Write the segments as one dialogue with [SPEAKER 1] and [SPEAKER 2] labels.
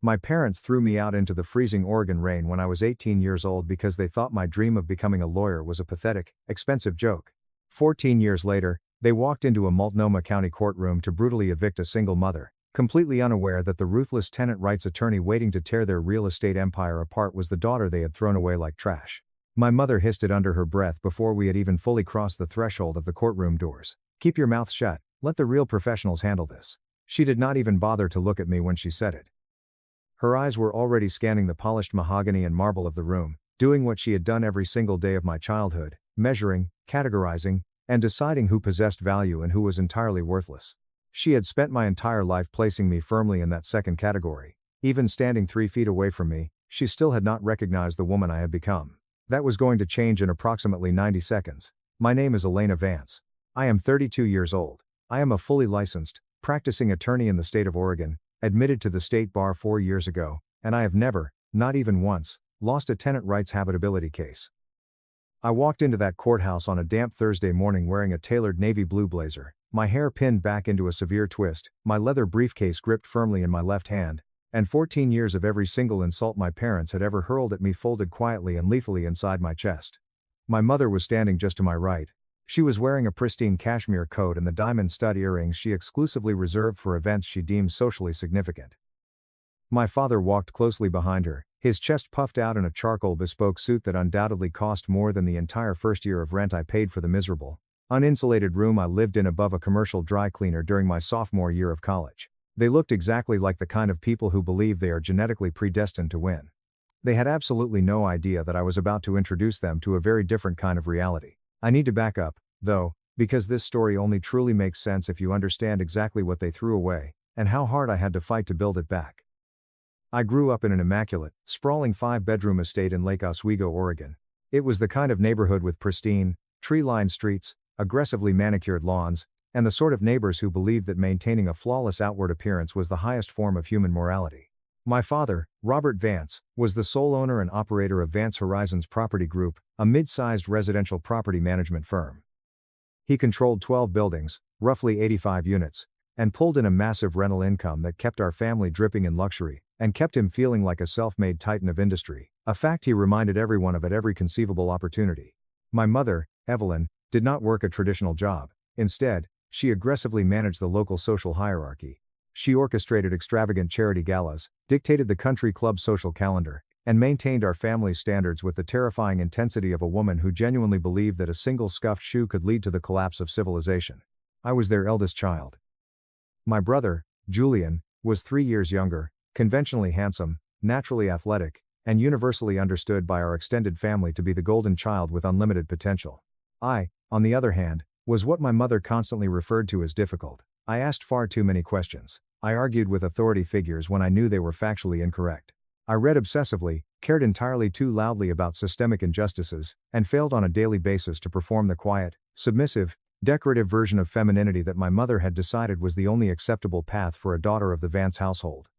[SPEAKER 1] My parents threw me out into the freezing Oregon rain when I was 18 years old because they thought my dream of becoming a lawyer was a pathetic, expensive joke. 14 years later, they walked into a Multnomah County courtroom to brutally evict a single mother, completely unaware that the ruthless tenant rights attorney waiting to tear their real estate empire apart was the daughter they had thrown away like trash. My mother hissed it under her breath before we had even fully crossed the threshold of the courtroom doors. "Keep your mouth shut, let the real professionals handle this." She did not even bother to look at me when she said it. Her eyes were already scanning the polished mahogany and marble of the room, doing what she had done every single day of my childhood, measuring, categorizing, and deciding who possessed value and who was entirely worthless. She had spent my entire life placing me firmly in that second category. Even standing 3 feet away from me, she still had not recognized the woman I had become. That was going to change in approximately 90 seconds. My name is Elena Vance. I am 32 years old. I am a fully licensed, practicing attorney in the state of Oregon, admitted to the state bar 4 years ago, and I have never, not even once, lost a tenant rights habitability case. I walked into that courthouse on a damp Thursday morning wearing a tailored navy blue blazer, my hair pinned back into a severe twist, my leather briefcase gripped firmly in my left hand, and 14 years of every single insult my parents had ever hurled at me folded quietly and lethally inside my chest. My mother was standing just to my right. She was wearing a pristine cashmere coat and the diamond stud earrings she exclusively reserved for events she deemed socially significant. My father walked closely behind her, his chest puffed out in a charcoal bespoke suit that undoubtedly cost more than the entire first year of rent I paid for the miserable, uninsulated room I lived in above a commercial dry cleaner during my sophomore year of college. They looked exactly like the kind of people who believe they are genetically predestined to win. They had absolutely no idea that I was about to introduce them to a very different kind of reality. I need to back up, though, because this story only truly makes sense if you understand exactly what they threw away, and how hard I had to fight to build it back. I grew up in an immaculate, sprawling 5-bedroom estate in Lake Oswego, Oregon. It was the kind of neighborhood with pristine, tree-lined streets, aggressively manicured lawns, and the sort of neighbors who believed that maintaining a flawless outward appearance was the highest form of human morality. My father, Robert Vance, was the sole owner and operator of Vance Horizons Property Group, a mid-sized residential property management firm. He controlled 12 buildings, roughly 85 units, and pulled in a massive rental income that kept our family dripping in luxury, and kept him feeling like a self-made titan of industry, a fact he reminded everyone of at every conceivable opportunity. My mother, Evelyn, did not work a traditional job. Instead, she aggressively managed the local social hierarchy. She orchestrated extravagant charity galas, dictated the country club social calendar, and maintained our family's standards with the terrifying intensity of a woman who genuinely believed that a single scuffed shoe could lead to the collapse of civilization. I was their eldest child. My brother, Julian, was 3 years younger, conventionally handsome, naturally athletic, and universally understood by our extended family to be the golden child with unlimited potential. I, on the other hand, was what my mother constantly referred to as difficult. I asked far too many questions. I argued with authority figures when I knew they were factually incorrect. I read obsessively, cared entirely too loudly about systemic injustices, and failed on a daily basis to perform the quiet, submissive, decorative version of femininity that my mother had decided was the only acceptable path for a daughter of the Vance household.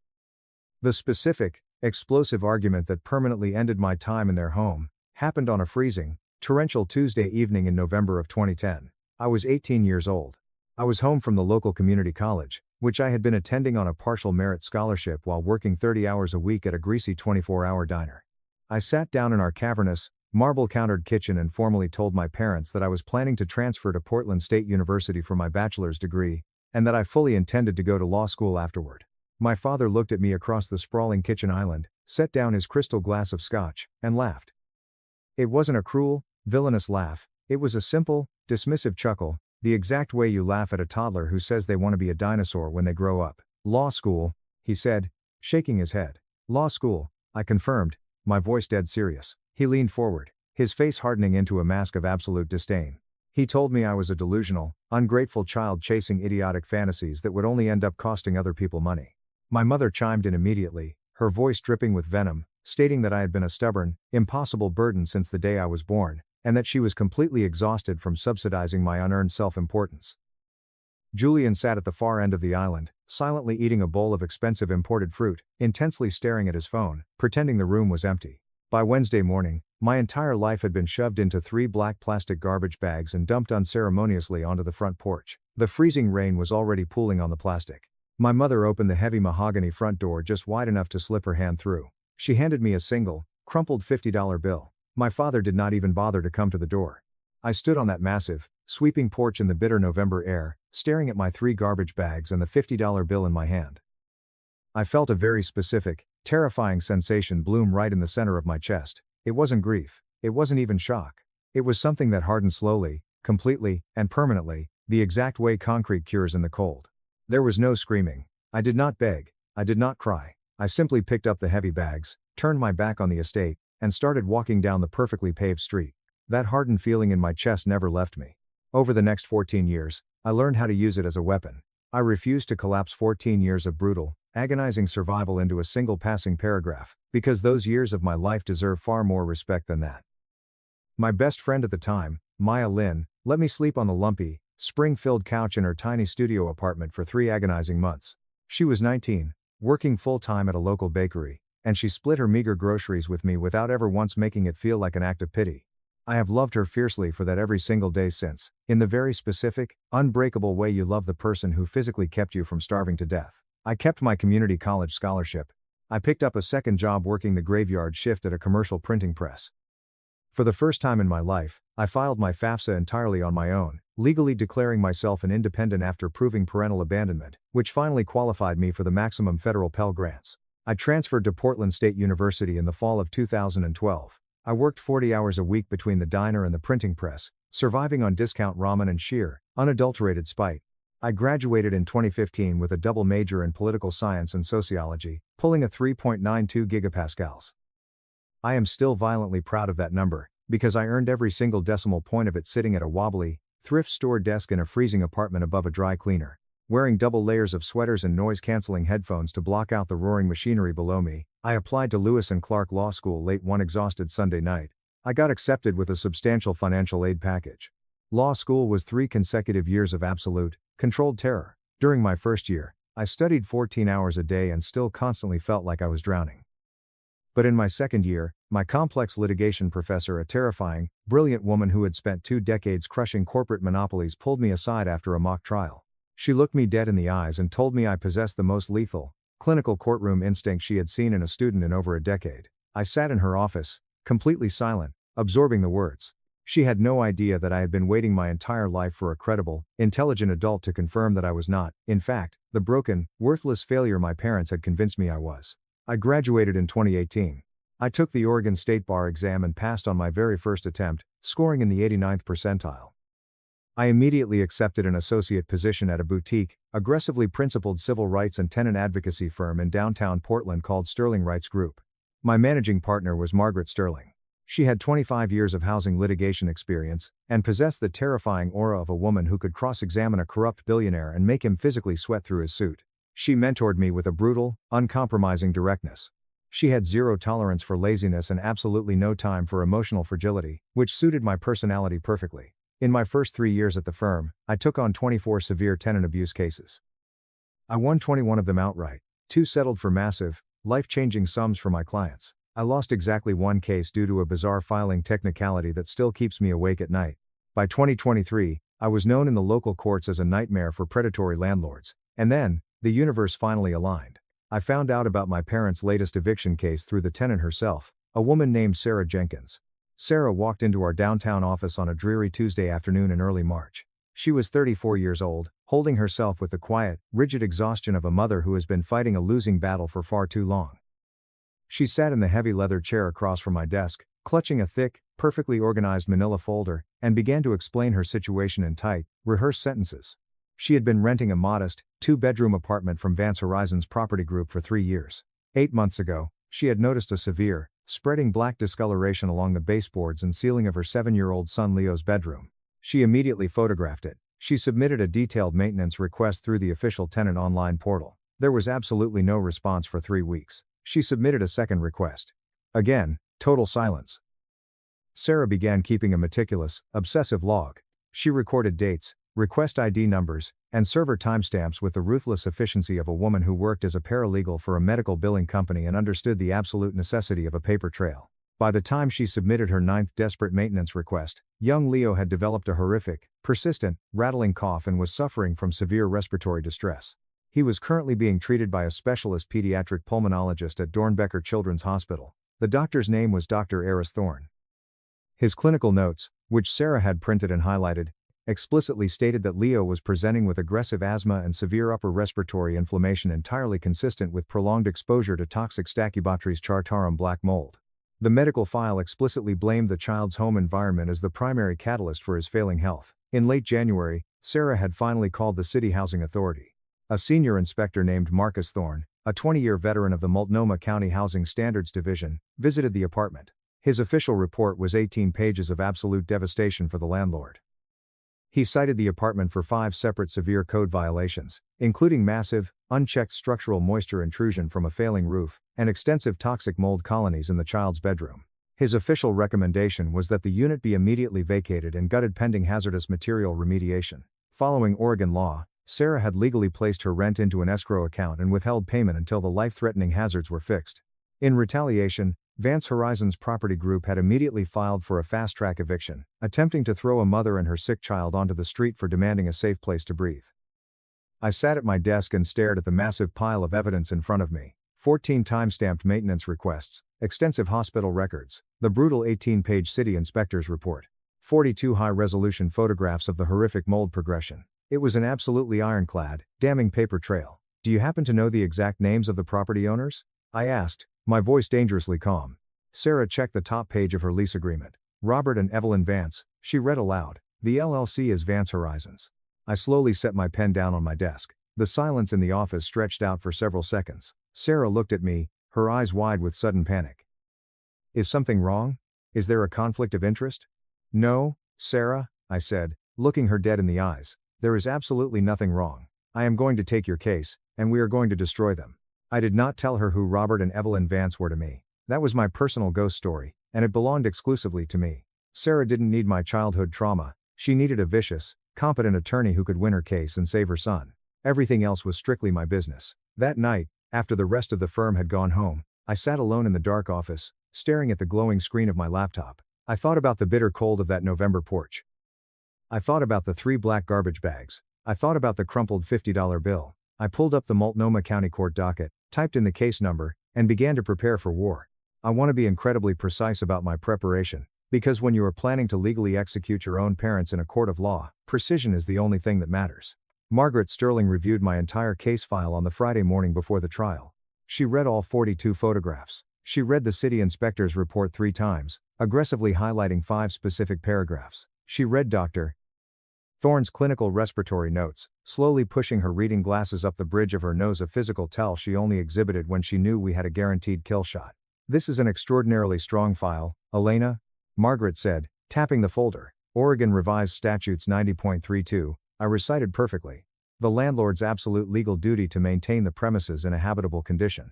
[SPEAKER 1] The specific, explosive argument that permanently ended my time in their home happened on a freezing, torrential Tuesday evening in November of 2010. I was 18 years old. I was home from the local community college, which I had been attending on a partial merit scholarship while working 30 hours a week at a greasy 24-hour diner. I sat down in our cavernous, marble-countered kitchen and formally told my parents that I was planning to transfer to Portland State University for my bachelor's degree, and that I fully intended to go to law school afterward. My father looked at me across the sprawling kitchen island, set down his crystal glass of scotch, and laughed. It wasn't a cruel, villainous laugh, it was a simple, dismissive chuckle, the exact way you laugh at a toddler who says they want to be a dinosaur when they grow up. "Law school," he said, shaking his head. "Law school," I confirmed, my voice dead serious. He leaned forward, his face hardening into a mask of absolute disdain. He told me I was a delusional, ungrateful child chasing idiotic fantasies that would only end up costing other people money. My mother chimed in immediately, her voice dripping with venom, stating that I had been a stubborn, impossible burden since the day I was born, and that she was completely exhausted from subsidizing my unearned self-importance. Julian sat at the far end of the island, silently eating a bowl of expensive imported fruit, intensely staring at his phone, pretending the room was empty. By Wednesday morning, my entire life had been shoved into 3 black plastic garbage bags and dumped unceremoniously onto the front porch. The freezing rain was already pooling on the plastic. My mother opened the heavy mahogany front door just wide enough to slip her hand through. She handed me a single, crumpled $50 bill. My father did not even bother to come to the door. I stood on that massive, sweeping porch in the bitter November air, staring at my 3 garbage bags and the $50 bill in my hand. I felt a very specific, terrifying sensation bloom right in the center of my chest. It wasn't grief. It wasn't even shock. It was something that hardened slowly, completely, and permanently, the exact way concrete cures in the cold. There was no screaming. I did not beg. I did not cry. I simply picked up the heavy bags, turned my back on the estate, and started walking down the perfectly paved street. That hardened feeling in my chest never left me. Over the next 14 years, I learned how to use it as a weapon. I refused to collapse 14 years of brutal, agonizing survival into a single passing paragraph, because those years of my life deserve far more respect than that. My best friend at the time, Maya Lin, let me sleep on the lumpy, spring-filled couch in her tiny studio apartment for 3 agonizing months. She was 19, working full-time at a local bakery, and she split her meager groceries with me without ever once making it feel like an act of pity. I have loved her fiercely for that every single day since, in the very specific, unbreakable way you love the person who physically kept you from starving to death. I kept my community college scholarship. I picked up a second job working the graveyard shift at a commercial printing press. For the first time in my life, I filed my FAFSA entirely on my own, legally declaring myself an independent after proving parental abandonment, which finally qualified me for the maximum federal Pell Grants. I transferred to Portland State University in the fall of 2012. I worked 40 hours a week between the diner and the printing press, surviving on discount ramen and sheer, unadulterated spite. I graduated in 2015 with a double major in political science and sociology, pulling a 3.92 gigapascals. I am still violently proud of that number, because I earned every single decimal point of it sitting at a wobbly, thrift store desk in a freezing apartment above a dry cleaner. Wearing double layers of sweaters and noise-canceling headphones to block out the roaring machinery below me, I applied to Lewis and Clark Law School late one exhausted Sunday night. I got accepted with a substantial financial aid package. Law school was 3 consecutive years of absolute, controlled terror. During my first year, I studied 14 hours a day and still constantly felt like I was drowning. But in my second year, my complex litigation professor, a terrifying, brilliant woman who had spent 2 decades crushing corporate monopolies, pulled me aside after a mock trial. She looked me dead in the eyes and told me I possessed the most lethal, clinical courtroom instinct she had seen in a student in over a decade. I sat in her office, completely silent, absorbing the words. She had no idea that I had been waiting my entire life for a credible, intelligent adult to confirm that I was not, in fact, the broken, worthless failure my parents had convinced me I was. I graduated in 2018. I took the Oregon State Bar exam and passed on my very first attempt, scoring in the 89th percentile. I immediately accepted an associate position at a boutique, aggressively principled civil rights and tenant advocacy firm in downtown Portland called Sterling Rights Group. My managing partner was Margaret Sterling. She had 25 years of housing litigation experience, and possessed the terrifying aura of a woman who could cross-examine a corrupt billionaire and make him physically sweat through his suit. She mentored me with a brutal, uncompromising directness. She had zero tolerance for laziness and absolutely no time for emotional fragility, which suited my personality perfectly. In my first 3 years at the firm, I took on 24 severe tenant abuse cases. I won 21 of them outright. 2 settled for massive, life-changing sums for my clients. I lost exactly 1 case due to a bizarre filing technicality that still keeps me awake at night. By 2023, I was known in the local courts as a nightmare for predatory landlords. And then, the universe finally aligned. I found out about my parents' latest eviction case through the tenant herself, a woman named Sarah Jenkins. Sarah walked into our downtown office on a dreary Tuesday afternoon in early March. She was 34 years old, holding herself with the quiet, rigid exhaustion of a mother who has been fighting a losing battle for far too long. She sat in the heavy leather chair across from my desk, clutching a thick, perfectly organized manila folder, and began to explain her situation in tight, rehearsed sentences. She had been renting a modest, 2-bedroom apartment from Vance Horizons Property Group for 3 years. 8 months ago, she had noticed a severe, spreading black discoloration along the baseboards and ceiling of her 7-year-old son Leo's bedroom. She immediately photographed it. She submitted a detailed maintenance request through the official tenant online portal. There was absolutely no response for 3 weeks. She submitted a second request. Again, total silence. Sarah began keeping a meticulous, obsessive log. She recorded dates, request ID numbers, and server timestamps with the ruthless efficiency of a woman who worked as a paralegal for a medical billing company and understood the absolute necessity of a paper trail. By the time she submitted her 9th desperate maintenance request, young Leo had developed a horrific, persistent, rattling cough and was suffering from severe respiratory distress. He was currently being treated by a specialist pediatric pulmonologist at Dornbecker Children's Hospital. The doctor's name was Dr. Aris Thorne. His clinical notes, which Sarah had printed and highlighted, explicitly stated that Leo was presenting with aggressive asthma and severe upper respiratory inflammation entirely consistent with prolonged exposure to toxic Stachybotrys chartarum black mold. The medical file explicitly blamed the child's home environment as the primary catalyst for his failing health. In late January, Sarah had finally called the City Housing Authority. A senior inspector named Marcus Thorne, a 20-year veteran of the Multnomah County Housing Standards Division, visited the apartment. His official report was 18 pages of absolute devastation for the landlord. He cited the apartment for 5 separate severe code violations, including massive, unchecked structural moisture intrusion from a failing roof, and extensive toxic mold colonies in the child's bedroom. His official recommendation was that the unit be immediately vacated and gutted pending hazardous material remediation. Following Oregon law, Sarah had legally placed her rent into an escrow account and withheld payment until the life-threatening hazards were fixed. In retaliation, Vance Horizons Property Group had immediately filed for a fast-track eviction, attempting to throw a mother and her sick child onto the street for demanding a safe place to breathe. I sat at my desk and stared at the massive pile of evidence in front of me: 14 time-stamped maintenance requests, extensive hospital records, the brutal 18-page city inspector's report, 42 high-resolution photographs of the horrific mold progression. It was an absolutely ironclad, damning paper trail. "Do you happen to know the exact names of the property owners?" I asked, my voice dangerously calm. Sarah checked the top page of her lease agreement. "Robert and Evelyn Vance," she read aloud. "The LLC is Vance Horizons." I slowly set my pen down on my desk. The silence in the office stretched out for several seconds. Sarah looked at me, her eyes wide with sudden panic. "Is something wrong? Is there a conflict of interest?" "No, Sarah," I said, looking her dead in the eyes. "There is absolutely nothing wrong. I am going to take your case, and we are going to destroy them." I did not tell her who Robert and Evelyn Vance were to me. That was my personal ghost story, and it belonged exclusively to me. Sarah didn't need my childhood trauma. She needed a vicious, competent attorney who could win her case and save her son. Everything else was strictly my business. That night, after the rest of the firm had gone home, I sat alone in the dark office, staring at the glowing screen of my laptop. I thought about the bitter cold of that November porch. I thought about the 3 black garbage bags. I thought about the crumpled $50 bill. I pulled up the Multnomah County Court docket, typed in the case number, and began to prepare for war. I want to be incredibly precise about my preparation, because when you are planning to legally execute your own parents in a court of law, precision is the only thing that matters. Margaret Sterling reviewed my entire case file on the Friday morning before the trial. She read all 42 photographs. She read the city inspector's report 3 times, aggressively highlighting 5 specific paragraphs. She read Dr. Thorne's clinical respiratory notes, slowly pushing her reading glasses up the bridge of her nose, a physical tell she only exhibited when she knew we had a guaranteed kill shot. "This is an extraordinarily strong file, Elena," Margaret said, tapping the folder. "Oregon Revised Statutes 90.32, I recited perfectly. The landlord's absolute legal duty to maintain the premises in a habitable condition.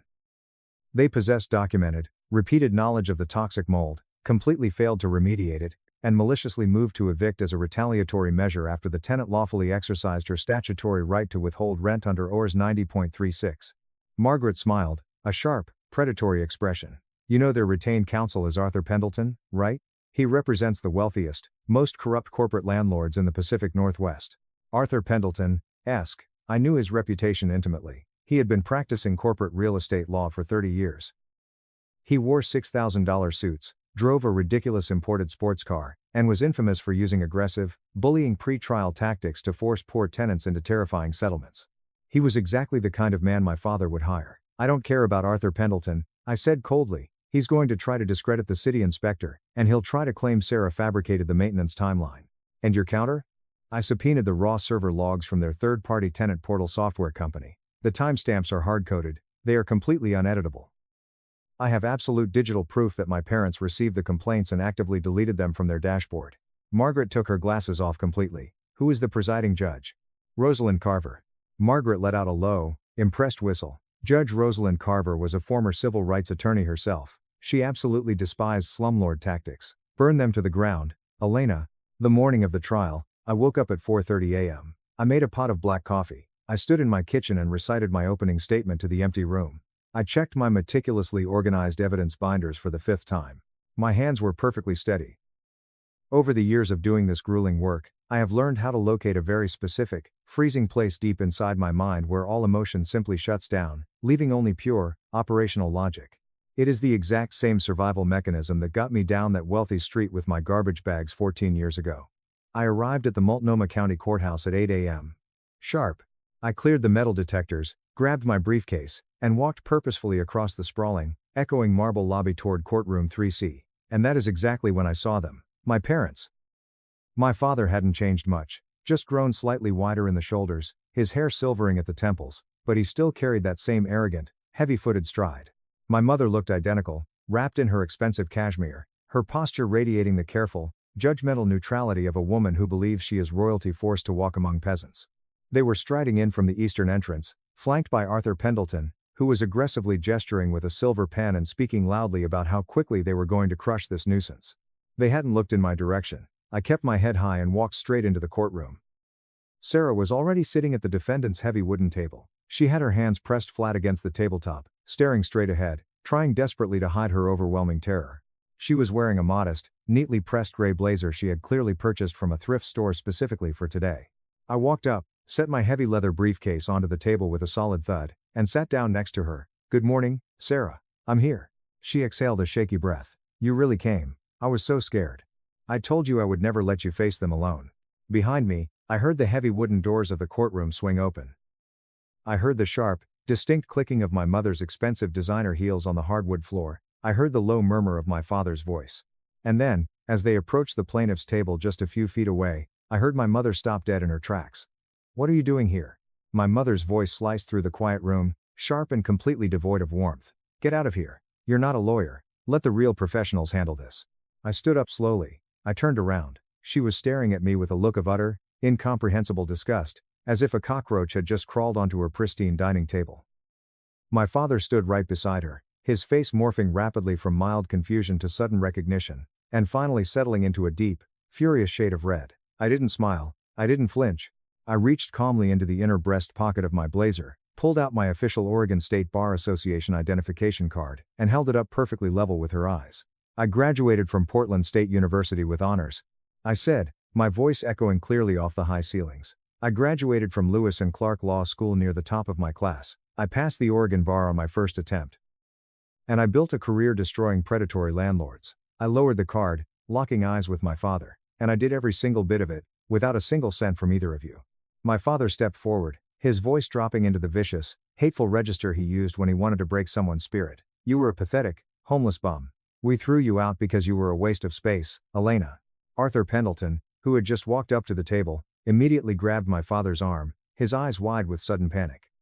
[SPEAKER 1] They possessed documented, repeated knowledge of the toxic mold, completely failed to remediate it, and maliciously moved to evict as a retaliatory measure after the tenant lawfully exercised her statutory right to withhold rent under ORS 90.36. Margaret smiled, a sharp, predatory expression. "You know their retained counsel is Arthur Pendleton, right? He represents the wealthiest, most corrupt corporate landlords in the Pacific Northwest. Arthur Pendleton, Esk. I knew his reputation intimately. He had been practicing corporate real estate law for 30 years. He wore $6,000 suits, drove a ridiculous imported sports car, and was infamous for using aggressive, bullying pre-trial tactics to force poor tenants into terrifying settlements. He was exactly the kind of man my father would hire. I don't care about Arthur Pendleton," I said coldly. "He's going to try to discredit the city inspector, and he'll try to claim Sarah fabricated the maintenance timeline. And your counter?" I subpoenaed the raw server logs from their third-party tenant portal software company. The timestamps are hard-coded, they are completely uneditable. I have absolute digital proof that my parents received the complaints and actively deleted them from their dashboard. Margaret took her glasses off completely. "Who is the presiding judge?" "Rosalind Carver." Margaret let out a low, impressed whistle. Judge Rosalind Carver was a former civil rights attorney herself. She absolutely despised slumlord tactics. "Burn them to the ground, Elena." The morning of the trial, I woke up at 4:30 a.m. I made a pot of black coffee. I stood in my kitchen and recited my opening statement to the empty room. I checked my meticulously organized evidence binders for the 5th time. My hands were perfectly steady. Over the years of doing this grueling work, I have learned how to locate a very specific, freezing place deep inside my mind where all emotion simply shuts down, leaving only pure, operational logic. It is the exact same survival mechanism that got me down that wealthy street with my garbage bags 14 years ago. I arrived at the Multnomah County Courthouse at 8 a.m. sharp. I cleared the metal detectors, grabbed my briefcase, and walked purposefully across the sprawling, echoing marble lobby toward courtroom 3C. And that is exactly when I saw them, my parents. My father hadn't changed much, just grown slightly wider in the shoulders, his hair silvering at the temples, but he still carried that same arrogant, heavy-footed stride. My mother looked identical, wrapped in her expensive cashmere, her posture radiating the careful, judgmental neutrality of a woman who believes she is royalty forced to walk among peasants. They were striding in from the eastern entrance, flanked by Arthur Pendleton, who was aggressively gesturing with a silver pen and speaking loudly about how quickly they were going to crush this nuisance. They hadn't looked in my direction. I kept my head high and walked straight into the courtroom. Sarah was already sitting at the defendant's heavy wooden table. She had her hands pressed flat against the tabletop, staring straight ahead, trying desperately to hide her overwhelming terror. She was wearing a modest, neatly pressed gray blazer she had clearly purchased from a thrift store specifically for today. I walked up, set my heavy leather briefcase onto the table with a solid thud, and sat down next to her. "Good morning, Sarah. I'm here." She exhaled a shaky breath. "You really came. I was so scared. I told you I would never let you face them alone." Behind me, I heard the heavy wooden doors of the courtroom swing open. I heard the sharp, distinct clicking of my mother's expensive designer heels on the hardwood floor. I heard the low murmur of my father's voice. And then, as they approached the plaintiff's table just a few feet away, I heard my mother stop dead in her tracks. "What are you doing here?" My mother's voice sliced through the quiet room, sharp and completely devoid of warmth. "Get out of here. You're not a lawyer. Let the real professionals handle this." I stood up slowly. I turned around. She was staring at me with a look of utter, incomprehensible disgust, as if a cockroach had just crawled onto her pristine dining table. My father stood right beside her, his face morphing rapidly from mild confusion to sudden recognition, and finally settling into a deep, furious shade of red. I didn't smile. I didn't flinch. I reached calmly into the inner breast pocket of my blazer, pulled out my official Oregon State Bar Association identification card, and held it up perfectly level with her eyes. "I graduated from Portland State University with honors," I said, my voice echoing clearly off the high ceilings. "I graduated from Lewis and Clark Law School near the top of my class. I passed the Oregon bar on my first attempt. And I built a career destroying predatory landlords." I lowered the card, locking eyes with my father. "And I did every single bit of it, without a single cent from either of you." My father stepped forward, his voice dropping into the vicious, hateful register he used when he wanted to break someone's spirit. "You were a pathetic, homeless bum. We threw you out because you were a waste of space, Elena." Arthur Pendleton, who had just walked up to the table, immediately grabbed my father's arm, his eyes wide with sudden panic.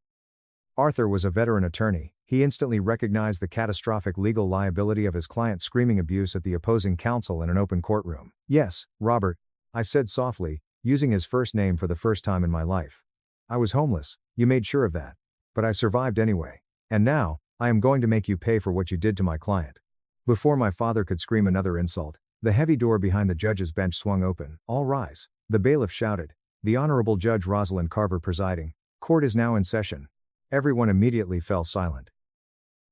[SPEAKER 1] Arthur was a veteran attorney. He instantly recognized the catastrophic legal liability of his client screaming abuse at the opposing counsel in an open courtroom. "Yes, Robert," I said softly, using his first name for the first time in my life. "I was homeless, you made sure of that. But I survived anyway. And now, I am going to make you pay for what you did to my client." Before my father could scream another insult, the heavy door behind the judge's bench swung open. "All rise," the bailiff shouted. "The Honorable Judge Rosalind Carver presiding. Court is now in session." Everyone immediately fell silent.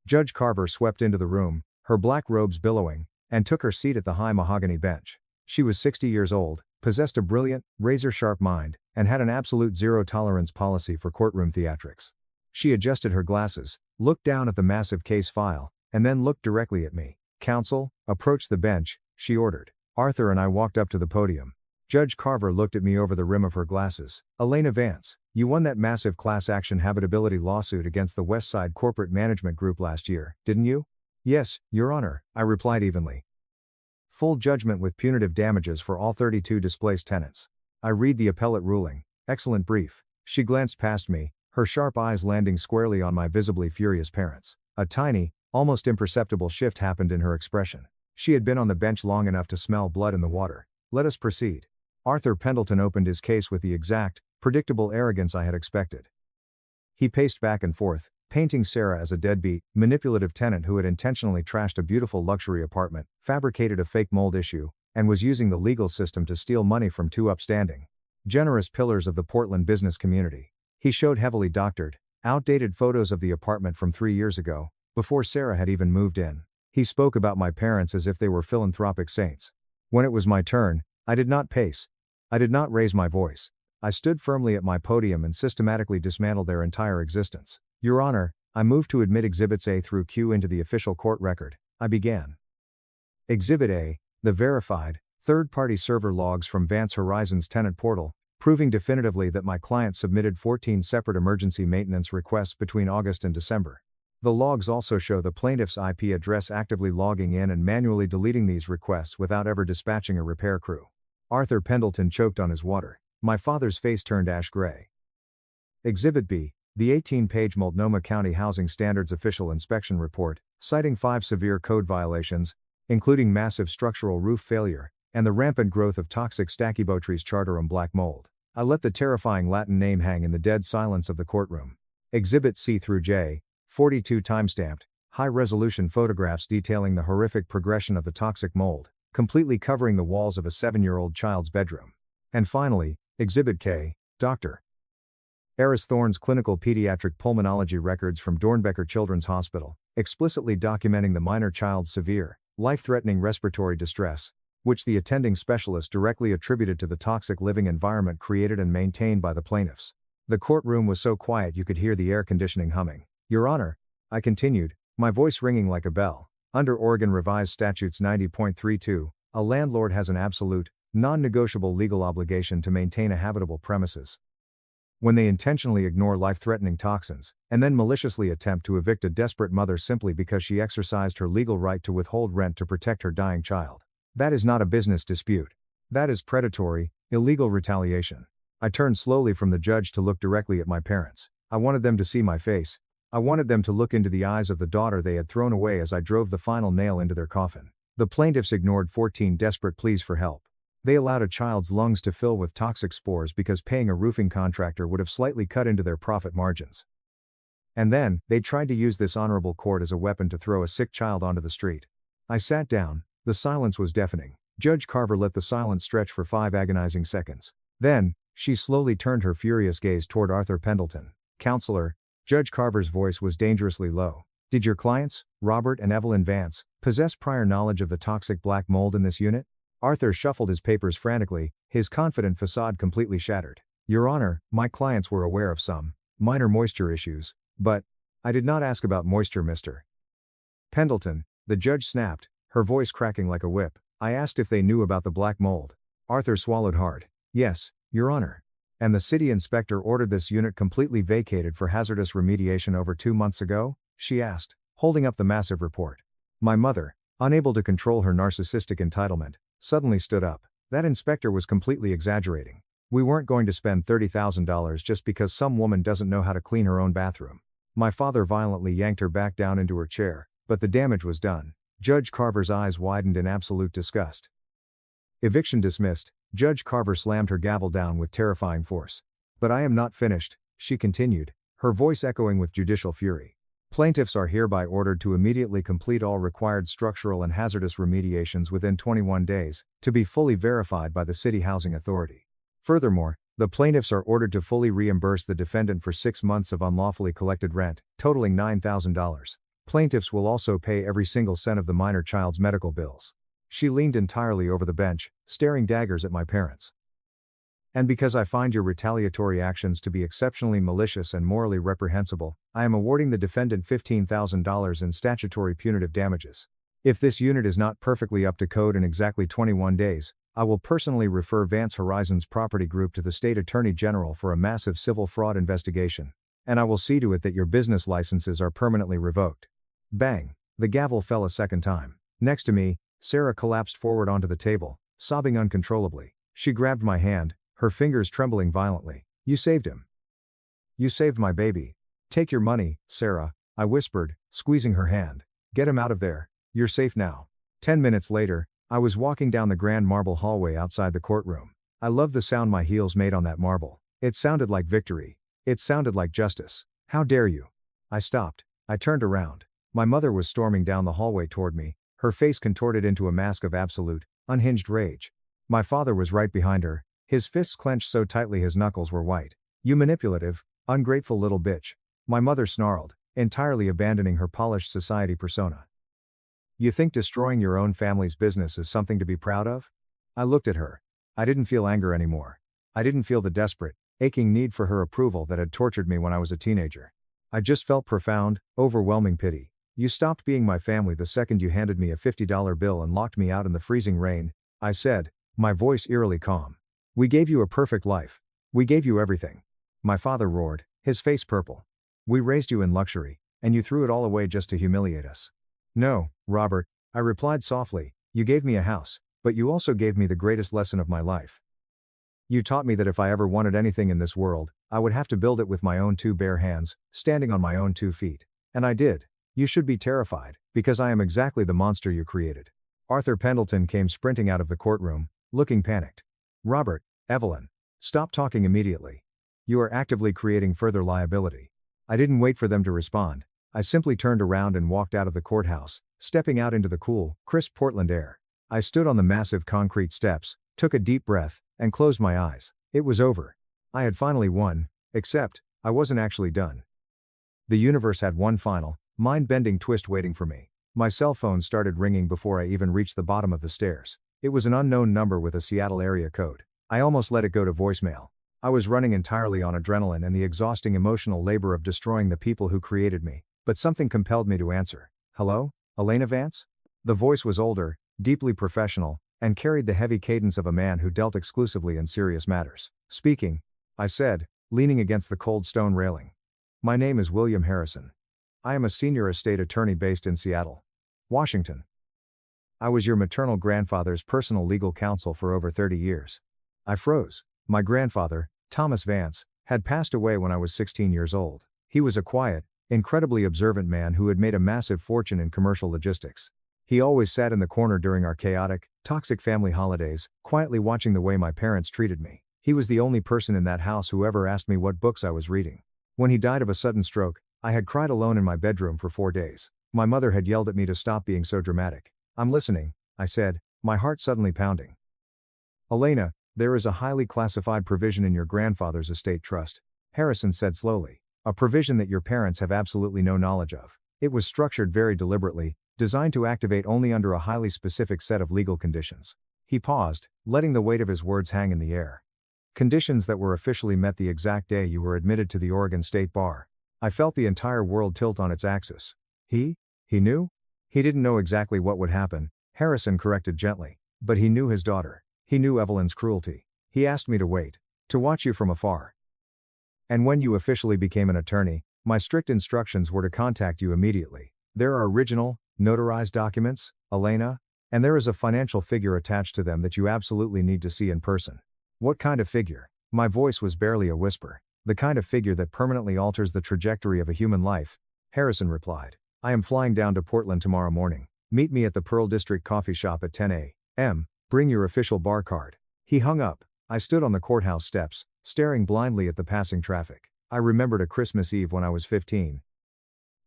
[SPEAKER 1] Judge Carver swept into the room, her black robes billowing, and took her seat at the high mahogany bench. She was 60 years old, possessed a brilliant, razor-sharp mind, and had an absolute zero-tolerance policy for courtroom theatrics. She adjusted her glasses, looked down at the massive case file, and then looked directly at me. "Counsel, approach the bench," she ordered. Arthur and I walked up to the podium. Judge Carver looked at me over the rim of her glasses. "Elena Vance, you won that massive class action habitability lawsuit against the Westside Corporate Management Group last year, didn't you?" "Yes, Your Honor," I replied evenly. "Full judgment with punitive damages for all 32 displaced tenants." I read the appellate ruling. "Excellent brief." She glanced past me, her sharp eyes landing squarely on my visibly furious parents. A tiny, almost imperceptible shift happened in her expression. She had been on the bench long enough to smell blood in the water. "Let us proceed." Arthur Pendleton opened his case with the exact, predictable arrogance I had expected. He paced back and forth, painting Sarah as a deadbeat, manipulative tenant who had intentionally trashed a beautiful luxury apartment, fabricated a fake mold issue, and was using the legal system to steal money from two upstanding, generous pillars of the Portland business community. He showed heavily doctored, outdated photos of the apartment from 3 years ago, before Sarah had even moved in. He spoke about my parents as if they were philanthropic saints. When it was my turn, I did not pace. I did not raise my voice. I stood firmly at my podium and systematically dismantled their entire existence. Your Honor, I move to admit Exhibits A through Q into the official court record. I began. Exhibit A, the verified, third-party server logs from Vance Horizons tenant portal, proving definitively that my client submitted 14 separate emergency maintenance requests between August and December. The logs also show the plaintiff's IP address actively logging in and manually deleting these requests without ever dispatching a repair crew. Arthur Pendleton choked on his water. My father's face turned ash gray. Exhibit B, the 18-page Multnomah County Housing Standards Official Inspection Report, citing 5 severe code violations, including massive structural roof failure, and the rampant growth of toxic Stachybotrys chartarum black mold. I let the terrifying Latin name hang in the dead silence of the courtroom. Exhibit C through J, 42 timestamped, high-resolution photographs detailing the horrific progression of the toxic mold, completely covering the walls of a 7-year-old child's bedroom. And finally, Exhibit K, Dr. Eris Thorne's clinical pediatric pulmonology records from Dornbecker Children's Hospital, explicitly documenting the minor child's severe, life-threatening respiratory distress, which the attending specialist directly attributed to the toxic living environment created and maintained by the plaintiffs. The courtroom was so quiet you could hear the air conditioning humming. Your Honor, I continued, my voice ringing like a bell. Under Oregon Revised Statutes 90.32, a landlord has an absolute, non-negotiable legal obligation to maintain a habitable premises. When they intentionally ignore life-threatening toxins, and then maliciously attempt to evict a desperate mother simply because she exercised her legal right to withhold rent to protect her dying child. That is not a business dispute. That is predatory, illegal retaliation. I turned slowly from the judge to look directly at my parents. I wanted them to see my face. I wanted them to look into the eyes of the daughter they had thrown away as I drove the final nail into their coffin. The plaintiffs ignored 14 desperate pleas for help. They allowed a child's lungs to fill with toxic spores because paying a roofing contractor would have slightly cut into their profit margins. And then, they tried to use this honorable court as a weapon to throw a sick child onto the street. I sat down. The silence was deafening. Judge Carver let the silence stretch for 5 agonizing seconds. Then, she slowly turned her furious gaze toward Arthur Pendleton. Counselor, Judge Carver's voice was dangerously low. Did your clients, Robert and Evelyn Vance, possess prior knowledge of the toxic black mold in this unit? Arthur shuffled his papers frantically, his confident facade completely shattered. Your Honor, my clients were aware of some minor moisture issues, but I did not ask about moisture, Mr. Pendleton, the judge snapped, her voice cracking like a whip. I asked if they knew about the black mold. Arthur swallowed hard. Yes, Your Honor. And the city inspector ordered this unit completely vacated for hazardous remediation over 2 months ago? She asked, holding up the massive report. My mother, unable to control her narcissistic entitlement, suddenly stood up. That inspector was completely exaggerating. We weren't going to spend $30,000 just because some woman doesn't know how to clean her own bathroom. My father violently yanked her back down into her chair, but the damage was done. Judge Carver's eyes widened in absolute disgust. Eviction dismissed. Judge Carver slammed her gavel down with terrifying force. But I am not finished, she continued, her voice echoing with judicial fury. Plaintiffs are hereby ordered to immediately complete all required structural and hazardous remediations within 21 days, to be fully verified by the City Housing Authority. Furthermore, the plaintiffs are ordered to fully reimburse the defendant for 6 months of unlawfully collected rent, totaling $9,000. Plaintiffs will also pay every single cent of the minor child's medical bills. She leaned entirely over the bench, staring daggers at my parents. And because I find your retaliatory actions to be exceptionally malicious and morally reprehensible, I am awarding the defendant $15,000 in statutory punitive damages. If this unit is not perfectly up to code in exactly 21 days, I will personally refer Vance Horizons Property Group to the State Attorney General for a massive civil fraud investigation. And I will see to it that your business licenses are permanently revoked. Bang! The gavel fell a second time. Next to me, Sarah collapsed forward onto the table, sobbing uncontrollably. She grabbed my hand, her fingers trembling violently. You saved him. You saved my baby. Take your money, Sarah, I whispered, squeezing her hand. Get him out of there. You're safe now. 10 minutes later, I was walking down the grand marble hallway outside the courtroom. I loved the sound my heels made on that marble. It sounded like victory. It sounded like justice. How dare you? I stopped. I turned around. My mother was storming down the hallway toward me, her face contorted into a mask of absolute, unhinged rage. My father was right behind her, his fists clenched so tightly his knuckles were white. You manipulative, ungrateful little bitch. My mother snarled, entirely abandoning her polished society persona. You think destroying your own family's business is something to be proud of? I looked at her. I didn't feel anger anymore. I didn't feel the desperate, aching need for her approval that had tortured me when I was a teenager. I just felt profound, overwhelming pity. You stopped being my family the second you handed me a $50 bill and locked me out in the freezing rain, I said, my voice eerily calm. We gave you a perfect life. We gave you everything. My father roared, his face purple. We raised you in luxury, and you threw it all away just to humiliate us. No, Robert, I replied softly, you gave me a house, but you also gave me the greatest lesson of my life. You taught me that if I ever wanted anything in this world, I would have to build it with my own two bare hands, standing on my own 2 feet. And I did. You should be terrified, because I am exactly the monster you created. Arthur Pendleton came sprinting out of the courtroom, looking panicked. Robert, Evelyn, stop talking immediately. You are actively creating further liability. I didn't wait for them to respond. I simply turned around and walked out of the courthouse, stepping out into the cool, crisp Portland air. I stood on the massive concrete steps, took a deep breath, and closed my eyes. It was over. I had finally won, except, I wasn't actually done. The universe had one final, mind-bending twist waiting for me. My cell phone started ringing before I even reached the bottom of the stairs. It was an unknown number with a Seattle area code. I almost let it go to voicemail. I was running entirely on adrenaline and the exhausting emotional labor of destroying the people who created me, but something compelled me to answer. Hello, Elena Vance? The voice was older, deeply professional, and carried the heavy cadence of a man who dealt exclusively in serious matters. Speaking, I said, leaning against the cold stone railing. My name is William Harrison. I am a senior estate attorney based in Seattle, Washington. I was your maternal grandfather's personal legal counsel for over 30 years. I froze. My grandfather, Thomas Vance, had passed away when I was 16 years old. He was a quiet, incredibly observant man who had made a massive fortune in commercial logistics. He always sat in the corner during our chaotic, toxic family holidays, quietly watching the way my parents treated me. He was the only person in that house who ever asked me what books I was reading. When he died of a sudden stroke, I had cried alone in my bedroom for 4 days. My mother had yelled at me to stop being so dramatic. I'm listening, I said, my heart suddenly pounding. Elena, there is a highly classified provision in your grandfather's estate trust, Harrison said slowly. A provision that your parents have absolutely no knowledge of. It was structured very deliberately, designed to activate only under a highly specific set of legal conditions. He paused, letting the weight of his words hang in the air. Conditions that were officially met the exact day you were admitted to the Oregon State Bar. I felt the entire world tilt on its axis. He knew? He didn't know exactly what would happen, Harrison corrected gently, but he knew his daughter. He knew Evelyn's cruelty. He asked me to wait, to watch you from afar. And when you officially became an attorney, my strict instructions were to contact you immediately. There are original, notarized documents, Elena, and there is a financial figure attached to them that you absolutely need to see in person. What kind of figure? My voice was barely a whisper. The kind of figure that permanently alters the trajectory of a human life, Harrison replied. I am flying down to Portland tomorrow morning. Meet me at the Pearl District coffee shop at 10 a.m. Bring your official bar card. He hung up. I stood on the courthouse steps, staring blindly at the passing traffic. I remembered a Christmas Eve when I was 15.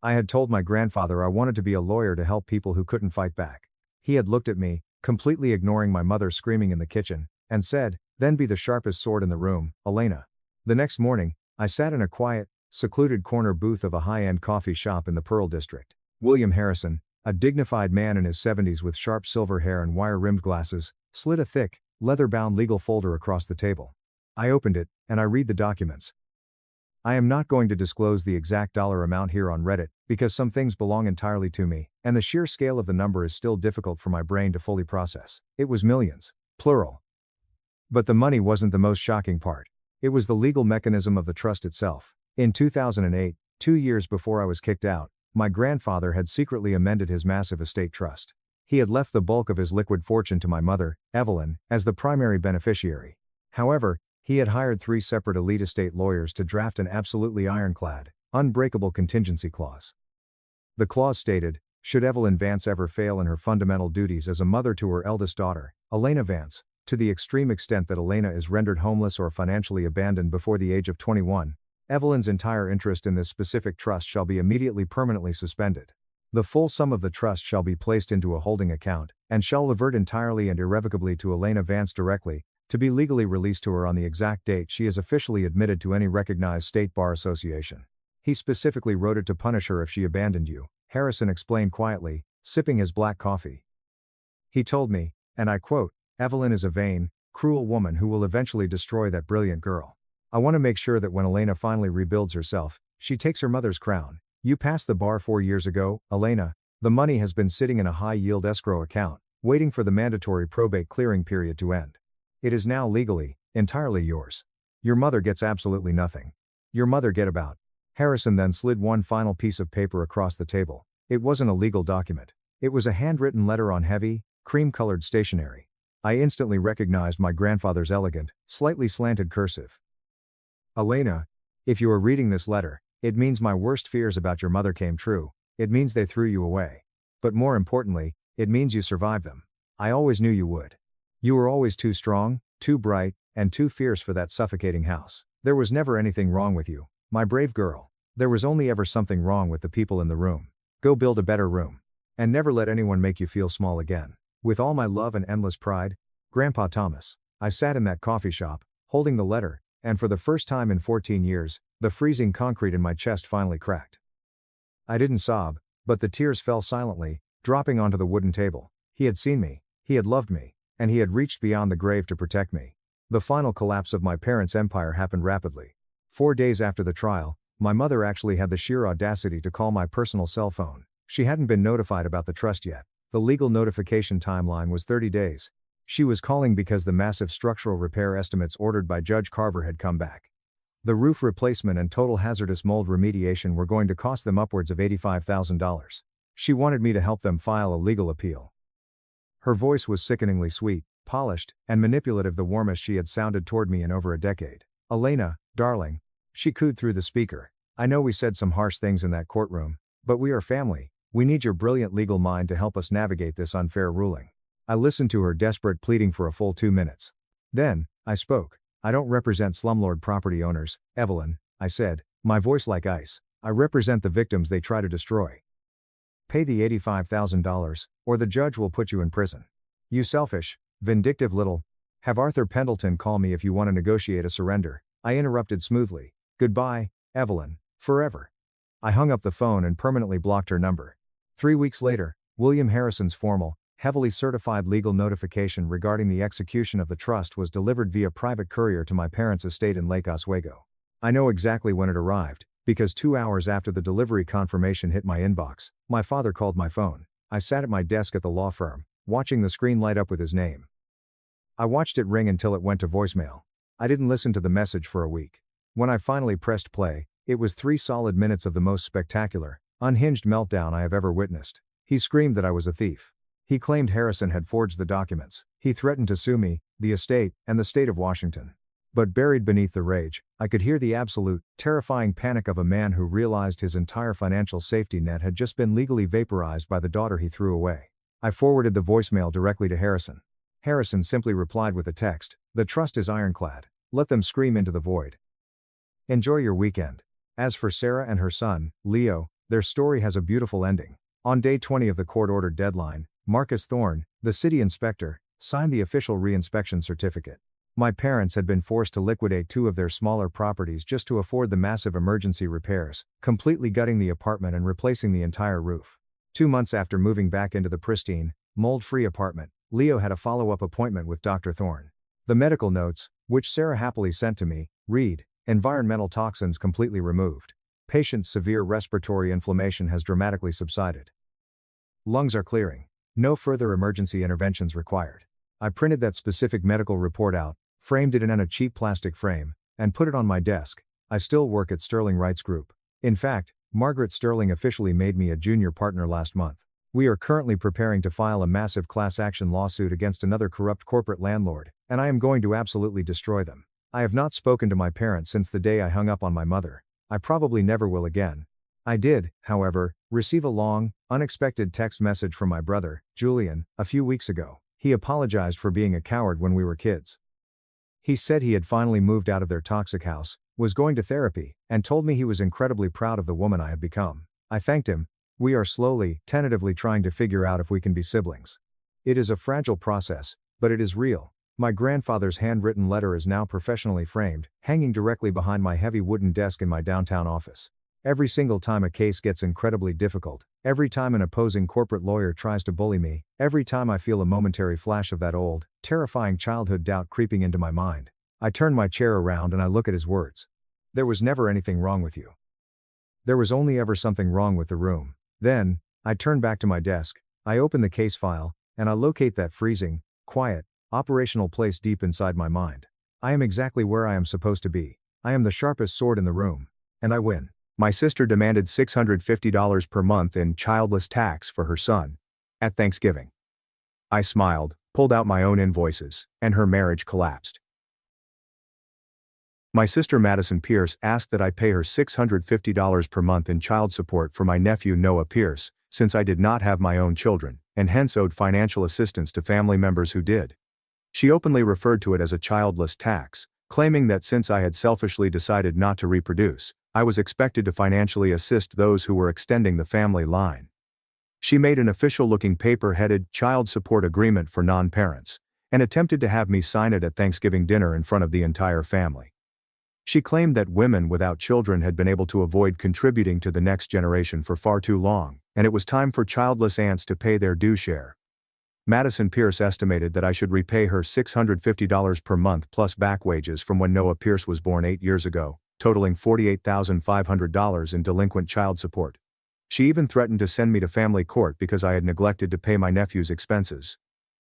[SPEAKER 1] I had told my grandfather I wanted to be a lawyer to help people who couldn't fight back. He had looked at me, completely ignoring my mother screaming in the kitchen, and said, then be the sharpest sword in the room, Elena. The next morning, I sat in a quiet, secluded corner booth of a high-end coffee shop in the Pearl District. William Harrison, a dignified man in his 70s with sharp silver hair and wire-rimmed glasses, slid a thick, leather-bound legal folder across the table. I opened it, and I read the documents. I am not going to disclose the exact dollar amount here on Reddit, because some things belong entirely to me, and the sheer scale of the number is still difficult for my brain to fully process. It was millions, plural. But the money wasn't the most shocking part. It was the legal mechanism of the trust itself. In 2008, 2 years before I was kicked out, my grandfather had secretly amended his massive estate trust. He had left the bulk of his liquid fortune to my mother, Evelyn, as the primary beneficiary. However, he had hired 3 separate elite estate lawyers to draft an absolutely ironclad, unbreakable contingency clause. The clause stated, should Evelyn Vance ever fail in her fundamental duties as a mother to her eldest daughter, Elena Vance, to the extreme extent that Elena is rendered homeless or financially abandoned before the age of 21, Evelyn's entire interest in this specific trust shall be immediately permanently suspended. The full sum of the trust shall be placed into a holding account, and shall revert entirely and irrevocably to Elena Vance directly, to be legally released to her on the exact date she is officially admitted to any recognized state bar association. He specifically wrote it to punish her if she abandoned you, Harrison explained quietly, sipping his black coffee. He told me, and I quote, Evelyn is a vain, cruel woman who will eventually destroy that brilliant girl. I want to make sure that when Elena finally rebuilds herself, she takes her mother's crown. You passed the bar 4 years ago, Elena. The money has been sitting in a high-yield escrow account, waiting for the mandatory probate clearing period to end. It is now legally, entirely yours. Your mother gets absolutely nothing. Your mother get about. Harrison then slid one final piece of paper across the table. It wasn't a legal document. It was a handwritten letter on heavy, cream-colored stationery. I instantly recognized my grandfather's elegant, slightly slanted cursive. Elena, if you are reading this letter, it means my worst fears about your mother came true. It means they threw you away. But more importantly, it means you survived them. I always knew you would. You were always too strong, too bright, and too fierce for that suffocating house. There was never anything wrong with you, my brave girl. There was only ever something wrong with the people in the room. Go build a better room. And never let anyone make you feel small again. With all my love and endless pride, Grandpa Thomas. I sat in that coffee shop, holding the letter, and for the first time in 14 years, the freezing concrete in my chest finally cracked. I didn't sob, but the tears fell silently, dropping onto the wooden table. He had seen me, he had loved me, and he had reached beyond the grave to protect me. The final collapse of my parents' empire happened rapidly. 4 days after the trial, my mother actually had the sheer audacity to call my personal cell phone. She hadn't been notified about the trust yet. The legal notification timeline was 30 days. She was calling because the massive structural repair estimates ordered by Judge Carver had come back. The roof replacement and total hazardous mold remediation were going to cost them upwards of $85,000. She wanted me to help them file a legal appeal. Her voice was sickeningly sweet, polished, and manipulative, the warmest she had sounded toward me in over a decade. Elena, darling. She cooed through the speaker. I know we said some harsh things in that courtroom, but we are family. We need your brilliant legal mind to help us navigate this unfair ruling. I listened to her desperate pleading for a full 2 minutes. Then, I spoke. I don't represent slumlord property owners, Evelyn, I said, my voice like ice. I represent the victims they try to destroy. Pay the $85,000, or the judge will put you in prison. You selfish, vindictive little. Have Arthur Pendleton call me if you want to negotiate a surrender. I interrupted smoothly. Goodbye, Evelyn, forever. I hung up the phone and permanently blocked her number. 3 weeks later, William Harrison's formal, heavily certified legal notification regarding the execution of the trust was delivered via private courier to my parents' estate in Lake Oswego. I know exactly when it arrived, because 2 hours after the delivery confirmation hit my inbox, my father called my phone. I sat at my desk at the law firm, watching the screen light up with his name. I watched it ring until it went to voicemail. I didn't listen to the message for a week. When I finally pressed play, it was 3 solid minutes of the most spectacular, unhinged meltdown I have ever witnessed. He screamed that I was a thief. He claimed Harrison had forged the documents. He threatened to sue me, the estate, and the state of Washington. But buried beneath the rage, I could hear the absolute, terrifying panic of a man who realized his entire financial safety net had just been legally vaporized by the daughter he threw away. I forwarded the voicemail directly to Harrison. Harrison simply replied with a text, "The trust is ironclad. Let them scream into the void. Enjoy your weekend." As for Sarah and her son, Leo, their story has a beautiful ending. On day 20 of the court-ordered deadline, Marcus Thorne, the city inspector, signed the official re-inspection certificate. My parents had been forced to liquidate 2 of their smaller properties just to afford the massive emergency repairs, completely gutting the apartment and replacing the entire roof. 2 months after moving back into the pristine, mold-free apartment, Leo had a follow-up appointment with Dr. Thorne. The medical notes, which Sarah happily sent to me, read, "Environmental toxins completely removed. Patient's severe respiratory inflammation has dramatically subsided. Lungs are clearing. No further emergency interventions required." I printed that specific medical report out, framed it in a cheap plastic frame, and put it on my desk. I still work at Sterling Rights Group. In fact, Margaret Sterling officially made me a junior partner last month. We are currently preparing to file a massive class action lawsuit against another corrupt corporate landlord, and I am going to absolutely destroy them. I have not spoken to my parents since the day I hung up on my mother. I probably never will again. I did, however, receive a long, unexpected text message from my brother, Julian, a few weeks ago. He apologized for being a coward when we were kids. He said he had finally moved out of their toxic house, was going to therapy, and told me he was incredibly proud of the woman I had become. I thanked him. We are slowly, tentatively trying to figure out if we can be siblings. It is a fragile process, but it is real. My grandfather's handwritten letter is now professionally framed, hanging directly behind my heavy wooden desk in my downtown office. Every single time a case gets incredibly difficult, every time an opposing corporate lawyer tries to bully me, every time I feel a momentary flash of that old, terrifying childhood doubt creeping into my mind, I turn my chair around and I look at his words. There was never anything wrong with you. There was only ever something wrong with the room. Then, I turn back to my desk, I open the case file, and I locate that freezing, quiet, operational place deep inside my mind. I am exactly where I am supposed to be. I am the sharpest sword in the room. And I win. My sister demanded $650 per month in childless tax for her son. At Thanksgiving. I smiled, pulled out my own invoices, and her marriage collapsed. My sister Madison Pierce asked that I pay her $650 per month in child support for my nephew Noah Pierce, since I did not have my own children, and hence owed financial assistance to family members who did. She openly referred to it as a childless tax, claiming that since I had selfishly decided not to reproduce, I was expected to financially assist those who were extending the family line. She made an official-looking paper headed Child Support Agreement for Non-Parents, and attempted to have me sign it at Thanksgiving dinner in front of the entire family. She claimed that women without children had been able to avoid contributing to the next generation for far too long, and it was time for childless aunts to pay their due share. Madison Pierce estimated that I should repay her $650 per month plus back wages from when Noah Pierce was born 8 years ago, totaling $48,500 in delinquent child support. She even threatened to send me to family court because I had neglected to pay my nephew's expenses.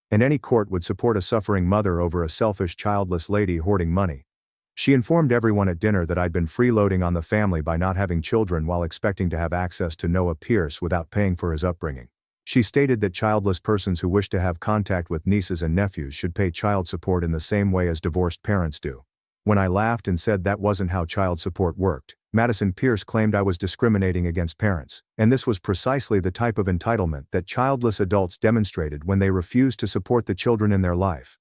[SPEAKER 1] And any court would support a suffering mother over a selfish childless lady hoarding money. She informed everyone at dinner that I'd been freeloading on the family by not having children while expecting to have access to Noah Pierce without paying for his upbringing. She stated that childless persons who wish to have contact with nieces and nephews should pay child support in the same way as divorced parents do. When I laughed and said that wasn't how child support worked, Madison Pierce claimed I was discriminating against parents, and this was precisely the type of entitlement that childless adults demonstrated when they refused to support the children in their life.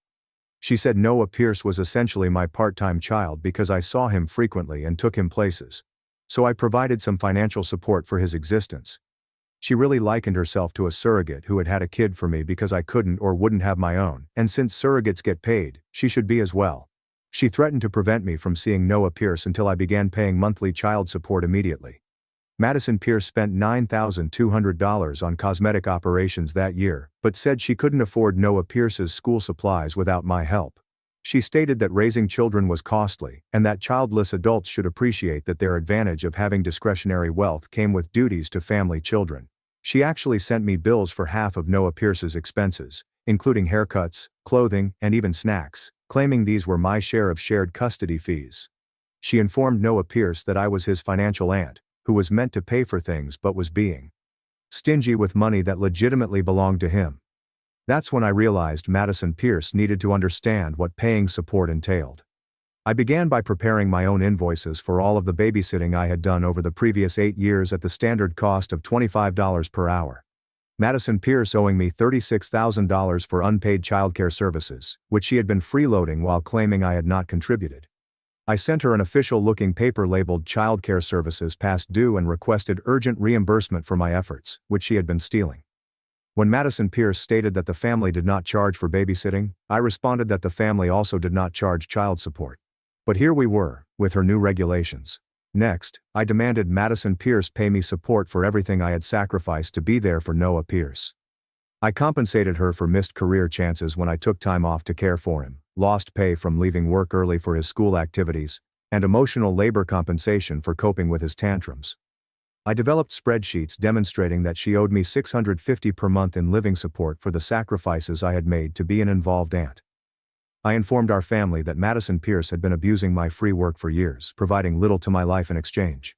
[SPEAKER 1] She said Noah Pierce was essentially my part-time child because I saw him frequently and took him places. So I provided some financial support for his existence. She really likened herself to a surrogate who had had a kid for me because I couldn't or wouldn't have my own, and since surrogates get paid, she should be as well. She threatened to prevent me from seeing Noah Pierce until I began paying monthly child support immediately. Madison Pierce spent $9,200 on cosmetic operations that year, but said she couldn't afford Noah Pierce's school supplies without my help. She stated that raising children was costly, and that childless adults should appreciate that their advantage of having discretionary wealth came with duties to family children. She actually sent me bills for half of Noah Pierce's expenses, including haircuts, clothing, and even snacks, claiming these were my share of shared custody fees. She informed Noah Pierce that I was his financial aunt, who was meant to pay for things but was being stingy with money that legitimately belonged to him. That's when I realized Madison Pierce needed to understand what paying support entailed. I began by preparing my own invoices for all of the babysitting I had done over the previous 8 years at the standard cost of $25 per hour. Madison Pierce owing me $36,000 for unpaid childcare services, which she had been freeloading while claiming I had not contributed. I sent her an official-looking paper labeled childcare services past due and requested urgent reimbursement for my efforts, which she had been stealing. When Madison Pierce stated that the family did not charge for babysitting, I responded that the family also did not charge child support. But here we were, with her new regulations. Next, I demanded Madison Pierce pay me support for everything I had sacrificed to be there for Noah Pierce. I compensated her for missed career chances when I took time off to care for him, lost pay from leaving work early for his school activities, and emotional labor compensation for coping with his tantrums. I developed spreadsheets demonstrating that she owed me $650 per month in living support for the sacrifices I had made to be an involved aunt. I informed our family that Madison Pierce had been abusing my free work for years, providing little to my life in exchange.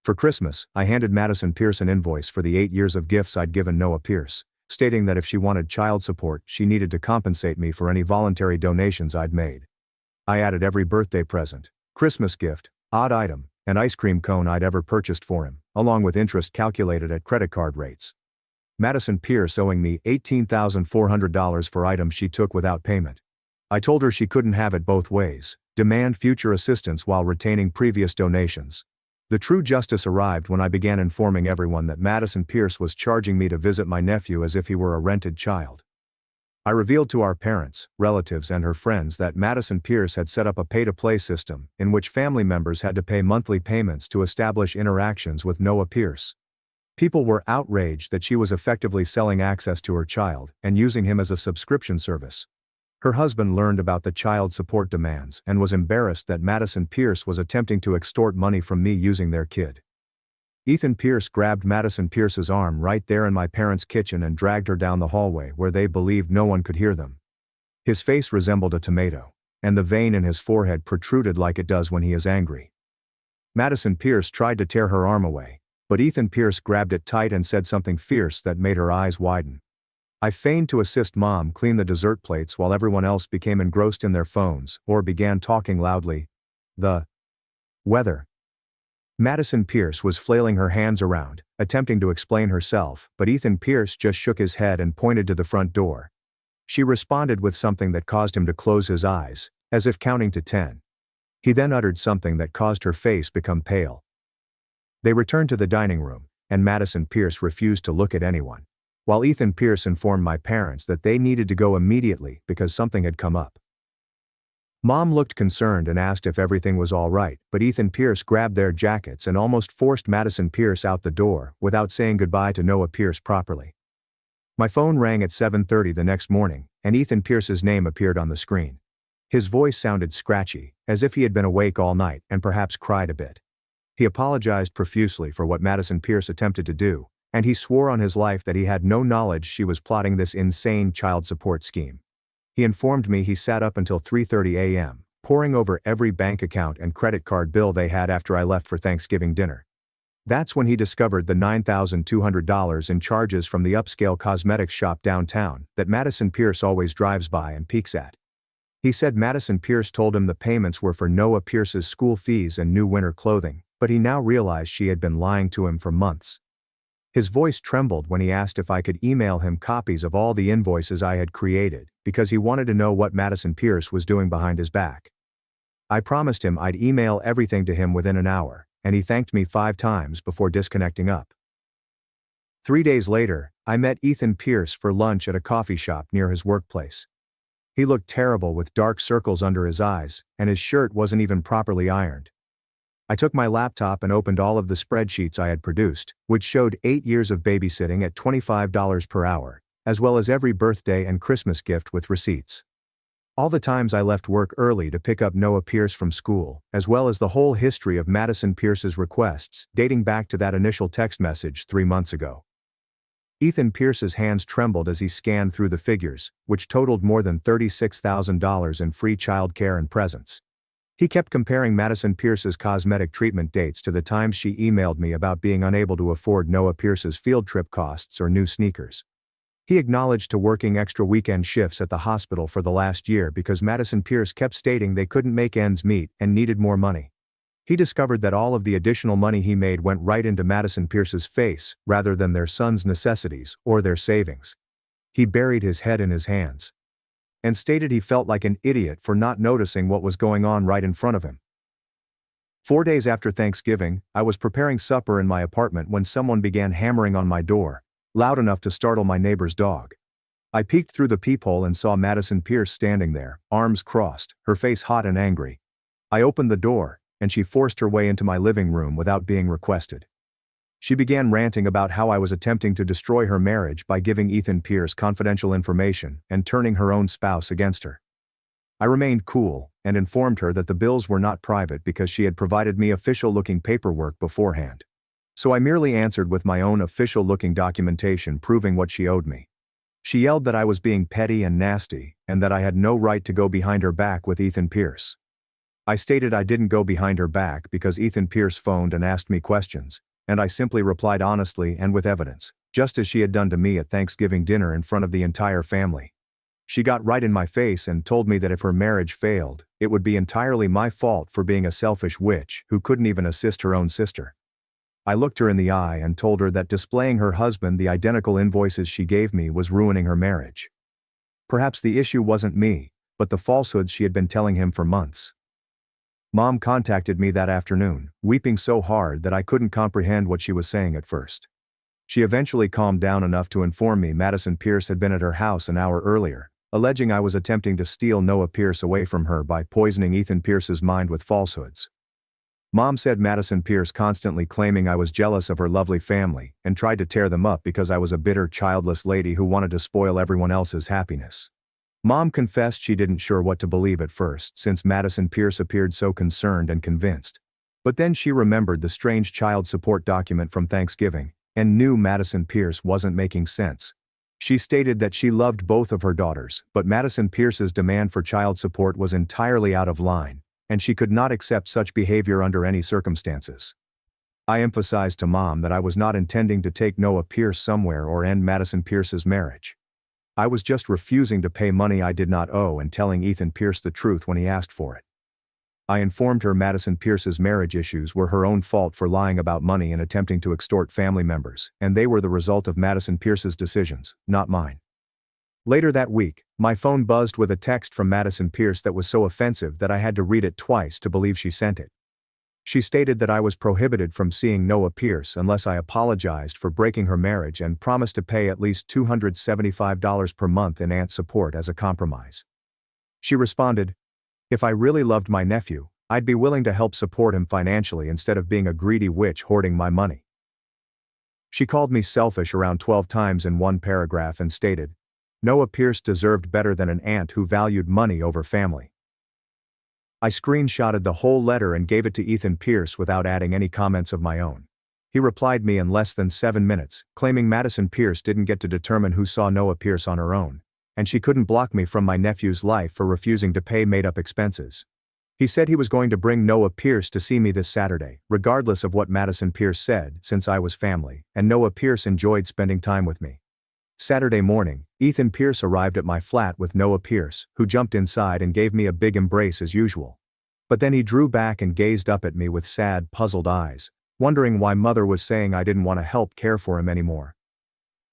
[SPEAKER 1] For Christmas, I handed Madison Pierce an invoice for the 8 years of gifts I'd given Noah Pierce, stating that if she wanted child support, she needed to compensate me for any voluntary donations I'd made. I added every birthday present, Christmas gift, odd item, and ice cream cone I'd ever purchased for him, along with interest calculated at credit card rates. Madison Pierce owing me $18,400 for items she took without payment. I told her she couldn't have it both ways, demand future assistance while retaining previous donations. The true justice arrived when I began informing everyone that Madison Pierce was charging me to visit my nephew as if he were a rented child. I revealed to our parents, relatives and her friends that Madison Pierce had set up a pay-to-play system in which family members had to pay monthly payments to establish interactions with Noah Pierce. People were outraged that she was effectively selling access to her child and using him as a subscription service. Her husband learned about the child support demands and was embarrassed that Madison Pierce was attempting to extort money from me using their kid. Ethan Pierce grabbed Madison Pierce's arm right there in my parents' kitchen and dragged her down the hallway where they believed no one could hear them. His face resembled a tomato, and the vein in his forehead protruded like it does when he is angry. Madison Pierce tried to tear her arm away, but Ethan Pierce grabbed it tight and said something fierce that made her eyes widen. I feigned to assist Mom clean the dessert plates while everyone else became engrossed in their phones or began talking loudly. The weather. Madison Pierce was flailing her hands around, attempting to explain herself, but Ethan Pierce just shook his head and pointed to the front door. She responded with something that caused him to close his eyes, as if counting to 10. He then uttered something that caused her face become pale. They returned to the dining room, and Madison Pierce refused to look at anyone, while Ethan Pierce informed my parents that they needed to go immediately because something had come up. Mom looked concerned and asked if everything was all right, but Ethan Pierce grabbed their jackets and almost forced Madison Pierce out the door without saying goodbye to Noah Pierce properly. My phone rang at 7:30 the next morning, and Ethan Pierce's name appeared on the screen. His voice sounded scratchy, as if he had been awake all night and perhaps cried a bit. He apologized profusely for what Madison Pierce attempted to do, and he swore on his life that he had no knowledge she was plotting this insane child support scheme. He informed me he sat up until 3:30 a.m., poring over every bank account and credit card bill they had after I left for Thanksgiving dinner. That's when he discovered the $9,200 in charges from the upscale cosmetics shop downtown that Madison Pierce always drives by and peeks at. He said Madison Pierce told him the payments were for Noah Pierce's school fees and new winter clothing, but he now realized she had been lying to him for months. His voice trembled when he asked if I could email him copies of all the invoices I had created, because he wanted to know what Madison Pierce was doing behind his back. I promised him I'd email everything to him within an hour, and he thanked me 5 times before disconnecting up. 3 days later, I met Ethan Pierce for lunch at a coffee shop near his workplace. He looked terrible with dark circles under his eyes, and his shirt wasn't even properly ironed. I took my laptop and opened all of the spreadsheets I had produced, which showed 8 years of babysitting at $25 per hour, as well as every birthday and Christmas gift with receipts. All the times I left work early to pick up Noah Pierce from school, as well as the whole history of Madison Pierce's requests, dating back to that initial text message 3 months ago. Ethan Pierce's hands trembled as he scanned through the figures, which totaled more than $36,000 in free childcare and presents. He kept comparing Madison Pierce's cosmetic treatment dates to the times she emailed me about being unable to afford Noah Pierce's field trip costs or new sneakers. He acknowledged to working extra weekend shifts at the hospital for the last year because Madison Pierce kept stating they couldn't make ends meet and needed more money. He discovered that all of the additional money he made went right into Madison Pierce's face rather than their son's necessities or their savings. He buried his head in his hands and stated he felt like an idiot for not noticing what was going on right in front of him. 4 days after Thanksgiving, I was preparing supper in my apartment when someone began hammering on my door, loud enough to startle my neighbor's dog. I peeked through the peephole and saw Madison Pierce standing there, arms crossed, her face hot and angry. I opened the door, and she forced her way into my living room without being requested. She began ranting about how I was attempting to destroy her marriage by giving Ethan Pierce confidential information and turning her own spouse against her. I remained cool and informed her that the bills were not private because she had provided me official-looking paperwork beforehand. So I merely answered with my own official-looking documentation proving what she owed me. She yelled that I was being petty and nasty and that I had no right to go behind her back with Ethan Pierce. I stated I didn't go behind her back because Ethan Pierce phoned and asked me questions, and I simply replied honestly and with evidence, just as she had done to me at Thanksgiving dinner in front of the entire family. She got right in my face and told me that if her marriage failed, it would be entirely my fault for being a selfish witch who couldn't even assist her own sister. I looked her in the eye and told her that displaying her husband the identical invoices she gave me was ruining her marriage. Perhaps the issue wasn't me, but the falsehoods she had been telling him for months. Mom contacted me that afternoon, weeping so hard that I couldn't comprehend what she was saying at first. She eventually calmed down enough to inform me Madison Pierce had been at her house an hour earlier, alleging I was attempting to steal Noah Pierce away from her by poisoning Ethan Pierce's mind with falsehoods. Mom said Madison Pierce constantly claiming I was jealous of her lovely family and tried to tear them up because I was a bitter, childless lady who wanted to spoil everyone else's happiness. Mom confessed she didn't sure what to believe at first since Madison Pierce appeared so concerned and convinced. But then she remembered the strange child support document from Thanksgiving and knew Madison Pierce wasn't making sense. She stated that she loved both of her daughters, but Madison Pierce's demand for child support was entirely out of line, and she could not accept such behavior under any circumstances. I emphasized to Mom that I was not intending to take Noah Pierce somewhere or end Madison Pierce's marriage. I was just refusing to pay money I did not owe and telling Ethan Pierce the truth when he asked for it. I informed her Madison Pierce's marriage issues were her own fault for lying about money and attempting to extort family members, and they were the result of Madison Pierce's decisions, not mine. Later that week, my phone buzzed with a text from Madison Pierce that was so offensive that I had to read it twice to believe she sent it. She stated that I was prohibited from seeing Noah Pierce unless I apologized for breaking her marriage and promised to pay at least $275 per month in aunt support as a compromise. She responded, "If I really loved my nephew, I'd be willing to help support him financially instead of being a greedy witch hoarding my money." She called me selfish around 12 times in one paragraph and stated, "Noah Pierce deserved better than an aunt who valued money over family." I screenshotted the whole letter and gave it to Ethan Pierce without adding any comments of my own. He replied me in less than 7 minutes, claiming Madison Pierce didn't get to determine who saw Noah Pierce on her own, and she couldn't block me from my nephew's life for refusing to pay made-up expenses. He said he was going to bring Noah Pierce to see me this Saturday, regardless of what Madison Pierce said, since I was family, and Noah Pierce enjoyed spending time with me. Saturday morning, Ethan Pierce arrived at my flat with Noah Pierce, who jumped inside and gave me a big embrace as usual. But then he drew back and gazed up at me with sad, puzzled eyes, wondering why Mother was saying I didn't want to help care for him anymore.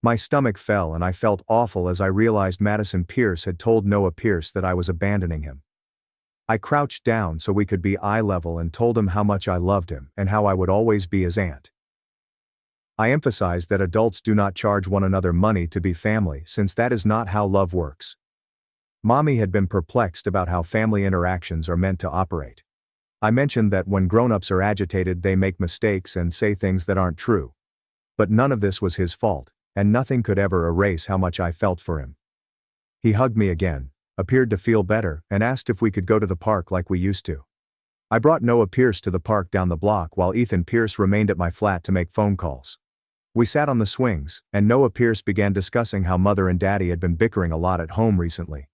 [SPEAKER 1] My stomach fell and I felt awful as I realized Madison Pierce had told Noah Pierce that I was abandoning him. I crouched down so we could be eye level and told him how much I loved him and how I would always be his aunt. I emphasized that adults do not charge one another money to be family since that is not how love works. Mommy had been perplexed about how family interactions are meant to operate. I mentioned that when grown-ups are agitated they make mistakes and say things that aren't true. But none of this was his fault, and nothing could ever erase how much I felt for him. He hugged me again, appeared to feel better, and asked if we could go to the park like we used to. I brought Noah Pierce to the park down the block while Ethan Pierce remained at my flat to make phone calls. We sat on the swings, and Noah Pierce began discussing how Mother and Daddy had been bickering a lot at home recently.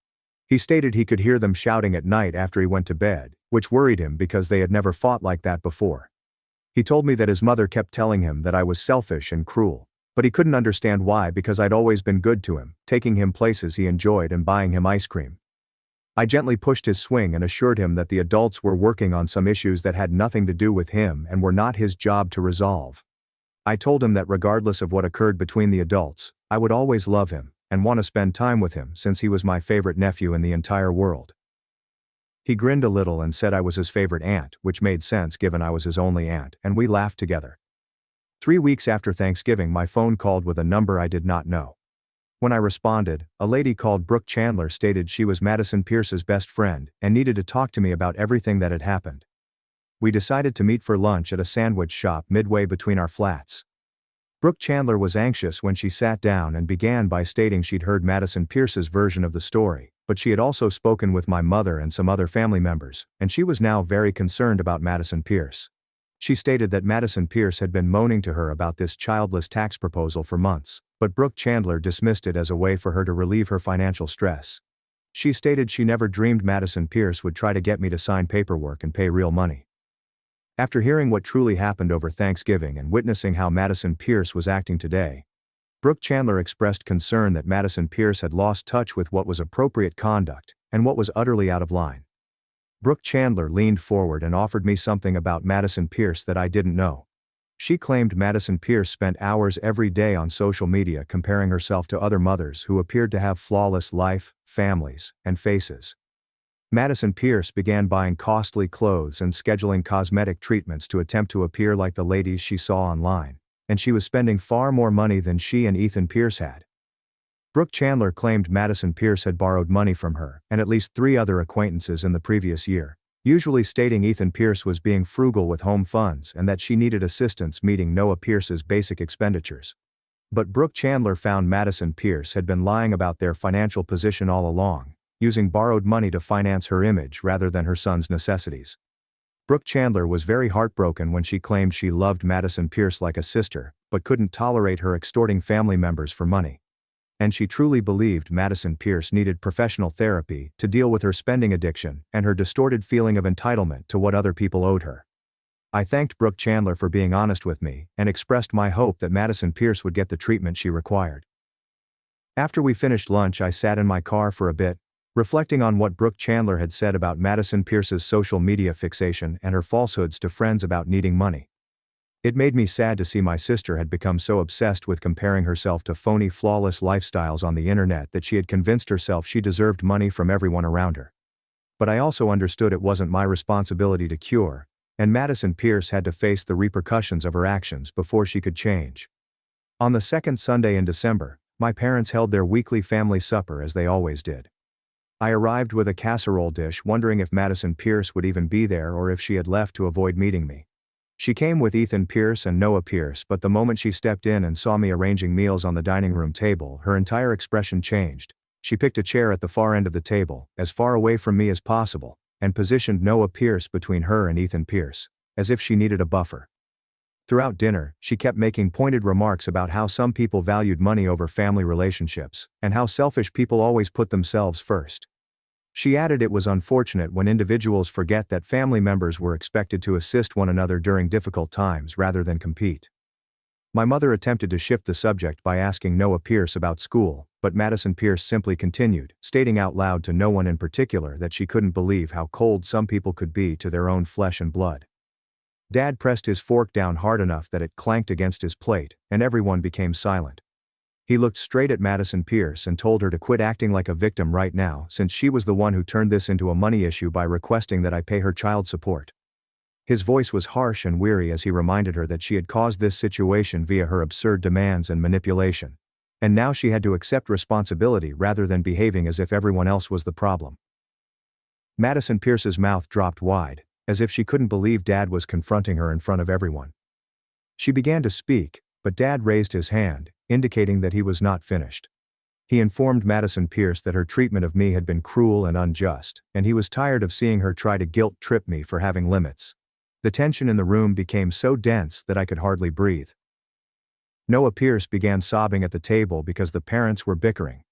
[SPEAKER 1] He stated he could hear them shouting at night after he went to bed, which worried him because they had never fought like that before. He told me that his mother kept telling him that I was selfish and cruel, but he couldn't understand why because I'd always been good to him, taking him places he enjoyed and buying him ice cream. I gently pushed his swing and assured him that the adults were working on some issues that had nothing to do with him and were not his job to resolve. I told him that regardless of what occurred between the adults, I would always love him and want to spend time with him since he was my favorite nephew in the entire world. He grinned a little and said I was his favorite aunt, which made sense given I was his only aunt, and we laughed together. 3 weeks after Thanksgiving, my phone called with a number I did not know. When I responded, a lady called Brooke Chandler stated she was Madison Pierce's best friend and needed to talk to me about everything that had happened. We decided to meet for lunch at a sandwich shop midway between our flats. Brooke Chandler was anxious when she sat down and began by stating she'd heard Madison Pierce's version of the story, but she had also spoken with my mother and some other family members, and she was now very concerned about Madison Pierce. She stated that Madison Pierce had been moaning to her about this childless tax proposal for months, but Brooke Chandler dismissed it as a way for her to relieve her financial stress. She stated she never dreamed Madison Pierce would try to get me to sign paperwork and pay real money. After hearing what truly happened over Thanksgiving and witnessing how Madison Pierce was acting today, Brooke Chandler expressed concern that Madison Pierce had lost touch with what was appropriate conduct and what was utterly out of line. Brooke Chandler leaned forward and offered me something about Madison Pierce that I didn't know. She claimed Madison Pierce spent hours every day on social media comparing herself to other mothers who appeared to have flawless life, families, and faces. Madison Pierce began buying costly clothes and scheduling cosmetic treatments to attempt to appear like the ladies she saw online, and she was spending far more money than she and Ethan Pierce had. Brooke Chandler claimed Madison Pierce had borrowed money from her and at least 3 other acquaintances in the previous year, usually stating Ethan Pierce was being frugal with home funds and that she needed assistance meeting Noah Pierce's basic expenditures. But Brooke Chandler found Madison Pierce had been lying about their financial position all along, using borrowed money to finance her image rather than her son's necessities. Brooke Chandler was very heartbroken when she claimed she loved Madison Pierce like a sister, but couldn't tolerate her extorting family members for money. And she truly believed Madison Pierce needed professional therapy to deal with her spending addiction and her distorted feeling of entitlement to what other people owed her. I thanked Brooke Chandler for being honest with me and expressed my hope that Madison Pierce would get the treatment she required. After we finished lunch, I sat in my car for a bit, reflecting on what Brooke Chandler had said about Madison Pierce's social media fixation and her falsehoods to friends about needing money. It made me sad to see my sister had become so obsessed with comparing herself to phony, flawless lifestyles on the internet that she had convinced herself she deserved money from everyone around her. But I also understood it wasn't my responsibility to cure, and Madison Pierce had to face the repercussions of her actions before she could change. On the second Sunday in December, my parents held their weekly family supper as they always did. I arrived with a casserole dish, wondering if Madison Pierce would even be there or if she had left to avoid meeting me. She came with Ethan Pierce and Noah Pierce, but the moment she stepped in and saw me arranging meals on the dining room table, her entire expression changed. She picked a chair at the far end of the table, as far away from me as possible, and positioned Noah Pierce between her and Ethan Pierce, as if she needed a buffer. Throughout dinner, she kept making pointed remarks about how some people valued money over family relationships, and how selfish people always put themselves first. She added it was unfortunate when individuals forget that family members were expected to assist one another during difficult times rather than compete. My mother attempted to shift the subject by asking Noah Pierce about school, but Madison Pierce simply continued, stating out loud to no one in particular that she couldn't believe how cold some people could be to their own flesh and blood. Dad pressed his fork down hard enough that it clanked against his plate, and everyone became silent. He looked straight at Madison Pierce and told her to quit acting like a victim right now, since she was the one who turned this into a money issue by requesting that I pay her child support. His voice was harsh and weary as he reminded her that she had caused this situation via her absurd demands and manipulation. And now she had to accept responsibility rather than behaving as if everyone else was the problem. Madison Pierce's mouth dropped wide, as if she couldn't believe Dad was confronting her in front of everyone. She began to speak, but Dad raised his hand, indicating that he was not finished. He informed Madison Pierce that her treatment of me had been cruel and unjust, and he was tired of seeing her try to guilt-trip me for having limits. The tension in the room became so dense that I could hardly breathe. Noah Pierce began sobbing at the table because the parents were bickering.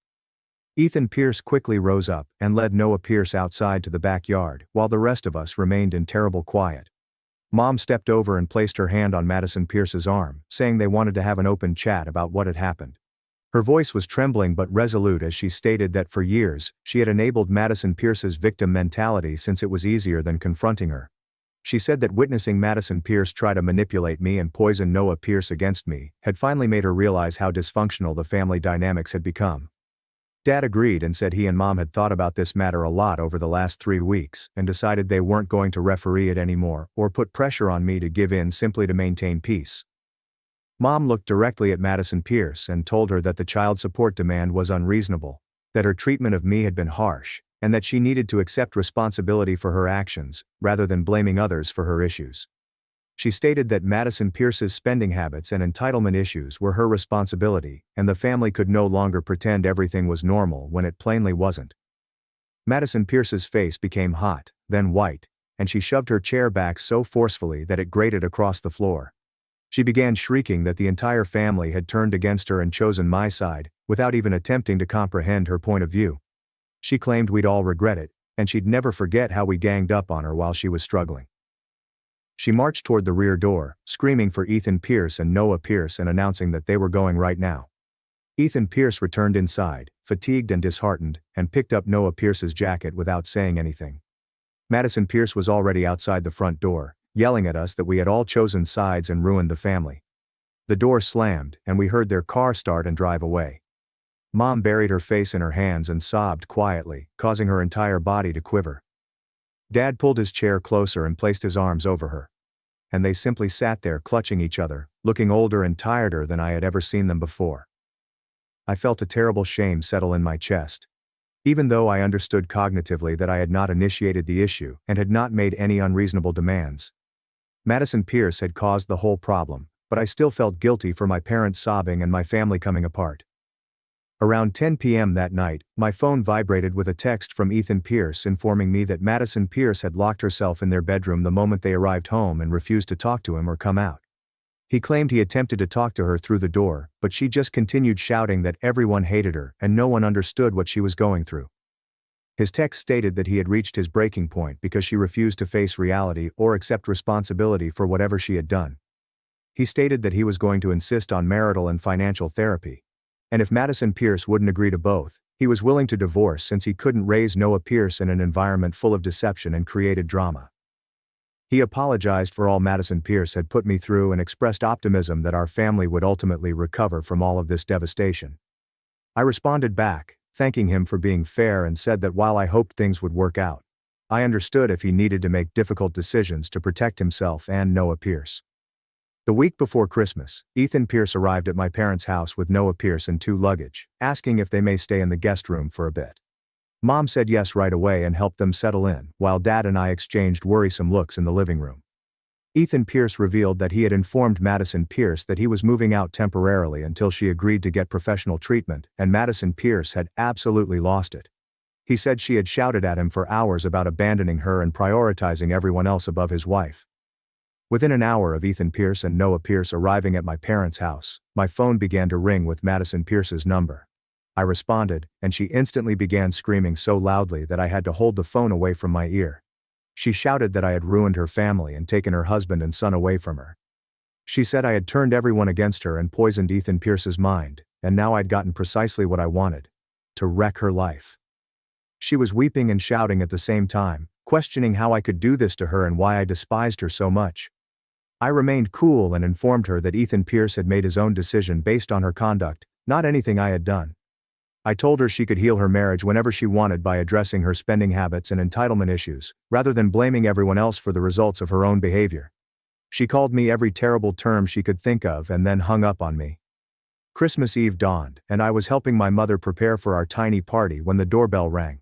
[SPEAKER 1] Ethan Pierce quickly rose up and led Noah Pierce outside to the backyard, while the rest of us remained in terrible quiet. Mom stepped over and placed her hand on Madison Pierce's arm, saying they wanted to have an open chat about what had happened. Her voice was trembling but resolute as she stated that for years, she had enabled Madison Pierce's victim mentality since it was easier than confronting her. She said that witnessing Madison Pierce try to manipulate me and poison Noah Pierce against me had finally made her realize how dysfunctional the family dynamics had become. Dad agreed and said he and Mom had thought about this matter a lot over the last 3 weeks and decided they weren't going to referee it anymore or put pressure on me to give in simply to maintain peace. Mom looked directly at Madison Pierce and told her that the child support demand was unreasonable, that her treatment of me had been harsh, and that she needed to accept responsibility for her actions, rather than blaming others for her issues. She stated that Madison Pierce's spending habits and entitlement issues were her responsibility, and the family could no longer pretend everything was normal when it plainly wasn't. Madison Pierce's face became hot, then white, and she shoved her chair back so forcefully that it grated across the floor. She began shrieking that the entire family had turned against her and chosen my side, without even attempting to comprehend her point of view. She claimed we'd all regret it, and she'd never forget how we ganged up on her while she was struggling. She marched toward the rear door, screaming for Ethan Pierce and Noah Pierce and announcing that they were going right now. Ethan Pierce returned inside, fatigued and disheartened, and picked up Noah Pierce's jacket without saying anything. Madison Pierce was already outside the front door, yelling at us that we had all chosen sides and ruined the family. The door slammed, and we heard their car start and drive away. Mom buried her face in her hands and sobbed quietly, causing her entire body to quiver. Dad pulled his chair closer and placed his arms over her. And they simply sat there clutching each other, looking older and tireder than I had ever seen them before. I felt a terrible shame settle in my chest. Even though I understood cognitively that I had not initiated the issue and had not made any unreasonable demands. Madison Pierce had caused the whole problem, but I still felt guilty for my parents sobbing and my family coming apart. Around 10 p.m. that night, my phone vibrated with a text from Ethan Pierce informing me that Madison Pierce had locked herself in their bedroom the moment they arrived home and refused to talk to him or come out. He claimed he attempted to talk to her through the door, but she just continued shouting that everyone hated her and no one understood what she was going through. His text stated that he had reached his breaking point because she refused to face reality or accept responsibility for whatever she had done. He stated that he was going to insist on marital and financial therapy. And if Madison Pierce wouldn't agree to both, he was willing to divorce since he couldn't raise Noah Pierce in an environment full of deception and created drama. He apologized for all Madison Pierce had put me through and expressed optimism that our family would ultimately recover from all of this devastation. I responded back, thanking him for being fair and said that while I hoped things would work out, I understood if he needed to make difficult decisions to protect himself and Noah Pierce. The week before Christmas, Ethan Pierce arrived at my parents' house with Noah Pierce and 2 luggage, asking if they may stay in the guest room for a bit. Mom said yes right away and helped them settle in, while Dad and I exchanged worrisome looks in the living room. Ethan Pierce revealed that he had informed Madison Pierce that he was moving out temporarily until she agreed to get professional treatment, and Madison Pierce had absolutely lost it. He said she had shouted at him for hours about abandoning her and prioritizing everyone else above his wife. Within an hour of Ethan Pierce and Noah Pierce arriving at my parents' house, my phone began to ring with Madison Pierce's number. I responded, and she instantly began screaming so loudly that I had to hold the phone away from my ear. She shouted that I had ruined her family and taken her husband and son away from her. She said I had turned everyone against her and poisoned Ethan Pierce's mind, and now I'd gotten precisely what I wanted: to wreck her life. She was weeping and shouting at the same time, questioning how I could do this to her and why I despised her so much. I remained cool and informed her that Ethan Pierce had made his own decision based on her conduct, not anything I had done. I told her she could heal her marriage whenever she wanted by addressing her spending habits and entitlement issues, rather than blaming everyone else for the results of her own behavior. She called me every terrible term she could think of and then hung up on me. Christmas Eve dawned, and I was helping my mother prepare for our tiny party when the doorbell rang.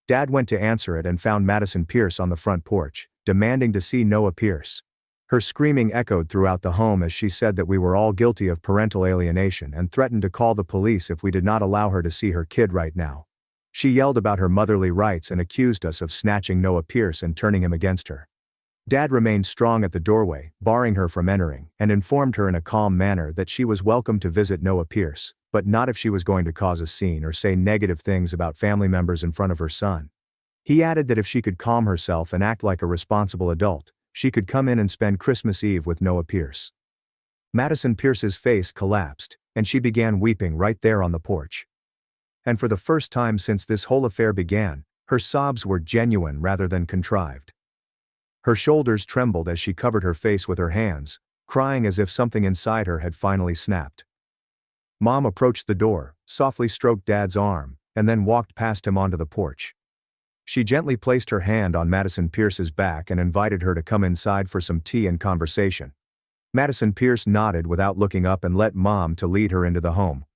[SPEAKER 1] Dad went to answer it and found Madison Pierce on the front porch, demanding to see Noah Pierce. Her screaming echoed throughout the home as she said that we were all guilty of parental alienation and threatened to call the police if we did not allow her to see her kid right now. She yelled about her motherly rights and accused us of snatching Noah Pierce and turning him against her. Dad remained strong at the doorway, barring her from entering, and informed her in a calm manner that she was welcome to visit Noah Pierce, but not if she was going to cause a scene or say negative things about family members in front of her son. He added that if she could calm herself and act like a responsible adult, she could come in and spend Christmas Eve with Noah Pierce. Madison Pierce's face collapsed, and she began weeping right there on the porch. And for the first time since this whole affair began, her sobs were genuine rather than contrived. Her shoulders trembled as she covered her face with her hands, crying as if something inside her had finally snapped. Mom approached the door, softly stroked Dad's arm, and then walked past him onto the porch. She gently placed her hand on Madison Pierce's back and invited her to come inside for some tea and conversation. Madison Pierce nodded without looking up and let Mom to lead her into the home.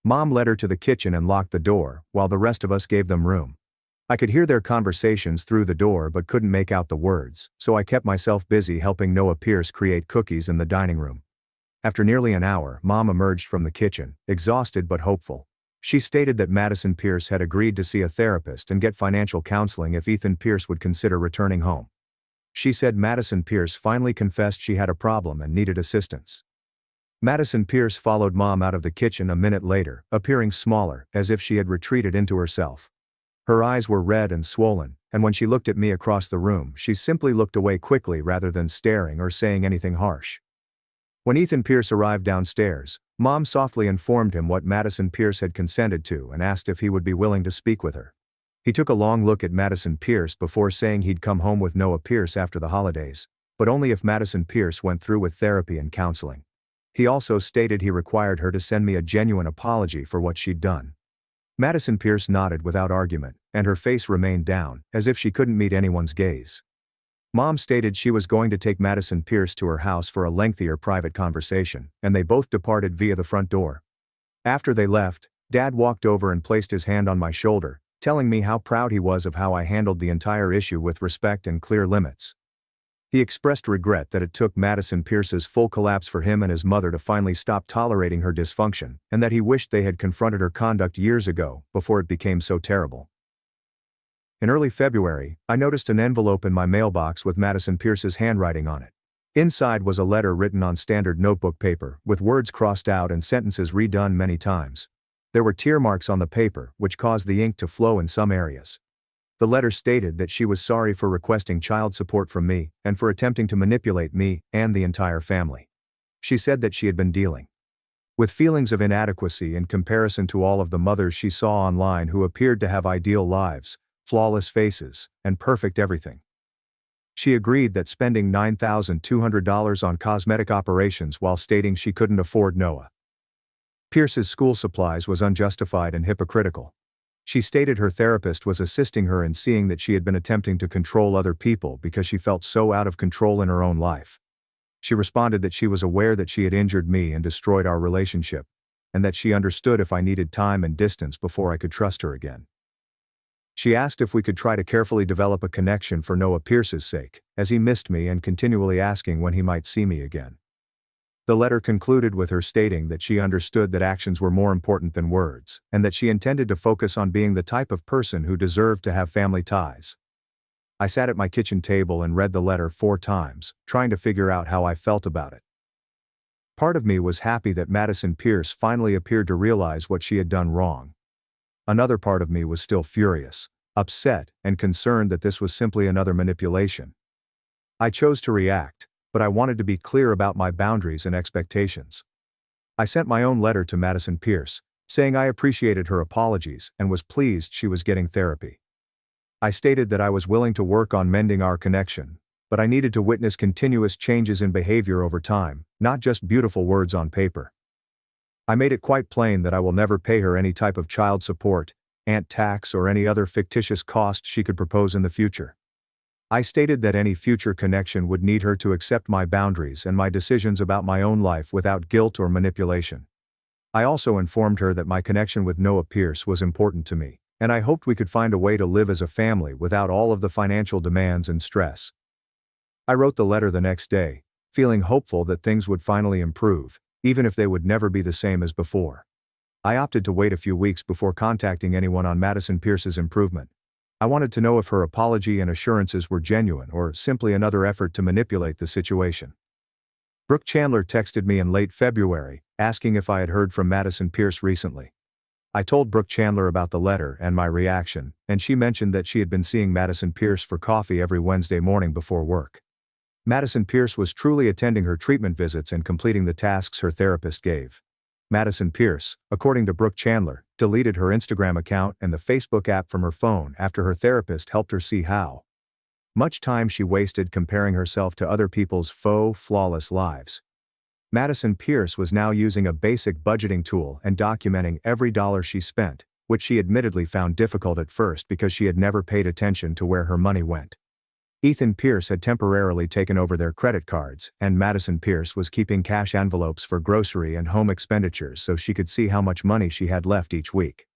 [SPEAKER 1] Mom led her to the kitchen and locked the door, while the rest of us gave them room. I could hear their conversations through the door but couldn't make out the words, so I kept myself busy helping Noah Pierce create cookies in the dining room. After nearly an hour, Mom emerged from the kitchen, exhausted but hopeful. She stated that Madison Pierce had agreed to see a therapist and get financial counseling if Ethan Pierce would consider returning home. She said Madison Pierce finally confessed she had a problem and needed assistance. Madison Pierce followed Mom out of the kitchen a minute later, appearing smaller, as if she had retreated into herself. Her eyes were red and swollen, and when she looked at me across the room, she simply looked away quickly rather than staring or saying anything harsh. When Ethan Pierce arrived downstairs, Mom softly informed him what Madison Pierce had consented to and asked if he would be willing to speak with her. He took a long look at Madison Pierce before saying he'd come home with Noah Pierce after the holidays, but only if Madison Pierce went through with therapy and counseling. He also stated he required her to send me a genuine apology for what she'd done. Madison Pierce nodded without argument, and her face remained down, as if she couldn't meet anyone's gaze. Mom stated she was going to take Madison Pierce to her house for a lengthier private conversation, and they both departed via the front door. After they left, Dad walked over and placed his hand on my shoulder, telling me how proud he was of how I handled the entire issue with respect and clear limits. He expressed regret that it took Madison Pierce's full collapse for him and his mother to finally stop tolerating her dysfunction, and that he wished they had confronted her conduct years ago, before it became so terrible. In early February, I noticed an envelope in my mailbox with Madison Pierce's handwriting on it. Inside was a letter written on standard notebook paper, with words crossed out and sentences redone many times. There were tear marks on the paper, which caused the ink to flow in some areas. The letter stated that she was sorry for requesting child support from me, and for attempting to manipulate me and the entire family. She said that she had been dealing with feelings of inadequacy in comparison to all of the mothers she saw online who appeared to have ideal lives, flawless faces, and perfect everything. She agreed that spending $9,200 on cosmetic operations while stating she couldn't afford Noah Pierce's school supplies was unjustified and hypocritical. She stated her therapist was assisting her in seeing that she had been attempting to control other people because she felt so out of control in her own life. She responded that she was aware that she had injured me and destroyed our relationship, and that she understood if I needed time and distance before I could trust her again. She asked if we could try to carefully develop a connection for Noah Pierce's sake, as he missed me and continually asking when he might see me again. The letter concluded with her stating that she understood that actions were more important than words, and that she intended to focus on being the type of person who deserved to have family ties. I sat at my kitchen table and read the letter 4 times, trying to figure out how I felt about it. Part of me was happy that Madison Pierce finally appeared to realize what she had done wrong. Another part of me was still furious, upset, and concerned that this was simply another manipulation. I chose to react, but I wanted to be clear about my boundaries and expectations. I sent my own letter to Madison Pierce, saying I appreciated her apologies and was pleased she was getting therapy. I stated that I was willing to work on mending our connection, but I needed to witness continuous changes in behavior over time, not just beautiful words on paper. I made it quite plain that I will never pay her any type of child support, aunt tax, or any other fictitious cost she could propose in the future. I stated that any future connection would need her to accept my boundaries and my decisions about my own life without guilt or manipulation. I also informed her that my connection with Noah Pierce was important to me, and I hoped we could find a way to live as a family without all of the financial demands and stress. I wrote the letter the next day, feeling hopeful that things would finally improve, even if they would never be the same as before. I opted to wait a few weeks before contacting anyone on Madison Pierce's improvement. I wanted to know if her apology and assurances were genuine or simply another effort to manipulate the situation. Brooke Chandler texted me in late February, asking if I had heard from Madison Pierce recently. I told Brooke Chandler about the letter and my reaction, and she mentioned that she had been seeing Madison Pierce for coffee every Wednesday morning before work. Madison Pierce was truly attending her treatment visits and completing the tasks her therapist gave. Madison Pierce, according to Brooke Chandler, deleted her Instagram account and the Facebook app from her phone after her therapist helped her see how much time she wasted comparing herself to other people's faux, flawless lives. Madison Pierce was now using a basic budgeting tool and documenting every dollar she spent, which she admittedly found difficult at first because she had never paid attention to where her money went. Ethan Pierce had temporarily taken over their credit cards, and Madison Pierce was keeping cash envelopes for grocery and home expenditures so she could see how much money she had left each week.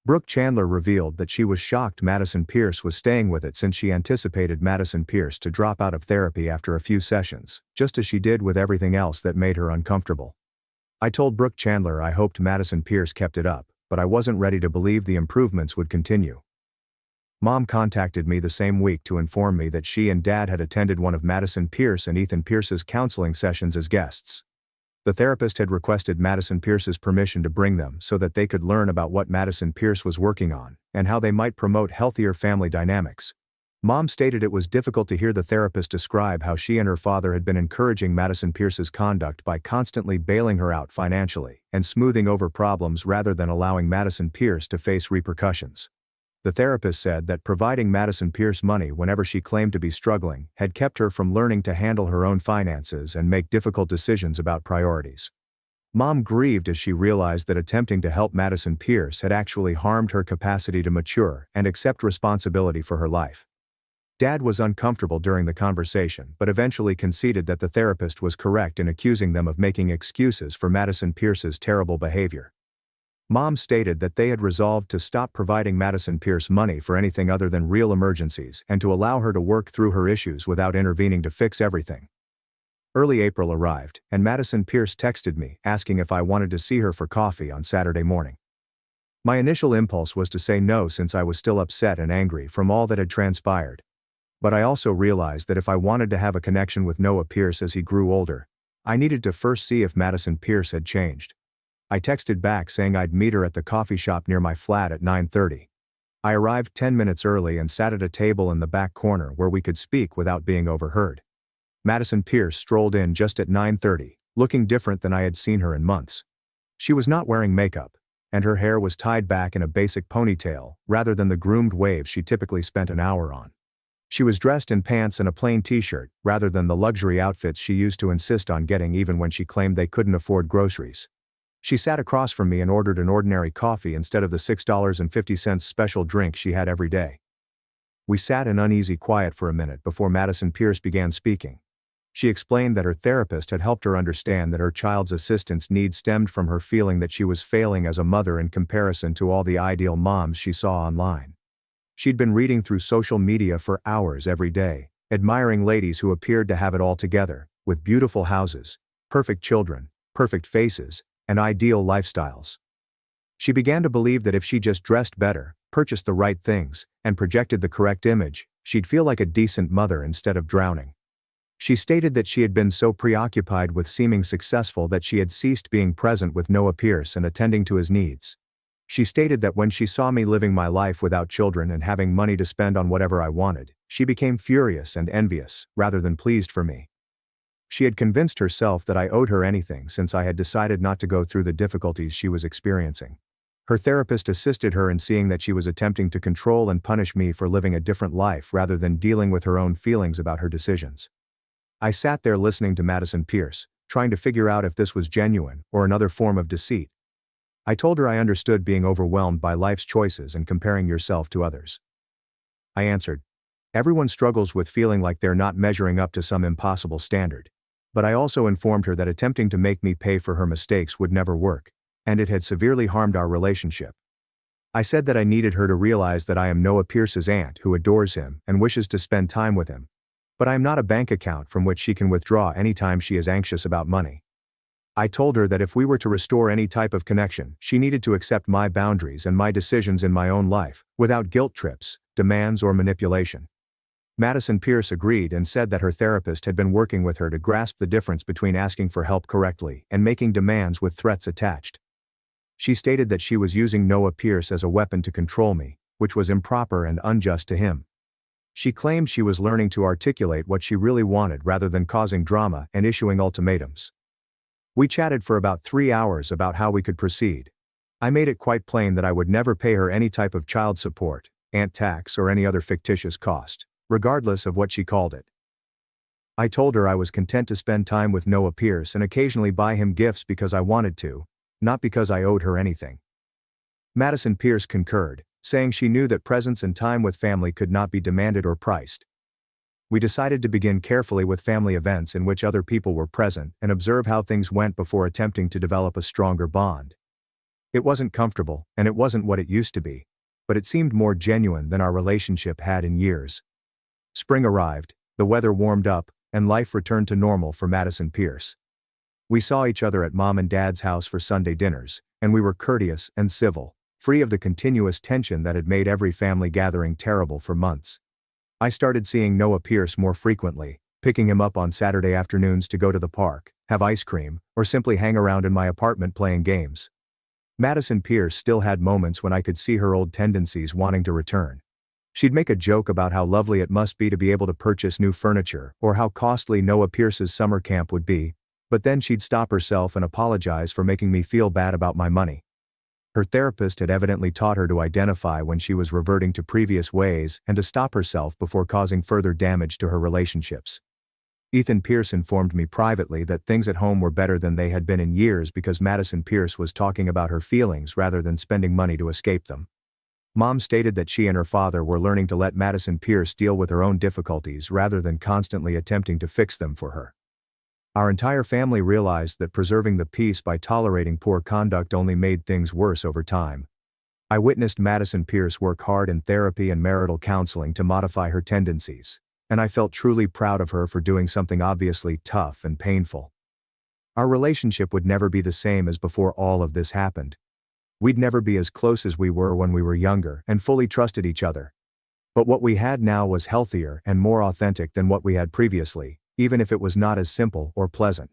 [SPEAKER 1] Brooke Chandler revealed that she was shocked Madison Pierce was staying with it since she anticipated Madison Pierce to drop out of therapy after a few sessions, just as she did with everything else that made her uncomfortable. I told Brooke Chandler I hoped Madison Pierce kept it up, but I wasn't ready to believe the improvements would continue. Mom contacted me the same week to inform me that she and Dad had attended one of Madison Pierce and Ethan Pierce's counseling sessions as guests. The therapist had requested Madison Pierce's permission to bring them so that they could learn about what Madison Pierce was working on, and how they might promote healthier family dynamics. Mom stated it was difficult to hear the therapist describe how she and her father had been encouraging Madison Pierce's conduct by constantly bailing her out financially, and smoothing over problems rather than allowing Madison Pierce to face repercussions. The therapist said that providing Madison Pierce money whenever she claimed to be struggling had kept her from learning to handle her own finances and make difficult decisions about priorities. Mom grieved as she realized that attempting to help Madison Pierce had actually harmed her capacity to mature and accept responsibility for her life. Dad was uncomfortable during the conversation but eventually conceded that the therapist was correct in accusing them of making excuses for Madison Pierce's terrible behavior. Mom stated that they had resolved to stop providing Madison Pierce money for anything other than real emergencies and to allow her to work through her issues without intervening to fix everything. Early April arrived, and Madison Pierce texted me, asking if I wanted to see her for coffee on Saturday morning. My initial impulse was to say no since I was still upset and angry from all that had transpired. But I also realized that if I wanted to have a connection with Noah Pierce as he grew older, I needed to first see if Madison Pierce had changed. I texted back saying I'd meet her at the coffee shop near my flat at 9:30. I arrived 10 minutes early and sat at a table in the back corner where we could speak without being overheard. Madison Pierce strolled in just at 9:30, looking different than I had seen her in months. She was not wearing makeup, and her hair was tied back in a basic ponytail, rather than the groomed waves she typically spent an hour on. She was dressed in pants and a plain t-shirt, rather than the luxury outfits she used to insist on getting even when she claimed they couldn't afford groceries. She sat across from me and ordered an ordinary coffee instead of the $6.50 special drink she had every day. We sat in uneasy quiet for a minute before Madison Pierce began speaking. She explained that her therapist had helped her understand that her child's assistance needs stemmed from her feeling that she was failing as a mother in comparison to all the ideal moms she saw online. She'd been reading through social media for hours every day, admiring ladies who appeared to have it all together, with beautiful houses, perfect children, perfect faces, and ideal lifestyles. She began to believe that if she just dressed better, purchased the right things, and projected the correct image, she'd feel like a decent mother instead of drowning. She stated that she had been so preoccupied with seeming successful that she had ceased being present with Noah Pierce and attending to his needs. She stated that when she saw me living my life without children and having money to spend on whatever I wanted, she became furious and envious, rather than pleased for me. She had convinced herself that I owed her anything since I had decided not to go through the difficulties she was experiencing. Her therapist assisted her in seeing that she was attempting to control and punish me for living a different life rather than dealing with her own feelings about her decisions. I sat there listening to Madison Pierce, trying to figure out if this was genuine or another form of deceit. I told her I understood being overwhelmed by life's choices and comparing yourself to others. I answered, everyone struggles with feeling like they're not measuring up to some impossible standard. But I also informed her that attempting to make me pay for her mistakes would never work, and it had severely harmed our relationship. I said that I needed her to realize that I am Noah Pierce's aunt who adores him and wishes to spend time with him. But I am not a bank account from which she can withdraw anytime she is anxious about money. I told her that if we were to restore any type of connection, she needed to accept my boundaries and my decisions in my own life, without guilt trips, demands, or manipulation. Madison Pierce agreed and said that her therapist had been working with her to grasp the difference between asking for help correctly and making demands with threats attached. She stated that she was using Noah Pierce as a weapon to control me, which was improper and unjust to him. She claimed she was learning to articulate what she really wanted rather than causing drama and issuing ultimatums. We chatted for about 3 hours about how we could proceed. I made it quite plain that I would never pay her any type of child support, aunt tax, or any other fictitious cost, regardless of what she called it. I told her I was content to spend time with Noah Pierce and occasionally buy him gifts because I wanted to, not because I owed her anything. Madison Pierce concurred, saying she knew that presence and time with family could not be demanded or priced. We decided to begin carefully with family events in which other people were present and observe how things went before attempting to develop a stronger bond. It wasn't comfortable, and it wasn't what it used to be, but it seemed more genuine than our relationship had in years. Spring arrived, the weather warmed up, and life returned to normal for Madison Pierce. We saw each other at Mom and Dad's house for Sunday dinners, and we were courteous and civil, free of the continuous tension that had made every family gathering terrible for months. I started seeing Noah Pierce more frequently, picking him up on Saturday afternoons to go to the park, have ice cream, or simply hang around in my apartment playing games. Madison Pierce still had moments when I could see her old tendencies wanting to return. She'd make a joke about how lovely it must be to be able to purchase new furniture or how costly Noah Pierce's summer camp would be, but then she'd stop herself and apologize for making me feel bad about my money. Her therapist had evidently taught her to identify when she was reverting to previous ways and to stop herself before causing further damage to her relationships. Ethan Pierce informed me privately that things at home were better than they had been in years because Madison Pierce was talking about her feelings rather than spending money to escape them. Mom stated that she and her father were learning to let Madison Pierce deal with her own difficulties rather than constantly attempting to fix them for her. Our entire family realized that preserving the peace by tolerating poor conduct only made things worse over time. I witnessed Madison Pierce work hard in therapy and marital counseling to modify her tendencies, and I felt truly proud of her for doing something obviously tough and painful. Our relationship would never be the same as before all of this happened. We'd never be as close as we were when we were younger and fully trusted each other. But what we had now was healthier and more authentic than what we had previously, even if it was not as simple or pleasant.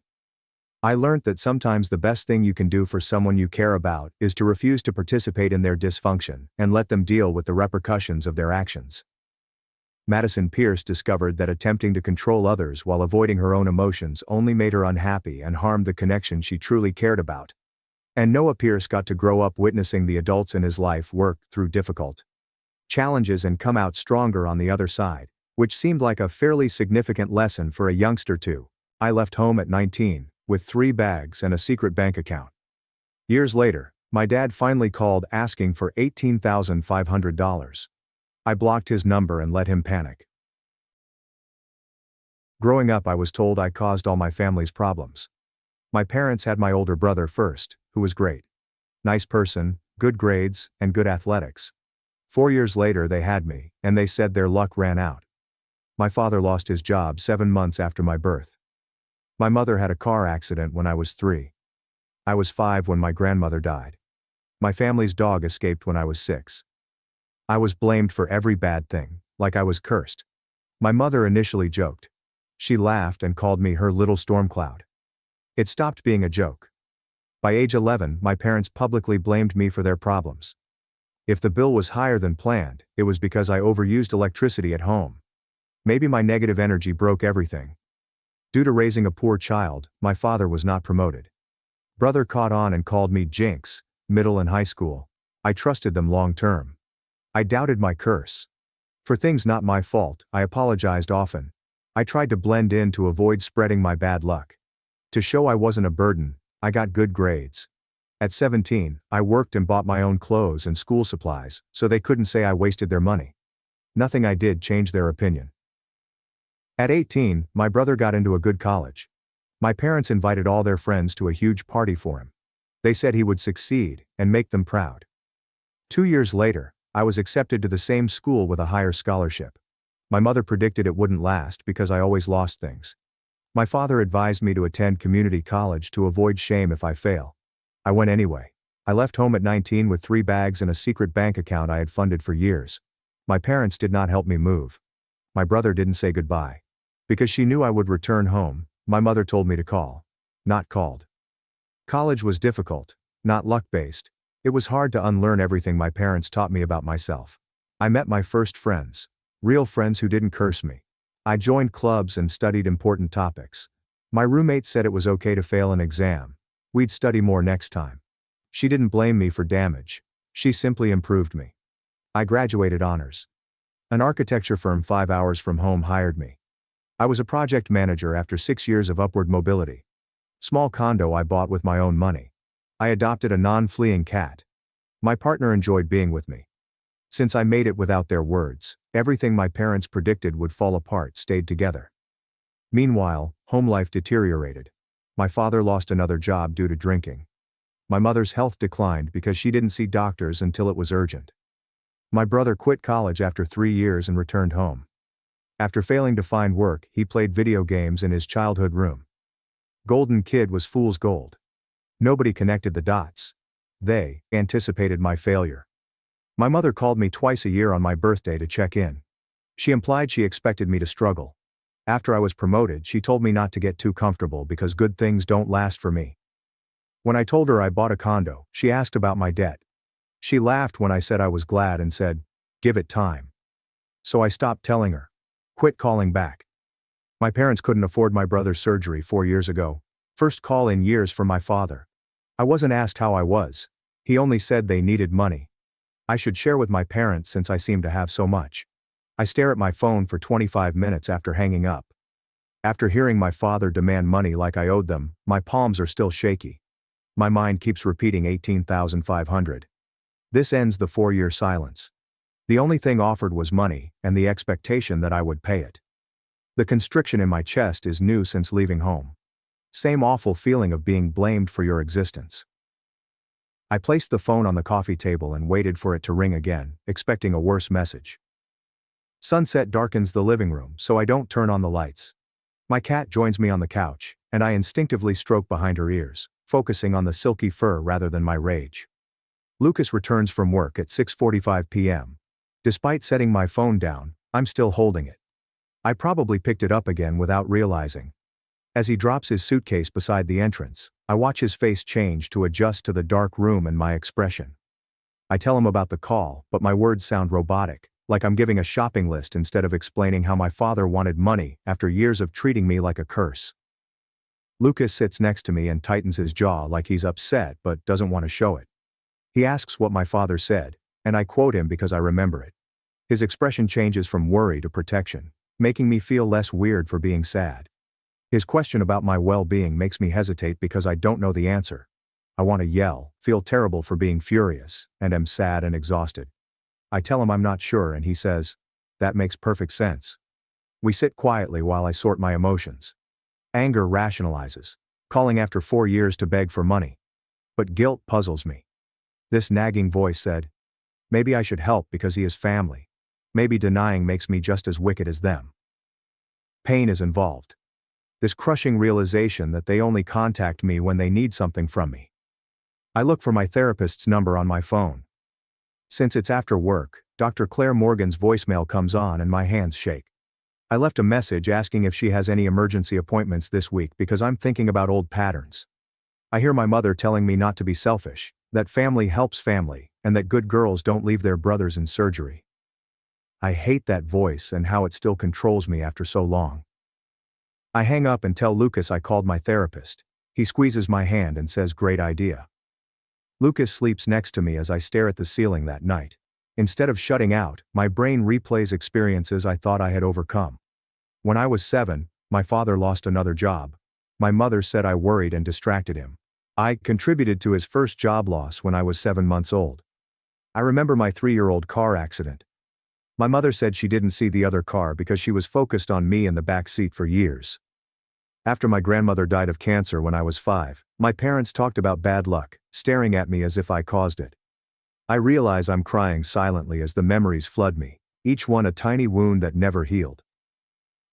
[SPEAKER 1] I learned that sometimes the best thing you can do for someone you care about is to refuse to participate in their dysfunction and let them deal with the repercussions of their actions. Madison Pierce discovered that attempting to control others while avoiding her own emotions only made her unhappy and harmed the connection she truly cared about. And Noah Pierce got to grow up witnessing the adults in his life work through difficult challenges and come out stronger on the other side, which seemed like a fairly significant lesson for a youngster too. I left home at 19, with 3 bags and a secret bank account. Years later, my dad finally called asking for $18,500. I blocked his number and let him panic. Growing up, I was told I caused all my family's problems. My parents had my older brother first, who was great. Nice person, good grades, and good athletics. 4 years later they had me, and they said their luck ran out. My father lost his job 7 months after my birth. My mother had a car accident when I was 3. I was 5 when my grandmother died. My family's dog escaped when I was 6. I was blamed for every bad thing, like I was cursed. My mother initially joked. She laughed and called me her little storm cloud. It stopped being a joke. By age 11, my parents publicly blamed me for their problems. If the bill was higher than planned, it was because I overused electricity at home. Maybe my negative energy broke everything. Due to raising a poor child, my father was not promoted. Brother caught on and called me Jinx, middle and high school. I trusted them long term. I doubted my curse. For things not my fault, I apologized often. I tried to blend in to avoid spreading my bad luck. To show I wasn't a burden, I got good grades. At 17, I worked and bought my own clothes and school supplies, so they couldn't say I wasted their money. Nothing I did changed their opinion. At 18, my brother got into a good college. My parents invited all their friends to a huge party for him. They said he would succeed and make them proud. 2 years later, I was accepted to the same school with a higher scholarship. My mother predicted it wouldn't last because I always lost things. My father advised me to attend community college to avoid shame if I fail. I went anyway. I left home at 19 with 3 bags and a secret bank account I had funded for years. My parents did not help me move. My brother didn't say goodbye. Because she knew I would return home, my mother told me to call. Not called. College was difficult, not luck-based. It was hard to unlearn everything my parents taught me about myself. I met my first friends. Real friends who didn't curse me. I joined clubs and studied important topics. My roommate said it was okay to fail an exam. We'd study more next time. She didn't blame me for damage. She simply improved me. I graduated honors. An architecture firm 5 hours from home hired me. I was a project manager after 6 years of upward mobility. Small condo I bought with my own money. I adopted a non-fleeing cat. My partner enjoyed being with me. Since I made it without their words, everything my parents predicted would fall apart stayed together. Meanwhile, home life deteriorated. My father lost another job due to drinking. My mother's health declined because she didn't see doctors until it was urgent. My brother quit college after 3 years and returned home. After failing to find work, he played video games in his childhood room. Golden kid was fool's gold. Nobody connected the dots. They anticipated my failure. My mother called me twice a year on my birthday to check in. She implied she expected me to struggle. After I was promoted, she told me not to get too comfortable because good things don't last for me. When I told her I bought a condo, she asked about my debt. She laughed when I said I was glad and said, "Give it time." So I stopped telling her. Quit calling back. My parents couldn't afford my brother's surgery 4 years ago. First call in years from my father. I wasn't asked how I was. He only said they needed money. I should share with my parents since I seem to have so much. I stare at my phone for 25 minutes after hanging up. After hearing my father demand money like I owed them, my palms are still shaky. My mind keeps repeating 18,500. This ends the 4-year silence. The only thing offered was money, and the expectation that I would pay it. The constriction in my chest is new since leaving home. Same awful feeling of being blamed for your existence. I placed the phone on the coffee table and waited for it to ring again, expecting a worse message. Sunset darkens the living room, so I don't turn on the lights. My cat joins me on the couch, and I instinctively stroke behind her ears, focusing on the silky fur rather than my rage. Lucas returns from work at 6:45 p.m. Despite setting my phone down, I'm still holding it. I probably picked it up again without realizing. As he drops his suitcase beside the entrance, I watch his face change to adjust to the dark room and my expression. I tell him about the call, but my words sound robotic, like I'm giving a shopping list instead of explaining how my father wanted money after years of treating me like a curse. Lucas sits next to me and tightens his jaw like he's upset but doesn't want to show it. He asks what my father said, and I quote him because I remember it. His expression changes from worry to protection, making me feel less weird for being sad. His question about my well-being makes me hesitate because I don't know the answer. I want to yell, feel terrible for being furious, and am sad and exhausted. I tell him I'm not sure and he says, "That makes perfect sense." We sit quietly while I sort my emotions. Anger rationalizes, calling after 4 years to beg for money. But guilt puzzles me. This nagging voice said, maybe I should help because he is family. Maybe denying makes me just as wicked as them. Pain is involved. This crushing realization that they only contact me when they need something from me. I look for my therapist's number on my phone. Since it's after work, Dr. Claire Morgan's voicemail comes on and my hands shake. I left a message asking if she has any emergency appointments this week because I'm thinking about old patterns. I hear my mother telling me not to be selfish, that family helps family, and that good girls don't leave their brothers in surgery. I hate that voice and how it still controls me after so long. I hang up and tell Lucas I called my therapist. He squeezes my hand and says, "Great idea." Lucas sleeps next to me as I stare at the ceiling that night. Instead of shutting out, my brain replays experiences I thought I had overcome. When I was 7, my father lost another job. My mother said I worried and distracted him. I contributed to his first job loss when I was 7 months old. I remember my 3-year-old car accident. My mother said she didn't see the other car because she was focused on me in the back seat for years. After my grandmother died of cancer when I was 5, my parents talked about bad luck, staring at me as if I caused it. I realize I'm crying silently as the memories flood me, each one a tiny wound that never healed.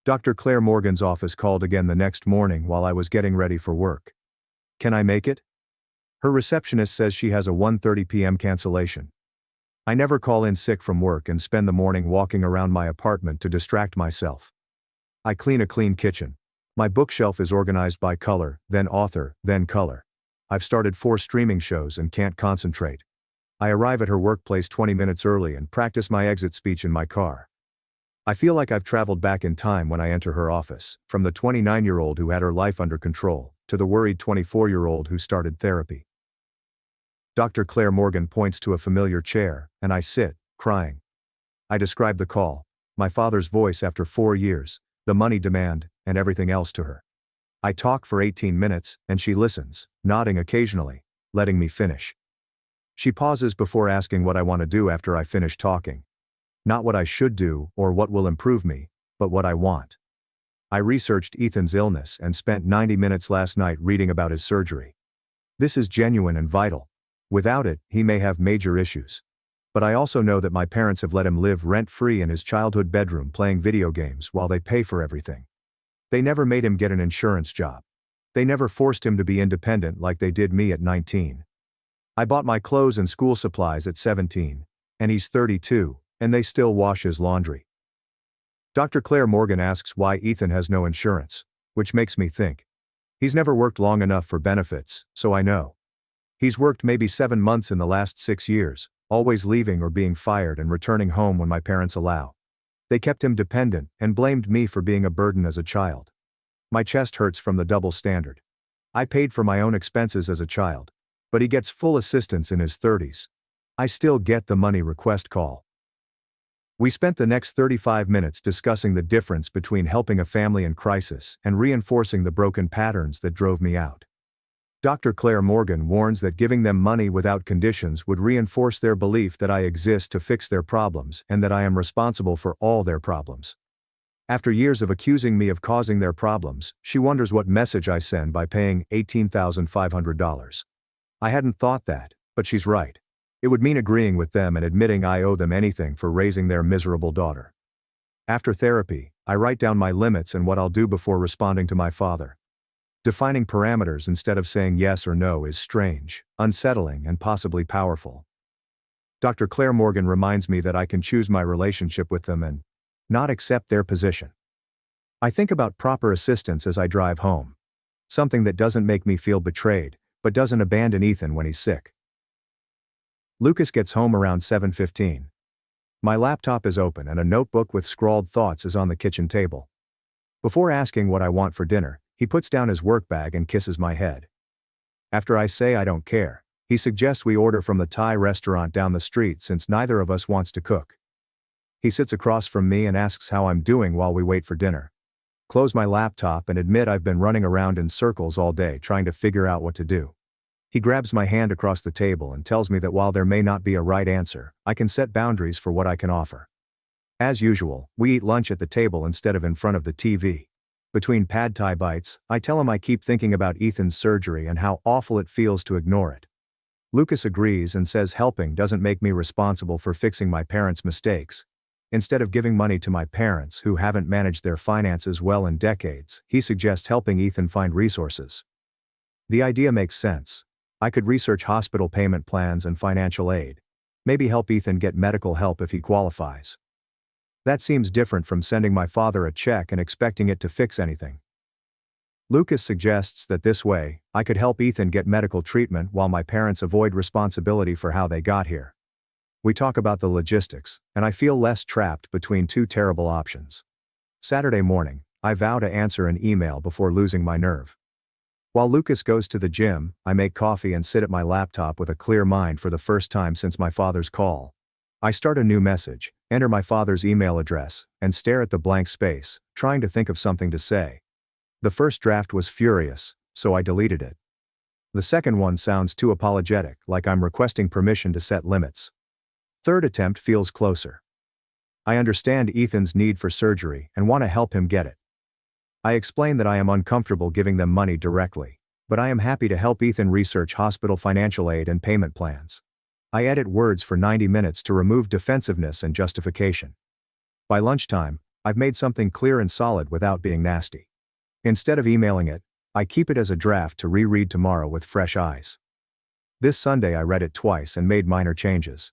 [SPEAKER 1] Dr. Claire Morgan's office called again the next morning while I was getting ready for work. Can I make it? Her receptionist says she has a 1:30 p.m. cancellation. I never call in sick from work and spend the morning walking around my apartment to distract myself. I clean a clean kitchen. My bookshelf is organized by color, then author, then color. I've started 4 streaming shows and can't concentrate. I arrive at her workplace 20 minutes early and practice my exit speech in my car. I feel like I've traveled back in time when I enter her office, from the 29-year-old who had her life under control, to the worried 24-year-old who started therapy. Dr. Claire Morgan points to a familiar chair, and I sit, crying. I describe the call, my father's voice after 4 years, the money demand, and everything else to her. I talk for 18 minutes, and she listens, nodding occasionally, letting me finish. She pauses before asking what I want to do after I finish talking. Not what I should do or what will improve me, but what I want. I researched Ethan's illness and spent 90 minutes last night reading about his surgery. This is genuine and vital. Without it, he may have major issues. But I also know that my parents have let him live rent-free in his childhood bedroom playing video games while they pay for everything. They never made him get an insurance job. They never forced him to be independent like they did me at 19. I bought my clothes and school supplies at 17, and he's 32, and they still wash his laundry. Dr. Claire Morgan asks why Ethan has no insurance, which makes me think. He's never worked long enough for benefits, so I know. He's worked maybe 7 months in the last 6 years, always leaving or being fired and returning home when my parents allow. They kept him dependent and blamed me for being a burden as a child. My chest hurts from the double standard. I paid for my own expenses as a child, but he gets full assistance in his 30s. I still get the money request call. We spent the next 35 minutes discussing the difference between helping a family in crisis and reinforcing the broken patterns that drove me out. Dr. Claire Morgan warns that giving them money without conditions would reinforce their belief that I exist to fix their problems and that I am responsible for all their problems. After years of accusing me of causing their problems, she wonders what message I send by paying $18,500. I hadn't thought that, but she's right. It would mean agreeing with them and admitting I owe them anything for raising their miserable daughter. After therapy, I write down my limits and what I'll do before responding to my father. Defining parameters instead of saying yes or no is strange, unsettling, and possibly powerful. Dr. Claire Morgan reminds me that I can choose my relationship with them and not accept their position. I think about proper assistance as I drive home. Something that doesn't make me feel betrayed, but doesn't abandon Ethan when he's sick. Lucas gets home around 7:15. My laptop is open and a notebook with scrawled thoughts is on the kitchen table. Before asking what I want for dinner, he puts down his work bag and kisses my head. After I say I don't care, he suggests we order from the Thai restaurant down the street since neither of us wants to cook. He sits across from me and asks how I'm doing while we wait for dinner. Close my laptop and admit I've been running around in circles all day trying to figure out what to do. He grabs my hand across the table and tells me that while there may not be a right answer, I can set boundaries for what I can offer. As usual, we eat lunch at the table instead of in front of the TV. Between pad thai bites, I tell him I keep thinking about Ethan's surgery and how awful it feels to ignore it. Lucas agrees and says helping doesn't make me responsible for fixing my parents' mistakes. Instead of giving money to my parents who haven't managed their finances well in decades, he suggests helping Ethan find resources. The idea makes sense. I could research hospital payment plans and financial aid. Maybe help Ethan get medical help if he qualifies. That seems different from sending my father a check and expecting it to fix anything. Lucas suggests that this way, I could help Ethan get medical treatment while my parents avoid responsibility for how they got here. We talk about the logistics, and I feel less trapped between two terrible options. Saturday morning, I vow to answer an email before losing my nerve. While Lucas goes to the gym, I make coffee and sit at my laptop with a clear mind for the first time since my father's call. I start a new message, enter my father's email address, and stare at the blank space, trying to think of something to say. The first draft was furious, so I deleted it. The second one sounds too apologetic, like I'm requesting permission to set limits. Third attempt feels closer. I understand Ethan's need for surgery and want to help him get it. I explain that I am uncomfortable giving them money directly, but I am happy to help Ethan research hospital financial aid and payment plans. I edit words for 90 minutes to remove defensiveness and justification. By lunchtime, I've made something clear and solid without being nasty. Instead of emailing it, I keep it as a draft to reread tomorrow with fresh eyes. This Sunday I read it twice and made minor changes.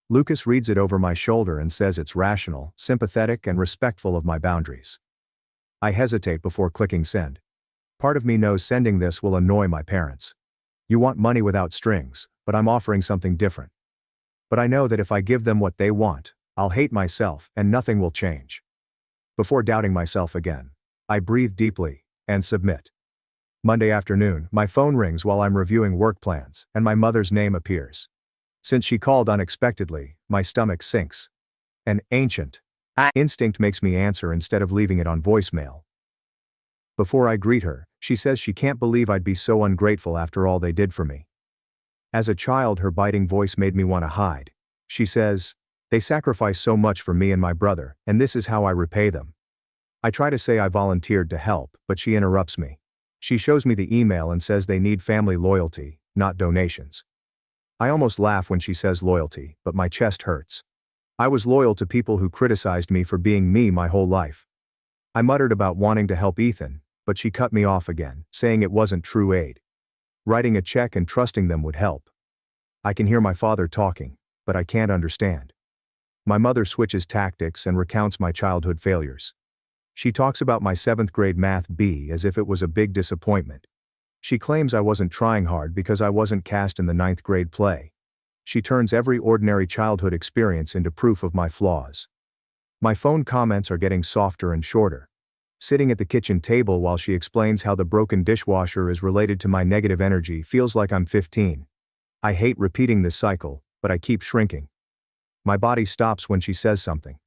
[SPEAKER 1] Lucas reads it over my shoulder and says it's rational, sympathetic, and respectful of my boundaries. I hesitate before clicking send. Part of me knows sending this will annoy my parents. You want money without strings, but I'm offering something different. But I know that if I give them what they want, I'll hate myself and nothing will change. Before doubting myself again, I breathe deeply and submit. Monday afternoon, my phone rings while I'm reviewing work plans, and my mother's name appears. Since she called unexpectedly, my stomach sinks. An ancient instinct makes me answer instead of leaving it on voicemail. Before I greet her, she says she can't believe I'd be so ungrateful after all they did for me. As a child, her biting voice made me want to hide. She says, "They sacrifice so much for me and my brother, and this is how I repay them." I try to say I volunteered to help, but she interrupts me. She shows me the email and says they need family loyalty, not donations. I almost laugh when she says loyalty, but my chest hurts. I was loyal to people who criticized me for being me my whole life. I muttered about wanting to help Ethan, but she cut me off again, saying it wasn't true aid. Writing a check and trusting them would help. I can hear my father talking, but I can't understand. My mother switches tactics and recounts my childhood failures. She talks about my 7th grade math B as if it was a big disappointment. She claims I wasn't trying hard because I wasn't cast in the 9th grade play. She turns every ordinary childhood experience into proof of my flaws. My phone comments are getting softer and shorter. Sitting at the kitchen table while she explains how the broken dishwasher is related to my negative energy feels like I'm 15. I hate repeating this cycle, but I keep shrinking. My body stops when she says something.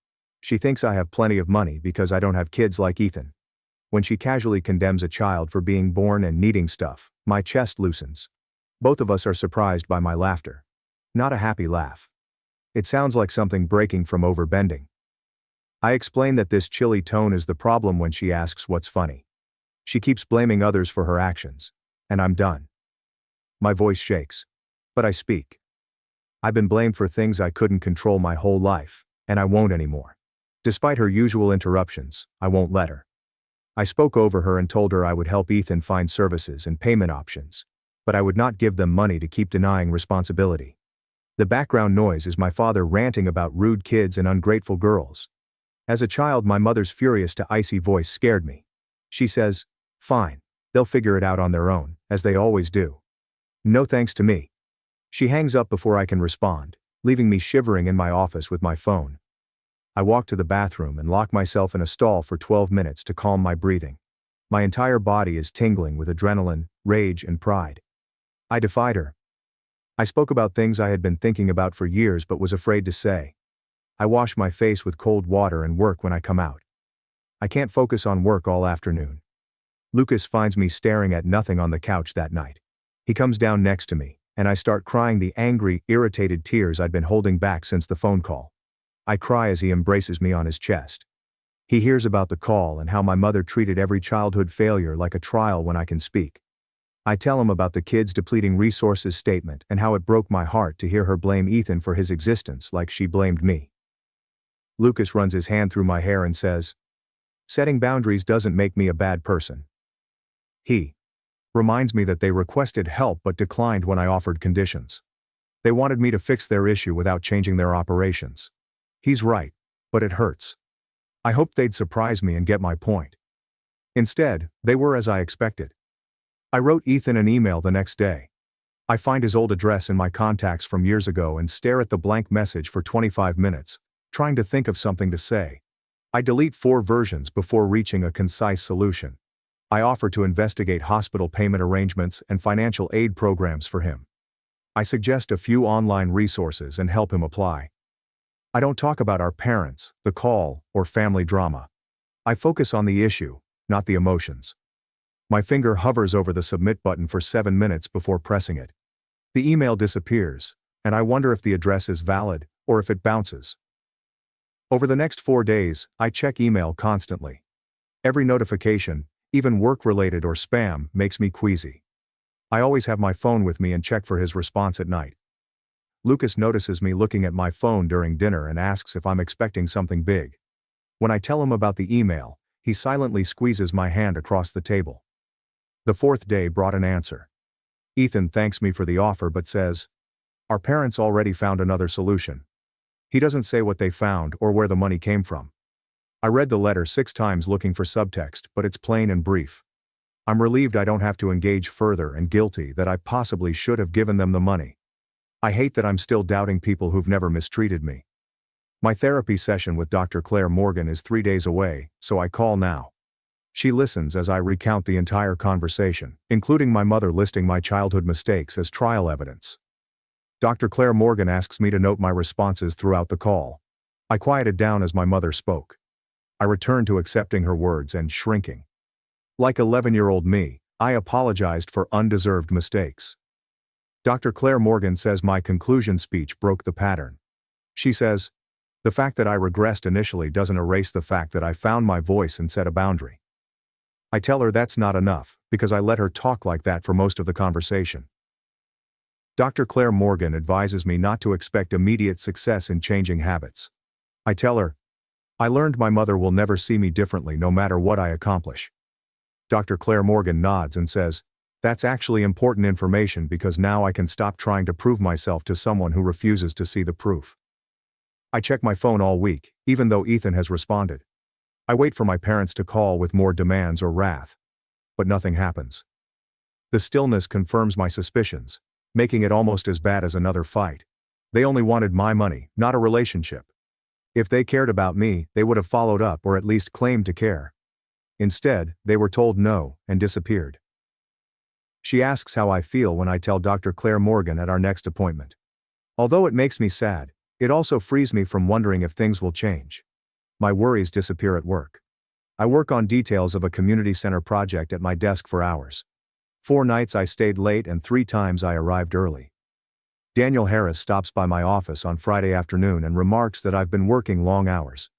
[SPEAKER 1] She thinks I have plenty of money because I don't have kids like Ethan. When she casually condemns a child for being born and needing stuff, my chest loosens. Both of us are surprised by my laughter. Not a happy laugh. It sounds like something breaking from overbending. I explain that this chilly tone is the problem when she asks what's funny. She keeps blaming others for her actions. And I'm done. My voice shakes. But I speak. I've been blamed for things I couldn't control my whole life, and I won't anymore. Despite her usual interruptions, I won't let her. I spoke over her and told her I would help Ethan find services and payment options, but I would not give them money to keep denying responsibility. The background noise is my father ranting about rude kids and ungrateful girls. As a child, my mother's furious to icy voice scared me. She says, "Fine, they'll figure it out on their own, as they always do. No thanks to me." She hangs up before I can respond, leaving me shivering in my office with my phone. I walk to the bathroom and lock myself in a stall for 12 minutes to calm my breathing. My entire body is tingling with adrenaline, rage, and pride. I defied her. I spoke about things I had been thinking about for years but was afraid to say. I wash my face with cold water and work when I come out. I can't focus on work all afternoon. Lucas finds me staring at nothing on the couch that night. He comes down next to me, and I start crying the angry, irritated tears I'd been holding back since the phone call. I cry as he embraces me on his chest. He hears about the call and how my mother treated every childhood failure like a trial when I can speak. I tell him about the kids depleting resources statement and how it broke my heart to hear her blame Ethan for his existence like she blamed me. Lucas runs his hand through my hair and says, "Setting boundaries doesn't make me a bad person." He reminds me that they requested help but declined when I offered conditions. They wanted me to fix their issue without changing their operations. He's right, but it hurts. I hoped they'd surprise me and get my point. Instead, they were as I expected. I wrote Ethan an email the next day. I find his old address in my contacts from years ago and stare at the blank message for 25 minutes, trying to think of something to say. I delete 4 versions before reaching a concise solution. I offer to investigate hospital payment arrangements and financial aid programs for him. I suggest a few online resources and help him apply. I don't talk about our parents, the call, or family drama. I focus on the issue, not the emotions. My finger hovers over the submit button for 7 minutes before pressing it. The email disappears, and I wonder if the address is valid, or if it bounces. Over the next 4 days, I check email constantly. Every notification, even work-related or spam, makes me queasy. I always have my phone with me and check for his response at night. Lucas notices me looking at my phone during dinner and asks if I'm expecting something big. When I tell him about the email, he silently squeezes my hand across the table. The 4th day brought an answer. Ethan thanks me for the offer but says, "Our parents already found another solution." He doesn't say what they found or where the money came from. I read the letter 6 times looking for subtext, but it's plain and brief. I'm relieved I don't have to engage further and guilty that I possibly should have given them the money. I hate that I'm still doubting people who've never mistreated me. My therapy session with Dr. Claire Morgan is 3 days away, so I call now. She listens as I recount the entire conversation, including my mother listing my childhood mistakes as trial evidence. Dr. Claire Morgan asks me to note my responses throughout the call. I quieted down as my mother spoke. I returned to accepting her words and shrinking. Like 11-year-old me, I apologized for undeserved mistakes. Dr. Claire Morgan says my conclusion speech broke the pattern. She says, "The fact that I regressed initially doesn't erase the fact that I found my voice and set a boundary." I tell her that's not enough, because I let her talk like that for most of the conversation. Dr. Claire Morgan advises me not to expect immediate success in changing habits. I tell her, "I learned my mother will never see me differently no matter what I accomplish." Dr. Claire Morgan nods and says, "That's actually important information because now I can stop trying to prove myself to someone who refuses to see the proof." I check my phone all week, even though Ethan has responded. I wait for my parents to call with more demands or wrath. But nothing happens. The stillness confirms my suspicions, making it almost as bad as another fight. They only wanted my money, not a relationship. If they cared about me, they would have followed up or at least claimed to care. Instead, they were told no, and disappeared. She asks how I feel when I tell Dr. Claire Morgan at our next appointment. Although it makes me sad, it also frees me from wondering if things will change. My worries disappear at work. I work on details of a community center project at my desk for hours. 4 nights I stayed late and 3 times I arrived early. Daniel Harris stops by my office on Friday afternoon and remarks that I've been working long hours.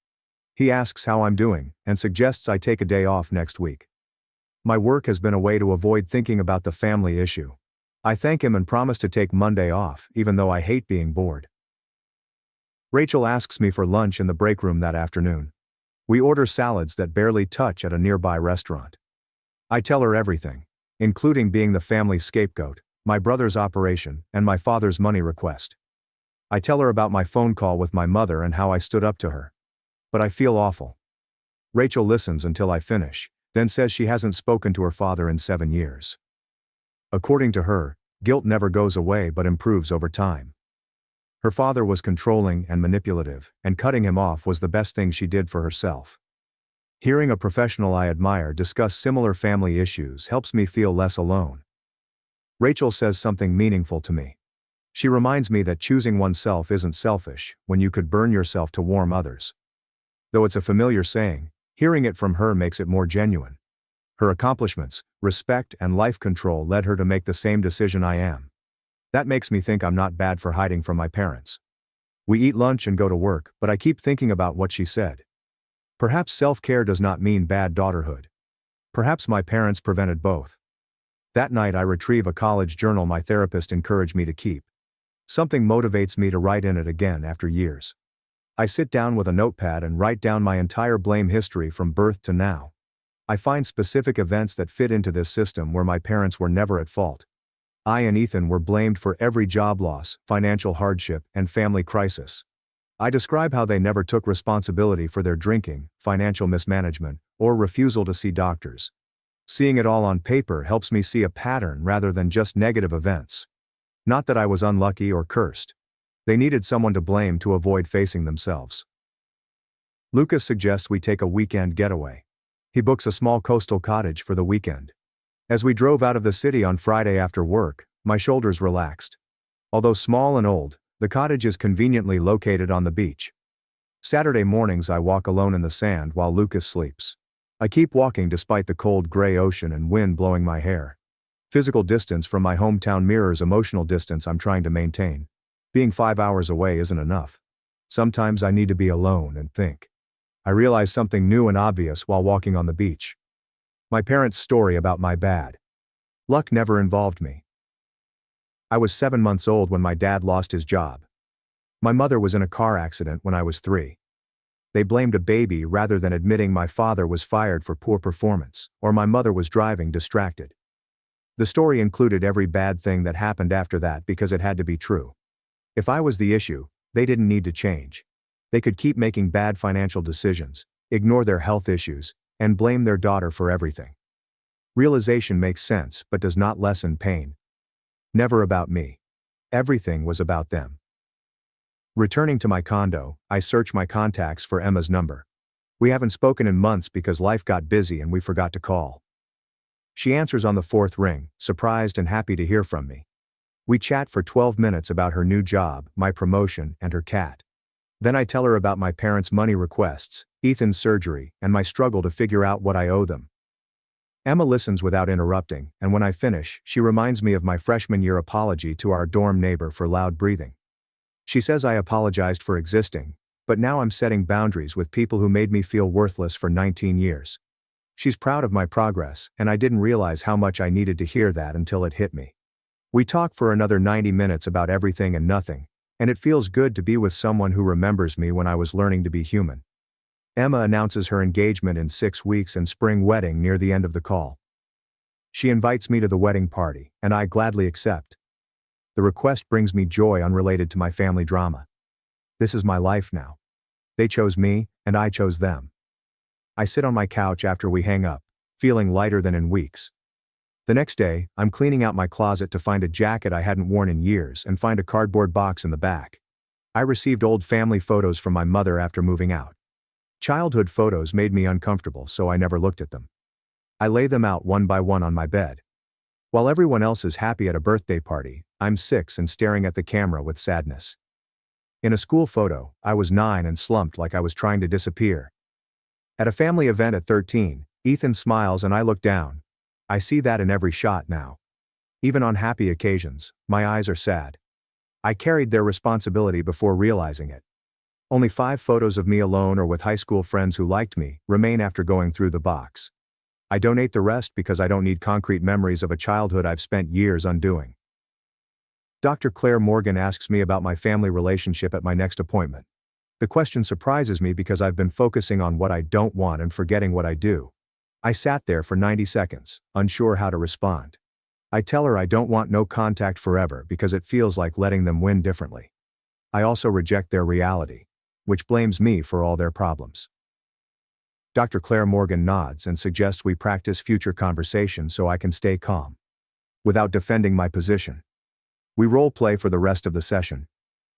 [SPEAKER 1] He asks how I'm doing, and suggests I take a day off next week. My work has been a way to avoid thinking about the family issue. I thank him and promise to take Monday off, even though I hate being bored. Rachel asks me for lunch in the break room that afternoon. We order salads that barely touch at a nearby restaurant. I tell her everything, including being the family's scapegoat, my brother's operation, and my father's money request. I tell her about my phone call with my mother and how I stood up to her. But I feel awful. Rachel listens until I finish, then says she hasn't spoken to her father in 7 years. According to her, guilt never goes away but improves over time. Her father was controlling and manipulative, and cutting him off was the best thing she did for herself. Hearing a professional I admire discuss similar family issues helps me feel less alone. Rachel says something meaningful to me. She reminds me that choosing oneself isn't selfish when you could burn yourself to warm others. Though it's a familiar saying, hearing it from her makes it more genuine. Her accomplishments, respect, and life control led her to make the same decision I am. That makes me think I'm not bad for hiding from my parents. We eat lunch and go to work, but I keep thinking about what she said. Perhaps self-care does not mean bad daughterhood. Perhaps my parents prevented both. That night I retrieve a college journal my therapist encouraged me to keep. Something motivates me to write in it again after years. I sit down with a notepad and write down my entire blame history from birth to now. I find specific events that fit into this system where my parents were never at fault. I and Ethan were blamed for every job loss, financial hardship, and family crisis. I describe how they never took responsibility for their drinking, financial mismanagement, or refusal to see doctors. Seeing it all on paper helps me see a pattern rather than just negative events. Not that I was unlucky or cursed. They needed someone to blame to avoid facing themselves. Lucas suggests we take a weekend getaway. He books a small coastal cottage for the weekend. As we drove out of the city on Friday after work, my shoulders relaxed. Although small and old, the cottage is conveniently located on the beach. Saturday mornings I walk alone in the sand while Lucas sleeps. I keep walking despite the cold gray ocean and wind blowing my hair. Physical distance from my hometown mirrors emotional distance I'm trying to maintain. Being 5 hours away isn't enough. Sometimes I need to be alone and think. I realize something new and obvious while walking on the beach. My parents' story about my bad luck never involved me. I was 7 months old when my dad lost his job. My mother was in a car accident when I was 3. They blamed a baby rather than admitting my father was fired for poor performance, or my mother was driving distracted. The story included every bad thing that happened after that because it had to be true. If I was the issue, they didn't need to change. They could keep making bad financial decisions, ignore their health issues, and blame their daughter for everything. Realization makes sense but does not lessen pain. Never about me. Everything was about them. Returning to my condo, I search my contacts for Emma's number. We haven't spoken in months because life got busy and we forgot to call. She answers on the 4th ring, surprised and happy to hear from me. We chat for 12 minutes about her new job, my promotion, and her cat. Then I tell her about my parents' money requests, Ethan's surgery, and my struggle to figure out what I owe them. Emma listens without interrupting, and when I finish, she reminds me of my freshman year apology to our dorm neighbor for loud breathing. She says I apologized for existing, but now I'm setting boundaries with people who made me feel worthless for 19 years. She's proud of my progress, and I didn't realize how much I needed to hear that until it hit me. We talk for another 90 minutes about everything and nothing, and it feels good to be with someone who remembers me when I was learning to be human. Emma announces her engagement in 6 weeks and spring wedding near the end of the call. She invites me to the wedding party, and I gladly accept. The request brings me joy unrelated to my family drama. This is my life now. They chose me, and I chose them. I sit on my couch after we hang up, feeling lighter than in weeks. The next day, I'm cleaning out my closet to find a jacket I hadn't worn in years and find a cardboard box in the back. I received old family photos from my mother after moving out. Childhood photos made me uncomfortable, so I never looked at them. I lay them out one by one on my bed. While everyone else is happy at a birthday party, I'm 6 and staring at the camera with sadness. In a school photo, I was 9 and slumped like I was trying to disappear. At a family event at 13, Ethan smiles and I look down. I see that in every shot now. Even on happy occasions, my eyes are sad. I carried their responsibility before realizing it. Only 5 photos of me alone or with high school friends who liked me remain after going through the box. I donate the rest because I don't need concrete memories of a childhood I've spent years undoing. Dr. Claire Morgan asks me about my family relationship at my next appointment. The question surprises me because I've been focusing on what I don't want and forgetting what I do. I sat there for 90 seconds, unsure how to respond. I tell her I don't want no contact forever because it feels like letting them win differently. I also reject their reality, which blames me for all their problems. Dr. Claire Morgan nods and suggests we practice future conversation so I can stay calm, without defending my position. We role-play for the rest of the session.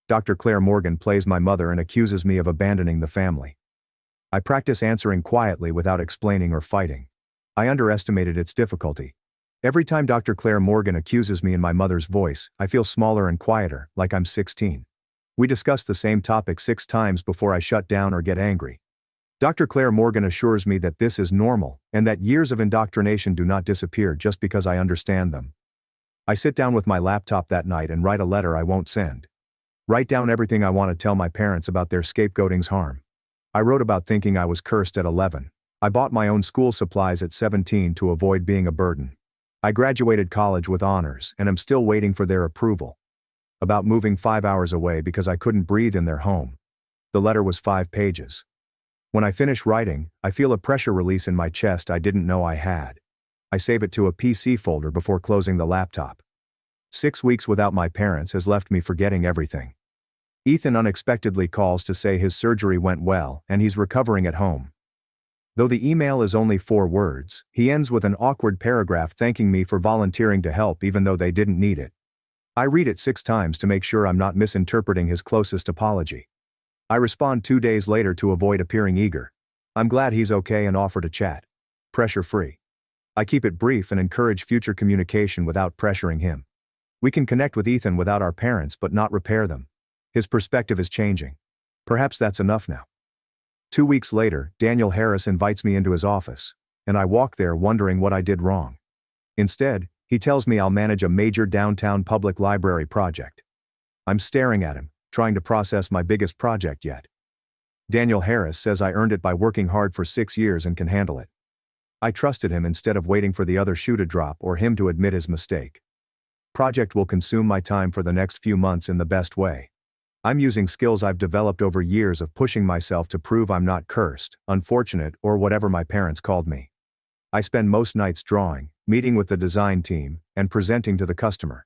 [SPEAKER 1] Dr. Claire Morgan plays my mother and accuses me of abandoning the family. I practice answering quietly without explaining or fighting. I underestimated its difficulty. Every time Dr. Claire Morgan accuses me in my mother's voice, I feel smaller and quieter, like I'm 16. We discuss the same topic 6 times before I shut down or get angry. Dr. Claire Morgan assures me that this is normal, and that years of indoctrination do not disappear just because I understand them. I sit down with my laptop that night and write a letter I won't send. Write down everything I want to tell my parents about their scapegoating's harm. I wrote about thinking I was cursed at 11. I bought my own school supplies at 17 to avoid being a burden. I graduated college with honors and am still waiting for their approval. About moving 5 hours away because I couldn't breathe in their home. The letter was 5 pages. When I finish writing, I feel a pressure release in my chest I didn't know I had. I save it to a PC folder before closing the laptop. 6 weeks without my parents has left me forgetting everything. Ethan unexpectedly calls to say his surgery went well and he's recovering at home. Though the email is only 4 words, he ends with an awkward paragraph thanking me for volunteering to help even though they didn't need it. I read it 6 times to make sure I'm not misinterpreting his closest apology. I respond 2 days later to avoid appearing eager. I'm glad he's okay and offer to chat. Pressure-free. I keep it brief and encourage future communication without pressuring him. We can connect with Ethan without our parents but not repair them. His perspective is changing. Perhaps that's enough now. 2 weeks later, Daniel Harris invites me into his office, and I walk there wondering what I did wrong. Instead, he tells me I'll manage a major downtown public library project. I'm staring at him, trying to process my biggest project yet. Daniel Harris says I earned it by working hard for 6 years and can handle it. I trusted him instead of waiting for the other shoe to drop or him to admit his mistake. Project will consume my time for the next few months in the best way. I'm using skills I've developed over years of pushing myself to prove I'm not cursed, unfortunate, or whatever my parents called me. I spend most nights drawing, meeting with the design team, and presenting to the customer.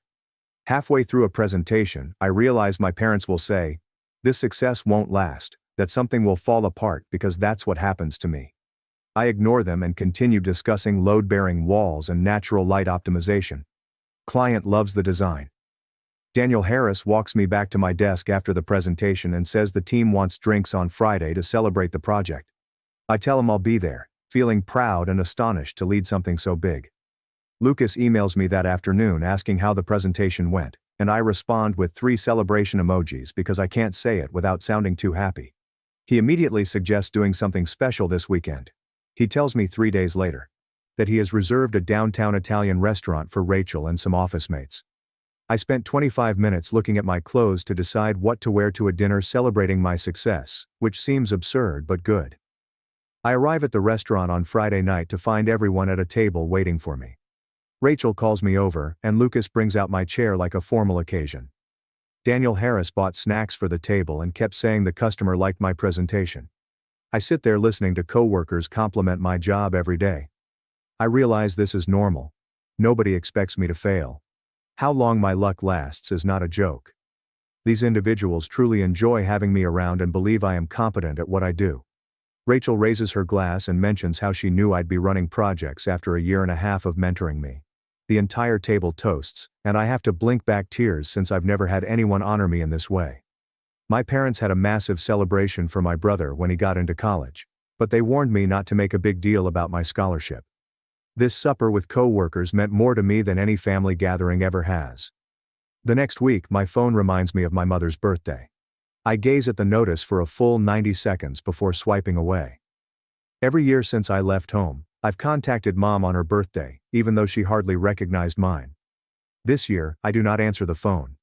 [SPEAKER 1] Halfway through a presentation, I realize my parents will say, "This success won't last," that something will fall apart because that's what happens to me. I ignore them and continue discussing load-bearing walls and natural light optimization. Client loves the design. Daniel Harris walks me back to my desk after the presentation and says the team wants drinks on Friday to celebrate the project. I tell him I'll be there, feeling proud and astonished to lead something so big. Lucas emails me that afternoon asking how the presentation went, and I respond with 3 celebration emojis because I can't say it without sounding too happy. He immediately suggests doing something special this weekend. He tells me 3 days later that he has reserved a downtown Italian restaurant for Rachel and some office mates. I spent 25 minutes looking at my clothes to decide what to wear to a dinner celebrating my success, which seems absurd but good. I arrive at the restaurant on Friday night to find everyone at a table waiting for me. Rachel calls me over, and Lucas brings out my chair like a formal occasion. Daniel Harris bought snacks for the table and kept saying the customer liked my presentation. I sit there listening to coworkers compliment my job every day. I realize this is normal. Nobody expects me to fail. How long my luck lasts is not a joke. These individuals truly enjoy having me around and believe I am competent at what I do. Rachel raises her glass and mentions how she knew I'd be running projects after a 1.5 years of mentoring me. The entire table toasts, and I have to blink back tears since I've never had anyone honor me in this way. My parents had a massive celebration for my brother when he got into college, but they warned me not to make a big deal about my scholarship. This supper with co-workers meant more to me than any family gathering ever has. The next week, my phone reminds me of my mother's birthday. I gaze at the notice for a full 90 seconds before swiping away. Every year since I left home, I've contacted Mom on her birthday, even though she hardly recognized mine. This year, I do not answer the phone.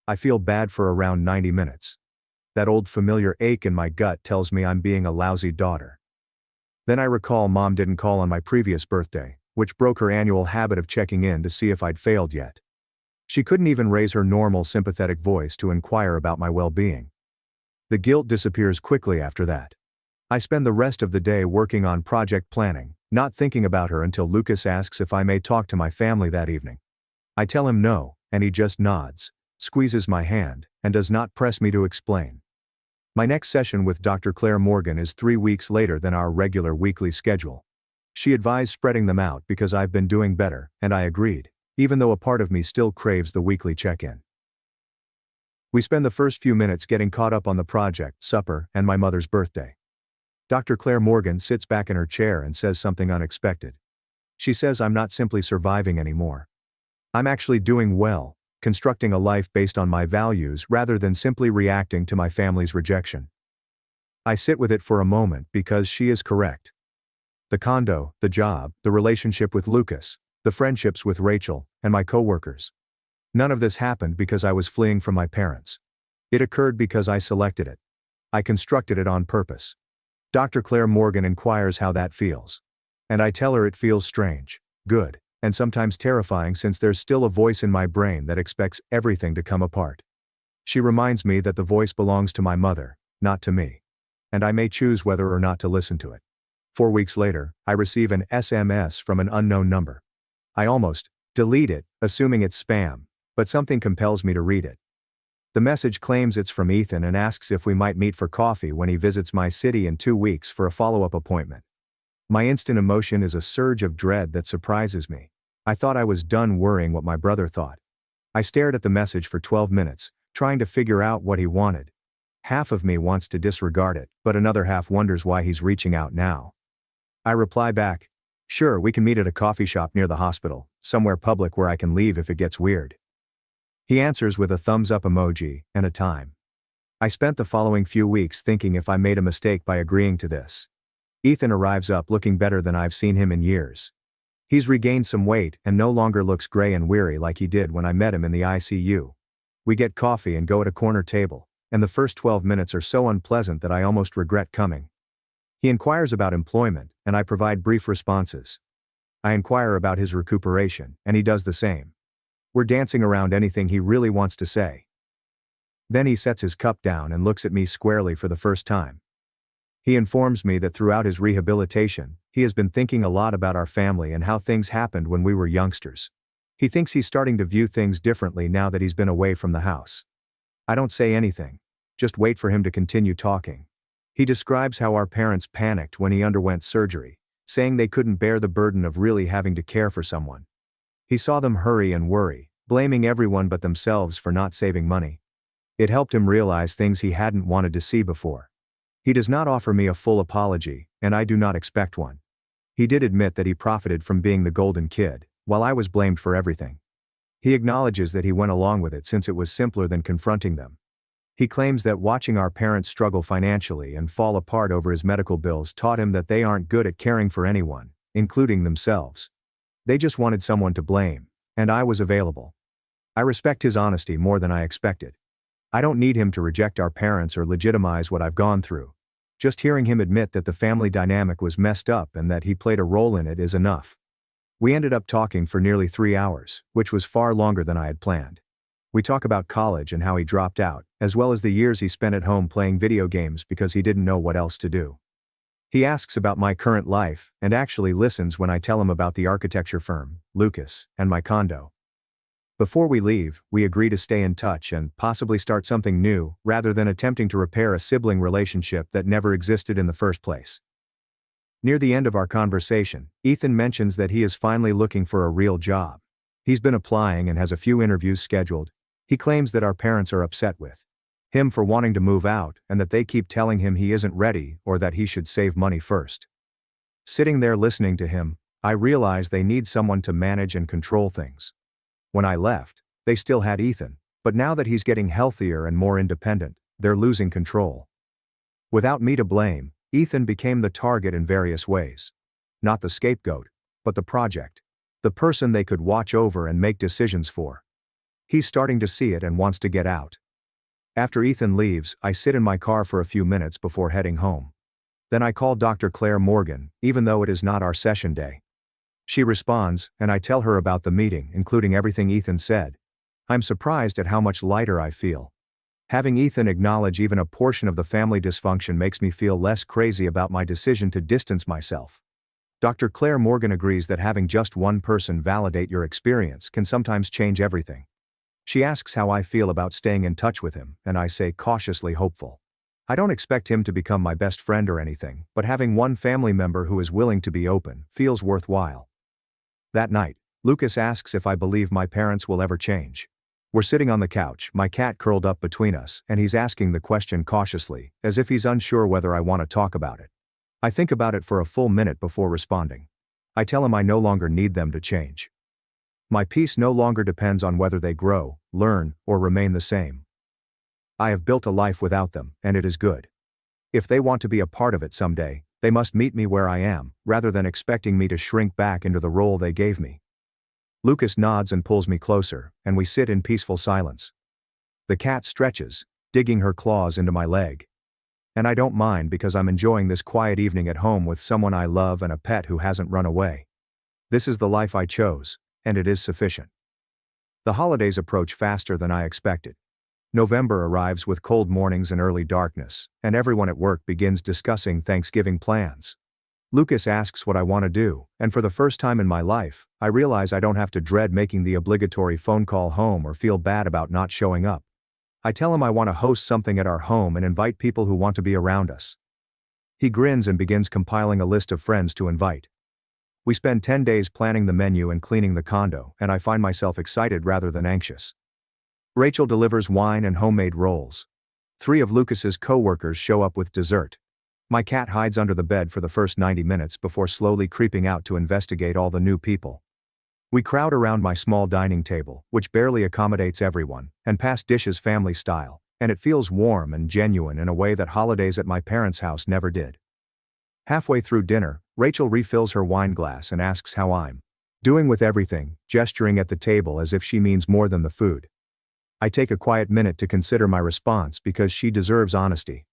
[SPEAKER 1] I feel bad for around 90 minutes. That old familiar ache in my gut tells me I'm being a lousy daughter. Then I recall Mom didn't call on my previous birthday, which broke her annual habit of checking in to see if I'd failed yet. She couldn't even raise her normal sympathetic voice to inquire about my well-being. The guilt disappears quickly after that. I spend the rest of the day working on project planning, not thinking about her until Lucas asks if I may talk to my family that evening. I tell him no, and he just nods, squeezes my hand, and does not press me to explain. My next session with Dr. Claire Morgan is 3 weeks later than our regular weekly schedule. She advised spreading them out because I've been doing better, and I agreed, even though a part of me still craves the weekly check-in. We spend the first few minutes getting caught up on the project, supper, and my mother's birthday. Dr. Claire Morgan sits back in her chair and says something unexpected. She says I'm not simply surviving anymore. I'm actually doing well, constructing a life based on my values rather than simply reacting to my family's rejection. I sit with it for a moment because she is correct. The condo, the job, the relationship with Lucas, the friendships with Rachel, and my coworkers. None of this happened because I was fleeing from my parents. It occurred because I selected it. I constructed it on purpose. Dr. Claire Morgan inquires how that feels. And I tell her it feels strange, good, and sometimes terrifying since there's still a voice in my brain that expects everything to come apart. She reminds me that the voice belongs to my mother, not to me. And I may choose whether or not to listen to it. 4 weeks later, I receive an SMS from an unknown number. I almost delete it, assuming it's spam, but something compels me to read it. The message claims it's from Ethan and asks if we might meet for coffee when he visits my city in 2 weeks for a follow-up appointment. My instant emotion is a surge of dread that surprises me. I thought I was done worrying what my brother thought. I stared at the message for 12 minutes, trying to figure out what he wanted. Half of me wants to disregard it, but another half wonders why he's reaching out now. I reply back, "Sure, we can meet at a coffee shop near the hospital, somewhere public where I can leave if it gets weird." He answers with a thumbs up emoji and a time. I spent the following few weeks thinking if I made a mistake by agreeing to this. Ethan arrives up looking better than I've seen him in years. He's regained some weight and no longer looks gray and weary like he did when I met him in the ICU. We get coffee and go at a corner table, and the first 12 minutes are so unpleasant that I almost regret coming. He inquires about employment, and I provide brief responses. I inquire about his recuperation, and he does the same. We're dancing around anything he really wants to say. Then he sets his cup down and looks at me squarely for the first time. He informs me that throughout his rehabilitation, he has been thinking a lot about our family and how things happened when we were youngsters. He thinks he's starting to view things differently now that he's been away from the house. I don't say anything, just wait for him to continue talking. He describes how our parents panicked when he underwent surgery, saying they couldn't bear the burden of really having to care for someone. He saw them hurry and worry, blaming everyone but themselves for not saving money. It helped him realize things he hadn't wanted to see before. He does not offer me a full apology, and I do not expect one. He did admit that he profited from being the golden kid, while I was blamed for everything. He acknowledges that he went along with it since it was simpler than confronting them. He claims that watching our parents struggle financially and fall apart over his medical bills taught him that they aren't good at caring for anyone, including themselves. They just wanted someone to blame, and I was available. I respect his honesty more than I expected. I don't need him to reject our parents or legitimize what I've gone through. Just hearing him admit that the family dynamic was messed up and that he played a role in it is enough. We ended up talking for nearly 3 hours, which was far longer than I had planned. We talk about college and how he dropped out, as well as the years he spent at home playing video games because he didn't know what else to do. He asks about my current life, and actually listens when I tell him about the architecture firm, Lucas, and my condo. Before we leave, we agree to stay in touch and possibly start something new, rather than attempting to repair a sibling relationship that never existed in the first place. Near the end of our conversation, Ethan mentions that he is finally looking for a real job. He's been applying and has a few interviews scheduled. He claims that our parents are upset with him for wanting to move out and that they keep telling him he isn't ready or that he should save money first. Sitting there listening to him, I realize they need someone to manage and control things. When I left, they still had Ethan, but now that he's getting healthier and more independent, they're losing control. Without me to blame, Ethan became the target in various ways. Not the scapegoat, but the project. The person they could watch over and make decisions for. He's starting to see it and wants to get out. After Ethan leaves, I sit in my car for a few minutes before heading home. Then I call Dr. Claire Morgan, even though it is not our session day. She responds, and I tell her about the meeting, including everything Ethan said. I'm surprised at how much lighter I feel. Having Ethan acknowledge even a portion of the family dysfunction makes me feel less crazy about my decision to distance myself. Dr. Claire Morgan agrees that having just one person validate your experience can sometimes change everything. She asks how I feel about staying in touch with him, and I say cautiously hopeful. I don't expect him to become my best friend or anything, but having one family member who is willing to be open feels worthwhile. That night, Lucas asks if I believe my parents will ever change. We're sitting on the couch, my cat curled up between us, and he's asking the question cautiously, as if he's unsure whether I want to talk about it. I think about it for a full minute before responding. I tell him I no longer need them to change. My peace no longer depends on whether they grow, learn, or remain the same. I have built a life without them, and it is good. If they want to be a part of it someday, they must meet me where I am, rather than expecting me to shrink back into the role they gave me. Lucas nods and pulls me closer, and we sit in peaceful silence. The cat stretches, digging her claws into my leg. And I don't mind because I'm enjoying this quiet evening at home with someone I love and a pet who hasn't run away. This is the life I chose, and it is sufficient. The holidays approach faster than I expected. November arrives with cold mornings and early darkness, and everyone at work begins discussing Thanksgiving plans. Lucas asks what I want to do, and for the first time in my life, I realize I don't have to dread making the obligatory phone call home or feel bad about not showing up. I tell him I want to host something at our home and invite people who want to be around us. He grins and begins compiling a list of friends to invite. We spend 10 days planning the menu and cleaning the condo, and I find myself excited rather than anxious. Rachel delivers wine and homemade rolls. 3 of Lucas's co-workers show up with dessert. My cat hides under the bed for the first 90 minutes before slowly creeping out to investigate all the new people. We crowd around my small dining table, which barely accommodates everyone, and pass dishes family style, and it feels warm and genuine in a way that holidays at my parents' house never did. Halfway through dinner, Rachel refills her wine glass and asks how I'm doing with everything, gesturing at the table as if she means more than the food. I take a quiet minute to consider my response because she deserves honesty.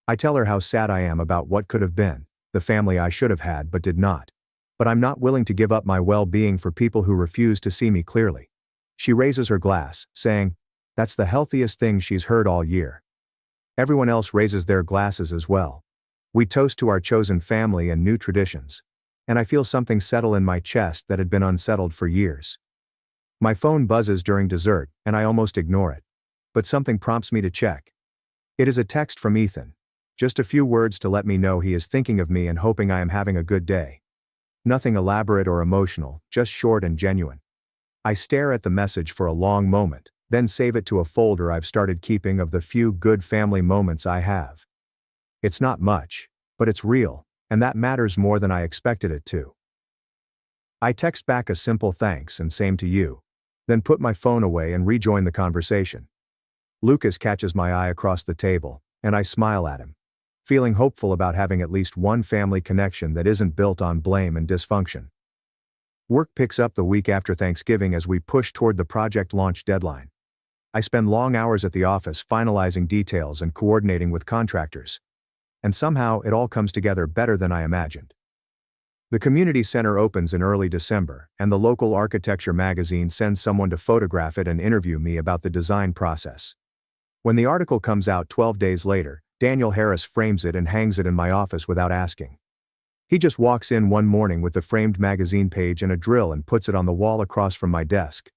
[SPEAKER 1] I tell her how sad I am about what could have been, the family I should have had but did not. But I'm not willing to give up my well-being for people who refuse to see me clearly. She raises her glass, saying, "That's the healthiest thing she's heard all year." Everyone else raises their glasses as well. We toast to our chosen family and new traditions. And I feel something settle in my chest that had been unsettled for years. My phone buzzes during dessert, and I almost ignore it. But something prompts me to check. It is a text from Ethan. Just a few words to let me know he is thinking of me and hoping I am having a good day. Nothing elaborate or emotional, just short and genuine. I stare at the message for a long moment, then save it to a folder I've started keeping of the few good family moments I have. It's not much, but it's real, and that matters more than I expected it to. I text back a simple thanks and same to you, then put my phone away and rejoin the conversation. Lucas catches my eye across the table, and I smile at him, feeling hopeful about having at least one family connection that isn't built on blame and dysfunction. Work picks up the week after Thanksgiving as we push toward the project launch deadline. I spend long hours at the office finalizing details and coordinating with contractors. And somehow it all comes together better than I imagined. The community center opens in early December, and the local architecture magazine sends someone to photograph it and interview me about the design process. When the article comes out 12 days later, Daniel Harris frames it and hangs it in my office without asking. He just walks in one morning with the framed magazine page and a drill and puts it on the wall across from my desk.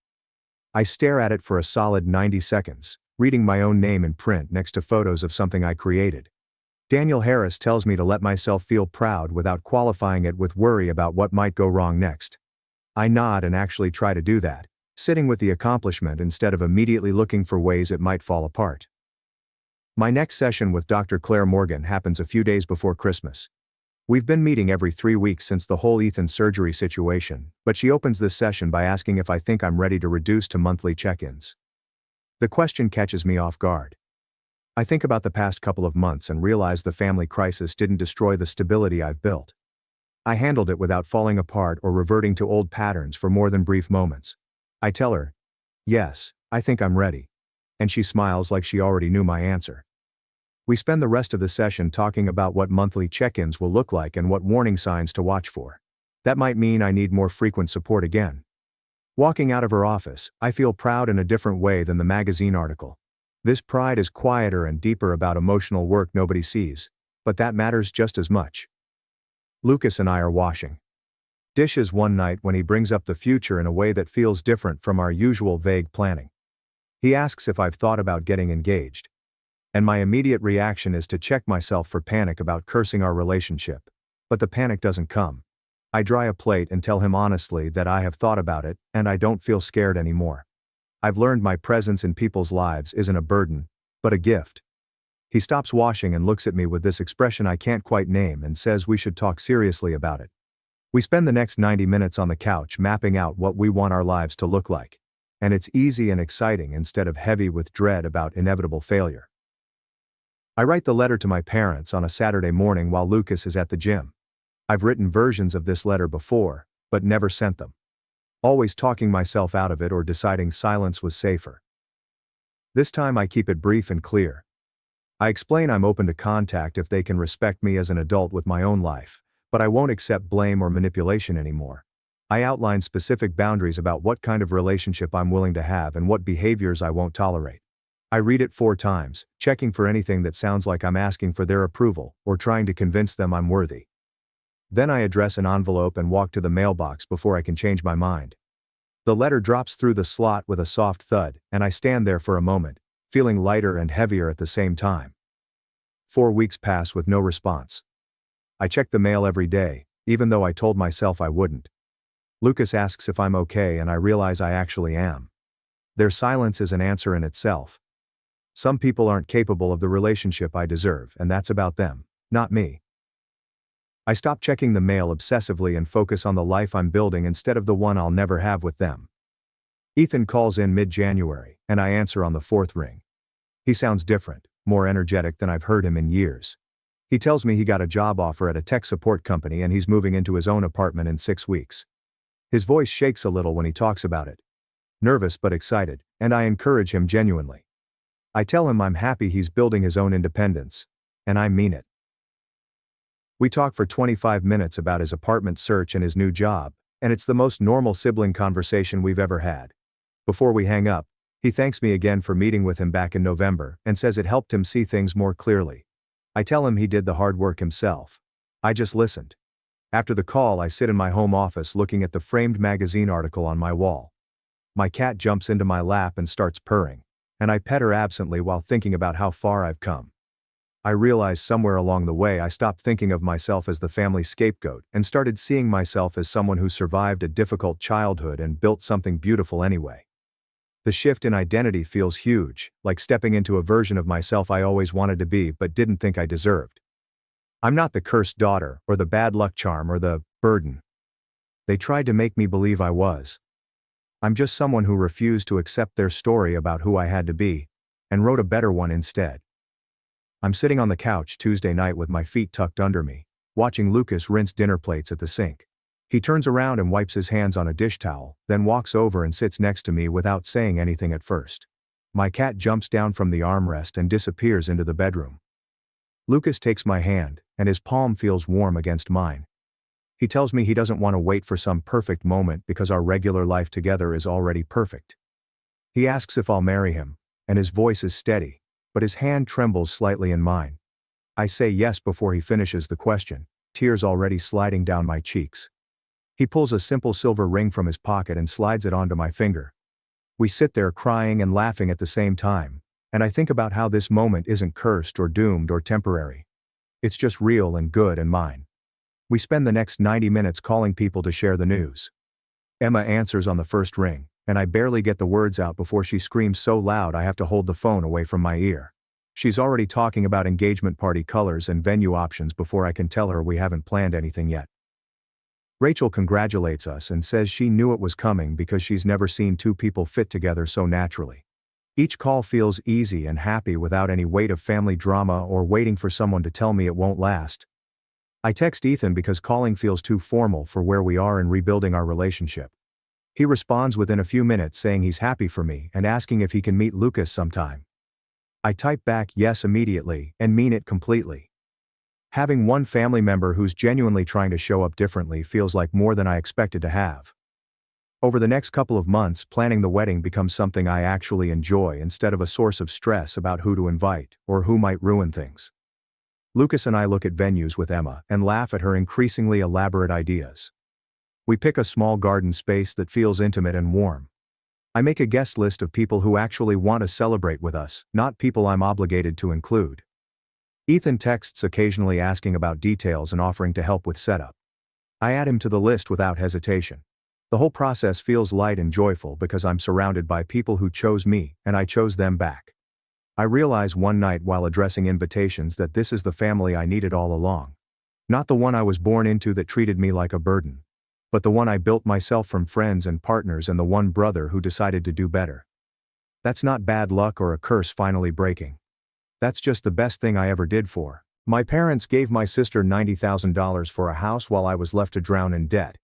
[SPEAKER 1] I stare at it for a solid 90 seconds, reading my own name in print next to photos of something I created. Daniel Harris tells me to let myself feel proud without qualifying it with worry about what might go wrong next. I nod and actually try to do that, sitting with the accomplishment instead of immediately looking for ways it might fall apart. My next session with Dr. Claire Morgan happens a few days before Christmas. We've been meeting every 3 weeks since the whole Ethan surgery situation, but she opens this session by asking if I think I'm ready to reduce to monthly check-ins. The question catches me off guard. I think about the past couple of months and realize the family crisis didn't destroy the stability I've built. I handled it without falling apart or reverting to old patterns for more than brief moments. I tell her, yes, I think I'm ready. and she smiles like she already knew my answer. We spend the rest of the session talking about what monthly check-ins will look like and what warning signs to watch for. That might mean I need more frequent support again. Walking out of her office, I feel proud in a different way than the magazine article. This pride is quieter and deeper about emotional work nobody sees, but that matters just as much. Lucas and I are washing dishes one night when he brings up the future in a way that feels different from our usual vague planning. He asks if I've thought about getting engaged. And my immediate reaction is to check myself for panic about cursing our relationship. But the panic doesn't come. I dry a plate and tell him honestly that I have thought about it, and I don't feel scared anymore. I've learned my presence in people's lives isn't a burden, but a gift. He stops washing and looks at me with this expression I can't quite name and says we should talk seriously about it. We spend the next 90 minutes on the couch mapping out what we want our lives to look like. And it's easy and exciting instead of heavy with dread about inevitable failure. I write the letter to my parents on a Saturday morning while Lucas is at the gym. I've written versions of this letter before, but never sent them. Always talking myself out of it or deciding silence was safer. This time I keep it brief and clear. I explain I'm open to contact if they can respect me as an adult with my own life, but I won't accept blame or manipulation anymore. I outline specific boundaries about what kind of relationship I'm willing to have and what behaviors I won't tolerate. I read it 4 times, checking for anything that sounds like I'm asking for their approval or trying to convince them I'm worthy. Then I address an envelope and walk to the mailbox before I can change my mind. The letter drops through the slot with a soft thud, and I stand there for a moment, feeling lighter and heavier at the same time. 4 weeks pass with no response. I check the mail every day, even though I told myself I wouldn't. Lucas asks if I'm okay and I realize I actually am. Their silence is an answer in itself. Some people aren't capable of the relationship I deserve, and that's about them, not me. I stop checking the mail obsessively and focus on the life I'm building instead of the one I'll never have with them. Ethan calls in mid-January, and I answer on the 4th ring. He sounds different, more energetic than I've heard him in years. He tells me he got a job offer at a tech support company and he's moving into his own apartment in 6 weeks. His voice shakes a little when he talks about it. Nervous but excited, and I encourage him genuinely. I tell him I'm happy he's building his own independence, and I mean it. We talk for 25 minutes about his apartment search and his new job, and it's the most normal sibling conversation we've ever had. Before we hang up, he thanks me again for meeting with him back in November and says it helped him see things more clearly. I tell him he did the hard work himself. I just listened. After the call, I sit in my home office looking at the framed magazine article on my wall. My cat jumps into my lap and starts purring, and I pet her absently while thinking about how far I've come. I realize somewhere along the way I stopped thinking of myself as the family scapegoat and started seeing myself as someone who survived a difficult childhood and built something beautiful anyway. The shift in identity feels huge, like stepping into a version of myself I always wanted to be but didn't think I deserved. I'm not the cursed daughter, or the bad luck charm, or the burden they tried to make me believe I was. I'm just someone who refused to accept their story about who I had to be, and wrote a better one instead. I'm sitting on the couch Tuesday night with my feet tucked under me, watching Lucas rinse dinner plates at the sink. He turns around and wipes his hands on a dish towel, then walks over and sits next to me without saying anything at first. My cat jumps down from the armrest and disappears into the bedroom. Lucas takes my hand, and his palm feels warm against mine. He tells me he doesn't want to wait for some perfect moment because our regular life together is already perfect. He asks if I'll marry him, and his voice is steady, but his hand trembles slightly in mine. I say yes before he finishes the question, tears already sliding down my cheeks. He pulls a simple silver ring from his pocket and slides it onto my finger. We sit there crying and laughing at the same time, and I think about how this moment isn't cursed or doomed or temporary. It's just real and good and mine. We spend the next 90 minutes calling people to share the news. Emma answers on the first ring, and I barely get the words out before she screams so loud I have to hold the phone away from my ear. She's already talking about engagement party colors and venue options before I can tell her we haven't planned anything yet. Rachel congratulates us and says she knew it was coming because she's never seen 2 people fit together so naturally. Each call feels easy and happy without any weight of family drama or waiting for someone to tell me it won't last. I text Ethan because calling feels too formal for where we are in rebuilding our relationship. He responds within a few minutes saying he's happy for me and asking if he can meet Lucas sometime. I type back yes immediately and mean it completely. Having one family member who's genuinely trying to show up differently feels like more than I expected to have. Over the next couple of months, planning the wedding becomes something I actually enjoy instead of a source of stress about who to invite or who might ruin things. Lucas and I look at venues with Emma and laugh at her increasingly elaborate ideas. We pick a small garden space that feels intimate and warm. I make a guest list of people who actually want to celebrate with us, not people I'm obligated to include. Ethan texts occasionally asking about details and offering to help with setup. I add him to the list without hesitation. The whole process feels light and joyful because I'm surrounded by people who chose me, and I chose them back. I realize one night while addressing invitations that this is the family I needed all along. Not the one I was born into that treated me like a burden, but the one I built myself from friends and partners and the one brother who decided to do better. That's not bad luck or a curse finally breaking. That's just the best thing I ever did for. My parents gave my sister $90,000 for a house while I was left to drown in debt.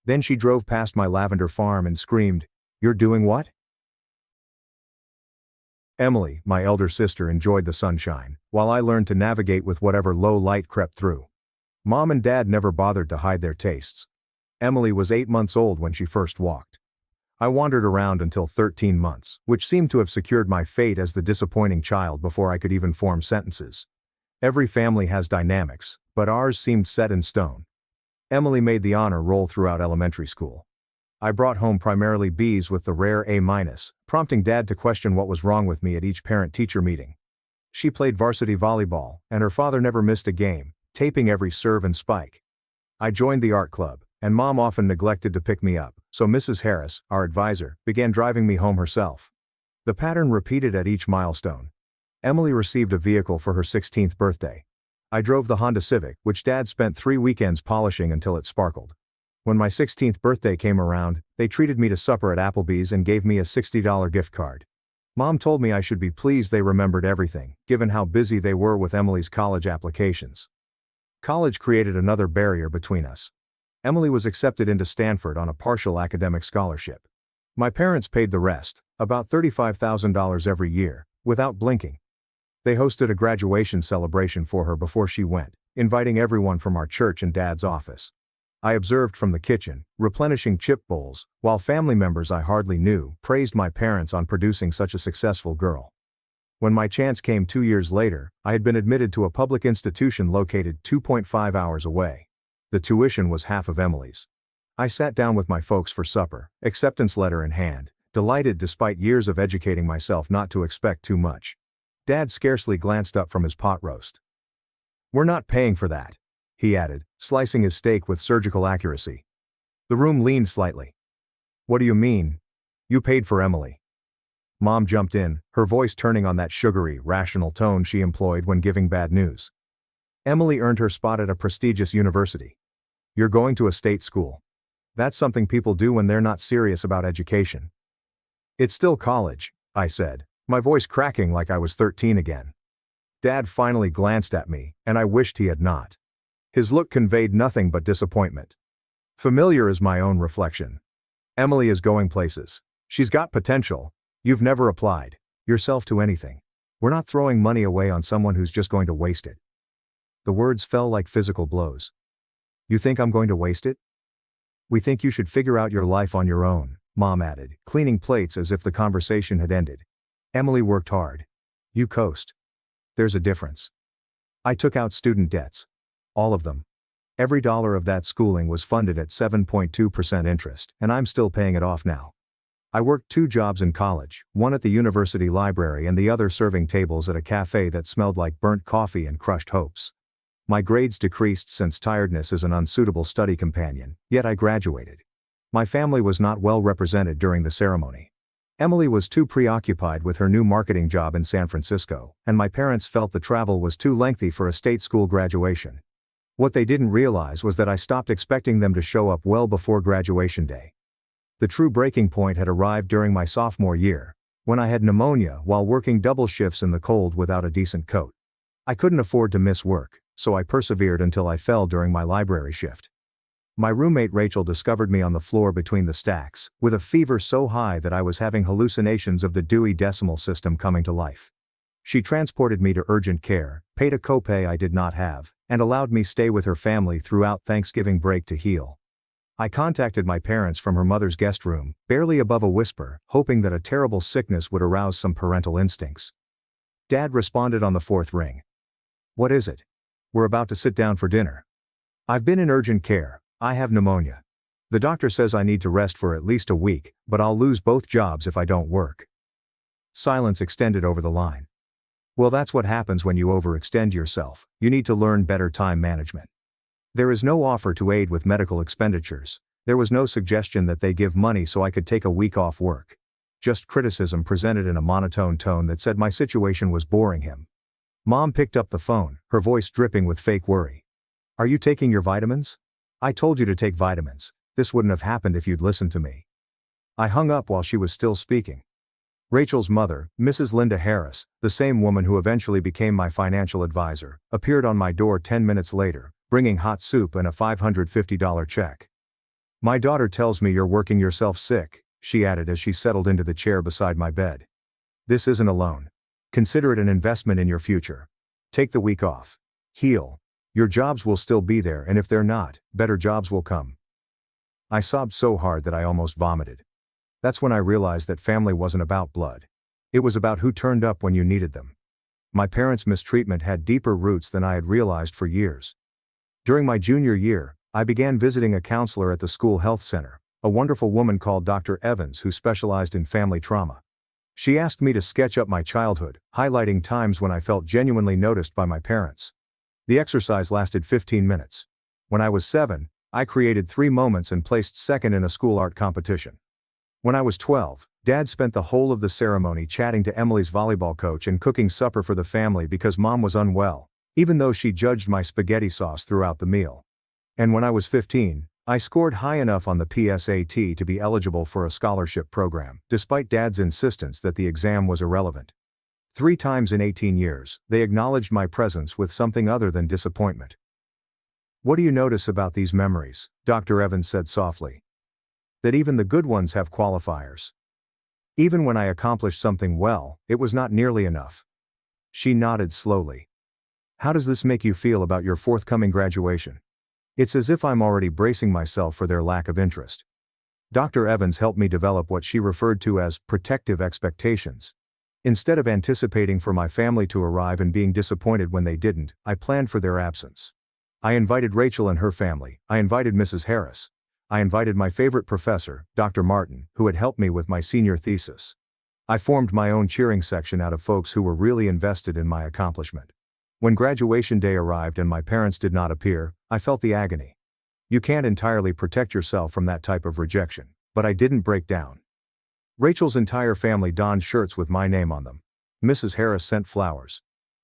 [SPEAKER 1] Then she drove past my lavender farm and screamed, "You're doing what?" Emily, my elder sister, enjoyed the sunshine, while I learned to navigate with whatever low light crept through. Mom and Dad never bothered to hide their tastes. Emily was 8 months old when she first walked. I wandered around until 13 months, which seemed to have secured my fate as the disappointing child before I could even form sentences. Every family has dynamics, but ours seemed set in stone. Emily made the honor roll throughout elementary school. I brought home primarily B's with the rare A-, prompting Dad to question what was wrong with me at each parent-teacher meeting. She played varsity volleyball, and her father never missed a game, taping every serve and spike. I joined the art club, and Mom often neglected to pick me up, so Mrs. Harris, our advisor, began driving me home herself. The pattern repeated at each milestone. Emily received a vehicle for her 16th birthday. I drove the Honda Civic, which Dad spent 3 weekends polishing until it sparkled. When my 16th birthday came around, they treated me to supper at Applebee's and gave me a $60 gift card. Mom told me I should be pleased they remembered everything, given how busy they were with Emily's college applications. College created another barrier between us. Emily was accepted into Stanford on a partial academic scholarship. My parents paid the rest, about $35,000 every year, without blinking. They hosted a graduation celebration for her before she went, inviting everyone from our church and Dad's office. I observed from the kitchen, replenishing chip bowls, while family members I hardly knew praised my parents on producing such a successful girl. When my chance came 2 years later, I had been admitted to a public institution located 2.5 hours away. The tuition was half of Emily's. I sat down with my folks for supper, acceptance letter in hand, delighted despite years of educating myself not to expect too much. Dad scarcely glanced up from his pot roast. "We're not paying for that," he added, slicing his steak with surgical accuracy. The room leaned slightly. "What do you mean? You paid for Emily." Mom jumped in, her voice turning on that sugary, rational tone she employed when giving bad news. "Emily earned her spot at a prestigious university. You're going to a state school. That's something people do when they're not serious about education." "It's still college," I said, my voice cracking like I was 13 again. Dad finally glanced at me, and I wished he had not. His look conveyed nothing but disappointment. Familiar is my own reflection. "Emily is going places. She's got potential. You've never applied yourself to anything. We're not throwing money away on someone who's just going to waste it." The words fell like physical blows. "You think I'm going to waste it?" "We think you should figure out your life on your own," Mom added, cleaning plates as if the conversation had ended. "Emily worked hard. You coast. There's a difference." I took out student debts. All of them. Every dollar of that schooling was funded at 7.2% interest, and I'm still paying it off now. I worked 2 jobs in college, one at the university library and the other serving tables at a cafe that smelled like burnt coffee and crushed hopes. My grades decreased since tiredness is an unsuitable study companion, yet I graduated. My family was not well represented during the ceremony. Emily was too preoccupied with her new marketing job in San Francisco, and my parents felt the travel was too lengthy for a state school graduation. What they didn't realize was that I stopped expecting them to show up well before graduation day. The true breaking point had arrived during my sophomore year, when I had pneumonia while working double shifts in the cold without a decent coat. I couldn't afford to miss work, so I persevered until I fell during my library shift. My roommate Rachel discovered me on the floor between the stacks, with a fever so high that I was having hallucinations of the Dewey Decimal System coming to life. She transported me to urgent care, paid a copay I did not have, and allowed me stay with her family throughout Thanksgiving break to heal. I contacted my parents from her mother's guest room, barely above a whisper, hoping that a terrible sickness would arouse some parental instincts. Dad responded on the fourth ring. "What is it?" "We're about to sit down for dinner." "I've been in urgent care. I have pneumonia. The doctor says I need to rest for at least a week, but I'll lose both jobs if I don't work." Silence extended over the line. "Well, that's what happens when you overextend yourself. You need to learn better time management." There is no offer to aid with medical expenditures. There was no suggestion that they give money so I could take a week off work. Just criticism presented in a monotone tone that said my situation was boring him. Mom picked up the phone, her voice dripping with fake worry. "Are you taking your vitamins? I told you to take vitamins. This wouldn't have happened if you'd listened to me." I hung up while she was still speaking. Rachel's mother, Mrs. Linda Harris, the same woman who eventually became my financial advisor, appeared on my door 10 minutes later, bringing hot soup and a $550 check. "My daughter tells me you're working yourself sick," she added as she settled into the chair beside my bed. "This isn't a loan. Consider it an investment in your future. Take the week off. Heal. Your jobs will still be there, and if they're not, better jobs will come." I sobbed so hard that I almost vomited. That's when I realized that family wasn't about blood. It was about who turned up when you needed them. My parents' mistreatment had deeper roots than I had realized for years. During my junior year, I began visiting a counselor at the school health center, a wonderful woman called Dr. Evans who specialized in family trauma. She asked me to sketch up my childhood, highlighting times when I felt genuinely noticed by my parents. The exercise lasted 15 minutes. When I was 7, I created 3 moments and placed second in a school art competition. When I was 12, Dad spent the whole of the ceremony chatting to Emily's volleyball coach and cooking supper for the family because Mom was unwell, even though she judged my spaghetti sauce throughout the meal. And when I was 15, I scored high enough on the PSAT to be eligible for a scholarship program, despite Dad's insistence that the exam was irrelevant. 3 times in 18 years, they acknowledged my presence with something other than disappointment. "What do you notice about these memories?" Dr. Evans said softly. "That even the good ones have qualifiers. Even when I accomplished something well, it was not nearly enough." She nodded slowly. "How does this make you feel about your forthcoming graduation?" "It's as if I'm already bracing myself for their lack of interest." Dr. Evans helped me develop what she referred to as protective expectations. Instead of anticipating for my family to arrive and being disappointed when they didn't, I planned for their absence. I invited Rachel and her family, I invited Mrs. Harris. I invited my favorite professor, Dr. Martin, who had helped me with my senior thesis. I formed my own cheering section out of folks who were really invested in my accomplishment. When graduation day arrived and my parents did not appear, I felt the agony. You can't entirely protect yourself from that type of rejection, but I didn't break down. Rachel's entire family donned shirts with my name on them. Mrs. Harris sent flowers.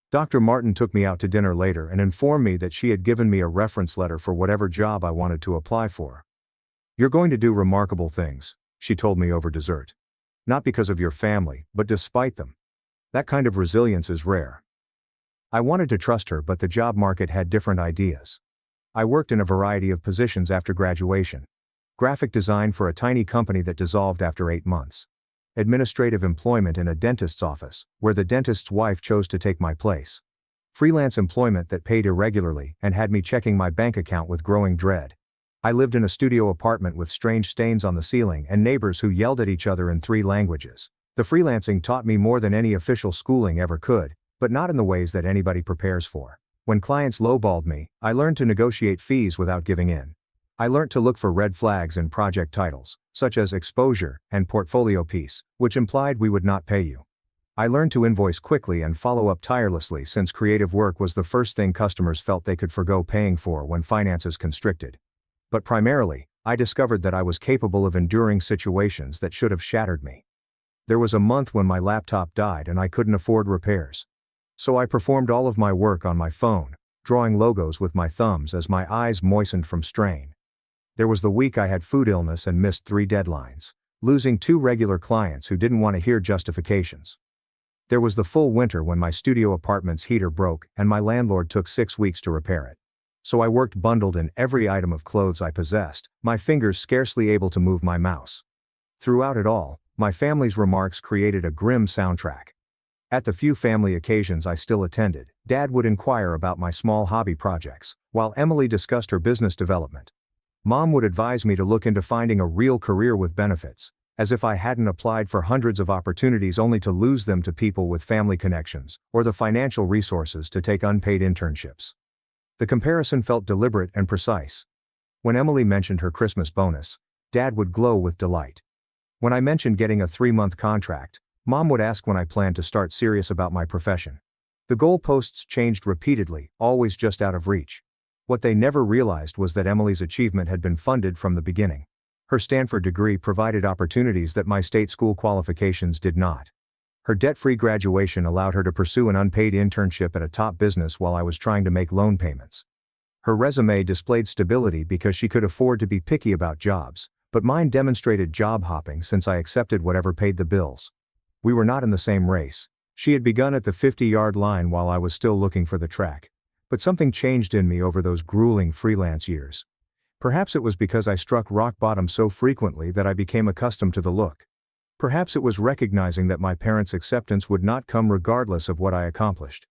[SPEAKER 1] Dr. Martin took me out to dinner later and informed me that she had given me a reference letter for whatever job I wanted to apply for. "You're going to do remarkable things," she told me over dessert. "Not because of your family, but despite them. That kind of resilience is rare." I wanted to trust her, but the job market had different ideas. I worked in a variety of positions after graduation. Graphic design for a tiny company that dissolved after 8 months. Administrative employment in a dentist's office, where the dentist's wife chose to take my place. Freelance employment that paid irregularly and had me checking my bank account with growing dread. I lived in a studio apartment with strange stains on the ceiling and neighbors who yelled at each other in 3 languages. The freelancing taught me more than any official schooling ever could, but not in the ways that anybody prepares for. When clients lowballed me, I learned to negotiate fees without giving in. I learned to look for red flags in project titles, such as exposure and portfolio piece, which implied we would not pay you. I learned to invoice quickly and follow up tirelessly since creative work was the first thing customers felt they could forgo paying for when finances constricted. But primarily, I discovered that I was capable of enduring situations that should have shattered me. There was a month when my laptop died and I couldn't afford repairs. So I performed all of my work on my phone, drawing logos with my thumbs as my eyes moistened from strain. There was the week I had food illness and missed 3 deadlines, losing 2 regular clients who didn't want to hear justifications. There was the full winter when my studio apartment's heater broke and my landlord took 6 weeks to repair it. so I worked bundled in every item of clothes I possessed, my fingers scarcely able to move my mouse. Throughout it all, my family's remarks created a grim soundtrack. At the few family occasions I still attended, Dad would inquire about my small hobby projects, while Emily discussed her business development. Mom would advise me to look into finding a real career with benefits, as if I hadn't applied for hundreds of opportunities only to lose them to people with family connections, or the financial resources to take unpaid internships. The comparison felt deliberate and precise. When Emily mentioned her Christmas bonus, Dad would glow with delight. When I mentioned getting a 3-month contract, Mom would ask when I planned to start serious about my profession. The goalposts changed repeatedly, always just out of reach. What they never realized was that Emily's achievement had been funded from the beginning. Her Stanford degree provided opportunities that my state school qualifications did not. Her debt-free graduation allowed her to pursue an unpaid internship at a top business while I was trying to make loan payments. Her resume displayed stability because she could afford to be picky about jobs, but mine demonstrated job hopping since I accepted whatever paid the bills. We were not in the same race. She had begun at the 50-yard line while I was still looking for the track. But something changed in me over those grueling freelance years. Perhaps it was because I struck rock bottom so frequently that I became accustomed to the look. Perhaps it was recognizing that my parents' acceptance would not come regardless of what I accomplished.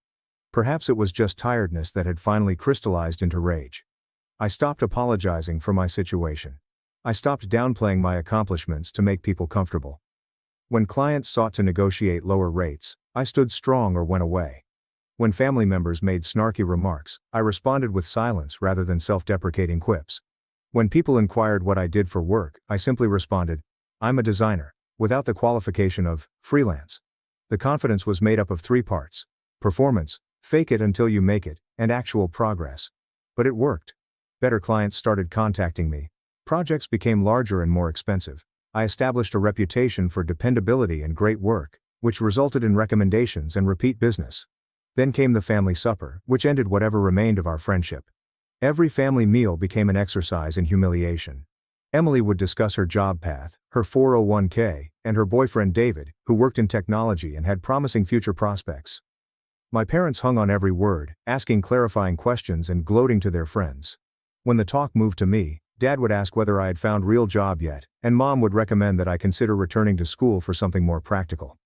[SPEAKER 1] Perhaps it was just tiredness that had finally crystallized into rage. I stopped apologizing for my situation. I stopped downplaying my accomplishments to make people comfortable. When clients sought to negotiate lower rates, I stood strong or went away. When family members made snarky remarks, I responded with silence rather than self-deprecating quips. When people inquired what I did for work, I simply responded, "I'm a designer," without the qualification of freelance. The confidence was made up of 3 parts: performance, fake it until you make it, and actual progress. But it worked. Better clients started contacting me. Projects became larger and more expensive. I established a reputation for dependability and great work, which resulted in recommendations and repeat business. Then came the family supper, which ended whatever remained of our friendship. Every family meal became an exercise in humiliation. Emily would discuss her job path, her 401k, and her boyfriend David, who worked in technology and had promising future prospects. My parents hung on every word, asking clarifying questions and gloating to their friends. When the talk moved to me, Dad would ask whether I had found real job yet, and Mom would recommend that I consider returning to school for something more practical.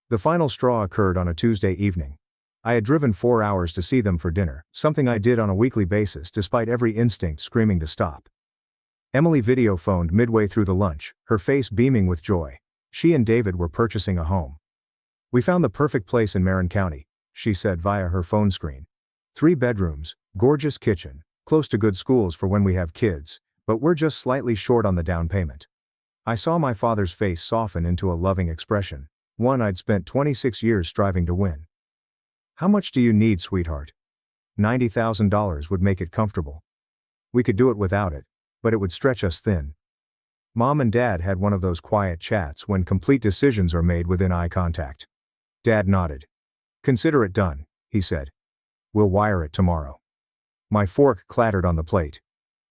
[SPEAKER 1] The final straw occurred on a Tuesday evening. I had driven 4 hours to see them for dinner, something I did on a weekly basis despite every instinct screaming to stop. Emily video phoned midway through the lunch, her face beaming with joy. She and David were purchasing a home. "We found the perfect place in Marin County," she said via her phone screen. 3 bedrooms, gorgeous kitchen, close to good schools for when we have kids, but we're just slightly short on the down payment. I saw my father's face soften into a loving expression, one I'd spent 26 years striving to win. "How much do you need, sweetheart?" $90,000 would make it comfortable. We could do it without it, but it would stretch us thin. Mom and Dad had one of those quiet chats when complete decisions are made within eye contact. Dad nodded. "Consider it done," he said. "We'll wire it tomorrow." My fork clattered on the plate.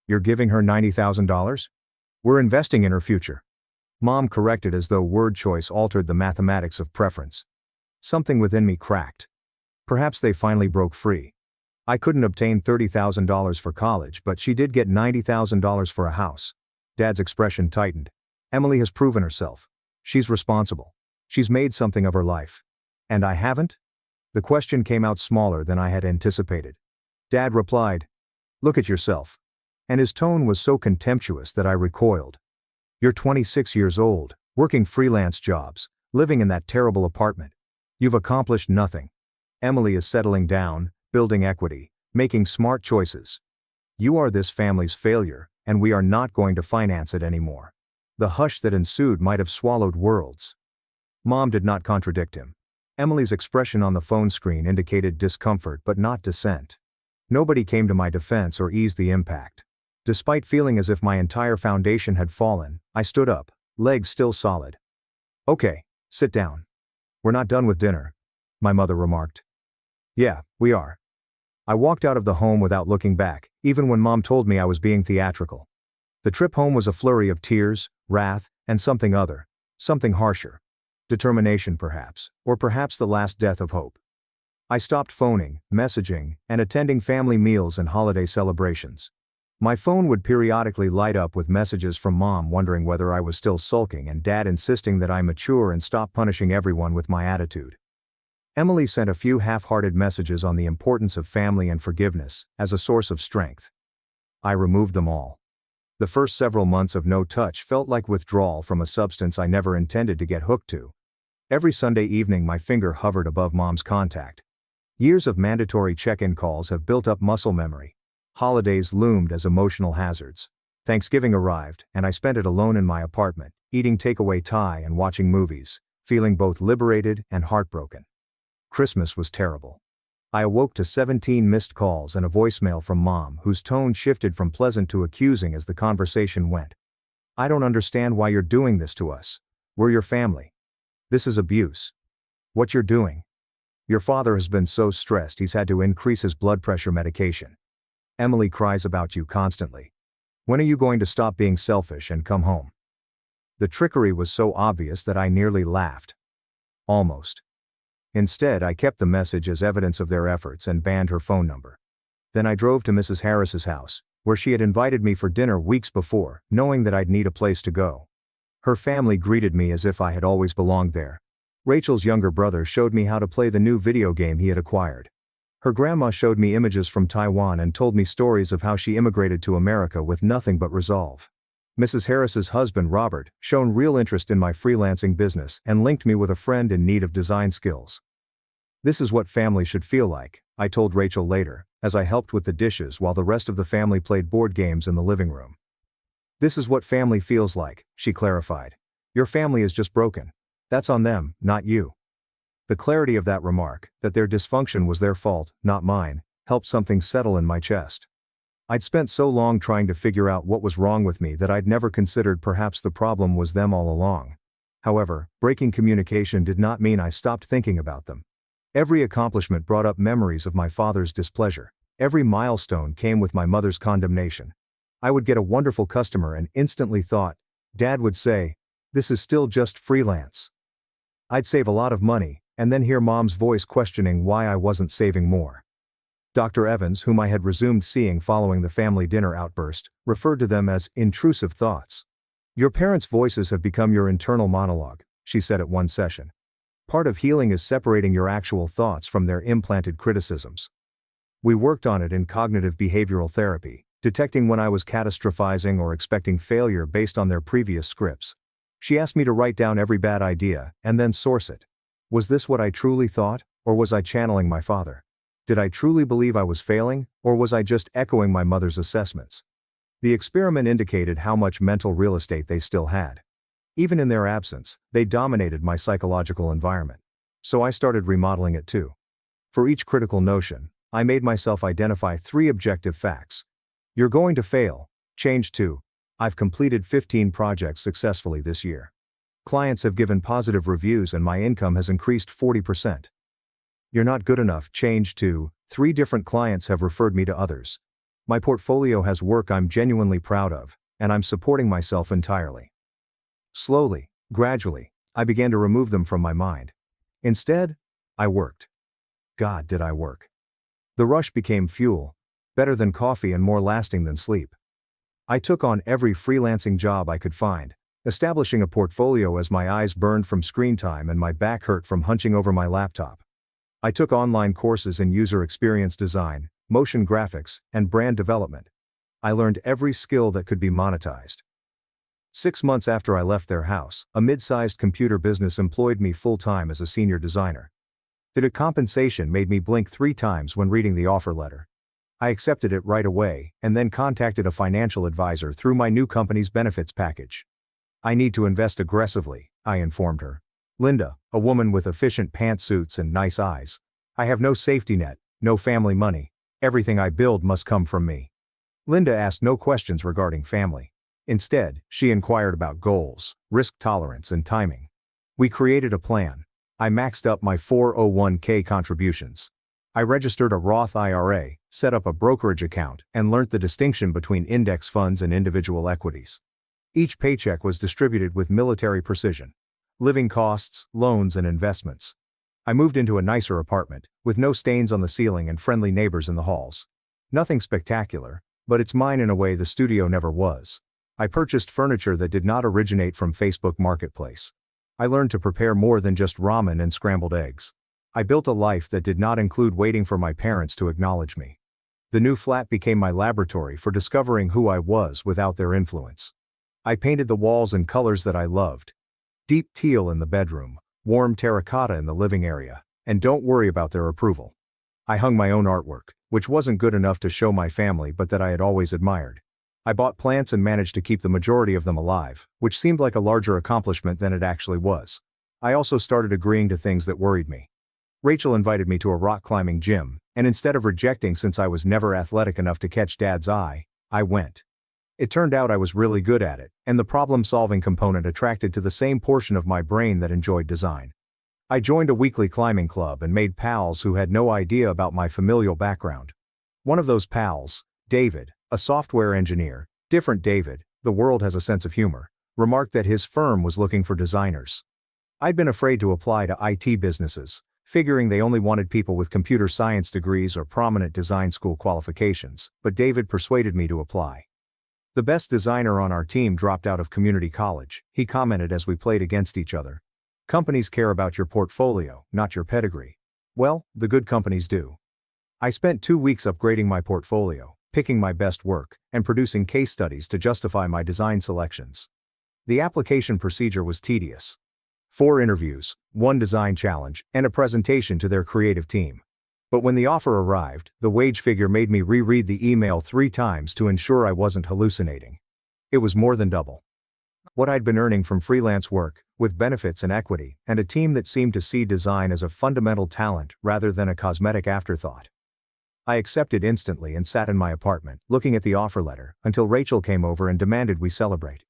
[SPEAKER 1] "You're giving her $90,000? We're investing in her future." Mom corrected as though word choice altered the mathematics of preference. Something within me cracked. Perhaps they finally broke free. I couldn't obtain $30,000 for college, but she did get $90,000 for a house. Dad's expression tightened. Emily has proven herself. She's responsible. She's made something of her life. And I haven't? The question came out smaller than I had anticipated. Dad replied, "Look at yourself." And his tone was so contemptuous that I recoiled. "You're 26 years old, working freelance jobs, living in that terrible apartment. You've accomplished nothing. Emily is settling down, building equity, making smart choices. You are this family's failure, and we are not going to finance it anymore." The hush that ensued might have swallowed worlds. Mom did not contradict him. Emily's expression on the phone screen indicated discomfort but not dissent. Nobody came to my defense or eased the impact. Despite feeling as if my entire foundation had fallen, I stood up, legs still solid. "Okay, sit down. We're not done with dinner," my mother remarked. "Yeah, we are." I walked out of the home without looking back, even when Mom told me I was being theatrical. The trip home was a flurry of tears, wrath, and something other, something harsher. Determination perhaps, or perhaps the last death of hope. I stopped phoning, messaging, and attending family meals and holiday celebrations. My phone would periodically light up with messages from Mom wondering whether I was still sulking and Dad insisting that I mature and stop punishing everyone with my attitude. Emily sent a few half-hearted messages on the importance of family and forgiveness as a source of strength. I removed them all. The first several months of no touch felt like withdrawal from a substance I never intended to get hooked to. Every Sunday evening my finger hovered above Mom's contact. Years of mandatory check-in calls have built up muscle memory. Holidays loomed as emotional hazards. Thanksgiving arrived, and I spent it alone in my apartment, eating takeaway Thai and watching movies, feeling both liberated and heartbroken. Christmas was terrible. I awoke to 17 missed calls and a voicemail from Mom whose tone shifted from pleasant to accusing as the conversation went. "I don't understand why you're doing this to us. We're your family. This is abuse. What you're doing. Your father has been so stressed he's had to increase his blood pressure medication. Emily cries about you constantly. When are you going to stop being selfish and come home?" The trickery was so obvious that I nearly laughed. Almost. Instead, I kept the message as evidence of their efforts and banned her phone number. Then I drove to Mrs. Harris's house, where she had invited me for dinner weeks before, knowing that I'd need a place to go. Her family greeted me as if I had always belonged there. Rachel's younger brother showed me how to play the new video game he had acquired. Her grandma showed me images from Taiwan and told me stories of how she immigrated to America with nothing but resolve. Mrs. Harris's husband Robert shown real interest in my freelancing business and linked me with a friend in need of design skills. "This is what family should feel like," I told Rachel later, as I helped with the dishes while the rest of the family played board games in the living room. "This is what family feels like," she clarified. "Your family is just broken. That's on them, not you." The clarity of that remark, that their dysfunction was their fault, not mine, helped something settle in my chest. I'd spent so long trying to figure out what was wrong with me that I'd never considered perhaps the problem was them all along. However, breaking communication did not mean I stopped thinking about them. Every accomplishment brought up memories of my father's displeasure. Every milestone came with my mother's condemnation. I would get a wonderful customer and instantly thought, Dad would say, "This is still just freelance." I'd save a lot of money, and then hear Mom's voice questioning why I wasn't saving more. Dr. Evans, whom I had resumed seeing following the family dinner outburst, referred to them as intrusive thoughts. "Your parents' voices have become your internal monologue," she said at one session. "Part of healing is separating your actual thoughts from their implanted criticisms." We worked on it in cognitive behavioral therapy, detecting when I was catastrophizing or expecting failure based on their previous scripts. She asked me to write down every bad idea and then source it. Was this what I truly thought, or was I channeling my father? Did I truly believe I was failing, or was I just echoing my mother's assessments? The experiment indicated how much mental real estate they still had. Even in their absence, they dominated my psychological environment. So I started remodeling it too. For each critical notion, I made myself identify 3 objective facts. You're going to fail. Change to, I've completed 15 projects successfully this year. Clients have given positive reviews and my income has increased 40%. You're not good enough. Change to, 3 different clients have referred me to others. My portfolio has work I'm genuinely proud of, and I'm supporting myself entirely. Slowly, gradually, I began to remove them from my mind. Instead, I worked. God, did I work. The rush became fuel, better than coffee and more lasting than sleep. I took on every freelancing job I could find, establishing a portfolio as my eyes burned from screen time and my back hurt from hunching over my laptop. I took online courses in user experience design, motion graphics, and brand development. I learned every skill that could be monetized. 6 months after I left their house, a mid-sized computer business employed me full-time as a senior designer. The compensation made me blink 3 times when reading the offer letter. I accepted it right away, and then contacted a financial advisor through my new company's benefits package. "I need to invest aggressively," I informed her. "Linda, a woman with efficient pantsuits and nice eyes. I have no safety net, no family money. Everything I build must come from me." Linda asked no questions regarding family. Instead, she inquired about goals, risk tolerance, and timing. We created a plan. I maxed up my 401k contributions. I registered a Roth IRA, set up a brokerage account, and learnt the distinction between index funds and individual equities. Each paycheck was distributed with military precision. Living costs, loans, and investments. I moved into a nicer apartment, with no stains on the ceiling and friendly neighbors in the halls. Nothing spectacular, but it's mine in a way the studio never was. I purchased furniture that did not originate from Facebook Marketplace. I learned to prepare more than just ramen and scrambled eggs. I built a life that did not include waiting for my parents to acknowledge me. The new flat became my laboratory for discovering who I was without their influence. I painted the walls in colors that I loved. Deep teal in the bedroom, warm terracotta in the living area, and don't worry about their approval. I hung my own artwork, which wasn't good enough to show my family but that I had always admired. I bought plants and managed to keep the majority of them alive, which seemed like a larger accomplishment than it actually was. I also started agreeing to things that worried me. Rachel invited me to a rock climbing gym, and instead of rejecting since I was never athletic enough to catch Dad's eye, I went. It turned out I was really good at it, and the problem-solving component attracted to the same portion of my brain that enjoyed design. I joined a weekly climbing club and made pals who had no idea about my familial background. One of those pals, David, a software engineer, different David, the world has a sense of humor, remarked that his firm was looking for designers. I'd been afraid to apply to IT businesses, figuring they only wanted people with computer science degrees or prominent design school qualifications, but David persuaded me to apply. The best designer on our team dropped out of community college, he commented as we played against each other. Companies care about your portfolio, not your pedigree. Well, the good companies do. I spent 2 weeks upgrading my portfolio, picking my best work, and producing case studies to justify my design selections. The application procedure was tedious. 4 interviews, 1 design challenge, and a presentation to their creative team. But when the offer arrived, the wage figure made me reread the email 3 times to ensure I wasn't hallucinating. It was more than double what I'd been earning from freelance work, with benefits and equity, and a team that seemed to see design as a fundamental talent rather than a cosmetic afterthought. I accepted instantly and sat in my apartment, looking at the offer letter, until Rachel came over and demanded we celebrate.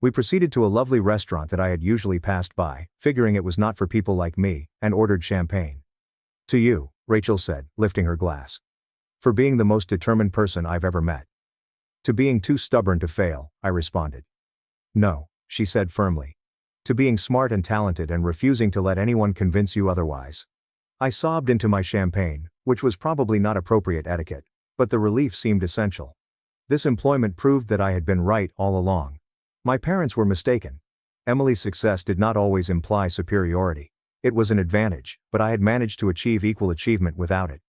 [SPEAKER 1] We proceeded to a lovely restaurant that I had usually passed by, figuring it was not for people like me, and ordered champagne. To you, Rachel said, lifting her glass. For being the most determined person I've ever met. To being too stubborn to fail, I responded. No, she said firmly. To being smart and talented and refusing to let anyone convince you otherwise. I sobbed into my champagne, which was probably not appropriate etiquette, but the relief seemed essential. This employment proved that I had been right all along. My parents were mistaken. Emily's success did not always imply superiority. It was an advantage, but I had managed to achieve equal achievement without it.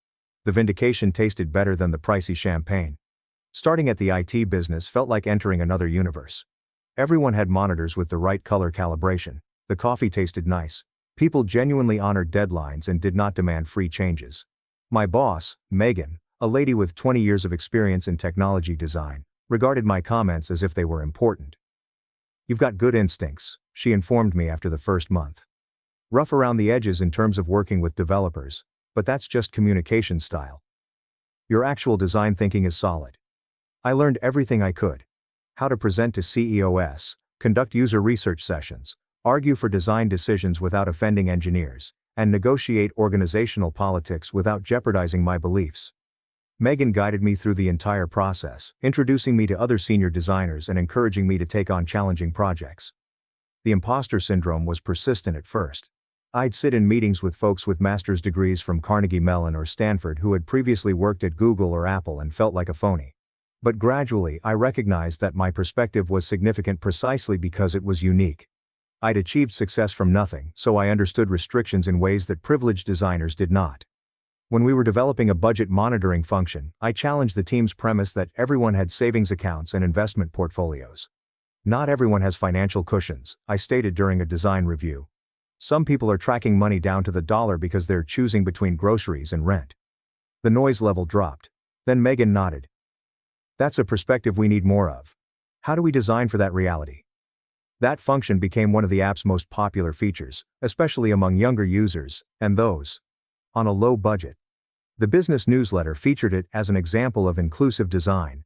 [SPEAKER 1] The vindication tasted better than the pricey champagne. Starting at the IT business felt like entering another universe. Everyone had monitors with the right color calibration. The coffee tasted nice. People genuinely honored deadlines and did not demand free changes. My boss, Megan, a lady with 20 years of experience in technology design, regarded my comments as if they were important. You've got good instincts, she informed me after the first month. Rough around the edges in terms of working with developers, but that's just communication style. Your actual design thinking is solid. I learned everything I could. How to present to CEOs, conduct user research sessions, argue for design decisions without offending engineers, and negotiate organizational politics without jeopardizing my beliefs. Megan guided me through the entire process, introducing me to other senior designers and encouraging me to take on challenging projects. The imposter syndrome was persistent at first. I'd sit in meetings with folks with master's degrees from Carnegie Mellon or Stanford who had previously worked at Google or Apple and felt like a phony. But gradually I recognized that my perspective was significant precisely because it was unique. I'd achieved success from nothing, so I understood restrictions in ways that privileged designers did not. When we were developing a budget monitoring function, I challenged the team's premise that everyone had savings accounts and investment portfolios. Not everyone has financial cushions, I stated during a design review. Some people are tracking money down to the dollar because they're choosing between groceries and rent. The noise level dropped. Then Megan nodded. That's a perspective we need more of. How do we design for that reality? That function became one of the app's most popular features, especially among younger users, and those on a low budget. The business newsletter featured it as an example of inclusive design.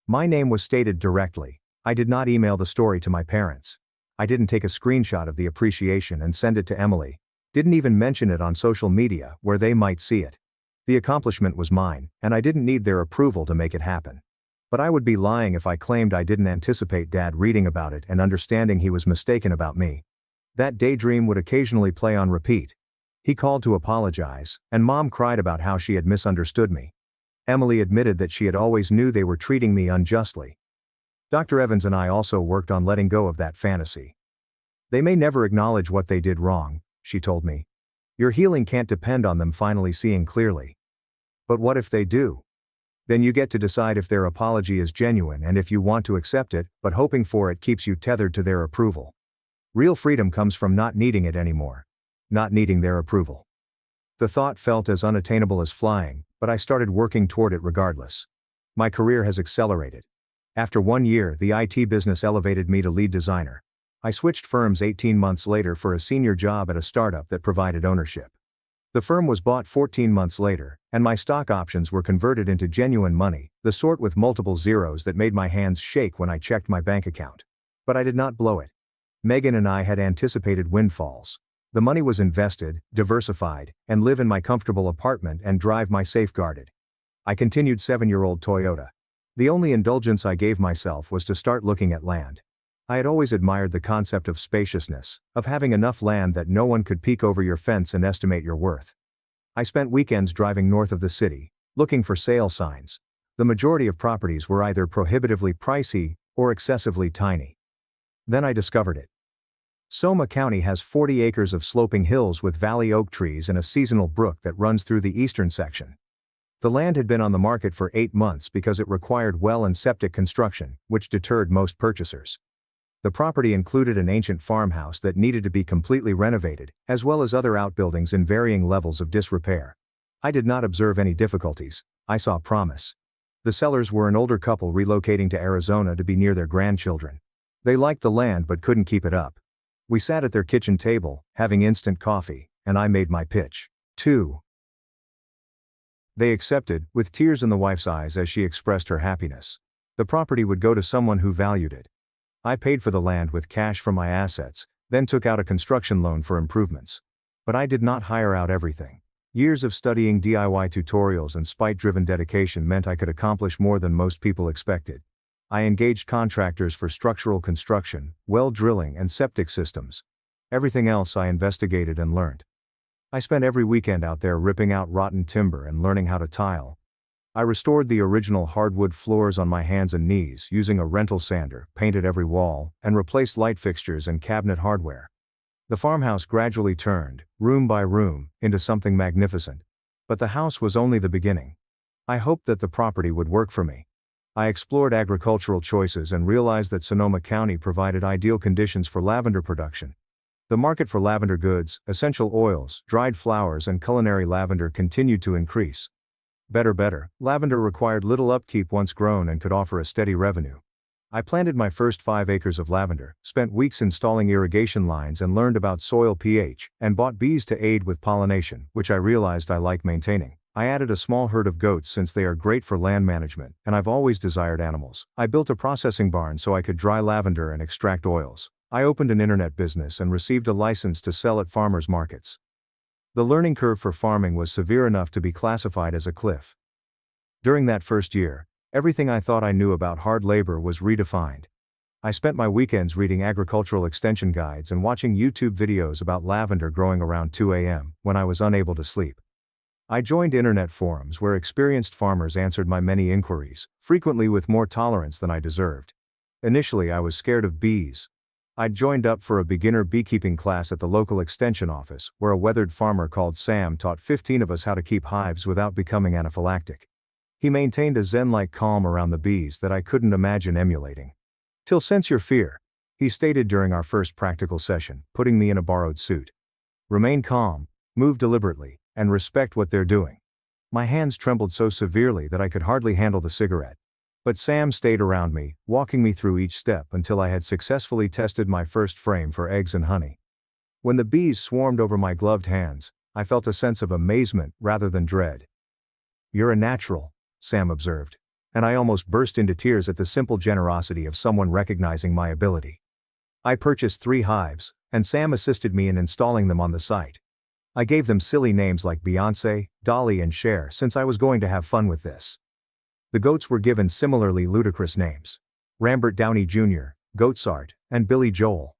[SPEAKER 1] My name was stated directly. I did not email the story to my parents. I didn't take a screenshot of the appreciation and send it to Emily. Didn't even mention it on social media where they might see it. The accomplishment was mine, and I didn't need their approval to make it happen. But I would be lying if I claimed I didn't anticipate Dad reading about it and understanding he was mistaken about me. That daydream would occasionally play on repeat. He called to apologize, and Mom cried about how she had misunderstood me. Emily admitted that she had always knew they were treating me unjustly. Dr. Evans and I also worked on letting go of that fantasy. They may never acknowledge what they did wrong, she told me. Your healing can't depend on them finally seeing clearly. But what if they do? Then you get to decide if their apology is genuine and if you want to accept it, but hoping for it keeps you tethered to their approval. Real freedom comes from not needing it anymore. Not needing their approval. The thought felt as unattainable as flying, but I started working toward it regardless. My career has accelerated. After 1 year, the IT business elevated me to lead designer. I switched firms 18 months later for a senior job at a startup that provided ownership. The firm was bought 14 months later, and my stock options were converted into genuine money, the sort with multiple zeros that made my hands shake when I checked my bank account. But I did not blow it. Megan and I had anticipated windfalls. The money was invested, diversified, and live in my comfortable apartment and drive my safeguarded. I continued 7-year-old Toyota. The only indulgence I gave myself was to start looking at land. I had always admired the concept of spaciousness, of having enough land that no one could peek over your fence and estimate your worth. I spent weekends driving north of the city, looking for sale signs. The majority of properties were either prohibitively pricey or excessively tiny. Then I discovered it. Sonoma County has 40 acres of sloping hills with valley oak trees and a seasonal brook that runs through the eastern section. The land had been on the market for 8 months because it required well and septic construction, which deterred most purchasers. The property included an ancient farmhouse that needed to be completely renovated, as well as other outbuildings in varying levels of disrepair. I did not observe any difficulties, I saw promise. The sellers were an older couple relocating to Arizona to be near their grandchildren. They liked the land but couldn't keep it up. We sat at their kitchen table, having instant coffee, and I made my pitch. 2. They accepted, with tears in the wife's eyes as she expressed her happiness. The property would go to someone who valued it. I paid for the land with cash from my assets, then took out a construction loan for improvements. But I did not hire out everything. Years of studying DIY tutorials and spite-driven dedication meant I could accomplish more than most people expected. I engaged contractors for structural construction, well drilling, and septic systems. Everything else I investigated and learned. I spent every weekend out there ripping out rotten timber and learning how to tile. I restored the original hardwood floors on my hands and knees using a rental sander, painted every wall, and replaced light fixtures and cabinet hardware. The farmhouse gradually turned, room by room, into something magnificent. But the house was only the beginning. I hoped that the property would work for me. I explored agricultural choices and realized that Sonoma County provided ideal conditions for lavender production. The market for lavender goods, essential oils, dried flowers, and culinary lavender continued to increase. Better, lavender required little upkeep once grown and could offer a steady revenue. I planted my first 5 acres of lavender, spent weeks installing irrigation lines and learned about soil pH, and bought bees to aid with pollination, which I realized I like maintaining. I added a small herd of goats since they are great for land management, and I've always desired animals. I built a processing barn so I could dry lavender and extract oils. I opened an internet business and received a license to sell at farmers markets. The learning curve for farming was severe enough to be classified as a cliff. During that first year, everything I thought I knew about hard labor was redefined. I spent my weekends reading agricultural extension guides and watching YouTube videos about lavender growing around 2 a.m. when I was unable to sleep. I joined internet forums where experienced farmers answered my many inquiries, frequently with more tolerance than I deserved. Initially, I was scared of bees. I'd joined up for a beginner beekeeping class at the local extension office, where a weathered farmer called Sam taught 15 of us how to keep hives without becoming anaphylactic. He maintained a zen-like calm around the bees that I couldn't imagine emulating. "Till sense your fear," he stated during our first practical session, putting me in a borrowed suit. "Remain calm, move deliberately, and respect what they're doing." My hands trembled so severely that I could hardly handle the cigarette. But Sam stayed around me, walking me through each step until I had successfully tested my first frame for eggs and honey. When the bees swarmed over my gloved hands, I felt a sense of amazement rather than dread. "You're a natural," Sam observed, and I almost burst into tears at the simple generosity of someone recognizing my ability. I purchased 3 hives, and Sam assisted me in installing them on the site. I gave them silly names like Beyoncé, Dolly, and Cher since I was going to have fun with this. The goats were given similarly ludicrous names: Rambert Downey Jr., Goatsart, and Billy Joel.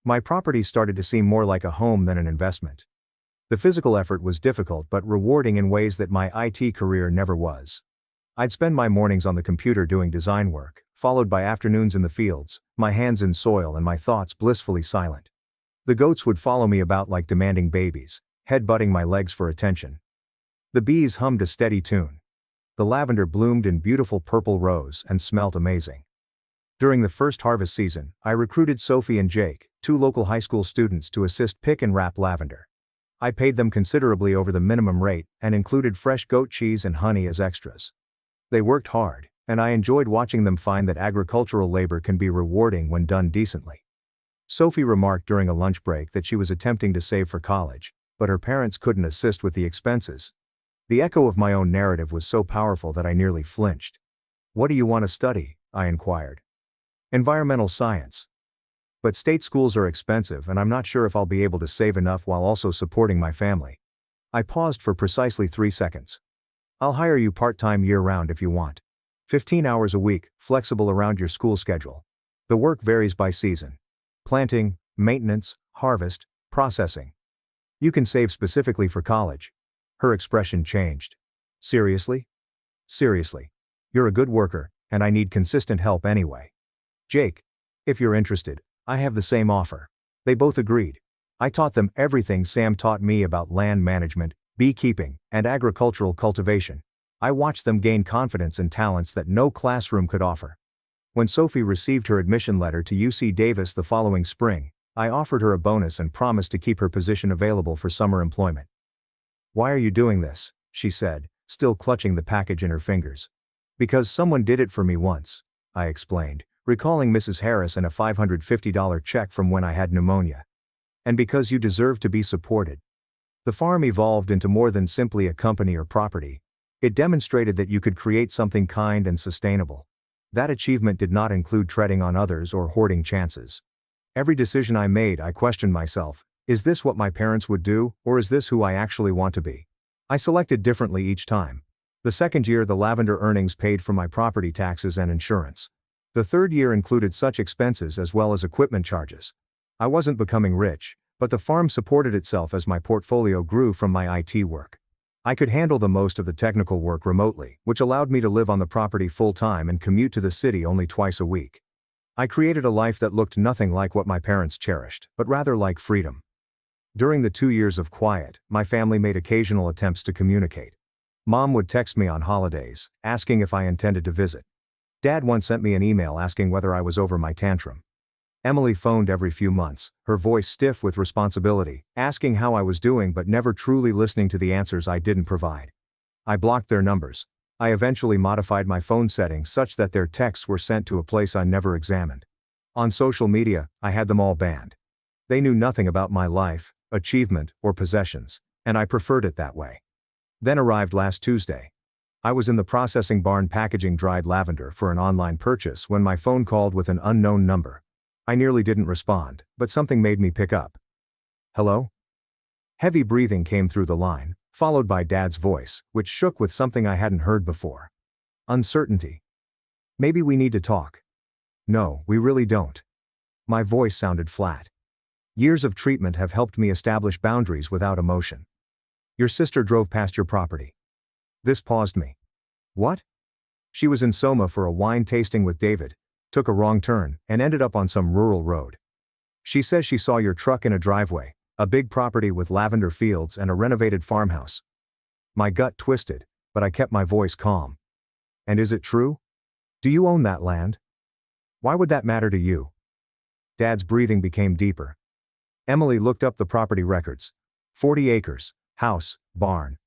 [SPEAKER 1] My property started to seem more like a home than an investment. The physical effort was difficult but rewarding in ways that my IT career never was. I'd spend my mornings on the computer doing design work, followed by afternoons in the fields, my hands in soil and my thoughts blissfully silent. The goats would follow me about like demanding babies, head-butting my legs for attention. The bees hummed a steady tune. The lavender bloomed in beautiful purple rows and smelt amazing. During the first harvest season, I recruited Sophie and Jake, two local high school students, to assist pick and wrap lavender. I paid them considerably over the minimum rate and included fresh goat cheese and honey as extras. They worked hard, and I enjoyed watching them find that agricultural labor can be rewarding when done decently. Sophie remarked during a lunch break that she was attempting to save for college, but her parents couldn't assist with the expenses. The echo of my own narrative was so powerful that I nearly flinched. "What do you want to study?" I inquired. "Environmental science. But state schools are expensive and I'm not sure if I'll be able to save enough while also supporting my family." I paused for precisely 3 seconds. "I'll hire you part-time year-round if you want. 15 hours a week, flexible around your school schedule. The work varies by season. Planting, maintenance, harvest, processing. You can save specifically for college." Her expression changed. "Seriously?" "Seriously. You're a good worker, and I need consistent help anyway. Jake, if you're interested, I have the same offer." They both agreed. I taught them everything Sam taught me about land management, beekeeping, and agricultural cultivation. I watched them gain confidence and talents that no classroom could offer. When Sophie received her admission letter to UC Davis the following spring, I offered her a bonus and promised to keep her position available for summer employment. "Why are you doing this?" she said, still clutching the package in her fingers. "Because someone did it for me once," I explained, recalling Mrs. Harris and a $550 check from when I had pneumonia. "And because you deserve to be supported." The farm evolved into more than simply a company or property. It demonstrated that you could create something kind and sustainable. That achievement did not include treading on others or hoarding chances. Every decision I made, I questioned myself: is this what my parents would do, or is this who I actually want to be? I selected differently each time. The second year, the lavender earnings paid for my property taxes and insurance. The third year included such expenses as well as equipment charges. I wasn't becoming rich, but the farm supported itself as my portfolio grew from my IT work. I could handle the most of the technical work remotely, which allowed me to live on the property full-time and commute to the city only twice a week. I created a life that looked nothing like what my parents cherished, but rather like freedom. During the 2 years of quiet, my family made occasional attempts to communicate. Mom would text me on holidays, asking if I intended to visit. Dad once sent me an email asking whether I was over my tantrum. Emily phoned every few months, her voice stiff with responsibility, asking how I was doing but never truly listening to the answers I didn't provide. I blocked their numbers. I eventually modified my phone settings such that their texts were sent to a place I never examined. On social media, I had them all banned. They knew nothing about my life, achievement, or possessions, and I preferred it that way. Then arrived last Tuesday. I was in the processing barn packaging dried lavender for an online purchase when my phone called with an unknown number. I nearly didn't respond, but something made me pick up. "Hello?" Heavy breathing came through the line, followed by Dad's voice, which shook with something I hadn't heard before. Uncertainty. "Maybe we need to talk." "No, we really don't." My voice sounded flat. Years of treatment have helped me establish boundaries without emotion. "Your sister drove past your property." This paused me. "What?" "She was in Soma for a wine tasting with David, took a wrong turn, and ended up on some rural road. She says she saw your truck in a driveway, a big property with lavender fields and a renovated farmhouse." My gut twisted, but I kept my voice calm. "And is it true? Do you own that land? Why would that matter to you?" Dad's breathing became deeper. Emily looked up the property records. 40 acres, house, barn.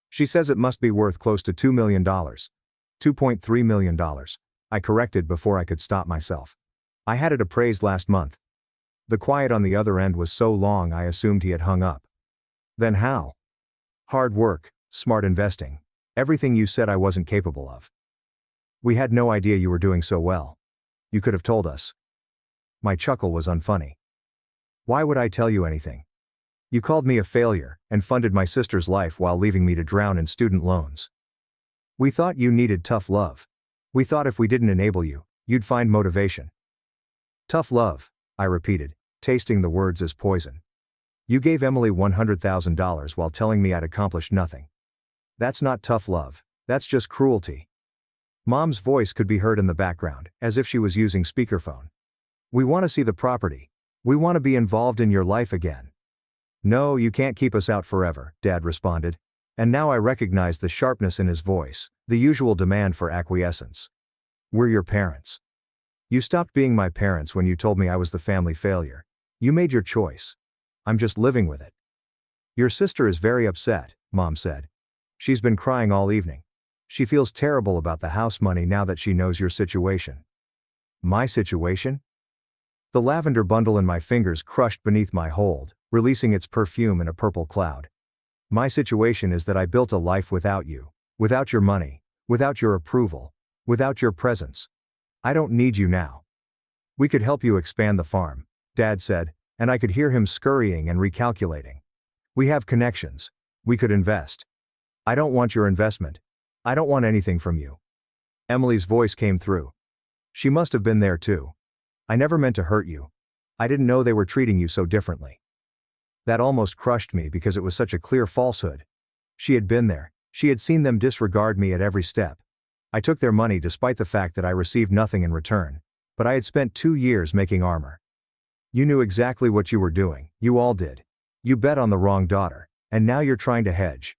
[SPEAKER 1] She says it must be worth close to $2 million. $2.3 million. I corrected before I could stop myself. "I had it appraised last month." The quiet on the other end was so long I assumed he had hung up. "Then how?" "Hard work, smart investing. Everything you said I wasn't capable of." "We had no idea you were doing so well. You could have told us." My chuckle was unfunny. "Why would I tell you anything? You called me a failure and funded my sister's life while leaving me to drown in student loans. We thought you needed tough love. We thought if we didn't enable you, you'd find motivation." "Tough love," I repeated, tasting the words as poison. You gave Emily $100,000 while telling me I'd accomplished nothing. That's not tough love, that's just cruelty. Mom's voice could be heard in the background, as if she was using speakerphone. We want to see the property. We want to be involved in your life again. No, you can't keep us out forever, Dad responded. And now I recognized the sharpness in his voice, the usual demand for acquiescence. We're your parents. You stopped being my parents when you told me I was the family failure. You made your choice. I'm just living with it. Your sister is very upset, Mom said. She's been crying all evening. She feels terrible about the house money now that she knows your situation. My situation? The lavender bundle in my fingers crushed beneath my hold, releasing its perfume in a purple cloud. My situation is that I built a life without you, without your money, without your approval, without your presence. I don't need you now. We could help you expand the farm, Dad said, and I could hear him scurrying and recalculating. We have connections. We could invest. I don't want your investment. I don't want anything from you. Emily's voice came through. She must have been there too. I never meant to hurt you. I didn't know they were treating you so differently. That almost crushed me because it was such a clear falsehood. She had been there. She had seen them disregard me at every step. I took their money despite the fact that I received nothing in return. But I had spent 2 years making armor. You knew exactly what you were doing, you all did. You bet on the wrong daughter, and now you're trying to hedge.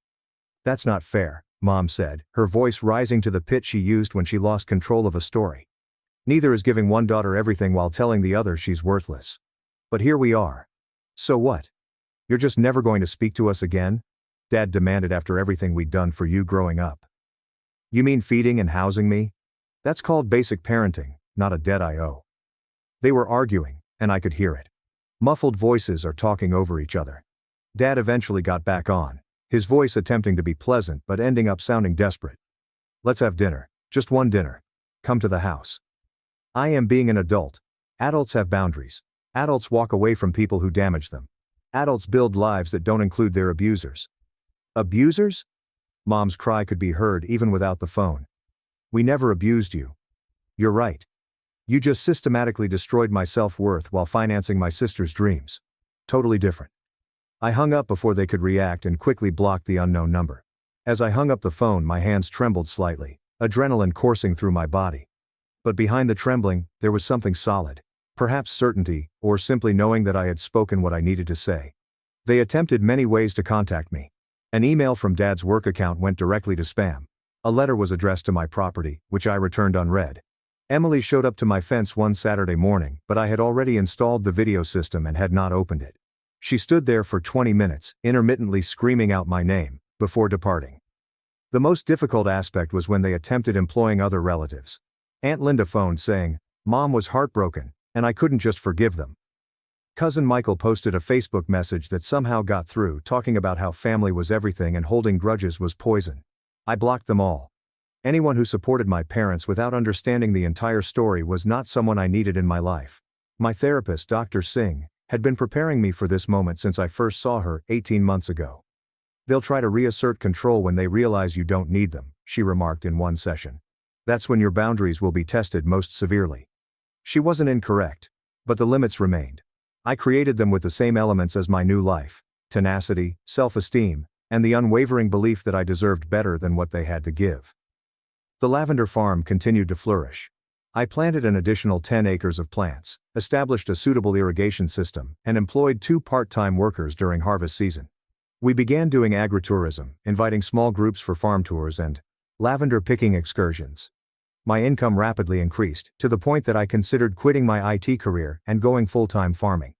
[SPEAKER 1] That's not fair, Mom said, her voice rising to the pitch she used when she lost control of a story. Neither is giving one daughter everything while telling the other she's worthless. But here we are. So what? You're just never going to speak to us again? Dad demanded after everything we'd done for you growing up. You mean feeding and housing me? That's called basic parenting, not a debt I owe. They were arguing, and I could hear it. Muffled voices are talking over each other. Dad eventually got back on, his voice attempting to be pleasant but ending up sounding desperate. Let's have dinner, just one dinner. Come to the house. I am being an adult. Adults have boundaries. Adults walk away from people who damage them. Adults build lives that don't include their abusers. Abusers? Mom's cry could be heard even without the phone. We never abused you. You're right. You just systematically destroyed my self-worth while financing my sister's dreams. Totally different. I hung up before they could react and quickly blocked the unknown number. As I hung up the phone, my hands trembled slightly, adrenaline coursing through my body. But behind the trembling, there was something solid. Perhaps certainty, or simply knowing that I had spoken what I needed to say. They attempted many ways to contact me. An email from Dad's work account went directly to spam. A letter was addressed to my property, which I returned unread. Emily showed up to my fence one Saturday morning, but I had already installed the video system and had not opened it. She stood there for 20 minutes, intermittently screaming out my name, before departing. The most difficult aspect was when they attempted employing other relatives. Aunt Linda phoned saying, Mom was heartbroken, and I couldn't just forgive them. Cousin Michael posted a Facebook message that somehow got through talking about how family was everything and holding grudges was poison. I blocked them all. Anyone who supported my parents without understanding the entire story was not someone I needed in my life. My therapist, Dr. Singh, had been preparing me for this moment since I first saw her 18 months ago. They'll try to reassert control when they realize you don't need them, she remarked in one session. That's when your boundaries will be tested most severely. She wasn't incorrect. But the limits remained. I created them with the same elements as my new life: tenacity, self-esteem, and the unwavering belief that I deserved better than what they had to give. The lavender farm continued to flourish. I planted an additional 10 acres of plants, established a suitable irrigation system, and employed 2 part-time workers during harvest season. We began doing agritourism, inviting small groups for farm tours and lavender picking excursions. My income rapidly increased, to the point that I considered quitting my IT career and going full-time farming.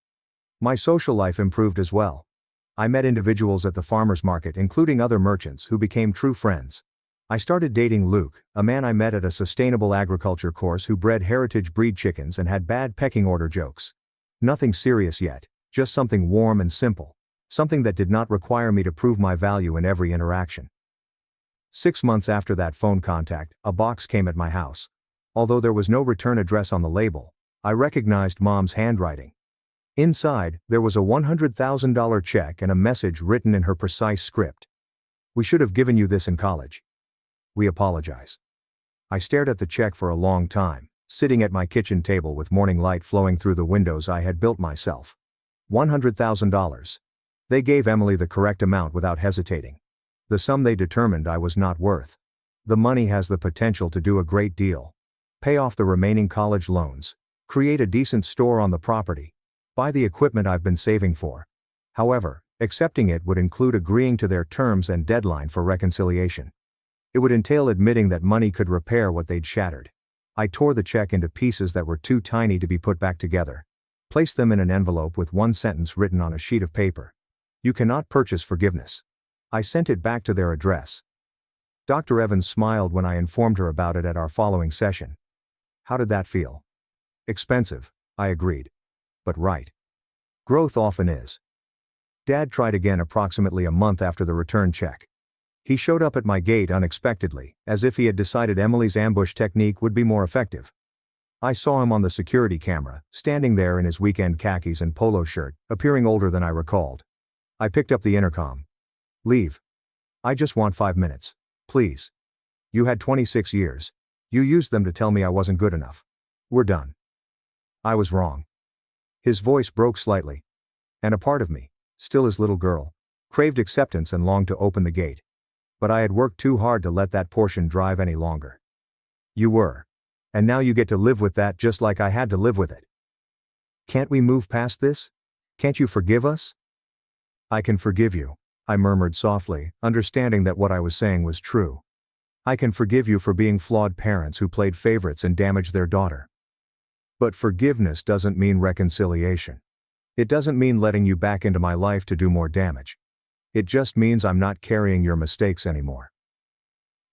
[SPEAKER 1] My social life improved as well. I met individuals at the farmers market, including other merchants, who became true friends. I started dating Luke, a man I met at a sustainable agriculture course who bred heritage breed chickens and had bad pecking order jokes. Nothing serious yet, just something warm and simple. Something that did not require me to prove my value in every interaction. 6 months after that phone contact, a box came at my house. Although there was no return address on the label, I recognized Mom's handwriting. Inside, there was a $100,000 check and a message written in her precise script. We should have given you this in college. We apologize. I stared at the check for a long time, sitting at my kitchen table with morning light flowing through the windows I had built myself. $100,000. They gave Emily the correct amount without hesitating. The sum they determined I was not worth. The money has the potential to do a great deal. Pay off the remaining college loans. Create a decent store on the property. Buy the equipment I've been saving for. However, accepting it would include agreeing to their terms and deadline for reconciliation. It would entail admitting that money could repair what they'd shattered. I tore the check into pieces that were too tiny to be put back together. Placed them in an envelope with one sentence written on a sheet of paper. You cannot purchase forgiveness. I sent it back to their address. Dr. Evans smiled when I informed her about it at our following session. How did that feel? Expensive, I agreed. But right. Growth often is. Dad tried again approximately a month after the return check. He showed up at my gate unexpectedly, as if he had decided Emily's ambush technique would be more effective. I saw him on the security camera, standing there in his weekend khakis and polo shirt, appearing older than I recalled. I picked up the intercom. Leave. I just want 5 minutes. Please. You had 26 years. You used them to tell me I wasn't good enough. We're done. I was wrong. His voice broke slightly. And a part of me, still his little girl, craved acceptance and longed to open the gate. But I had worked too hard to let that portion drive any longer. You were. And now you get to live with that just like I had to live with it. Can't we move past this? Can't you forgive us? I can forgive you, I murmured softly, understanding that what I was saying was true. I can forgive you for being flawed parents who played favorites and damaged their daughter. But forgiveness doesn't mean reconciliation. It doesn't mean letting you back into my life to do more damage. It just means I'm not carrying your mistakes anymore.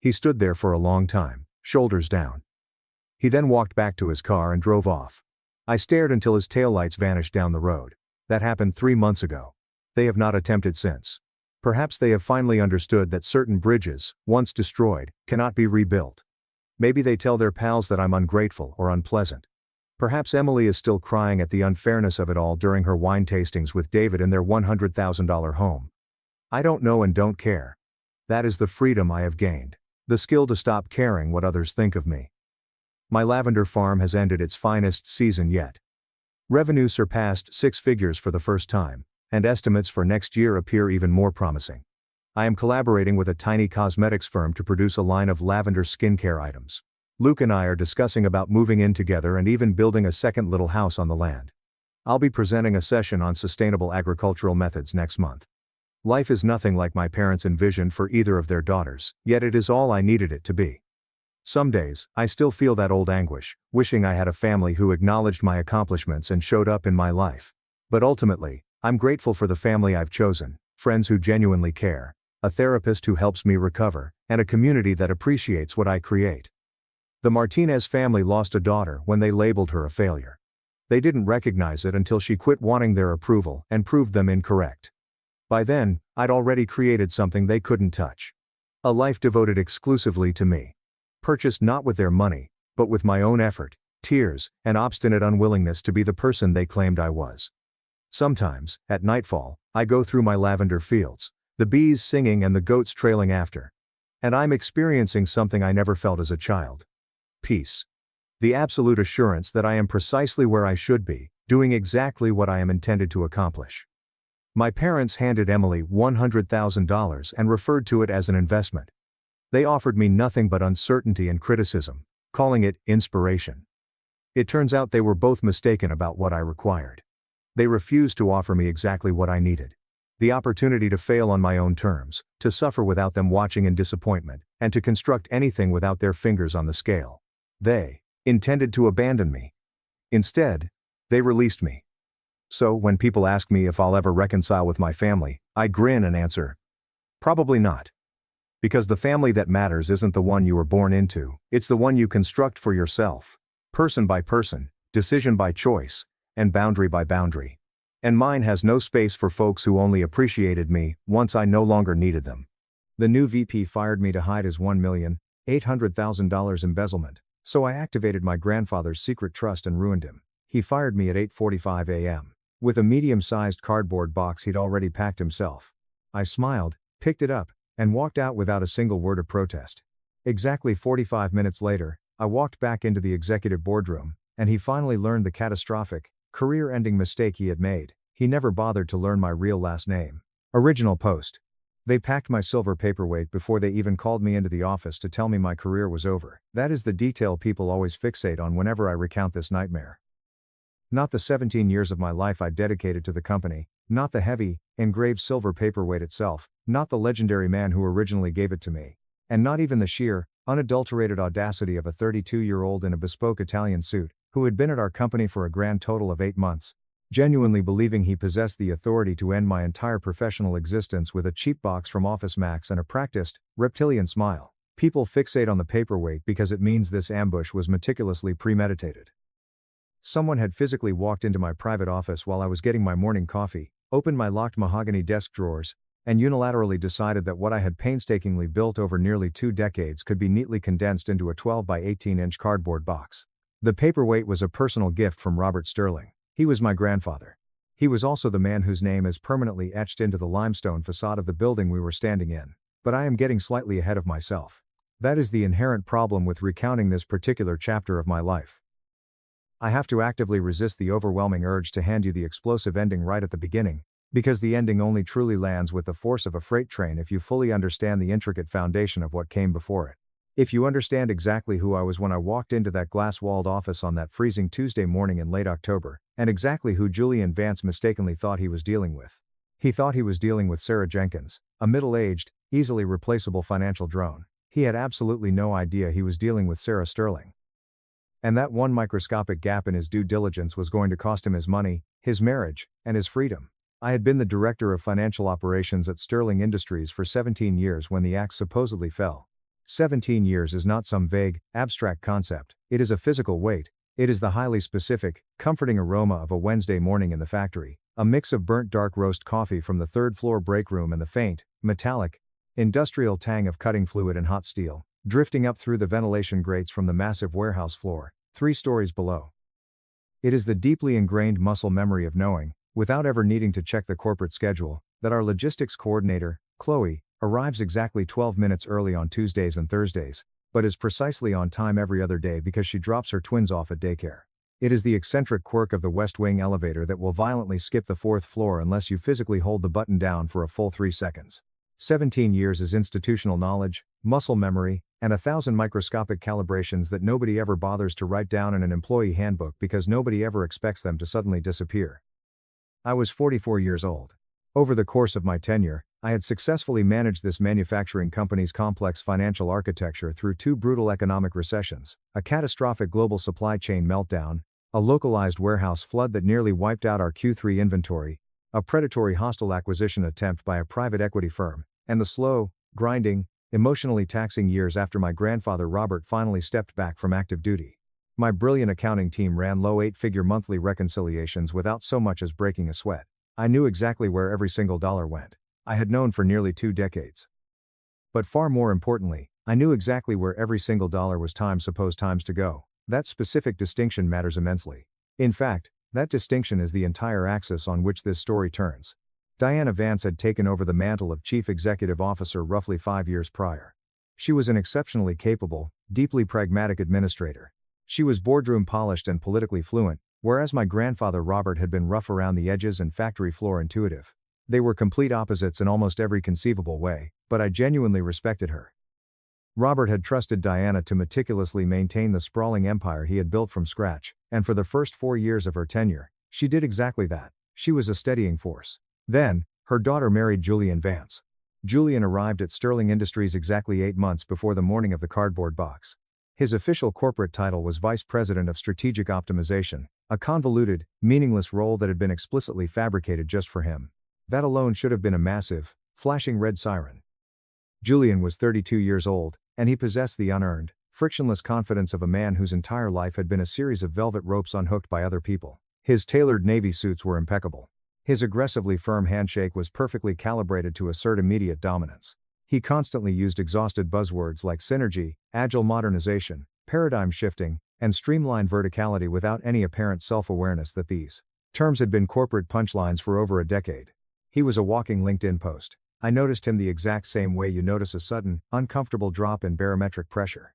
[SPEAKER 1] He stood there for a long time, shoulders down. He then walked back to his car and drove off. I stared until his taillights vanished down the road. That happened 3 months ago. They have not attempted since. Perhaps they have finally understood that certain bridges, once destroyed, cannot be rebuilt. Maybe they tell their pals that I'm ungrateful or unpleasant. Perhaps Emily is still crying at the unfairness of it all during her wine tastings with David in their $100,000 home. I don't know and don't care. That is the freedom I have gained. The skill to stop caring what others think of me. My lavender farm has ended its finest season yet. Revenue surpassed 6 figures for the first time, and estimates for next year appear even more promising. I am collaborating with a tiny cosmetics firm to produce a line of lavender skincare items. Luke and I are discussing about moving in together and even building a second little house on the land. I'll be presenting a session on sustainable agricultural methods next month. Life is nothing like my parents envisioned for either of their daughters, yet it is all I needed it to be. Some days, I still feel that old anguish, wishing I had a family who acknowledged my accomplishments and showed up in my life. But ultimately, I'm grateful for the family I've chosen, friends who genuinely care, a therapist who helps me recover, and a community that appreciates what I create. The Martinez family lost a daughter when they labeled her a failure. They didn't recognize it until she quit wanting their approval and proved them incorrect. By then, I'd already created something they couldn't touch. A life devoted exclusively to me. Purchased not with their money, but with my own effort, tears, and obstinate unwillingness to be the person they claimed I was. Sometimes, at nightfall, I go through my lavender fields, the bees singing and the goats trailing after. And I'm experiencing something I never felt as a child. Peace. The absolute assurance that I am precisely where I should be, doing exactly what I am intended to accomplish. My parents handed Emily $100,000 and referred to it as an investment. They offered me nothing but uncertainty and criticism, calling it inspiration. It turns out they were both mistaken about what I required. They refused to offer me exactly what I needed. The opportunity to fail on my own terms, to suffer without them watching in disappointment, and to construct anything without their fingers on the scale. They intended to abandon me. Instead, they released me. So when people ask me if I'll ever reconcile with my family, I grin and answer, probably not. Because the family that matters isn't the one you were born into, it's the one you construct for yourself. Person by person, decision by choice, and boundary by boundary. And mine has no space for folks who only appreciated me once I no longer needed them. The new VP fired me to hide his $1,800,000 embezzlement, so I activated my grandfather's secret trust and ruined him. He fired me at 8:45 a.m. with a medium-sized cardboard box he'd already packed himself. I smiled, picked it up, and walked out without a single word of protest. Exactly 45 minutes later, I walked back into the executive boardroom, and he finally learned the catastrophic, career-ending mistake he had made. He never bothered to learn my real last name. Original post. They packed my silver paperweight before they even called me into the office to tell me my career was over. That is the detail people always fixate on whenever I recount this nightmare. Not the 17 years of my life I dedicated to the company, not the heavy, engraved silver paperweight itself, not the legendary man who originally gave it to me, and not even the sheer, unadulterated audacity of a 32-year-old in a bespoke Italian suit, who had been at our company for a grand total of 8 months, genuinely believing he possessed the authority to end my entire professional existence with a cheap box from Office Max and a practiced, reptilian smile. People fixate on the paperweight because it means this ambush was meticulously premeditated. Someone had physically walked into my private office while I was getting my morning coffee, opened my locked mahogany desk drawers, and unilaterally decided that what I had painstakingly built over nearly 2 decades could be neatly condensed into a 12 by 18-inch cardboard box. The paperweight was a personal gift from Robert Sterling. He was my grandfather. He was also the man whose name is permanently etched into the limestone facade of the building we were standing in. But I am getting slightly ahead of myself. That is the inherent problem with recounting this particular chapter of my life. I have to actively resist the overwhelming urge to hand you the explosive ending right at the beginning, because the ending only truly lands with the force of a freight train if you fully understand the intricate foundation of what came before it. If you understand exactly who I was when I walked into that glass-walled office on that freezing Tuesday morning in late October, and exactly who Julian Vance mistakenly thought he was dealing with. He thought he was dealing with Sarah Jenkins, a middle-aged, easily replaceable financial drone. He had absolutely no idea he was dealing with Sarah Sterling. And that one microscopic gap in his due diligence was going to cost him his money, his marriage, and his freedom. I had been the director of financial operations at Sterling Industries for 17 years when the axe supposedly fell. 17 years is not some vague, abstract concept, it is a physical weight. It is the highly specific, comforting aroma of a Wednesday morning in the factory, a mix of burnt dark roast coffee from the third-floor break room and the faint, metallic, industrial tang of cutting fluid and hot steel, drifting up through the ventilation grates from the massive warehouse floor, 3 stories below. It is the deeply ingrained muscle memory of knowing, without ever needing to check the corporate schedule, that our logistics coordinator, Chloe, arrives exactly 12 minutes early on Tuesdays and Thursdays, but is precisely on time every other day because she drops her twins off at daycare. It is the eccentric quirk of the West Wing elevator that will violently skip the 4th floor unless you physically hold the button down for a full 3 seconds. 17 years is institutional knowledge, muscle memory, and 1,000 microscopic calibrations that nobody ever bothers to write down in an employee handbook because nobody ever expects them to suddenly disappear. I was 44 years old. Over the course of my tenure, I had successfully managed this manufacturing company's complex financial architecture through 2 brutal economic recessions, a catastrophic global supply chain meltdown, a localized warehouse flood that nearly wiped out our Q3 inventory, a predatory hostile acquisition attempt by a private equity firm, and the slow, grinding, emotionally taxing years after my grandfather Robert finally stepped back from active duty. My brilliant accounting team ran low 8-figure monthly reconciliations without so much as breaking a sweat. I knew exactly where every single dollar went. I had known for nearly 2 decades. But far more importantly, I knew exactly where every single dollar was supposed to go. That specific distinction matters immensely. In fact, that distinction is the entire axis on which this story turns. Diana Vance had taken over the mantle of Chief Executive Officer roughly 5 years prior. She was an exceptionally capable, deeply pragmatic administrator. She was boardroom polished and politically fluent, whereas my grandfather Robert had been rough around the edges and factory floor intuitive. They were complete opposites in almost every conceivable way, but I genuinely respected her. Robert had trusted Diana to meticulously maintain the sprawling empire he had built from scratch, and for the first 4 years of her tenure, she did exactly that. She was a steadying force. Then, her daughter married Julian Vance. Julian arrived at Sterling Industries exactly 8 months before the morning of the cardboard box. His official corporate title was Vice President of Strategic Optimization, a convoluted, meaningless role that had been explicitly fabricated just for him. That alone should have been a massive, flashing red siren. Julian was 32 years old, and he possessed the unearned, frictionless confidence of a man whose entire life had been a series of velvet ropes unhooked by other people. His tailored navy suits were impeccable. His aggressively firm handshake was perfectly calibrated to assert immediate dominance. He constantly used exhausted buzzwords like synergy, agile modernization, paradigm shifting, and streamlined verticality without any apparent self-awareness that these terms had been corporate punchlines for over a decade. He was a walking LinkedIn post. I noticed him the exact same way you notice a sudden, uncomfortable drop in barometric pressure.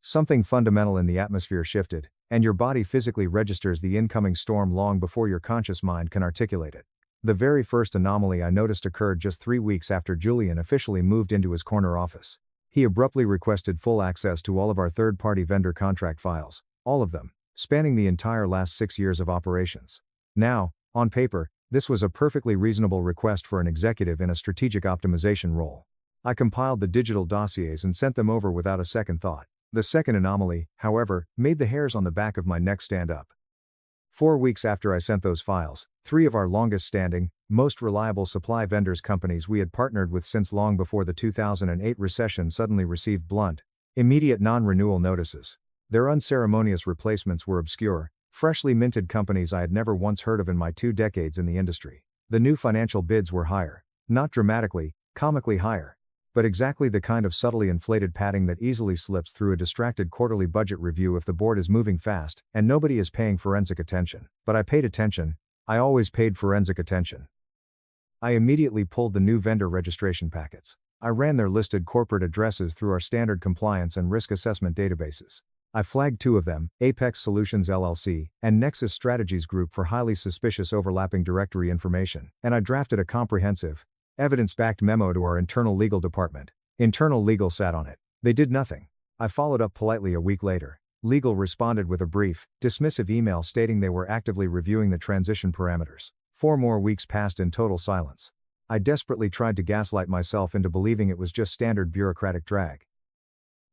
[SPEAKER 1] Something fundamental in the atmosphere shifted, and your body physically registers the incoming storm long before your conscious mind can articulate it. The very first anomaly I noticed occurred just 3 weeks after Julian officially moved into his corner office. He abruptly requested full access to all of our third-party vendor contract files, all of them, spanning the entire last 6 years of operations. Now, on paper, this was a perfectly reasonable request for an executive in a strategic optimization role. I compiled the digital dossiers and sent them over without a second thought. The second anomaly, however, made the hairs on the back of my neck stand up. 4 weeks after I sent those files, 3 of our longest-standing, most reliable supply vendors companies we had partnered with since long before the 2008 recession suddenly received blunt, immediate non-renewal notices. Their unceremonious replacements were obscure, freshly minted companies I had never once heard of in my 2 decades in the industry. The new financial bids were higher, not dramatically, comically higher, but exactly the kind of subtly inflated padding that easily slips through a distracted quarterly budget review if the board is moving fast and nobody is paying forensic attention. But I paid attention. I always paid forensic attention. I immediately pulled the new vendor registration packets. I ran their listed corporate addresses through our standard compliance and risk assessment databases. I flagged 2 of them, Apex Solutions LLC and Nexus Strategies Group, for highly suspicious overlapping directory information, and I drafted a comprehensive, evidence-backed memo to our internal legal department. Internal legal sat on it. They did nothing. I followed up politely a week later. Legal responded with a brief, dismissive email stating they were actively reviewing the transition parameters. 4 more weeks passed in total silence. I desperately tried to gaslight myself into believing it was just standard bureaucratic drag.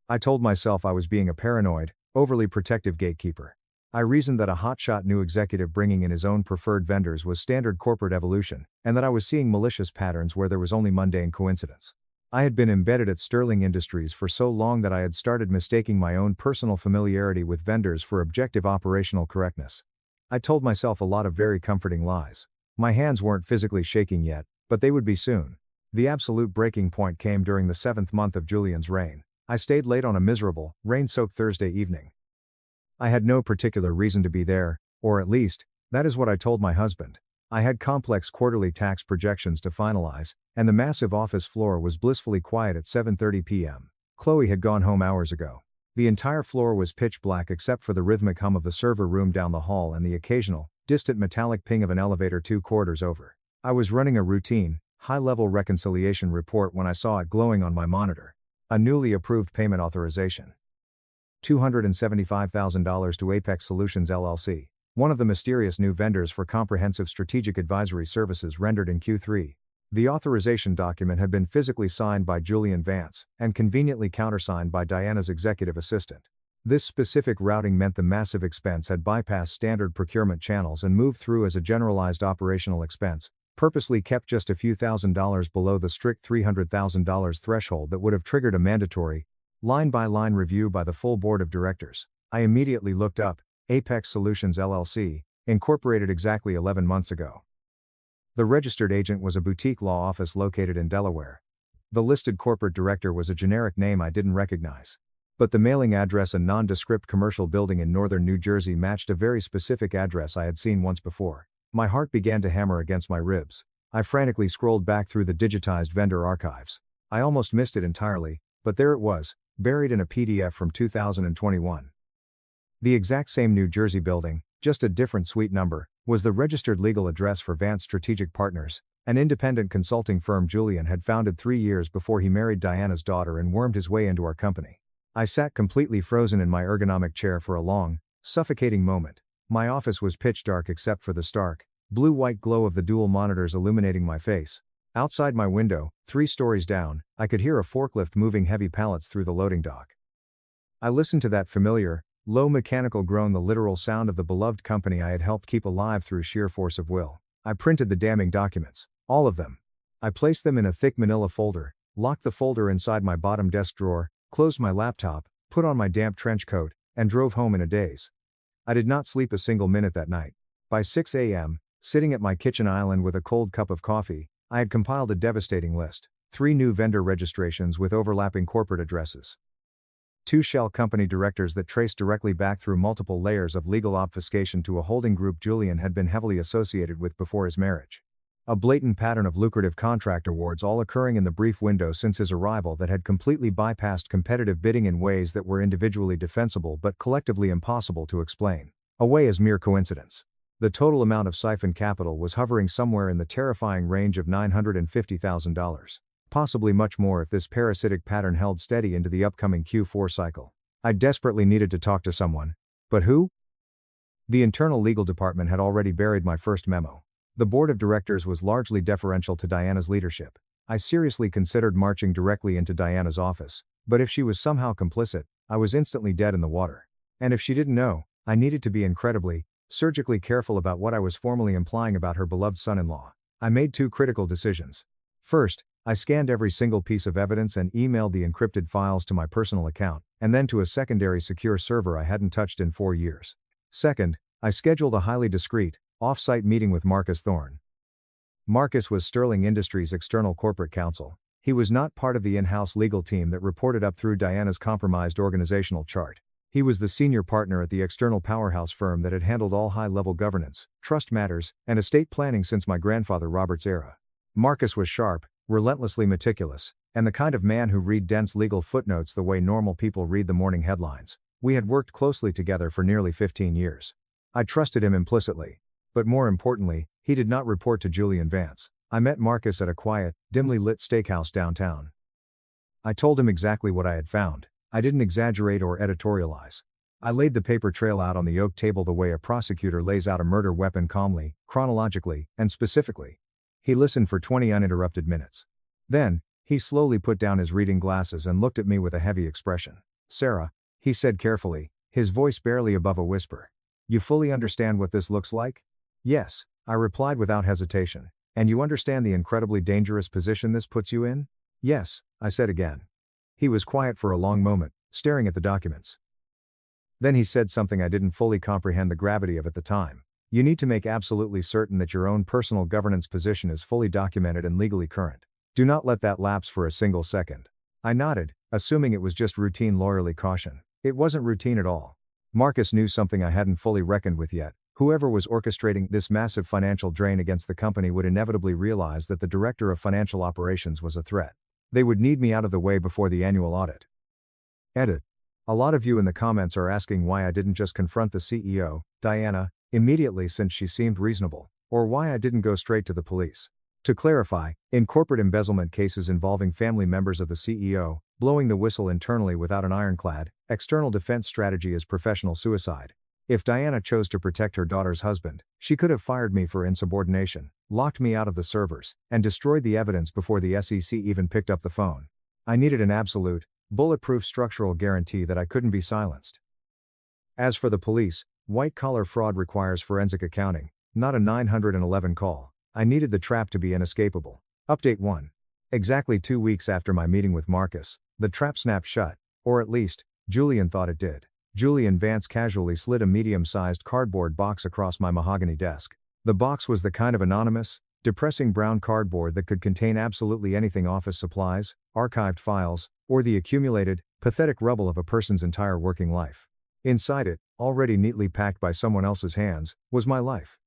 [SPEAKER 1] I told myself I was being a paranoid, overly protective gatekeeper. I reasoned that a hotshot new executive bringing in his own preferred vendors was standard corporate evolution, and that I was seeing malicious patterns where there was only mundane coincidence. I had been embedded at Sterling Industries for so long that I had started mistaking my own personal familiarity with vendors for objective operational correctness. I told myself a lot of very comforting lies. My hands weren't physically shaking yet, but they would be soon. The absolute breaking point came during the 7th month of Julian's reign. I stayed late on a miserable, rain-soaked Thursday evening. I had no particular reason to be there, or at least, that is what I told my husband. I had complex quarterly tax projections to finalize, and the massive office floor was blissfully quiet at 7:30 p.m. Chloe had gone home hours ago. The entire floor was pitch black except for the rhythmic hum of the server room down the hall and the occasional, distant metallic ping of an elevator 2 corridors over. I was running a routine, high-level reconciliation report when I saw it glowing on my monitor. A newly approved payment authorization. $275,000 to Apex Solutions LLC, one of the mysterious new vendors for comprehensive strategic advisory services rendered in Q3. The authorization document had been physically signed by Julian Vance, and conveniently countersigned by Diana's executive assistant. This specific routing meant the massive expense had bypassed standard procurement channels and moved through as a generalized operational expense, purposely kept just a few $1,000s below the strict $300,000 threshold that would have triggered a mandatory, line-by-line review by the full board of directors. I immediately looked up, Apex Solutions LLC, incorporated exactly 11 months ago. The registered agent was a boutique law office located in Delaware. The listed corporate director was a generic name I didn't recognize. But the mailing address, a nondescript commercial building in northern New Jersey, matched a very specific address I had seen once before. My heart began to hammer against my ribs. I frantically scrolled back through the digitized vendor archives. I almost missed it entirely, but there it was, buried in a PDF from 2021. The exact same New Jersey building, just a different suite number, was the registered legal address for Vance Strategic Partners, an independent consulting firm Julian had founded 3 years before he married Diana's daughter and wormed his way into our company. I sat completely frozen in my ergonomic chair for a long, suffocating moment. My office was pitch dark except for the stark, blue-white glow of the dual monitors illuminating my face. Outside my window, 3 stories down, I could hear a forklift moving heavy pallets through the loading dock. I listened to that familiar, low mechanical groan, the literal sound of the beloved company I had helped keep alive through sheer force of will. I printed the damning documents, all of them. I placed them in a thick manila folder, locked the folder inside my bottom desk drawer, closed my laptop, put on my damp trench coat, and drove home in a daze. I did not sleep a single minute that night. By 6 a.m., sitting at my kitchen island with a cold cup of coffee, I had compiled a devastating list: 3 new vendor registrations with overlapping corporate addresses, 2 shell company directors that traced directly back through multiple layers of legal obfuscation to a holding group Julian had been heavily associated with before his marriage, a blatant pattern of lucrative contract awards all occurring in the brief window since his arrival that had completely bypassed competitive bidding in ways that were individually defensible but collectively impossible to explain away as mere coincidence. The total amount of siphoned capital was hovering somewhere in the terrifying range of $950,000. Possibly much more if this parasitic pattern held steady into the upcoming Q4 cycle. I desperately needed to talk to someone. But who? The internal legal department had already buried my first memo. The board of directors was largely deferential to Diana's leadership. I seriously considered marching directly into Diana's office, but if she was somehow complicit, I was instantly dead in the water. And if she didn't know, I needed to be incredibly, surgically careful about what I was formally implying about her beloved son-in-law. I made two critical decisions. First, I scanned every single piece of evidence and emailed the encrypted files to my personal account, and then to a secondary secure server I hadn't touched in 4 years. Second, I scheduled a highly discreet, off-site meeting with Marcus Thorne. Marcus was Sterling Industries' external corporate counsel. He was not part of the in-house legal team that reported up through Diana's compromised organizational chart. He was the senior partner at the external powerhouse firm that had handled all high-level governance, trust matters, and estate planning since my grandfather Robert's era. Marcus was sharp, relentlessly meticulous, and the kind of man who read dense legal footnotes the way normal people read the morning headlines. We had worked closely together for nearly 15 years. I trusted him implicitly. But more importantly, he did not report to Julian Vance. I met Marcus at a quiet, dimly lit steakhouse downtown. I told him exactly what I had found. I didn't exaggerate or editorialize. I laid the paper trail out on the oak table the way a prosecutor lays out a murder weapon calmly, chronologically, and specifically. He listened for 20 uninterrupted minutes. Then, he slowly put down his reading glasses and looked at me with a heavy expression. "Sarah," he said carefully, his voice barely above a whisper. "You fully understand what this looks like?" "Yes," I replied without hesitation. "And you understand the incredibly dangerous position this puts you in?" "Yes," I said again. He was quiet for a long moment, staring at the documents. Then he said something I didn't fully comprehend the gravity of at the time. "You need to make absolutely certain that your own personal governance position is fully documented and legally current. Do not let that lapse for a single second." I nodded, assuming it was just routine lawyerly caution. It wasn't routine at all. Marcus knew something I hadn't fully reckoned with yet. Whoever was orchestrating this massive financial drain against the company would inevitably realize that the director of financial operations was a threat. They would need me out of the way before the annual audit. Edit. A lot of you in the comments are asking why I didn't just confront the CEO, Diana, immediately since she seemed reasonable, or why I didn't go straight to the police. To clarify, in corporate embezzlement cases involving family members of the CEO, blowing the whistle internally without an ironclad, external defense strategy is professional suicide. If Diana chose to protect her daughter's husband, she could have fired me for insubordination, locked me out of the servers, and destroyed the evidence before the SEC even picked up the phone. I needed an absolute, bulletproof structural guarantee that I couldn't be silenced. As for the police, white-collar fraud requires forensic accounting, not a 911 call. I needed the trap to be inescapable. Update 1. Exactly 2 weeks after my meeting with Marcus, the trap snapped shut, or at least, Julian thought it did. Julian Vance casually slid a medium-sized cardboard box across my mahogany desk. The box was the kind of anonymous, depressing brown cardboard that could contain absolutely anything: office supplies, archived files, or the accumulated, pathetic rubble of a person's entire working life. Inside it, already neatly packed by someone else's hands, was my life.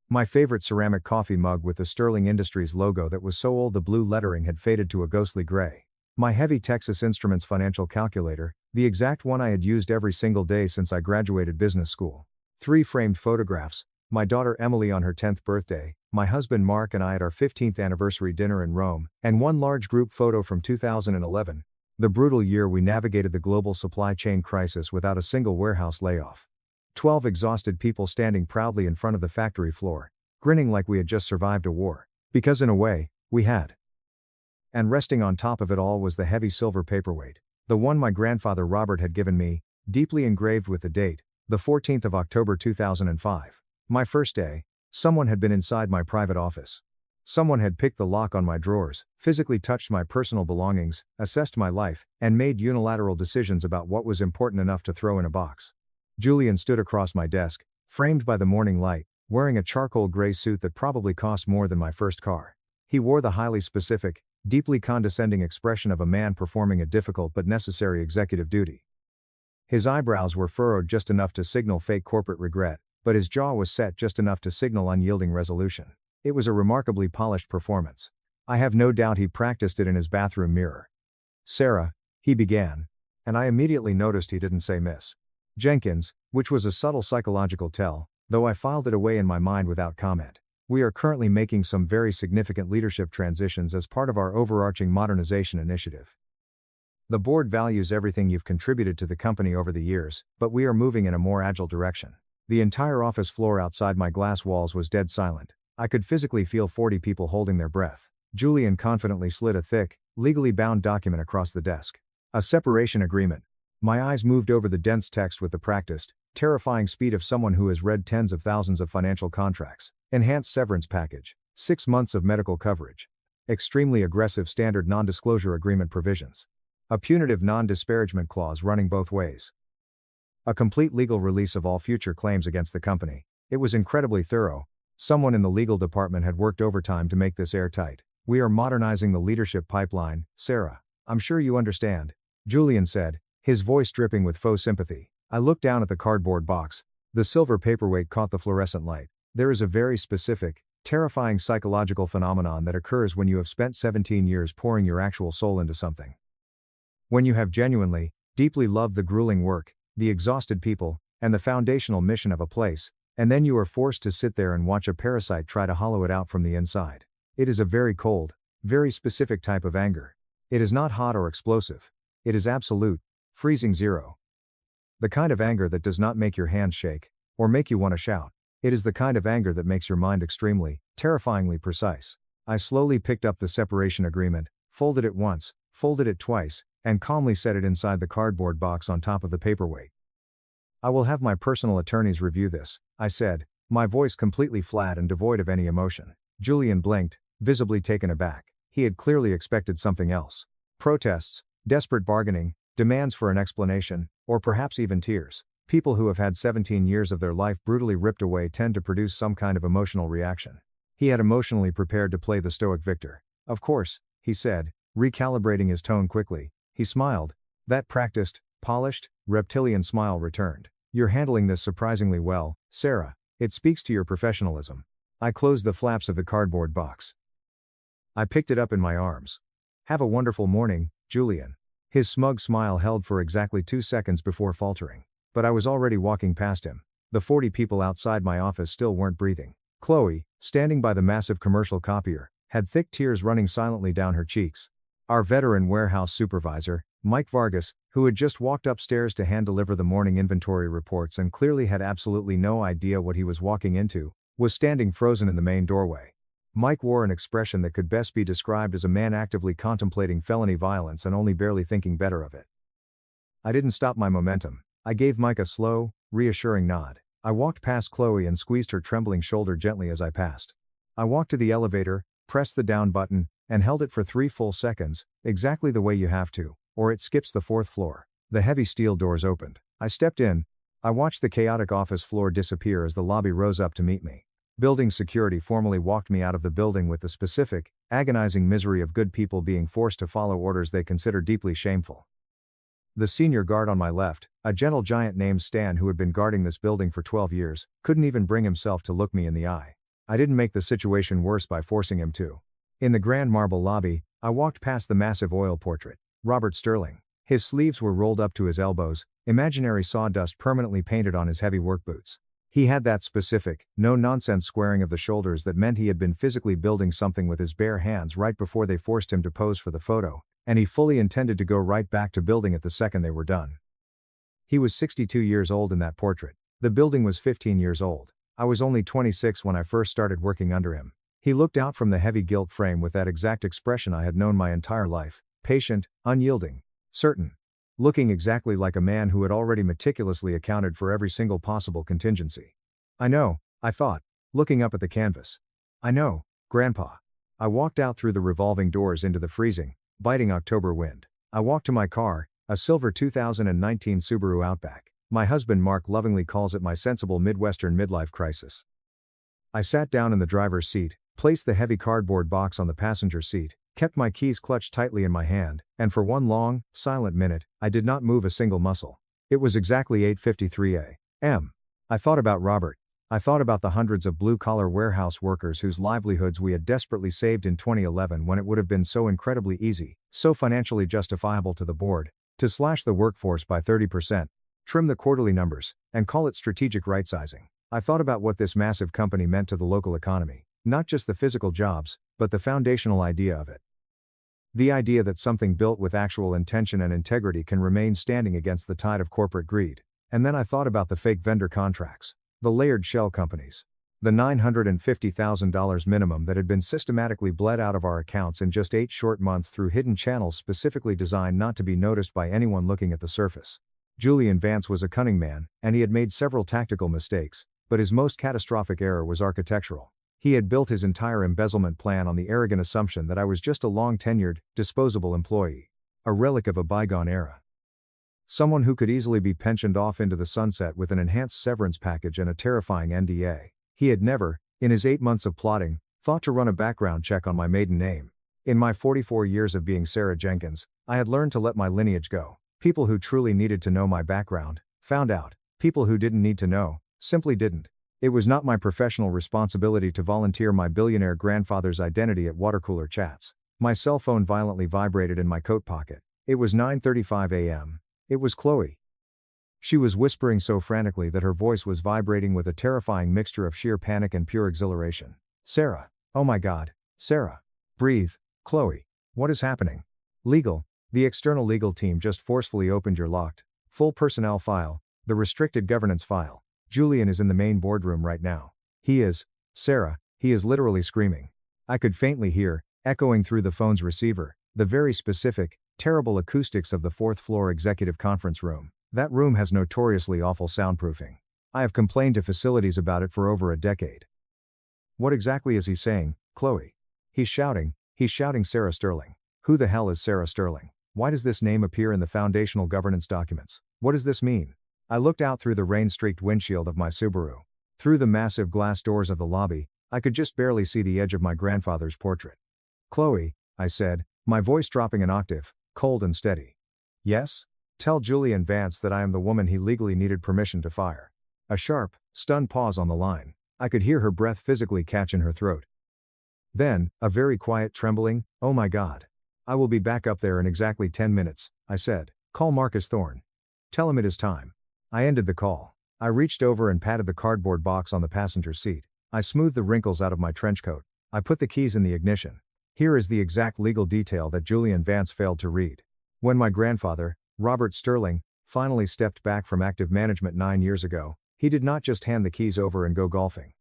[SPEAKER 1] My favorite ceramic coffee mug with the Sterling Industries logo that was so old the blue lettering had faded to a ghostly gray. My heavy Texas Instruments financial calculator, the exact one I had used every single day since I graduated business school. 3 framed photographs: my daughter Emily on her 10th birthday, my husband Mark and I at our 15th anniversary dinner in Rome, and one large group photo from 2011, the brutal year we navigated the global supply chain crisis without a single warehouse layoff. 12 exhausted people standing proudly in front of the factory floor, grinning like we had just survived a war. Because in a way, we had. And resting on top of it all was the heavy silver paperweight, the one my grandfather Robert had given me, deeply engraved with the date, the 14th of October 2005. My first day. Someone had been inside my private office. Someone had picked the lock on my drawers, physically touched my personal belongings, assessed my life, and made unilateral decisions about what was important enough to throw in a box. Julian stood across my desk, framed by the morning light, wearing a charcoal gray suit that probably cost more than my first car. He wore the highly specific, deeply condescending expression of a man performing a difficult but necessary executive duty. His eyebrows were furrowed just enough to signal fake corporate regret, but his jaw was set just enough to signal unyielding resolution. It was a remarkably polished performance. I have no doubt he practiced it in his bathroom mirror. "Sarah," he began. And I immediately noticed he didn't say Miss Jenkins, which was a subtle psychological tell. though I filed it away in my mind without comment. We are currently making some very significant leadership transitions as part of our overarching modernization initiative. The board values everything you've contributed to the company over the years, but we are moving in a more agile direction. The entire office floor outside my glass walls was dead silent. I could physically feel 40 people holding their breath. Julian confidently slid a thick, legally bound document across the desk. A separation agreement. My eyes moved over the dense text with the practiced, terrifying speed of someone who has read tens of thousands of financial contracts. Enhanced severance package. 6 months of medical coverage. Extremely aggressive standard non-disclosure agreement provisions. A punitive non-disparagement clause running both ways. A complete legal release of all future claims against the company. It was incredibly thorough. Someone in the legal department had worked overtime to make this airtight. We are modernizing the leadership pipeline, Sarah. I'm sure you understand. Julian said, his voice dripping with faux sympathy. I looked down at the cardboard box. The silver paperweight caught the fluorescent light. There is a very specific, terrifying psychological phenomenon that occurs when you have spent 17 years pouring your actual soul into something. When you have genuinely, deeply loved the grueling work, the exhausted people, and the foundational mission of a place, and then you are forced to sit there and watch a parasite try to hollow it out from the inside. It is a very cold, very specific type of anger. It is not hot or explosive. It is absolute, freezing zero. The kind of anger that does not make your hands shake, or make you want to shout. It is the kind of anger that makes your mind extremely, terrifyingly precise. I slowly picked up the separation agreement, folded it once, folded it twice, and calmly set it inside the cardboard box on top of the paperweight. I will have my personal attorneys review this, I said, my voice completely flat and devoid of any emotion. Julian blinked, visibly taken aback. He had clearly expected something else. Protests, desperate bargaining, demands for an explanation, or perhaps even tears. People who have had 17 years of their life brutally ripped away tend to produce some kind of emotional reaction. He had emotionally prepared to play the stoic victor. Of course, he said, recalibrating his tone quickly. He smiled. That practiced, polished, reptilian smile returned. You're handling this surprisingly well, Sarah. It speaks to your professionalism. I closed the flaps of the cardboard box. I picked it up in my arms. Have a wonderful morning, Julian. His smug smile held for exactly 2 seconds before faltering. But I was already walking past him. The 40 people outside my office still weren't breathing. Chloe, standing by the massive commercial copier, had thick tears running silently down her cheeks. Our veteran warehouse supervisor, Mike Vargas, who had just walked upstairs to hand-deliver the morning inventory reports and clearly had absolutely no idea what he was walking into, was standing frozen in the main doorway. Mike wore an expression that could best be described as a man actively contemplating felony violence and only barely thinking better of it. I didn't stop my momentum. I gave Mike a slow, reassuring nod. I walked past Chloe and squeezed her trembling shoulder gently as I passed. I walked to the elevator, pressed the down button, and held it for 3 full seconds, exactly the way you have to, or it skips the 4th floor. The heavy steel doors opened. I stepped in. I watched the chaotic office floor disappear as the lobby rose up to meet me. Building security formally walked me out of the building with the specific, agonizing misery of good people being forced to follow orders they consider deeply shameful. The senior guard on my left, a gentle giant named Stan who had been guarding this building for 12 years, couldn't even bring himself to look me in the eye. I didn't make the situation worse by forcing him to. In the grand marble lobby, I walked past the massive oil portrait, Robert Sterling. His sleeves were rolled up to his elbows, imaginary sawdust permanently painted on his heavy work boots. He had that specific, no-nonsense squaring of the shoulders that meant he had been physically building something with his bare hands right before they forced him to pose for the photo, and he fully intended to go right back to building it the second they were done. He was 62 years old in that portrait. The building was 15 years old. I was only 26 when I first started working under him. He looked out from the heavy gilt frame with that exact expression I had known my entire life, patient, unyielding, certain. Looking exactly like a man who had already meticulously accounted for every single possible contingency. I know, I thought, looking up at the canvas. I know, Grandpa. I walked out through the revolving doors into the freezing, biting October wind. I walked to my car, a silver 2019 Subaru Outback. My husband Mark lovingly calls it my sensible Midwestern midlife crisis. I sat down in the driver's seat, placed the heavy cardboard box on the passenger seat, kept my keys clutched tightly in my hand, and for one long, silent minute, I did not move a single muscle. It was exactly 8:53 a.m. I thought about Robert. I thought about the hundreds of blue-collar warehouse workers whose livelihoods we had desperately saved in 2011 when it would have been so incredibly easy, so financially justifiable to the board, to slash the workforce by 30%, trim the quarterly numbers, and call it strategic right-sizing. I thought about what this massive company meant to the local economy, not just the physical jobs, but the foundational idea of it. The idea that something built with actual intention and integrity can remain standing against the tide of corporate greed. And then I thought about the fake vendor contracts, the layered shell companies, the $950,000 minimum that had been systematically bled out of our accounts in just 8 short months through hidden channels specifically designed not to be noticed by anyone looking at the surface. Julian Vance was a cunning man, and he had made several tactical mistakes, but his most catastrophic error was architectural. He had built his entire embezzlement plan on the arrogant assumption that I was just a long-tenured, disposable employee, a relic of a bygone era. Someone who could easily be pensioned off into the sunset with an enhanced severance package and a terrifying NDA. He had never, in his 8 months of plotting, thought to run a background check on my maiden name. In my 44 years of being Sarah Jenkins, I had learned to let my lineage go. People who truly needed to know my background, found out. People who didn't need to know, simply didn't. It was not my professional responsibility to volunteer my billionaire grandfather's identity at watercooler chats. My cell phone violently vibrated in my coat pocket. It was 9:35 a.m. It was Chloe. She was whispering so frantically that her voice was vibrating with a terrifying mixture of sheer panic and pure exhilaration. Sarah. Oh my God. Sarah. Breathe. Chloe. What is happening? Legal. The external legal team just forcefully opened your locked, full personnel file, the restricted governance file. Julian is in the main boardroom right now. He is, Sarah, he is literally screaming. I could faintly hear, echoing through the phone's receiver, the very specific, terrible acoustics of the 4th floor executive conference room. That room has notoriously awful soundproofing. I have complained to facilities about it for over a decade. What exactly is he saying, Chloe? He's shouting Sarah Sterling. Who the hell is Sarah Sterling? Why does this name appear in the foundational governance documents? What does this mean? I looked out through the rain-streaked windshield of my Subaru. Through the massive glass doors of the lobby, I could just barely see the edge of my grandfather's portrait. Chloe, I said, my voice dropping an octave, cold and steady. Yes? Tell Julian Vance that I am the woman he legally needed permission to fire. A sharp, stunned pause on the line. I could hear her breath physically catch in her throat. Then, a very quiet trembling, oh my God. I will be back up there in exactly 10 minutes, I said. Call Marcus Thorne. Tell him it is time. I ended the call. I reached over and patted the cardboard box on the passenger seat. I smoothed the wrinkles out of my trench coat. I put the keys in the ignition. Here is the exact legal detail that Julian Vance failed to read. When my grandfather, Robert Sterling, finally stepped back from active management 9 years ago, he did not just hand the keys over and go golfing.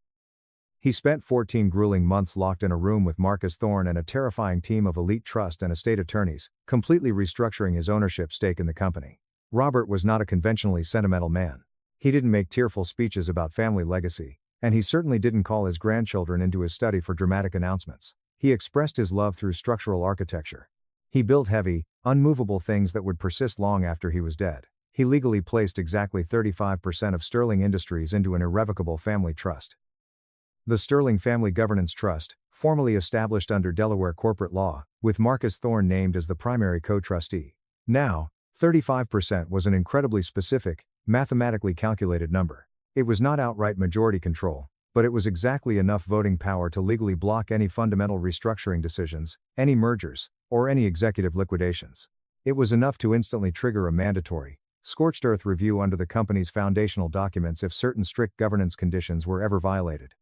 [SPEAKER 1] He spent 14 grueling months locked in a room with Marcus Thorne and a terrifying team of elite trust and estate attorneys, completely restructuring his ownership stake in the company. Robert was not a conventionally sentimental man. He didn't make tearful speeches about family legacy, and he certainly didn't call his grandchildren into his study for dramatic announcements. He expressed his love through structural architecture. He built heavy, unmovable things that would persist long after he was dead. He legally placed exactly 35% of Sterling Industries into an irrevocable family trust. The Sterling Family Governance Trust, formally established under Delaware corporate law, with Marcus Thorne named as the primary co-trustee. Now, 35% was an incredibly specific, mathematically calculated number. It was not outright majority control, but it was exactly enough voting power to legally block any fundamental restructuring decisions, any mergers, or any executive liquidations. It was enough to instantly trigger a mandatory, scorched earth review under the company's foundational documents if certain strict governance conditions were ever violated.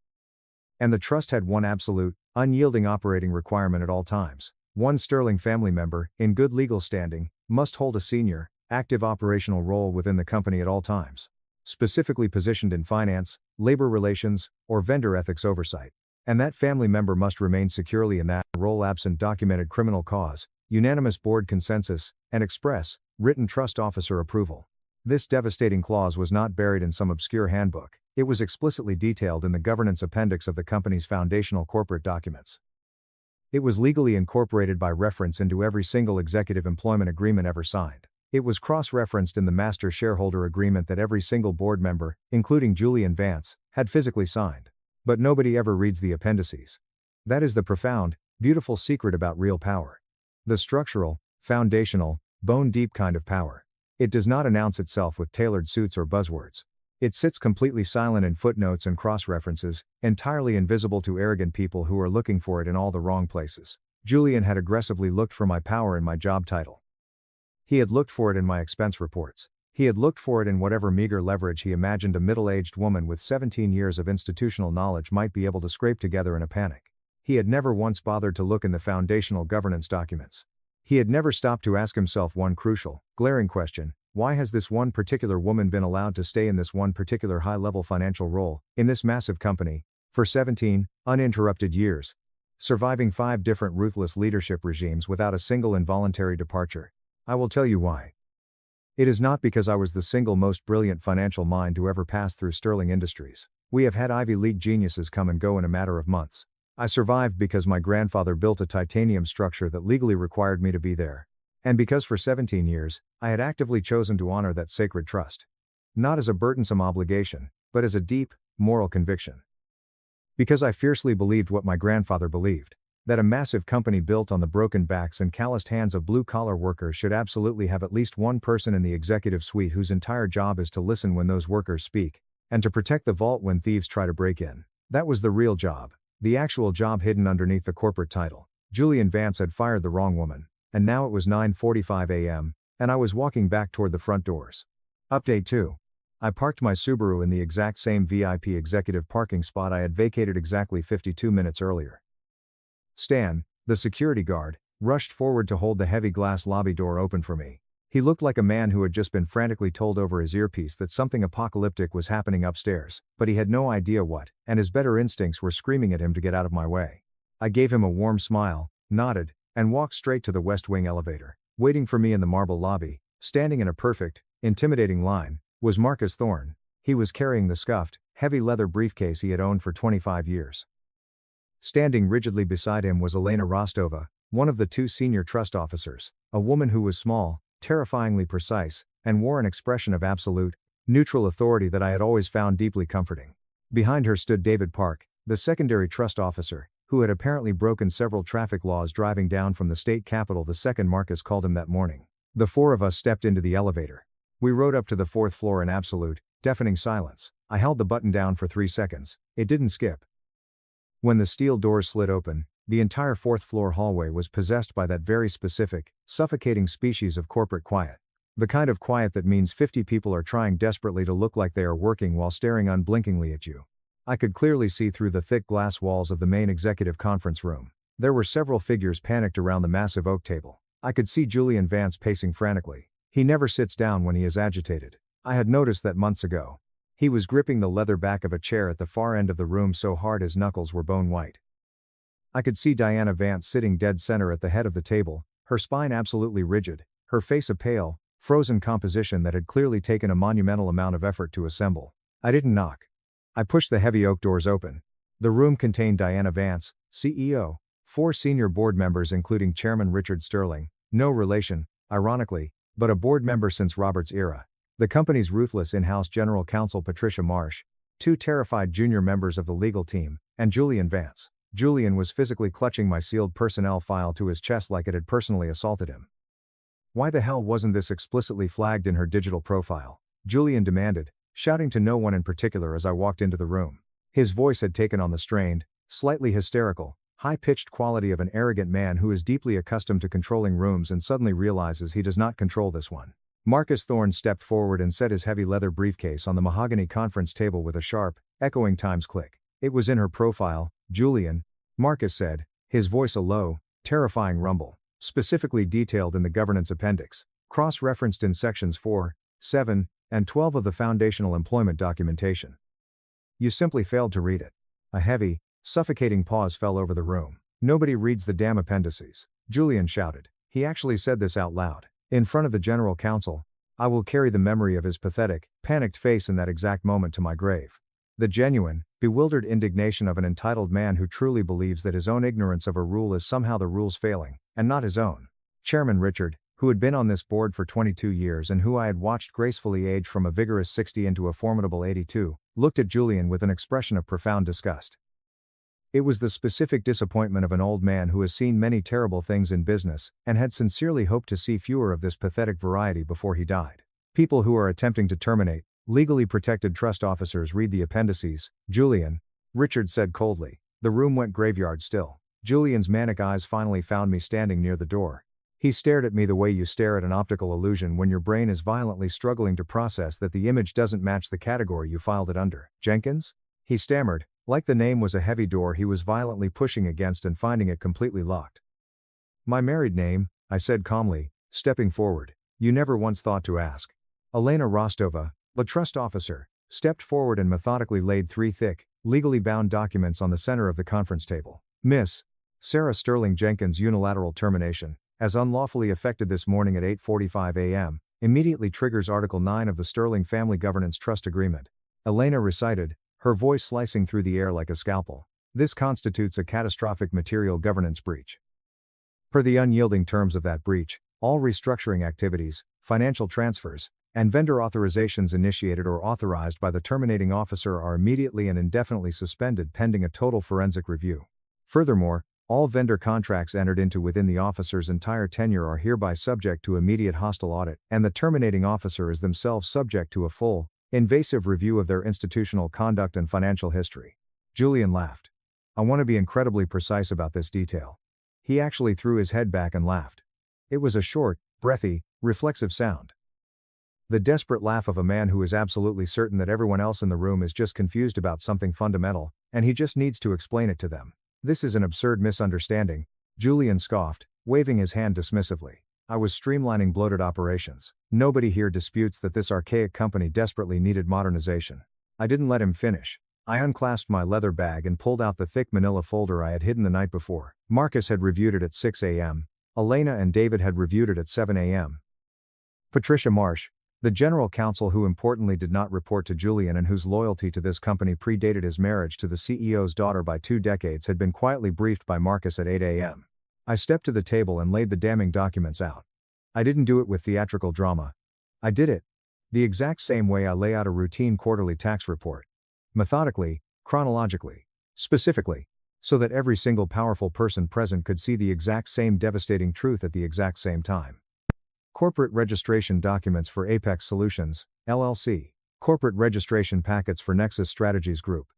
[SPEAKER 1] And the trust had one absolute, unyielding operating requirement at all times. One Sterling family member, in good legal standing, must hold a senior, active operational role within the company at all times. Specifically positioned in finance, labor relations, or vendor ethics oversight. And that family member must remain securely in that role absent documented criminal cause, unanimous board consensus, and express, written trust officer approval. This devastating clause was not buried in some obscure handbook. It was explicitly detailed in the governance appendix of the company's foundational corporate documents. It was legally incorporated by reference into every single executive employment agreement ever signed. It was cross-referenced in the master shareholder agreement that every single board member, including Julian Vance, had physically signed. But nobody ever reads the appendices. That is the profound, beautiful secret about real power. The structural, foundational, bone-deep kind of power. It does not announce itself with tailored suits or buzzwords. It sits completely silent in footnotes and cross-references, entirely invisible to arrogant people who are looking for it in all the wrong places. Julian had aggressively looked for my power in my job title. He had looked for it in my expense reports. He had looked for it in whatever meager leverage he imagined a middle-aged woman with 17 years of institutional knowledge might be able to scrape together in a panic. He had never once bothered to look in the foundational governance documents. He had never stopped to ask himself one crucial, glaring question: why has this one particular woman been allowed to stay in this one particular high-level financial role, in this massive company, for 17 uninterrupted years, surviving 5 different ruthless leadership regimes without a single involuntary departure? I will tell you why. It is not because I was the single most brilliant financial mind to ever pass through Sterling Industries. We have had Ivy League geniuses come and go in a matter of months. I survived because my grandfather built a titanium structure that legally required me to be there. And because for 17 years, I had actively chosen to honor that sacred trust. Not as a burdensome obligation, but as a deep, moral conviction. Because I fiercely believed what my grandfather believed: that a massive company built on the broken backs and calloused hands of blue-collar workers should absolutely have at least one person in the executive suite whose entire job is to listen when those workers speak, and to protect the vault when thieves try to break in. That was the real job, the actual job hidden underneath the corporate title. Julian Vance had fired the wrong woman, and now it was 9:45 a.m., and I was walking back toward the front doors. Update 2. I parked my Subaru in the exact same VIP executive parking spot I had vacated exactly 52 minutes earlier. Stan, the security guard, rushed forward to hold the heavy glass lobby door open for me. He looked like a man who had just been frantically told over his earpiece that something apocalyptic was happening upstairs, but he had no idea what, and his better instincts were screaming at him to get out of my way. I gave him a warm smile, nodded, and walked straight to the West Wing elevator. Waiting for me in the marble lobby, standing in a perfect, intimidating line, was Marcus Thorne. He was carrying the scuffed, heavy leather briefcase he had owned for 25 years. Standing rigidly beside him was Elena Rostova, one of the 2 senior trust officers, a woman who was small, terrifyingly precise, and wore an expression of absolute, neutral authority that I had always found deeply comforting. Behind her stood David Park, the secondary trust officer, who had apparently broken several traffic laws driving down from the state capitol the second Marcus called him that morning. The 4 of us stepped into the elevator. We rode up to the 4th floor in absolute, deafening silence. I held the button down for 3 seconds. It didn't skip. When the steel doors slid open, the entire 4th floor hallway was possessed by that very specific, suffocating species of corporate quiet. The kind of quiet that means 50 people are trying desperately to look like they are working while staring unblinkingly at you. I could clearly see through the thick glass walls of the main executive conference room. There were several figures panicked around the massive oak table. I could see Julian Vance pacing frantically. He never sits down when he is agitated. I had noticed that months ago. He was gripping the leather back of a chair at the far end of the room so hard his knuckles were bone white. I could see Diana Vance sitting dead center at the head of the table, her spine absolutely rigid, her face a pale, frozen composition that had clearly taken a monumental amount of effort to assemble. I didn't knock. I pushed the heavy oak doors open. The room contained Diana Vance, CEO, 4 senior board members including Chairman Richard Sterling, no relation, ironically, but a board member since Robert's era. The company's ruthless in-house general counsel Patricia Marsh, 2 terrified junior members of the legal team, and Julian Vance. Julian was physically clutching my sealed personnel file to his chest like it had personally assaulted him. Why the hell wasn't this explicitly flagged in her digital profile? Julian demanded, shouting to no one in particular as I walked into the room. His voice had taken on the strained, slightly hysterical, high-pitched quality of an arrogant man who is deeply accustomed to controlling rooms and suddenly realizes he does not control this one. Marcus Thorne stepped forward and set his heavy leather briefcase on the mahogany conference table with a sharp, echoing Times click. It was in her profile, Julian, Marcus said, his voice a low, terrifying rumble, specifically detailed in the governance appendix, cross-referenced in sections 4, 7, and 12 of the foundational employment documentation. You simply failed to read it. A heavy, suffocating pause fell over the room. Nobody reads the damn appendices, Julian shouted. He actually said this out loud. In front of the general counsel. I will carry the memory of his pathetic, panicked face in that exact moment to my grave. The genuine, bewildered indignation of an entitled man who truly believes that his own ignorance of a rule is somehow the rule's failing, and not his own. Chairman Richard, who had been on this board for 22 years and who I had watched gracefully age from a vigorous 60 into a formidable 82, looked at Julian with an expression of profound disgust. It was the specific disappointment of an old man who has seen many terrible things in business, and had sincerely hoped to see fewer of this pathetic variety before he died. People who are attempting to terminate legally protected trust officers read the appendices, Julian, Richard said coldly. The room went graveyard still. Julian's manic eyes finally found me standing near the door. He stared at me the way you stare at an optical illusion when your brain is violently struggling to process that the image doesn't match the category you filed it under. Jenkins? He stammered, like the name was a heavy door he was violently pushing against and finding it completely locked. My married name, I said calmly, stepping forward. You never once thought to ask. Elena Rostova, the trust officer, stepped forward and methodically laid 3 thick, legally bound documents on the center of the conference table. Miss Sarah Sterling Jenkins' unilateral termination, as unlawfully effected this morning at 8:45 a.m., immediately triggers Article 9 of the Sterling Family Governance Trust Agreement. Elena recited, her voice slicing through the air like a scalpel. This constitutes a catastrophic material governance breach. Per the unyielding terms of that breach, all restructuring activities, financial transfers, and vendor authorizations initiated or authorized by the terminating officer are immediately and indefinitely suspended pending a total forensic review. Furthermore, all vendor contracts entered into within the officer's entire tenure are hereby subject to immediate hostile audit, and the terminating officer is themselves subject to a full, invasive review of their institutional conduct and financial history. Julian laughed. I want to be incredibly precise about this detail. He actually threw his head back and laughed. It was a short, breathy, reflexive sound. The desperate laugh of a man who is absolutely certain that everyone else in the room is just confused about something fundamental, and he just needs to explain it to them. This is an absurd misunderstanding, Julian scoffed, waving his hand dismissively. I was streamlining bloated operations. Nobody here disputes that this archaic company desperately needed modernization. I didn't let him finish. I unclasped my leather bag and pulled out the thick manila folder I had hidden the night before. Marcus had reviewed it at 6 a.m. Elena and David had reviewed it at 7 a.m. Patricia Marsh, the general counsel who importantly did not report to Julian and whose loyalty to this company predated his marriage to the CEO's daughter by 2 decades, had been quietly briefed by Marcus at 8 a.m. I stepped to the table and laid the damning documents out. I didn't do it with theatrical drama. I did it the exact same way I lay out a routine quarterly tax report. Methodically, chronologically, specifically, so that every single powerful person present could see the exact same devastating truth at the exact same time. Corporate registration documents for Apex Solutions, LLC. Corporate registration packets for Nexus Strategies Group.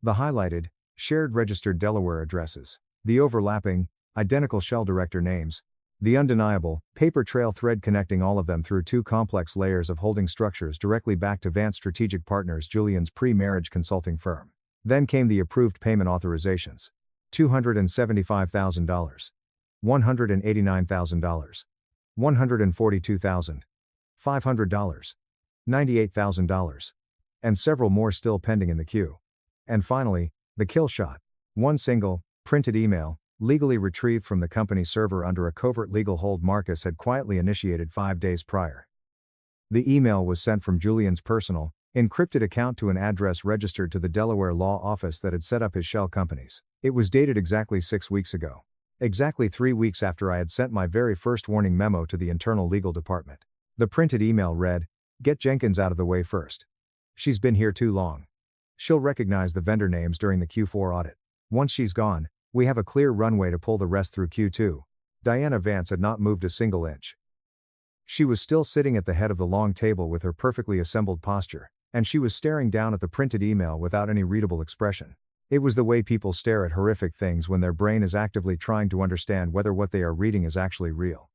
[SPEAKER 1] The highlighted, shared registered Delaware addresses. The overlapping, identical shell director names. The undeniable, paper trail thread connecting all of them through 2 complex layers of holding structures directly back to Vance Strategic Partners, Julian's pre-marriage consulting firm. Then came the approved payment authorizations. $275,000. $189,000. $142,000. $500. $98,000. And several more still pending in the queue. And finally, the kill shot. One single, printed email, legally retrieved from the company server under a covert legal hold Marcus had quietly initiated 5 days prior. The email was sent from Julian's personal, encrypted account to an address registered to the Delaware law office that had set up his shell companies. It was dated exactly 6 weeks ago. Exactly 3 weeks after I had sent my very first warning memo to the internal legal department. The printed email read, "Get Jenkins out of the way first. She's been here too long. She'll recognize the vendor names during the Q4 audit. Once she's gone, we have a clear runway to pull the rest through Q2. Diana Vance had not moved a single inch. She was still sitting at the head of the long table with her perfectly assembled posture, and she was staring down at the printed email without any readable expression. It was the way people stare at horrific things when their brain is actively trying to understand whether what they are reading is actually real.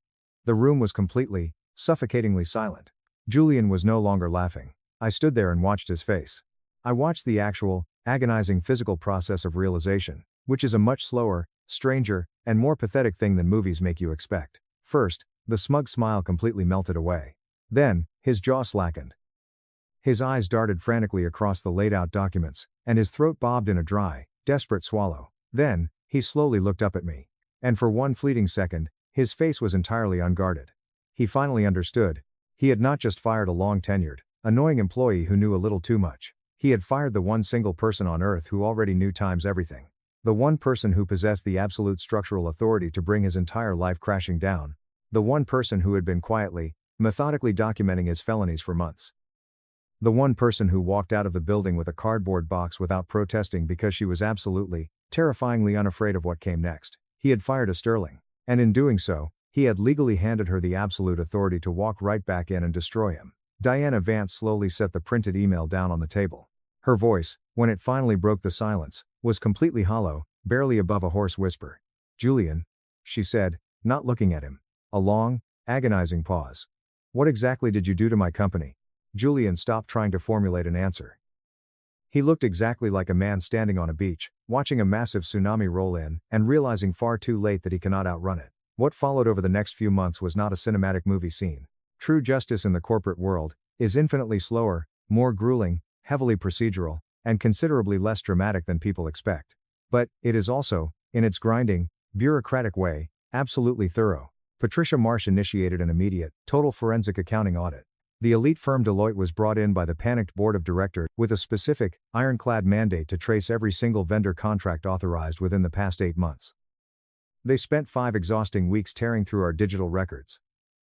[SPEAKER 1] The room was completely, suffocatingly silent. Julian was no longer laughing. I stood there and watched his face. I watched the actual, agonizing physical process of realization, which is a much slower, stranger, and more pathetic thing than movies make you expect. First, the smug smile completely melted away. Then, his jaw slackened. His eyes darted frantically across the laid-out documents, and his throat bobbed in a dry, desperate swallow. Then, he slowly looked up at me. And for one fleeting second, his face was entirely unguarded. He finally understood. He had not just fired a long-tenured, annoying employee who knew a little too much. He had fired the one single person on Earth who already knew times everything. The one person who possessed the absolute structural authority to bring his entire life crashing down. The one person who had been quietly, methodically documenting his felonies for months. The one person who walked out of the building with a cardboard box without protesting because she was absolutely, terrifyingly unafraid of what came next. He had fired a Sterling. And in doing so, he had legally handed her the absolute authority to walk right back in and destroy him. Diana Vance slowly set the printed email down on the table. Her voice, when it finally broke the silence, was completely hollow, barely above a hoarse whisper. "Julian," she said, not looking at him. A long, agonizing pause. What exactly did you do to my company? Julian stopped trying to formulate an answer. He looked exactly like a man standing on a beach, watching a massive tsunami roll in, and realizing far too late that he cannot outrun it. What followed over the next few months was not a cinematic movie scene. True justice in the corporate world is infinitely slower, more grueling, heavily procedural, and considerably less dramatic than people expect. But it is also, in its grinding, bureaucratic way, absolutely thorough. Patricia Marsh initiated an immediate, total forensic accounting audit. The elite firm Deloitte was brought in by the panicked board of directors with a specific, ironclad mandate to trace every single vendor contract authorized within the past 8 months. They spent 5 exhausting weeks tearing through our digital records.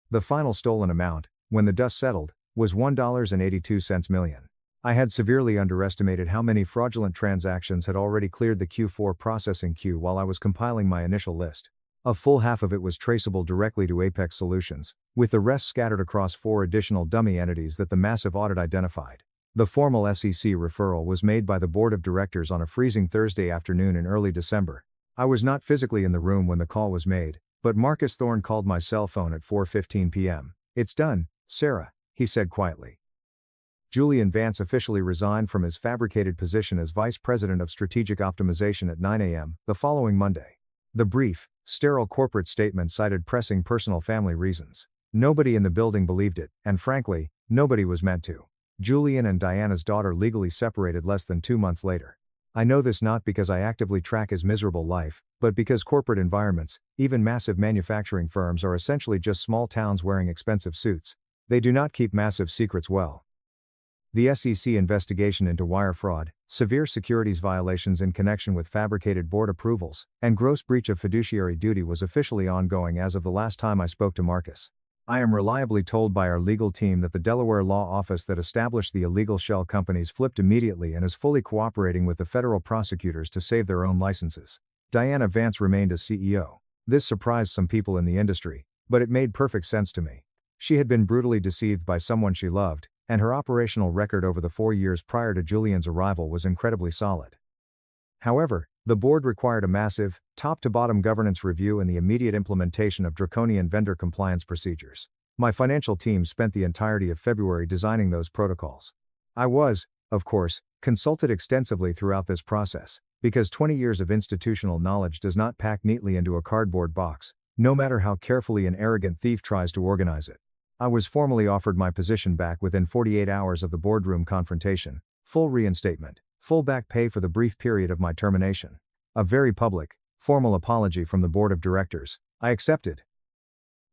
[SPEAKER 1] The final stolen amount, when the dust settled, was $1.82 million. I had severely underestimated how many fraudulent transactions had already cleared the Q4 processing queue while I was compiling my initial list. A full half of it was traceable directly to Apex Solutions, with the rest scattered across 4 additional dummy entities that the massive audit identified. The formal SEC referral was made by the board of directors on a freezing Thursday afternoon in early December. I was not physically in the room when the call was made, but Marcus Thorne called my cell phone at 4:15 p.m. "It's done, Sarah," he said quietly. Julian Vance officially resigned from his fabricated position as Vice President of Strategic Optimization at 9 a.m. the following Monday. The brief, sterile corporate statement cited pressing personal family reasons. Nobody in the building believed it, and frankly, nobody was meant to. Julian and Diana's daughter legally separated less than 2 months later. I know this not because I actively track his miserable life, but because corporate environments, even massive manufacturing firms, are essentially just small towns wearing expensive suits. They do not keep massive secrets well. The SEC investigation into wire fraud, severe securities violations in connection with fabricated board approvals, and gross breach of fiduciary duty was officially ongoing as of the last time I spoke to Marcus. I am reliably told by our legal team that the Delaware law office that established the illegal shell companies flipped immediately and is fully cooperating with the federal prosecutors to save their own licenses. Diana Vance remained as CEO. This surprised some people in the industry, but it made perfect sense to me. She had been brutally deceived by someone she loved, and her operational record over the 4 years prior to Julian's arrival was incredibly solid. However, the board required a massive, top-to-bottom governance review and the immediate implementation of draconian vendor compliance procedures. My financial team spent the entirety of February designing those protocols. I was, of course, consulted extensively throughout this process, because 20 years of institutional knowledge does not pack neatly into a cardboard box, no matter how carefully an arrogant thief tries to organize it. I was formally offered my position back within 48 hours of the boardroom confrontation, full reinstatement, full back pay for the brief period of my termination. A very public, formal apology from the board of directors. I accepted.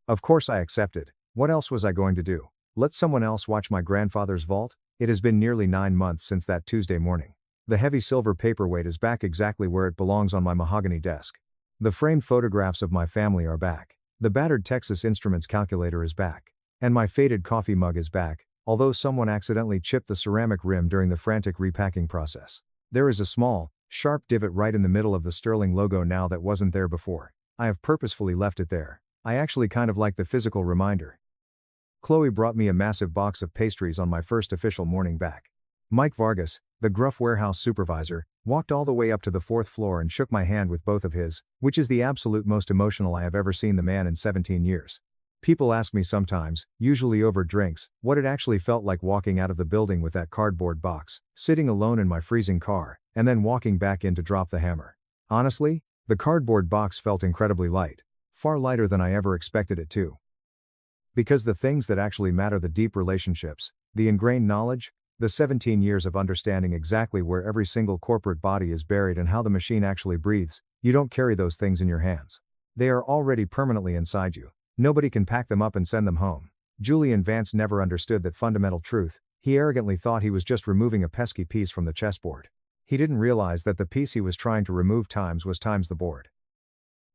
[SPEAKER 1] Of course I accepted. What else was I going to do? Let someone else watch my grandfather's vault? It has been nearly 9 months since that Tuesday morning. The heavy silver paperweight is back exactly where it belongs on my mahogany desk. The framed photographs of my family are back. The battered Texas Instruments calculator is back. And my faded coffee mug is back, although someone accidentally chipped the ceramic rim during the frantic repacking process. There is a small, sharp divot right in the middle of the Sterling logo now that wasn't there before. I have purposefully left it there. I actually kind of like the physical reminder. Chloe brought me a massive box of pastries on my first official morning back. Mike Vargas, the gruff warehouse supervisor, walked all the way up to the 4th floor and shook my hand with both of his, which is the absolute most emotional I have ever seen the man in 17 years. People ask me sometimes, usually over drinks, what it actually felt like walking out of the building with that cardboard box, sitting alone in my freezing car, and then walking back in to drop the hammer. Honestly, the cardboard box felt incredibly light, far lighter than I ever expected it to. Because the things that actually matter, the deep relationships, the ingrained knowledge, the 17 years of understanding exactly where every single corporate body is buried and how the machine actually breathes, you don't carry those things in your hands. They are already permanently inside you. Nobody can pack them up and send them home. Julian Vance never understood that fundamental truth. He arrogantly thought he was just removing a pesky piece from the chessboard. He didn't realize that the piece he was trying to remove was times the board.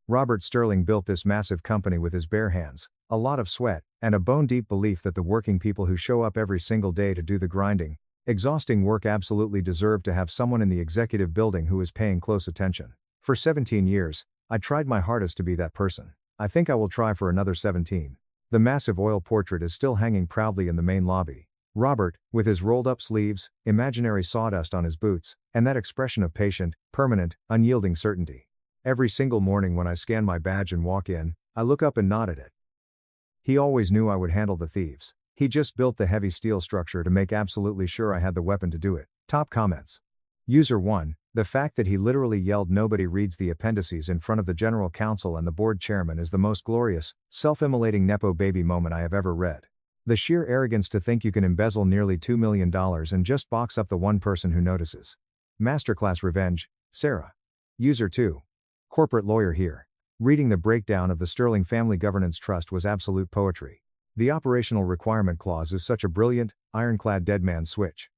[SPEAKER 1] Robert Sterling built this massive company with his bare hands, a lot of sweat, and a bone-deep belief that the working people who show up every single day to do the grinding, exhausting work absolutely deserve to have someone in the executive building who is paying close attention. For 17 years, I tried my hardest to be that person. I think I will try for another 17. The massive oil portrait is still hanging proudly in the main lobby. Robert, with his rolled-up sleeves, imaginary sawdust on his boots, and that expression of patient, permanent, unyielding certainty. Every single morning when I scan my badge and walk in, I look up and nod at it. He always knew I would handle the thieves. He just built the heavy steel structure to make absolutely sure I had the weapon to do it. Top comments. User 1, the fact that he literally yelled "nobody reads the appendices" in front of the general counsel and the board chairman is the most glorious, self-immolating nepo baby moment I have ever read. The sheer arrogance to think you can embezzle nearly $2 million and just box up the one person who notices. Masterclass revenge, Sarah. User 2. Corporate lawyer here. Reading the breakdown of the Sterling Family Governance Trust was absolute poetry. The operational requirement clause is such a brilliant, ironclad dead man's switch.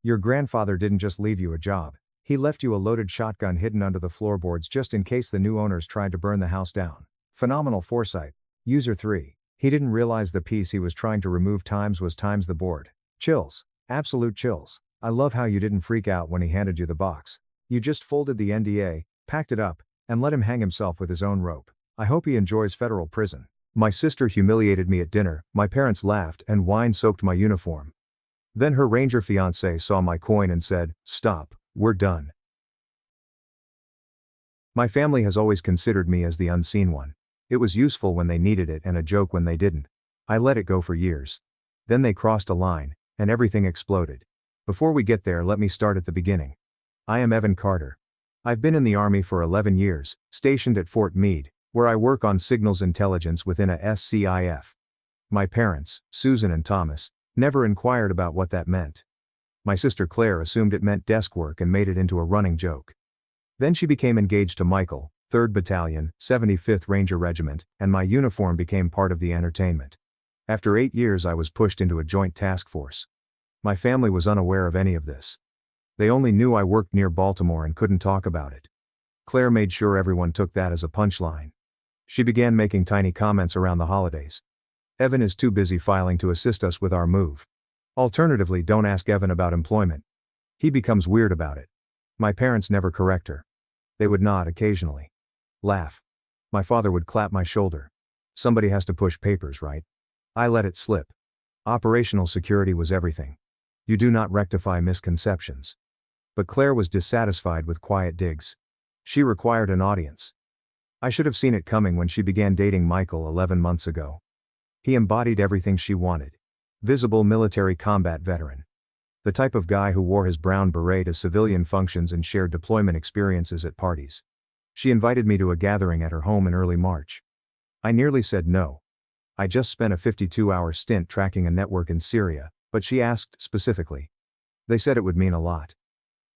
[SPEAKER 1] Your grandfather didn't just leave you a job, he left you a loaded shotgun hidden under the floorboards just in case the new owners tried to burn the house down. Phenomenal foresight. User 3. He didn't realize the piece he was trying to remove times was times the board. Chills. Absolute chills. I love how you didn't freak out when he handed you the box. You just folded the NDA, packed it up, and let him hang himself with his own rope. I hope he enjoys federal prison. My sister humiliated me at dinner, my parents laughed and wine soaked my uniform. Then her Ranger fiancé saw my coin and said, "Stop, we're done." My family has always considered me as the unseen one. It was useful when they needed it and a joke when they didn't. I let it go for years. Then they crossed a line, and everything exploded. Before we get there, let me start at the beginning. I am Evan Carter. I've been in the Army for 11 years, stationed at Fort Meade, where I work on signals intelligence within a SCIF. My parents, Susan and Thomas, never inquired about what that meant. My sister Claire assumed it meant desk work and made it into a running joke. Then she became engaged to Michael, 3rd Battalion, 75th Ranger Regiment, and my uniform became part of the entertainment. After 8 years I was pushed into a joint task force. My family was unaware of any of this. They only knew I worked near Baltimore and couldn't talk about it. Claire made sure everyone took that as a punchline. She began making tiny comments around the holidays. Evan is too busy filing to assist us with our move. Alternatively, don't ask Evan about employment. He becomes weird about it. My parents never correct her. They would nod occasionally. Laugh. My father would clap my shoulder. Somebody has to push papers, right? I let it slip. Operational security was everything. You do not rectify misconceptions. But Claire was dissatisfied with quiet digs. She required an audience. I should have seen it coming when she began dating Michael 11 months ago. He embodied everything she wanted. Visible military combat veteran. The type of guy who wore his brown beret to civilian functions and shared deployment experiences at parties. She invited me to a gathering at her home in early March. I nearly said no. I just spent a 52-hour stint tracking a network in Syria, but she asked specifically. They said it would mean a lot.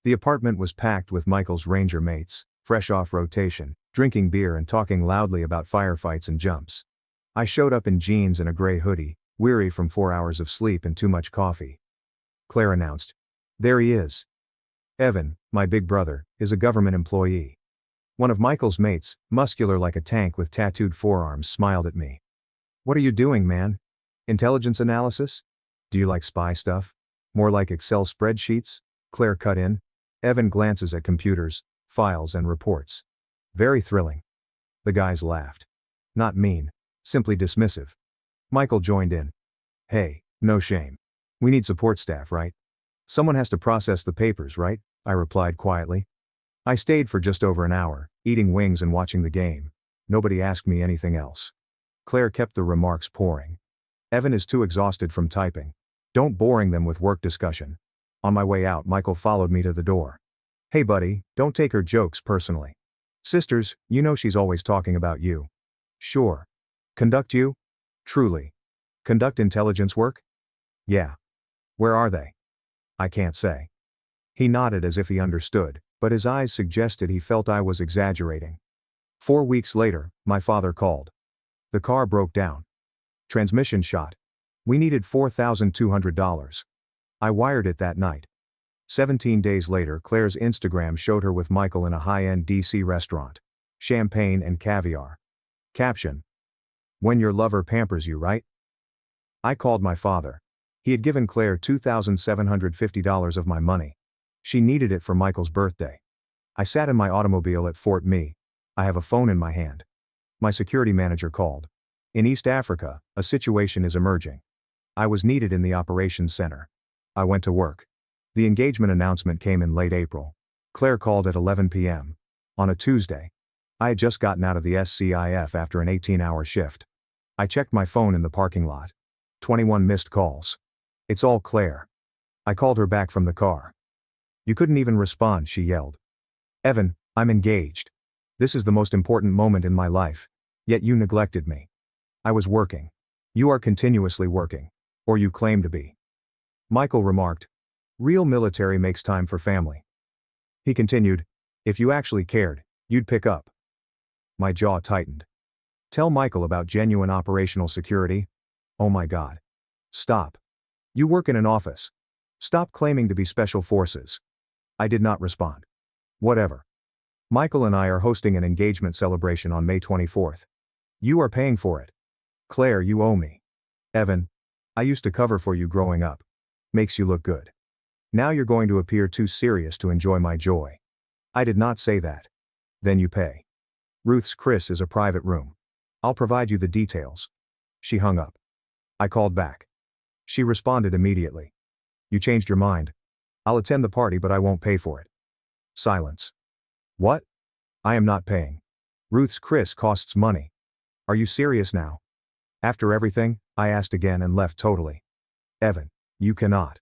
[SPEAKER 1] The apartment was packed with Michael's Ranger mates, fresh off rotation, drinking beer and talking loudly about firefights and jumps. I showed up in jeans and a gray hoodie, weary from 4 hours of sleep and too much coffee. Claire announced. There he is. Evan, my big brother, is a government employee. One of Michael's mates, muscular like a tank with tattooed forearms, smiled at me. What are you doing, man? Intelligence analysis? Do you like spy stuff? More like Excel spreadsheets? Claire cut in. Evan glances at computers, files and reports. Very thrilling. The guys laughed. Not mean, simply dismissive. Michael joined in. Hey, no shame. We need support staff, right? Someone has to process the papers, right? I replied quietly. I stayed for just over an hour, eating wings and watching the game. Nobody asked me anything else. Claire kept the remarks pouring. Evan is too exhausted from typing. Don't boring them with work discussion. On my way out, Michael followed me to the door. Hey buddy, don't take her jokes personally. Sisters, you know she's always talking about you. Sure. Conduct you? Truly. Conduct intelligence work? Yeah. Where are they? I can't say. He nodded as if he understood, but his eyes suggested he felt I was exaggerating. 4 weeks later, my father called. The car broke down. Transmission shot. We needed $4,200. I wired it that night. 17 days later, Claire's Instagram showed her with Michael in a high-end DC restaurant. Champagne and caviar. Caption. When your lover pampers you, right? I called my father. He had given Claire $2,750 of my money. She needed it for Michael's birthday. I sat in my automobile at Fort Meade. I have a phone in my hand. My security manager called. In East Africa, a situation is emerging. I was needed in the operations center. I went to work. The engagement announcement came in late April. Claire called at 11 p.m. on a Tuesday. I had just gotten out of the SCIF after an 18-hour shift. I checked my phone in the parking lot. 21 missed calls. It's all Claire. I called her back from the car. You couldn't even respond, she yelled. Evan, I'm engaged. This is the most important moment in my life. Yet you neglected me. I was working. You are continuously working. Or you claim to be. Michael remarked. Real military makes time for family. He continued. If you actually cared, you'd pick up. My jaw tightened. Tell Michael about genuine operational security. Oh my God. Stop. You work in an office. Stop claiming to be special forces. I did not respond. Whatever. Michael and I are hosting an engagement celebration on May 24th. You are paying for it. Claire, you owe me. Evan. I used to cover for you growing up. Makes you look good. Now you're going to appear too serious to enjoy my joy. I did not say that. Then you pay. Ruth's Chris is a private room. I'll provide you the details. She hung up. I called back. She responded immediately. You changed your mind. I'll attend the party but I won't pay for it. Silence. What? I am not paying. Ruth's Chris costs money. Are you serious now? After everything, I asked again and left totally. Evan, you cannot.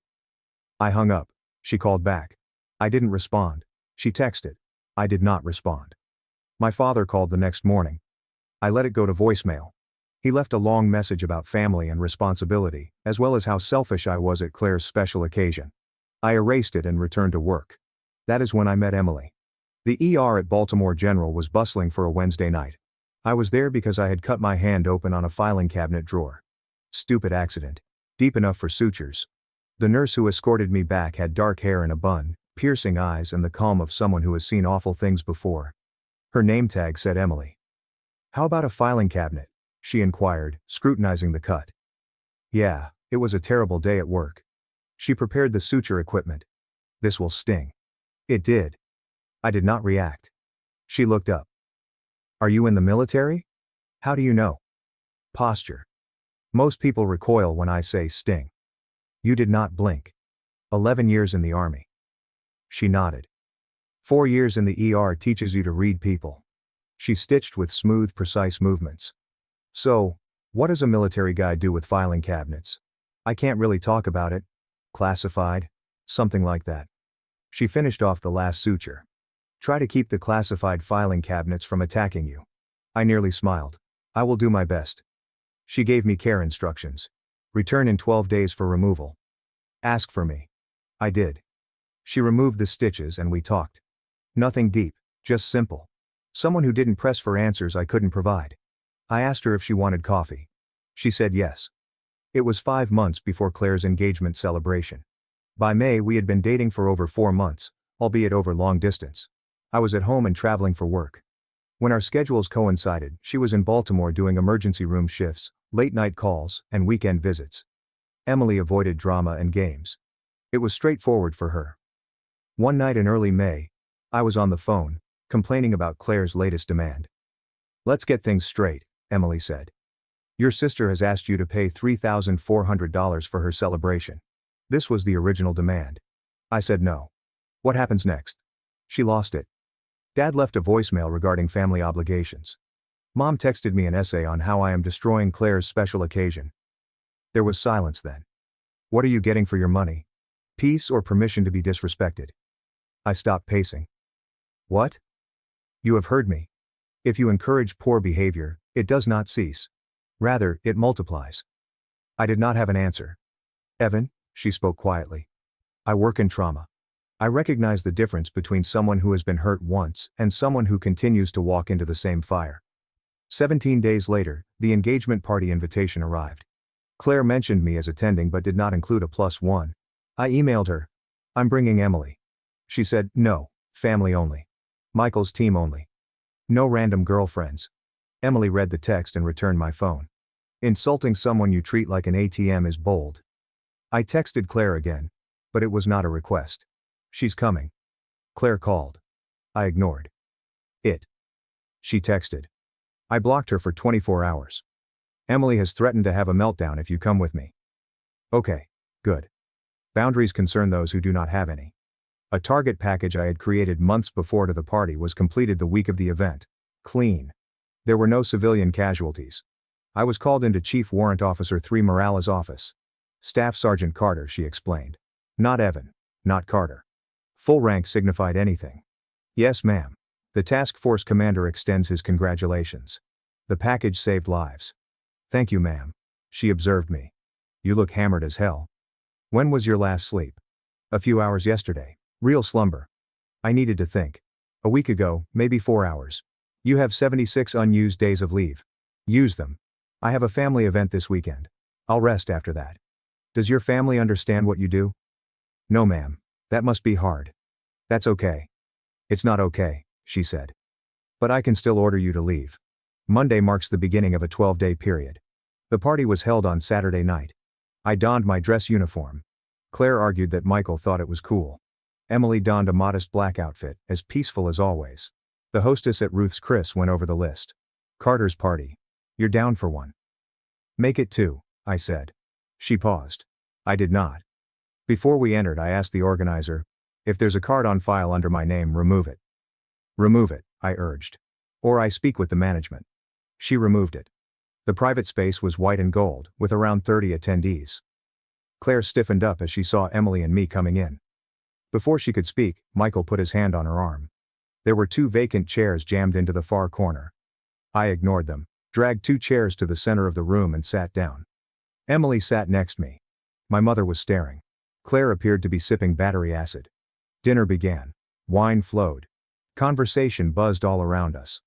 [SPEAKER 1] I hung up. She called back. I didn't respond. She texted. I did not respond. My father called the next morning. I let it go to voicemail. He left a long message about family and responsibility, as well as how selfish I was at Claire's special occasion. I erased it and returned to work. That is when I met Emily. The ER at Baltimore General was bustling for a Wednesday night. I was there because I had cut my hand open on a filing cabinet drawer. Stupid accident. Deep enough for sutures. The nurse who escorted me back had dark hair in a bun, piercing eyes and the calm of someone who has seen awful things before. Her name tag said Emily. How about a filing cabinet? She inquired, scrutinizing the cut. Yeah, it was a terrible day at work. She prepared the suture equipment. This will sting. It did. I did not react. She looked up. Are you in the military? How do you know? Posture. Most people recoil when I say sting. You did not blink. 11 years in the Army. She nodded. 4 years in the ER teaches you to read people. She stitched with smooth, precise movements. So, what does a military guy do with filing cabinets? I can't really talk about it. Classified? Something like that. She finished off the last suture. Try to keep the classified filing cabinets from attacking you. I nearly smiled. I will do my best. She gave me care instructions. Return in 12 days for removal. Ask for me. I did. She removed the stitches and we talked. Nothing deep, just simple. Someone who didn't press for answers I couldn't provide. I asked her if she wanted coffee. She said yes. It was 5 months before Claire's engagement celebration. By May we had been dating for over 4 months, albeit over long distance. I was at home and traveling for work. When our schedules coincided, she was in Baltimore doing emergency room shifts, late-night calls, and weekend visits. Emily avoided drama and games. It was straightforward for her. One night in early May, I was on the phone, complaining about Claire's latest demand. Let's get things straight, Emily said. Your sister has asked you to pay $3,400 for her celebration. This was the original demand. I said no. What happens next? She lost it. Dad left a voicemail regarding family obligations. Mom texted me an essay on how I am destroying Claire's special occasion. There was silence then. What are you getting for your money? Peace or permission to be disrespected? I stopped pacing. What? You have heard me. If you encourage poor behavior, it does not cease. Rather, it multiplies. I did not have an answer. Evan, she spoke quietly. I work in trauma. I recognize the difference between someone who has been hurt once and someone who continues to walk into the same fire. 17 days later, the engagement party invitation arrived. Claire mentioned me as attending but did not include a +1. I emailed her. I'm bringing Emily. She said, no, family only. Michael's team only. No random girlfriends. Emily read the text and returned my phone. Insulting someone you treat like an ATM is bold. I texted Claire again, but it was not a request. She's coming. Claire called. I ignored it. She texted. I blocked her for 24 hours. Emily has threatened to have a meltdown if you come with me. Okay, good. Boundaries concern those who do not have any. A target package I had created months before to the party was completed the week of the event. Clean. There were no civilian casualties. I was called into Chief Warrant Officer 3 Morales' office. Staff Sergeant Carter, she explained. Not Evan. Not Carter. Full rank signified anything. Yes, ma'am. The task force commander extends his congratulations. The package saved lives. Thank you, ma'am. She observed me. You look hammered as hell. When was your last sleep? A few hours yesterday. Real slumber. I needed to think. A week ago, maybe 4 hours. You have 76 unused days of leave. Use them. I have a family event this weekend. I'll rest after that. Does your family understand what you do? No, ma'am. That must be hard. That's okay. It's not okay, she said. But I can still order you to leave. Monday marks the beginning of a 12-day period. The party was held on Saturday night. I donned my dress uniform. Claire argued that Michael thought it was cool. Emily donned a modest black outfit, as peaceful as always. The hostess at Ruth's Chris went over the list. Carter's party. You're down for one. Make it 2, I said. She paused. I did not. Before we entered, I asked the organizer, if there's a card on file under my name, remove it. Remove it, I urged. Or I speak with the management. She removed it. The private space was white and gold, with around 30 attendees. Claire stiffened up as she saw Emily and me coming in. Before she could speak, Michael put his hand on her arm. There were 2 vacant chairs jammed into the far corner. I ignored them, dragged 2 chairs to the center of the room and sat down. Emily sat next me. My mother was staring. Claire appeared to be sipping battery acid. Dinner began. Wine flowed. Conversation buzzed all around us.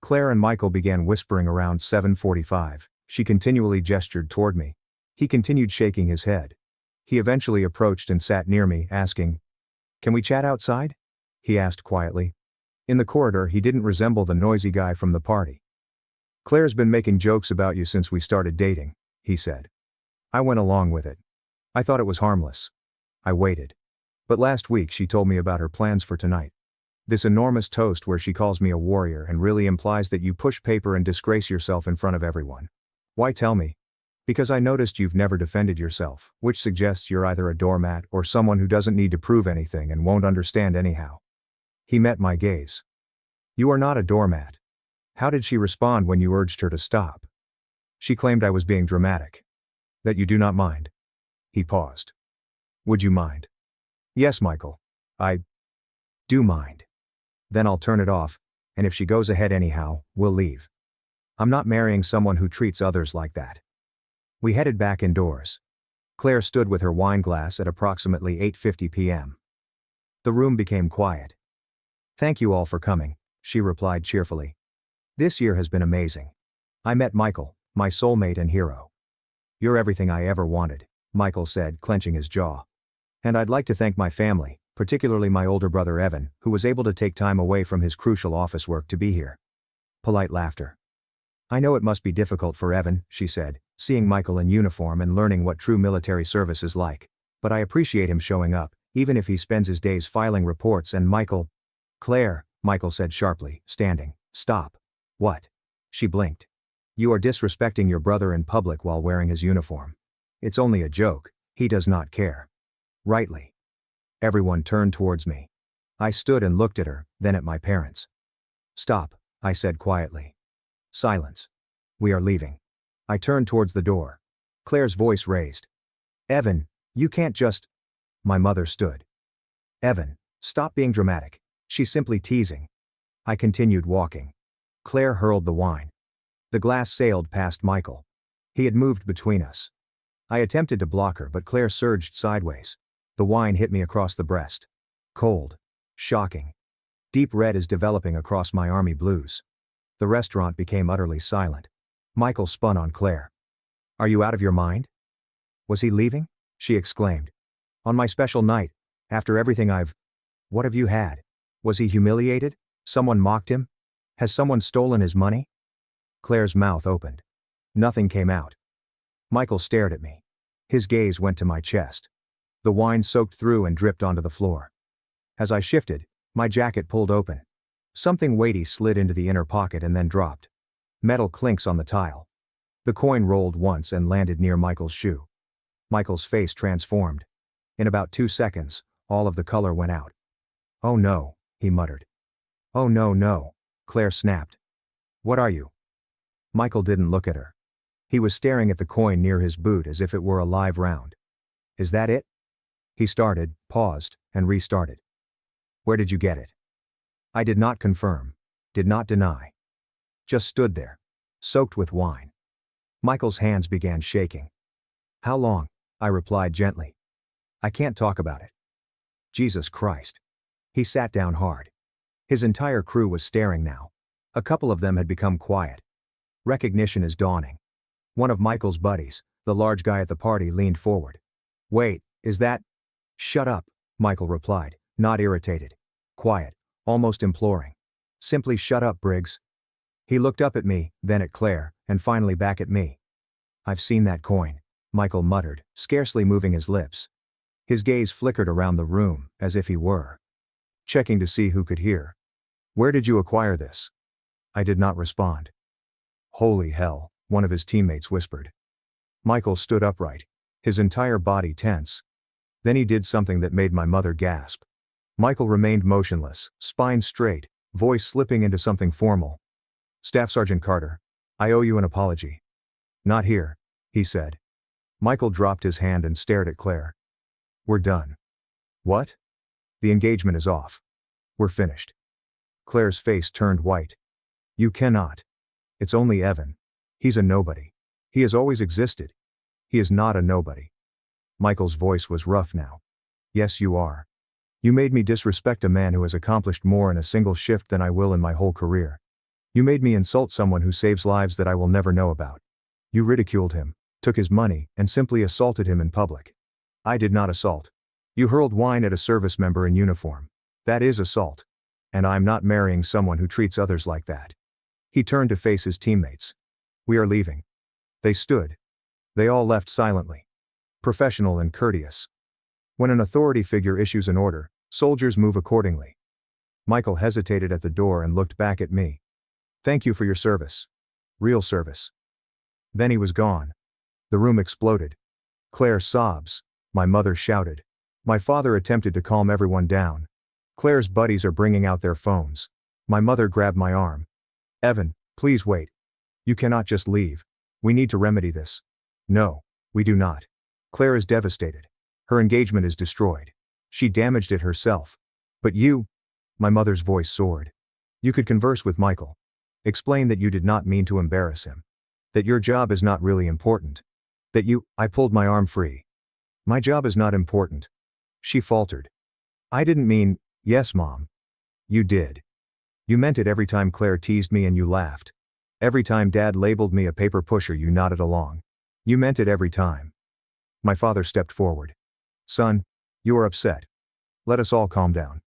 [SPEAKER 1] Claire and Michael began whispering around 7:45. She continually gestured toward me. He continued shaking his head. He eventually approached and sat near me, asking, "Can we chat outside?" He asked quietly. In the corridor, he didn't resemble the noisy guy from the party. "Claire's been making jokes about you since we started dating," he said. I went along with it. I thought it was harmless. I waited. But last week she told me about her plans for tonight. This enormous toast where she calls me a warrior and really implies that you push paper and disgrace yourself in front of everyone. Why tell me? Because I noticed you've never defended yourself, which suggests you're either a doormat or someone who doesn't need to prove anything and won't understand anyhow. He met my gaze. You are not a doormat. How did she respond when you urged her to stop? She claimed I was being dramatic. That you do not mind. He paused. Would you mind? Yes, Michael. I do mind. Then I'll turn it off, and if she goes ahead anyhow, we'll leave. I'm not marrying someone who treats others like that. We headed back indoors. Claire stood with her wine glass at approximately 8:50 p.m. The room became quiet. Thank you all for coming, she replied cheerfully. This year has been amazing. I met Michael, my soulmate and hero. You're everything I ever wanted, Michael said, clenching his jaw. And I'd like to thank my family, particularly my older brother Evan, who was able to take time away from his crucial office work to be here. Polite laughter. I know it must be difficult for Evan, she said, seeing Michael in uniform and learning what true military service is like. But I appreciate him showing up, even if he spends his days filing reports and Michael. Claire, Michael said sharply, standing. Stop. What? She blinked. You are disrespecting your brother in public while wearing his uniform. It's only a joke, he does not care. Rightly. Everyone turned towards me. I stood and looked at her, then at my parents. Stop, I said quietly. Silence. We are leaving. I turned towards the door. Claire's voice raised. Evan, you can't just. My mother stood. Evan, stop being dramatic. She's simply teasing. I continued walking. Claire hurled the wine. The glass sailed past Michael. He had moved between us. I attempted to block her, but Claire surged sideways. The wine hit me across the breast. Cold. Shocking. Deep red is developing across my army blues. The restaurant became utterly silent. Michael spun on Claire. Are you out of your mind? Was he leaving? She exclaimed. On my special night, after everything I've. What have you had? Was he humiliated? Someone mocked him? Has someone stolen his money? Claire's mouth opened. Nothing came out. Michael stared at me. His gaze went to my chest. The wine soaked through and dripped onto the floor. As I shifted, my jacket pulled open. Something weighty slid into the inner pocket and then dropped. Metal clinks on the tile. The coin rolled once and landed near Michael's shoe. Michael's face transformed. In about 2 seconds, all of the color went out. Oh no, he muttered. Oh no, Claire snapped. What are you? Michael didn't look at her. He was staring at the coin near his boot as if it were a live round. Is that it? He started, paused, and restarted. Where did you get it? I did not confirm, did not deny. Just stood there, soaked with wine. Michael's hands began shaking. How long? I replied gently. I can't talk about it. Jesus Christ. He sat down hard. His entire crew was staring now. A couple of them had become quiet. Recognition is dawning. One of Michael's buddies, the large guy at the party, leaned forward. Wait, is that? Shut up, Michael replied, not irritated. Quiet, almost imploring. Simply shut up, Briggs. He looked up at me, then at Claire, and finally back at me. I've seen that coin, Michael muttered, scarcely moving his lips. His gaze flickered around the room, as if he were checking to see who could hear. Where did you acquire this? I did not respond. Holy hell, one of his teammates whispered. Michael stood upright, his entire body tense. Then he did something that made my mother gasp. Michael remained motionless, spine straight, voice slipping into something formal. Staff Sergeant Carter, I owe you an apology. Not here, he said. Michael dropped his hand and stared at Claire. We're done. What? The engagement is off. We're finished. Claire's face turned white. You cannot. It's only Evan. He's a nobody. He has always existed. He is not a nobody. Michael's voice was rough now. Yes, you are. You made me disrespect a man who has accomplished more in a single shift than I will in my whole career. You made me insult someone who saves lives that I will never know about. You ridiculed him, took his money, and simply assaulted him in public. I did not assault. You hurled wine at a service member in uniform. That is assault. And I'm not marrying someone who treats others like that. He turned to face his teammates. We are leaving. They stood. They all left silently. Professional and courteous. When an authority figure issues an order, soldiers move accordingly. Michael hesitated at the door and looked back at me. Thank you for your service. Real service. Then he was gone. The room exploded. Claire sobs. My mother shouted. My father attempted to calm everyone down. Claire's buddies are bringing out their phones. My mother grabbed my arm. Evan, please wait. You cannot just leave. We need to remedy this. No, we do not. Claire is devastated. Her engagement is destroyed. She damaged it herself. But you, my mother's voice soared. You could converse with Michael. Explain that you did not mean to embarrass him. That your job is not really important. I pulled my arm free. My job is not important. She faltered. I didn't mean, yes, Mom. You did. You meant it every time Claire teased me and you laughed. Every time Dad labeled me a paper pusher you nodded along. You meant it every time. My father stepped forward. Son, you are upset. Let us all calm down.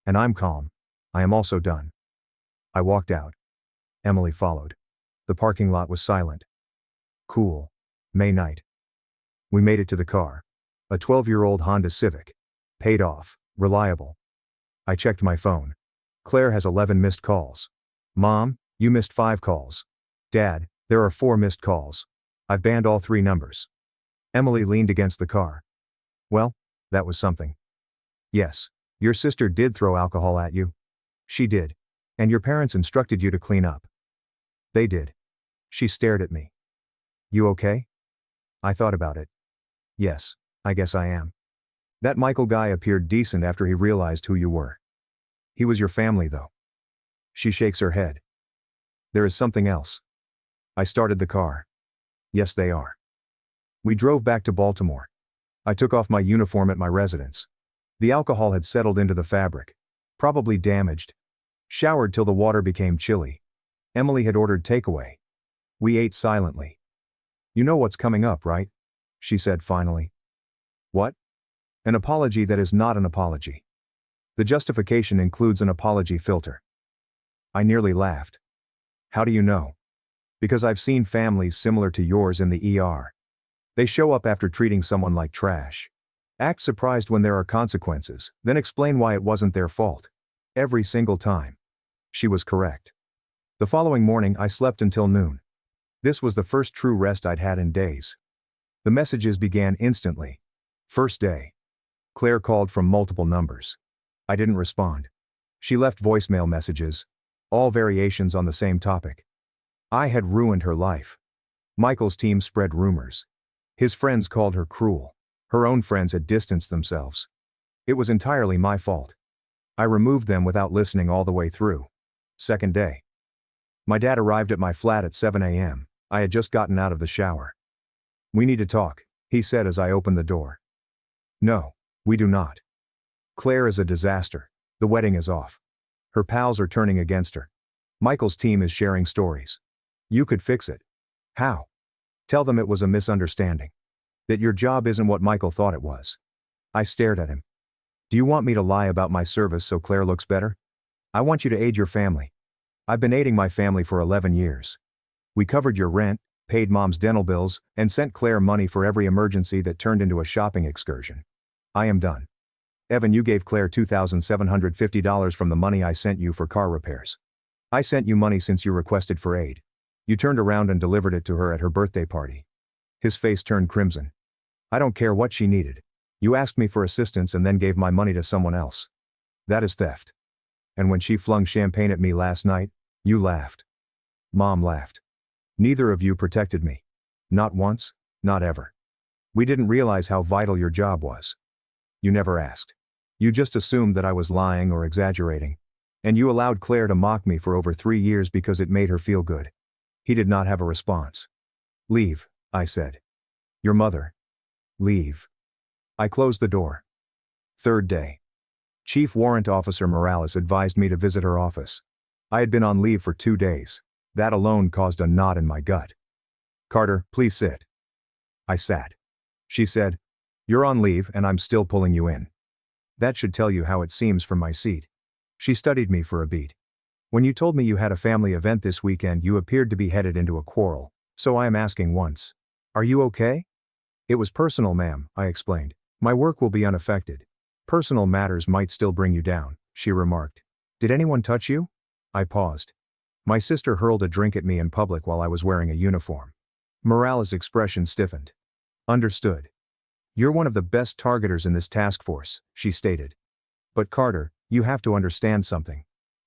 [SPEAKER 1] And I'm calm. I am also done. I walked out. Emily followed. The parking lot was silent. Cool. May night. We made it to the car. A 12-year-old Honda Civic. Paid off, reliable. I checked my phone. Claire has 11 missed calls. Mom, you missed 5 calls. Dad, there are 4 missed calls. I've banned all 3 numbers. Emily leaned against the car. Well, that was something. Yes, your sister did throw alcohol at you. She did. And your parents instructed you to clean up. They did. She stared at me. You okay? I thought about it. Yes, I guess I am. That Michael guy appeared decent after he realized who you were. He was your family, though. She shakes her head. There is something else. I started the car. Yes, they are. We drove back to Baltimore. I took off my uniform at my residence. The alcohol had settled into the fabric. Probably damaged. Showered till the water became chilly. Emily had ordered takeaway. We ate silently. You know what's coming up, right? She said finally. What? An apology that is not an apology. The justification includes an apology filter. I nearly laughed. How do you know? Because I've seen families similar to yours in the ER. They show up after treating someone like trash. Act surprised when there are consequences, then explain why it wasn't their fault. Every single time. She was correct. The following morning I slept until noon. This was the first true rest I'd had in days. The messages began instantly. First day. Claire called from multiple numbers. I didn't respond. She left voicemail messages, all variations on the same topic. I had ruined her life. Michael's team spread rumors. His friends called her cruel. Her own friends had distanced themselves. It was entirely my fault. I removed them without listening all the way through. Second day. My dad arrived at my flat at 7 a.m. I had just gotten out of the shower. "We need to talk," he said as I opened the door. "No, we do not. Claire is a disaster. The wedding is off. Her pals are turning against her. Michael's team is sharing stories. You could fix it." "How?" "Tell them it was a misunderstanding. That your job isn't what Michael thought it was." I stared at him. "Do you want me to lie about my service so Claire looks better? I want you to aid your family. I've been aiding my family for 11 years. We covered your rent, paid Mom's dental bills, and sent Claire money for every emergency that turned into a shopping excursion. I am done. Evan, you gave Claire $2,750 from the money I sent you for car repairs. I sent you money since you requested for aid. You turned around and delivered it to her at her birthday party." His face turned crimson. "I don't care what she needed. You asked me for assistance and then gave my money to someone else. That is theft. And when she flung champagne at me last night, you laughed. Mom laughed. Neither of you protected me. Not once, not ever. We didn't realize how vital your job was. You never asked. You just assumed that I was lying or exaggerating. And you allowed Claire to mock me for over 3 years because it made her feel good." He did not have a response. "Leave," I said. "Your mother. Leave." I closed the door. Third day. Chief Warrant Officer Morales advised me to visit her office. I had been on leave for 2 days. That alone caused a knot in my gut. "Carter, please sit." I sat. She said, "You're on leave and I'm still pulling you in. That should tell you how it seems from my seat." She studied me for a beat. "When you told me you had a family event this weekend, you appeared to be headed into a quarrel, so I am asking once. Are you okay?" "It was personal, ma'am," I explained. "My work will be unaffected. Personal matters might still bring you down," she remarked. "Did anyone touch you?" I paused. "My sister hurled a drink at me in public while I was wearing a uniform." Morales' expression stiffened. "Understood. You're one of the best targeters in this task force," she stated. "But Carter, you have to understand something.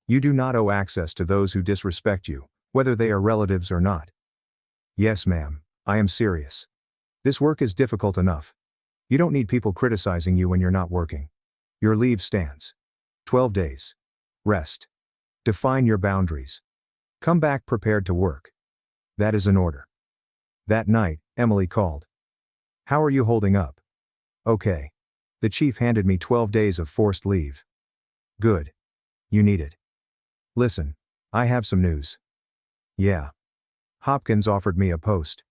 [SPEAKER 1] You do not owe access to those who disrespect you, whether they are relatives or not." "Yes, ma'am, I am serious. This work is difficult enough. You don't need people criticizing you when you're not working. Your leave stands. 12 days. Rest. Define your boundaries. Come back prepared to work. That is an order." That night, Emily called. "How are you holding up?" "Okay. The chief handed me 12 days of forced leave." "Good. You need it. Listen, I have some news." "Yeah. Hopkins offered me a post.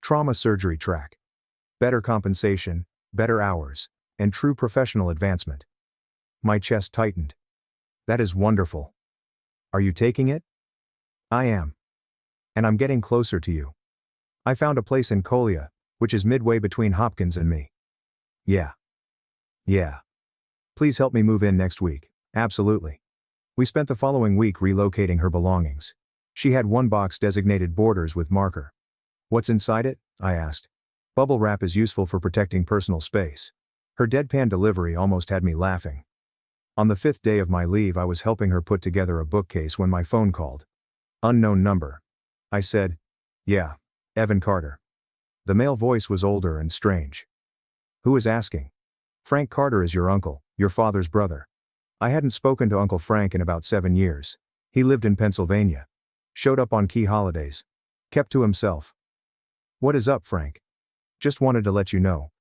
[SPEAKER 1] Trauma surgery track. Better compensation, better hours, and true professional advancement." My chest tightened. "That is wonderful. Are you taking it?" "I am. And I'm getting closer to you. I found a place in Colia, which is midway between Hopkins and me." "Yeah. Yeah. Please help me move in next week." "Absolutely." We spent the following week relocating her belongings. She had one box designated borders with marker. "What's inside it?" I asked. "Bubble wrap is useful for protecting personal space." Her deadpan delivery almost had me laughing. On the 5th day of my leave, I was helping her put together a bookcase when my phone called. Unknown number. I said, "Yeah, Evan Carter." The male voice was older and strange. "Who is asking?" "Frank Carter is your uncle, your father's brother." I hadn't spoken to Uncle Frank in about 7 years. He lived in Pennsylvania. Showed up on key holidays. Kept to himself. "What is up, Frank?" "Just wanted to let you know.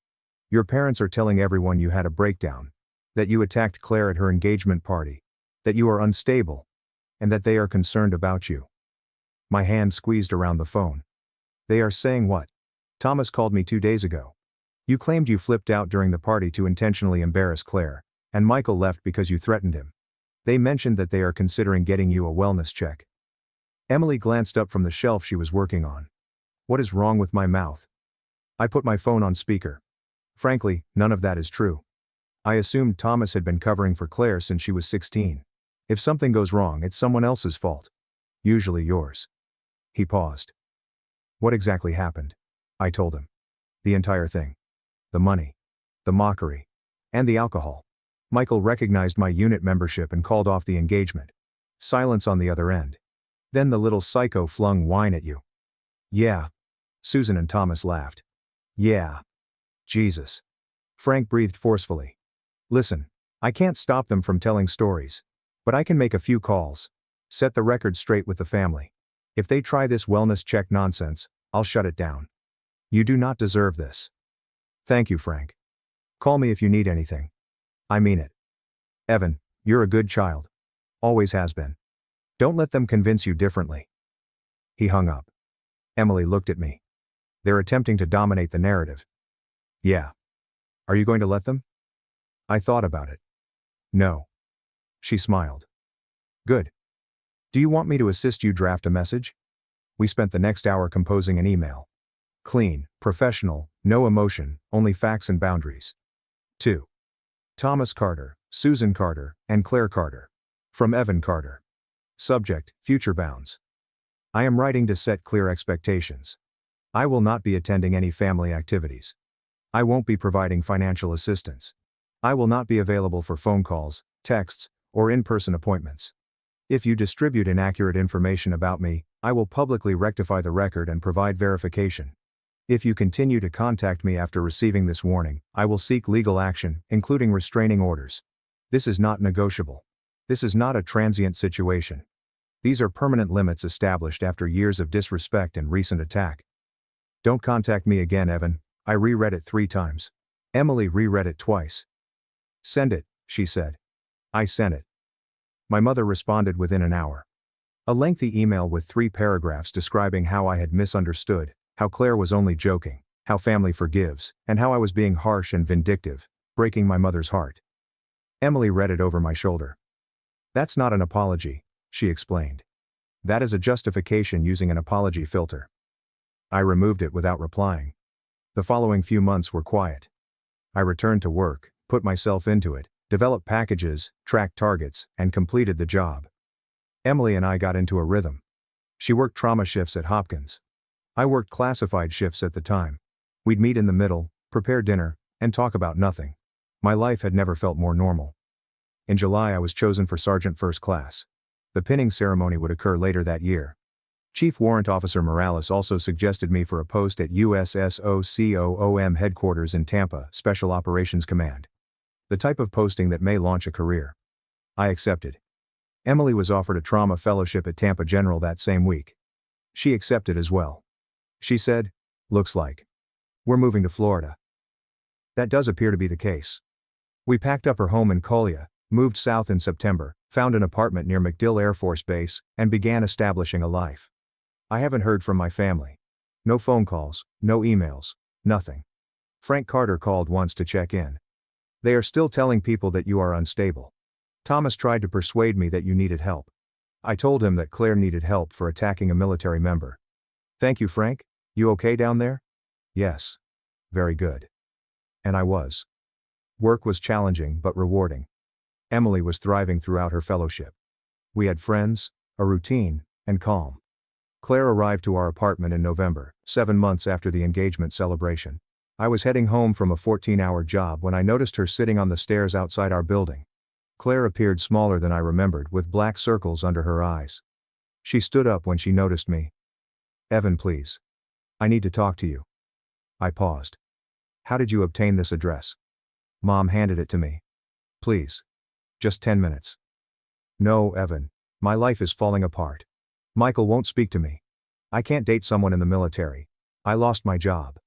[SPEAKER 1] Your parents are telling everyone you had a breakdown. That you attacked Claire at her engagement party. That you are unstable. And that they are concerned about you." My hand squeezed around the phone. "They are saying what?" "Thomas called me 2 days ago. You claimed you flipped out during the party to intentionally embarrass Claire, and Michael left because you threatened him. They mentioned that they are considering getting you a wellness check." Emily glanced up from the shelf she was working on. "What is wrong with my mouth?" I put my phone on speaker. "Frankly, none of that is true. I assumed Thomas had been covering for Claire since she was 16. If something goes wrong, it's someone else's fault. Usually yours." He paused. "What exactly happened?" I told him. "The entire thing. The money. The mockery. And the alcohol." Michael recognized my unit membership and called off the engagement. Silence on the other end. "Then the little psycho flung wine at you." "Yeah. Susan and Thomas laughed. Yeah. Jesus. Frank breathed forcefully. Listen, I can't stop them from telling stories. But I can make a few calls. Set the record straight with the family. If they try this wellness check nonsense, I'll shut it down. You do not deserve this. Thank you, Frank. Call me if you need anything. I mean it. Evan, you're a good child. Always has been. Don't let them convince you differently. He hung up. Emily looked at me. They're attempting to dominate the narrative. Yeah. Are you going to let them? I thought about it. No. She smiled. Good. Do you want me to assist you draft a message? We spent the next hour composing an email. Clean, professional, no emotion, only facts and boundaries. 2. Thomas Carter, Susan Carter, and Claire Carter. From Evan Carter. Subject, future bounds. I am writing to set clear expectations. I will not be attending any family activities. I won't be providing financial assistance. I will not be available for phone calls, texts, or in-person appointments. If you distribute inaccurate information about me, I will publicly rectify the record and provide verification. If you continue to contact me after receiving this warning, I will seek legal action, including restraining orders. This is not negotiable. This is not a transient situation. These are permanent limits established after years of disrespect and recent attack. Don't contact me again, Evan. I reread it 3 times. Emily reread it twice. Send it, she said. I sent it. My mother responded within an hour. A lengthy email with 3 paragraphs describing how I had misunderstood, how Claire was only joking, how family forgives, and how I was being harsh and vindictive, breaking my mother's heart. Emily read it over my shoulder. That's not an apology, she explained. That is a justification using an apology filter. I removed it without replying. The following few months were quiet. I returned to work, put myself into it, developed packages, tracked targets, and completed the job. Emily and I got into a rhythm. She worked trauma shifts at Hopkins. I worked classified shifts at the time. We'd meet in the middle, prepare dinner, and talk about nothing. My life had never felt more normal. In July I was chosen for Sergeant First Class. The pinning ceremony would occur later that year. Chief Warrant Officer Morales also suggested me for a post at USSOCOOM headquarters in Tampa, Special Operations Command. The type of posting that may launch a career. I accepted. Emily was offered a trauma fellowship at Tampa General that same week. She accepted as well. She said, "Looks like we're moving to Florida." That does appear to be the case. We packed up her home in Collier, moved south in September, found an apartment near MacDill Air Force Base, and began establishing a life. I haven't heard from my family. No phone calls, no emails, nothing. Frank Carter called once to check in. They are still telling people that you are unstable. Thomas tried to persuade me that you needed help. I told him that Claire needed help for attacking a military member. Thank you, Frank. You okay down there? Yes. Very good. And I was. Work was challenging but rewarding. Emily was thriving throughout her fellowship. We had friends, a routine, and calm. Claire arrived to our apartment in November, 7 months after the engagement celebration. I was heading home from a 14-hour job when I noticed her sitting on the stairs outside our building. Claire appeared smaller than I remembered, with black circles under her eyes. She stood up when she noticed me. "Evan, please. I need to talk to you." I paused. "How did you obtain this address?" "Mom handed it to me." "Please. Just 10 minutes. "No, Evan. My life is falling apart. Michael won't speak to me. I can't date someone in the military. I lost my job.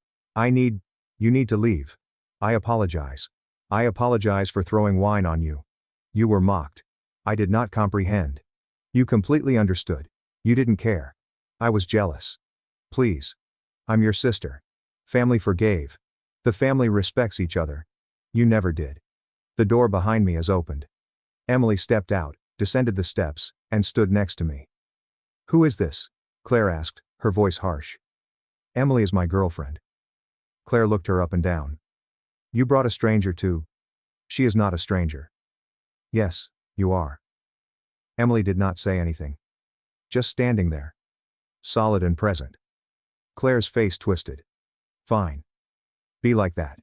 [SPEAKER 1] You need to leave. I apologize. I apologize for throwing wine on you. You were mocked. I did not comprehend. You completely understood. You didn't care. I was jealous. Please. I'm your sister. Family forgave. The family respects each other. You never did." The door behind me is opened. Emily stepped out, descended the steps, and stood next to me. "Who is this?" Claire asked, her voice harsh. "Emily is my girlfriend." Claire looked her up and down. "You brought a stranger too?" "She is not a stranger." "Yes, you are." Emily did not say anything. Just standing there. Solid and present. Claire's face twisted. "Fine. Be like that.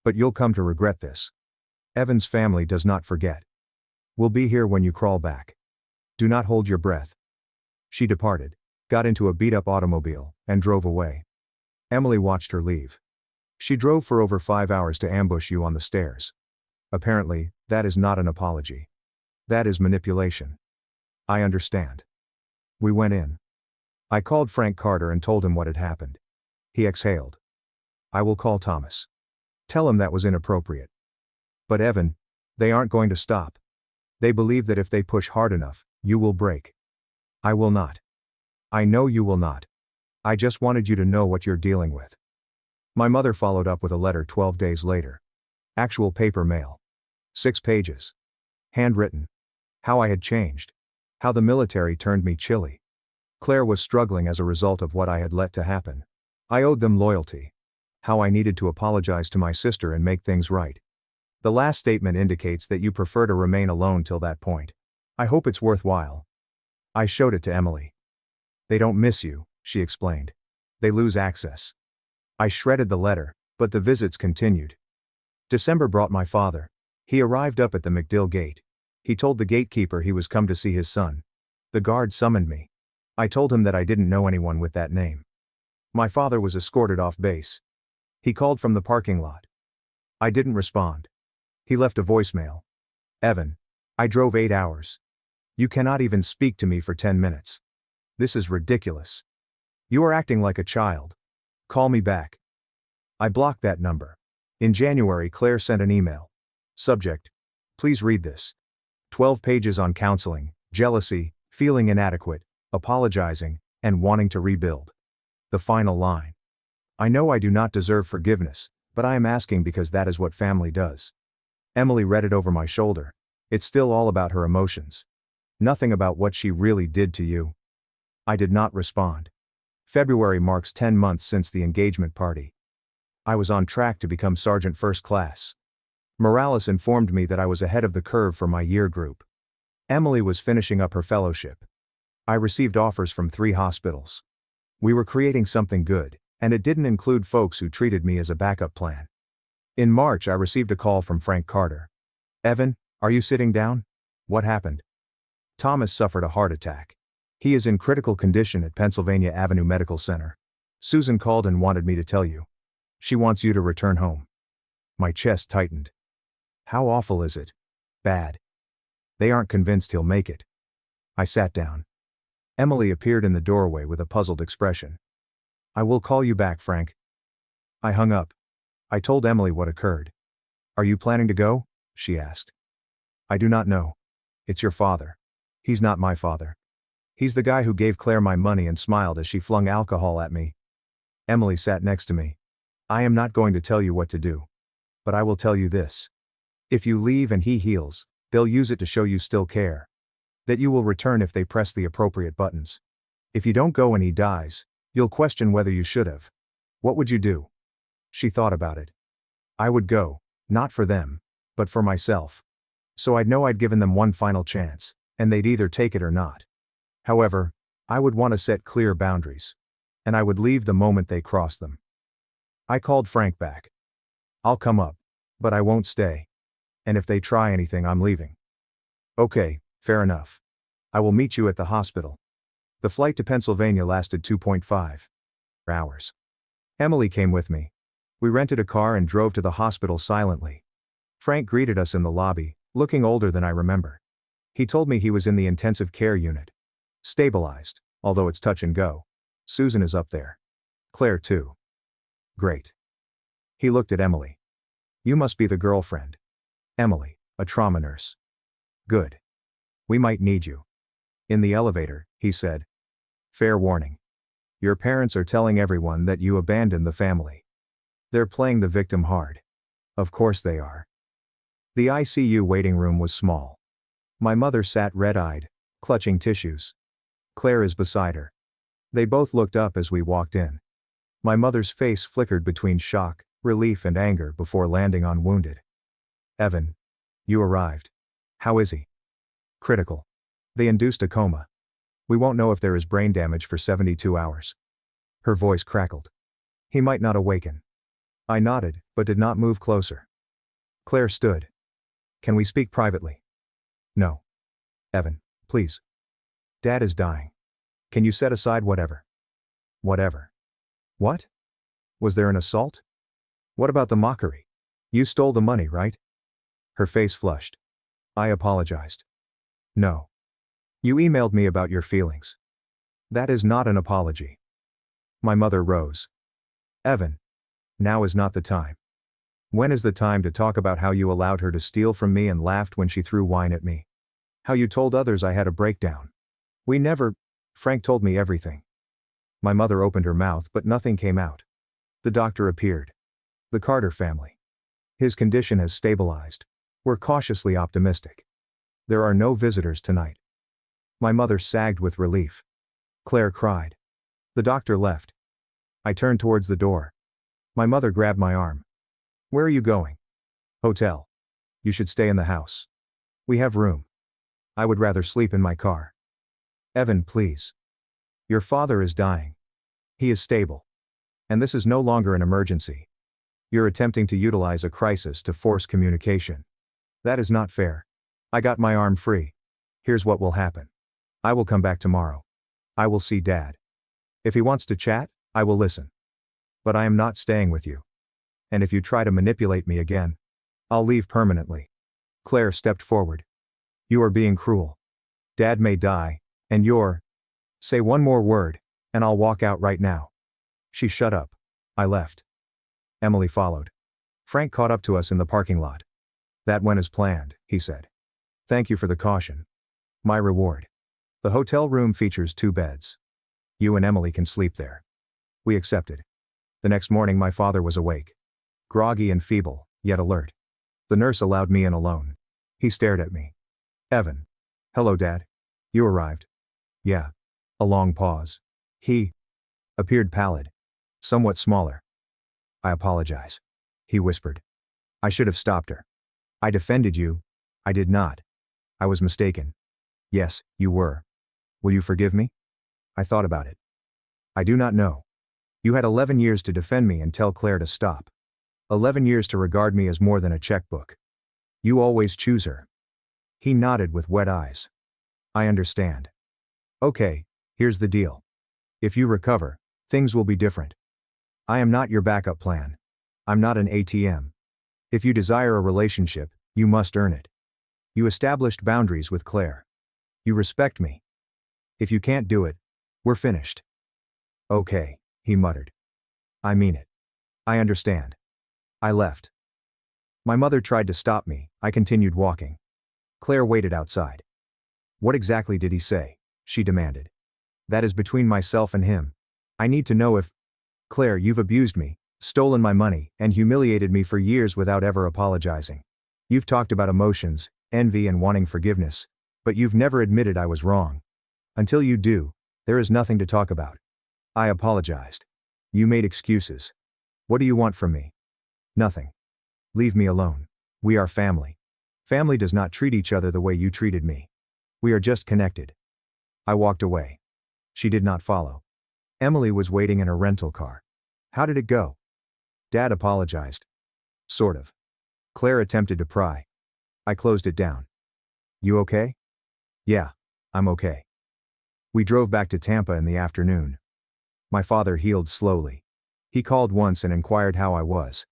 [SPEAKER 1] But you'll come to regret this. Evan's family does not forget. We'll be here when you crawl back. Do not hold your breath." She departed, got into a beat-up automobile, and drove away. Emily watched her leave. She drove for over 5 hours to ambush you on the stairs. Apparently, that is not an apology. That is manipulation. I understand. We went in. I called Frank Carter and told him what had happened. He exhaled. I will call Thomas. Tell him that was inappropriate. But Evan, they aren't going to stop. They believe that if they push hard enough, you will break. I will not. I know you will not. I just wanted you to know what you're dealing with. My mother followed up with a letter 12 days later. Actual paper mail. 6 pages. Handwritten. How I had changed. How the military turned me chilly. Claire was struggling as a result of what I had let to happen. I owed them loyalty. How I needed to apologize to my sister and make things right. The last statement indicates that you prefer to remain alone till that point. I hope it's worthwhile. I showed it to Emily. They don't miss you, she explained. They lose access. I shredded the letter, but the visits continued. December brought my father. He arrived up at the MacDill gate. He told the gatekeeper he was come to see his son. The guard summoned me. I told him that I didn't know anyone with that name. My father was escorted off base. He called from the parking lot. I didn't respond. He left a voicemail. Evan, I drove 8 hours. You cannot even speak to me for 10 minutes. This is ridiculous. You are acting like a child. Call me back. I blocked that number. In January, Claire sent an email. Subject: please read this. 12 pages on counseling, jealousy, feeling inadequate, apologizing, and wanting to rebuild. The final line. I know I do not deserve forgiveness, but I am asking because that is what family does. Emily read it over my shoulder. It's still all about her emotions. Nothing about what she really did to you. I did not respond. February marks 10 months since the engagement party. I was on track to become Sergeant First Class. Morales informed me that I was ahead of the curve for my year group. Emily was finishing up her fellowship. I received offers from 3 hospitals. We were creating something good, and it didn't include folks who treated me as a backup plan. In March, I received a call from Frank Carter. Evan, are you sitting down? What happened? Thomas suffered a heart attack. He is in critical condition at Pennsylvania Avenue Medical Center. Susan called and wanted me to tell you. She wants you to return home. My chest tightened. How awful is it? Bad. They aren't convinced he'll make it. I sat down. Emily appeared in the doorway with a puzzled expression. I will call you back, Frank. I hung up. I told Emily what occurred. Are you planning to go? She asked. I do not know. It's your father. He's not my father. He's the guy who gave Claire my money and smiled as she flung alcohol at me. Emily sat next to me. I am not going to tell you what to do. But I will tell you this. If you leave and he heals, they'll use it to show you still care. That you will return if they press the appropriate buttons. If you don't go and he dies, you'll question whether you should have. What would you do? She thought about it. I would go, not for them, but for myself. So I'd know I'd given them one final chance, and they'd either take it or not. However, I would want to set clear boundaries. And I would leave the moment they crossed them. I called Frank back. I'll come up, but I won't stay. And if they try anything, I'm leaving. Okay, fair enough. I will meet you at the hospital. The flight to Pennsylvania lasted 2.5 hours. Emily came with me. We rented a car and drove to the hospital silently. Frank greeted us in the lobby, looking older than I remember. He told me he was in the intensive care unit. Stabilized, although it's touch and go. Susan is up there. Claire too. Great. He looked at Emily. You must be the girlfriend. Emily, a trauma nurse. Good. We might need you. In the elevator, he said. Fair warning. Your parents are telling everyone that you abandoned the family. They're playing the victim hard. Of course they are. The ICU waiting room was small. My mother sat red-eyed, clutching tissues. Claire is beside her. They both looked up as we walked in. My mother's face flickered between shock, relief and anger before landing on wounded. Evan. You arrived. How is he? Critical. They induced a coma. We won't know if there is brain damage for 72 hours. Her voice crackled. He might not awaken. I nodded, but did not move closer. Claire stood. Can we speak privately? No. Evan, please. Dad is dying. Can you set aside whatever? Whatever. What? Was there an assault? What about the mockery? You stole the money, right? Her face flushed. I apologized. No. You emailed me about your feelings. That is not an apology. My mother rose. Evan. Now is not the time. When is the time to talk about how you allowed her to steal from me and laughed when she threw wine at me? How you told others I had a breakdown? We never. Frank told me everything. My mother opened her mouth but nothing came out. The doctor appeared. The Carter family. His condition has stabilized. We're cautiously optimistic. There are no visitors tonight. My mother sagged with relief. Claire cried. The doctor left. I turned towards the door. My mother grabbed my arm. Where are you going? Hotel. You should stay in the house. We have room. I would rather sleep in my car. Evan, please. Your father is dying. He is stable. And this is no longer an emergency. You're attempting to utilize a crisis to force communication. That is not fair. I got my arm free. Here's what will happen. I will come back tomorrow. I will see Dad. If he wants to chat, I will listen. But I am not staying with you. And if you try to manipulate me again, I'll leave permanently. Claire stepped forward. You are being cruel. Dad may die, and you're. Say one more word, and I'll walk out right now. She shut up. I left. Emily followed. Frank caught up to us in the parking lot. That went as planned, he said. Thank you for the caution. My reward. The hotel room features 2 beds. You and Emily can sleep there. We accepted. The next morning my father was awake. Groggy and feeble, yet alert. The nurse allowed me in alone. He stared at me. Evan. Hello, Dad. You arrived. Yeah. A long pause. He appeared pallid. Somewhat smaller. I apologize. He whispered. I should have stopped her. I defended you. I did not. I was mistaken. Yes, you were. Will you forgive me? I thought about it. I do not know. You had 11 years to defend me and tell Claire to stop. 11 years to regard me as more than a checkbook. You always choose her. He nodded with wet eyes. I understand. Okay, here's the deal. If you recover, things will be different. I am not your backup plan. I'm not an ATM. If you desire a relationship, you must earn it. You established boundaries with Claire. You respect me. If you can't do it, we're finished. Okay, he muttered. I mean it. I understand. I left. My mother tried to stop me. I continued walking. Claire waited outside. What exactly did he say? She demanded. That is between myself and him. I need to know if. Claire, you've abused me, stolen my money, and humiliated me for years without ever apologizing. You've talked about emotions, envy, and wanting forgiveness, but you've never admitted I was wrong. Until you do, there is nothing to talk about. I apologized. You made excuses. What do you want from me? Nothing. Leave me alone. We are family. Family does not treat each other the way you treated me. We are just connected. I walked away. She did not follow. Emily was waiting in a rental car. How did it go? Dad apologized. Sort of. Claire attempted to pry. I closed it down. You okay? Yeah, I'm okay. We drove back to Tampa in the afternoon. My father healed slowly. He called once and inquired how I was.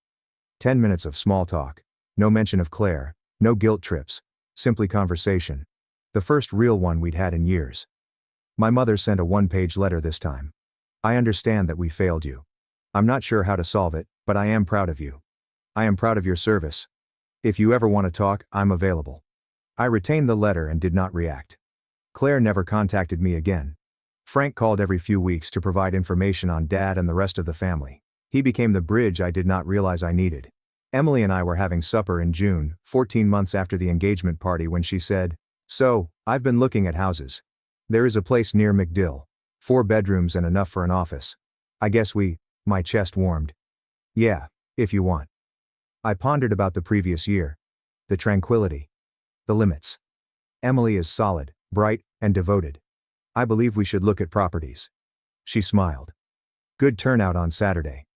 [SPEAKER 1] 10 minutes of small talk. No mention of Claire, no guilt trips, simply conversation. The first real one we'd had in years. My mother sent a 1-page letter this time. I understand that we failed you. I'm not sure how to solve it, but I am proud of you. I am proud of your service. If you ever want to talk, I'm available. I retained the letter and did not react. Claire never contacted me again. Frank called every few weeks to provide information on Dad and the rest of the family. He became the bridge I did not realize I needed. Emily and I were having supper in June, 14 months after the engagement party, when she said, "So, I've been looking at houses. There is a place near McDill. 4 bedrooms and enough for an office. I guess my chest warmed. Yeah, if you want." I pondered about the previous year. The tranquility. The limits. Emily is solid, bright, and devoted. I believe we should look at properties. She smiled. Good turnout on Saturday.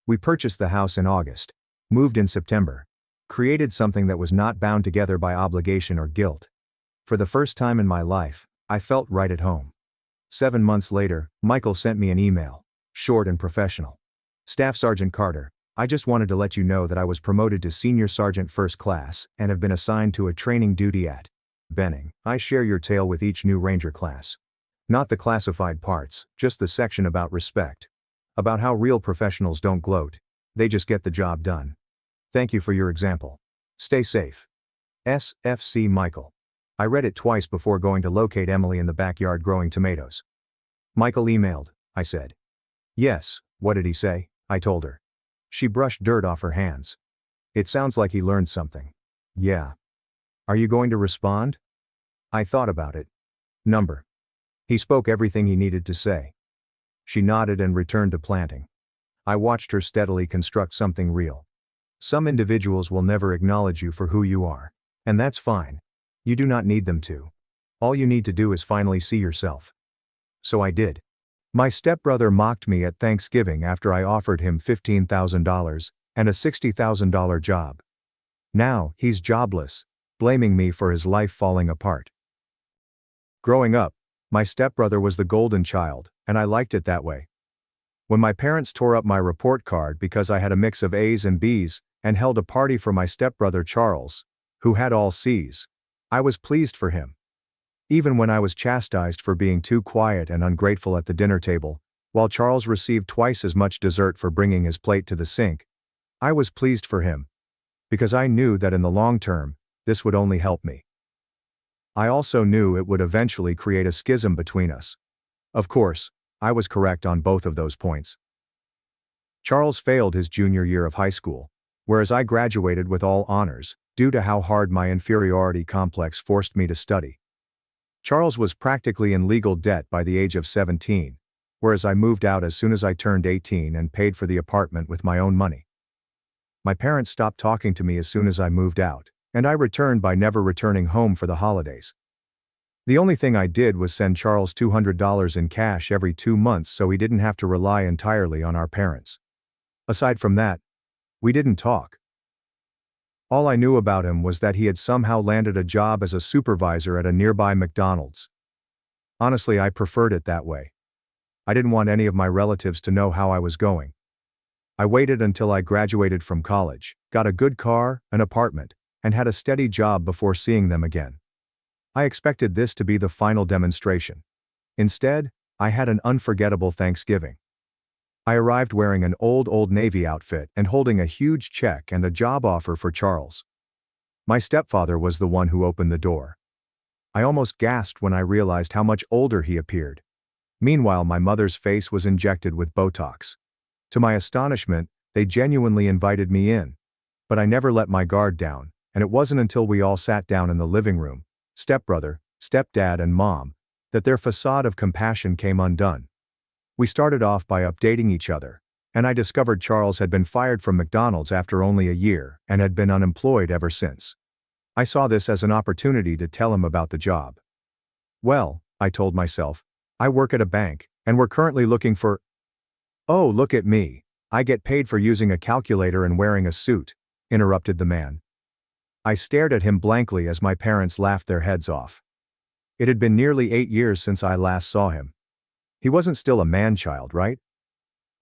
[SPEAKER 1] We purchased the house in August. Moved in September. Created something that was not bound together by obligation or guilt. For the first time in my life, I felt right at home. 7 months later, Michael sent me an email. Short and professional. Staff Sergeant Carter, I just wanted to let you know that I was promoted to Senior Sergeant First Class and have been assigned to a training duty at Benning. I share your tale with each new Ranger class. Not the classified parts, just the section about respect. About how real professionals don't gloat. They just get the job done. Thank you for your example. Stay safe. SFC Michael. I read it twice before going to locate Emily in the backyard growing tomatoes. Michael emailed, I said. Yes, what did he say? I told her. She brushed dirt off her hands. It sounds like he learned something. Yeah. Are you going to respond? I thought about it. Number. He spoke everything he needed to say. She nodded and returned to planting. I watched her steadily construct something real. Some individuals will never acknowledge you for who you are. And that's fine. You do not need them to. All you need to do is finally see yourself. So I did. My stepbrother mocked me at Thanksgiving after I offered him $15,000 and a $60,000 job. Now, he's jobless, blaming me for his life falling apart. Growing up, my stepbrother was the golden child, and I liked it that way. When my parents tore up my report card because I had a mix of A's and B's, and held a party for my stepbrother Charles, who had all C's, I was pleased for him. Even when I was chastised for being too quiet and ungrateful at the dinner table, while Charles received twice as much dessert for bringing his plate to the sink, I was pleased for him. Because I knew that in the long term, this would only help me. I also knew it would eventually create a schism between us. Of course, I was correct on both of those points. Charles failed his junior year of high school, whereas I graduated with all honors, due to how hard my inferiority complex forced me to study. Charles was practically in legal debt by the age of 17, whereas I moved out as soon as I turned 18 and paid for the apartment with my own money. My parents stopped talking to me as soon as I moved out, and I returned by never returning home for the holidays. The only thing I did was send Charles $200 in cash every 2 months so he didn't have to rely entirely on our parents. Aside from that, we didn't talk. All I knew about him was that he had somehow landed a job as a supervisor at a nearby McDonald's. Honestly, I preferred it that way. I didn't want any of my relatives to know how I was going. I waited until I graduated from college, got a good car, an apartment, and had a steady job before seeing them again. I expected this to be the final demonstration. Instead, I had an unforgettable Thanksgiving. I arrived wearing an Old Navy outfit and holding a huge check and a job offer for Charles. My stepfather was the one who opened the door. I almost gasped when I realized how much older he appeared. Meanwhile, my mother's face was injected with Botox. To my astonishment, they genuinely invited me in. But I never let my guard down, and it wasn't until we all sat down in the living room, stepbrother, stepdad, and mom, that their facade of compassion came undone. We started off by updating each other, and I discovered Charles had been fired from McDonald's after only a year and had been unemployed ever since. I saw this as an opportunity to tell him about the job. Well, I told myself, I work at a bank, and we're currently looking for— Oh, look at me, I get paid for using a calculator and wearing a suit, interrupted the man. I stared at him blankly as my parents laughed their heads off. It had been nearly 8 years since I last saw him. He wasn't still a man-child, right?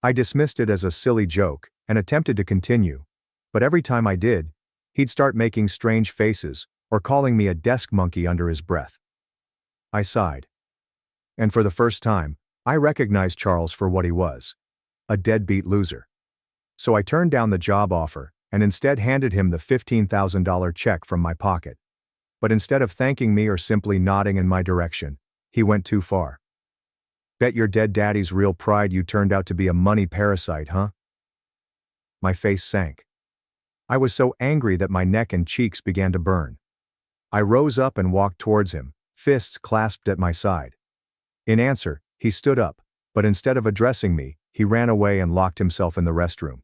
[SPEAKER 1] I dismissed it as a silly joke and attempted to continue, but every time I did, he'd start making strange faces or calling me a desk monkey under his breath. I sighed. And for the first time, I recognized Charles for what he was: a deadbeat loser. So I turned down the job offer and instead handed him the $15,000 check from my pocket. But instead of thanking me or simply nodding in my direction, he went too far. Bet your dead daddy's real pride you turned out to be a money parasite, huh? My face sank. I was so angry that my neck and cheeks began to burn. I rose up and walked towards him, fists clasped at my side. In answer, he stood up, but instead of addressing me, he ran away and locked himself in the restroom.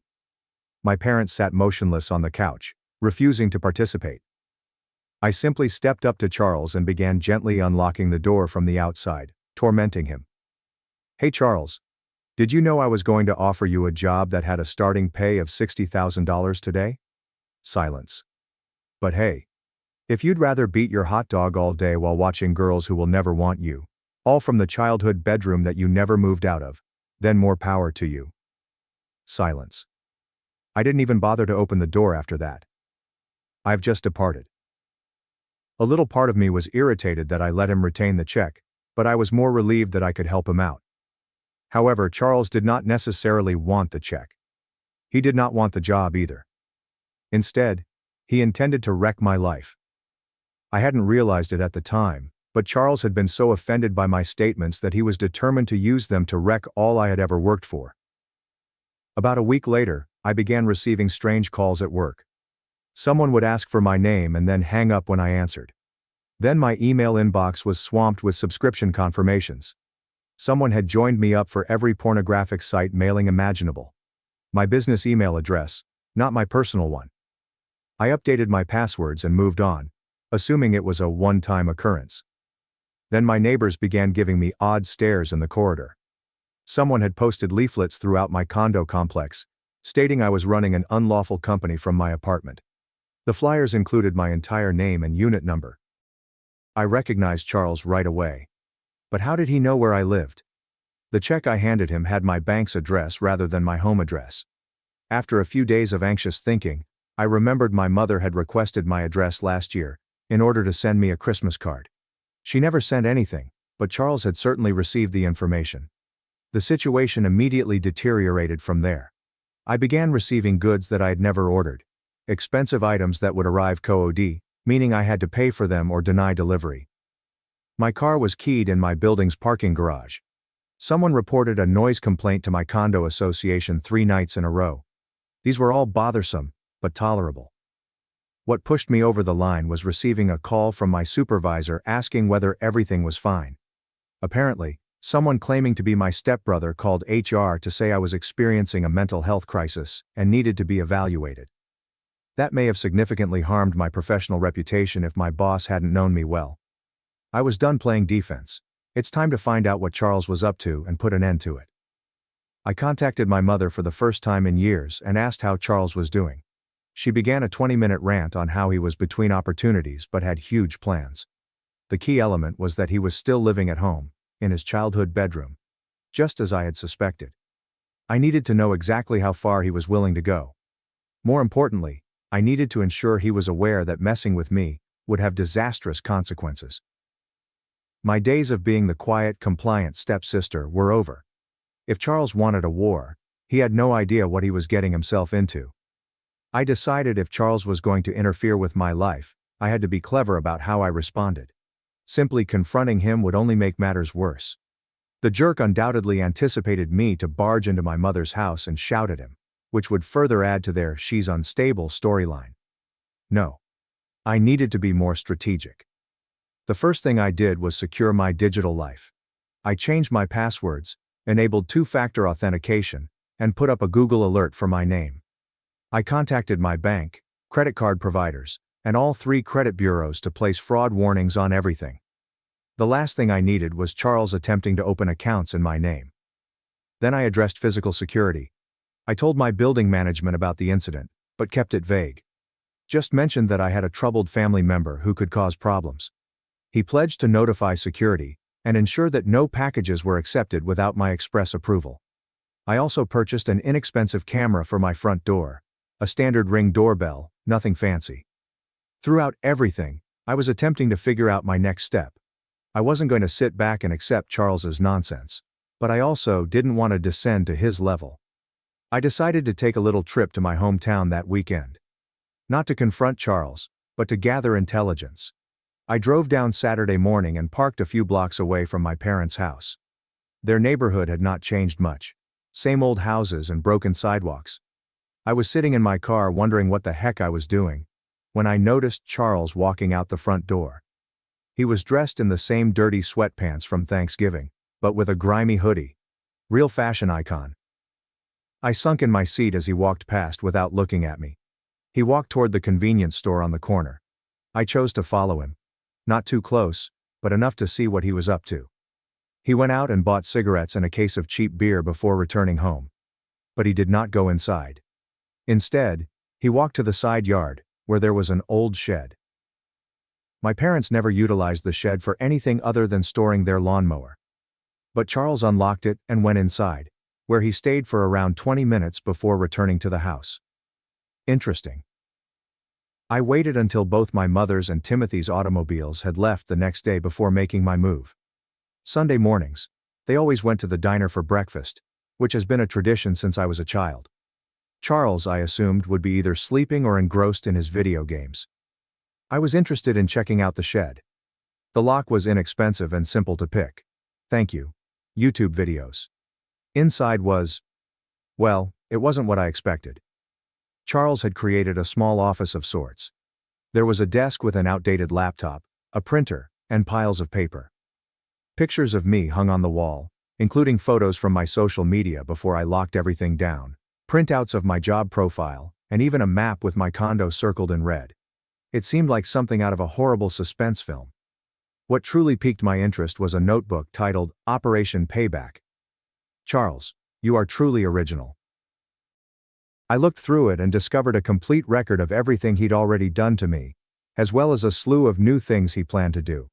[SPEAKER 1] My parents sat motionless on the couch, refusing to participate. I simply stepped up to Charles and began gently unlocking the door from the outside, tormenting him. Hey Charles, did you know I was going to offer you a job that had a starting pay of $60,000 today? Silence. But hey, if you'd rather beat your hot dog all day while watching girls who will never want you, all from the childhood bedroom that you never moved out of, then more power to you. Silence. I didn't even bother to open the door after that. I've just departed. A little part of me was irritated that I let him retain the check, but I was more relieved that I could help him out. However, Charles did not necessarily want the check. He did not want the job either. Instead, he intended to wreck my life. I hadn't realized it at the time, but Charles had been so offended by my statements that he was determined to use them to wreck all I had ever worked for. About a week later, I began receiving strange calls at work. Someone would ask for my name and then hang up when I answered. Then my email inbox was swamped with subscription confirmations. Someone had joined me up for every pornographic site mailing imaginable. My business email address, not my personal one. I updated my passwords and moved on, assuming it was a one-time occurrence. Then my neighbors began giving me odd stares in the corridor. Someone had posted leaflets throughout my condo complex, stating I was running an unlawful company from my apartment. The flyers included my entire name and unit number. I recognized Charles right away. But how did he know where I lived? The check I handed him had my bank's address rather than my home address. After a few days of anxious thinking, I remembered my mother had requested my address last year, in order to send me a Christmas card. She never sent anything, but Charles had certainly received the information. The situation immediately deteriorated from there. I began receiving goods that I had never ordered. Expensive items that would arrive COD, meaning I had to pay for them or deny delivery. My car was keyed in my building's parking garage. Someone reported a noise complaint to my condo association 3 nights in a row. These were all bothersome, but tolerable. What pushed me over the line was receiving a call from my supervisor asking whether everything was fine. Apparently, someone claiming to be my stepbrother called HR to say I was experiencing a mental health crisis and needed to be evaluated. That may have significantly harmed my professional reputation if my boss hadn't known me well. I was done playing defense. It's time to find out what Charles was up to and put an end to it. I contacted my mother for the first time in years and asked how Charles was doing. She began a 20-minute rant on how he was between opportunities but had huge plans. The key element was that he was still living at home, in his childhood bedroom. Just as I had suspected. I needed to know exactly how far he was willing to go. More importantly, I needed to ensure he was aware that messing with me would have disastrous consequences. My days of being the quiet, compliant stepsister were over. If Charles wanted a war, he had no idea what he was getting himself into. I decided if Charles was going to interfere with my life, I had to be clever about how I responded. Simply confronting him would only make matters worse. The jerk undoubtedly anticipated me to barge into my mother's house and shout at him, which would further add to their "she's unstable" storyline. No. I needed to be more strategic. The first thing I did was secure my digital life. I changed my passwords, enabled two-factor authentication, and put up a Google alert for my name. I contacted my bank, credit card providers, and all 3 credit bureaus to place fraud warnings on everything. The last thing I needed was Charles attempting to open accounts in my name. Then I addressed physical security. I told my building management about the incident, but kept it vague. Just mentioned that I had a troubled family member who could cause problems. He pledged to notify security and ensure that no packages were accepted without my express approval. I also purchased an inexpensive camera for my front door, a standard Ring doorbell, nothing fancy. Throughout everything, I was attempting to figure out my next step. I wasn't going to sit back and accept Charles's nonsense, but I also didn't want to descend to his level. I decided to take a little trip to my hometown that weekend. Not to confront Charles, but to gather intelligence. I drove down Saturday morning and parked a few blocks away from my parents' house. Their neighborhood had not changed much. Same old houses and broken sidewalks. I was sitting in my car wondering what the heck I was doing, when I noticed Charles walking out the front door. He was dressed in the same dirty sweatpants from Thanksgiving, but with a grimy hoodie. Real fashion icon. I sunk in my seat as he walked past without looking at me. He walked toward the convenience store on the corner. I chose to follow him. Not too close, but enough to see what he was up to. He went out and bought cigarettes and a case of cheap beer before returning home. But he did not go inside. Instead, he walked to the side yard, where there was an old shed. My parents never utilized the shed for anything other than storing their lawnmower. But Charles unlocked it and went inside, where he stayed for around 20 minutes before returning to the house. Interesting. I waited until both my mother's and Timothy's automobiles had left the next day before making my move. Sunday mornings, they always went to the diner for breakfast, which has been a tradition since I was a child. Charles, I assumed, would be either sleeping or engrossed in his video games. I was interested in checking out the shed. The lock was inexpensive and simple to pick. Thank you. YouTube videos. Inside was, well, it wasn't what I expected. Charles had created a small office of sorts. There was a desk with an outdated laptop, a printer, and piles of paper. Pictures of me hung on the wall, including photos from my social media before I locked everything down, printouts of my job profile, and even a map with my condo circled in red. It seemed like something out of a horrible suspense film. What truly piqued my interest was a notebook titled Operation Payback. Charles, you are truly original. I looked through it and discovered a complete record of everything he'd already done to me, as well as a slew of new things he planned to do.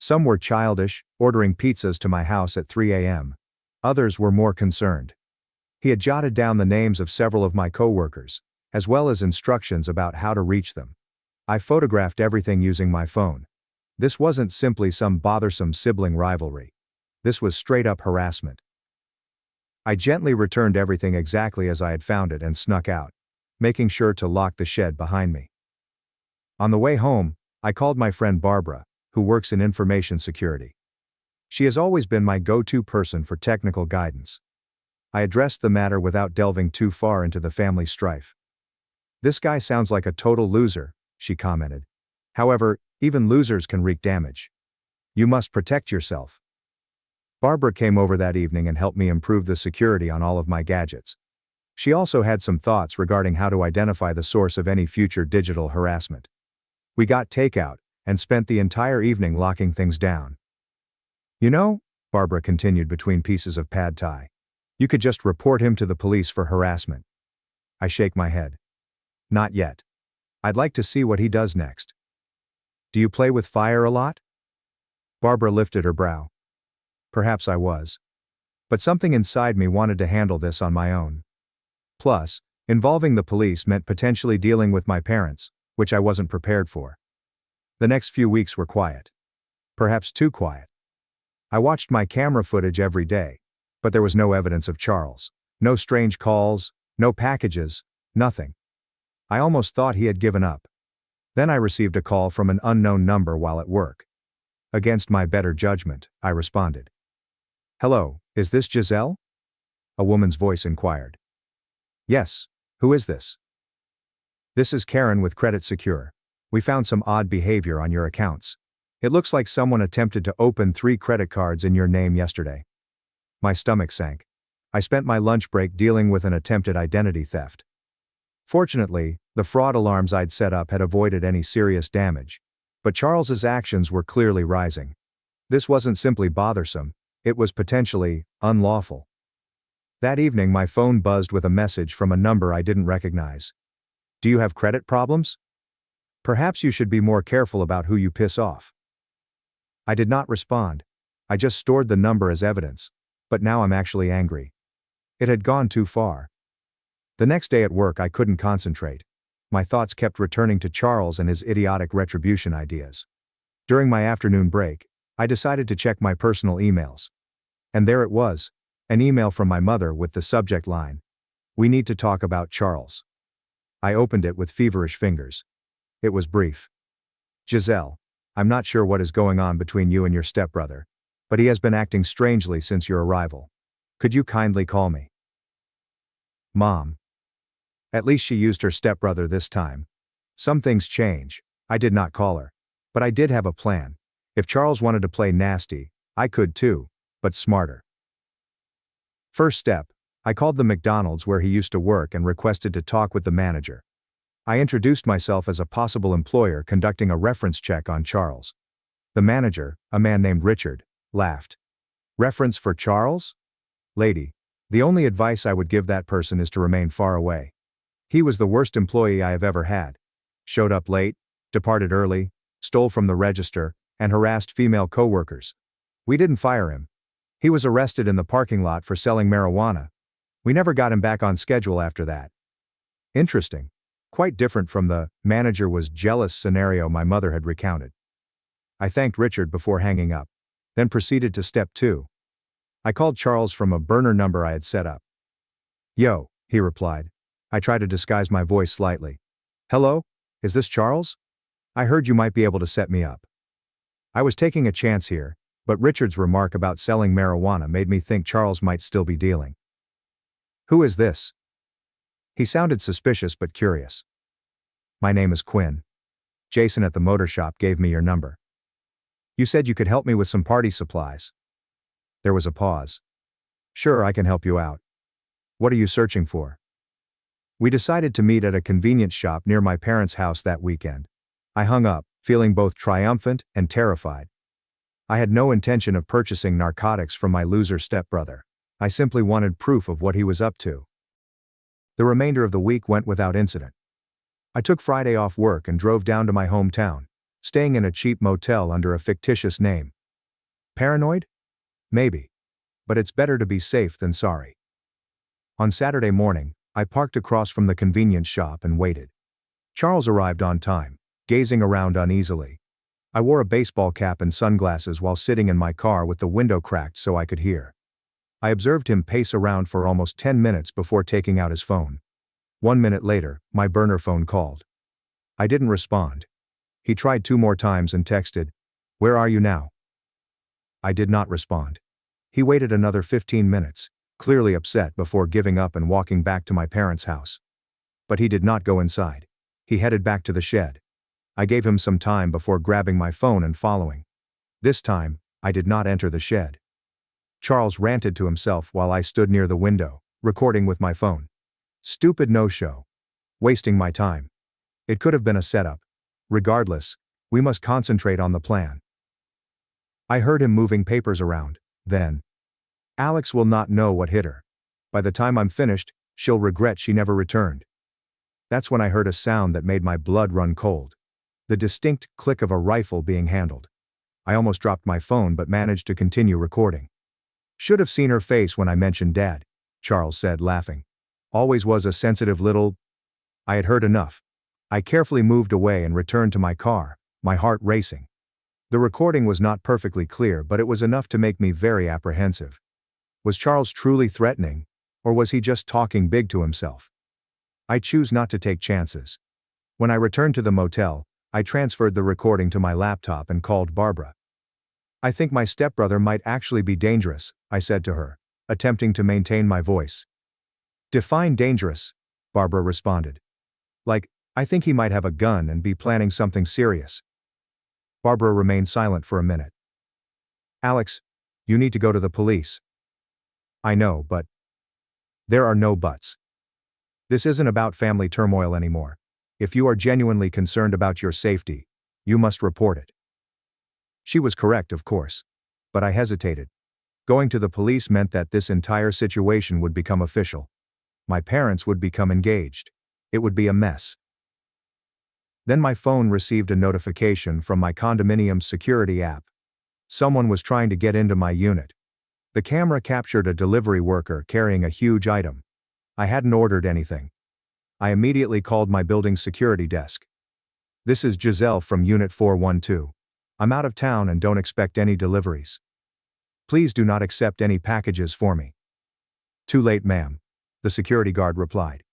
[SPEAKER 1] Some were childish, ordering pizzas to my house at 3 a.m. Others were more concerned. He had jotted down the names of several of my coworkers, as well as instructions about how to reach them. I photographed everything using my phone. This wasn't simply some bothersome sibling rivalry. This was straight-up harassment. I gently returned everything exactly as I had found it and snuck out, making sure to lock the shed behind me. On the way home, I called my friend Barbara, who works in information security. She has always been my go-to person for technical guidance. I addressed the matter without delving too far into the family strife. "This guy sounds like a total loser," she commented. "However, even losers can wreak damage. You must protect yourself." Barbara came over that evening and helped me improve the security on all of my gadgets. She also had some thoughts regarding how to identify the source of any future digital harassment. We got takeout and spent the entire evening locking things down. "You know," Barbara continued between pieces of pad thai, "you could just report him to the police for harassment." I shake my head. "Not yet. I'd like to see what he does next." "Do you play with fire a lot?" Barbara lifted her brow. Perhaps I was. But something inside me wanted to handle this on my own. Plus, involving the police meant potentially dealing with my parents, which I wasn't prepared for. The next few weeks were quiet. Perhaps too quiet. I watched my camera footage every day, but there was no evidence of Charles. No strange calls, no packages, nothing. I almost thought he had given up. Then I received a call from an unknown number while at work. Against my better judgment, I responded. "Hello, is this Giselle?" A woman's voice inquired. "Yes, who is this?" "This is Karen with Credit Secure. We found some odd behavior on your accounts. It looks like someone attempted to open 3 credit cards in your name yesterday." My stomach sank. I spent my lunch break dealing with an attempted identity theft. Fortunately, the fraud alarms I'd set up had avoided any serious damage. But Charles's actions were clearly rising. This wasn't simply bothersome, it was potentially unlawful. That evening my phone buzzed with a message from a number I didn't recognize. "Do you have credit problems? Perhaps you should be more careful about who you piss off." I did not respond. I just stored the number as evidence. But now I'm actually angry. It had gone too far. The next day at work I couldn't concentrate. My thoughts kept returning to Charles and his idiotic retribution ideas. During my afternoon break, I decided to check my personal emails. And there it was, an email from my mother with the subject line, "We need to talk about Charles." I opened it with feverish fingers. It was brief. "Giselle, I'm not sure what is going on between you and your stepbrother, but he has been acting strangely since your arrival. Could you kindly call me?" Mom. At least she used her stepbrother this time. Some things change. I did not call her. But I did have a plan. If Charles wanted to play nasty, I could too, but smarter. First step, I called the McDonald's where he used to work and requested to talk with the manager. I introduced myself as a possible employer conducting a reference check on Charles. The manager, a man named Richard, laughed. "Reference for Charles? Lady, the only advice I would give that person is to remain far away. He was the worst employee I have ever had. Showed up late, departed early, stole from the register, and harassed female coworkers. We didn't fire him. He was arrested in the parking lot for selling marijuana. We never got him back on schedule after that. Interesting. Quite different from the manager was jealous scenario my mother had recounted. I thanked Richard before hanging up, then proceeded to step 2. I called Charles from a burner number I had set up. "Yo," he replied. I tried to disguise my voice slightly. "Hello? Is this Charles? I heard you might be able to set me up." I was taking a chance here, but Richard's remark about selling marijuana made me think Charles might still be dealing. "Who is this?" He sounded suspicious but curious. "My name is Quinn. Jason at the motor shop gave me your number. You said you could help me with some party supplies." There was a pause. "Sure, I can help you out. What are you searching for?" We decided to meet at a convenience shop near my parents' house that weekend. I hung up, feeling both triumphant and terrified. I had no intention of purchasing narcotics from my loser stepbrother. I simply wanted proof of what he was up to. The remainder of the week went without incident. I took Friday off work and drove down to my hometown, staying in a cheap motel under a fictitious name. Paranoid? Maybe. But it's better to be safe than sorry. On Saturday morning, I parked across from the convenience shop and waited. Charles arrived on time, gazing around uneasily. I wore a baseball cap and sunglasses while sitting in my car with the window cracked so I could hear. I observed him pace around for almost 10 minutes before taking out his phone. 1 minute later, my burner phone called. I didn't respond. He tried 2 more times and texted, "Where are you now?" I did not respond. He waited another 15 minutes, clearly upset, before giving up and walking back to my parents' house. But he did not go inside. He headed back to the shed. I gave him some time before grabbing my phone and following. This time, I did not enter the shed. Charles ranted to himself while I stood near the window, recording with my phone. Stupid no-show. Wasting my time. It could have been a setup. Regardless, we must concentrate on the plan. I heard him moving papers around, then. "Alex will not know what hit her. By the time I'm finished, she'll regret she never returned." That's when I heard a sound that made my blood run cold. The distinct click of a rifle being handled. I almost dropped my phone but managed to continue recording. "Should have seen her face when I mentioned Dad," Charles said, laughing. "Always was a sensitive little—" I had heard enough. I carefully moved away and returned to my car, my heart racing. The recording was not perfectly clear, but it was enough to make me very apprehensive. Was Charles truly threatening, or was he just talking big to himself? I choose not to take chances. When I returned to the motel, I transferred the recording to my laptop and called Barbara. "I think my stepbrother might actually be dangerous," I said to her, attempting to maintain my voice. "Define dangerous," Barbara responded. "Like, I think he might have a gun and be planning something serious." Barbara remained silent for a minute. "Alex, you need to go to the police." "I know, but—" "There are no buts. This isn't about family turmoil anymore. If you are genuinely concerned about your safety, you must report it." She was correct, of course. But I hesitated. Going to the police meant that this entire situation would become official. My parents would become engaged. It would be a mess. Then my phone received a notification from my condominium's security app. Someone was trying to get into my unit. The camera captured a delivery worker carrying a huge item. I hadn't ordered anything. I immediately called my building's security desk. "This is Giselle from Unit 412. I'm out of town and don't expect any deliveries. Please do not accept any packages for me." "Too late, ma'am," the security guard replied.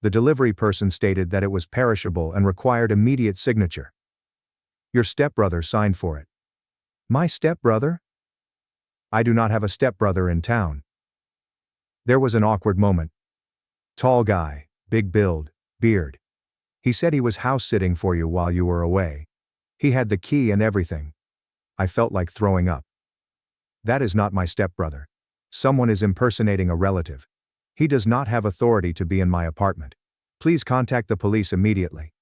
[SPEAKER 1] The delivery person stated that it was perishable and required immediate signature. "Your stepbrother signed for it." "My stepbrother? I do not have a stepbrother in town." There was an awkward moment. "Tall guy, big build, beard. He said he was house-sitting for you while you were away. He had the key and everything." I felt like throwing up. "That is not my stepbrother. Someone is impersonating a relative. He does not have authority to be in my apartment. Please contact the police immediately."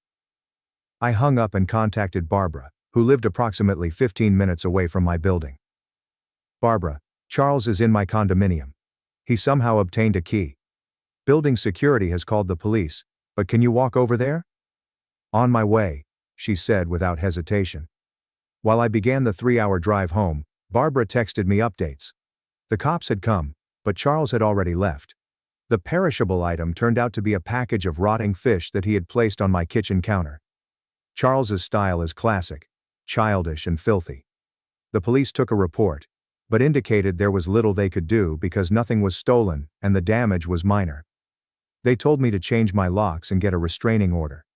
[SPEAKER 1] I hung up and contacted Barbara, who lived approximately 15 minutes away from my building. "Barbara, Charles is in my condominium. He somehow obtained a key. Building security has called the police, but can you walk over there?" "On my way," she said without hesitation. While I began the 3-hour drive home, Barbara texted me updates. The cops had come, but Charles had already left. The perishable item turned out to be a package of rotting fish that he had placed on my kitchen counter. Charles's style is classic, childish and filthy. The police took a report, but indicated there was little they could do because nothing was stolen and the damage was minor. They told me to change my locks and get a restraining order.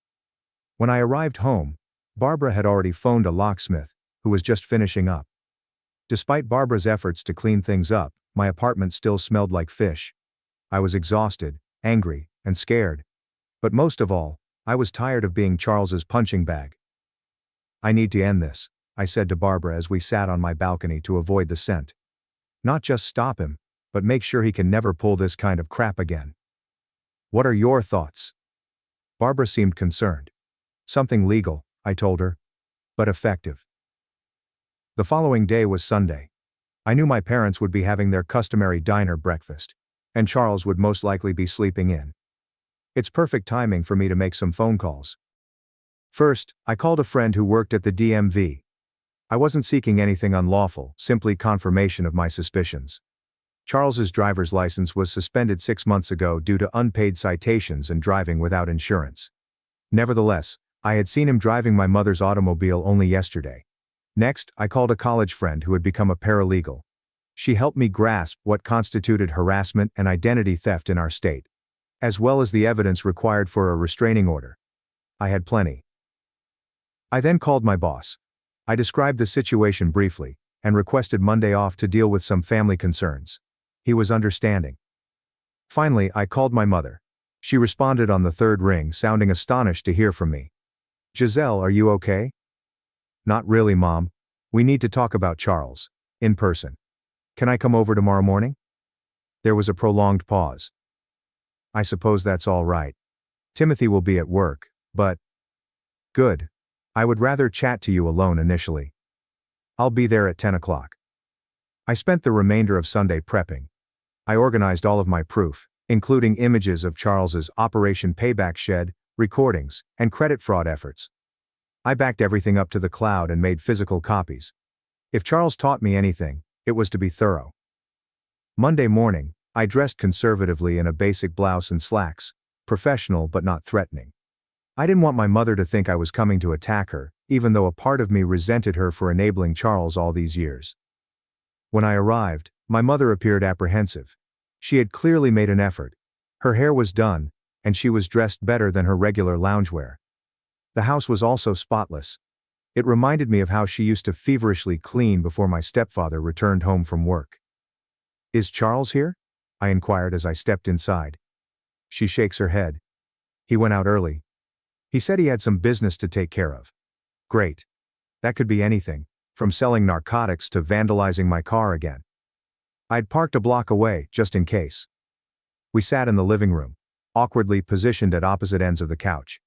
[SPEAKER 1] When I arrived home, Barbara had already phoned a locksmith, who was just finishing up. Despite Barbara's efforts to clean things up, my apartment still smelled like fish. I was exhausted, angry, and scared. But most of all, I was tired of being Charles's punching bag. "I need to end this," I said to Barbara as we sat on my balcony to avoid the scent. "Not just stop him, but make sure he can never pull this kind of crap again." "What are your thoughts?" Barbara seemed concerned. "Something legal," I told her, "but effective." The following day was Sunday. I knew my parents would be having their customary diner breakfast, and Charles would most likely be sleeping in. It's perfect timing for me to make some phone calls. First, I called a friend who worked at the DMV. I wasn't seeking anything unlawful, simply confirmation of my suspicions. Charles's driver's license was suspended 6 months ago due to unpaid citations and driving without insurance. Nevertheless, I had seen him driving my mother's automobile only yesterday. Next, I called a college friend who had become a paralegal. She helped me grasp what constituted harassment and identity theft in our state, as well as the evidence required for a restraining order. I had plenty. I then called my boss. I described the situation briefly, and requested Monday off to deal with some family concerns. He was understanding. Finally, I called my mother. She responded on the third ring, sounding astonished to hear from me. "Giselle, are you okay?" "Not really, Mom. We need to talk about Charles. In person. Can I come over tomorrow morning?" There was a prolonged pause. "I suppose that's all right. Timothy will be at work, but..." "Good. I would rather chat to you alone initially. I'll be there at 10 o'clock. I spent the remainder of Sunday prepping. I organized all of my proof, including images of Charles's Operation Payback shed, recordings, and credit fraud efforts. I backed everything up to the cloud and made physical copies. If Charles taught me anything, it was to be thorough. Monday morning, I dressed conservatively in a basic blouse and slacks, professional but not threatening. I didn't want my mother to think I was coming to attack her, even though a part of me resented her for enabling Charles all these years. When I arrived, my mother appeared apprehensive. She had clearly made an effort. Her hair was done, and she was dressed better than her regular loungewear. The house was also spotless. It reminded me of how she used to feverishly clean before my stepfather returned home from work. "Is Charles here?" I inquired as I stepped inside. She shakes her head. "He went out early. He said he had some business to take care of." "Great. That could be anything, from selling narcotics to vandalizing my car again." I'd parked a block away, just in case. We sat in the living room, awkwardly positioned at opposite ends of the couch.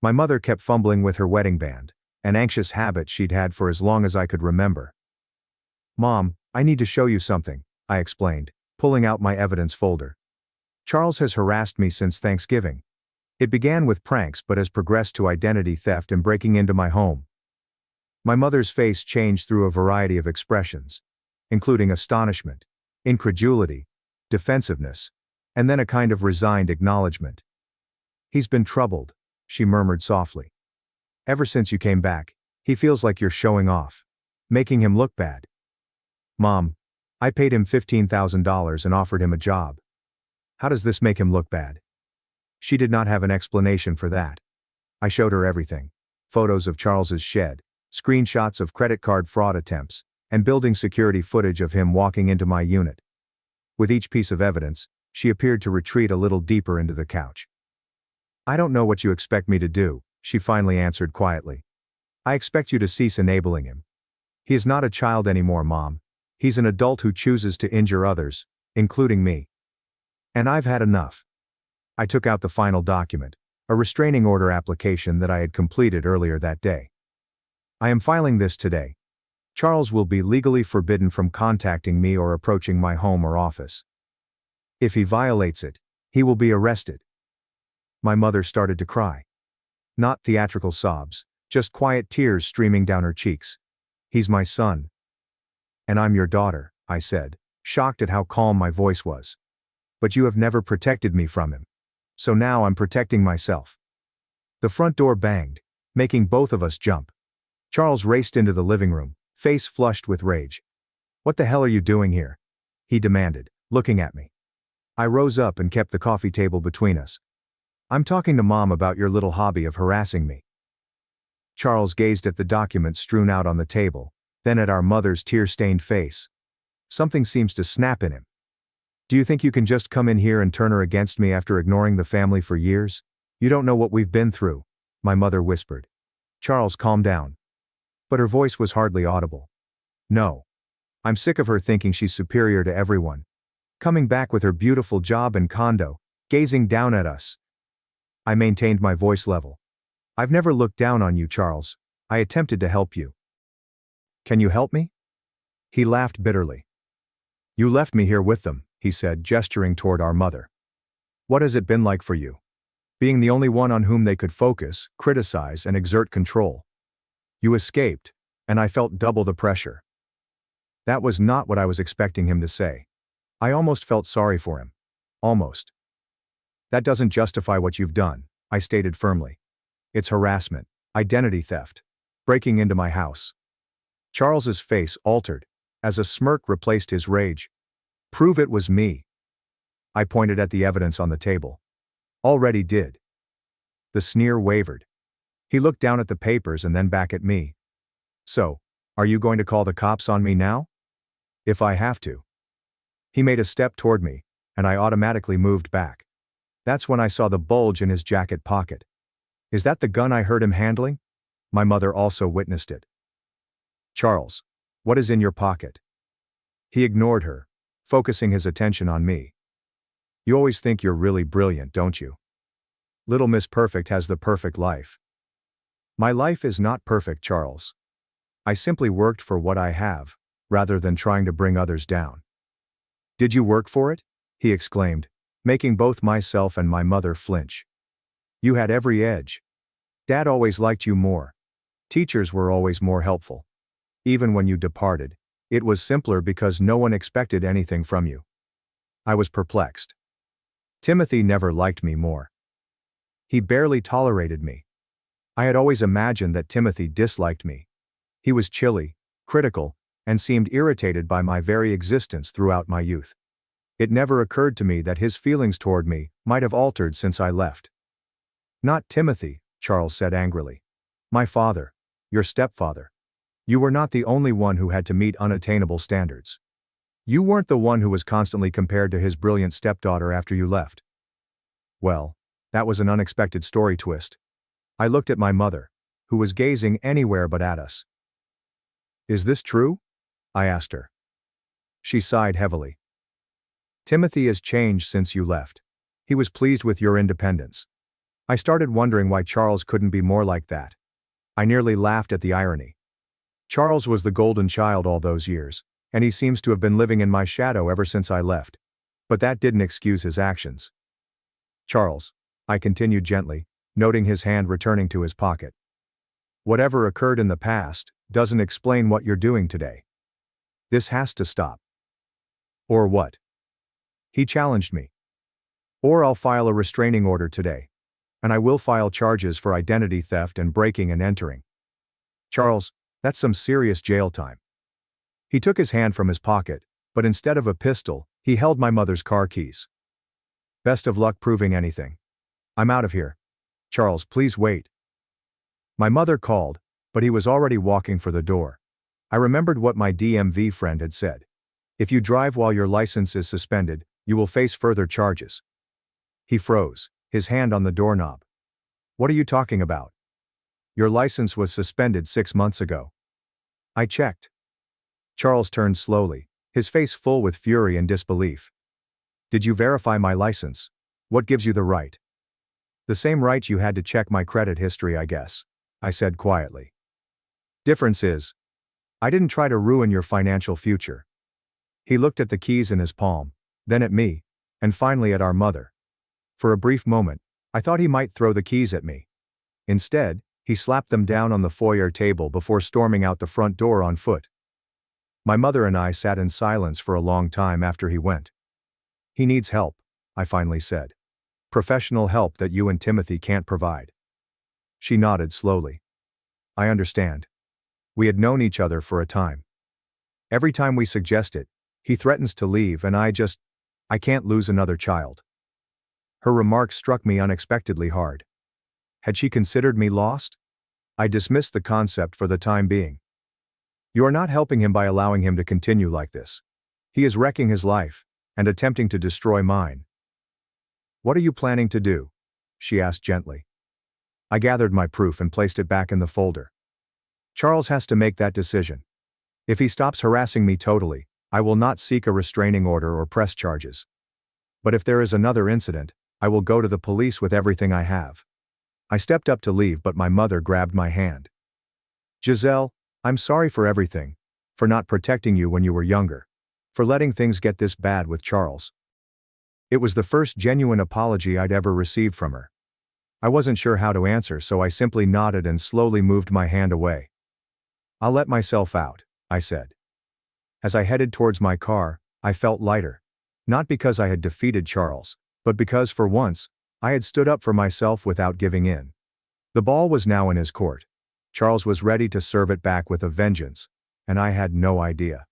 [SPEAKER 1] My mother kept fumbling with her wedding band, an anxious habit she'd had for as long as I could remember. "Mom, I need to show you something," I explained, pulling out my evidence folder. "Charles has harassed me since Thanksgiving. It began with pranks but has progressed to identity theft and breaking into my home." My mother's face changed through a variety of expressions, including astonishment, incredulity, defensiveness, and then a kind of resigned acknowledgement. "He's been troubled," she murmured softly. "Ever since you came back, he feels like you're showing off, making him look bad." "Mom, I paid him $15,000 and offered him a job. How does this make him look bad?" She did not have an explanation for that. I showed her everything. Photos of Charles's shed, screenshots of credit card fraud attempts, and building security footage of him walking into my unit. With each piece of evidence, she appeared to retreat a little deeper into the couch. "I don't know what you expect me to do," she finally answered quietly. "I expect you to cease enabling him. He is not a child anymore, Mom. He's an adult who chooses to injure others, including me. And I've had enough." I took out the final document, a restraining order application that I had completed earlier that day. "I am filing this today. Charles will be legally forbidden from contacting me or approaching my home or office. If he violates it, he will be arrested." My mother started to cry. Not theatrical sobs, just quiet tears streaming down her cheeks. "He's my son. And I'm your daughter," I said, shocked at how calm my voice was. "But you have never protected me from him. So now I'm protecting myself." The front door banged, making both of us jump. Charles raced into the living room, face flushed with rage. "What the hell are you doing here?" he demanded, looking at me. I rose up and kept the coffee table between us. "I'm talking to Mom about your little hobby of harassing me." Charles gazed at the documents strewn out on the table, then at our mother's tear-stained face. Something seems to snap in him. "Do you think you can just come in here and turn her against me after ignoring the family for years? You don't know what we've been through," my mother whispered. Charles calmed down. But her voice was hardly audible. "No. I'm sick of her thinking she's superior to everyone. Coming back with her beautiful job and condo, gazing down at us." I maintained my voice level. "I've never looked down on you, Charles. I attempted to help you." "Can you help me?" He laughed bitterly. "You left me here with them," he said, gesturing toward our mother. "What has it been like for you? Being the only one on whom they could focus, criticize, and exert control. You escaped, and I felt double the pressure." That was not what I was expecting him to say. I almost felt sorry for him. Almost. "That doesn't justify what you've done," I stated firmly. "It's harassment, identity theft, breaking into my house." Charles's face altered, as a smirk replaced his rage. "Prove it was me." I pointed at the evidence on the table. "Already did." The sneer wavered. He looked down at the papers and then back at me. "So, are you going to call the cops on me now?" "If I have to." He made a step toward me, and I automatically moved back. That's when I saw the bulge in his jacket pocket. "Is that the gun I heard him handling?" My mother also witnessed it. "Charles, what is in your pocket?" He ignored her, focusing his attention on me. "You always think you're really brilliant, don't you? Little Miss Perfect has the perfect life." "My life is not perfect, Charles. I simply worked for what I have, rather than trying to bring others down." "Did you work for it?" he exclaimed, making both myself and my mother flinch. "You had every edge. Dad always liked you more. Teachers were always more helpful. Even when you departed, it was simpler because no one expected anything from you." I was perplexed. Timothy never liked me more. He barely tolerated me. I had always imagined that Timothy disliked me. He was chilly, critical, and seemed irritated by my very existence throughout my youth. It never occurred to me that his feelings toward me might have altered since I left. "Not Timothy," Charles said angrily. "My father, your stepfather. You were not the only one who had to meet unattainable standards. You weren't the one who was constantly compared to his brilliant stepdaughter after you left." Well, that was an unexpected story twist. I looked at my mother, who was gazing anywhere but at us. "Is this true?" I asked her. She sighed heavily. "Timothy has changed since you left. He was pleased with your independence." I started wondering why Charles couldn't be more like that. I nearly laughed at the irony. Charles was the golden child all those years, and he seems to have been living in my shadow ever since I left. But that didn't excuse his actions. "Charles," I continued gently, noting his hand returning to his pocket. "Whatever occurred in the past doesn't explain what you're doing today. This has to stop." "Or what?" he challenged me. "Or I'll file a restraining order today. And I will file charges for identity theft and breaking and entering. Charles, that's some serious jail time." He took his hand from his pocket, but instead of a pistol, he held my mother's car keys. "Best of luck proving anything. I'm out of here. Charles, please wait." My mother called, but he was already walking for the door. I remembered what my DMV friend had said. If you drive while your license is suspended, you will face further charges. He froze, his hand on the doorknob. "What are you talking about? Your license was suspended 6 months ago." I checked. Charles turned slowly, his face full with fury and disbelief. "Did you verify my license? What gives you the right?" "The same right you had to check my credit history, I guess," I said quietly. "Difference is, I didn't try to ruin your financial future." He looked at the keys in his palm, then at me, and finally at our mother. For a brief moment, I thought he might throw the keys at me. Instead, he slapped them down on the foyer table before storming out the front door on foot. My mother and I sat in silence for a long time after he went. He needs help, I finally said. Professional help that you and Timothy can't provide. She nodded slowly. I understand. We had known each other for a time. Every time we suggest it, he threatens to leave and I can't lose another child. Her remark struck me unexpectedly hard. Had she considered me lost? I dismissed the concept for the time being. You are not helping him by allowing him to continue like this. He is wrecking his life, and attempting to destroy mine. What are you planning to do? She asked gently. I gathered my proof and placed it back in the folder. Charles has to make that decision. If he stops harassing me totally, I will not seek a restraining order or press charges. But if there is another incident, I will go to the police with everything I have. I stepped up to leave, but my mother grabbed my hand. Giselle, I'm sorry for everything, for not protecting you when you were younger, for letting things get this bad with Charles. It was the first genuine apology I'd ever received from her. I wasn't sure how to answer, so I simply nodded and slowly moved my hand away. I'll let myself out, I said. As I headed towards my car, I felt lighter. Not because I had defeated Charles, but because for once, I had stood up for myself without giving in. The ball was now in his court. Charles was ready to serve it back with a vengeance, and I had no idea.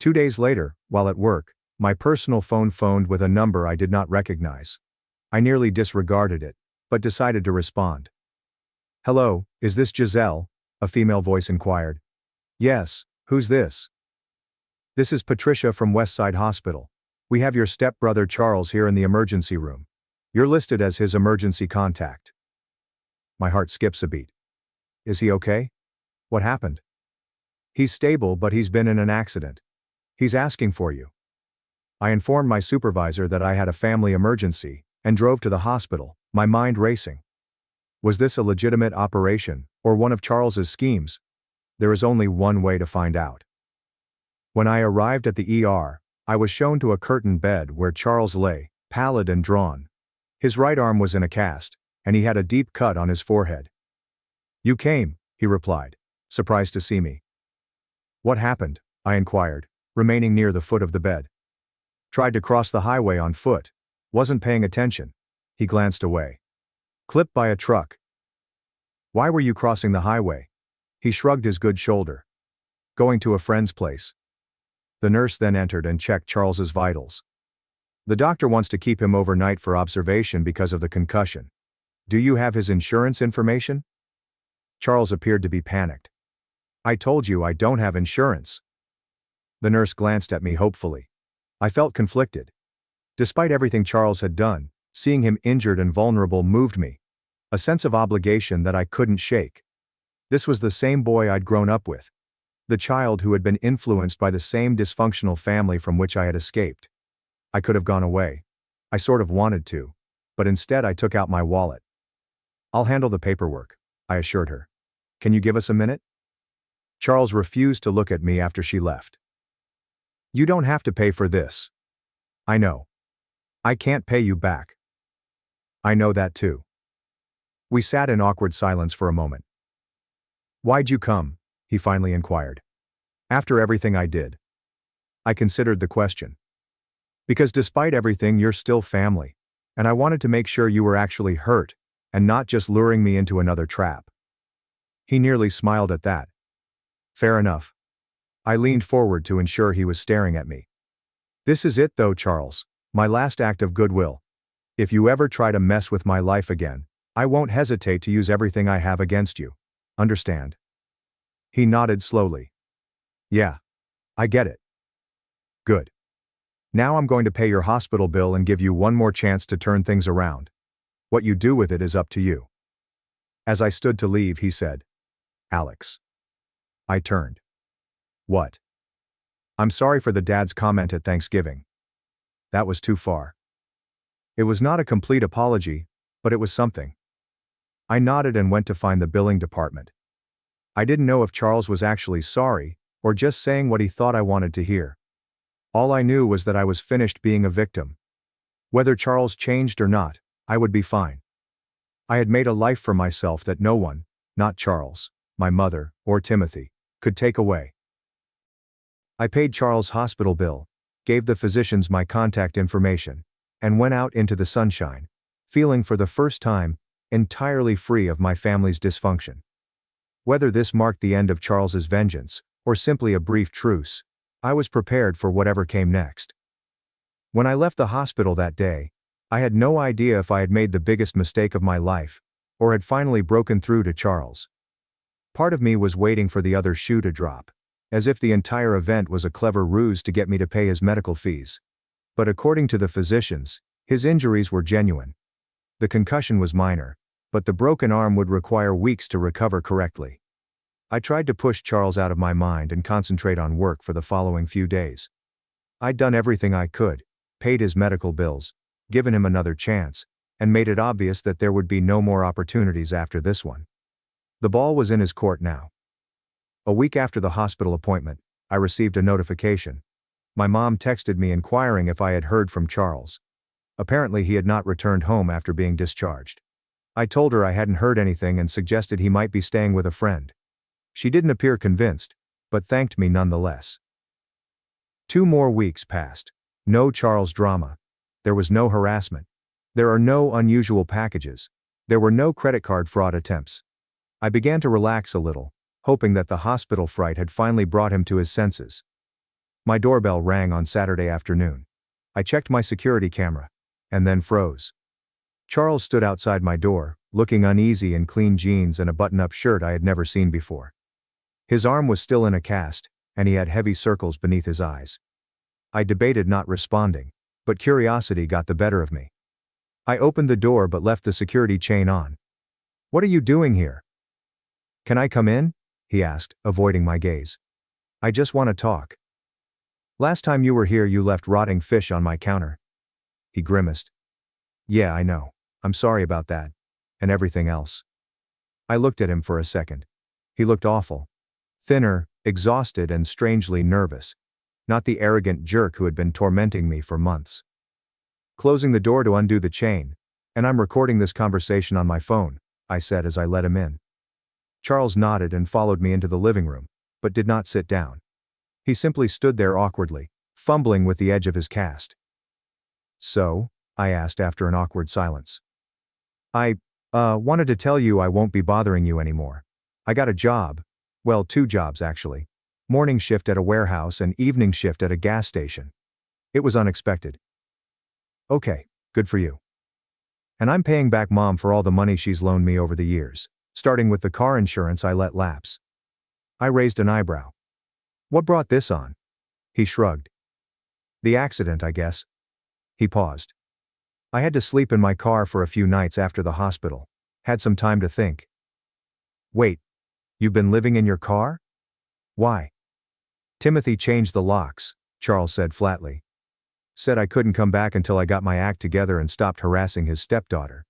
[SPEAKER 1] 2 days later, while at work, my personal phone phoned with a number I did not recognize. I nearly disregarded it, but decided to respond. Hello, is this Giselle? A female voice inquired. Yes, who's this? This is Patricia from Westside Hospital. We have your stepbrother Charles here in the emergency room. You're listed as his emergency contact. My heart skips a beat. Is he okay? What happened? He's stable, but he's been in an accident. He's asking for you. I informed my supervisor that I had a family emergency, and drove to the hospital, my mind racing. Was this a legitimate operation, or one of Charles's schemes? There is only one way to find out. When I arrived at the ER, I was shown to a curtained bed where Charles lay, pallid and drawn. His right arm was in a cast, and he had a deep cut on his forehead. You came, he replied, surprised to see me. What happened? I inquired, remaining near the foot of the bed. Tried to cross the highway on foot. Wasn't paying attention. He glanced away. Clipped by a truck. Why were you crossing the highway? He shrugged his good shoulder. Going to a friend's place. The nurse then entered and checked Charles's vitals. The doctor wants to keep him overnight for observation because of the concussion. Do you have his insurance information? Charles appeared to be panicked. I told you I don't have insurance. The nurse glanced at me hopefully. I felt conflicted. Despite everything Charles had done, seeing him injured and vulnerable moved me. A sense of obligation that I couldn't shake. This was the same boy I'd grown up with. The child who had been influenced by the same dysfunctional family from which I had escaped. I could have gone away. I sort of wanted to. But instead I took out my wallet. I'll handle the paperwork, I assured her. Can you give us a minute? Charles refused to look at me after she left. You don't have to pay for this. I know. I can't pay you back. I know that too. We sat in awkward silence for a moment. Why'd you come? He finally inquired. After everything I did. I considered the question. Because despite everything, you're still family, and I wanted to make sure you were actually hurt, and not just luring me into another trap. He nearly smiled at that. Fair enough. I leaned forward to ensure he was staring at me. This is it though, Charles, my last act of goodwill. If you ever try to mess with my life again, I won't hesitate to use everything I have against you. Understand? He nodded slowly. Yeah. I get it. Good. Now I'm going to pay your hospital bill and give you one more chance to turn things around. What you do with it is up to you. As I stood to leave, he said, Alex. I turned. What? I'm sorry for the dad's comment at Thanksgiving. That was too far. It was not a complete apology, but it was something. I nodded and went to find the billing department. I didn't know if Charles was actually sorry, or just saying what he thought I wanted to hear. All I knew was that I was finished being a victim. Whether Charles changed or not, I would be fine. I had made a life for myself that no one, not Charles, my mother, or Timothy, could take away. I paid Charles' hospital bill, gave the physicians my contact information, and went out into the sunshine, feeling for the first time entirely free of my family's dysfunction. Whether this marked the end of Charles's vengeance, or simply a brief truce, I was prepared for whatever came next. When I left the hospital that day, I had no idea if I had made the biggest mistake of my life, or had finally broken through to Charles. Part of me was waiting for the other shoe to drop, as if the entire event was a clever ruse to get me to pay his medical fees. But according to the physicians, his injuries were genuine. The concussion was minor, but the broken arm would require weeks to recover correctly. I tried to push Charles out of my mind and concentrate on work for the following few days. I'd done everything I could, paid his medical bills, given him another chance, and made it obvious that there would be no more opportunities after this one. The ball was in his court now. A week after the hospital appointment, I received a notification. My mom texted me inquiring if I had heard from Charles. Apparently he had not returned home after being discharged. I told her I hadn't heard anything and suggested he might be staying with a friend. She didn't appear convinced, but thanked me nonetheless. 2 more weeks passed. No Charles drama. There was no harassment. There are no unusual packages. There were no credit card fraud attempts. I began to relax a little, hoping that the hospital fright had finally brought him to his senses. My doorbell rang on Saturday afternoon. I checked my security camera, and then froze. Charles stood outside my door, looking uneasy in clean jeans and a button-up shirt I had never seen before. His arm was still in a cast, and he had heavy circles beneath his eyes. I debated not responding, but curiosity got the better of me. I opened the door but left the security chain on. "What are you doing here?" "Can I come in?" he asked, avoiding my gaze. "I just want to talk." "Last time you were here you left rotting fish on my counter." He grimaced. "Yeah, I know. I'm sorry about that. And everything else." I looked at him for a second. He looked awful. Thinner, exhausted and strangely nervous. Not the arrogant jerk who had been tormenting me for months. "Closing the door to undo the chain, and I'm recording this conversation on my phone," I said as I let him in. Charles nodded and followed me into the living room, but did not sit down. He simply stood there awkwardly, fumbling with the edge of his cast. "So?" I asked after an awkward silence. I wanted to tell you I won't be bothering you anymore. I got a job. Well, 2 jobs actually. Morning shift at a warehouse and evening shift at a gas station. It was unexpected." "Okay, good for you." "And I'm paying back Mom for all the money she's loaned me over the years, starting with the car insurance I let lapse." I raised an eyebrow. "What brought this on?" He shrugged. "The accident, I guess." He paused. "I had to sleep in my car for a few nights after the hospital. Had some time to think." "Wait. You've been living in your car? Why?" "Timothy changed the locks," Charles said flatly. "Said I couldn't come back until I got my act together and stopped harassing his stepdaughter."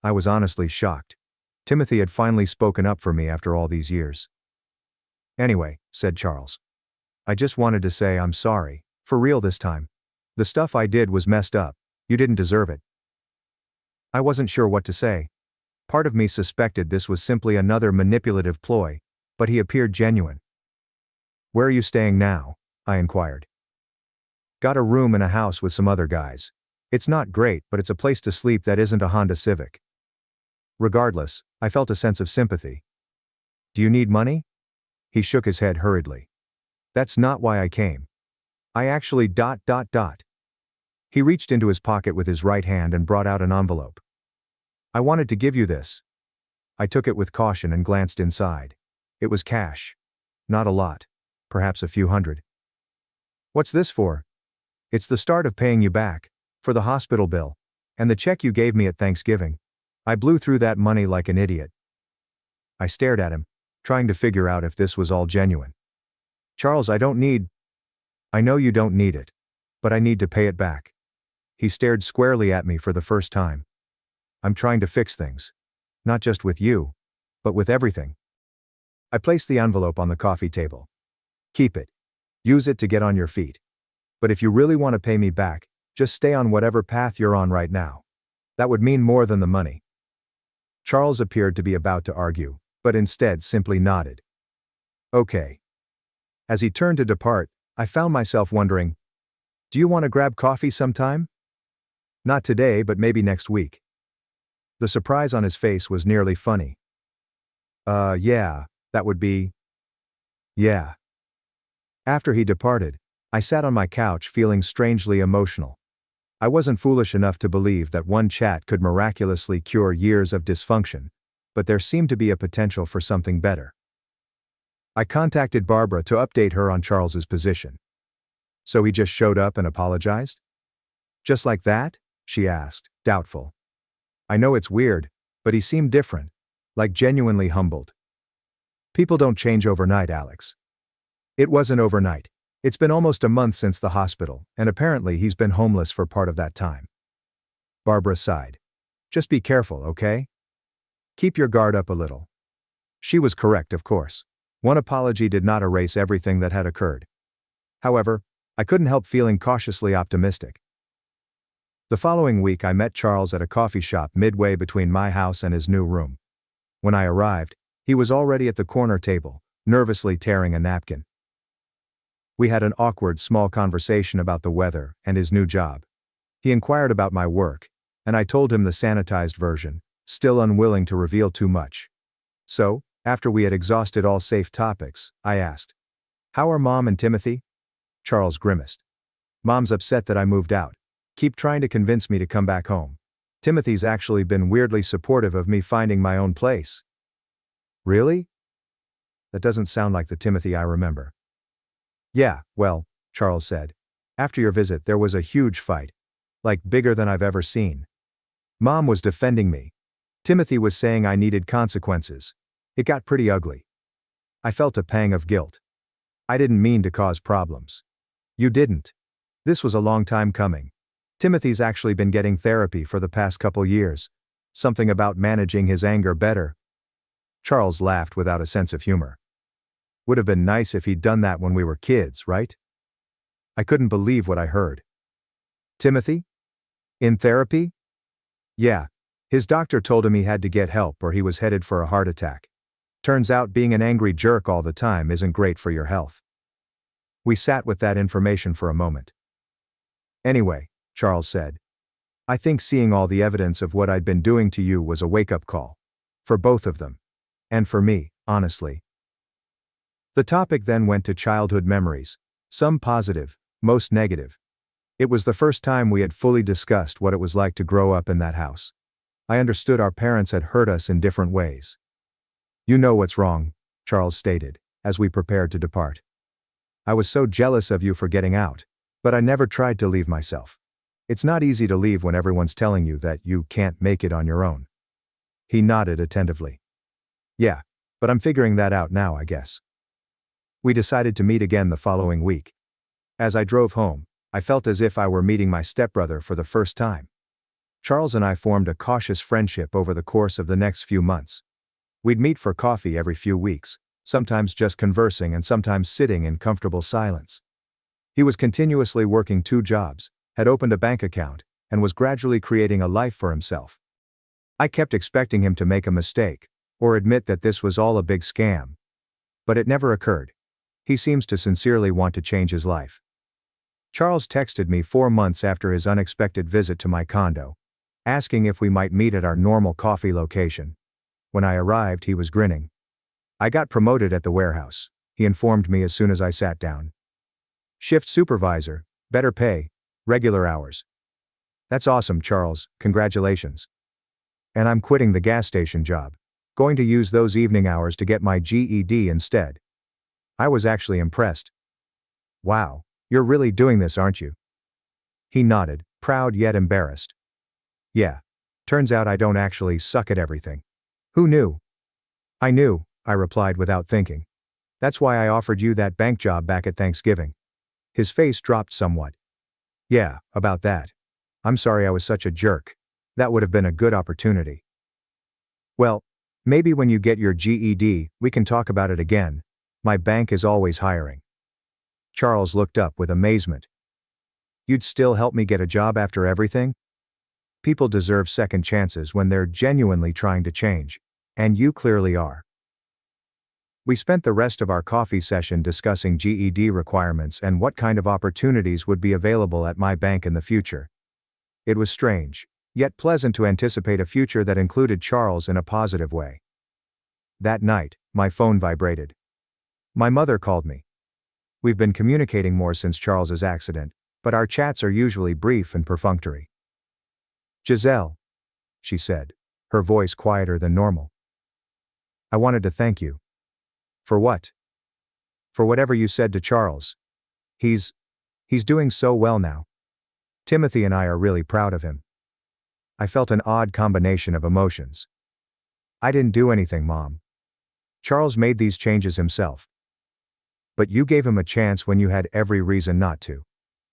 [SPEAKER 1] I was honestly shocked. Timothy had finally spoken up for me after all these years. "Anyway," said Charles. "I just wanted to say I'm sorry, for real this time. The stuff I did was messed up. You didn't deserve it." I wasn't sure what to say. Part of me suspected this was simply another manipulative ploy, but he appeared genuine. "Where are you staying now?" I inquired. "Got a room in a house with some other guys. It's not great, but it's a place to sleep that isn't a Honda Civic." Regardless, I felt a sense of sympathy. "Do you need money?" He shook his head hurriedly. "That's not why I came. I actually ... He reached into his pocket with his right hand and brought out an envelope. "I wanted to give you this." I took it with caution and glanced inside. It was cash. Not a lot. Perhaps a few hundred. "What's this for?" "It's the start of paying you back. For the hospital bill. And the check you gave me at Thanksgiving. I blew through that money like an idiot." I stared at him, trying to figure out if this was all genuine. "Charles, I know you don't need it. But I need to pay it back." He stared squarely at me for the first time. "I'm trying to fix things. Not just with you, but with everything." I placed the envelope on the coffee table. "Keep it. Use it to get on your feet. But if you really want to pay me back, just stay on whatever path you're on right now. That would mean more than the money." Charles appeared to be about to argue, but instead simply nodded. "Okay." As he turned to depart, I found myself wondering, do you want to grab coffee sometime? Not today, but maybe next week. The surprise on his face was nearly funny. Yeah, that would be. Yeah. After he departed, I sat on my couch feeling strangely emotional. I wasn't foolish enough to believe that one chat could miraculously cure years of dysfunction, but there seemed to be a potential for something better. I contacted Barbara to update her on Charles's position. So he just showed up and apologized? Just like that? She asked, doubtful. I know it's weird, but he seemed different, like genuinely humbled. People don't change overnight, Alex. It wasn't overnight. It's been almost a month since the hospital, and apparently he's been homeless for part of that time. Barbara sighed. Just be careful, okay? Keep your guard up a little. She was correct, of course. One apology did not erase everything that had occurred. However, I couldn't help feeling cautiously optimistic. The following week I met Charles at a coffee shop midway between my house and his new room. When I arrived, he was already at the corner table, nervously tearing a napkin. We had an awkward small conversation about the weather and his new job. He inquired about my work, and I told him the sanitized version, still unwilling to reveal too much. So, after we had exhausted all safe topics, I asked, "How are Mom and Timothy?" Charles grimaced. "Mom's upset that I moved out. Keep trying to convince me to come back home. Timothy's actually been weirdly supportive of me finding my own place." Really? That doesn't sound like the Timothy I remember. Yeah, well, Charles said. After your visit there was a huge fight. Like bigger than I've ever seen. Mom was defending me. Timothy was saying I needed consequences. It got pretty ugly. I felt a pang of guilt. I didn't mean to cause problems. You didn't. This was a long time coming. Timothy's actually been getting therapy for the past couple years. Something about managing his anger better. Charles laughed without a sense of humor. Would have been nice if he'd done that when we were kids, right? I couldn't believe what I heard. Timothy? In therapy? Yeah. His doctor told him he had to get help or he was headed for a heart attack. Turns out being an angry jerk all the time isn't great for your health. We sat with that information for a moment. Anyway, Charles said, I think seeing all the evidence of what I'd been doing to you was a wake-up call. For both of them. And for me, honestly. The topic then went to childhood memories, some positive, most negative. It was the first time we had fully discussed what it was like to grow up in that house. I understood our parents had hurt us in different ways. You know what's wrong, Charles stated, as we prepared to depart. I was so jealous of you for getting out, but I never tried to leave myself. It's not easy to leave when everyone's telling you that you can't make it on your own. He nodded attentively. Yeah, but I'm figuring that out now, I guess. We decided to meet again the following week. As I drove home, I felt as if I were meeting my stepbrother for the first time. Charles and I formed a cautious friendship over the course of the next few months. We'd meet for coffee every few weeks, sometimes just conversing and sometimes sitting in comfortable silence. He was continuously working 2 jobs, had opened a bank account, and was gradually creating a life for himself. I kept expecting him to make a mistake, or admit that this was all a big scam. But it never occurred. He seems to sincerely want to change his life. Charles texted me 4 months after his unexpected visit to my condo, asking if we might meet at our normal coffee location. When I arrived, he was grinning. I got promoted at the warehouse, he informed me as soon as I sat down. Shift supervisor, better pay, regular hours. That's awesome, Charles, congratulations. And I'm quitting the gas station job. Going to use those evening hours to get my GED instead. I was actually impressed. Wow, you're really doing this, aren't you? He nodded, proud yet embarrassed. Yeah, turns out I don't actually suck at everything. Who knew? I knew, I replied without thinking. That's why I offered you that bank job back at Thanksgiving. His face dropped somewhat. Yeah, about that. I'm sorry I was such a jerk. That would have been a good opportunity. Well, maybe when you get your GED, we can talk about it again. My bank is always hiring. Charles looked up with amazement. You'd still help me get a job after everything? People deserve second chances when they're genuinely trying to change. And you clearly are. We spent the rest of our coffee session discussing GED requirements and what kind of opportunities would be available at my bank in the future. It was strange, yet pleasant to anticipate a future that included Charles in a positive way. That night, my phone vibrated. My mother called me. We've been communicating more since Charles's accident, but our chats are usually brief and perfunctory. "Giselle," she said, her voice quieter than normal. "I wanted to thank you." "For what?" "For whatever you said to Charles. He's doing so well now. Timothy and I are really proud of him." I felt an odd combination of emotions. "I didn't do anything, Mom. Charles made these changes himself. But you gave him a chance when you had every reason not to.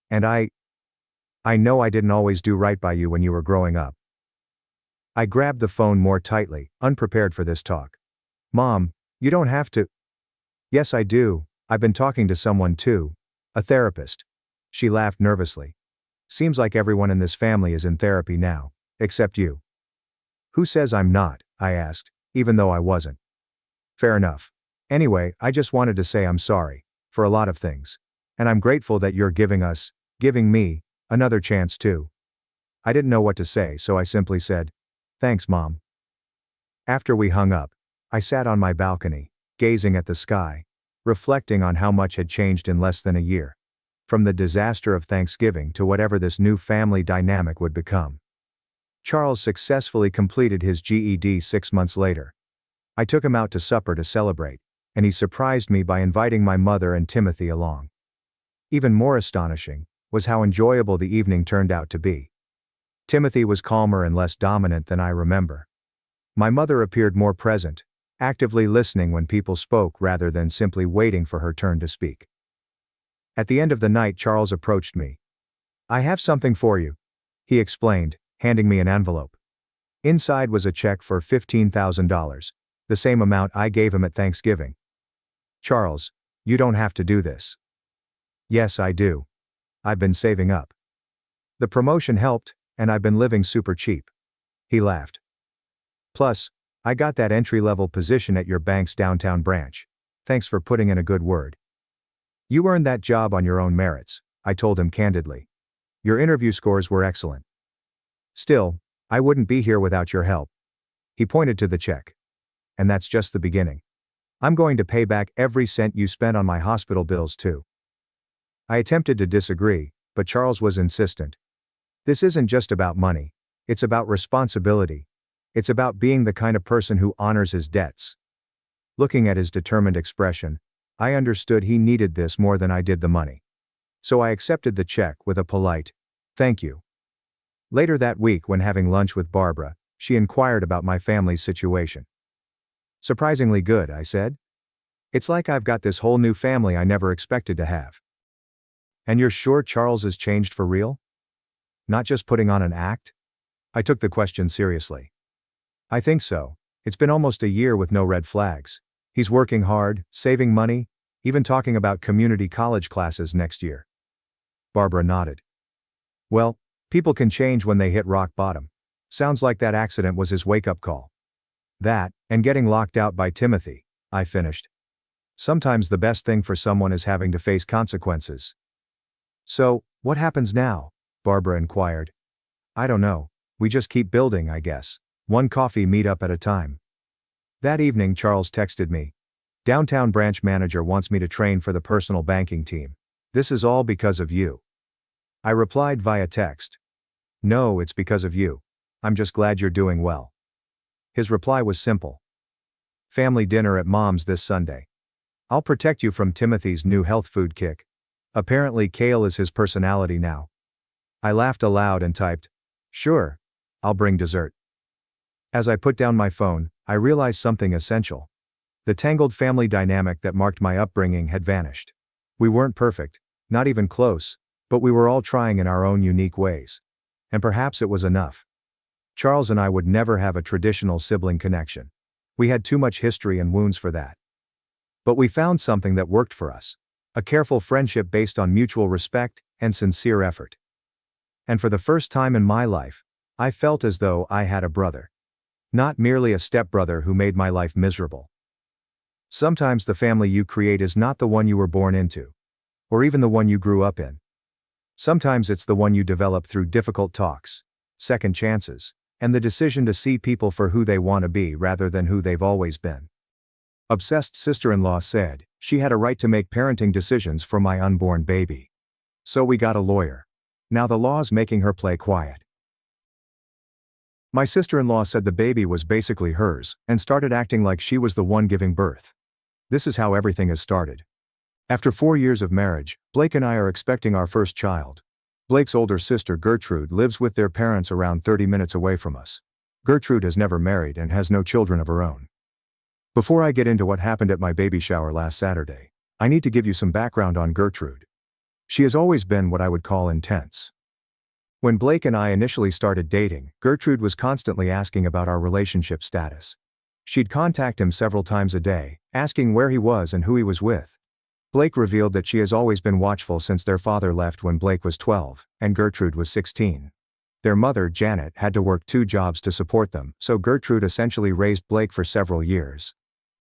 [SPEAKER 1] And I know I didn't always do right by you when you were growing up." I grabbed the phone more tightly, unprepared for this talk. "Mom, you don't have to." "Yes, I do. I've been talking to someone too. A therapist." She laughed nervously. "Seems like everyone in this family is in therapy now, except you." "Who says I'm not?" I asked, even though I wasn't. "Fair enough. Anyway, I just wanted to say I'm sorry, for a lot of things. And I'm grateful that you're giving me, another chance too." I didn't know what to say, so I simply said, "Thanks, Mom." After we hung up, I sat on my balcony, gazing at the sky, reflecting on how much had changed in less than a year. From the disaster of Thanksgiving to whatever this new family dynamic would become. Charles successfully completed his GED 6 months later. I took him out to supper to celebrate, and he surprised me by inviting my mother and Timothy along. Even more astonishing was how enjoyable the evening turned out to be. Timothy was calmer and less dominant than I remember. My mother appeared more present, actively listening when people spoke rather than simply waiting for her turn to speak. At the end of the night, Charles approached me. "I have something for you," he explained, handing me an envelope. Inside was a check for $15,000, the same amount I gave him at Thanksgiving. "Charles, you don't have to do this." "Yes, I do. I've been saving up. The promotion helped, and I've been living super cheap." He laughed. "Plus, I got that entry-level position at your bank's downtown branch. Thanks for putting in a good word." "You earned that job on your own merits," I told him candidly. "Your interview scores were excellent. Still, I wouldn't be here without your help." He pointed to the check. "And that's just the beginning. I'm going to pay back every cent you spent on my hospital bills too." I attempted to disagree, but Charles was insistent. "This isn't just about money. It's about responsibility. It's about being the kind of person who honors his debts." Looking at his determined expression, I understood he needed this more than I did the money. So I accepted the check with a polite, "Thank you." Later that week, when having lunch with Barbara, she inquired about my family's situation. "Surprisingly good," I said. "It's like I've got this whole new family I never expected to have." "And you're sure Charles has changed for real? Not just putting on an act?" I took the question seriously. "I think so. It's been almost a year with no red flags. He's working hard, saving money, even talking about community college classes next year." Barbara nodded. "Well, people can change when they hit rock bottom. Sounds like that accident was his wake-up call." "That, and getting locked out by Timothy," I finished. "Sometimes the best thing for someone is having to face consequences." "So, what happens now?" Barbara inquired. "I don't know. We just keep building, I guess. One coffee meetup at a time." That evening, Charles texted me. "Downtown branch manager wants me to train for the personal banking team. This is all because of you." I replied via text. "No, it's because of you. I'm just glad you're doing well." His reply was simple. "Family dinner at Mom's this Sunday. I'll protect you from Timothy's new health food kick. Apparently kale is his personality now." I laughed aloud and typed, "Sure. I'll bring dessert." As I put down my phone, I realized something essential. The tangled family dynamic that marked my upbringing had vanished. We weren't perfect, not even close, but we were all trying in our own unique ways. And perhaps it was enough. Charles and I would never have a traditional sibling connection. We had too much history and wounds for that. But we found something that worked for us. A careful friendship based on mutual respect and sincere effort. And for the first time in my life, I felt as though I had a brother. Not merely a stepbrother who made my life miserable. Sometimes the family you create is not the one you were born into, or even the one you grew up in. Sometimes it's the one you develop through difficult talks, second chances, and the decision to see people for who they want to be rather than who they've always been. Obsessed sister-in-law said, she had a right to make parenting decisions for my unborn baby. So we got a lawyer. Now the law's making her play quiet. My sister-in-law said the baby was basically hers, and started acting like she was the one giving birth. This is how everything has started. After 4 years of marriage, Blake and I are expecting our first child. Blake's older sister Gertrude lives with their parents around 30 minutes away from us. Gertrude has never married and has no children of her own. Before I get into what happened at my baby shower last Saturday, I need to give you some background on Gertrude. She has always been what I would call intense. When Blake and I initially started dating, Gertrude was constantly asking about our relationship status. She'd contact him several times a day, asking where he was and who he was with. Blake revealed that she has always been watchful since their father left when Blake was 12, and Gertrude was 16. Their mother, Janet, had to work 2 jobs to support them, so Gertrude essentially raised Blake for several years.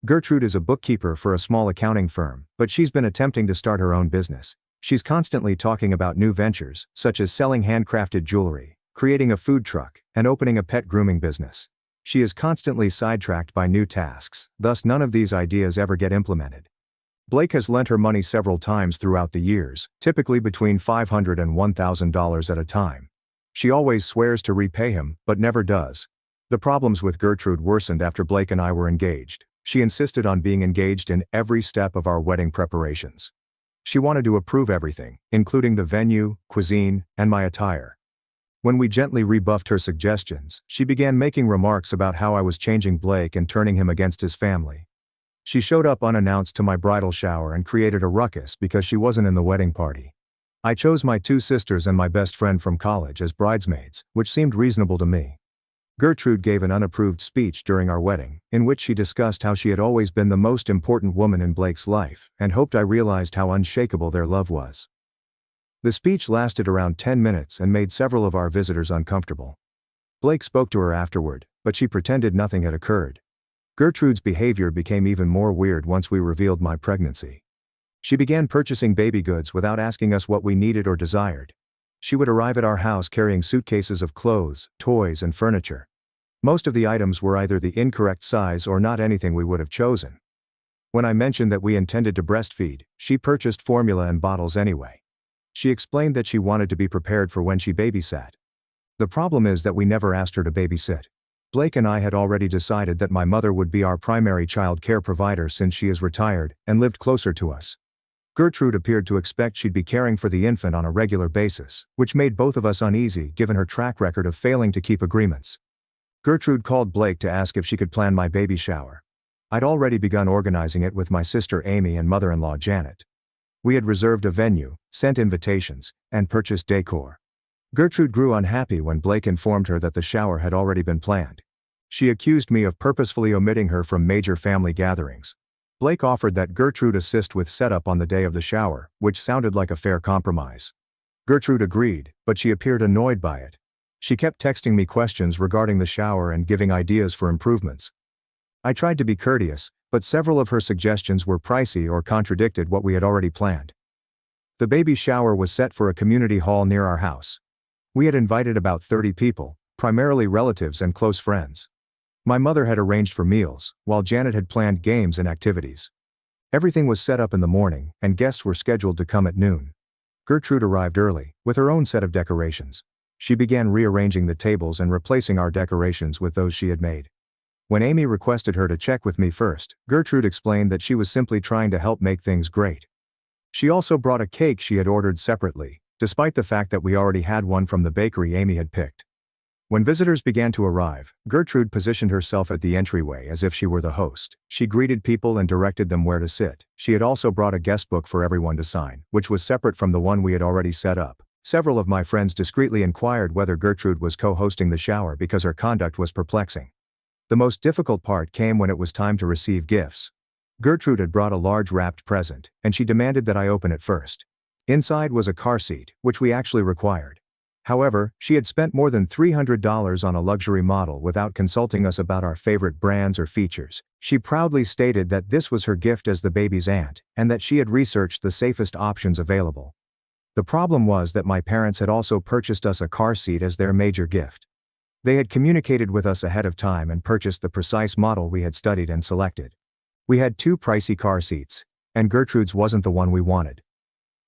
[SPEAKER 1] Gertrude is a bookkeeper for a small accounting firm, but she's been attempting to start her own business. She's constantly talking about new ventures, such as selling handcrafted jewelry, creating a food truck, and opening a pet grooming business. She is constantly sidetracked by new tasks, thus none of these ideas ever get implemented. Blake has lent her money several times throughout the years, typically between $500 and $1,000 at a time. She always swears to repay him, but never does. The problems with Gertrude worsened after Blake and I were engaged. She insisted on being engaged in every step of our wedding preparations. She wanted to approve everything, including the venue, cuisine, and my attire. When we gently rebuffed her suggestions, she began making remarks about how I was changing Blake and turning him against his family. She showed up unannounced to my bridal shower and created a ruckus because she wasn't in the wedding party. I chose my 2 sisters and my best friend from college as bridesmaids, which seemed reasonable to me. Gertrude gave an unapproved speech during our wedding, in which she discussed how she had always been the most important woman in Blake's life, and hoped I realized how unshakable their love was. The speech lasted around 10 minutes and made several of our visitors uncomfortable. Blake spoke to her afterward, but she pretended nothing had occurred. Gertrude's behavior became even more weird once we revealed my pregnancy. She began purchasing baby goods without asking us what we needed or desired. She would arrive at our house carrying suitcases of clothes, toys, and furniture. Most of the items were either the incorrect size or not anything we would have chosen. When I mentioned that we intended to breastfeed, she purchased formula and bottles anyway. She explained that she wanted to be prepared for when she babysat. The problem is that we never asked her to babysit. Blake and I had already decided that my mother would be our primary child care provider since she is retired and lived closer to us. Gertrude appeared to expect she'd be caring for the infant on a regular basis, which made both of us uneasy given her track record of failing to keep agreements. Gertrude called Blake to ask if she could plan my baby shower. I'd already begun organizing it with my sister Amy and mother-in-law Janet. We had reserved a venue, sent invitations, and purchased decor. Gertrude grew unhappy when Blake informed her that the shower had already been planned. She accused me of purposefully omitting her from major family gatherings. Blake offered that Gertrude assist with setup on the day of the shower, which sounded like a fair compromise. Gertrude agreed, but she appeared annoyed by it. She kept texting me questions regarding the shower and giving ideas for improvements. I tried to be courteous, but several of her suggestions were pricey or contradicted what we had already planned. The baby shower was set for a community hall near our house. We had invited about 30 people, primarily relatives and close friends. My mother had arranged for meals, while Janet had planned games and activities. Everything was set up in the morning, and guests were scheduled to come at noon. Gertrude arrived early, with her own set of decorations. She began rearranging the tables and replacing our decorations with those she had made. When Amy requested her to check with me first, Gertrude explained that she was simply trying to help make things great. She also brought a cake she had ordered separately, despite the fact that we already had one from the bakery Amy had picked. When visitors began to arrive, Gertrude positioned herself at the entryway as if she were the host. She greeted people and directed them where to sit. She had also brought a guest book for everyone to sign, which was separate from the one we had already set up. Several of my friends discreetly inquired whether Gertrude was co-hosting the shower because her conduct was perplexing. The most difficult part came when it was time to receive gifts. Gertrude had brought a large wrapped present, and she demanded that I open it first. Inside was a car seat, which we actually required. However, she had spent more than $300 on a luxury model without consulting us about our favorite brands or features. She proudly stated that this was her gift as the baby's aunt, and that she had researched the safest options available. The problem was that my parents had also purchased us a car seat as their major gift. They had communicated with us ahead of time and purchased the precise model we had studied and selected. We had 2 pricey car seats, and Gertrude's wasn't the one we wanted.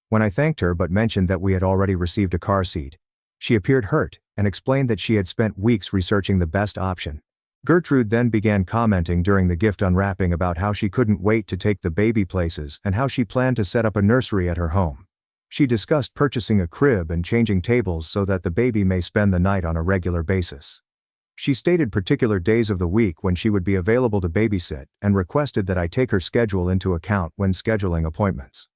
[SPEAKER 1] When I thanked her but mentioned that we had already received a car seat, she appeared hurt and explained that she had spent weeks researching the best option. Gertrude then began commenting during the gift unwrapping about how she couldn't wait to take the baby places and how she planned to set up a nursery at her home. She discussed purchasing a crib and changing tables so that the baby may spend the night on a regular basis. She stated particular days of the week when she would be available to babysit and requested that I take her schedule into account when scheduling appointments.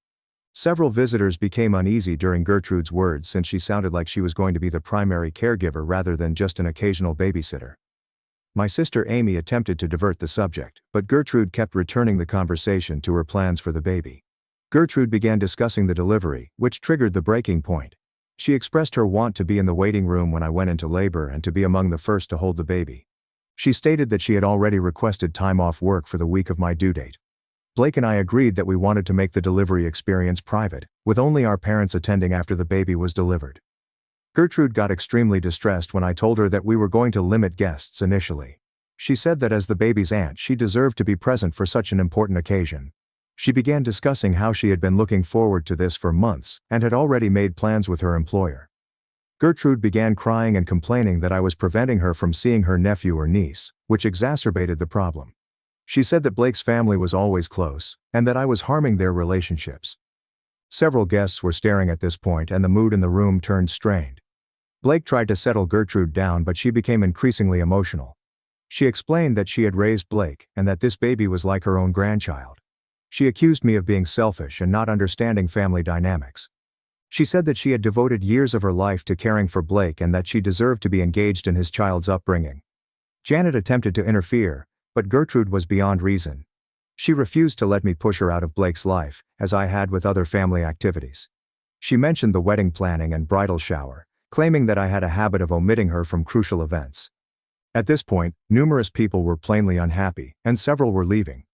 [SPEAKER 1] Several visitors became uneasy during Gertrude's words since she sounded like she was going to be the primary caregiver rather than just an occasional babysitter. My sister Amy attempted to divert the subject, but Gertrude kept returning the conversation to her plans for the baby. Gertrude began discussing the delivery, which triggered the breaking point. She expressed her want to be in the waiting room when I went into labor and to be among the first to hold the baby. She stated that she had already requested time off work for the week of my due date. Blake and I agreed that we wanted to make the delivery experience private, with only our parents attending after the baby was delivered. Gertrude got extremely distressed when I told her that we were going to limit guests initially. She said that as the baby's aunt she deserved to be present for such an important occasion. She began discussing how she had been looking forward to this for months and had already made plans with her employer. Gertrude began crying and complaining that I was preventing her from seeing her nephew or niece, which exacerbated the problem. She said that Blake's family was always close, and that I was harming their relationships. Several guests were staring at this point and the mood in the room turned strained. Blake tried to settle Gertrude down but she became increasingly emotional. She explained that she had raised Blake and that this baby was like her own grandchild. She accused me of being selfish and not understanding family dynamics. She said that she had devoted years of her life to caring for Blake and that she deserved to be engaged in his child's upbringing. Janet attempted to interfere, but Gertrude was beyond reason. She refused to let me push her out of Blake's life, as I had with other family activities. She mentioned the wedding planning and bridal shower, claiming that I had a habit of omitting her from crucial events. At this point, numerous people were plainly unhappy, and several were leaving.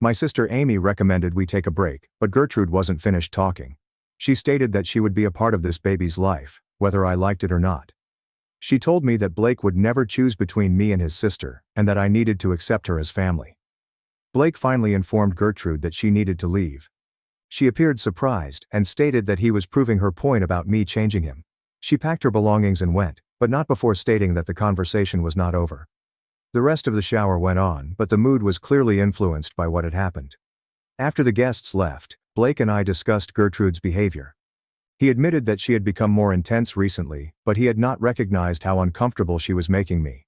[SPEAKER 1] My sister Amy recommended we take a break, but Gertrude wasn't finished talking. She stated that she would be a part of this baby's life, whether I liked it or not. She told me that Blake would never choose between me and his sister, and that I needed to accept her as family. Blake finally informed Gertrude that she needed to leave. She appeared surprised and stated that he was proving her point about me changing him. She packed her belongings and went, but not before stating that the conversation was not over. The rest of the shower went on, but the mood was clearly influenced by what had happened. After the guests left, Blake and I discussed Gertrude's behavior. He admitted that she had become more intense recently, but he had not recognized how uncomfortable she was making me.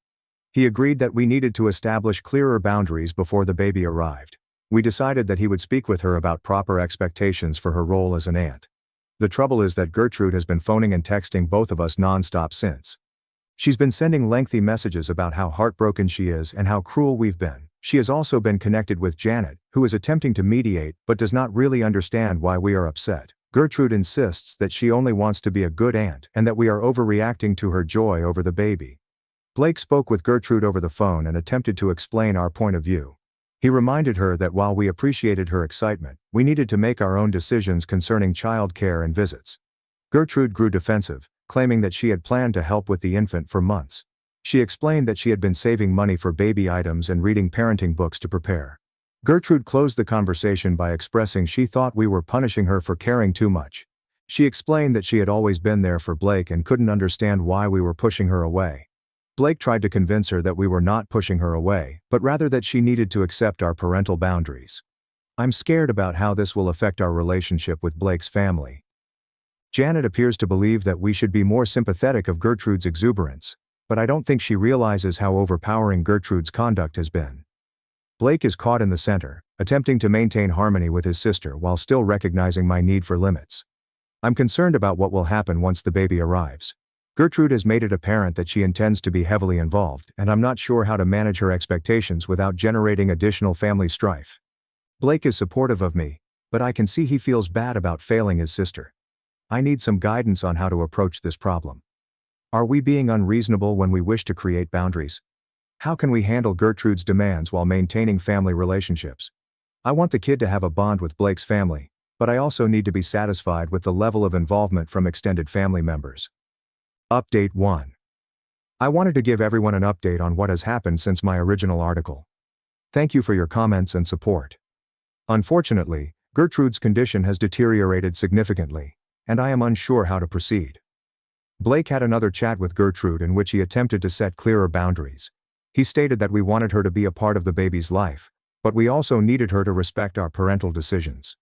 [SPEAKER 1] He agreed that we needed to establish clearer boundaries before the baby arrived. We decided that he would speak with her about proper expectations for her role as an aunt. The trouble is that Gertrude has been phoning and texting both of us non-stop since. She's been sending lengthy messages about how heartbroken she is and how cruel we've been. She has also been connected with Janet, who is attempting to mediate but does not really understand why we are upset. Gertrude insists that she only wants to be a good aunt and that we are overreacting to her joy over the baby. Blake spoke with Gertrude over the phone and attempted to explain our point of view. He reminded her that while we appreciated her excitement, we needed to make our own decisions concerning child care and visits. Gertrude grew defensive, claiming that she had planned to help with the infant for months. She explained that she had been saving money for baby items and reading parenting books to prepare. Gertrude closed the conversation by expressing she thought we were punishing her for caring too much. She explained that she had always been there for Blake and couldn't understand why we were pushing her away. Blake tried to convince her that we were not pushing her away, but rather that she needed to accept our parental boundaries. I'm scared about how this will affect our relationship with Blake's family. Janet appears to believe that we should be more sympathetic of Gertrude's exuberance, but I don't think she realizes how overpowering Gertrude's conduct has been. Blake is caught in the center, attempting to maintain harmony with his sister while still recognizing my need for limits. I'm concerned about what will happen once the baby arrives. Gertrude has made it apparent that she intends to be heavily involved, and I'm not sure how to manage her expectations without generating additional family strife. Blake is supportive of me, but I can see he feels bad about failing his sister. I need some guidance on how to approach this problem. Are we being unreasonable when we wish to create boundaries? How can we handle Gertrude's demands while maintaining family relationships? I want the kid to have a bond with Blake's family, but I also need to be satisfied with the level of involvement from extended family members. Update 1. I wanted to give everyone an update on what has happened since my original article. Thank you for your comments and support. Unfortunately, Gertrude's condition has deteriorated significantly, and I am unsure how to proceed. Blake had another chat with Gertrude in which he attempted to set clearer boundaries. He stated that we wanted her to be a part of the baby's life, but we also needed her to respect our parental decisions.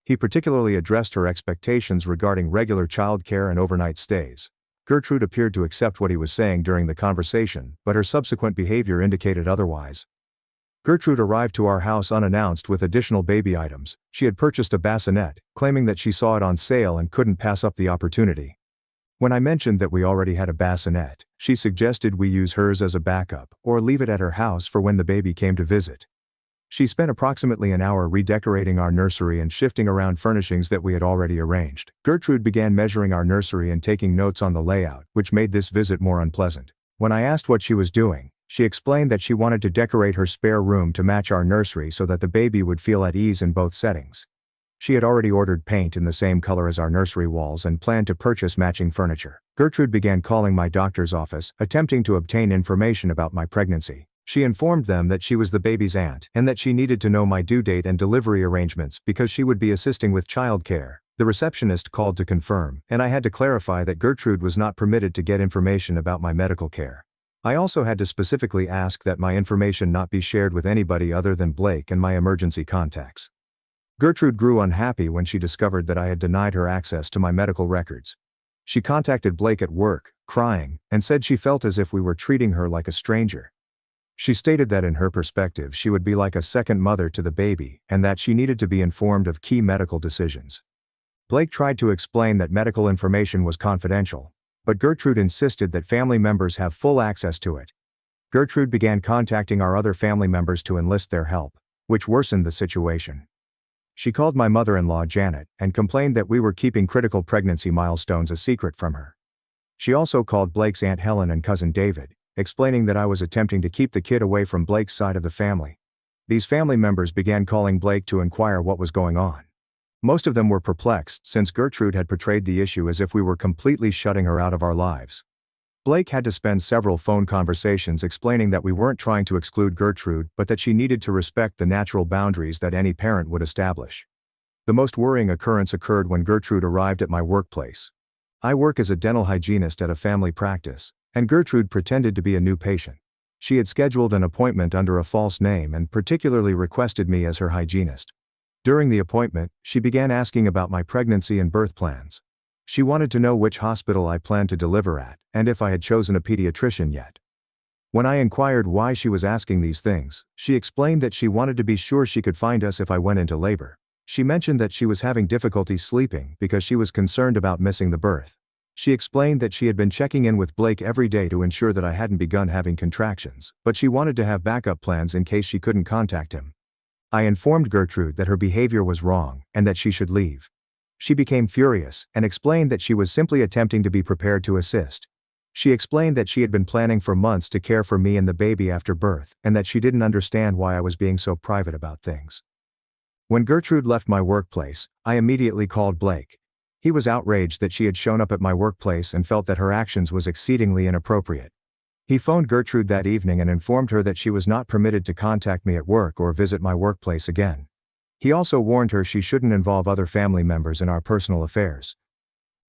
[SPEAKER 1] He particularly addressed her expectations regarding regular childcare and overnight stays. Gertrude appeared to accept what he was saying during the conversation, but her subsequent behavior indicated otherwise. Gertrude arrived to our house unannounced with additional baby items. She had purchased a bassinet, claiming that she saw it on sale and couldn't pass up the opportunity. When I mentioned that we already had a bassinet, she suggested we use hers as a backup, or leave it at her house for when the baby came to visit. She spent approximately an hour redecorating our nursery and shifting around furnishings that we had already arranged. Gertrude began measuring our nursery and taking notes on the layout, which made this visit more unpleasant. When I asked what she was doing, she explained that she wanted to decorate her spare room to match our nursery so that the baby would feel at ease in both settings. She had already ordered paint in the same color as our nursery walls and planned to purchase matching furniture. Gertrude began calling my doctor's office, attempting to obtain information about my pregnancy. She informed them that she was the baby's aunt and that she needed to know my due date and delivery arrangements because she would be assisting with childcare. The receptionist called to confirm, and I had to clarify that Gertrude was not permitted to get information about my medical care. I also had to specifically ask that my information not be shared with anybody other than Blake and my emergency contacts. Gertrude grew unhappy when she discovered that I had denied her access to my medical records. She contacted Blake at work, crying, and said she felt as if we were treating her like a stranger. She stated that in her perspective she would be like a second mother to the baby, and that she needed to be informed of key medical decisions. Blake tried to explain that medical information was confidential, but Gertrude insisted that family members have full access to it. Gertrude began contacting our other family members to enlist their help, which worsened the situation. She called my mother-in-law Janet and complained that we were keeping critical pregnancy milestones a secret from her. She also called Blake's Aunt Helen and cousin David, explaining that I was attempting to keep the kid away from Blake's side of the family. These family members began calling Blake to inquire what was going on. Most of them were perplexed since Gertrude had portrayed the issue as if we were completely shutting her out of our lives. Blake had to spend several phone conversations explaining that we weren't trying to exclude Gertrude but that she needed to respect the natural boundaries that any parent would establish. The most worrying occurrence occurred when Gertrude arrived at my workplace. I work as a dental hygienist at a family practice, and Gertrude pretended to be a new patient. She had scheduled an appointment under a false name and particularly requested me as her hygienist. During the appointment, she began asking about my pregnancy and birth plans. She wanted to know which hospital I planned to deliver at, and if I had chosen a pediatrician yet. When I inquired why she was asking these things, she explained that she wanted to be sure she could find us if I went into labor. She mentioned that she was having difficulty sleeping because she was concerned about missing the birth. She explained that she had been checking in with Blake every day to ensure that I hadn't begun having contractions, but she wanted to have backup plans in case she couldn't contact him. I informed Gertrude that her behavior was wrong and that she should leave. She became furious and explained that she was simply attempting to be prepared to assist. She explained that she had been planning for months to care for me and the baby after birth, and that she didn't understand why I was being so private about things. When Gertrude left my workplace, I immediately called Blake. He was outraged that she had shown up at my workplace and felt that her actions was exceedingly inappropriate. He phoned Gertrude that evening and informed her that she was not permitted to contact me at work or visit my workplace again. He also warned her she shouldn't involve other family members in our personal affairs.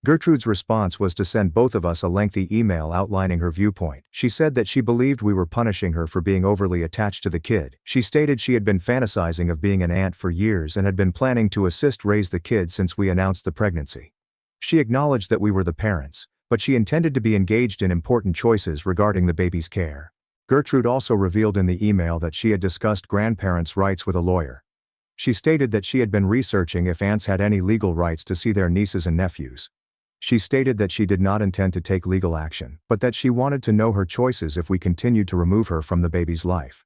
[SPEAKER 1] Gertrude's response was to send both of us a lengthy email outlining her viewpoint. She said that she believed we were punishing her for being overly attached to the kid. She stated she had been fantasizing of being an aunt for years and had been planning to assist raise the kid since we announced the pregnancy. She acknowledged that we were the parents, but she intended to be engaged in important choices regarding the baby's care. Gertrude also revealed in the email that she had discussed grandparents' rights with a lawyer. She stated that she had been researching if aunts had any legal rights to see their nieces and nephews. She stated that she did not intend to take legal action, but that she wanted to know her choices if we continued to remove her from the baby's life.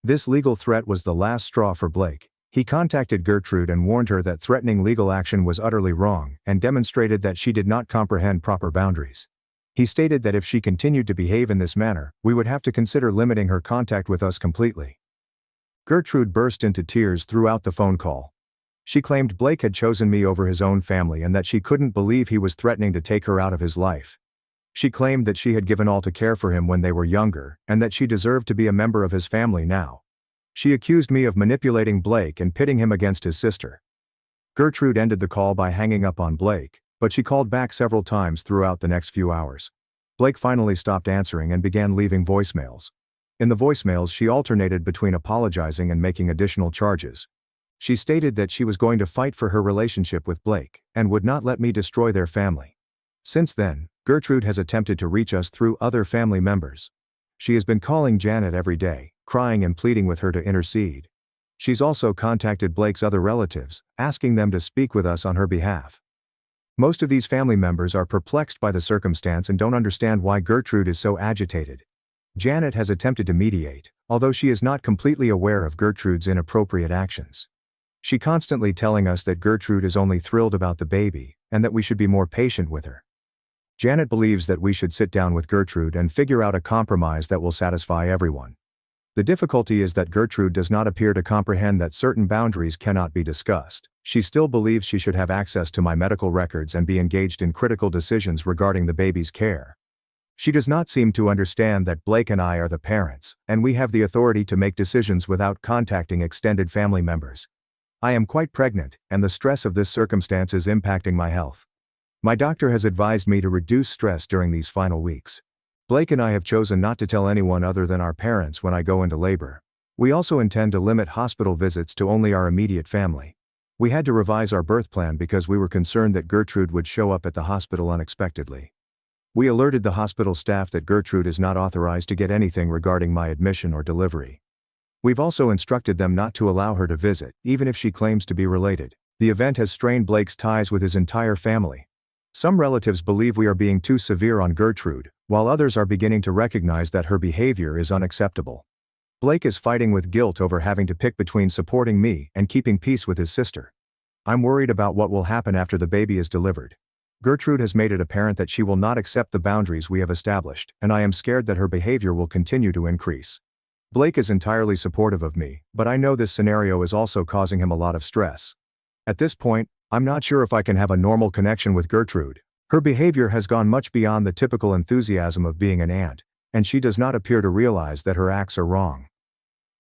[SPEAKER 1] This legal threat was the last straw for Blake. He contacted Gertrude and warned her that threatening legal action was utterly wrong and demonstrated that she did not comprehend proper boundaries. He stated that if she continued to behave in this manner, we would have to consider limiting her contact with us completely. Gertrude burst into tears throughout the phone call. She claimed Blake had chosen me over his own family and that she couldn't believe he was threatening to take her out of his life. She claimed that she had given all to care for him when they were younger, and that she deserved to be a member of his family now. She accused me of manipulating Blake and pitting him against his sister. Gertrude ended the call by hanging up on Blake, but she called back several times throughout the next few hours. Blake finally stopped answering and began leaving voicemails. In the voicemails, she alternated between apologizing and making additional charges. She stated that she was going to fight for her relationship with Blake, and would not let me destroy their family. Since then, Gertrude has attempted to reach us through other family members. She has been calling Janet every day, crying and pleading with her to intercede. She's also contacted Blake's other relatives, asking them to speak with us on her behalf. Most of these family members are perplexed by the circumstance and don't understand why Gertrude is so agitated. Janet has attempted to mediate, although she is not completely aware of Gertrude's inappropriate actions. She constantly telling us that Gertrude is only thrilled about the baby, and that we should be more patient with her. Janet believes that we should sit down with Gertrude and figure out a compromise that will satisfy everyone. The difficulty is that Gertrude does not appear to comprehend that certain boundaries cannot be discussed. She still believes she should have access to my medical records and be engaged in critical decisions regarding the baby's care. She does not seem to understand that Blake and I are the parents, and we have the authority to make decisions without contacting extended family members. I am quite pregnant, and the stress of this circumstance is impacting my health. My doctor has advised me to reduce stress during these final weeks. Blake and I have chosen not to tell anyone other than our parents when I go into labor. We also intend to limit hospital visits to only our immediate family. We had to revise our birth plan because we were concerned that Gertrude would show up at the hospital unexpectedly. We alerted the hospital staff that Gertrude is not authorized to get anything regarding my admission or delivery. We've also instructed them not to allow her to visit, even if she claims to be related. The event has strained Blake's ties with his entire family. Some relatives believe we are being too severe on Gertrude, while others are beginning to recognize that her behavior is unacceptable. Blake is fighting with guilt over having to pick between supporting me and keeping peace with his sister. I'm worried about what will happen after the baby is delivered. Gertrude has made it apparent that she will not accept the boundaries we have established, and I am scared that her behavior will continue to increase. Blake is entirely supportive of me, but I know this scenario is also causing him a lot of stress. At this point, I'm not sure if I can have a normal connection with Gertrude. Her behavior has gone much beyond the typical enthusiasm of being an aunt, and she does not appear to realize that her acts are wrong.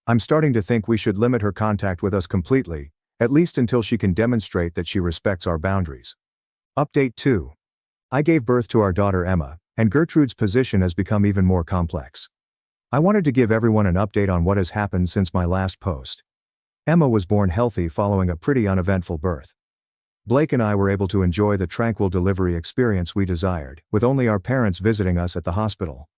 [SPEAKER 1] I'm starting to think we should limit her contact with us completely, at least until she can demonstrate that she respects our boundaries. Update 2. I gave birth to our daughter Emma, and Gertrude's position has become even more complex. I wanted to give everyone an update on what has happened since my last post. Emma was born healthy following a pretty uneventful birth. Blake and I were able to enjoy the tranquil delivery experience we desired, with only our parents visiting us at the hospital.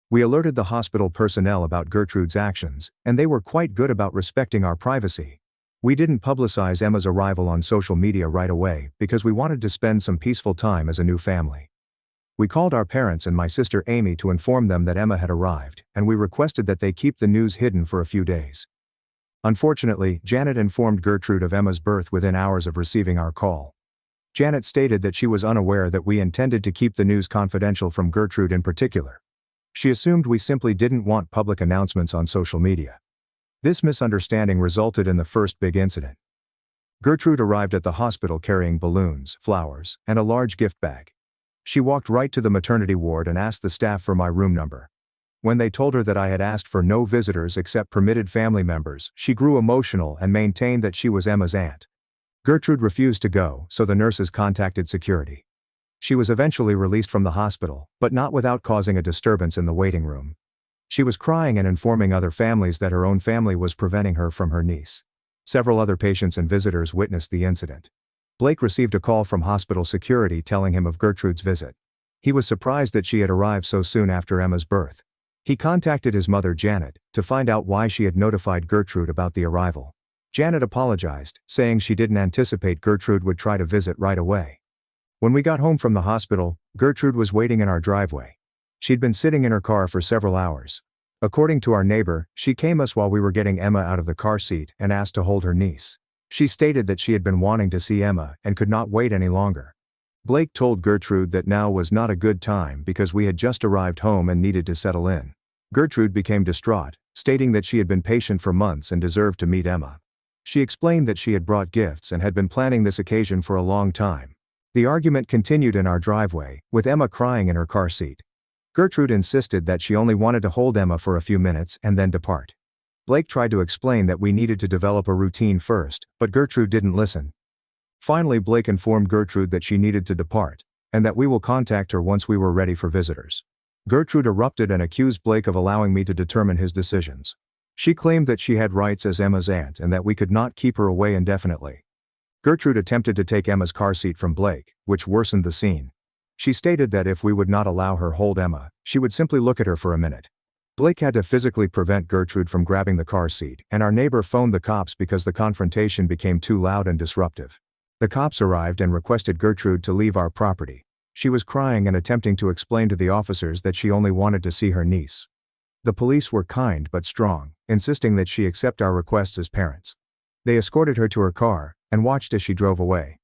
[SPEAKER 1] We alerted the hospital personnel about Gertrude's actions, and they were quite good about respecting our privacy. We didn't publicize Emma's arrival on social media right away because we wanted to spend some peaceful time as a new family. We called our parents and my sister Amy to inform them that Emma had arrived, and we requested that they keep the news hidden for a few days. Unfortunately, Janet informed Gertrude of Emma's birth within hours of receiving our call. Janet stated that she was unaware that we intended to keep the news confidential from Gertrude in particular. She assumed we simply didn't want public announcements on social media. This misunderstanding resulted in the first big incident. Gertrude arrived at the hospital carrying balloons, flowers, and a large gift bag. She walked right to the maternity ward and asked the staff for my room number. When they told her that I had asked for no visitors except permitted family members, she grew emotional and maintained that she was Emma's aunt. Gertrude refused to go, so the nurses contacted security. She was eventually released from the hospital, but not without causing a disturbance in the waiting room. She was crying and informing other families that her own family was preventing her from her niece. Several other patients and visitors witnessed the incident. Blake received a call from hospital security telling him of Gertrude's visit. He was surprised that she had arrived so soon after Emma's birth. He contacted his mother Janet to find out why she had notified Gertrude about the arrival. Janet apologized, saying she didn't anticipate Gertrude would try to visit right away. When we got home from the hospital, Gertrude was waiting in our driveway. She'd been sitting in her car for several hours. According to our neighbor, she came us while we were getting Emma out of the car seat and asked to hold her niece. She stated that she had been wanting to see Emma and could not wait any longer. Blake told Gertrude that now was not a good time because we had just arrived home and needed to settle in. Gertrude became distraught, stating that she had been patient for months and deserved to meet Emma. She explained that she had brought gifts and had been planning this occasion for a long time. The argument continued in our driveway, with Emma crying in her car seat. Gertrude insisted that she only wanted to hold Emma for a few minutes and then depart. Blake tried to explain that we needed to develop a routine first, but Gertrude didn't listen. Finally, Blake informed Gertrude that she needed to depart, and that we will contact her once we were ready for visitors. Gertrude erupted and accused Blake of allowing me to determine his decisions. She claimed that she had rights as Emma's aunt and that we could not keep her away indefinitely. Gertrude attempted to take Emma's car seat from Blake, which worsened the scene. She stated that if we would not allow her hold Emma, she would simply look at her for a minute. Blake had to physically prevent Gertrude from grabbing the car seat, and our neighbor phoned the cops because the confrontation became too loud and disruptive. The cops arrived and requested Gertrude to leave our property. She was crying and attempting to explain to the officers that she only wanted to see her niece. The police were kind but strong, insisting that she accept our requests as parents. They escorted her to her car, and watched as she drove away.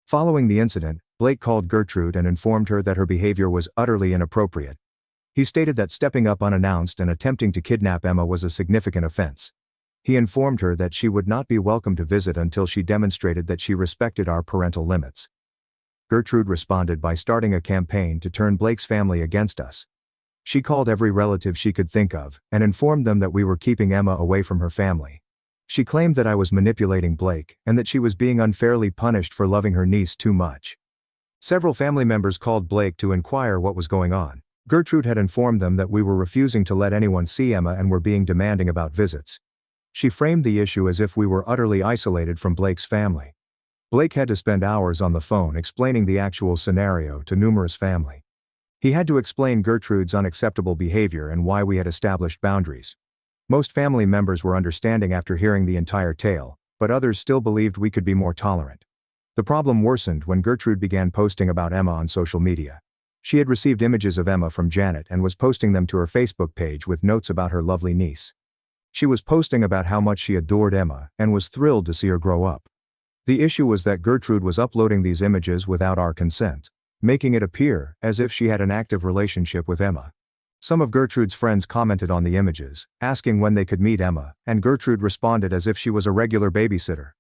[SPEAKER 1] Following the incident, Blake called Gertrude and informed her that her behavior was utterly inappropriate. He stated that stepping up unannounced and attempting to kidnap Emma was a significant offense. He informed her that she would not be welcome to visit until she demonstrated that she respected our parental limits. Gertrude responded by starting a campaign to turn Blake's family against us. She called every relative she could think of, and informed them that we were keeping Emma away from her family. She claimed that I was manipulating Blake, and that she was being unfairly punished for loving her niece too much. Several family members called Blake to inquire what was going on. Gertrude had informed them that we were refusing to let anyone see Emma and were being demanding about visits. She framed the issue as if we were utterly isolated from Blake's family. Blake had to spend hours on the phone explaining the actual scenario to numerous family. He had to explain Gertrude's unacceptable behavior and why we had established boundaries. Most family members were understanding after hearing the entire tale, but others still believed we could be more tolerant. The problem worsened when Gertrude began posting about Emma on social media. She had received images of Emma from Janet and was posting them to her Facebook page with notes about her lovely niece. She was posting about how much she adored Emma and was thrilled to see her grow up. The issue was that Gertrude was uploading these images without our consent, making it appear as if she had an active relationship with Emma. Some of Gertrude's friends commented on the images, asking when they could meet Emma, and Gertrude responded as if she was a regular babysitter.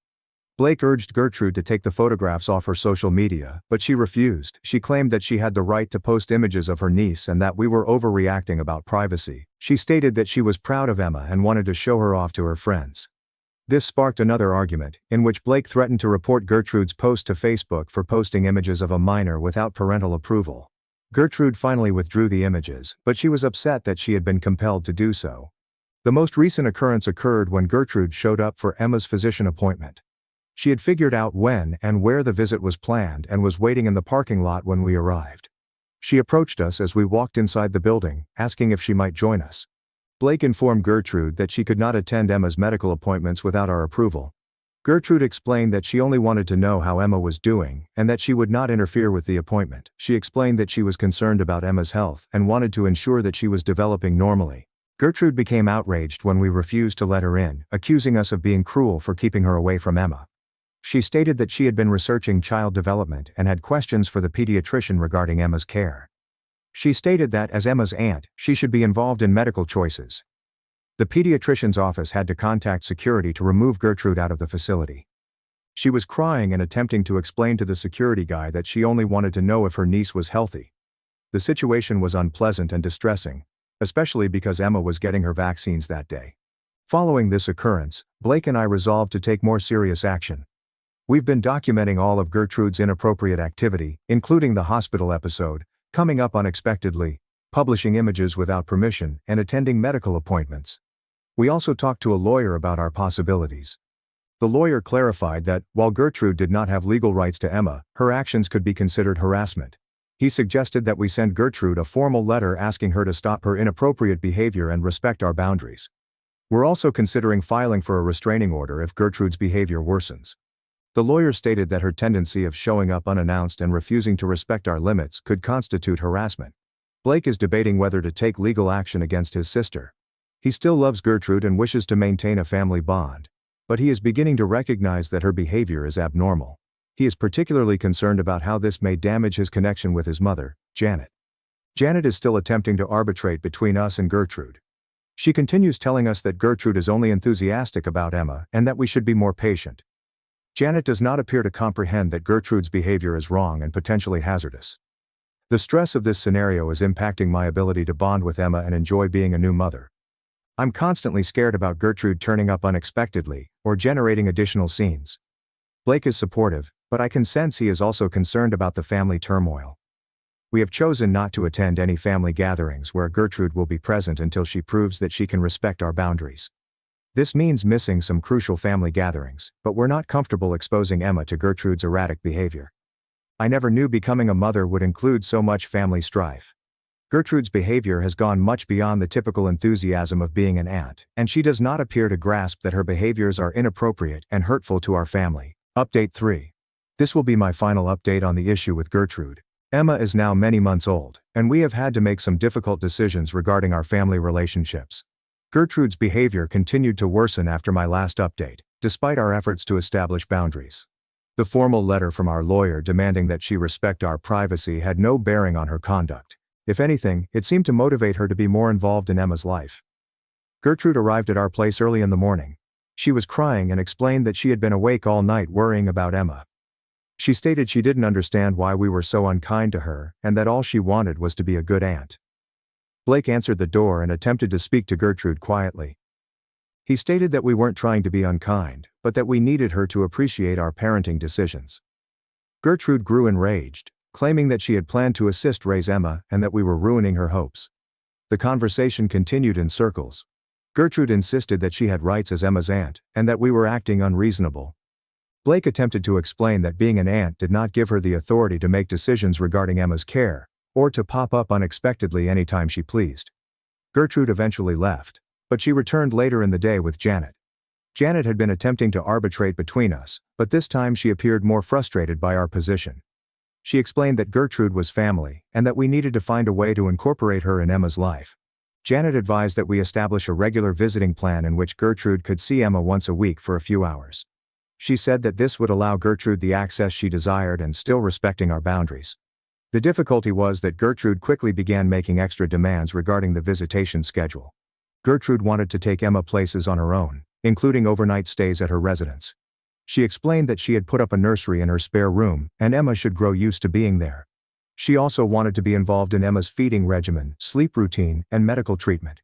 [SPEAKER 1] Blake urged Gertrude to take the photographs off her social media, but she refused. She claimed that she had the right to post images of her niece and that we were overreacting about privacy. She stated that she was proud of Emma and wanted to show her off to her friends. This sparked another argument, in which Blake threatened to report Gertrude's post to Facebook for posting images of a minor without parental approval. Gertrude finally withdrew the images, but she was upset that she had been compelled to do so. The most recent occurrence occurred when Gertrude showed up for Emma's physician appointment. She had figured out when and where the visit was planned and was waiting in the parking lot when we arrived. She approached us as we walked inside the building, asking if she might join us. Blake informed Gertrude that she could not attend Emma's medical appointments without our approval. Gertrude explained that she only wanted to know how Emma was doing, and that she would not interfere with the appointment. She explained that she was concerned about Emma's health and wanted to ensure that she was developing normally. Gertrude became outraged when we refused to let her in, accusing us of being cruel for keeping her away from Emma. She stated that she had been researching child development and had questions for the pediatrician regarding Emma's care. She stated that, as Emma's aunt, she should be involved in medical choices. The pediatrician's office had to contact security to remove Gertrude out of the facility. She was crying and attempting to explain to the security guy that she only wanted to know if her niece was healthy. The situation was unpleasant and distressing, especially because Emma was getting her vaccines that day. Following this occurrence, Blake and I resolved to take more serious action. We've been documenting all of Gertrude's inappropriate activity, including the hospital episode, coming up unexpectedly, publishing images without permission, and attending medical appointments. We also talked to a lawyer about our possibilities. The lawyer clarified that, while Gertrude did not have legal rights to Emma, her actions could be considered harassment. He suggested that we send Gertrude a formal letter asking her to stop her inappropriate behavior and respect our boundaries. We're also considering filing for a restraining order if Gertrude's behavior worsens. The lawyer stated that her tendency of showing up unannounced and refusing to respect our limits could constitute harassment. Blake is debating whether to take legal action against his sister. He still loves Gertrude and wishes to maintain a family bond, but he is beginning to recognize that her behavior is abnormal. He is particularly concerned about how this may damage his connection with his mother, Janet. Janet is still attempting to arbitrate between us and Gertrude. She continues telling us that Gertrude is only enthusiastic about Emma and that we should be more patient. Janet does not appear to comprehend that Gertrude's behavior is wrong and potentially hazardous. The stress of this scenario is impacting my ability to bond with Emma and enjoy being a new mother. I'm constantly scared about Gertrude turning up unexpectedly or generating additional scenes. Blake is supportive, but I can sense he is also concerned about the family turmoil. We have chosen not to attend any family gatherings where Gertrude will be present until she proves that she can respect our boundaries. This means missing some crucial family gatherings, but we're not comfortable exposing Emma to Gertrude's erratic behavior. I never knew becoming a mother would include so much family strife. Gertrude's behavior has gone much beyond the typical enthusiasm of being an aunt, and she does not appear to grasp that her behaviors are inappropriate and hurtful to our family. Update 3. This will be my final update on the issue with Gertrude. Emma is now many months old, and we have had to make some difficult decisions regarding our family relationships. Gertrude's behavior continued to worsen after my last update, despite our efforts to establish boundaries. The formal letter from our lawyer demanding that she respect our privacy had no bearing on her conduct. If anything, it seemed to motivate her to be more involved in Emma's life. Gertrude arrived at our place early in the morning. She was crying and explained that she had been awake all night worrying about Emma. She stated she didn't understand why we were so unkind to her, and that all she wanted was to be a good aunt. Blake answered the door and attempted to speak to Gertrude quietly. He stated that we weren't trying to be unkind, but that we needed her to appreciate our parenting decisions. Gertrude grew enraged, claiming that she had planned to assist raise Emma and that we were ruining her hopes. The conversation continued in circles. Gertrude insisted that she had rights as Emma's aunt, and that we were acting unreasonable. Blake attempted to explain that being an aunt did not give her the authority to make decisions regarding Emma's care, or to pop up unexpectedly anytime she pleased. Gertrude eventually left, but she returned later in the day with Janet. Janet had been attempting to arbitrate between us, but this time she appeared more frustrated by our position. She explained that Gertrude was family, and that we needed to find a way to incorporate her in Emma's life. Janet advised that we establish a regular visiting plan in which Gertrude could see Emma once a week for a few hours. She said that this would allow Gertrude the access she desired and still respecting our boundaries. The difficulty was that Gertrude quickly began making extra demands regarding the visitation schedule. Gertrude wanted to take Emma places on her own, including overnight stays at her residence. She explained that she had put up a nursery in her spare room, and Emma should grow used to being there. She also wanted to be involved in Emma's feeding regimen, sleep routine, and medical treatment.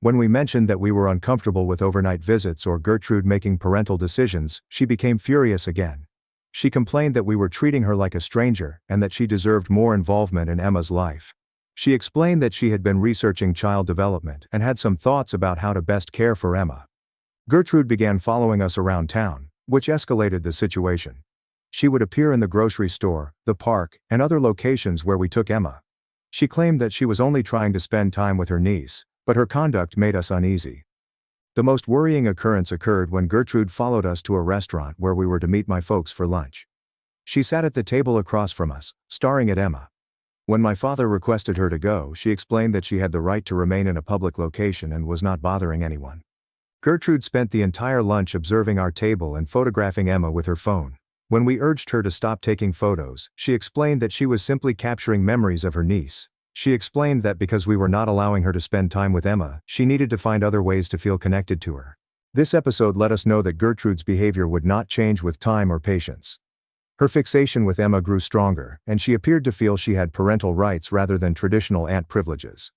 [SPEAKER 1] When we mentioned that we were uncomfortable with overnight visits or Gertrude making parental decisions, she became furious again. She complained that we were treating her like a stranger, and that she deserved more involvement in Emma's life. She explained that she had been researching child development and had some thoughts about how to best care for Emma. Gertrude began following us around town, which escalated the situation. She would appear in the grocery store, the park, and other locations where we took Emma. She claimed that she was only trying to spend time with her niece, but her conduct made us uneasy. The most worrying occurrence occurred when Gertrude followed us to a restaurant where we were to meet my folks for lunch. She sat at the table across from us, staring at Emma. When my father requested her to go, she explained that she had the right to remain in a public location and was not bothering anyone. Gertrude spent the entire lunch observing our table and photographing Emma with her phone. When we urged her to stop taking photos, she explained that she was simply capturing memories of her niece. She explained that because we were not allowing her to spend time with Emma, she needed to find other ways to feel connected to her. This episode let us know that Gertrude's behavior would not change with time or patience. Her fixation with Emma grew stronger, and she appeared to feel she had parental rights rather than traditional aunt privileges.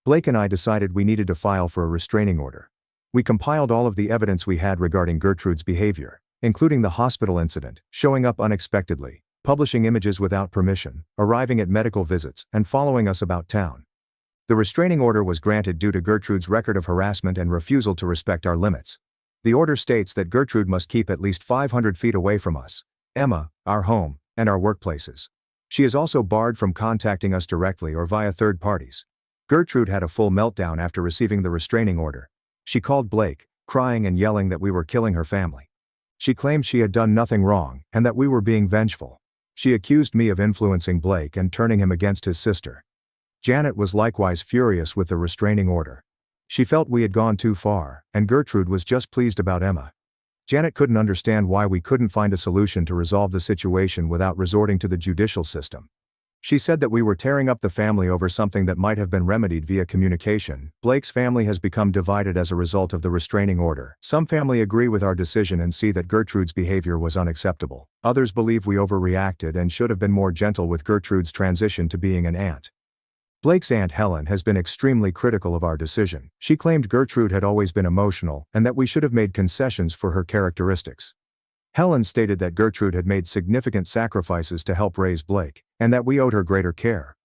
[SPEAKER 1] Blake and I decided we needed to file for a restraining order. We compiled all of the evidence we had regarding Gertrude's behavior, including the hospital incident, showing up unexpectedly, publishing images without permission, arriving at medical visits, and following us about town. The restraining order was granted due to Gertrude's record of harassment and refusal to respect our limits. The order states that Gertrude must keep at least 500 feet away from us, Emma, our home, and our workplaces. She is also barred from contacting us directly or via third parties. Gertrude had a full meltdown after receiving the restraining order. She called Blake, crying and yelling that we were killing her family. She claimed she had done nothing wrong and that we were being vengeful. She accused me of influencing Blake and turning him against his sister. Janet was likewise furious with the restraining order. She felt we had gone too far, and Gertrude was just pleased about Emma. Janet couldn't understand why we couldn't find a solution to resolve the situation without resorting to the judicial system. She said that we were tearing up the family over something that might have been remedied via communication. Blake's family has become divided as a result of the restraining order. Some family agree with our decision and see that Gertrude's behavior was unacceptable. Others believe we overreacted and should have been more gentle with Gertrude's transition to being an aunt. Blake's aunt Helen has been extremely critical of our decision. She claimed Gertrude had always been emotional and that we should have made concessions for her characteristics. Helen stated that Gertrude had made significant sacrifices to help raise Blake, and that we owed her greater care.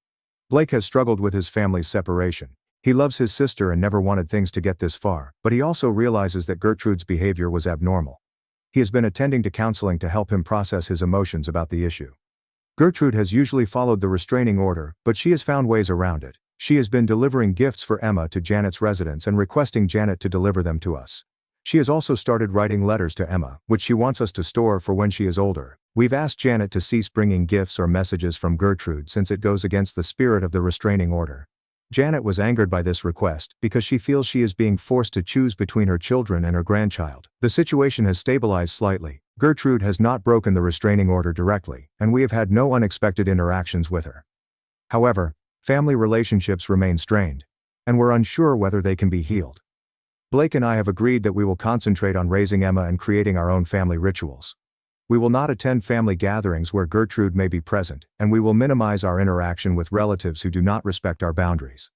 [SPEAKER 1] Blake has struggled with his family's separation. He loves his sister and never wanted things to get this far, but he also realizes that Gertrude's behavior was abnormal. He has been attending to counseling to help him process his emotions about the issue. Gertrude has usually followed the restraining order, but she has found ways around it. She has been delivering gifts for Emma to Janet's residence and requesting Janet to deliver them to us. She has also started writing letters to Emma, which she wants us to store for when she is older. We've asked Janet to cease bringing gifts or messages from Gertrude since it goes against the spirit of the restraining order. Janet was angered by this request because she feels she is being forced to choose between her children and her grandchild. The situation has stabilized slightly. Gertrude has not broken the restraining order directly, and we have had no unexpected interactions with her. However, family relationships remain strained, and we're unsure whether they can be healed. Blake and I have agreed that we will concentrate on raising Emma and creating our own family rituals. We will not attend family gatherings where Gertrude may be present, and we will minimize our interaction with relatives who do not respect our boundaries.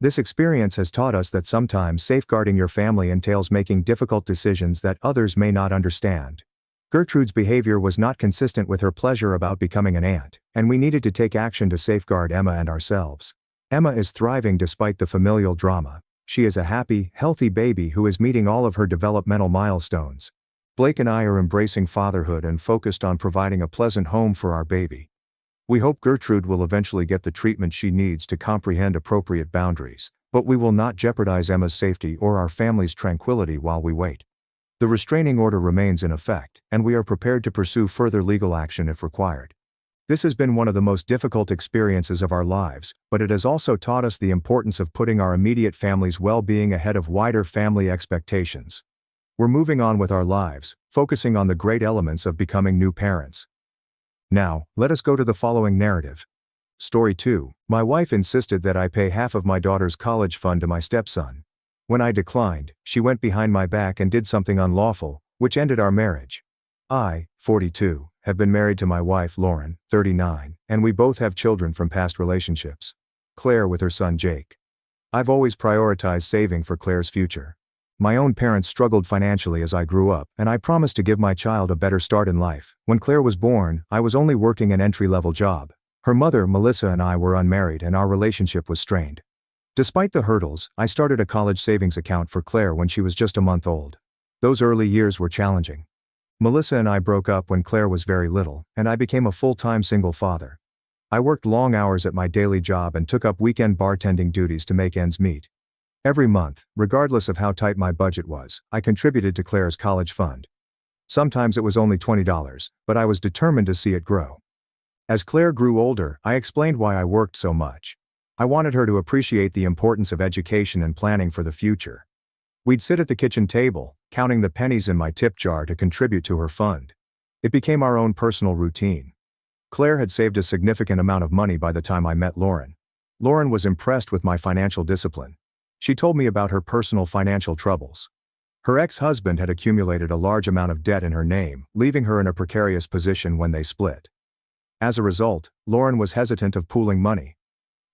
[SPEAKER 1] This experience has taught us that sometimes safeguarding your family entails making difficult decisions that others may not understand. Gertrude's behavior was not consistent with her pleasure about becoming an aunt, and we needed to take action to safeguard Emma and ourselves. Emma is thriving despite the familial drama. She is a happy, healthy baby who is meeting all of her developmental milestones. Blake and I are embracing fatherhood and focused on providing a pleasant home for our baby. We hope Gertrude will eventually get the treatment she needs to comprehend appropriate boundaries, but we will not jeopardize Emma's safety or our family's tranquility while we wait. The restraining order remains in effect, and we are prepared to pursue further legal action if required. This has been one of the most difficult experiences of our lives, but it has also taught us the importance of putting our immediate family's well-being ahead of wider family expectations. We're moving on with our lives, focusing on the great elements of becoming new parents. Now, let us go to the following narrative. Story 2. My wife insisted that I pay half of my daughter's college fund to my stepson. When I declined, she went behind my back and did something unlawful, which ended our marriage. I, 42, have been married to my wife Lauren, 39, and we both have children from past relationships. Claire with her son Jake. I've always prioritized saving for Claire's future. My own parents struggled financially as I grew up, and I promised to give my child a better start in life. When Claire was born, I was only working an entry-level job. Her mother, Melissa, and I were unmarried and our relationship was strained. Despite the hurdles, I started a college savings account for Claire when she was just a month old. Those early years were challenging. Melissa and I broke up when Claire was very little, and I became a full-time single father. I worked long hours at my daily job and took up weekend bartending duties to make ends meet. Every month, regardless of how tight my budget was, I contributed to Claire's college fund. Sometimes it was only $20, but I was determined to see it grow. As Claire grew older, I explained why I worked so much. I wanted her to appreciate the importance of education and planning for the future. We'd sit at the kitchen table, counting the pennies in my tip jar to contribute to her fund. It became our own personal routine. Claire had saved a significant amount of money by the time I met Lauren. Lauren was impressed with my financial discipline. She told me about her personal financial troubles. Her ex-husband had accumulated a large amount of debt in her name, leaving her in a precarious position when they split. As a result, Lauren was hesitant of pooling money.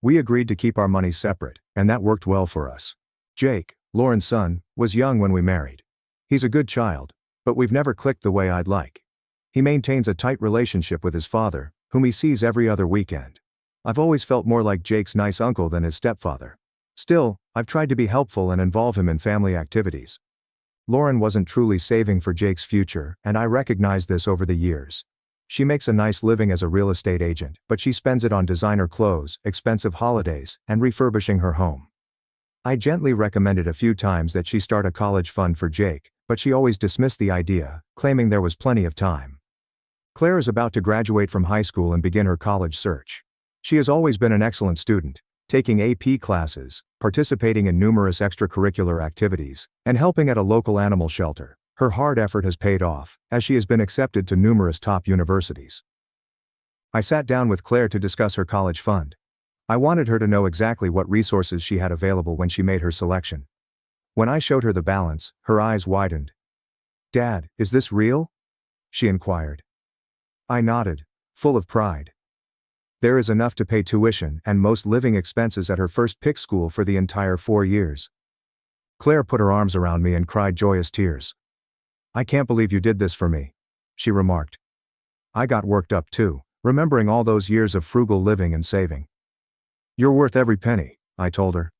[SPEAKER 1] We agreed to keep our money separate, and that worked well for us. Jake, Lauren's son, was young when we married. He's a good child, but we've never clicked the way I'd like. He maintains a tight relationship with his father, whom he sees every other weekend. I've always felt more like Jake's nice uncle than his stepfather. Still, I've tried to be helpful and involve him in family activities. Lauren wasn't truly saving for Jake's future, and I recognized this over the years. She makes a nice living as a real estate agent, but she spends it on designer clothes, expensive holidays, and refurbishing her home. I gently recommended a few times that she start a college fund for Jake, but she always dismissed the idea, claiming there was plenty of time. Claire is about to graduate from high school and begin her college search. She has always been an excellent student, taking AP classes, participating in numerous extracurricular activities, and helping at a local animal shelter. Her hard effort has paid off, as she has been accepted to numerous top universities. I sat down with Claire to discuss her college fund. I wanted her to know exactly what resources she had available when she made her selection. When I showed her the balance, her eyes widened. "Dad, is this real?" she inquired. I nodded, full of pride. There is enough to pay tuition and most living expenses at her first pick school for the entire 4 years. Claire put her arms around me and cried joyous tears. "I can't believe you did this for me," she remarked. I got worked up too, remembering all those years of frugal living and saving. "You're worth every penny," I told her.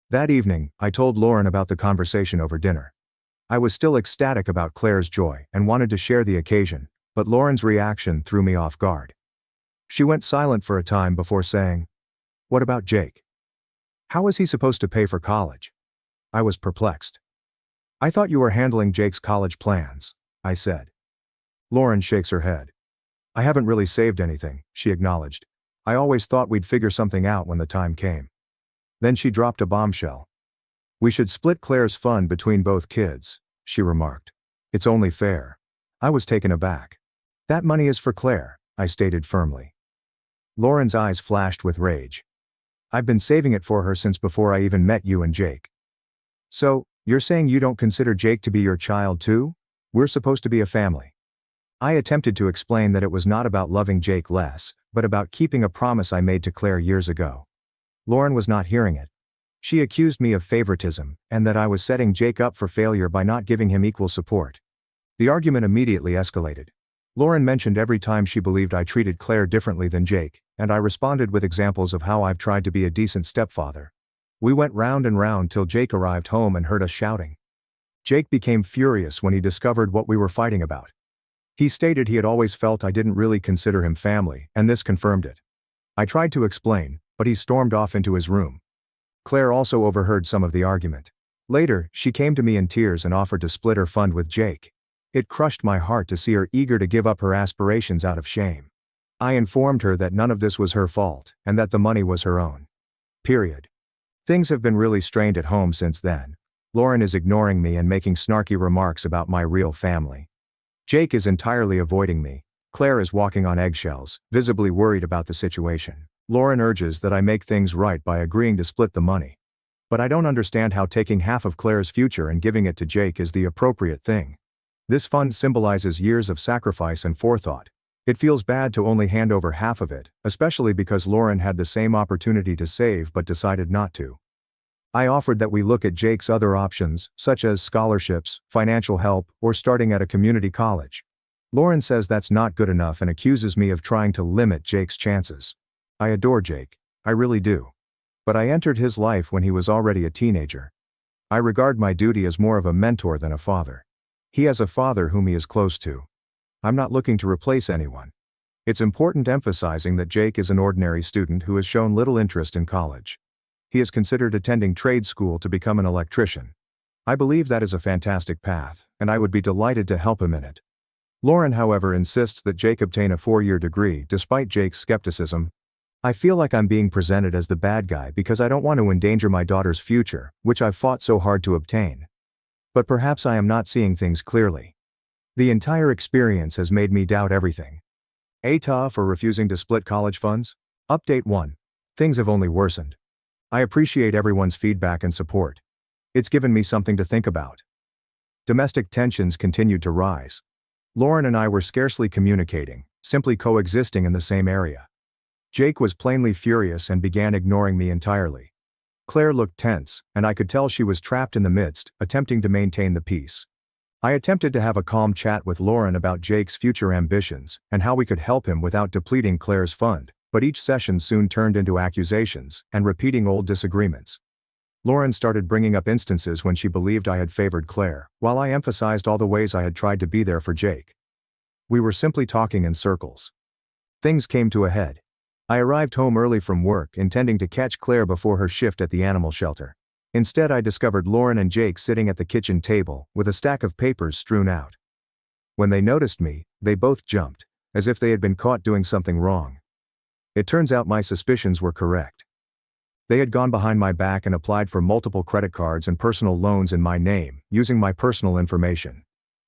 [SPEAKER 1] That evening, I told Lauren about the conversation over dinner. I was still ecstatic about Claire's joy and wanted to share the occasion, but Lauren's reaction threw me off guard. She went silent for a time before saying, "What about Jake? How is he supposed to pay for college?" I was perplexed. "I thought you were handling Jake's college plans," I said. Lauren shakes her head. "I haven't really saved anything," she acknowledged. "I always thought we'd figure something out when the time came." Then she dropped a bombshell. "We should split Claire's fund between both kids," she remarked. "It's only fair." I was taken aback. "That money is for Claire," I stated firmly. Lauren's eyes flashed with rage. "I've been saving it for her since before I even met you and Jake." "So, you're saying you don't consider Jake to be your child too? We're supposed to be a family." I attempted to explain that it was not about loving Jake less, but about keeping a promise I made to Claire years ago. Lauren was not hearing it. She accused me of favoritism, and that I was setting Jake up for failure by not giving him equal support. The argument immediately escalated. Lauren mentioned every time she believed I treated Claire differently than Jake, and I responded with examples of how I've tried to be a decent stepfather. We went round and round till Jake arrived home and heard us shouting. Jake became furious when he discovered what we were fighting about. He stated he had always felt I didn't really consider him family, and this confirmed it. I tried to explain, but he stormed off into his room. Claire also overheard some of the argument. Later, she came to me in tears and offered to split her fund with Jake. It crushed my heart to see her eager to give up her aspirations out of shame. I informed her that none of this was her fault, and that the money was her own. Period. Things have been really strained at home since then. Lauren is ignoring me and making snarky remarks about my real family. Jake is entirely avoiding me. Claire is walking on eggshells, visibly worried about the situation. Lauren urges that I make things right by agreeing to split the money. But I don't understand how taking half of Claire's future and giving it to Jake is the appropriate thing. This fund symbolizes years of sacrifice and forethought. It feels bad to only hand over half of it, especially because Lauren had the same opportunity to save but decided not to. I offered that we look at Jake's other options, such as scholarships, financial help, or starting at a community college. Lauren says that's not good enough and accuses me of trying to limit Jake's chances. I adore Jake. I really do. But I entered his life when he was already a teenager. I regard my duty as more of a mentor than a father. He has a father whom he is close to. I'm not looking to replace anyone. It's important emphasizing that Jake is an ordinary student who has shown little interest in college. He has considered attending trade school to become an electrician. I believe that is a fantastic path, and I would be delighted to help him in it. Lauren, however, insists that Jake obtain a 4-year degree despite Jake's skepticism. I feel like I'm being presented as the bad guy because I don't want to endanger my daughter's future, which I've fought so hard to obtain. But perhaps I am not seeing things clearly. The entire experience has made me doubt everything. Aita for refusing to split college funds? Update 1. Things have only worsened. I appreciate everyone's feedback and support. It's given me something to think about. Domestic tensions continued to rise. Lauren and I were scarcely communicating, simply coexisting in the same area. Jake was plainly furious and began ignoring me entirely. Claire looked tense, and I could tell she was trapped in the midst, attempting to maintain the peace. I attempted to have a calm chat with Lauren about Jake's future ambitions and how we could help him without depleting Claire's fund, but each session soon turned into accusations and repeating old disagreements. Lauren started bringing up instances when she believed I had favored Claire, while I emphasized all the ways I had tried to be there for Jake. We were simply talking in circles. Things came to a head. I arrived home early from work intending to catch Claire before her shift at the animal shelter. Instead, I discovered Lauren and Jake sitting at the kitchen table, with a stack of papers strewn out. When they noticed me, they both jumped, as if they had been caught doing something wrong. It turns out my suspicions were correct. They had gone behind my back and applied for multiple credit cards and personal loans in my name, using my personal information.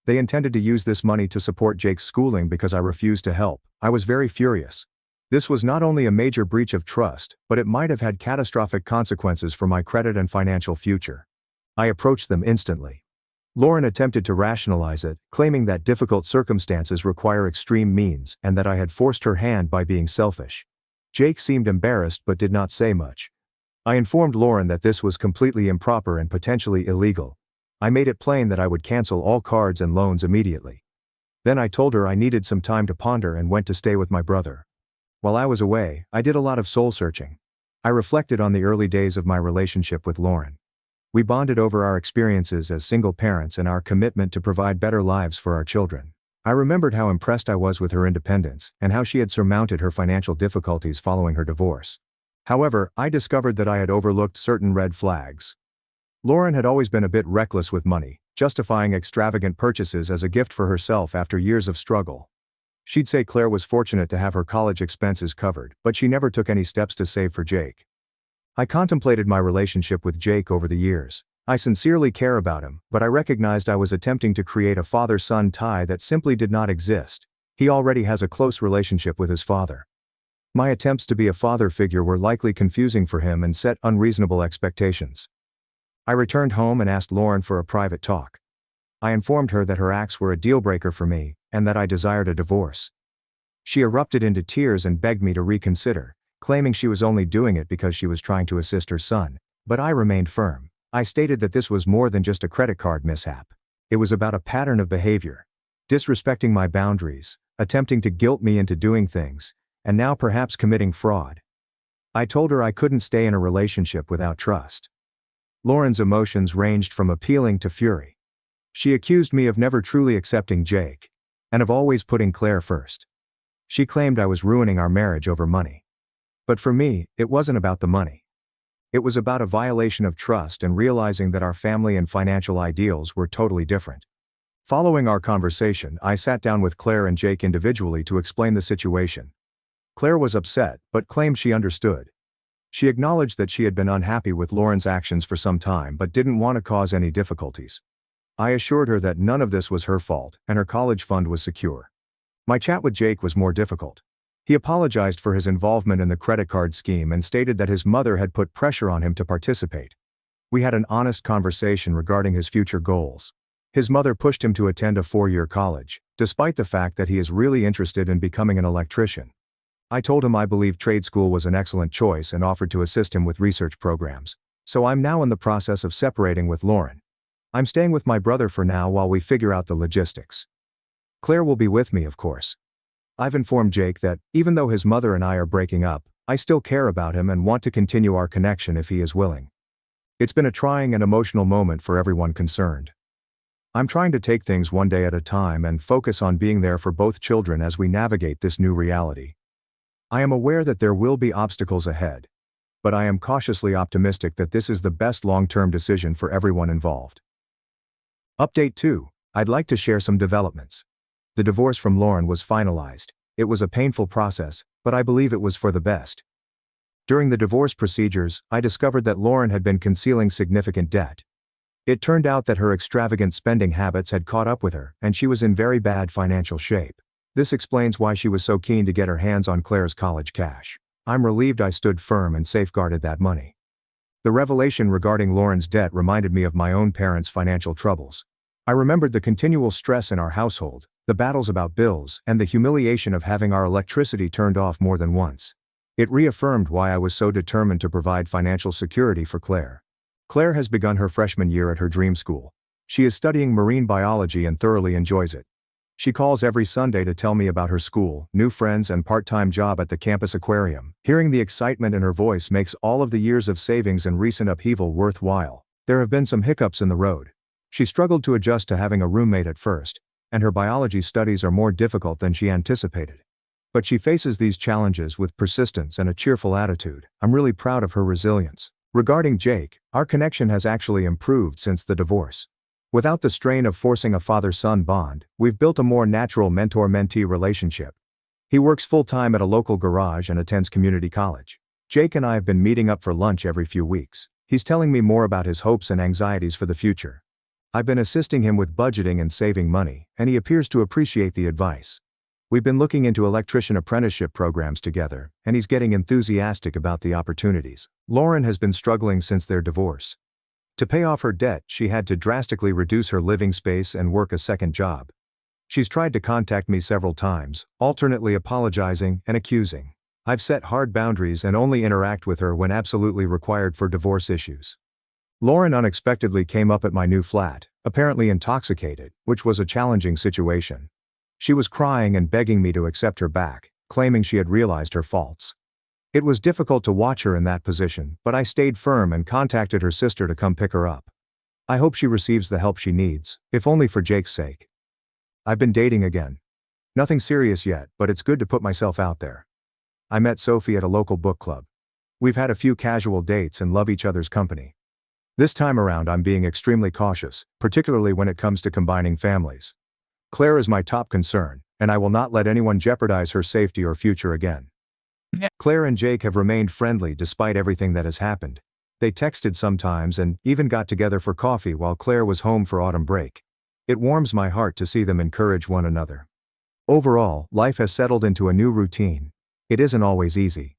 [SPEAKER 1] They intended to use this money to support Jake's schooling because I refused to help. I was very furious. This was not only a major breach of trust, but it might have had catastrophic consequences for my credit and financial future. I approached them instantly. Lauren attempted to rationalize it, claiming that difficult circumstances require extreme means and that I had forced her hand by being selfish. Jake seemed embarrassed but did not say much. I informed Lauren that this was completely improper and potentially illegal. I made it plain that I would cancel all cards and loans immediately. Then I told her I needed some time to ponder and went to stay with my brother. While I was away, I did a lot of soul-searching. I reflected on the early days of my relationship with Lauren. We bonded over our experiences as single parents and our commitment to provide better lives for our children. I remembered how impressed I was with her independence and how she had surmounted her financial difficulties following her divorce. However, I discovered that I had overlooked certain red flags. Lauren had always been a bit reckless with money, justifying extravagant purchases as a gift for herself after years of struggle. She'd say Claire was fortunate to have her college expenses covered, but she never took any steps to save for Jake. I contemplated my relationship with Jake over the years. I sincerely care about him, but I recognized I was attempting to create a father-son tie that simply did not exist. He already has a close relationship with his father. My attempts to be a father figure were likely confusing for him and set unreasonable expectations. I returned home and asked Lauren for a private talk. I informed her that her acts were a deal-breaker for me, and that I desired a divorce. She erupted into tears and begged me to reconsider, claiming she was only doing it because she was trying to assist her son, but I remained firm. I stated that this was more than just a credit card mishap. It was about a pattern of behavior. Disrespecting my boundaries, attempting to guilt me into doing things, and now perhaps committing fraud. I told her I couldn't stay in a relationship without trust. Lauren's emotions ranged from appealing to fury. She accused me of never truly accepting Jake, and of always putting Claire first. She claimed I was ruining our marriage over money. But for me, it wasn't about the money. It was about a violation of trust and realizing that our family and financial ideals were totally different. Following our conversation, I sat down with Claire and Jake individually to explain the situation. Claire was upset, but claimed she understood. She acknowledged that she had been unhappy with Lauren's actions for some time but didn't want to cause any difficulties. I assured her that none of this was her fault, and her college fund was secure. My chat with Jake was more difficult. He apologized for his involvement in the credit card scheme and stated that his mother had put pressure on him to participate. We had an honest conversation regarding his future goals. His mother pushed him to attend a 4-year college, despite the fact that he is really interested in becoming an electrician. I told him I believed trade school was an excellent choice and offered to assist him with research programs. So I'm now in the process of separating with Lauren. I'm staying with my brother for now while we figure out the logistics. Claire will be with me, of course. I've informed Jake that, even though his mother and I are breaking up, I still care about him and want to continue our connection if he is willing. It's been a trying and emotional moment for everyone concerned. I'm trying to take things one day at a time and focus on being there for both children as we navigate this new reality. I am aware that there will be obstacles ahead, but I am cautiously optimistic that this is the best long-term decision for everyone involved. Update 2. I'd like to share some developments. The divorce from Lauren was finalized. It was a painful process, but I believe it was for the best. During the divorce procedures, I discovered that Lauren had been concealing significant debt. It turned out that her extravagant spending habits had caught up with her, and she was in very bad financial shape. This explains why she was so keen to get her hands on Claire's college cash. I'm relieved I stood firm and safeguarded that money. The revelation regarding Lauren's debt reminded me of my own parents' financial troubles. I remembered the continual stress in our household, the battles about bills, and the humiliation of having our electricity turned off more than once. It reaffirmed why I was so determined to provide financial security for Claire. Claire has begun her freshman year at her dream school. She is studying marine biology and thoroughly enjoys it. She calls every Sunday to tell me about her school, new friends, and part-time job at the campus aquarium. Hearing the excitement in her voice makes all of the years of savings and recent upheaval worthwhile. There have been some hiccups in the road. She struggled to adjust to having a roommate at first, and her biology studies are more difficult than she anticipated. But she faces these challenges with persistence and a cheerful attitude. I'm really proud of her resilience. Regarding Jake, our connection has actually improved since the divorce. Without the strain of forcing a father-son bond, we've built a more natural mentor-mentee relationship. He works full-time at a local garage and attends community college. Jake and I have been meeting up for lunch every few weeks. He's telling me more about his hopes and anxieties for the future. I've been assisting him with budgeting and saving money, and he appears to appreciate the advice. We've been looking into electrician apprenticeship programs together, and he's getting enthusiastic about the opportunities. Lauren has been struggling since their divorce. To pay off her debt, she had to drastically reduce her living space and work a second job. She's tried to contact me several times, alternately apologizing and accusing. I've set hard boundaries and only interact with her when absolutely required for divorce issues. Lauren unexpectedly came up at my new flat, apparently intoxicated, which was a challenging situation. She was crying and begging me to accept her back, claiming she had realized her faults. It was difficult to watch her in that position, but I stayed firm and contacted her sister to come pick her up. I hope she receives the help she needs, if only for Jake's sake. I've been dating again. Nothing serious yet, but it's good to put myself out there. I met Sophie at a local book club. We've had a few casual dates and love each other's company. This time around I'm being extremely cautious, particularly when it comes to combining families. Claire is my top concern, and I will not let anyone jeopardize her safety or future again. Claire and Jake have remained friendly despite everything that has happened. They texted sometimes and even got together for coffee while Claire was home for autumn break. It warms my heart to see them encourage one another. Overall, life has settled into a new routine. It isn't always easy.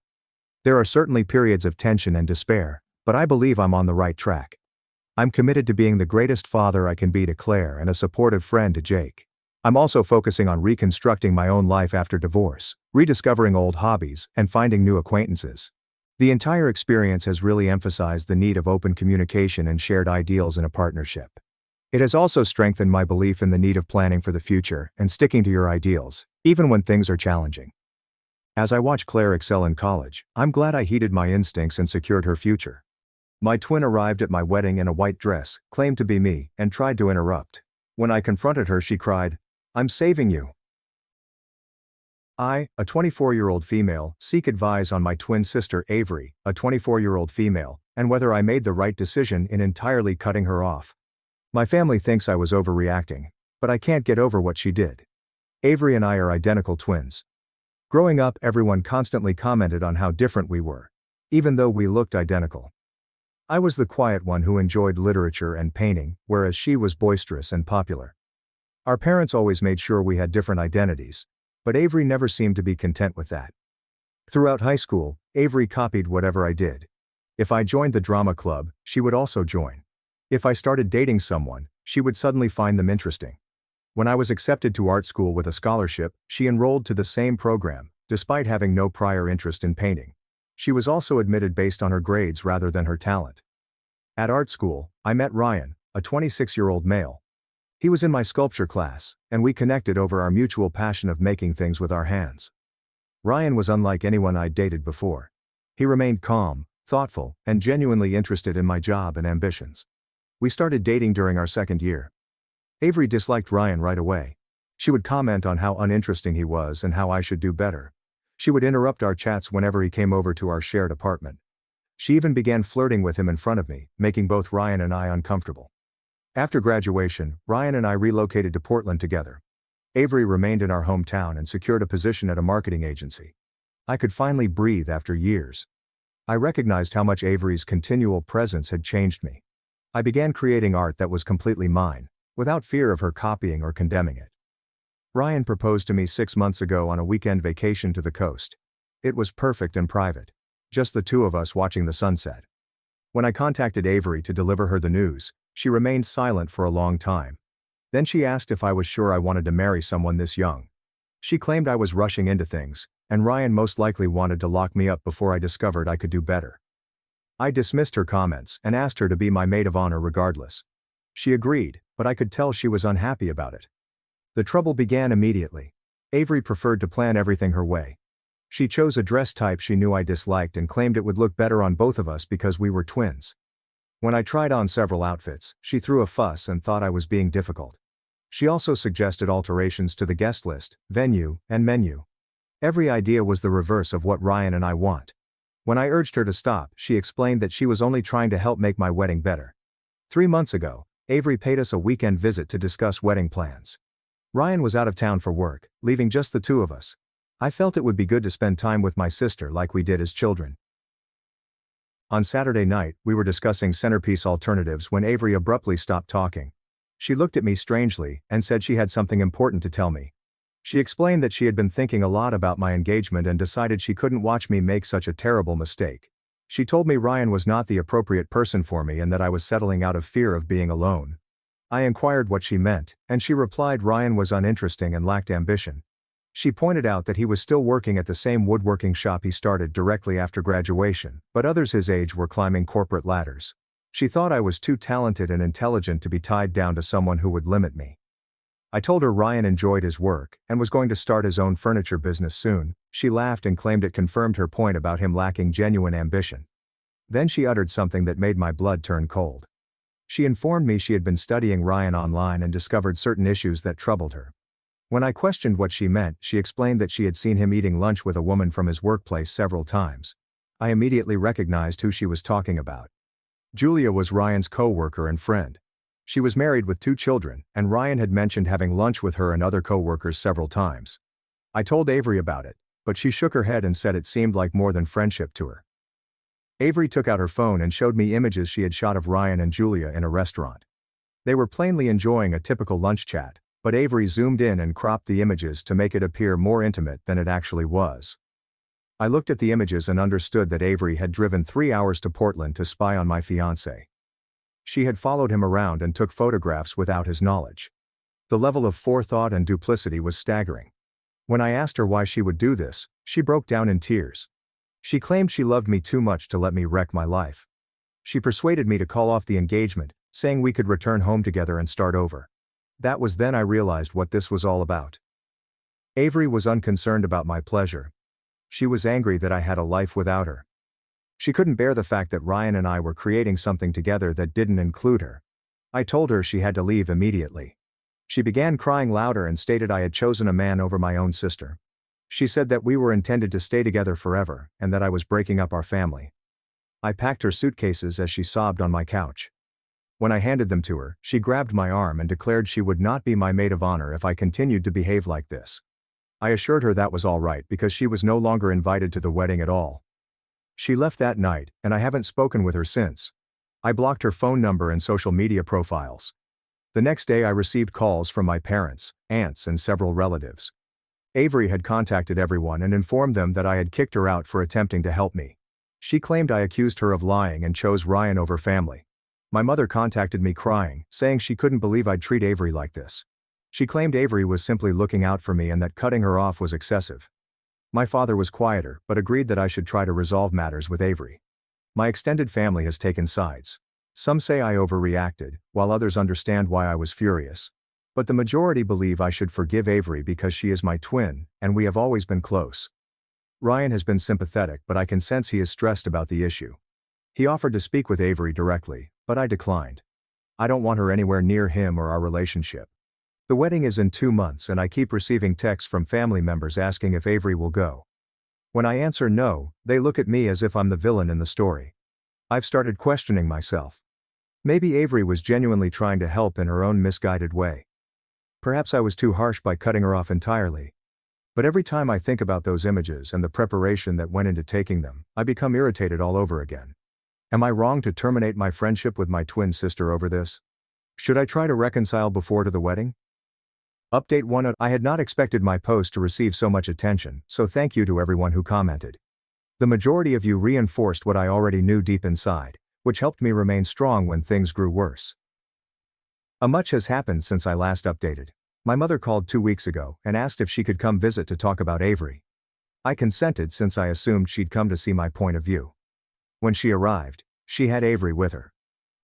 [SPEAKER 1] There are certainly periods of tension and despair, but I believe I'm on the right track. I'm committed to being the greatest father I can be to Claire and a supportive friend to Jake. I'm also focusing on reconstructing my own life after divorce, rediscovering old hobbies, and finding new acquaintances. The entire experience has really emphasized the need of open communication and shared ideals in a partnership. It has also strengthened my belief in the need of planning for the future and sticking to your ideals, even when things are challenging. As I watch Claire excel in college, I'm glad I heeded my instincts and secured her future. My twin arrived at my wedding in a white dress, claimed to be me, and tried to interrupt. When I confronted her, she cried, "I'm saving you." I, a 24-year-old female, seek advice on my twin sister Avery, a 24-year-old female, and whether I made the right decision in entirely cutting her off. My family thinks I was overreacting, but I can't get over what she did. Avery and I are identical twins. Growing up, everyone constantly commented on how different we were, even though we looked identical. I was the quiet one who enjoyed literature and painting, whereas she was boisterous and popular. Our parents always made sure we had different identities, but Avery never seemed to be content with that. Throughout high school, Avery copied whatever I did. If I joined the drama club, she would also join. If I started dating someone, she would suddenly find them interesting. When I was accepted to art school with a scholarship, she enrolled to the same program, despite having no prior interest in painting. She was also admitted based on her grades rather than her talent. At art school, I met Ryan, a 26-year-old male. He was in my sculpture class, and we connected over our mutual passion of making things with our hands. Ryan was unlike anyone I'd dated before. He remained calm, thoughtful, and genuinely interested in my job and ambitions. We started dating during our second year. Avery disliked Ryan right away. She would comment on how uninteresting he was and how I should do better. She would interrupt our chats whenever he came over to our shared apartment. She even began flirting with him in front of me, making both Ryan and I uncomfortable. After graduation, Ryan and I relocated to Portland together. Avery remained in our hometown and secured a position at a marketing agency. I could finally breathe after years. I recognized how much Avery's continual presence had changed me. I began creating art that was completely mine, without fear of her copying or condemning it. Ryan proposed to me 6 months ago on a weekend vacation to the coast. It was perfect and private. Just the two of us watching the sunset. When I contacted Avery to deliver her the news, she remained silent for a long time. Then she asked if I was sure I wanted to marry someone this young. She claimed I was rushing into things, and Ryan most likely wanted to lock me up before I discovered I could do better. I dismissed her comments and asked her to be my maid of honor regardless. She agreed, but I could tell she was unhappy about it. The trouble began immediately. Avery preferred to plan everything her way. She chose a dress type she knew I disliked and claimed it would look better on both of us because we were twins. When I tried on several outfits, she threw a fuss and thought I was being difficult. She also suggested alterations to the guest list, venue, and menu. Every idea was the reverse of what Ryan and I want. When I urged her to stop, she explained that she was only trying to help make my wedding better. 3 months ago, Avery paid us a weekend visit to discuss wedding plans. Ryan was out of town for work, leaving just the two of us. I felt it would be good to spend time with my sister like we did as children. On Saturday night, we were discussing centerpiece alternatives when Avery abruptly stopped talking. She looked at me strangely and said she had something important to tell me. She explained that she had been thinking a lot about my engagement and decided she couldn't watch me make such a terrible mistake. She told me Ryan was not the appropriate person for me and that I was settling out of fear of being alone. I inquired what she meant, and she replied Ryan was uninteresting and lacked ambition. She pointed out that he was still working at the same woodworking shop he started directly after graduation, but others his age were climbing corporate ladders. She thought I was too talented and intelligent to be tied down to someone who would limit me. I told her Ryan enjoyed his work and was going to start his own furniture business soon. She laughed and claimed it confirmed her point about him lacking genuine ambition. Then she uttered something that made my blood turn cold. She informed me she had been studying Ryan online and discovered certain issues that troubled her. When I questioned what she meant, she explained that she had seen him eating lunch with a woman from his workplace several times. I immediately recognized who she was talking about. Julia was Ryan's co-worker and friend. She was married with 2 children, and Ryan had mentioned having lunch with her and other co-workers several times. I told Avery about it, but she shook her head and said it seemed like more than friendship to her. Avery took out her phone and showed me images she had shot of Ryan and Julia in a restaurant. They were plainly enjoying a typical lunch chat, but Avery zoomed in and cropped the images to make it appear more intimate than it actually was. I looked at the images and understood that Avery had driven 3 hours to Portland to spy on my fiancé. She had followed him around and took photographs without his knowledge. The level of forethought and duplicity was staggering. When I asked her why she would do this, she broke down in tears. She claimed she loved me too much to let me wreck my life. She persuaded me to call off the engagement, saying we could return home together and start over. That was then I realized what this was all about. Avery was unconcerned about my pleasure. She was angry that I had a life without her. She couldn't bear the fact that Ryan and I were creating something together that didn't include her. I told her she had to leave immediately. She began crying louder and stated I had chosen a man over my own sister. She said that we were intended to stay together forever, and that I was breaking up our family. I packed her suitcases as she sobbed on my couch. When I handed them to her, she grabbed my arm and declared she would not be my maid of honor if I continued to behave like this. I assured her that was all right because she was no longer invited to the wedding at all. She left that night, and I haven't spoken with her since. I blocked her phone number and social media profiles. The next day I received calls from my parents, aunts, and several relatives. Avery had contacted everyone and informed them that I had kicked her out for attempting to help me. She claimed I accused her of lying and chose Ryan over family. My mother contacted me crying, saying she couldn't believe I'd treat Avery like this. She claimed Avery was simply looking out for me and that cutting her off was excessive. My father was quieter, but agreed that I should try to resolve matters with Avery. My extended family has taken sides. Some say I overreacted, while others understand why I was furious. But the majority believe I should forgive Avery because she is my twin, and we have always been close. Ryan has been sympathetic, but I can sense he is stressed about the issue. He offered to speak with Avery directly, but I declined. I don't want her anywhere near him or our relationship. The wedding is in 2 months and I keep receiving texts from family members asking if Avery will go. When I answer no, they look at me as if I'm the villain in the story. I've started questioning myself. Maybe Avery was genuinely trying to help in her own misguided way. Perhaps I was too harsh by cutting her off entirely. But every time I think about those images and the preparation that went into taking them, I become irritated all over again. Am I wrong to terminate my friendship with my twin sister over this? Should I try to reconcile before to the wedding? Update 1. I had not expected my post to receive so much attention, so thank you to everyone who commented. The majority of you reinforced what I already knew deep inside, which helped me remain strong when things grew worse. Much has happened since I last updated. My mother called 2 weeks ago and asked if she could come visit to talk about Avery. I consented since I assumed she'd come to see my point of view. When she arrived, she had Avery with her.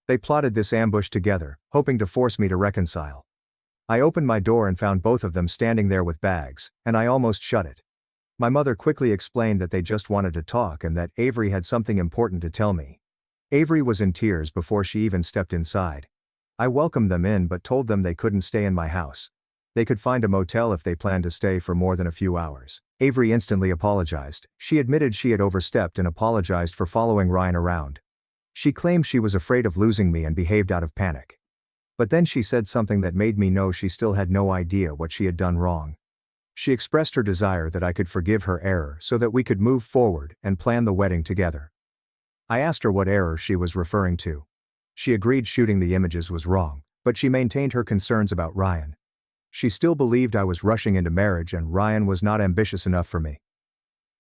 [SPEAKER 1] They plotted this ambush together, hoping to force me to reconcile. I opened my door and found both of them standing there with bags, and I almost shut it. My mother quickly explained that they just wanted to talk and that Avery had something important to tell me. Avery was in tears before she even stepped inside. I welcomed them in but told them they couldn't stay in my house. They could find a motel if they planned to stay for more than a few hours. Avery instantly apologized. She admitted she had overstepped and apologized for following Ryan around. She claimed she was afraid of losing me and behaved out of panic. But then she said something that made me know she still had no idea what she had done wrong. She expressed her desire that I could forgive her error so that we could move forward and plan the wedding together. I asked her what error she was referring to. She agreed shooting the images was wrong, But she maintained her concerns about Ryan. She still believed I was rushing into marriage and Ryan was not ambitious enough for me.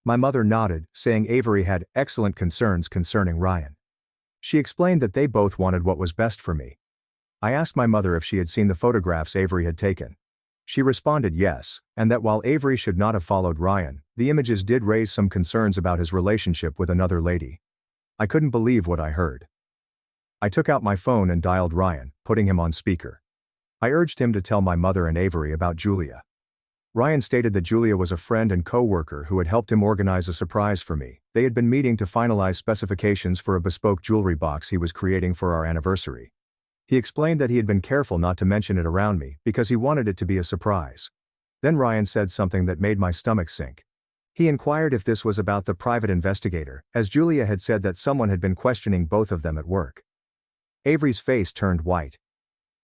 [SPEAKER 1] My mother nodded, saying Avery had excellent concerns concerning Ryan. She explained that they both wanted what was best for me. I asked my mother if she had seen the photographs Avery had taken. She responded yes, and that while Avery should not have followed Ryan, the images did raise some concerns about his relationship with another lady. I couldn't believe what I heard. I took out my phone and dialed Ryan, putting him on speaker. I urged him to tell my mother and Avery about Julia. Ryan stated that Julia was a friend and co-worker who had helped him organize a surprise for me. They had been meeting to finalize specifications for a bespoke jewelry box he was creating for our anniversary. He explained that he had been careful not to mention it around me because he wanted it to be a surprise. Then Ryan said something that made my stomach sink. He inquired if this was about the private investigator, as Julia had said that someone had been questioning both of them at work. Avery's face turned white.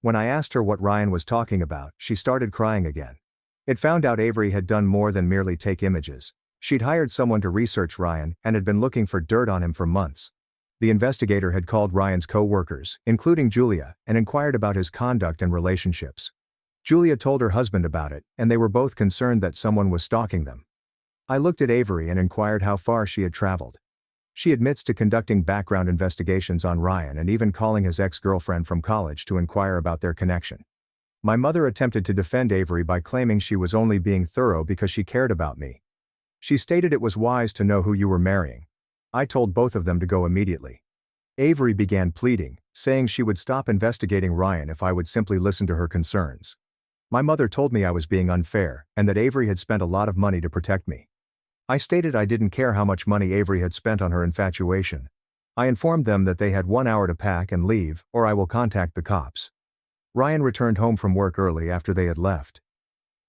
[SPEAKER 1] When I asked her what Ryan was talking about, she started crying again. It found out Avery had done more than merely take images. She'd hired someone to research Ryan and had been looking for dirt on him for months. The investigator had called Ryan's co-workers, including Julia, and inquired about his conduct and relationships. Julia told her husband about it, and they were both concerned that someone was stalking them. I looked at Avery and inquired how far she had traveled. She admits to conducting background investigations on Ryan and even calling his ex-girlfriend from college to inquire about their connection. My mother attempted to defend Avery by claiming she was only being thorough because she cared about me. She stated it was wise to know who you were marrying. I told both of them to go immediately. Avery began pleading, saying she would stop investigating Ryan if I would simply listen to her concerns. My mother told me I was being unfair, and that Avery had spent a lot of money to protect me. I stated I didn't care how much money Avery had spent on her infatuation. I informed them that they had 1 hour to pack and leave, or I will contact the cops. Ryan returned home from work early after they had left.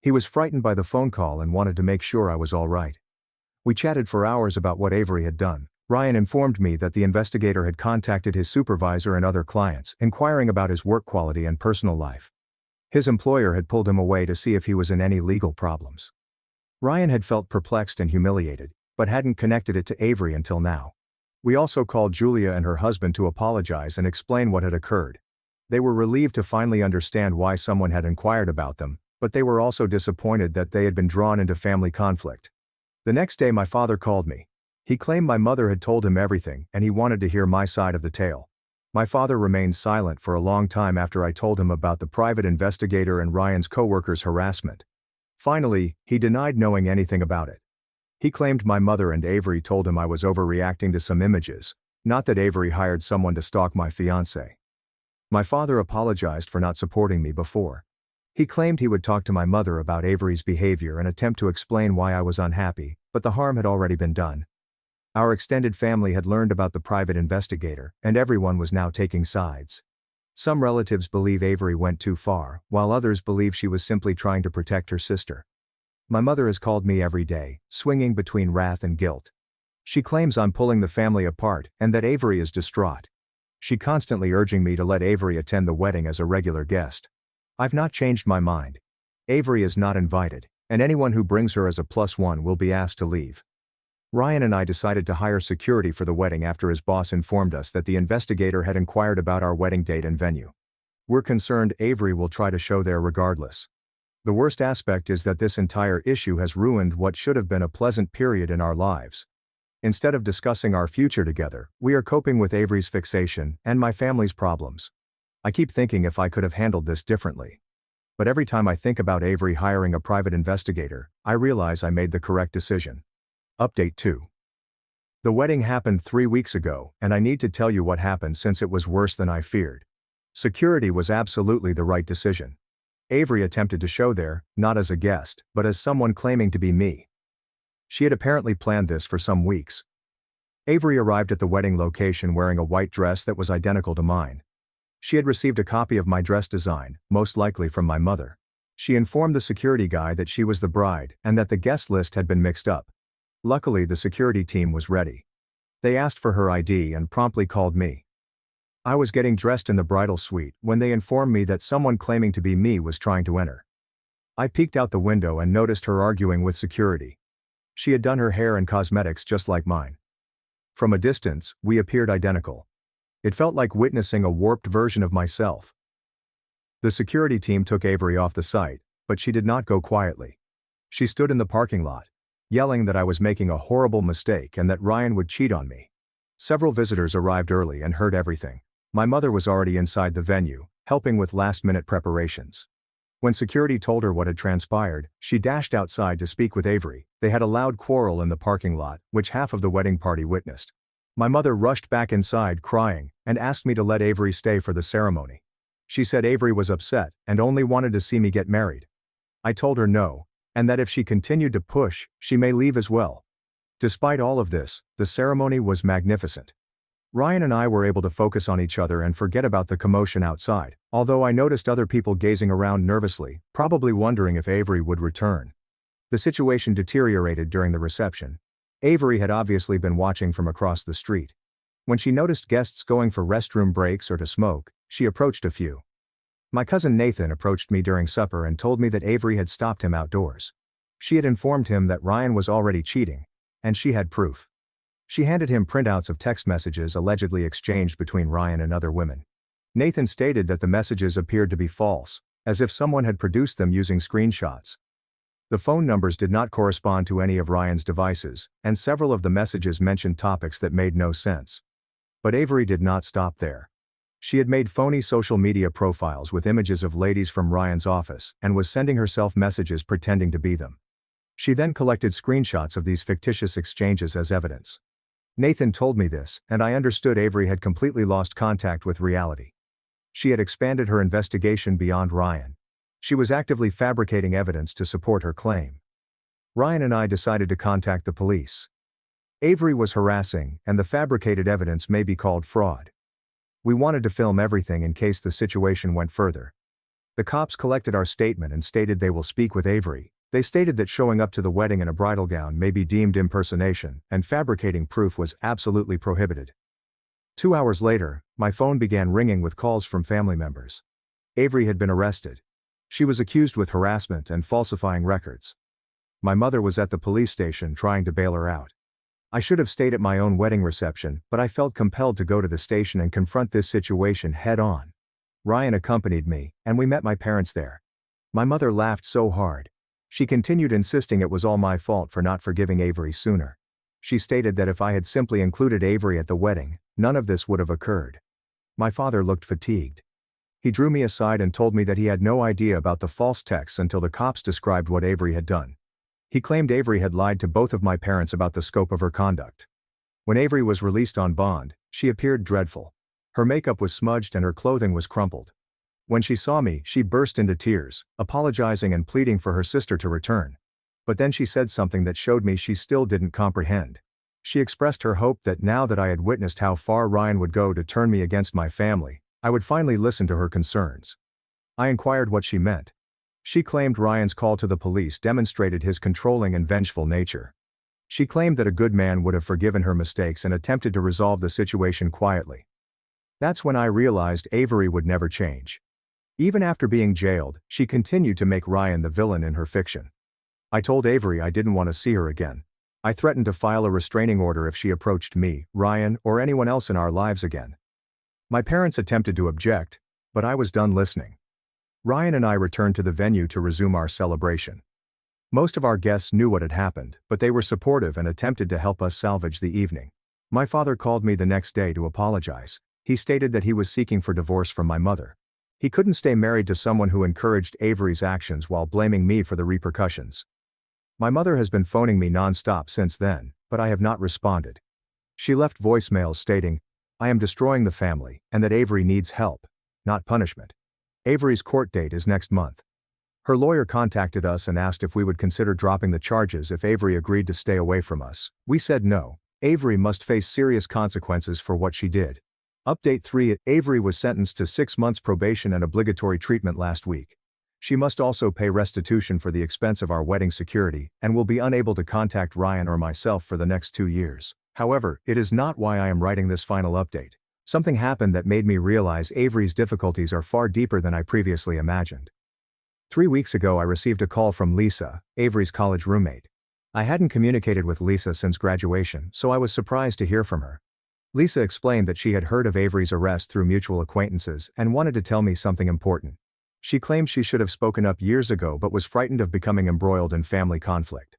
[SPEAKER 1] He was frightened by the phone call and wanted to make sure I was all right. We chatted for hours about what Avery had done. Ryan informed me that the investigator had contacted his supervisor and other clients, inquiring about his work quality and personal life. His employer had pulled him away to see if he was in any legal problems. Ryan had felt perplexed and humiliated, but hadn't connected it to Avery until now. We also called Julia and her husband to apologize and explain what had occurred. They were relieved to finally understand why someone had inquired about them, but they were also disappointed that they had been drawn into family conflict. The next day my father called me. He claimed my mother had told him everything and he wanted to hear my side of the tale. My father remained silent for a long time after I told him about the private investigator and Ryan's co-workers' harassment. Finally, he denied knowing anything about it. He claimed my mother and Avery told him I was overreacting to some images, not that Avery hired someone to stalk my fiancé. My father apologized for not supporting me before. He claimed he would talk to my mother about Avery's behavior and attempt to explain why I was unhappy, but the harm had already been done. Our extended family had learned about the private investigator, and everyone was now taking sides. Some relatives believe Avery went too far, while others believe she was simply trying to protect her sister. My mother has called me every day, swinging between wrath and guilt. She claims I'm pulling the family apart and that Avery is distraught. She constantly urging me to let Avery attend the wedding as a regular guest. I've not changed my mind. Avery is not invited, and anyone who brings her as a +1 will be asked to leave. Ryan and I decided to hire security for the wedding after his boss informed us that the investigator had inquired about our wedding date and venue. We're concerned Avery will try to show there regardless. The worst aspect is that this entire issue has ruined what should have been a pleasant period in our lives. Instead of discussing our future together, we are coping with Avery's fixation and my family's problems. I keep thinking if I could have handled this differently. But every time I think about Avery hiring a private investigator, I realize I made the correct decision. Update 2. The wedding happened 3 weeks ago, and I need to tell you what happened since it was worse than I feared. Security was absolutely the right decision. Avery attempted to show there, not as a guest, but as someone claiming to be me. She had apparently planned this for some weeks. Avery arrived at the wedding location wearing a white dress that was identical to mine. She had received a copy of my dress design, most likely from my mother. She informed the security guy that she was the bride and that the guest list had been mixed up. Luckily, the security team was ready. They asked for her ID and promptly called me. I was getting dressed in the bridal suite when they informed me that someone claiming to be me was trying to enter. I peeked out the window and noticed her arguing with security. She had done her hair and cosmetics just like mine. From a distance, we appeared identical. It felt like witnessing a warped version of myself. The security team took Avery off the site, but she did not go quietly. She stood in the parking lot, yelling that I was making a horrible mistake and that Ryan would cheat on me. Several visitors arrived early and heard everything. My mother was already inside the venue, helping with last-minute preparations. When security told her what had transpired, she dashed outside to speak with Avery. They had a loud quarrel in the parking lot, which half of the wedding party witnessed. My mother rushed back inside crying and asked me to let Avery stay for the ceremony. She said Avery was upset and only wanted to see me get married. I told her no, and that if she continued to push, she may leave as well. Despite all of this, the ceremony was magnificent. Ryan and I were able to focus on each other and forget about the commotion outside, although I noticed other people gazing around nervously, probably wondering if Avery would return. The situation deteriorated during the reception. Avery had obviously been watching from across the street. When she noticed guests going for restroom breaks or to smoke, she approached a few. My cousin Nathan approached me during supper and told me that Avery had stopped him outdoors. She had informed him that Ryan was already cheating, and she had proof. She handed him printouts of text messages allegedly exchanged between Ryan and other women. Nathan stated that the messages appeared to be false, as if someone had produced them using screenshots. The phone numbers did not correspond to any of Ryan's devices, and several of the messages mentioned topics that made no sense. But Avery did not stop there. She had made phony social media profiles with images of ladies from Ryan's office and was sending herself messages pretending to be them. She then collected screenshots of these fictitious exchanges as evidence. Nathan told me this, and I understood Avery had completely lost contact with reality. She had expanded her investigation beyond Ryan. She was actively fabricating evidence to support her claim. Ryan and I decided to contact the police. Avery was harassing, and the fabricated evidence may be called fraud. We wanted to film everything in case the situation went further. The cops collected our statement and stated they will speak with Avery. They stated that showing up to the wedding in a bridal gown may be deemed impersonation, and fabricating proof was absolutely prohibited. 2 hours later, my phone began ringing with calls from family members. Avery had been arrested. She was accused with harassment and falsifying records. My mother was at the police station trying to bail her out. I should have stayed at my own wedding reception, but I felt compelled to go to the station and confront this situation head-on. Ryan accompanied me, and we met my parents there. My mother laughed so hard. She continued insisting it was all my fault for not forgiving Avery sooner. She stated that if I had simply included Avery at the wedding, none of this would have occurred. My father looked fatigued. He drew me aside and told me that he had no idea about the false texts until the cops described what Avery had done. He claimed Avery had lied to both of my parents about the scope of her conduct. When Avery was released on bond, she appeared dreadful. Her makeup was smudged and her clothing was crumpled. When she saw me, she burst into tears, apologizing and pleading for her sister to return. But then she said something that showed me she still didn't comprehend. She expressed her hope that now that I had witnessed how far Ryan would go to turn me against my family, I would finally listen to her concerns. I inquired what she meant. She claimed Ryan's call to the police demonstrated his controlling and vengeful nature. She claimed that a good man would have forgiven her mistakes and attempted to resolve the situation quietly. That's when I realized Avery would never change. Even after being jailed, she continued to make Ryan the villain in her fiction. I told Avery I didn't want to see her again. I threatened to file a restraining order if she approached me, Ryan, or anyone else in our lives again. My parents attempted to object, but I was done listening. Ryan and I returned to the venue to resume our celebration. Most of our guests knew what had happened, but they were supportive and attempted to help us salvage the evening. My father called me the next day to apologize. He stated that he was seeking for divorce from my mother. He couldn't stay married to someone who encouraged Avery's actions while blaming me for the repercussions. My mother has been phoning me non-stop since then, but I have not responded. She left voicemails stating, "I am destroying the family, and that Avery needs help, not punishment." Avery's court date is next month. Her lawyer contacted us and asked if we would consider dropping the charges if Avery agreed to stay away from us. We said no. Avery must face serious consequences for what she did. Update 3: Avery was sentenced to 6 months probation and obligatory treatment last week. She must also pay restitution for the expense of our wedding security, and will be unable to contact Ryan or myself for the next 2 years. However, it is not why I am writing this final update. Something happened that made me realize Avery's difficulties are far deeper than I previously imagined. 3 weeks ago I received a call from Lisa, Avery's college roommate. I hadn't communicated with Lisa since graduation, so I was surprised to hear from her. Lisa explained that she had heard of Avery's arrest through mutual acquaintances and wanted to tell me something important. She claimed she should have spoken up years ago but was frightened of becoming embroiled in family conflict.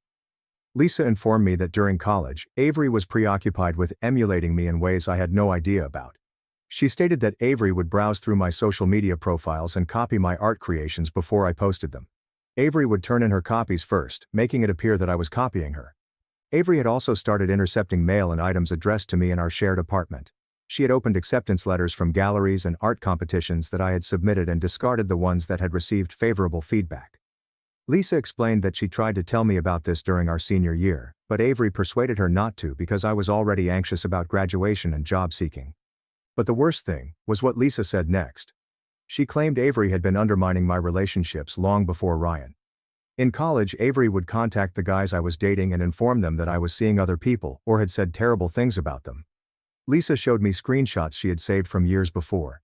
[SPEAKER 1] Lisa informed me that during college, Avery was preoccupied with emulating me in ways I had no idea about. She stated that Avery would browse through my social media profiles and copy my art creations before I posted them. Avery would turn in her copies first, making it appear that I was copying her. Avery had also started intercepting mail and items addressed to me in our shared apartment. She had opened acceptance letters from galleries and art competitions that I had submitted and discarded the ones that had received favorable feedback. Lisa explained that she tried to tell me about this during our senior year, but Avery persuaded her not to because I was already anxious about graduation and job seeking. But the worst thing was what Lisa said next. She claimed Avery had been undermining my relationships long before Ryan. In college, Avery would contact the guys I was dating and inform them that I was seeing other people or had said terrible things about them. Lisa showed me screenshots she had saved from years before.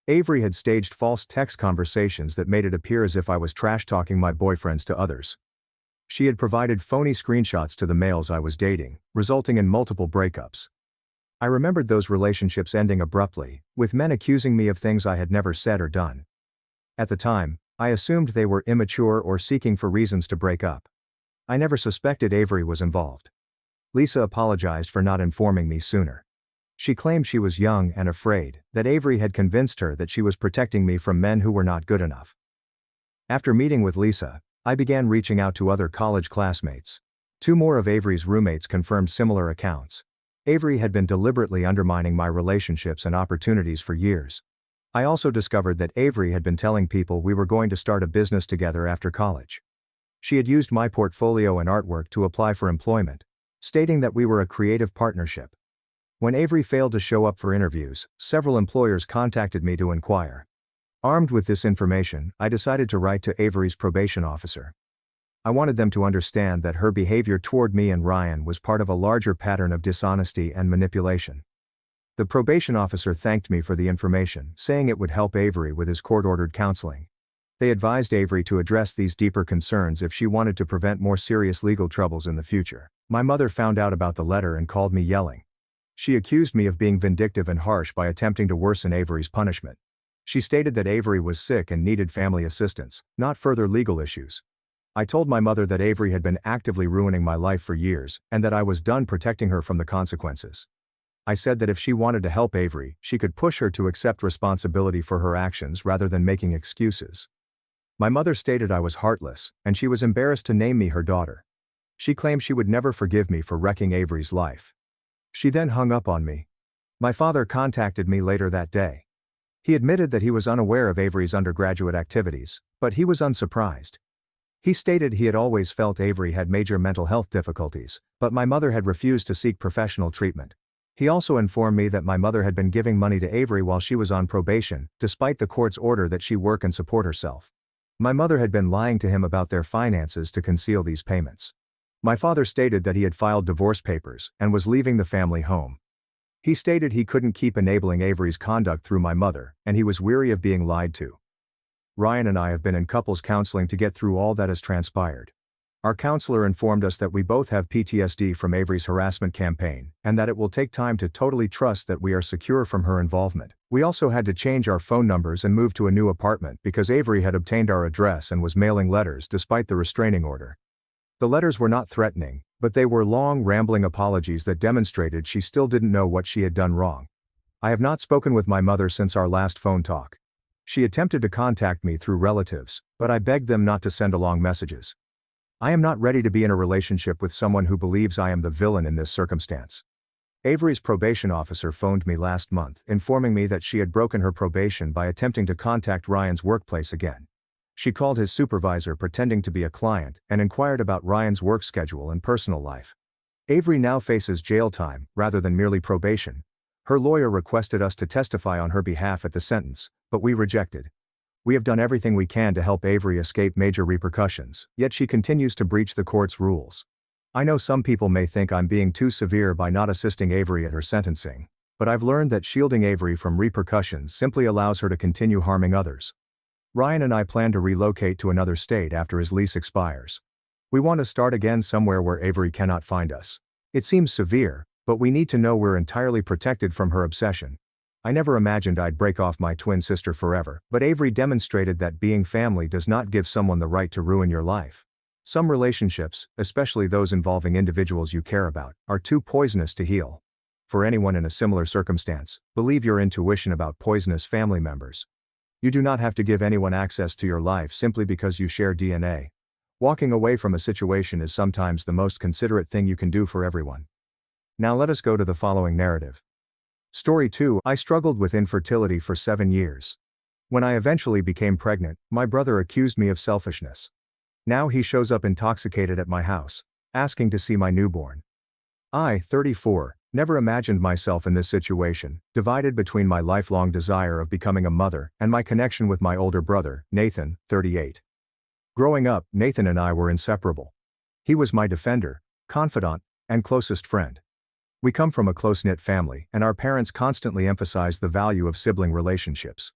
[SPEAKER 1] Avery had staged false text conversations that made it appear as if I was trash-talking my boyfriends to others. She had provided phony screenshots to the males I was dating, resulting in multiple breakups. I remembered those relationships ending abruptly, with men accusing me of things I had never said or done. At the time, I assumed they were immature or seeking for reasons to break up. I never suspected Avery was involved. Lisa apologized for not informing me sooner. She claimed she was young and afraid, that Avery had convinced her that she was protecting me from men who were not good enough. After meeting with Lisa, I began reaching out to other college classmates. 2 more of Avery's roommates confirmed similar accounts. Avery had been deliberately undermining my relationships and opportunities for years. I also discovered that Avery had been telling people we were going to start a business together after college. She had used my portfolio and artwork to apply for employment, stating that we were a creative partnership. When Avery failed to show up for interviews, several employers contacted me to inquire. Armed with this information, I decided to write to Avery's probation officer. I wanted them to understand that her behavior toward me and Ryan was part of a larger pattern of dishonesty and manipulation. The probation officer thanked me for the information, saying it would help Avery with his court-ordered counseling. They advised Avery to address these deeper concerns if she wanted to prevent more serious legal troubles in the future. My mother found out about the letter and called me yelling. She accused me of being vindictive and harsh by attempting to worsen Avery's punishment. She stated that Avery was sick and needed family assistance, not further legal issues. I told my mother that Avery had been actively ruining my life for years, and that I was done protecting her from the consequences. I said that if she wanted to help Avery, she could push her to accept responsibility for her actions rather than making excuses. My mother stated I was heartless, and she was embarrassed to name me her daughter. She claimed she would never forgive me for wrecking Avery's life. She then hung up on me. My father contacted me later that day. He admitted that he was unaware of Avery's undergraduate activities, but he was unsurprised. He stated he had always felt Avery had major mental health difficulties, but my mother had refused to seek professional treatment. He also informed me that my mother had been giving money to Avery while she was on probation, despite the court's order that she work and support herself. My mother had been lying to him about their finances to conceal these payments. My father stated that he had filed divorce papers and was leaving the family home. He stated he couldn't keep enabling Avery's conduct through my mother, and he was weary of being lied to. Ryan and I have been in couples counseling to get through all that has transpired. Our counselor informed us that we both have PTSD from Avery's harassment campaign, and that it will take time to totally trust that we are secure from her involvement. We also had to change our phone numbers and move to a new apartment because Avery had obtained our address and was mailing letters despite the restraining order. The letters were not threatening, but they were long, rambling apologies that demonstrated she still didn't know what she had done wrong. I have not spoken with my mother since our last phone talk. She attempted to contact me through relatives, but I begged them not to send along messages. I am not ready to be in a relationship with someone who believes I am the villain in this circumstance. Avery's probation officer phoned me last month, informing me that she had broken her probation by attempting to contact Ryan's workplace again. She called his supervisor pretending to be a client and inquired about Ryan's work schedule and personal life. Avery now faces jail time, rather than merely probation. Her lawyer requested us to testify on her behalf at the sentence, but we rejected. We have done everything we can to help Avery escape major repercussions, yet she continues to breach the court's rules. I know some people may think I'm being too severe by not assisting Avery at her sentencing, but I've learned that shielding Avery from repercussions simply allows her to continue harming others. Ryan and I plan to relocate to another state after his lease expires. We want to start again somewhere where Avery cannot find us. It seems severe, but we need to know we're entirely protected from her obsession. I never imagined I'd break off my twin sister forever, but Avery demonstrated that being family does not give someone the right to ruin your life. Some relationships, especially those involving individuals you care about, are too poisonous to heal. For anyone in a similar circumstance, believe your intuition about poisonous family members. You do not have to give anyone access to your life simply because you share DNA. Walking away from a situation is sometimes the most considerate thing you can do for everyone. Now let us go to the following narrative. Story 2. I struggled with infertility for 7 years. When I eventually became pregnant, my brother accused me of selfishness. Now he shows up intoxicated at my house, asking to see my newborn. I, 34, never imagined myself in this situation, divided between my lifelong desire of becoming a mother and my connection with my older brother, Nathan, 38. Growing up, Nathan and I were inseparable. He was my defender, confidant, and closest friend. We come from a close-knit family, and our parents constantly emphasized the value of sibling relationships.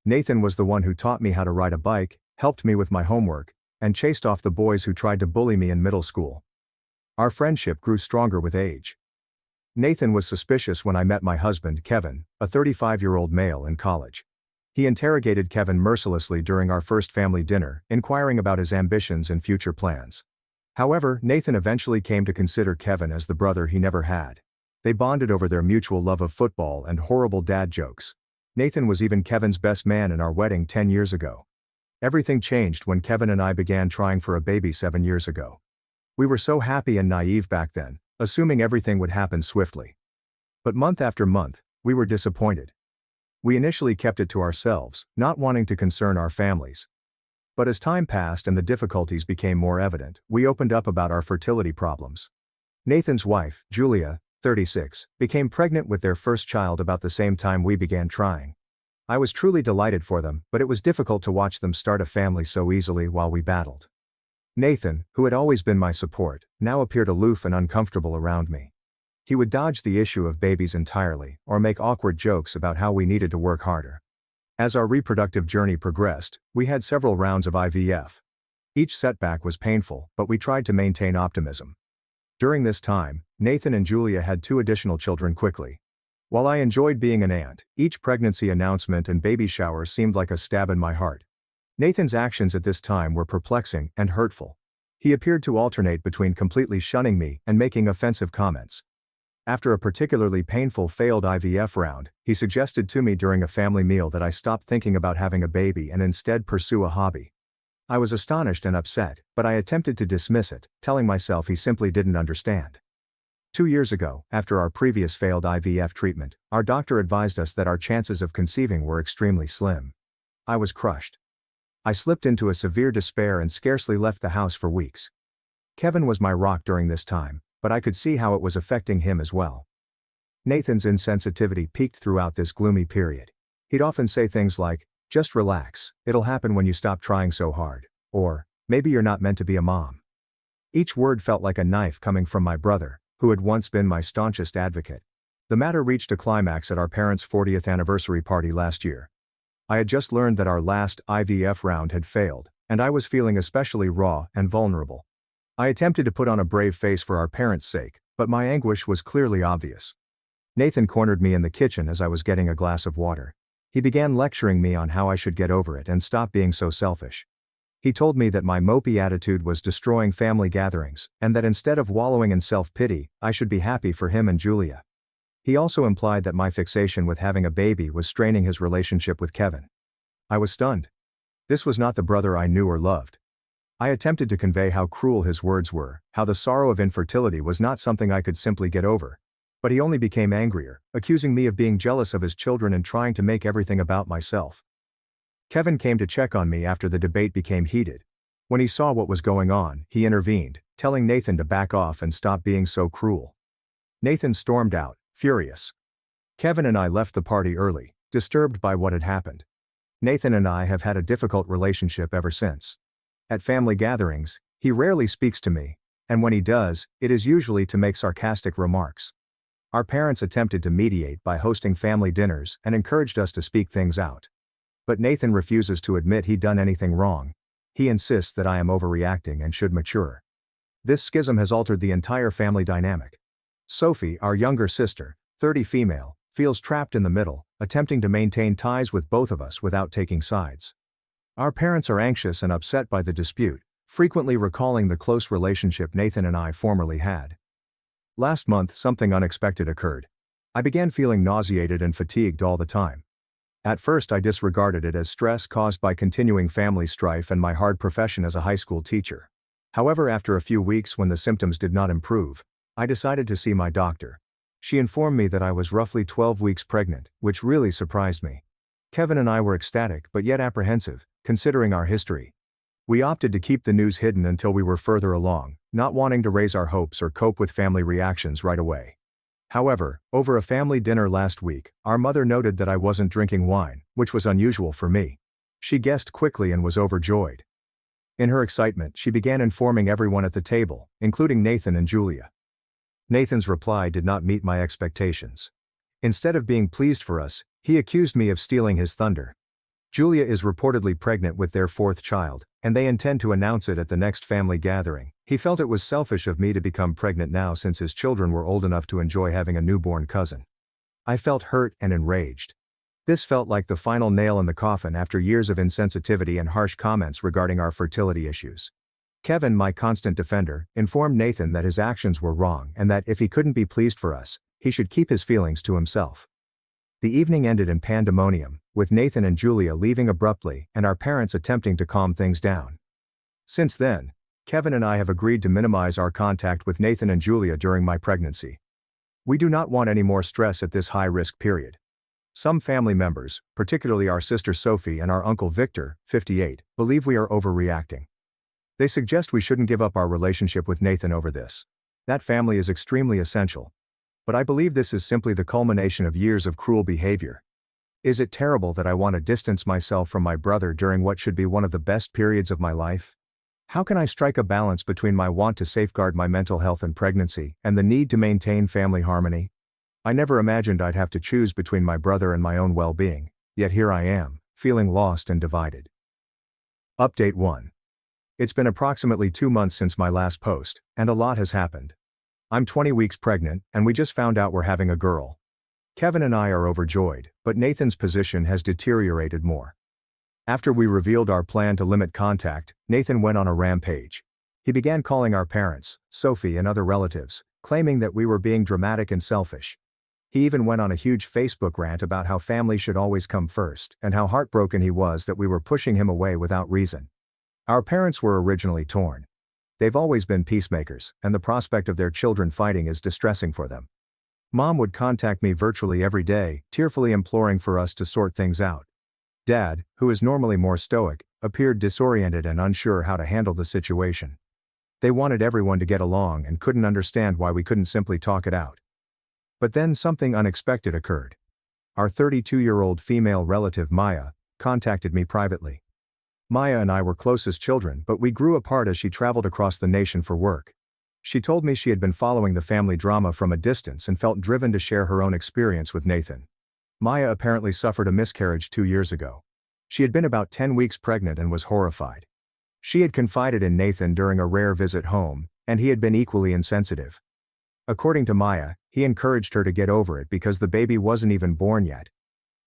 [SPEAKER 1] Nathan was the one who taught me how to ride a bike, helped me with my homework, and chased off the boys who tried to bully me in middle school. Our friendship grew stronger with age. Nathan was suspicious when I met my husband, Kevin, a 35-year-old male in college. He interrogated Kevin mercilessly during our first family dinner, inquiring about his ambitions and future plans. However, Nathan eventually came to consider Kevin as the brother he never had. They bonded over their mutual love of football and horrible dad jokes. Nathan was even Kevin's best man in our wedding 10 years ago. Everything changed when Kevin and I began trying for a baby 7 years ago. We were so happy and naive back then, assuming everything would happen swiftly. But month after month, we were disappointed. We initially kept it to ourselves, not wanting to concern our families. But as time passed and the difficulties became more evident, we opened up about our fertility problems. Nathan's wife, Julia, 36, became pregnant with their first child about the same time we began trying. I was truly delighted for them, but it was difficult to watch them start a family so easily while we battled. Nathan, who had always been my support, now appeared aloof and uncomfortable around me. He would dodge the issue of babies entirely, or make awkward jokes about how we needed to work harder. As our reproductive journey progressed, we had several rounds of IVF. Each setback was painful, but we tried to maintain optimism. During this time, Nathan and Julia had 2 additional children quickly. While I enjoyed being an aunt, each pregnancy announcement and baby shower seemed like a stab in my heart. Nathan's actions at this time were perplexing and hurtful. He appeared to alternate between completely shunning me and making offensive comments. After a particularly painful failed IVF round, he suggested to me during a family meal that I stop thinking about having a baby and instead pursue a hobby. I was astonished and upset, but I attempted to dismiss it, telling myself he simply didn't understand. 2 years ago, after our previous failed IVF treatment, our doctor advised us that our chances of conceiving were extremely slim. I was crushed. I slipped into a severe despair and scarcely left the house for weeks. Kevin was my rock during this time, but I could see how it was affecting him as well. Nathan's insensitivity peaked throughout this gloomy period. He'd often say things like, "Just relax, it'll happen when you stop trying so hard," or, "Maybe you're not meant to be a mom." Each word felt like a knife coming from my brother, who had once been my staunchest advocate. The matter reached a climax at our parents' 40th anniversary party last year. I had just learned that our last IVF round had failed, and I was feeling especially raw and vulnerable. I attempted to put on a brave face for our parents' sake, but my anguish was clearly obvious. Nathan cornered me in the kitchen as I was getting a glass of water. He began lecturing me on how I should get over it and stop being so selfish. He told me that my mopey attitude was destroying family gatherings, and that instead of wallowing in self-pity, I should be happy for him and Julia. He also implied that my fixation with having a baby was straining his relationship with Kevin. I was stunned. This was not the brother I knew or loved. I attempted to convey how cruel his words were, how the sorrow of infertility was not something I could simply get over. But he only became angrier, accusing me of being jealous of his children and trying to make everything about myself. Kevin came to check on me after the debate became heated. When he saw what was going on, he intervened, telling Nathan to back off and stop being so cruel. Nathan stormed out, furious. Kevin and I left the party early, disturbed by what had happened. Nathan and I have had a difficult relationship ever since. At family gatherings, he rarely speaks to me, and when he does, it is usually to make sarcastic remarks. Our parents attempted to mediate by hosting family dinners and encouraged us to speak things out. But Nathan refuses to admit he'd done anything wrong. He insists that I am overreacting and should mature. This schism has altered the entire family dynamic. Sophie, our younger sister, 30 female, feels trapped in the middle, attempting to maintain ties with both of us without taking sides. Our parents are anxious and upset by the dispute, frequently recalling the close relationship Nathan and I formerly had. Last month, something unexpected occurred. I began feeling nauseated and fatigued all the time. At first, I disregarded it as stress caused by continuing family strife and my hard profession as a high school teacher. However, after a few weeks when the symptoms did not improve, I decided to see my doctor. She informed me that I was roughly 12 weeks pregnant, which really surprised me. Kevin and I were ecstatic but yet apprehensive, considering our history. We opted to keep the news hidden until we were further along, not wanting to raise our hopes or cope with family reactions right away. However, over a family dinner last week, our mother noted that I wasn't drinking wine, which was unusual for me. She guessed quickly and was overjoyed. In her excitement, she began informing everyone at the table, including Nathan and Julia. Nathan's reply did not meet my expectations. Instead of being pleased for us, he accused me of stealing his thunder. Julia is reportedly pregnant with their fourth child, and they intend to announce it at the next family gathering. He felt it was selfish of me to become pregnant now since his children were old enough to enjoy having a newborn cousin. I felt hurt and enraged. This felt like the final nail in the coffin after years of insensitivity and harsh comments regarding our fertility issues. Kevin, my constant defender, informed Nathan that his actions were wrong and that if he couldn't be pleased for us, he should keep his feelings to himself. The evening ended in pandemonium, with Nathan and Julia leaving abruptly and our parents attempting to calm things down. Since then, Kevin and I have agreed to minimize our contact with Nathan and Julia during my pregnancy. We do not want any more stress at this high-risk period. Some family members, particularly our sister Sophie and our uncle Victor, 58, believe we are overreacting. They suggest we shouldn't give up our relationship with Nathan over this. That family is extremely essential. But I believe this is simply the culmination of years of cruel behavior. Is it terrible that I want to distance myself from my brother during what should be one of the best periods of my life? How can I strike a balance between my want to safeguard my mental health and pregnancy, and the need to maintain family harmony? I never imagined I'd have to choose between my brother and my own well-being, yet here I am, feeling lost and divided. Update 1. It's been approximately 2 months since my last post, and a lot has happened. I'm 20 weeks pregnant, and we just found out we're having a girl. Kevin and I are overjoyed, but Nathan's position has deteriorated more. After we revealed our plan to limit contact, Nathan went on a rampage. He began calling our parents, Sophie and other relatives, claiming that we were being dramatic and selfish. He even went on a huge Facebook rant about how family should always come first, and how heartbroken he was that we were pushing him away without reason. Our parents were originally torn. They've always been peacemakers, and the prospect of their children fighting is distressing for them. Mom would contact me virtually every day, tearfully imploring for us to sort things out. Dad, who is normally more stoic, appeared disoriented and unsure how to handle the situation. They wanted everyone to get along and couldn't understand why we couldn't simply talk it out. But then something unexpected occurred. Our 32-year-old female relative Maya contacted me privately. Maya and I were close as children, but we grew apart as she traveled across the nation for work. She told me she had been following the family drama from a distance and felt driven to share her own experience with Nathan. Maya apparently suffered a miscarriage 2 years ago. She had been about 10 weeks pregnant and was horrified. She had confided in Nathan during a rare visit home, and he had been equally insensitive. According to Maya, he encouraged her to get over it because the baby wasn't even born yet.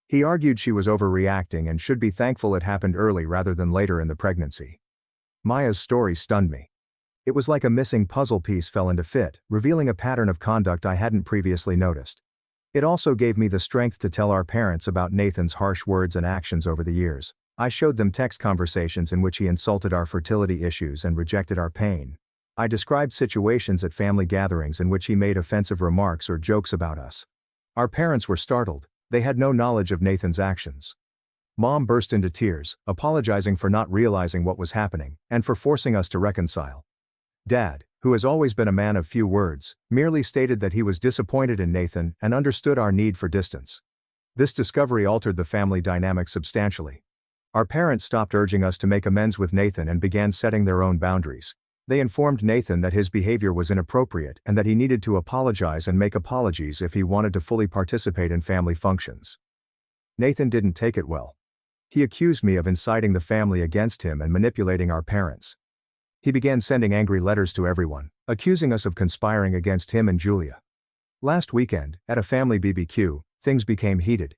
[SPEAKER 1] He argued she was overreacting and should be thankful it happened early rather than later in the pregnancy. Maya's story stunned me. It was like a missing puzzle piece fell into fit, revealing a pattern of conduct I hadn't previously noticed. It also gave me the strength to tell our parents about Nathan's harsh words and actions over the years. I showed them text conversations in which he insulted our fertility issues and rejected our pain. I described situations at family gatherings in which he made offensive remarks or jokes about us. Our parents were startled. They had no knowledge of Nathan's actions. Mom burst into tears, apologizing for not realizing what was happening, and for forcing us to reconcile. Dad, who has always been a man of few words, merely stated that he was disappointed in Nathan and understood our need for distance. This discovery altered the family dynamic substantially. Our parents stopped urging us to make amends with Nathan and began setting their own boundaries. They informed Nathan that his behavior was inappropriate and that he needed to apologize and make apologies if he wanted to fully participate in family functions. Nathan didn't take it well. He accused me of inciting the family against him and manipulating our parents. He began sending angry letters to everyone, accusing us of conspiring against him and Julia. Last weekend, at a family BBQ, Things became heated.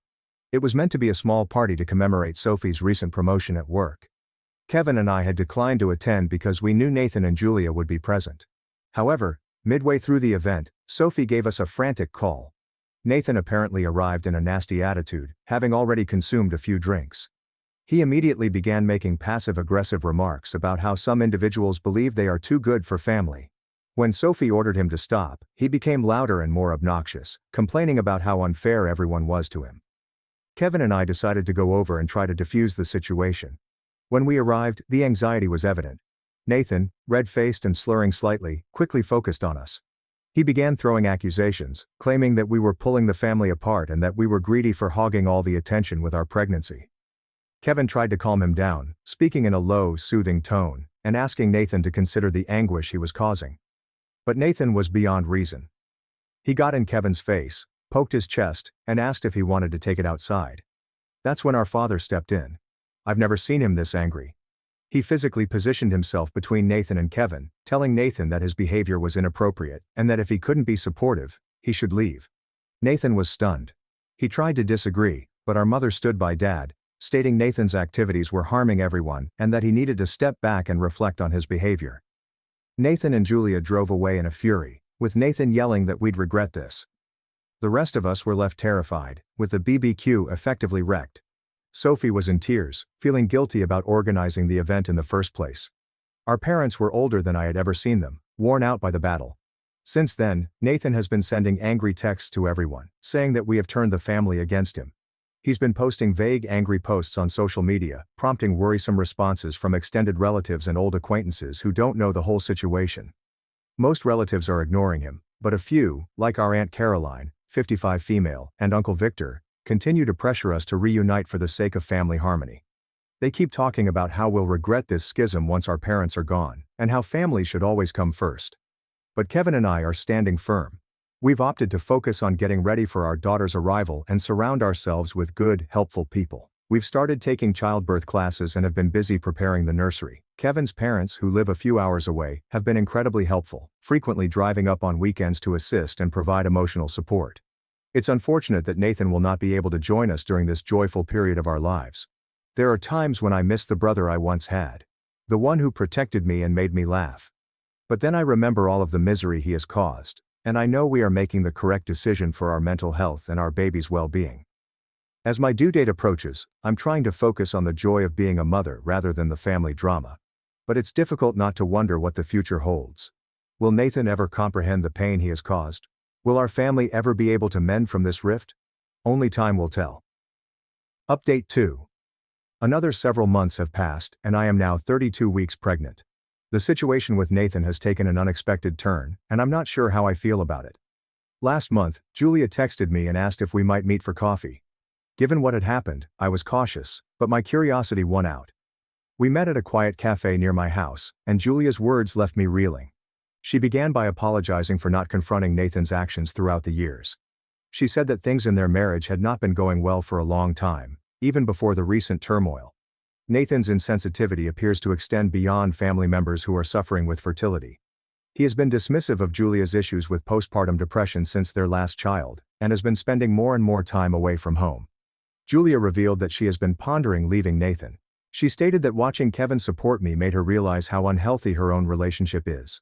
[SPEAKER 1] It was meant to be a small party to commemorate Sophie's recent promotion at work. Kevin and I had declined to attend because we knew Nathan and Julia would be present. However, midway through the event, Sophie gave us a frantic call. Nathan apparently arrived in a nasty attitude, having already consumed a few drinks. He immediately began making passive-aggressive remarks about how some individuals believe they are too good for family. When Sophie ordered him to stop, he became louder and more obnoxious, complaining about how unfair everyone was to him. Kevin and I decided to go over and try to defuse the situation. When we arrived, the anxiety was evident. Nathan, red-faced and slurring slightly, quickly focused on us. He began throwing accusations, claiming that we were pulling the family apart and that we were greedy for hogging all the attention with our pregnancy. Kevin tried to calm him down, speaking in a low, soothing tone, and asking Nathan to consider the anguish he was causing. But Nathan was beyond reason. He got in Kevin's face, poked his chest, and asked if he wanted to take it outside. That's when our father stepped in. I've never seen him this angry. He physically positioned himself between Nathan and Kevin, telling Nathan that his behavior was inappropriate, and that if he couldn't be supportive, he should leave. Nathan was stunned. He tried to disagree, but our mother stood by Dad, stating Nathan's activities were harming everyone and that he needed to step back and reflect on his behavior. Nathan and Julia drove away in a fury, with Nathan yelling that we'd regret this. The rest of us were left terrified, with the BBQ effectively wrecked. Sophie was in tears, feeling guilty about organizing the event in the first place. Our parents were older than I had ever seen them, worn out by the battle. Since then, Nathan has been sending angry texts to everyone, saying that we have turned the family against him. He's been posting vague angry posts on social media, prompting worrisome responses from extended relatives and old acquaintances who don't know the whole situation. Most relatives are ignoring him, but a few, like our Aunt Caroline, 55 female, and Uncle Victor, continue to pressure us to reunite for the sake of family harmony. They keep talking about how we'll regret this schism once our parents are gone, and how family should always come first. But Kevin and I are standing firm. We've opted to focus on getting ready for our daughter's arrival and surround ourselves with good, helpful people. We've started taking childbirth classes and have been busy preparing the nursery. Kevin's parents, who live a few hours away, have been incredibly helpful, frequently driving up on weekends to assist and provide emotional support. It's unfortunate that Nathan will not be able to join us during this joyful period of our lives. There are times when I miss the brother I once had. The one who protected me and made me laugh. But then I remember all of the misery he has caused. And I know we are making the correct decision for our mental health and our baby's well-being. As my due date approaches, I'm trying to focus on the joy of being a mother rather than the family drama. But it's difficult not to wonder what the future holds. Will Nathan ever comprehend the pain he has caused? Will our family ever be able to mend from this rift? Only time will tell. Update 2. Another several months have passed, and I am now 32 weeks pregnant. The situation with Nathan has taken an unexpected turn, and I'm not sure how I feel about it. Last month, Julia texted me and asked if we might meet for coffee. Given what had happened, I was cautious, but my curiosity won out. We met at a quiet cafe near my house, and Julia's words left me reeling. She began by apologizing for not confronting Nathan's actions throughout the years. She said that things in their marriage had not been going well for a long time, even before the recent turmoil. Nathan's insensitivity appears to extend beyond family members who are suffering with fertility. He has been dismissive of Julia's issues with postpartum depression since their last child, and has been spending more and more time away from home. Julia revealed that she has been pondering leaving Nathan. She stated that watching Kevin support me made her realize how unhealthy her own relationship is.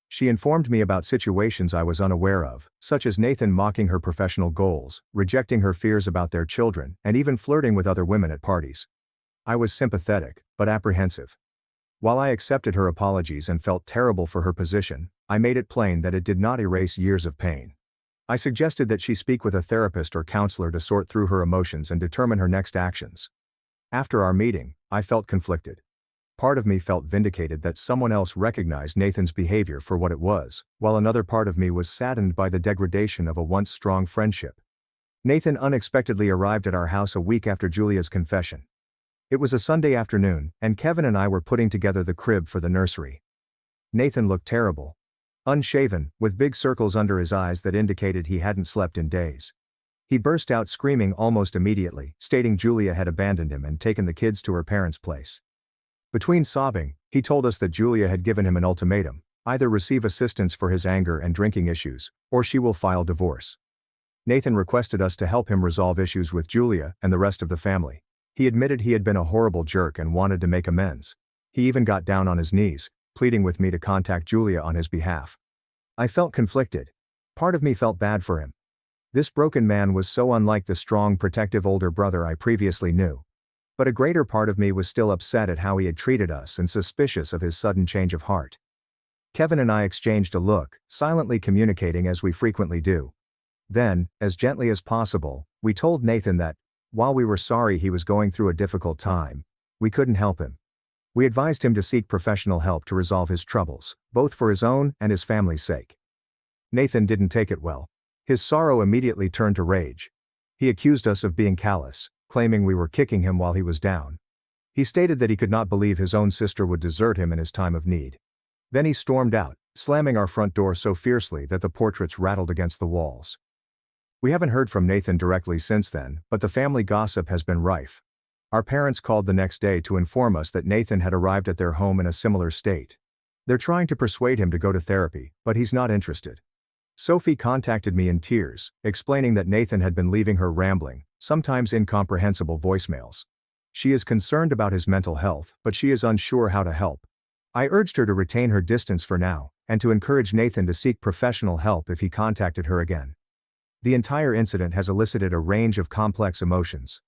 [SPEAKER 1] She informed me about situations I was unaware of, such as Nathan mocking her professional goals, rejecting her fears about their children, and even flirting with other women at parties. I was sympathetic, but apprehensive. While I accepted her apologies and felt terrible for her position, I made it plain that it did not erase years of pain. I suggested that she speak with a therapist or counselor to sort through her emotions and determine her next actions. After our meeting, I felt conflicted. Part of me felt vindicated that someone else recognized Nathan's behavior for what it was, while another part of me was saddened by the degradation of a once strong friendship. Nathan unexpectedly arrived at our house a week after Julia's confession. It was a Sunday afternoon, and Kevin and I were putting together the crib for the nursery. Nathan looked terrible. Unshaven, with big circles under his eyes that indicated he hadn't slept in days. He burst out screaming almost immediately, stating Julia had abandoned him and taken the kids to her parents' place. Between sobbing, he told us that Julia had given him an ultimatum: either receive assistance for his anger and drinking issues, or she will file divorce. Nathan requested us to help him resolve issues with Julia and the rest of the family. He admitted he had been a horrible jerk and wanted to make amends. He even got down on his knees, pleading with me to contact Julia on his behalf. I felt conflicted. Part of me felt bad for him. This broken man was so unlike the strong, protective older brother I previously knew. But a greater part of me was still upset at how he had treated us and suspicious of his sudden change of heart. Kevin and I exchanged a look, silently communicating as we frequently do. Then, as gently as possible, we told Nathan that, while we were sorry he was going through a difficult time, we couldn't help him. We advised him to seek professional help to resolve his troubles, both for his own and his family's sake. Nathan didn't take it well. His sorrow immediately turned to rage. He accused us of being callous, claiming we were kicking him while he was down. He stated that he could not believe his own sister would desert him in his time of need. Then he stormed out, slamming our front door so fiercely that the portraits rattled against the walls. We haven't heard from Nathan directly since then, but the family gossip has been rife. Our parents called the next day to inform us that Nathan had arrived at their home in a similar state. They're trying to persuade him to go to therapy, but he's not interested. Sophie contacted me in tears, explaining that Nathan had been leaving her rambling, sometimes incomprehensible voicemails. She is concerned about his mental health, but she is unsure how to help. I urged her to retain her distance for now, and to encourage Nathan to seek professional help if he contacted her again. The entire incident has elicited a range of complex emotions.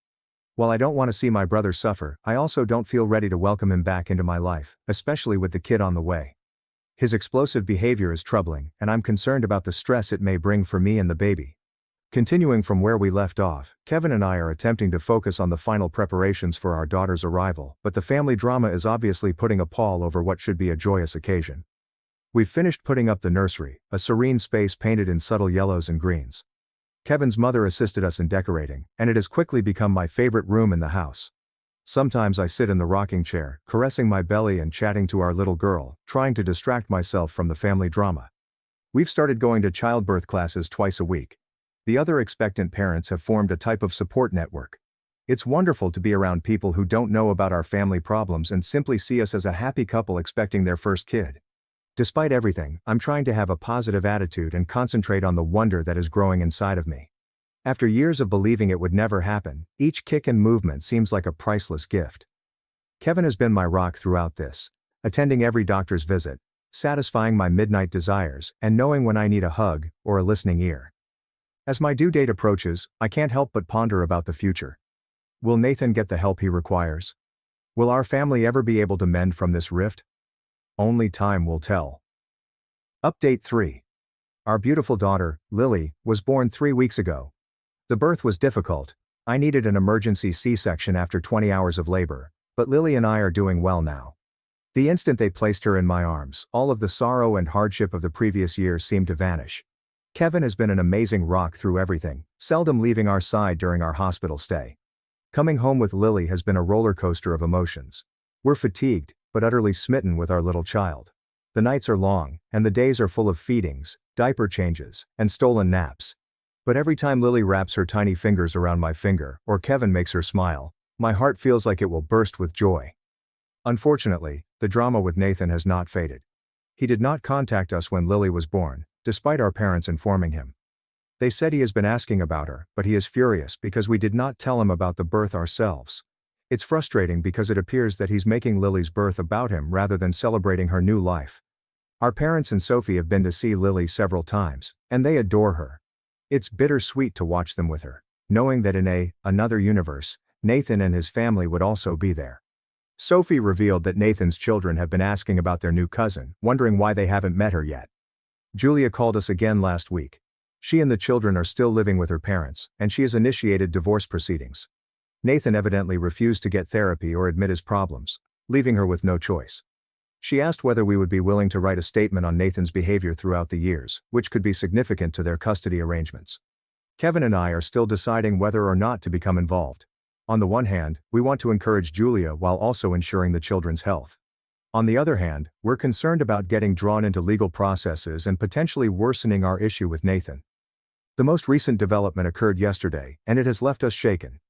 [SPEAKER 1] While I don't want to see my brother suffer, I also don't feel ready to welcome him back into my life, especially with the kid on the way. His explosive behavior is troubling, and I'm concerned about the stress it may bring for me and the baby. Continuing from where we left off, Kevin and I are attempting to focus on the final preparations for our daughter's arrival, but the family drama is obviously putting a pall over what should be a joyous occasion. We've finished putting up the nursery, a serene space painted in subtle yellows and greens. Kevin's mother assisted us in decorating, and it has quickly become my favorite room in the house. Sometimes I sit in the rocking chair, caressing my belly and chatting to our little girl, trying to distract myself from the family drama. We've started going to childbirth classes twice a week. The other expectant parents have formed a type of support network. It's wonderful to be around people who don't know about our family problems and simply see us as a happy couple expecting their first kid. Despite everything, I'm trying to have a positive attitude and concentrate on the wonder that is growing inside of me. After years of believing it would never happen, each kick and movement seems like a priceless gift. Kevin has been my rock throughout this, attending every doctor's visit, satisfying my midnight desires, and knowing when I need a hug or a listening ear. As my due date approaches, I can't help but ponder about the future. Will Nathan get the help he requires? Will our family ever be able to mend from this rift? Only time will tell. Update 3. Our beautiful daughter, Lily, was born 3 weeks ago. The birth was difficult. I needed an emergency C-section after 20 hours of labor, but Lily and I are doing well now. The instant they placed her in my arms, all of the sorrow and hardship of the previous year seemed to vanish. Kevin has been an amazing rock through everything, seldom leaving our side during our hospital stay. Coming home with Lily has been a roller coaster of emotions. We're fatigued, but utterly smitten with our little child. The nights are long, and the days are full of feedings, diaper changes, and stolen naps. But every time Lily wraps her tiny fingers around my finger, or Kevin makes her smile, my heart feels like it will burst with joy. Unfortunately, the drama with Nathan has not faded. He did not contact us when Lily was born, despite our parents informing him. They said he has been asking about her, but he is furious because we did not tell him about the birth ourselves. It's frustrating because it appears that he's making Lily's birth about him rather than celebrating her new life. Our parents and Sophie have been to see Lily several times, and they adore her. It's bittersweet to watch them with her, knowing that in another universe, Nathan and his family would also be there. Sophie revealed that Nathan's children have been asking about their new cousin, wondering why they haven't met her yet. Julia called us again last week. She and the children are still living with her parents, and she has initiated divorce proceedings. Nathan evidently refused to get therapy or admit his problems, leaving her with no choice. She asked whether we would be willing to write a statement on Nathan's behavior throughout the years, which could be significant to their custody arrangements. Kevin and I are still deciding whether or not to become involved. On the one hand, we want to encourage Julia while also ensuring the children's health. On the other hand, we're concerned about getting drawn into legal processes and potentially worsening our issue with Nathan. The most recent development occurred yesterday, and it has left us shaken.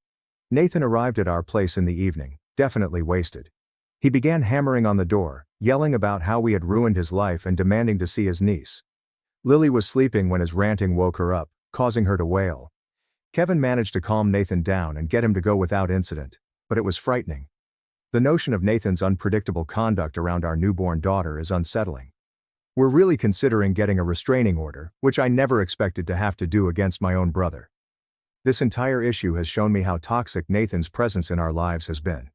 [SPEAKER 1] Nathan arrived at our place in the evening, definitely wasted. He began hammering on the door, yelling about how we had ruined his life and demanding to see his niece. Lily was sleeping when his ranting woke her up, causing her to wail. Kevin managed to calm Nathan down and get him to go without incident, but it was frightening. The notion of Nathan's unpredictable conduct around our newborn daughter is unsettling. We're really considering getting a restraining order, which I never expected to have to do against my own brother. This entire issue has shown me how toxic Nathan's presence in our lives has been.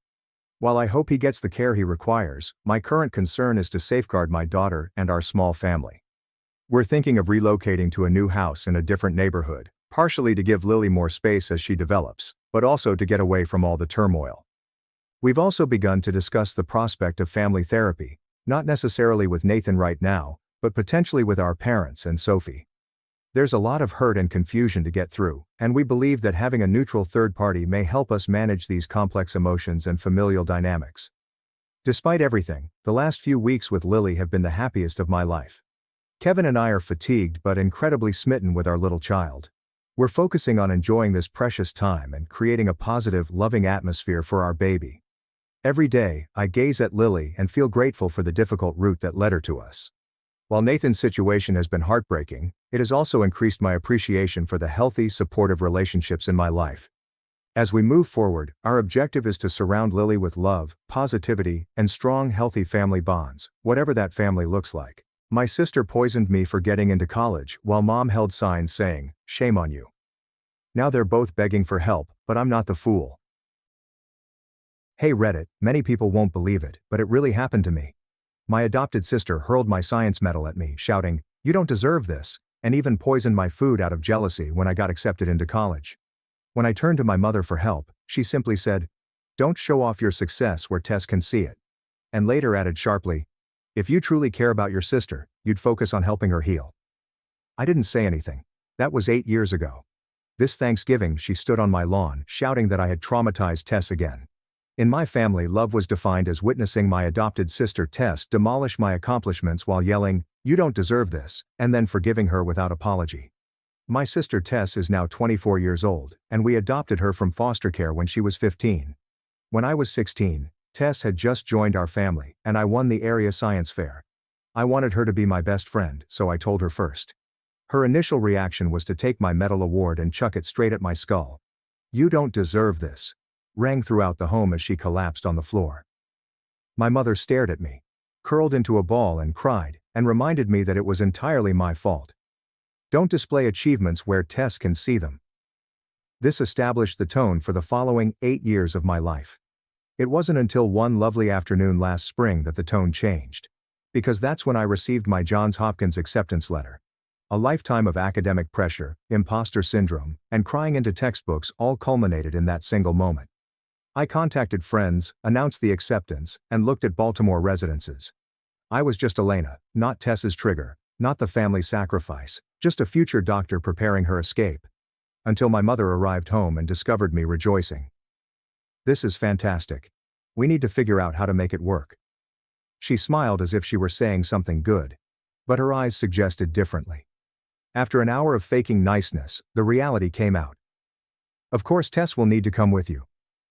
[SPEAKER 1] While I hope he gets the care he requires, my current concern is to safeguard my daughter and our small family. We're thinking of relocating to a new house in a different neighborhood, partially to give Lily more space as she develops, but also to get away from all the turmoil. We've also begun to discuss the prospect of family therapy, not necessarily with Nathan right now, but potentially with our parents and Sophie. There's a lot of hurt and confusion to get through, and we believe that having a neutral third party may help us manage these complex emotions and familial dynamics. Despite everything, the last few weeks with Lily have been the happiest of my life. Kevin and I are fatigued but incredibly smitten with our little child. We're focusing on enjoying this precious time and creating a positive, loving atmosphere for our baby. Every day, I gaze at Lily and feel grateful for the difficult route that led her to us. While Nathan's situation has been heartbreaking, it has also increased my appreciation for the healthy, supportive relationships in my life. As we move forward, our objective is to surround Lily with love, positivity, and strong, healthy family bonds, whatever that family looks like. My sister poisoned me for getting into college, while Mom held signs saying, "Shame on you." Now they're both begging for help, but I'm not the fool. Hey Reddit, many people won't believe it, but it really happened to me. My adopted sister hurled my science medal at me, shouting, "You don't deserve this," and even poisoned my food out of jealousy when I got accepted into college. When I turned to my mother for help, she simply said, "Don't show off your success where Tess can see it." And later added sharply, "If you truly care about your sister, you'd focus on helping her heal." I didn't say anything. That was 8 years ago. This Thanksgiving she stood on my lawn, shouting that I had traumatized Tess again. In my family, love was defined as witnessing my adopted sister Tess demolish my accomplishments while yelling, "You don't deserve this," and then forgiving her without apology. My sister Tess is now 24 years old, and we adopted her from foster care when she was 15. When I was 16, Tess had just joined our family, and I won the area science fair. I wanted her to be my best friend, so I told her first. Her initial reaction was to take my medal award and chuck it straight at my skull. "You don't deserve this," rang throughout the home as she collapsed on the floor. My mother stared at me, curled into a ball and cried, and reminded me that it was entirely my fault. "Don't display achievements where Tess can see them." This established the tone for the following 8 years of my life. It wasn't until one lovely afternoon last spring that the tone changed. Because that's when I received my Johns Hopkins acceptance letter. A lifetime of academic pressure, imposter syndrome, and crying into textbooks all culminated in that single moment. I contacted friends, announced the acceptance, and looked at Baltimore residences. I was just Elena, not Tess's trigger, not the family sacrifice, just a future doctor preparing her escape. Until my mother arrived home and discovered me rejoicing. "This is fantastic. We need to figure out how to make it work." She smiled as if she were saying something good. But her eyes suggested differently. After an hour of faking niceness, the reality came out. "Of course Tess will need to come with you.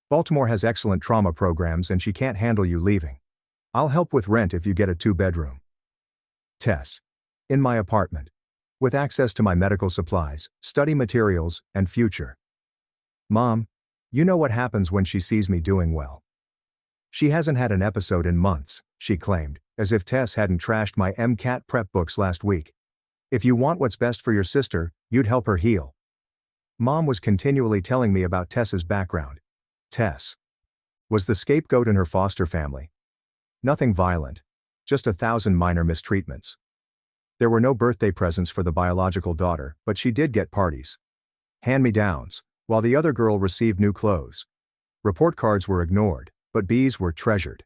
[SPEAKER 1] Baltimore has excellent trauma programs and she can't handle you leaving. I'll help with rent if you get a 2-bedroom. Tess. In my apartment. With access to my medical supplies, study materials, and future. Mom. You know what happens when she sees me doing well. She hasn't had an episode in months, she claimed, as if Tess hadn't trashed my MCAT prep books last week. If you want what's best for your sister, you'd help her heal. Mom was continually telling me about Tess's background. Tess was the scapegoat in her foster family. Nothing violent. Just 1,000 minor mistreatments. There were no birthday presents for the biological daughter, but she did get parties. Hand-me-downs, while the other girl received new clothes. Report cards were ignored, but B's were treasured.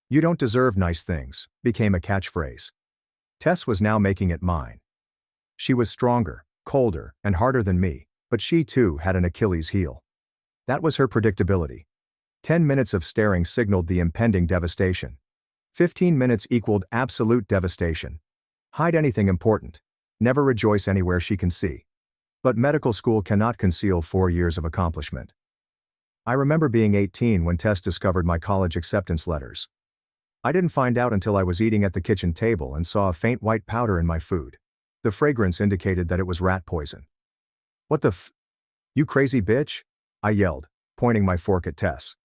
[SPEAKER 1] "You don't deserve nice things," became a catchphrase. Tess was now making it mine. She was stronger, colder, and harder than me, but she too had an Achilles heel. That was her predictability. 10 minutes of staring signaled the impending devastation. 15 minutes equaled absolute devastation. Hide anything important. Never rejoice anywhere she can see. But medical school cannot conceal 4 years of accomplishment. I remember being 18 when Tess discovered my college acceptance letters. I didn't find out until I was eating at the kitchen table and saw a faint white powder in my food. The fragrance indicated that it was rat poison. What the f? You crazy bitch? I yelled, pointing my fork at Tess.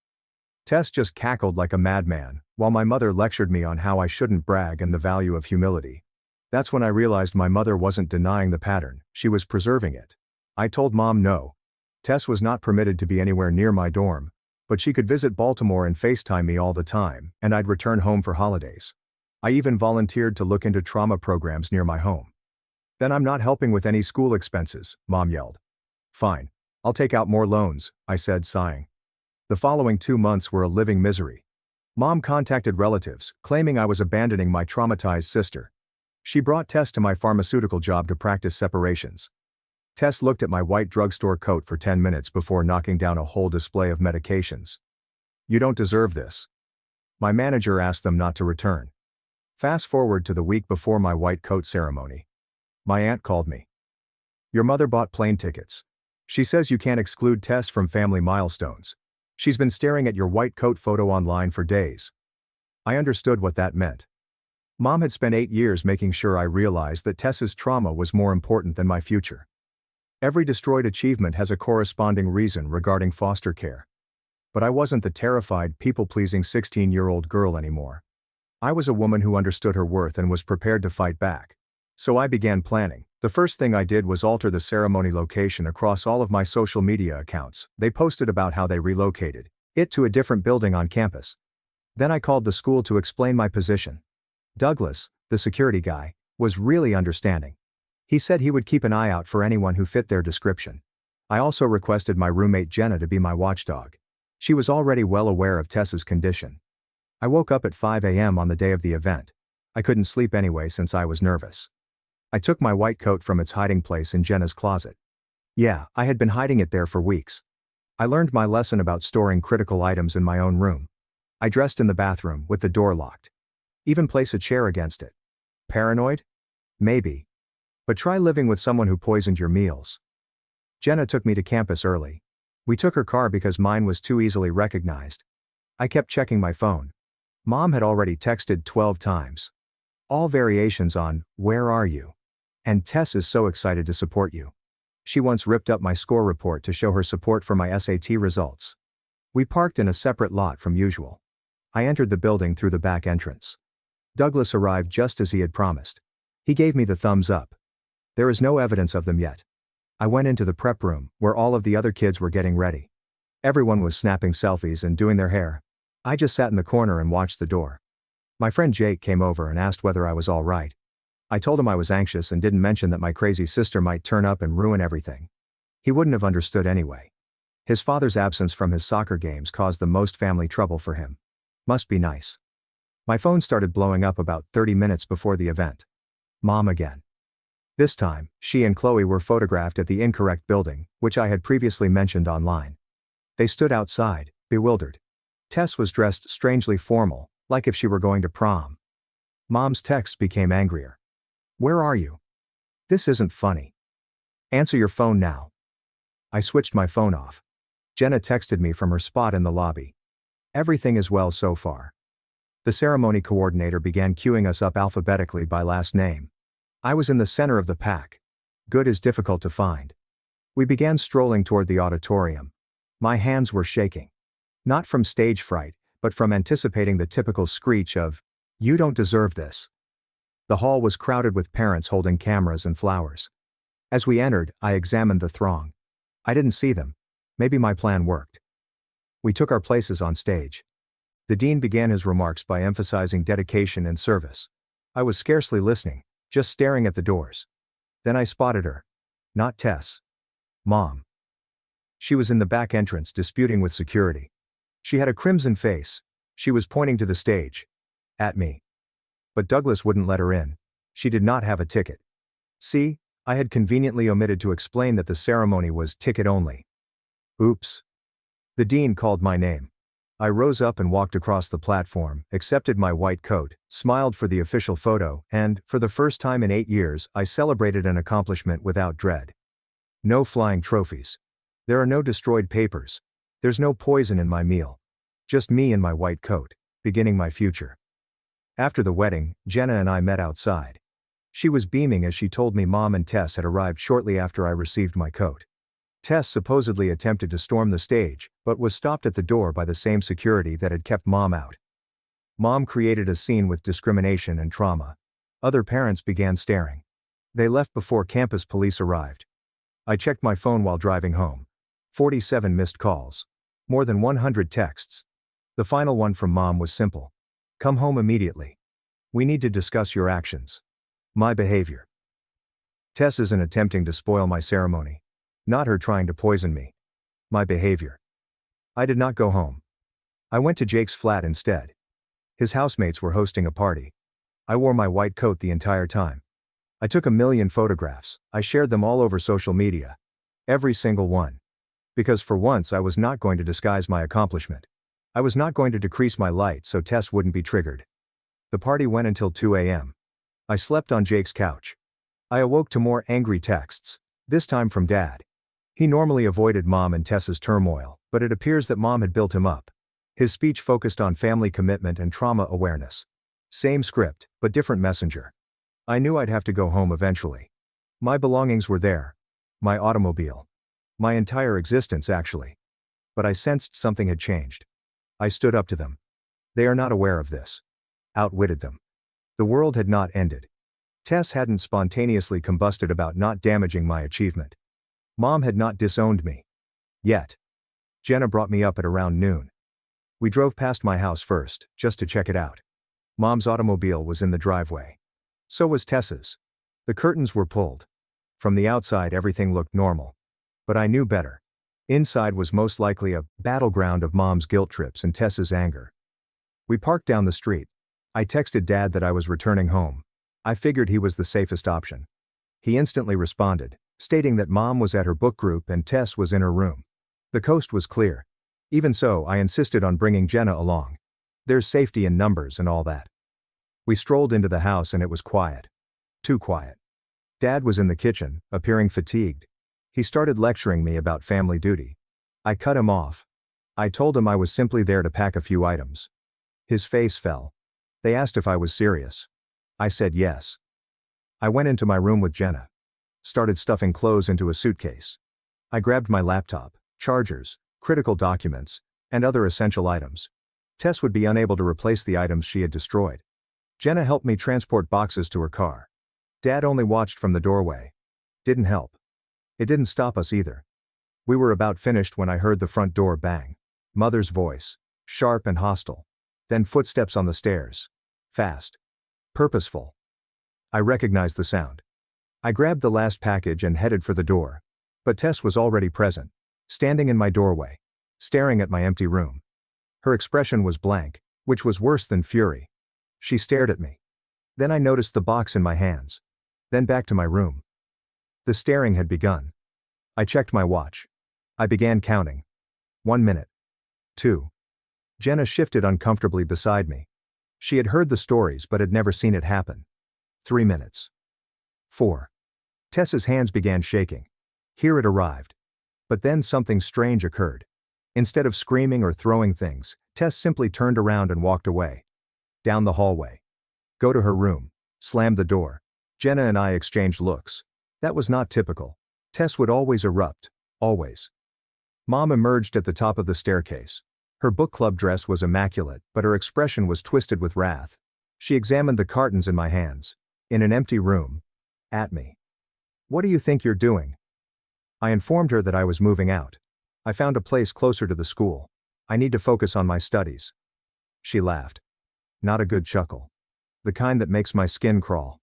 [SPEAKER 1] Tess just cackled like a madman, while my mother lectured me on how I shouldn't brag and the value of humility. That's when I realized my mother wasn't denying the pattern, she was preserving it. I told Mom no. Tess was not permitted to be anywhere near my dorm, but she could visit Baltimore and FaceTime me all the time, and I'd return home for holidays. I even volunteered to look into trauma programs near my home. Then I'm not helping with any school expenses, Mom yelled. Fine. I'll take out more loans, I said, sighing. The following 2 months were a living misery. Mom contacted relatives, claiming I was abandoning my traumatized sister. She brought Tess to my pharmaceutical job to practice separations. Tess looked at my white drugstore coat for 10 minutes before knocking down a whole display of medications. You don't deserve this. My manager asked them not to return. Fast forward to the week before my white coat ceremony. My aunt called me. Your mother bought plane tickets. She says you can't exclude Tess from family milestones. She's been staring at your white coat photo online for days. I understood what that meant. Mom had spent 8 years making sure I realized that Tess's trauma was more important than my future. Every destroyed achievement has a corresponding reason regarding foster care. But I wasn't the terrified, people-pleasing 16-year-old girl anymore. I was a woman who understood her worth and was prepared to fight back. So I began planning. The first thing I did was alter the ceremony location across all of my social media accounts. They posted about how they relocated it to a different building on campus. Then I called the school to explain my position. Douglas, the security guy, was really understanding. He said he would keep an eye out for anyone who fit their description. I also requested my roommate Jenna to be my watchdog. She was already well aware of Tess's condition. I woke up at 5 a.m. on the day of the event. I couldn't sleep anyway since I was nervous. I took my white coat from its hiding place in Jenna's closet. Yeah, I had been hiding it there for weeks. I learned my lesson about storing critical items in my own room. I dressed in the bathroom with the door locked. Even place a chair against it. Paranoid? Maybe. But try living with someone who poisoned your meals. Jenna took me to campus early. We took her car because mine was too easily recognized. I kept checking my phone. Mom had already texted 12 times. All variations on, "Where are you?" And Tess is so excited to support you. She once ripped up my score report to show her support for my SAT results. We parked in a separate lot from usual. I entered the building through the back entrance. Douglas arrived just as he had promised. He gave me the thumbs up. There is no evidence of them yet. I went into the prep room, where all of the other kids were getting ready. Everyone was snapping selfies and doing their hair. I just sat in the corner and watched the door. My friend Jake came over and asked whether I was all right. I told him I was anxious and didn't mention that my crazy sister might turn up and ruin everything. He wouldn't have understood anyway. His father's absence from his soccer games caused the most family trouble for him. Must be nice. My phone started blowing up about 30 minutes before the event. Mom again. This time, she and Chloe were photographed at the incorrect building, which I had previously mentioned online. They stood outside, bewildered. Tess was dressed strangely formal, like if she were going to prom. Mom's texts became angrier. Where are you? This isn't funny. Answer your phone now. I switched my phone off. Jenna texted me from her spot in the lobby. Everything is well so far. The ceremony coordinator began queuing us up alphabetically by last name. I was in the center of the pack. Good is difficult to find. We began strolling toward the auditorium. My hands were shaking. Not from stage fright, but from anticipating the typical screech of, "You don't deserve this." The hall was crowded with parents holding cameras and flowers. As we entered, I examined the throng. I didn't see them. Maybe my plan worked. We took our places on stage. The dean began his remarks by emphasizing dedication and service. I was scarcely listening, just staring at the doors. Then I spotted her. Not Tess. Mom. She was in the back entrance disputing with security. She had a crimson face. She was pointing to the stage. At me. But Douglas wouldn't let her in. She did not have a ticket. See, I had conveniently omitted to explain that the ceremony was ticket only. Oops. The dean called my name. I rose up and walked across the platform, accepted my white coat, smiled for the official photo, and, for the first time in 8 years, I celebrated an accomplishment without dread. No flying trophies. There are no destroyed papers. There's no poison in my meal. Just me in my white coat, beginning my future. After the wedding, Jenna and I met outside. She was beaming as she told me Mom and Tess had arrived shortly after I received my coat. Tess supposedly attempted to storm the stage, but was stopped at the door by the same security that had kept Mom out. Mom created a scene with discrimination and trauma. Other parents began staring. They left before campus police arrived. I checked my phone while driving home. 47 missed calls. More than 100 texts. The final one from Mom was simple. Come home immediately. We need to discuss your actions. My behavior. Tess isn't attempting to spoil my ceremony. Not her trying to poison me. My behavior. I did not go home. I went to Jake's flat instead. His housemates were hosting a party. I wore my white coat the entire time. I took 1,000,000 photographs. I shared them all over social media. Every single one. Because for once I was not going to disguise my accomplishment. I was not going to decrease my light so Tess wouldn't be triggered. The party went until 2 a.m. I slept on Jake's couch. I awoke to more angry texts, this time from Dad. He normally avoided Mom and Tess's turmoil, but it appears that Mom had built him up. His speech focused on family commitment and trauma awareness. Same script, but different messenger. I knew I'd have to go home eventually. My belongings were there. My automobile. My entire existence actually. But I sensed something had changed. I stood up to them. They are not aware of this. Outwitted them. The world had not ended. Tess hadn't spontaneously combusted about not damaging my achievement. Mom had not disowned me. Yet. Jenna brought me up at around noon. We drove past my house first, just to check it out. Mom's automobile was in the driveway. So was Tess's. The curtains were pulled. From the outside everything looked normal. But I knew better. Inside was most likely a battleground of Mom's guilt trips and Tess's anger. We parked down the street. I texted Dad that I was returning home. I figured he was the safest option. He instantly responded, stating that Mom was at her book group and Tess was in her room. The coast was clear. Even so, I insisted on bringing Jenna along. There's safety in numbers and all that. We strolled into the house and it was quiet. Too quiet. Dad was in the kitchen, appearing fatigued. He started lecturing me about family duty. I cut him off. I told him I was simply there to pack a few items. His face fell. They asked if I was serious. I said yes. I went into my room with Jenna. Started stuffing clothes into a suitcase. I grabbed my laptop, chargers, critical documents, and other essential items. Tess would be unable to replace the items she had destroyed. Jenna helped me transport boxes to her car. Dad only watched from the doorway. Didn't help. It didn't stop us either. We were about finished when I heard the front door bang. Mother's voice, sharp and hostile. Then footsteps on the stairs. Fast. Purposeful. I recognized the sound. I grabbed the last package and headed for the door. But Tess was already present, standing in my doorway, staring at my empty room. Her expression was blank, which was worse than fury. She stared at me. Then I noticed the box in my hands. Then back to my room. The staring had begun. I checked my watch. I began counting. 1 minute. 2. Jenna shifted uncomfortably beside me. She had heard the stories but had never seen it happen. 3 minutes. 4. Tess's hands began shaking. Here it arrived. But then something strange occurred. Instead of screaming or throwing things, Tess simply turned around and walked away. Down the hallway. Go to her room. Slammed the door. Jenna and I exchanged looks. That was not typical. Tess would always erupt. Always. Mom emerged at the top of the staircase. Her book club dress was immaculate, but her expression was twisted with wrath. She examined the cartons in my hands. In an empty room. At me. What do you think you're doing? I informed her that I was moving out. I found a place closer to the school. I need to focus on my studies. She laughed. Not a good chuckle. The kind that makes my skin crawl.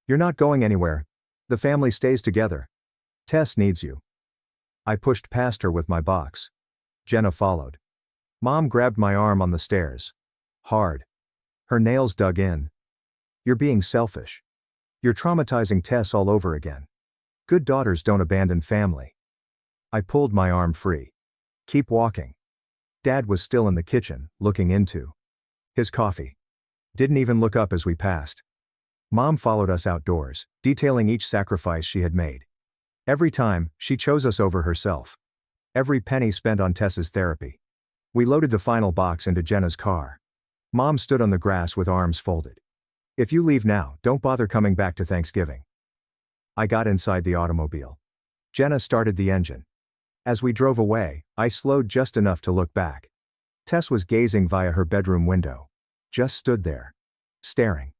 [SPEAKER 1] You're not going anywhere. The family stays together. Tess needs you. I pushed past her with my box. Jenna followed. Mom grabbed my arm on the stairs. Hard. Her nails dug in. You're being selfish. You're traumatizing Tess all over again. Good daughters don't abandon family. I pulled my arm free. Keep walking. Dad was still in the kitchen, looking into his coffee. Didn't even look up as we passed. Mom followed us outdoors, detailing each sacrifice she had made. Every time, she chose us over herself. Every penny spent on Tess's therapy. We loaded the final box into Jenna's car. Mom stood on the grass with arms folded. If you leave now, don't bother coming back to Thanksgiving. I got inside the automobile. Jenna started the engine. As we drove away, I slowed just enough to look back. Tess was gazing via her bedroom window. Just stood there. Staring.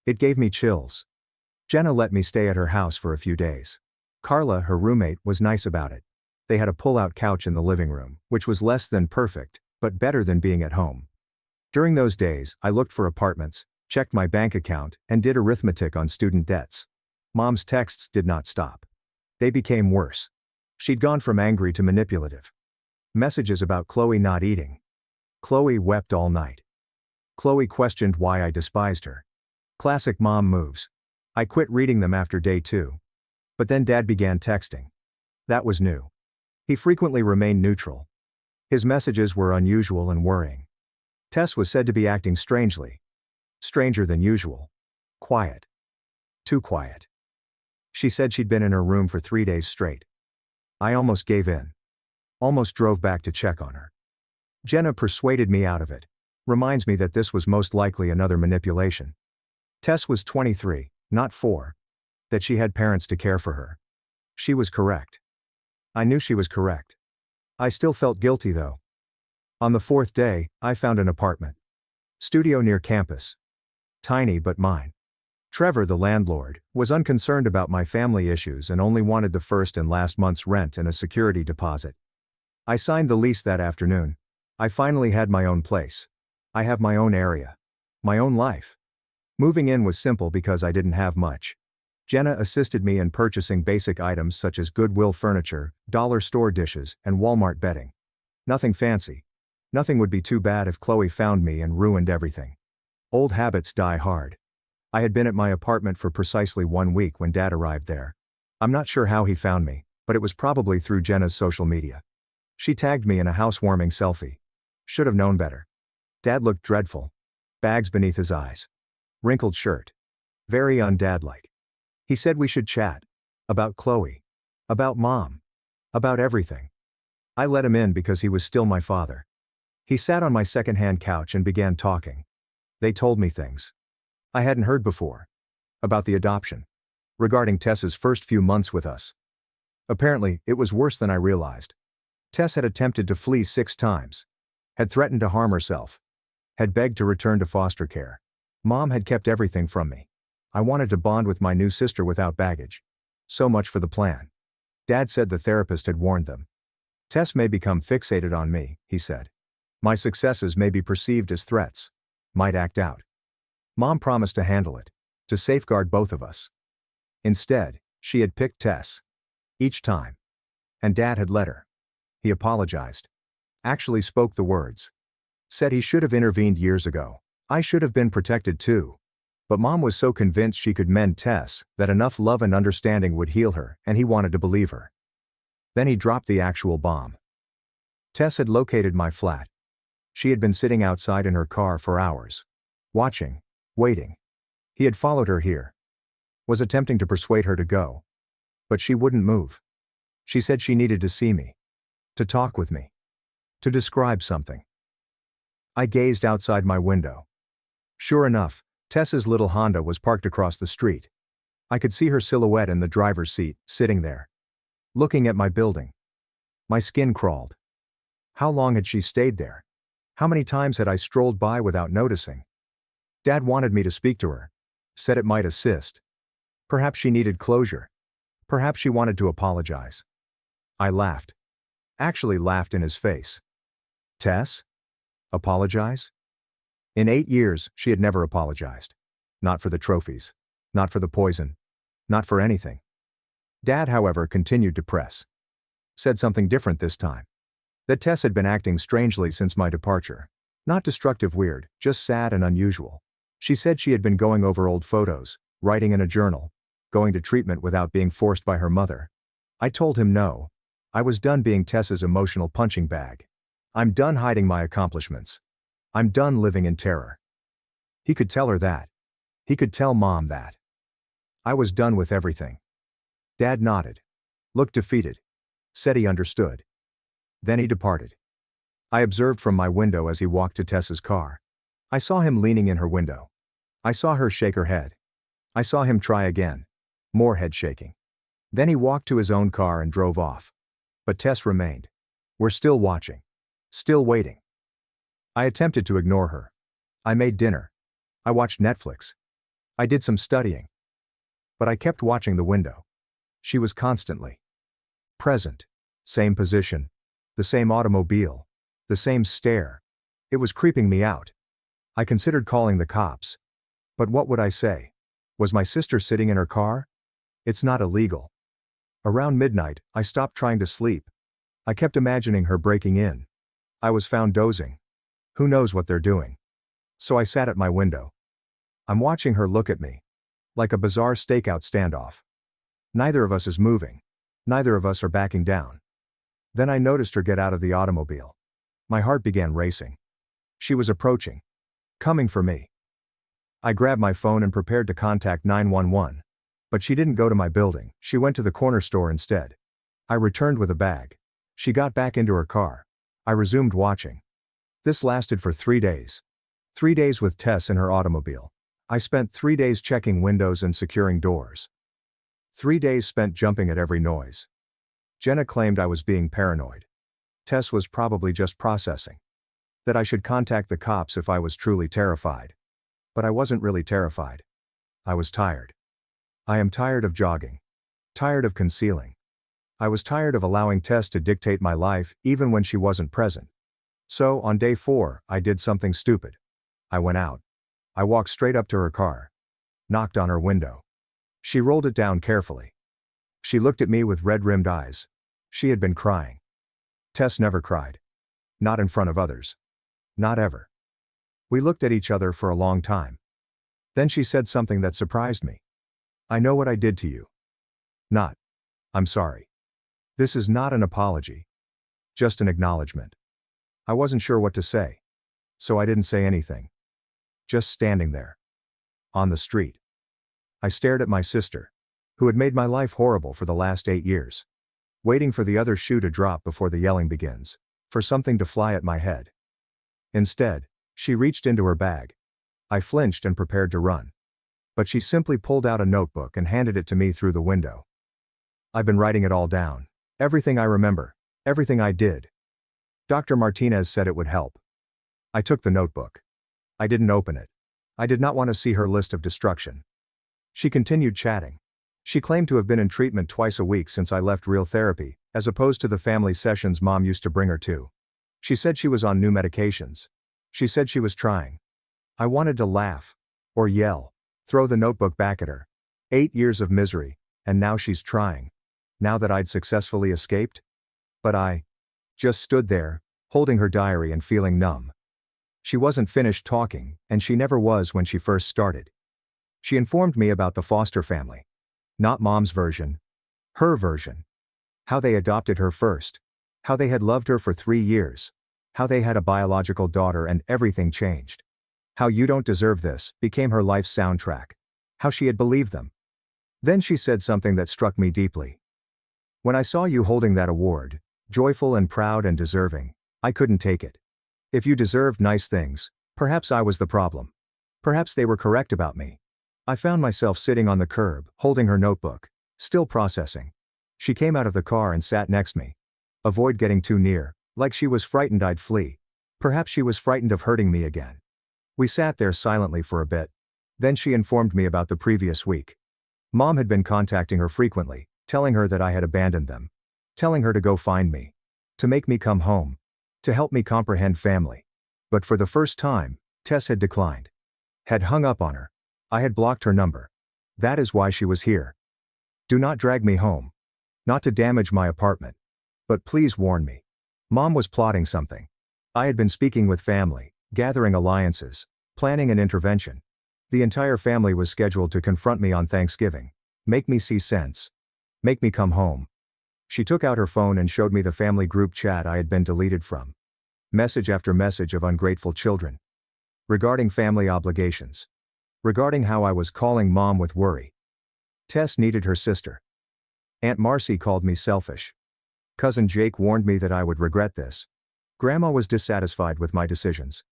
[SPEAKER 1] It gave me chills. Jenna let me stay at her house for a few days. Carla, her roommate, was nice about it. They had a pull-out couch in the living room, which was less than perfect, but better than being at home. During those days, I looked for apartments, checked my bank account, and did arithmetic on student debts. Mom's texts did not stop. They became worse. She'd gone from angry to manipulative. Messages about Chloe not eating. Chloe wept all night. Chloe questioned why I despised her. Classic mom moves. I quit reading them after day 2. But then Dad began texting. That was new. He frequently remained neutral. His messages were unusual and worrying. Tess was said to be acting strangely. Stranger than usual. Quiet. Too quiet. She said she'd been in her room for 3 days straight. I almost gave in. Almost drove back to check on her. Jenna persuaded me out of it. Reminds me that this was most likely another manipulation. Tess was 23, not 4. That she had parents to care for her. She was correct. I knew she was correct. I still felt guilty though. On the 4th day, I found an apartment. Studio near campus. Tiny but mine. Trevor, the landlord, was unconcerned about my family issues and only wanted the first and last month's rent and a security deposit. I signed the lease that afternoon. I finally had my own place. I have my own area. My own life. Moving in was simple because I didn't have much. Jenna assisted me in purchasing basic items such as Goodwill furniture, dollar store dishes, and Walmart bedding. Nothing fancy. Nothing would be too bad if Chloe found me and ruined everything. Old habits die hard. I had been at my apartment for precisely 1 week when Dad arrived there. I'm not sure how he found me, but it was probably through Jenna's social media. She tagged me in a housewarming selfie. Should have known better. Dad looked dreadful. Bags beneath his eyes. Wrinkled shirt. Very undad-like. He said we should chat. About Chloe. About Mom. About everything. I let him in because he was still my father. He sat on my second-hand couch and began talking. They told me things I hadn't heard before. About the adoption. Regarding Tess's first few months with us. Apparently, it was worse than I realized. Tess had attempted to flee 6 times. Had threatened to harm herself. Had begged to return to foster care. Mom had kept everything from me. I wanted to bond with my new sister without baggage. So much for the plan. Dad said the therapist had warned them. Tess may become fixated on me, he said. My successes may be perceived as threats. Might act out. Mom promised to handle it. To safeguard both of us. Instead, she had picked Tess. Each time. And Dad had let her. He apologized. Actually spoke the words. Said he should have intervened years ago. I should have been protected too. But Mom was so convinced she could mend Tess, that enough love and understanding would heal her, and he wanted to believe her. Then he dropped the actual bomb. Tess had located my flat. She had been sitting outside in her car for hours. Watching. Waiting. He had followed her here. Was attempting to persuade her to go. But she wouldn't move. She said she needed to see me. To talk with me. To describe something. I gazed outside my window. Sure enough, Tess's little Honda was parked across the street. I could see her silhouette in the driver's seat, sitting there. Looking at my building. My skin crawled. How long had she stayed there? How many times had I strolled by without noticing? Dad wanted me to speak to her. Said it might assist. Perhaps she needed closure. Perhaps she wanted to apologize. I laughed. Actually laughed in his face. Tess? Apologize? In 8 years, she had never apologized. Not for the trophies. Not for the poison. Not for anything. Dad, however, continued to press. Said something different this time. That Tess had been acting strangely since my departure. Not destructive weird, just sad and unusual. She said she had been going over old photos, writing in a journal, going to treatment without being forced by her mother. I told him no. I was done being Tess's emotional punching bag. I'm done hiding my accomplishments. I'm done living in terror. He could tell her that. He could tell Mom that. I was done with everything. Dad nodded. Looked defeated. Said he understood. Then he departed. I observed from my window as he walked to Tess's car. I saw him leaning in her window. I saw her shake her head. I saw him try again. More head shaking. Then he walked to his own car and drove off. But Tess remained. We're still watching. Still waiting. I attempted to ignore her. I made dinner. I watched Netflix. I did some studying. But I kept watching the window. She was constantly present. Same position. The same automobile. The same stare. It was creeping me out. I considered calling the cops. But what would I say? Was my sister sitting in her car? It's not illegal. Around midnight, I stopped trying to sleep. I kept imagining her breaking in. I was found dozing. Who knows what they're doing? So I sat at my window. I'm watching her look at me. Like a bizarre stakeout standoff. Neither of us is moving. Neither of us are backing down. Then I noticed her get out of the automobile. My heart began racing. She was approaching. Coming for me. I grabbed my phone and prepared to contact 911. But she didn't go to my building, she went to the corner store instead. I returned with a bag. She got back into her car. I resumed watching. This lasted for 3 days. 3 days with Tess in her automobile. I spent 3 days checking windows and securing doors. 3 days spent jumping at every noise. Jenna claimed I was being paranoid. Tess was probably just processing. That I should contact the cops if I was truly terrified. But I wasn't really terrified. I was tired. I am tired of jogging. Tired of concealing. I was tired of allowing Tess to dictate my life, even when she wasn't present. So, on day 4, I did something stupid. I went out. I walked straight up to her car. Knocked on her window. She rolled it down carefully. She looked at me with red-rimmed eyes. She had been crying. Tess never cried. Not in front of others. Not ever. We looked at each other for a long time. Then she said something that surprised me. I know what I did to you. Not. I'm sorry. This is not an apology. Just an acknowledgement. I wasn't sure what to say. So I didn't say anything. Just standing there. On the street. I stared at my sister, who had made my life horrible for the last 8 years. Waiting for the other shoe to drop before the yelling begins. For something to fly at my head. Instead, she reached into her bag. I flinched and prepared to run. But she simply pulled out a notebook and handed it to me through the window. I've been writing it all down. Everything I remember. Everything I did. Dr. Martinez said it would help. I took the notebook. I didn't open it. I did not want to see her list of destruction. She continued chatting. She claimed to have been in treatment twice a week since I left real therapy, as opposed to the family sessions Mom used to bring her to. She said she was on new medications. She said she was trying. I wanted to laugh. Or yell. Throw the notebook back at her. 8 years of misery, and now she's trying. Now that I'd successfully escaped? But I just stood there, holding her diary and feeling numb. She wasn't finished talking, and she never was when she first started. She informed me about the foster family. Not Mom's version. Her version. How they adopted her first. How they had loved her for 3 years. How they had a biological daughter and everything changed. How "You Don't Deserve This" became her life's soundtrack. How she had believed them. Then she said something that struck me deeply. When I saw you holding that award, joyful and proud and deserving, I couldn't take it. If you deserved nice things, perhaps I was the problem. Perhaps they were correct about me. I found myself sitting on the curb, holding her notebook, still processing. She came out of the car and sat next to me. Avoid getting too near, like she was frightened I'd flee. Perhaps she was frightened of hurting me again. We sat there silently for a bit. Then she informed me about the previous week. Mom had been contacting her frequently, telling her that I had abandoned them. Telling her to go find me. To make me come home. To help me comprehend family. But for the first time, Tess had declined. Had hung up on her. I had blocked her number. That is why she was here. Do not drag me home. Not to damage my apartment. But please warn me. Mom was plotting something. I had been speaking with family, gathering alliances, planning an intervention. The entire family was scheduled to confront me on Thanksgiving. Make me see sense. Make me come home. She took out her phone and showed me the family group chat I had been deleted from. Message after message of ungrateful children. Regarding family obligations. Regarding how I was calling Mom with worry. Tess needed her sister. Aunt Marcy called me selfish. Cousin Jake warned me that I would regret this. Grandma was dissatisfied with my decisions.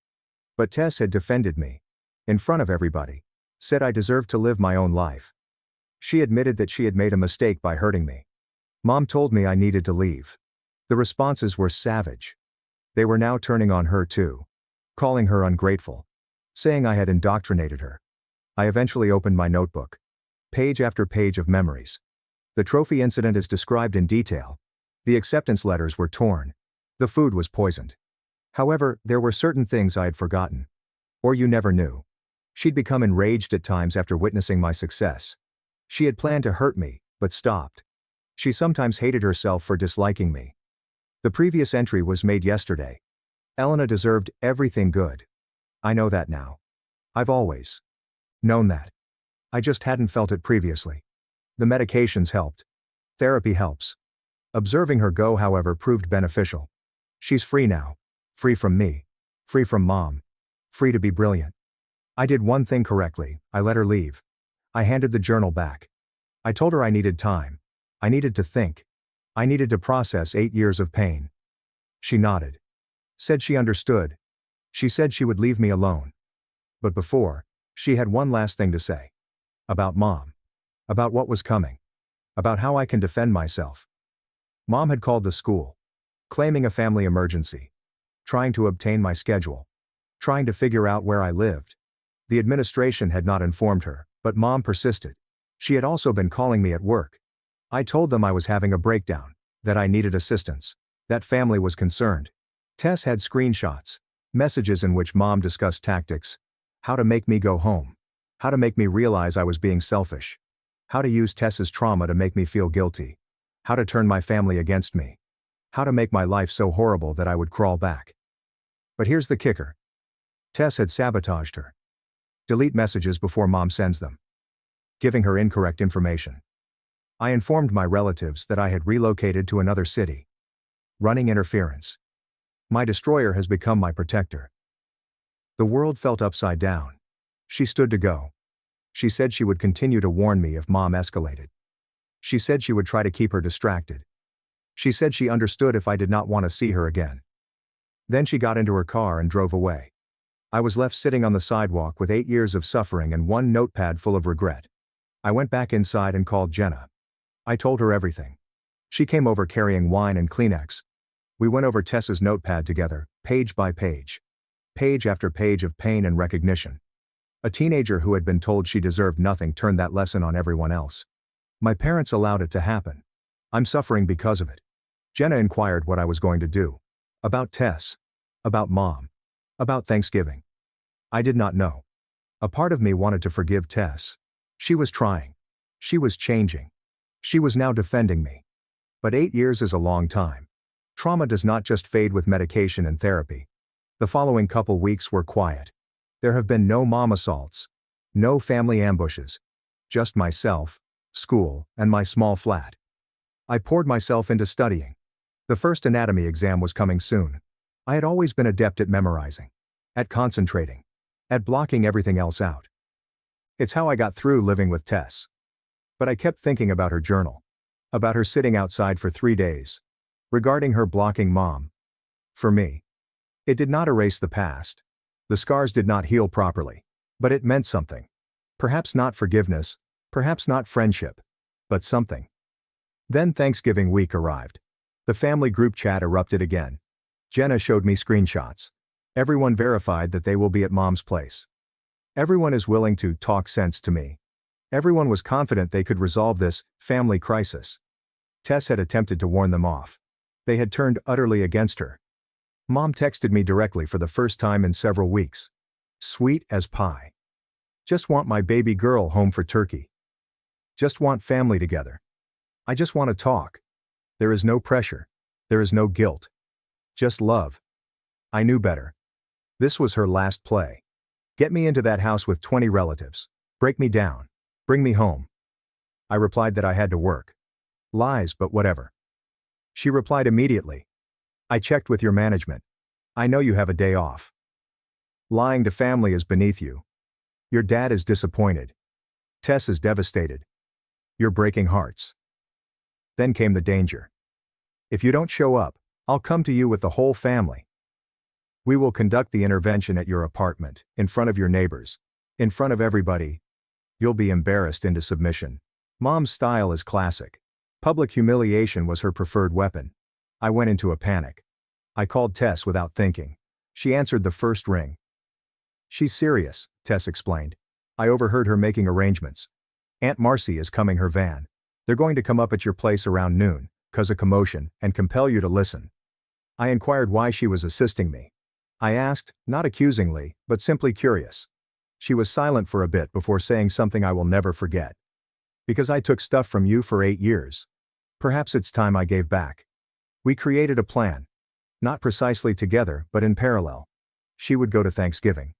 [SPEAKER 1] But Tess had defended me. In front of everybody. Said I deserved to live my own life. She admitted that she had made a mistake by hurting me. Mom told me I needed to leave. The responses were savage. They were now turning on her too. Calling her ungrateful. Saying I had indoctrinated her. I eventually opened my notebook. Page after page of memories. The trophy incident is described in detail. The acceptance letters were torn. The food was poisoned. However, there were certain things I had forgotten. Or you never knew. She'd become enraged at times after witnessing my success. She had planned to hurt me, but stopped. She sometimes hated herself for disliking me. The previous entry was made yesterday. Elena deserved everything good. I know that now. I've always known that. I just hadn't felt it previously. The medications helped. Therapy helps. Observing her go, however, proved beneficial. She's free now. Free from me. Free from mom. Free to be brilliant. I did one thing correctly, I let her leave. I handed the journal back. I told her I needed time. I needed to think. I needed to process 8 years of pain. She nodded. Said she understood. She said she would leave me alone. But before, she had one last thing to say. About mom. About what was coming. About how I can defend myself. Mom had called the school. Claiming a family emergency. Trying to obtain my schedule. Trying to figure out where I lived. The administration had not informed her, but mom persisted. She had also been calling me at work. I told them I was having a breakdown, that I needed assistance, that family was concerned. Tess had screenshots, messages in which mom discussed tactics, how to make me go home, how to make me realize I was being selfish, how to use Tess's trauma to make me feel guilty, how to turn my family against me, how to make my life so horrible that I would crawl back. But here's the kicker. Tess had sabotaged her. Delete messages before mom sends them. Giving her incorrect information. I informed my relatives that I had relocated to another city. Running interference. My destroyer has become my protector. The world felt upside down. She stood to go. She said she would continue to warn me if mom escalated. She said she would try to keep her distracted. She said she understood if I did not want to see her again. Then she got into her car and drove away. I was left sitting on the sidewalk with 8 years of suffering and one notepad full of regret. I went back inside and called Jenna. I told her everything. She came over carrying wine and Kleenex. We went over Tess's notepad together, page by page. Page after page of pain and recognition. A teenager who had been told she deserved nothing turned that lesson on everyone else. My parents allowed it to happen. I'm suffering because of it. Jenna inquired what I was going to do. About Tess. About mom. About Thanksgiving. I did not know. A part of me wanted to forgive Tess. She was trying. She was changing. She was now defending me. But 8 years is a long time. Trauma does not just fade with medication and therapy. The following couple weeks were quiet. There have been no mom assaults. No family ambushes. Just myself, school, and my small flat. I poured myself into studying. The first anatomy exam was coming soon. I had always been adept at memorizing. At concentrating. At blocking everything else out. It's how I got through living with Tess. But I kept thinking about her journal. About her sitting outside for 3 days. Regarding her blocking mom. For me. It did not erase the past. The scars did not heal properly. But it meant something. Perhaps not forgiveness. Perhaps not friendship. But something. Then Thanksgiving week arrived. The family group chat erupted again. Jenna showed me screenshots. Everyone verified that they will be at mom's place. Everyone is willing to talk sense to me. Everyone was confident they could resolve this family crisis. Tess had attempted to warn them off. They had turned utterly against her. Mom texted me directly for the first time in several weeks. Sweet as pie. Just want my baby girl home for turkey. Just want family together. I just want to talk. There is no pressure. There is no guilt. Just love. I knew better. This was her last play. Get me into that house with 20 relatives. Break me down. Bring me home. I replied that I had to work. Lies, but whatever. She replied immediately. I checked with your management. I know you have a day off. Lying to family is beneath you. Your dad is disappointed. Tess is devastated. You're breaking hearts. Then came the danger. If you don't show up, I'll come to you with the whole family. We will conduct the intervention at your apartment, in front of your neighbors. In front of everybody. You'll be embarrassed into submission. Mom's style is classic. Public humiliation was her preferred weapon. I went into a panic. I called Tess without thinking. She answered the first ring. "She's serious," Tess explained. "I overheard her making arrangements. Aunt Marcy is coming her van. They're going to come up at your place around noon, cause a commotion, and compel you to listen." I inquired why she was assisting me. I asked, not accusingly, but simply curious. She was silent for a bit before saying something I will never forget. "Because I took stuff from you for 8 years. Perhaps it's time I gave back." We created a plan. Not precisely together, but in parallel. She would go to Thanksgiving.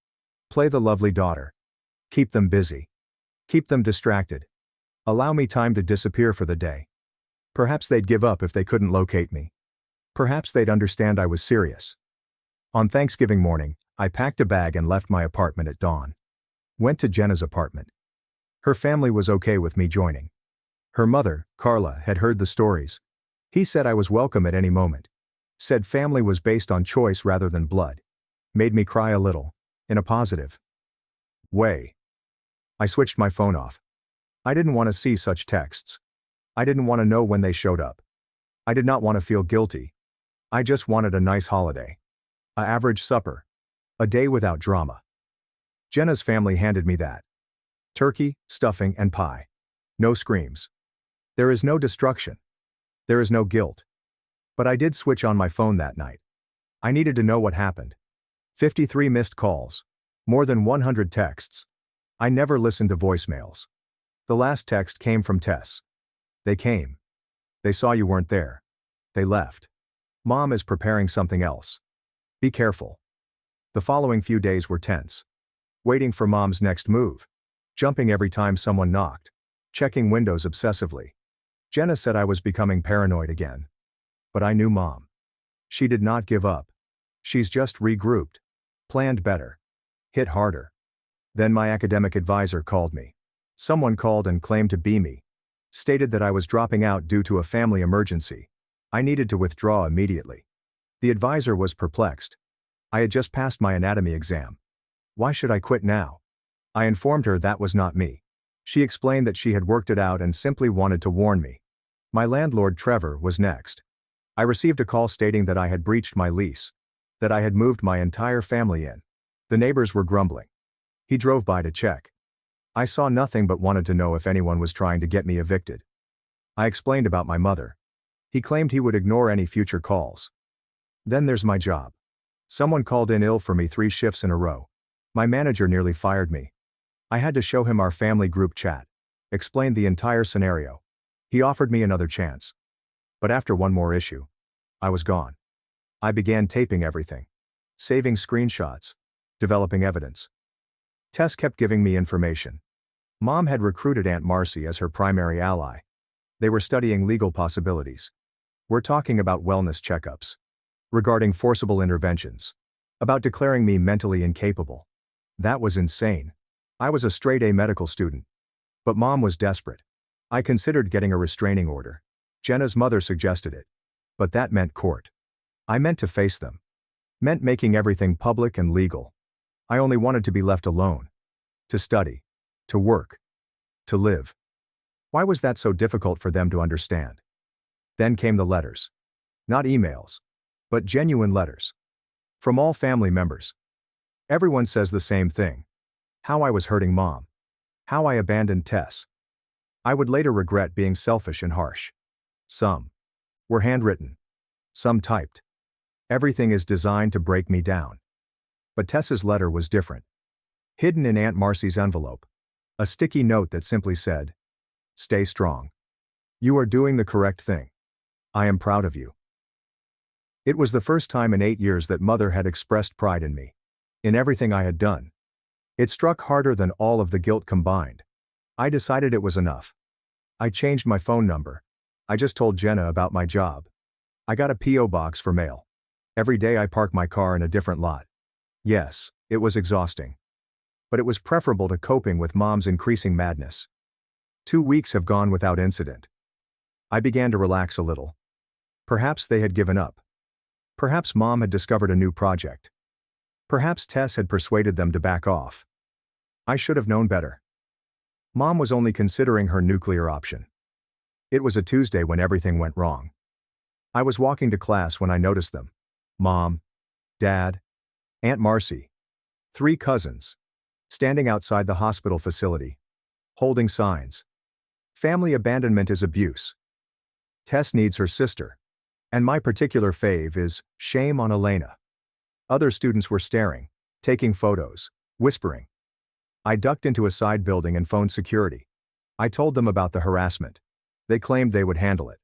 [SPEAKER 1] Play the lovely daughter. Keep them busy. Keep them distracted. Allow me time to disappear for the day. Perhaps they'd give up if they couldn't locate me. Perhaps they'd understand I was serious. On Thanksgiving morning, I packed a bag and left my apartment at dawn. Went to Jenna's apartment. Her family was okay with me joining. Her mother, Carla, had heard the stories. He said I was welcome at any moment. Said family was based on choice rather than blood. Made me cry a little. In a positive way. I switched my phone off. I didn't want to see such texts. I didn't want to know when they showed up. I did not want to feel guilty. I just wanted a nice holiday. A average supper. A day without drama. Jenna's family handed me that. Turkey, stuffing, and pie. No screams. There is no destruction. There is no guilt. But I did switch on my phone that night. I needed to know what happened. 53 missed calls. More than 100 texts. I never listened to voicemails. The last text came from Tess. "They came. They saw you weren't there. They left. Mom is preparing something else. Be careful." The following few days were tense. Waiting for Mom's next move. Jumping every time someone knocked. Checking windows obsessively. Jenna said I was becoming paranoid again. But I knew Mom. She did not give up. She's just regrouped. Planned better. Hit harder. Then my academic advisor called me. Someone called and claimed to be me. Stated that I was dropping out due to a family emergency. I needed to withdraw immediately. The advisor was perplexed. I had just passed my anatomy exam. Why should I quit now? I informed her that was not me. She explained that she had worked it out and simply wanted to warn me. My landlord Trevor was next. I received a call stating that I had breached my lease. That I had moved my entire family in. The neighbors were grumbling. He drove by to check. I saw nothing but wanted to know if anyone was trying to get me evicted. I explained about my mother. He claimed he would ignore any future calls. Then there's my job. Someone called in ill for me 3 shifts in a row. My manager nearly fired me. I had to show him our family group chat. Explained the entire scenario. He offered me another chance. But after one more issue, I was gone. I began taping everything. Saving screenshots. Developing evidence. Tess kept giving me information. Mom had recruited Aunt Marcy as her primary ally. They were studying legal possibilities. We're talking about wellness checkups. Regarding forcible interventions. About declaring me mentally incapable. That was insane. I was a straight A medical student. But Mom was desperate. I considered getting a restraining order. Jenna's mother suggested it. But that meant court. I meant to face them. Meant making everything public and legal. I only wanted to be left alone. To study. To work. To live. Why was that so difficult for them to understand? Then came the letters. Not emails. But genuine letters. From all family members. Everyone says the same thing. How I was hurting Mom. How I abandoned Tess. I would later regret being selfish and harsh. Some were handwritten. Some typed. Everything is designed to break me down. But Tess's letter was different. Hidden in Aunt Marcy's envelope. A sticky note that simply said, "Stay strong. You are doing the correct thing. I am proud of you." It was the first time in 8 years that Mother had expressed pride in me. In everything I had done. It struck harder than all of the guilt combined. I decided it was enough. I changed my phone number. I just told Jenna about my job. I got a P.O. box for mail. Every day I park my car in a different lot. Yes, it was exhausting. But it was preferable to coping with Mom's increasing madness. 2 weeks have gone without incident. I began to relax a little. Perhaps they had given up. Perhaps Mom had discovered a new project. Perhaps Tess had persuaded them to back off. I should have known better. Mom was only considering her nuclear option. It was a Tuesday when everything went wrong. I was walking to class when I noticed them. Mom, Dad, Aunt Marcy, 3 cousins, standing outside the hospital facility, holding signs. Family abandonment is abuse. Tess needs her sister. And my particular fave is, shame on Elena. Other students were staring, taking photos, whispering. I ducked into a side building and phoned security. I told them about the harassment. They claimed they would handle it.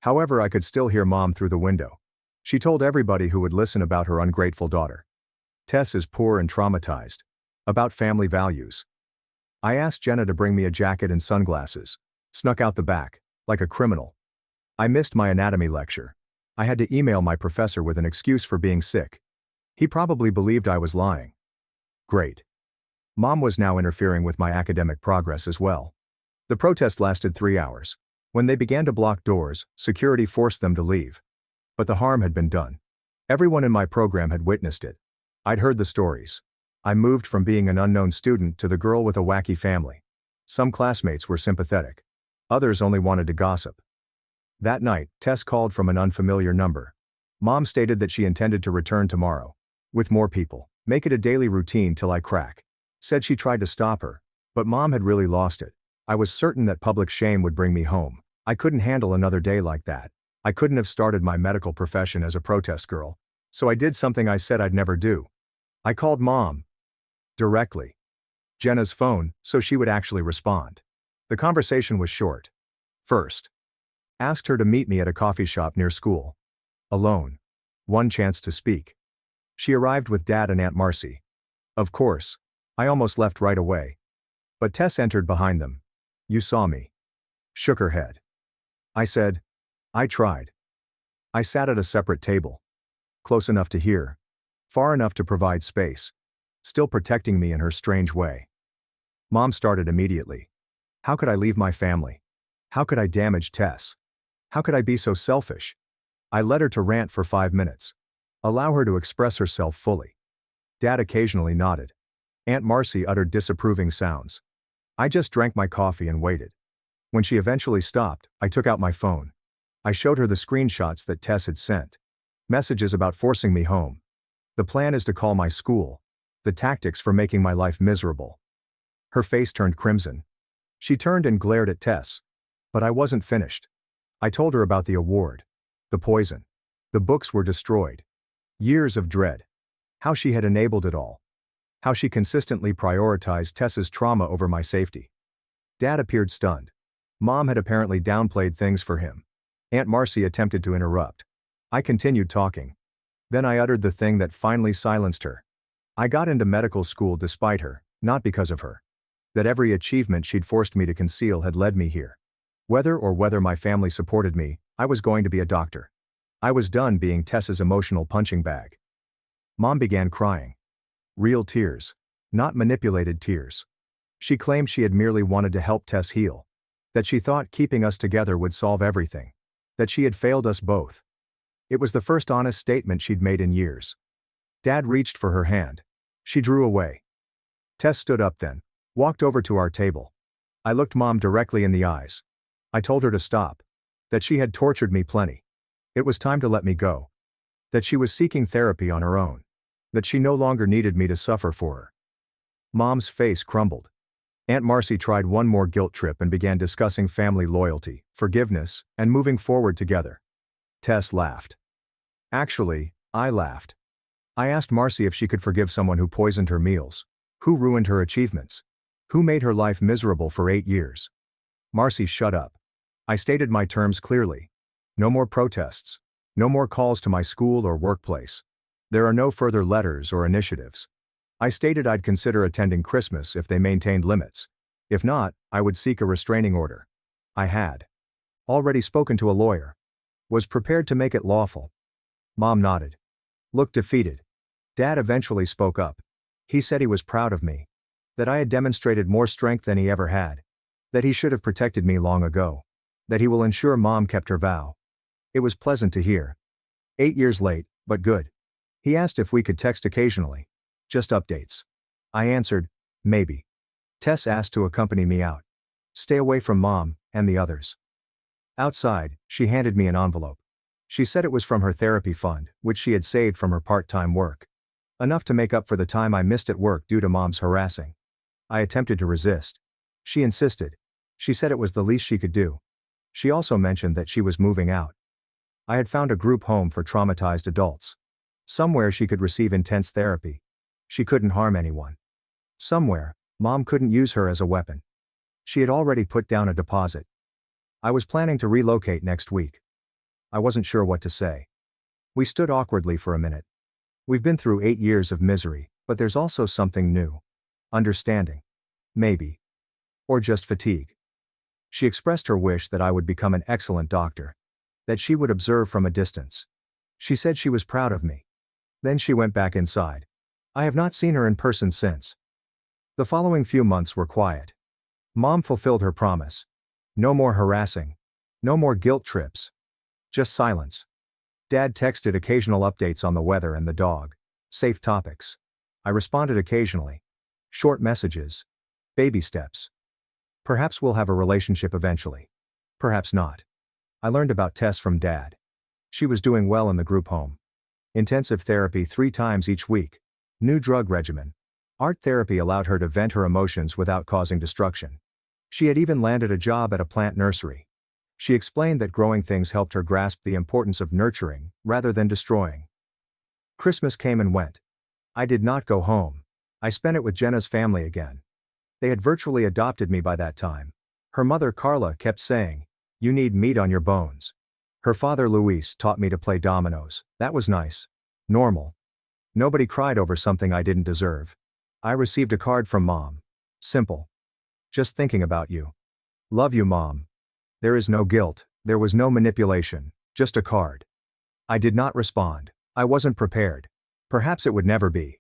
[SPEAKER 1] However, I could still hear Mom through the window. She told everybody who would listen about her ungrateful daughter. Tess is poor and traumatized. About family values. I asked Jenna to bring me a jacket and sunglasses. Snuck out the back, like a criminal. I missed my anatomy lecture. I had to email my professor with an excuse for being sick. He probably believed I was lying. Great. Mom was now interfering with my academic progress as well. The protest lasted 3 hours. When they began to block doors, security forced them to leave. But the harm had been done. Everyone in my program had witnessed it. I'd heard the stories. I moved from being an unknown student to the girl with a wacky family. Some classmates were sympathetic. Others only wanted to gossip. That night, Tess called from an unfamiliar number. Mom stated that she intended to return tomorrow. With more people. Make it a daily routine till I crack. Said she tried to stop her. But Mom had really lost it. I was certain that public shame would bring me home. I couldn't handle another day like that. I couldn't have started my medical profession as a protest girl. So I did something I said I'd never do. I called Mom. Directly. Jenna's phone, so she would actually respond. The conversation was short. First. Asked her to meet me at a coffee shop near school. Alone. One chance to speak. She arrived with Dad and Aunt Marcy. Of course. I almost left right away. But Tess entered behind them. You saw me. Shook her head. I said. I tried. I sat at a separate table. Close enough to hear. Far enough to provide space. Still protecting me in her strange way. Mom started immediately. How could I leave my family? How could I damage Tess? How could I be so selfish? I led her to rant for 5 minutes. Allow her to express herself fully. Dad occasionally nodded. Aunt Marcy uttered disapproving sounds. I just drank my coffee and waited. When she eventually stopped, I took out my phone. I showed her the screenshots that Tess had sent. Messages about forcing me home. The plan is to call my school. The tactics for making my life miserable. Her face turned crimson. She turned and glared at Tess. But I wasn't finished. I told her about the award. The poison. The books were destroyed. Years of dread. How she had enabled it all. How she consistently prioritized Tess's trauma over my safety. Dad appeared stunned. Mom had apparently downplayed things for him. Aunt Marcy attempted to interrupt. I continued talking. Then I uttered the thing that finally silenced her. I got into medical school despite her, not because of her. That every achievement she'd forced me to conceal had led me here. Whether my family supported me, I was going to be a doctor. I was done being Tess's emotional punching bag. Mom began crying. Real tears. Not manipulated tears. She claimed she had merely wanted to help Tess heal. That she thought keeping us together would solve everything. That she had failed us both. It was the first honest statement she'd made in years. Dad reached for her hand. She drew away. Tess stood up then. Walked over to our table. I looked Mom directly in the eyes. I told her to stop. That she had tortured me plenty. It was time to let me go. That she was seeking therapy on her own. That she no longer needed me to suffer for her. Mom's face crumbled. Aunt Marcy tried one more guilt trip and began discussing family loyalty, forgiveness, and moving forward together. Tess laughed. Actually, I laughed. I asked Marcy if she could forgive someone who poisoned her meals. Who ruined her achievements? Who made her life miserable for 8 years? Marcy shut up. I stated my terms clearly. No more protests. No more calls to my school or workplace. There are no further letters or initiatives. I stated I'd consider attending Christmas if they maintained limits. If not, I would seek a restraining order. I had already spoken to a lawyer. Was prepared to make it lawful. Mom nodded. Looked defeated. Dad eventually spoke up. He said he was proud of me. That I had demonstrated more strength than he ever had. That he should have protected me long ago. That he will ensure Mom kept her vow. It was pleasant to hear. 8 years late, but good. He asked if we could text occasionally. Just updates. I answered, maybe. Tess asked to accompany me out. Stay away from Mom, and the others. Outside, she handed me an envelope. She said it was from her therapy fund, which she had saved from her part-time work. Enough to make up for the time I missed at work due to Mom's harassing. I attempted to resist. She insisted. She said it was the least she could do. She also mentioned that she was moving out. I had found a group home for traumatized adults. Somewhere she could receive intense therapy. She couldn't harm anyone. Somewhere, Mom couldn't use her as a weapon. She had already put down a deposit. I was planning to relocate next week. I wasn't sure what to say. We stood awkwardly for a minute. We've been through 8 years of misery, but there's also something new. Understanding. Maybe. Or just fatigue. She expressed her wish that I would become an excellent doctor. That she would observe from a distance. She said she was proud of me. Then she went back inside. I have not seen her in person since. The following few months were quiet. Mom fulfilled her promise. No more harassing. No more guilt trips. Just silence. Dad texted occasional updates on the weather and the dog. Safe topics. I responded occasionally. Short messages. Baby steps. Perhaps we'll have a relationship eventually. Perhaps not. I learned about Tess from Dad. She was doing well in the group home. Intensive therapy 3 times each week. New drug regimen. Art therapy allowed her to vent her emotions without causing destruction. She had even landed a job at a plant nursery. She explained that growing things helped her grasp the importance of nurturing, rather than destroying. Christmas came and went. I did not go home. I spent it with Jenna's family again. They had virtually adopted me by that time. Her mother Carla kept saying, "You need meat on your bones." Her father Luis taught me to play dominoes. That was nice. Normal. Nobody cried over something I didn't deserve. I received a card from Mom. Simple. Just thinking about you. Love you, Mom. There is no guilt, there was no manipulation, just a card. I did not respond. I wasn't prepared. Perhaps it would never be.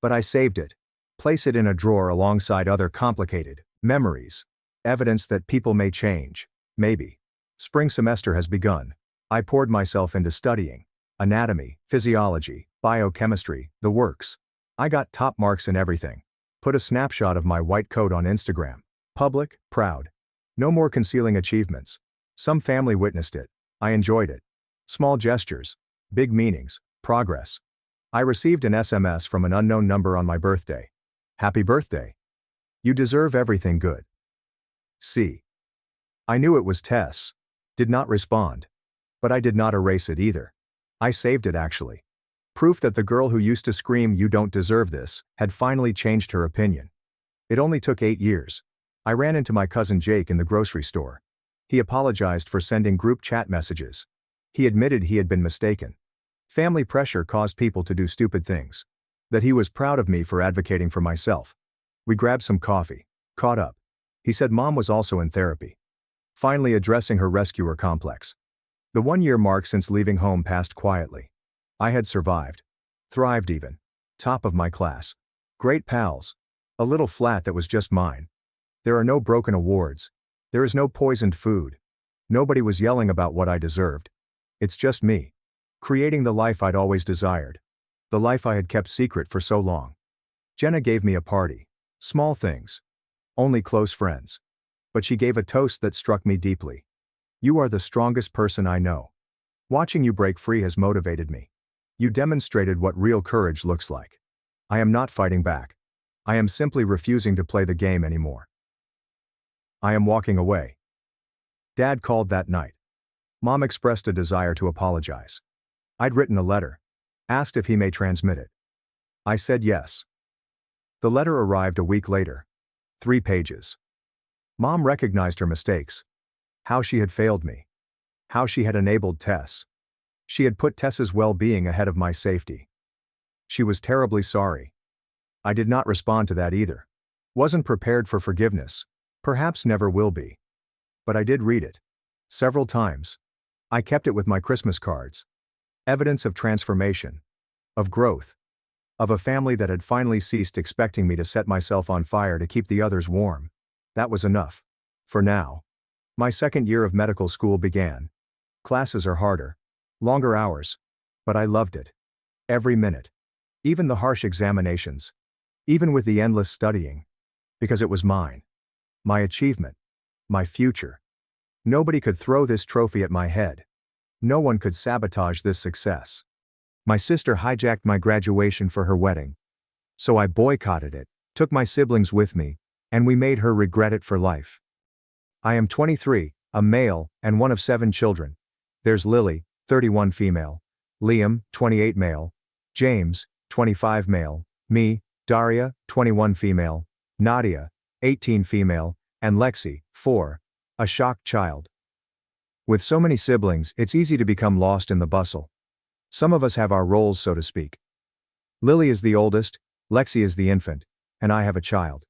[SPEAKER 1] But I saved it. Place it in a drawer alongside other complicated memories. Evidence that people may change. Maybe. Spring semester has begun. I poured myself into studying. Anatomy, physiology, biochemistry, the works. I got top marks in everything. Put a snapshot of my white coat on Instagram. Public, proud. No more concealing achievements. Some family witnessed it. I enjoyed it. Small gestures. Big meanings. Progress. I received an SMS from an unknown number on my birthday. Happy birthday. You deserve everything good. See. I knew it was Tess. Did not respond. But I did not erase it either. I saved it actually. Proof that the girl who used to scream "You don't deserve this" had finally changed her opinion. It only took 8 years. I ran into my cousin Jake in the grocery store. He apologized for sending group chat messages. He admitted he had been mistaken. Family pressure caused people to do stupid things. That he was proud of me for advocating for myself. We grabbed some coffee. Caught up. He said Mom was also in therapy. Finally addressing her rescuer complex. The 1-year mark since leaving home passed quietly. I had survived. Thrived even. Top of my class. Great pals. A little flat that was just mine. There are no broken awards. There is no poisoned food. Nobody was yelling about what I deserved. It's just me. Creating the life I'd always desired. The life I had kept secret for so long. Jenna gave me a party. Small things. Only close friends. But she gave a toast that struck me deeply. You are the strongest person I know. Watching you break free has motivated me. You demonstrated what real courage looks like. I am not fighting back. I am simply refusing to play the game anymore. I am walking away. Dad called that night. Mom expressed a desire to apologize. I'd written a letter. Asked if he may transmit it. I said yes. The letter arrived a week later. 3 pages. Mom recognized her mistakes. How she had failed me. How she had enabled Tess. She had put Tess's well-being ahead of my safety. She was terribly sorry. I did not respond to that either. Wasn't prepared for forgiveness. Perhaps never will be. But I did read it. Several times. I kept it with my Christmas cards. Evidence of transformation. Of growth. Of a family that had finally ceased expecting me to set myself on fire to keep the others warm. That was enough. For now. My 2nd year of medical school began. Classes are harder. Longer hours. But I loved it. Every minute. Even the harsh examinations. Even with the endless studying. Because it was mine. My achievement. My future. Nobody could throw this trophy at my head. No one could sabotage this success. My sister hijacked my graduation for her wedding. So I boycotted it, took my siblings with me, and we made her regret it for life. I am 23, a male, and one of 7 children. There's Lily, 31 female, Liam, 28 male, James, 25 male, me, Daria, 21 female, Nadia, 18 female, and Lexi, 4, a shocked child. With so many siblings, it's easy to become lost in the bustle. Some of us have our roles, so to speak. Lily is the oldest, Lexi is the infant, and I have a child.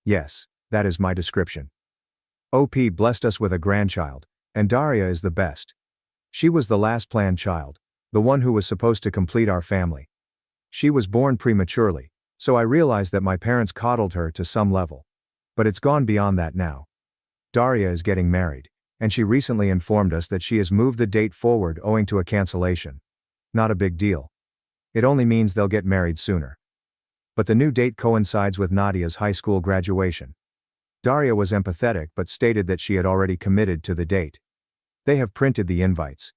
[SPEAKER 1] Yes, that is my description. OP blessed us with a grandchild, and Daria is the best. She was the last planned child, the one who was supposed to complete our family. She was born prematurely, so I realized that my parents coddled her to some level. But it's gone beyond that now. Daria is getting married, and she recently informed us that she has moved the date forward owing to a cancellation. Not a big deal. It only means they'll get married sooner. But the new date coincides with Nadia's high school graduation. Daria was empathetic but stated that she had already committed to the date. They have printed the invites.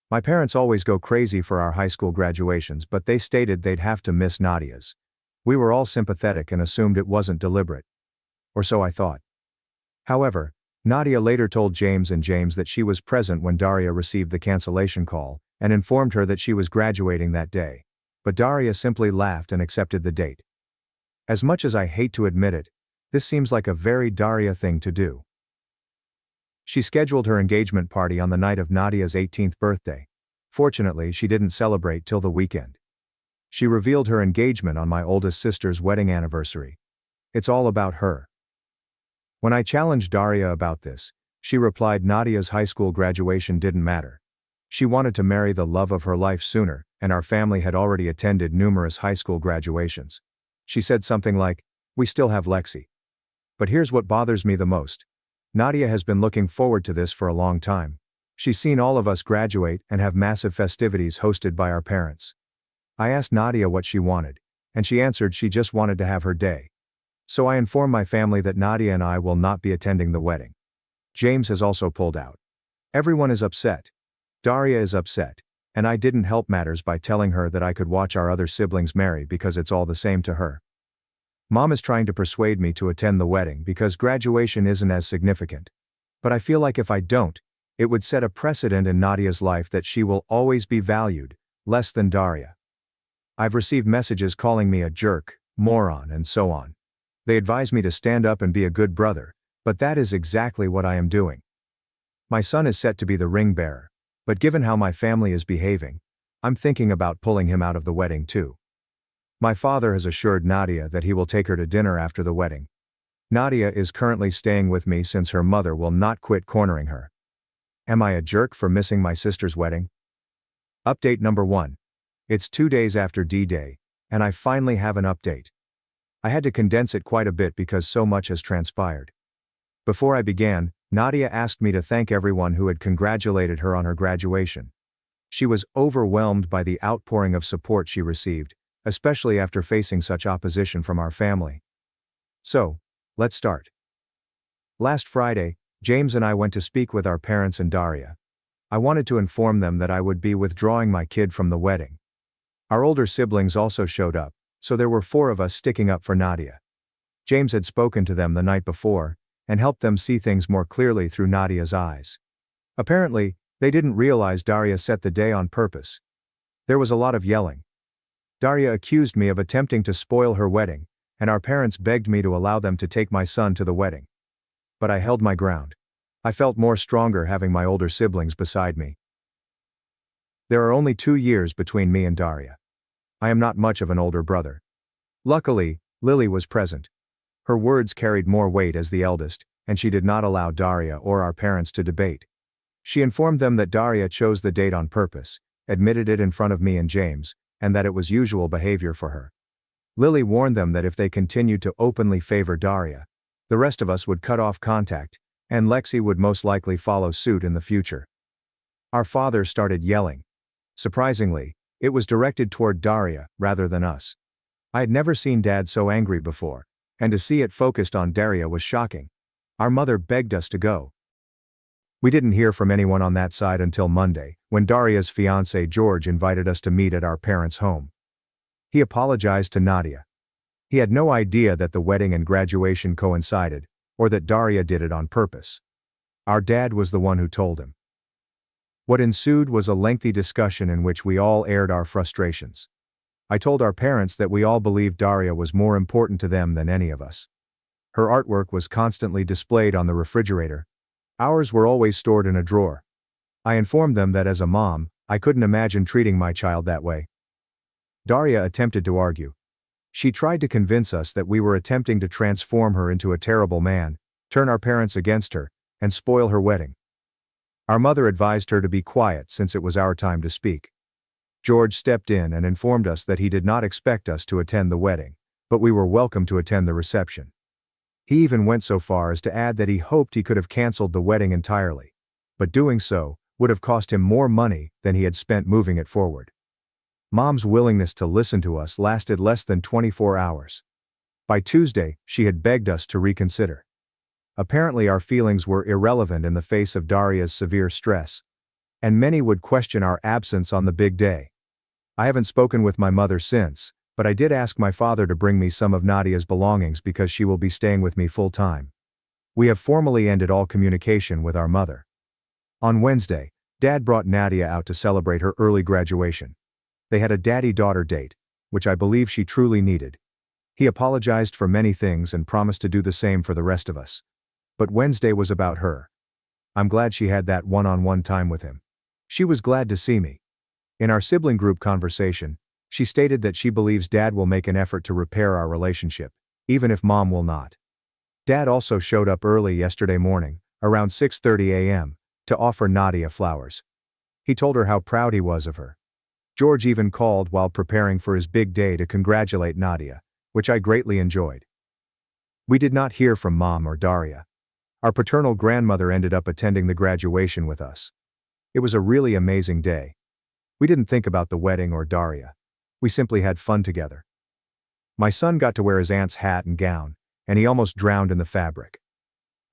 [SPEAKER 1] My parents always go crazy for our high school graduations, but they stated they'd have to miss Nadia's. We were all sympathetic and assumed it wasn't deliberate. Or so I thought. However, Nadia later told James that she was present when Daria received the cancellation call, and informed her that she was graduating that day. But Daria simply laughed and accepted the date. As much as I hate to admit it, this seems like a very Daria thing to do. She scheduled her engagement party on the night of Nadia's 18th birthday. Fortunately, she didn't celebrate till the weekend. She revealed her engagement on my oldest sister's wedding anniversary. It's all about her. When I challenged Daria about this, she replied Nadia's high school graduation didn't matter. She wanted to marry the love of her life sooner, and our family had already attended numerous high school graduations. She said something like, "We still have Lexi." But here's what bothers me the most. Nadia has been looking forward to this for a long time. She's seen all of us graduate and have massive festivities hosted by our parents. I asked Nadia what she wanted, and she answered she just wanted to have her day. So I informed my family that Nadia and I will not be attending the wedding. James has also pulled out. Everyone is upset. Daria is upset, and I didn't help matters by telling her that I could watch our other siblings marry because it's all the same to her. Mom is trying to persuade me to attend the wedding because graduation isn't as significant. But I feel like if I don't, it would set a precedent in Nadia's life that she will always be valued, less than Daria. I've received messages calling me a jerk, moron, and so on. They advise me to stand up and be a good brother, but that is exactly what I am doing. My son is set to be the ring bearer, but given how my family is behaving, I'm thinking about pulling him out of the wedding too. My father has assured Nadia that he will take her to dinner after the wedding. Nadia is currently staying with me since her mother will not quit cornering her. Am I a jerk for missing my sister's wedding? Update number 1. It's 2 days after D-Day, and I finally have an update. I had to condense it quite a bit because so much has transpired. Before I began, Nadia asked me to thank everyone who had congratulated her on her graduation. She was overwhelmed by the outpouring of support she received, especially after facing such opposition from our family. So, let's start. Last Friday, James and I went to speak with our parents and Daria. I wanted to inform them that I would be withdrawing my kid from the wedding. Our older siblings also showed up, so there were 4 of us sticking up for Nadia. James had spoken to them the night before, and helped them see things more clearly through Nadia's eyes. Apparently, they didn't realize Daria set the day on purpose. There was a lot of yelling. Daria accused me of attempting to spoil her wedding, and our parents begged me to allow them to take my son to the wedding. But I held my ground. I felt more stronger having my older siblings beside me. There are only 2 years between me and Daria. I am not much of an older brother. Luckily, Lily was present. Her words carried more weight as the eldest, and she did not allow Daria or our parents to debate. She informed them that Daria chose the date on purpose, admitted it in front of me and James, and that it was usual behavior for her. Lily warned them that if they continued to openly favor Daria, the rest of us would cut off contact, and Lexi would most likely follow suit in the future. Our father started yelling. Surprisingly, it was directed toward Daria, rather than us. I had never seen Dad so angry before, and to see it focused on Daria was shocking. Our mother begged us to go. We didn't hear from anyone on that side until Monday, when Daria's fiancé George invited us to meet at our parents' home. He apologized to Nadia. He had no idea that the wedding and graduation coincided, or that Daria did it on purpose. Our dad was the one who told him. What ensued was a lengthy discussion in which we all aired our frustrations. I told our parents that we all believed Daria was more important to them than any of us. Her artwork was constantly displayed on the refrigerator. Ours were always stored in a drawer. I informed them that as a mom, I couldn't imagine treating my child that way. Daria attempted to argue. She tried to convince us that we were attempting to transform her into a terrible man, turn our parents against her, and spoil her wedding. Our mother advised her to be quiet since it was our time to speak. George stepped in and informed us that he did not expect us to attend the wedding, but we were welcome to attend the reception. He even went so far as to add that he hoped he could have canceled the wedding entirely, but doing so would have cost him more money than he had spent moving it forward. Mom's willingness to listen to us lasted less than 24 hours. By Tuesday, she had begged us to reconsider. Apparently our feelings were irrelevant in the face of Daria's severe stress, and many would question our absence on the big day. I haven't spoken with my mother since, but I did ask my father to bring me some of Nadia's belongings because she will be staying with me full-time. We have formally ended all communication with our mother. On Wednesday, Dad brought Nadia out to celebrate her early graduation. They had a daddy-daughter date, which I believe she truly needed. He apologized for many things and promised to do the same for the rest of us. But Wednesday was about her. I'm glad she had that one-on-one time with him. She was glad to see me. In our sibling group conversation, she stated that she believes Dad will make an effort to repair our relationship, even if Mom will not. Dad also showed up early yesterday morning, around 6:30 a.m., to offer Nadia flowers. He told her how proud he was of her. George even called while preparing for his big day to congratulate Nadia, which I greatly enjoyed. We did not hear from Mom or Daria. Our paternal grandmother ended up attending the graduation with us. It was a really amazing day. We didn't think about the wedding or Daria. We simply had fun together. My son got to wear his aunt's hat and gown, and he almost drowned in the fabric.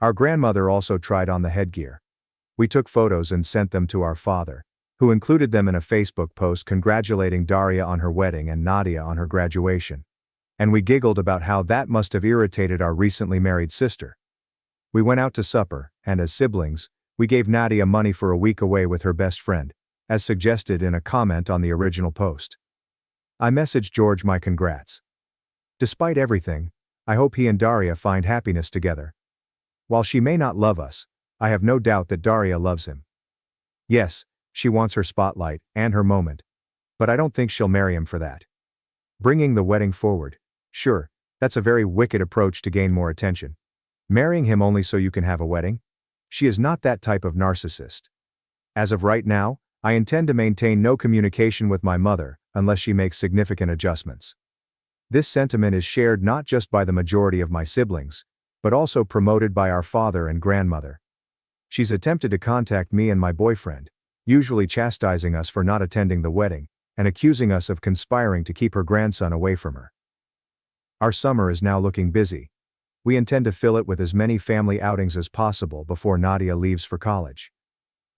[SPEAKER 1] Our grandmother also tried on the headgear. We took photos and sent them to our father, who included them in a Facebook post congratulating Daria on her wedding and Nadia on her graduation. And we giggled about how that must have irritated our recently married sister. We went out to supper, and as siblings, we gave Nadia money for a week away with her best friend, as suggested in a comment on the original post. I messaged George my congrats. Despite everything, I hope he and Daria find happiness together. While she may not love us, I have no doubt that Daria loves him. Yes, she wants her spotlight and her moment, but I don't think she'll marry him for that. Bringing the wedding forward, sure, that's a very wicked approach to gain more attention. Marrying him only so you can have a wedding? She is not that type of narcissist. As of right now, I intend to maintain no communication with my mother unless she makes significant adjustments. This sentiment is shared not just by the majority of my siblings, but also promoted by our father and grandmother. She's attempted to contact me and my boyfriend, usually chastising us for not attending the wedding, and accusing us of conspiring to keep her grandson away from her. Our summer is now looking busy. We intend to fill it with as many family outings as possible before Nadia leaves for college.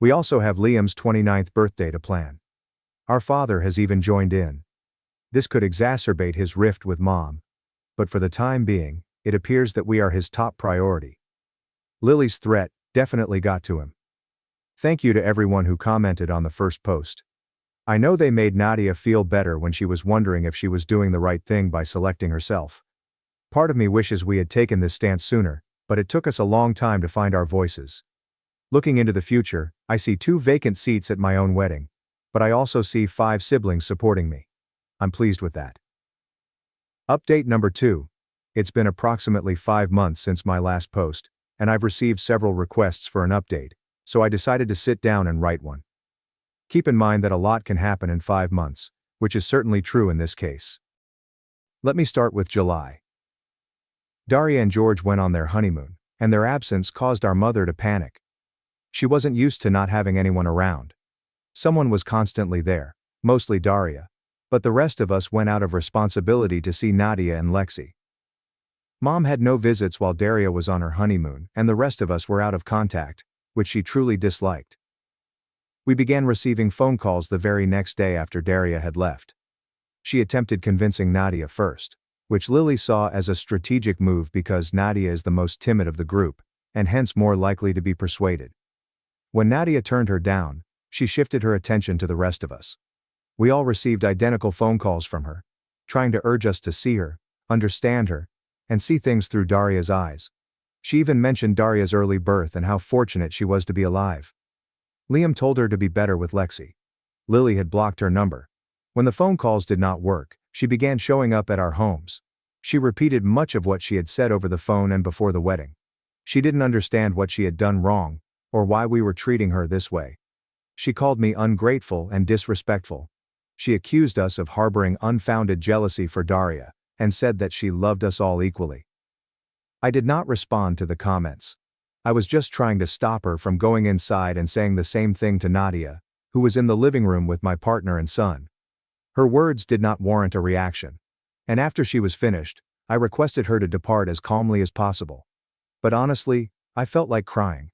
[SPEAKER 1] We also have Liam's 29th birthday to plan. Our father has even joined in. This could exacerbate his rift with Mom, but for the time being, it appears that we are his top priority. Lily's threat definitely got to him. Thank you to everyone who commented on the first post. I know they made Nadia feel better when she was wondering if she was doing the right thing by selecting herself. Part of me wishes we had taken this stance sooner, but it took us a long time to find our voices. Looking into the future, I see 2 vacant seats at my own wedding, but I also see 5 siblings supporting me. I'm pleased with that. Update number 2. It's been approximately 5 months since my last post, and I've received several requests for an update, so I decided to sit down and write one. Keep in mind that a lot can happen in 5 months, which is certainly true in this case. Let me start with July. Daria and George went on their honeymoon, and their absence caused our mother to panic. She wasn't used to not having anyone around. Someone was constantly there, mostly Daria, but the rest of us went out of responsibility to see Nadia and Lexi. Mom had no visits while Daria was on her honeymoon, and the rest of us were out of contact, which she truly disliked. We began receiving phone calls the very next day after Daria had left. She attempted convincing Nadia first, which Lily saw as a strategic move because Nadia is the most timid of the group, and hence more likely to be persuaded. When Nadia turned her down, she shifted her attention to the rest of us. We all received identical phone calls from her, trying to urge us to see her, understand her, and see things through Daria's eyes. She even mentioned Daria's early birth and how fortunate she was to be alive. Liam told her to be better with Lexi. Lily had blocked her number. When the phone calls did not work, she began showing up at our homes. She repeated much of what she had said over the phone and before the wedding. She didn't understand what she had done wrong, or why we were treating her this way. She called me ungrateful and disrespectful. She accused us of harboring unfounded jealousy for Daria, and said that she loved us all equally. I did not respond to the comments. I was just trying to stop her from going inside and saying the same thing to Nadia, who was in the living room with my partner and son. Her words did not warrant a reaction. And after she was finished, I requested her to depart as calmly as possible. But honestly, I felt like crying.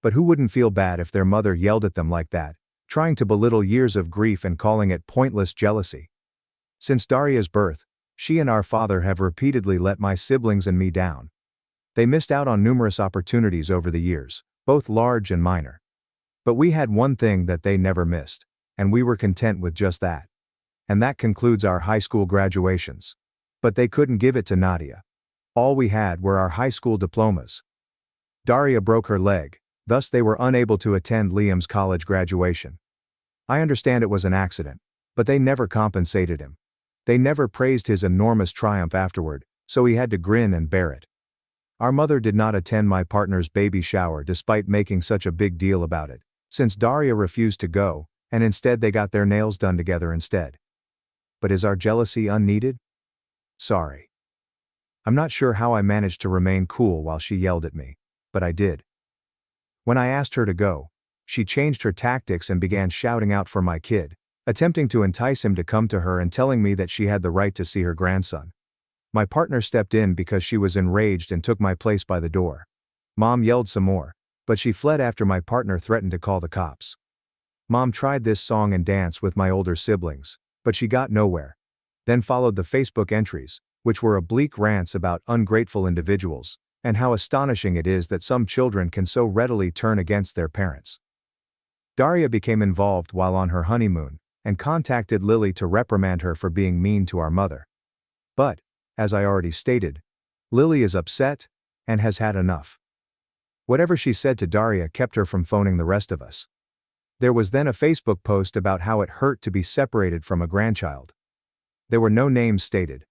[SPEAKER 1] But who wouldn't feel bad if their mother yelled at them like that, trying to belittle years of grief and calling it pointless jealousy? Since Daria's birth, she and our father have repeatedly let my siblings and me down. They missed out on numerous opportunities over the years, both large and minor. But we had one thing that they never missed, and we were content with just that. And that concludes our high school graduations. But they couldn't give it to Nadia. All we had were our high school diplomas. Daria broke her leg, thus they were unable to attend Liam's college graduation. I understand it was an accident, but they never compensated him. They never praised his enormous triumph afterward, so he had to grin and bear it. Our mother did not attend my partner's baby shower despite making such a big deal about it, since Daria refused to go, and instead they got their nails done together instead. But is our jealousy unneeded? Sorry. I'm not sure how I managed to remain cool while she yelled at me, but I did. When I asked her to go, she changed her tactics and began shouting out for my kid, attempting to entice him to come to her and telling me that she had the right to see her grandson. My partner stepped in because she was enraged and took my place by the door. Mom yelled some more, but she fled after my partner threatened to call the cops. Mom tried this song and dance with my older siblings, but she got nowhere. Then followed the Facebook entries, which were oblique rants about ungrateful individuals, and how astonishing it is that some children can so readily turn against their parents. Daria became involved while on her honeymoon, and contacted Lily to reprimand her for being mean to our mother. But, as I already stated, Lily is upset, and has had enough. Whatever she said to Daria kept her from phoning the rest of us. There was then a Facebook post about how it hurt to be separated from a grandchild. There were no names stated.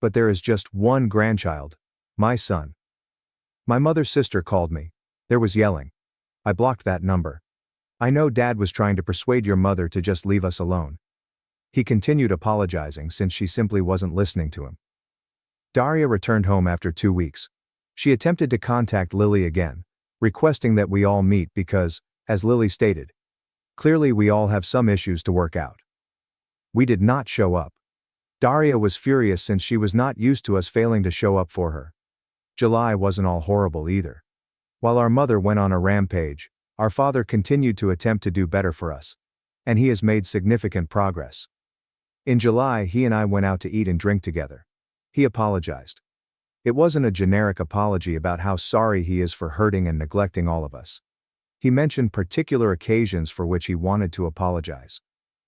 [SPEAKER 1] But there is just one grandchild, my son. My mother's sister called me. There was yelling. I blocked that number. I know Dad was trying to persuade your mother to just leave us alone. He continued apologizing since she simply wasn't listening to him. Daria returned home after 2 weeks. She attempted to contact Lily again, requesting that we all meet because, as Lily stated, clearly we all have some issues to work out. We did not show up. Daria was furious since she was not used to us failing to show up for her. July wasn't all horrible either. While our mother went on a rampage, our father continued to attempt to do better for us. And he has made significant progress. In July, he and I went out to eat and drink together. He apologized. It wasn't a generic apology about how sorry he is for hurting and neglecting all of us. He mentioned particular occasions for which he wanted to apologize.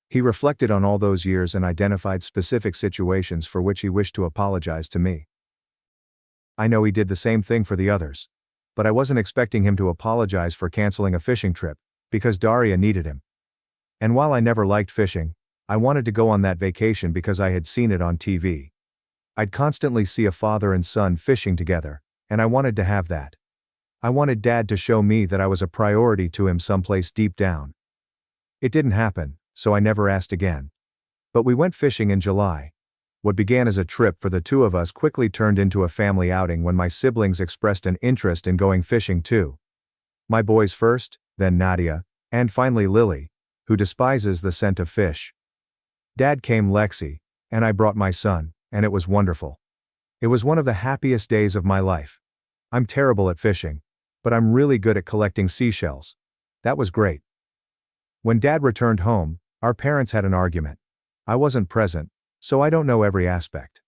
[SPEAKER 1] He reflected on all those years and identified specific situations for which he wished to apologize to me. I know he did the same thing for the others. But I wasn't expecting him to apologize for canceling a fishing trip, because Daria needed him. And while I never liked fishing, I wanted to go on that vacation because I had seen it on TV. I'd constantly see a father and son fishing together, and I wanted to have that. I wanted Dad to show me that I was a priority to him someplace deep down. It didn't happen, so I never asked again. But we went fishing in July. What began as a trip for the two of us quickly turned into a family outing when my siblings expressed an interest in going fishing too. My boys first, then Nadia, and finally Lily, who despises the scent of fish. Dad came Lexi, and I brought my son, and it was wonderful. It was one of the happiest days of my life. I'm terrible at fishing, but I'm really good at collecting seashells, That was great. When Dad returned home, our parents had an argument. I wasn't present, so I don't know every aspect.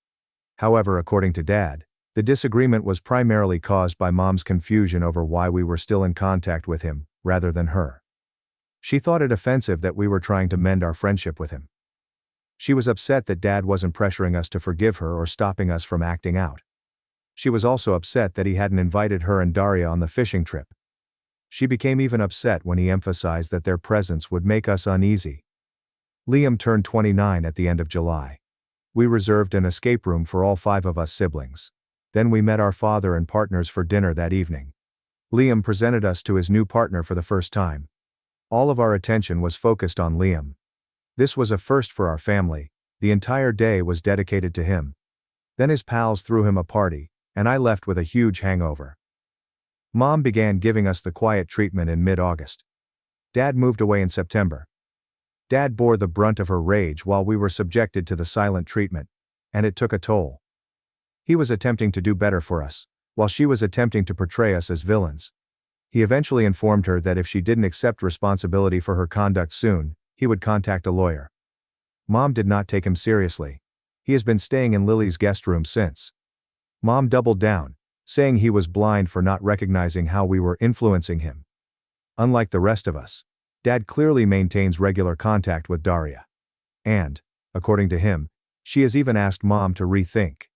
[SPEAKER 1] However, according to Dad, the disagreement was primarily caused by Mom's confusion over why we were still in contact with him, rather than her. She thought it offensive that we were trying to mend our friendship with him. She was upset that Dad wasn't pressuring us to forgive her or stopping us from acting out. She was also upset that he hadn't invited her and Daria on the fishing trip. She became even upset when he emphasized that their presence would make us uneasy. Liam turned 29 at the end of July. We reserved an escape room for all 5 of us siblings. Then we met our father and partners for dinner that evening. Liam presented us to his new partner for the first time. All of our attention was focused on Liam. This was a first for our family. The entire day was dedicated to him. Then his pals threw him a party, and I left with a huge hangover. Mom began giving us the quiet treatment in mid-August. Dad moved away in September. Dad bore the brunt of her rage while we were subjected to the silent treatment, and it took a toll. He was attempting to do better for us, while she was attempting to portray us as villains. He eventually informed her that if she didn't accept responsibility for her conduct soon, he would contact a lawyer. Mom did not take him seriously. He has been staying in Lily's guest room since. Mom doubled down, saying he was blind for not recognizing how we were influencing him. Unlike the rest of us, Dad clearly maintains regular contact with Daria. And, according to him, she has even asked Mom to rethink.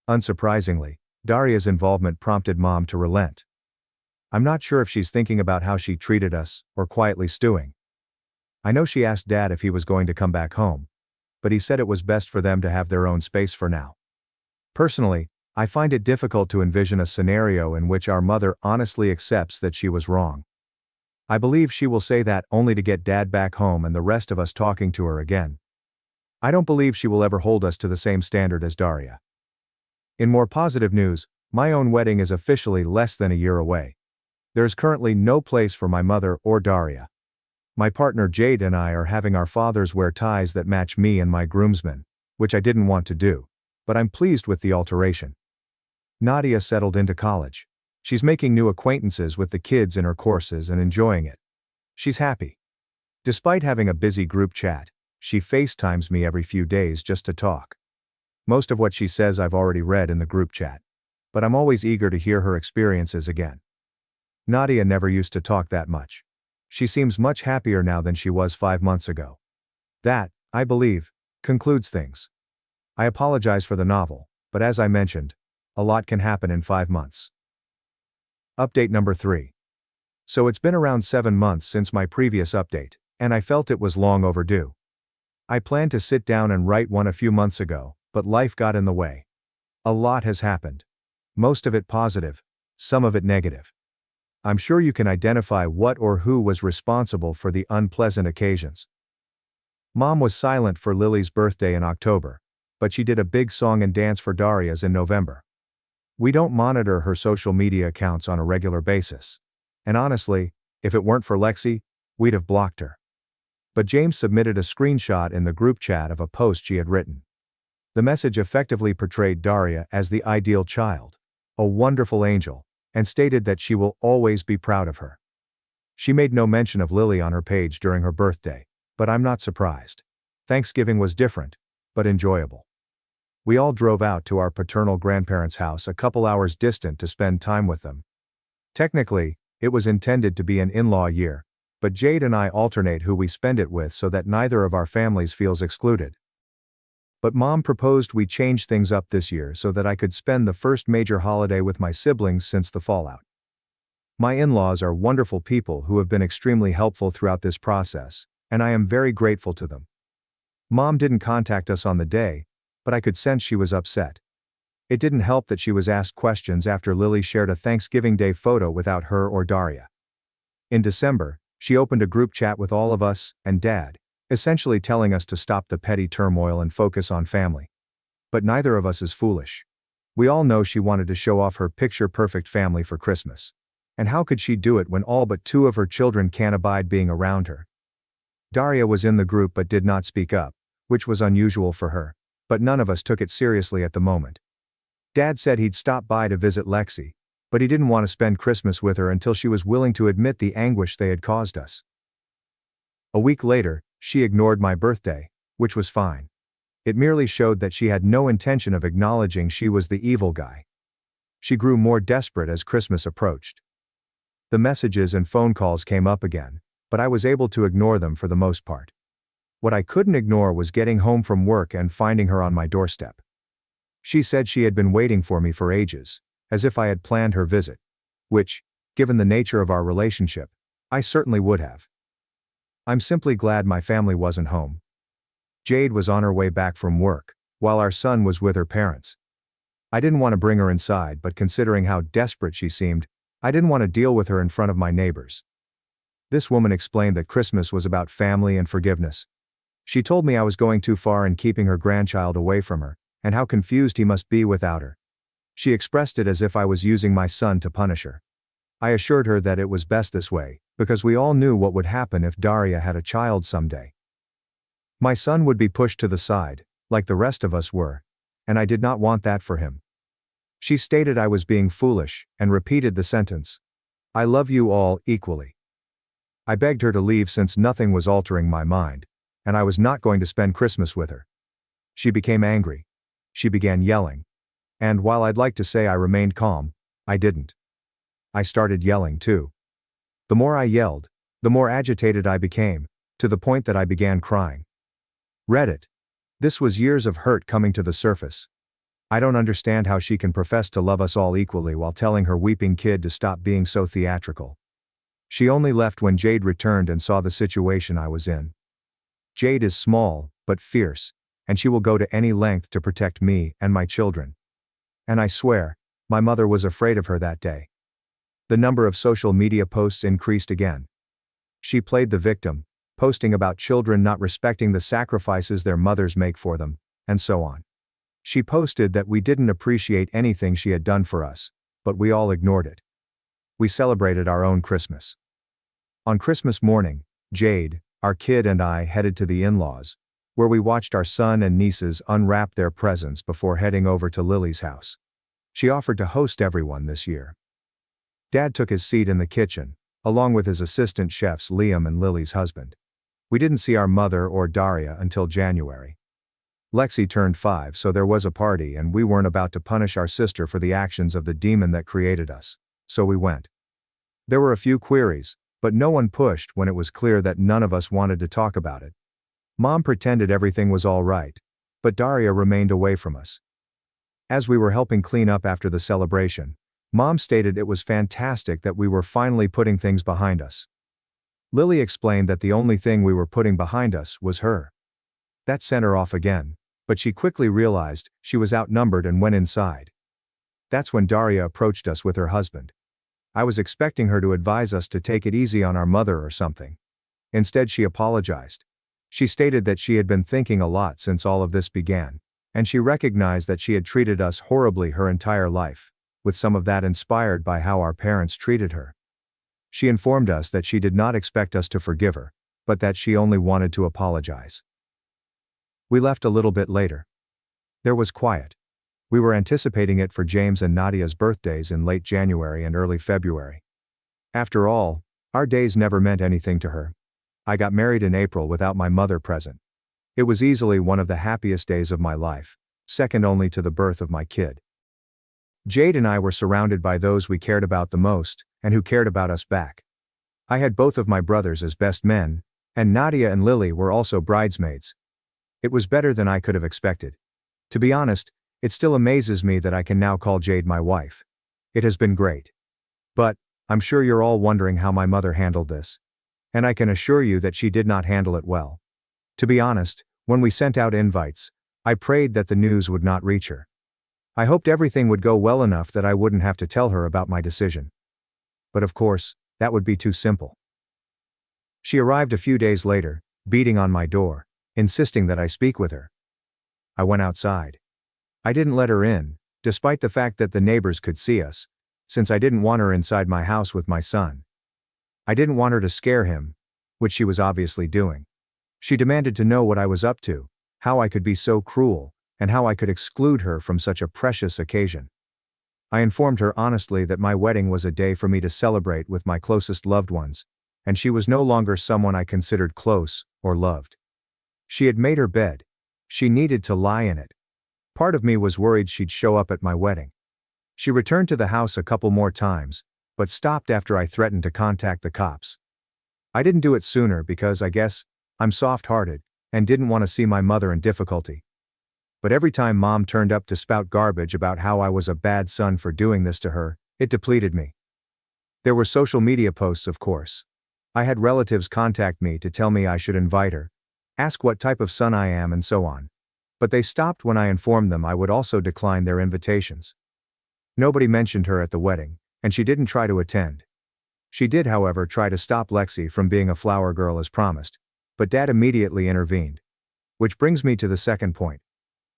[SPEAKER 1] Unsurprisingly, Daria's involvement prompted Mom to relent. I'm not sure if she's thinking about how she treated us, or quietly stewing. I know she asked Dad if he was going to come back home, but he said it was best for them to have their own space for now. Personally, I find it difficult to envision a scenario in which our mother honestly accepts that she was wrong. I believe she will say that only to get Dad back home and the rest of us talking to her again. I don't believe she will ever hold us to the same standard as Daria. In more positive news, my own wedding is officially less than a year away. There is currently no place for my mother or Daria. My partner Jade and I are having our fathers wear ties that match me and my groomsmen, which I didn't want to do, but I'm pleased with the alteration. Nadia settled into college. She's making new acquaintances with the kids in her courses and enjoying it. She's happy. Despite having a busy group chat, she FaceTimes me every few days just to talk. Most of what she says I've already read in the group chat, but I'm always eager to hear her experiences again. Nadia never used to talk that much. She seems much happier now than she was 5 months ago. That, I believe, concludes things. I apologize for the novel, but as I mentioned, a lot can happen in 5 months. Update number 3. So it's been around 7 months since my previous update, and I felt it was long overdue. I planned to sit down and write one a few months ago, but life got in the way. A lot has happened. Most of it positive, some of it negative. I'm sure you can identify what or who was responsible for the unpleasant occasions. Mom was silent for Lily's birthday in October, but she did a big song and dance for Daria's in November. We don't monitor her social media accounts on a regular basis. And honestly, if it weren't for Lexi, we'd have blocked her. But James submitted a screenshot in the group chat of a post she had written. The message effectively portrayed Daria as the ideal child, a wonderful angel, and stated that she will always be proud of her. She made no mention of Lily on her page during her birthday, but I'm not surprised. Thanksgiving was different, but enjoyable. We all drove out to our paternal grandparents' house a couple hours distant to spend time with them. Technically, it was intended to be an in-law year, but Jade and I alternate who we spend it with so that neither of our families feels excluded. But Mom proposed we change things up this year so that I could spend the first major holiday with my siblings since the fallout. My in-laws are wonderful people who have been extremely helpful throughout this process, and I am very grateful to them. Mom didn't contact us on the day, but I could sense she was upset. It didn't help that she was asked questions after Lily shared a Thanksgiving Day photo without her or Daria. In December, she opened a group chat with all of us and Dad, essentially telling us to stop the petty turmoil and focus on family. But neither of us is foolish. We all know she wanted to show off her picture-perfect family for Christmas. And how could she do it when all but 2 of her children can't abide being around her? Daria was in the group but did not speak up, which was unusual for her, but none of us took it seriously at the moment. Dad said he'd stop by to visit Lexi, But he didn't want to spend Christmas with her until she was willing to admit the anguish they had caused us. A week later, she ignored my birthday, which was fine. It merely showed that she had no intention of acknowledging she was the evil guy. She grew more desperate as Christmas approached. The messages and phone calls came up again, but I was able to ignore them for the most part. What I couldn't ignore was getting home from work and finding her on my doorstep. She said she had been waiting for me for ages, as if I had planned her visit, which, given the nature of our relationship, I certainly would have. I'm simply glad my family wasn't home. Jade was on her way back from work, while our son was with her parents. I didn't want to bring her inside, but considering how desperate she seemed, I didn't want to deal with her in front of my neighbors. This woman explained that Christmas was about family and forgiveness. She told me I was going too far in keeping her grandchild away from her, and how confused he must be without her. She expressed it as if I was using my son to punish her. I assured her that it was best this way, because we all knew what would happen if Daria had a child someday. My son would be pushed to the side, like the rest of us were, and I did not want that for him. She stated I was being foolish, and repeated the sentence, "I love you all equally." I begged her to leave since nothing was altering my mind, and I was not going to spend Christmas with her. She became angry. She began yelling. And while I'd like to say I remained calm, I didn't. I started yelling too. The more I yelled, the more agitated I became, to the point that I began crying. Reddit. This was years of hurt coming to the surface. I don't understand how she can profess to love us all equally while telling her weeping kid to stop being so theatrical. She only left when Jade returned and saw the situation I was in. Jade is small, but fierce, and she will go to any length to protect me and my children. And I swear, my mother was afraid of her that day. The number of social media posts increased again. She played the victim, posting about children not respecting the sacrifices their mothers make for them, and so on. She posted that we didn't appreciate anything she had done for us, but we all ignored it. We celebrated our own Christmas. On Christmas morning, Jade, our kid, and I headed to the in-laws, where we watched our son and nieces unwrap their presents before heading over to Lily's house. She offered to host everyone this year. Dad took his seat in the kitchen, along with his assistant chefs Liam and Lily's husband. We didn't see our mother or Daria until January. Lexi turned 5, so there was a party, and we weren't about to punish our sister for the actions of the demon that created us, so we went. There were a few queries, but no one pushed when it was clear that none of us wanted to talk about it. Mom pretended everything was all right, but Daria remained away from us. As we were helping clean up after the celebration, Mom stated it was fantastic that we were finally putting things behind us. Lily explained that the only thing we were putting behind us was her. That sent her off again, but she quickly realized she was outnumbered and went inside. That's when Daria approached us with her husband. I was expecting her to advise us to take it easy on our mother or something. Instead, she apologized. She stated that she had been thinking a lot since all of this began, and she recognized that she had treated us horribly her entire life, with some of that inspired by how our parents treated her. She informed us that she did not expect us to forgive her, but that she only wanted to apologize. We left a little bit later. There was quiet. We were anticipating it for James and Nadia's birthdays in late January and early February. After all, our days never meant anything to her. I got married in April without my mother present. It was easily one of the happiest days of my life, second only to the birth of my kid. Jade and I were surrounded by those we cared about the most, and who cared about us back. I had both of my brothers as best men, and Nadia and Lily were also bridesmaids. It was better than I could have expected. To be honest, it still amazes me that I can now call Jade my wife. It has been great. But, I'm sure you're all wondering how my mother handled this. And I can assure you that she did not handle it well. To be honest, when we sent out invites, I prayed that the news would not reach her. I hoped everything would go well enough that I wouldn't have to tell her about my decision. But of course, that would be too simple. She arrived a few days later, beating on my door, insisting that I speak with her. I went outside. I didn't let her in, despite the fact that the neighbors could see us, since I didn't want her inside my house with my son. I didn't want her to scare him, which she was obviously doing. She demanded to know what I was up to, how I could be so cruel, and how I could exclude her from such a precious occasion. I informed her honestly that my wedding was a day for me to celebrate with my closest loved ones, and she was no longer someone I considered close or loved. She had made her bed. She needed to lie in it. Part of me was worried she'd show up at my wedding. She returned to the house a couple more times, but stopped after I threatened to contact the cops. I didn't do it sooner because I guess I'm soft-hearted and didn't want to see my mother in difficulty. But every time Mom turned up to spout garbage about how I was a bad son for doing this to her, it depleted me. There were social media posts, of course. I had relatives contact me to tell me I should invite her, ask what type of son I am, and so on. But they stopped when I informed them I would also decline their invitations. Nobody mentioned her at the wedding, and she didn't try to attend. She did, however, try to stop Lexi from being a flower girl as promised, but Dad immediately intervened. Which brings me to the second point.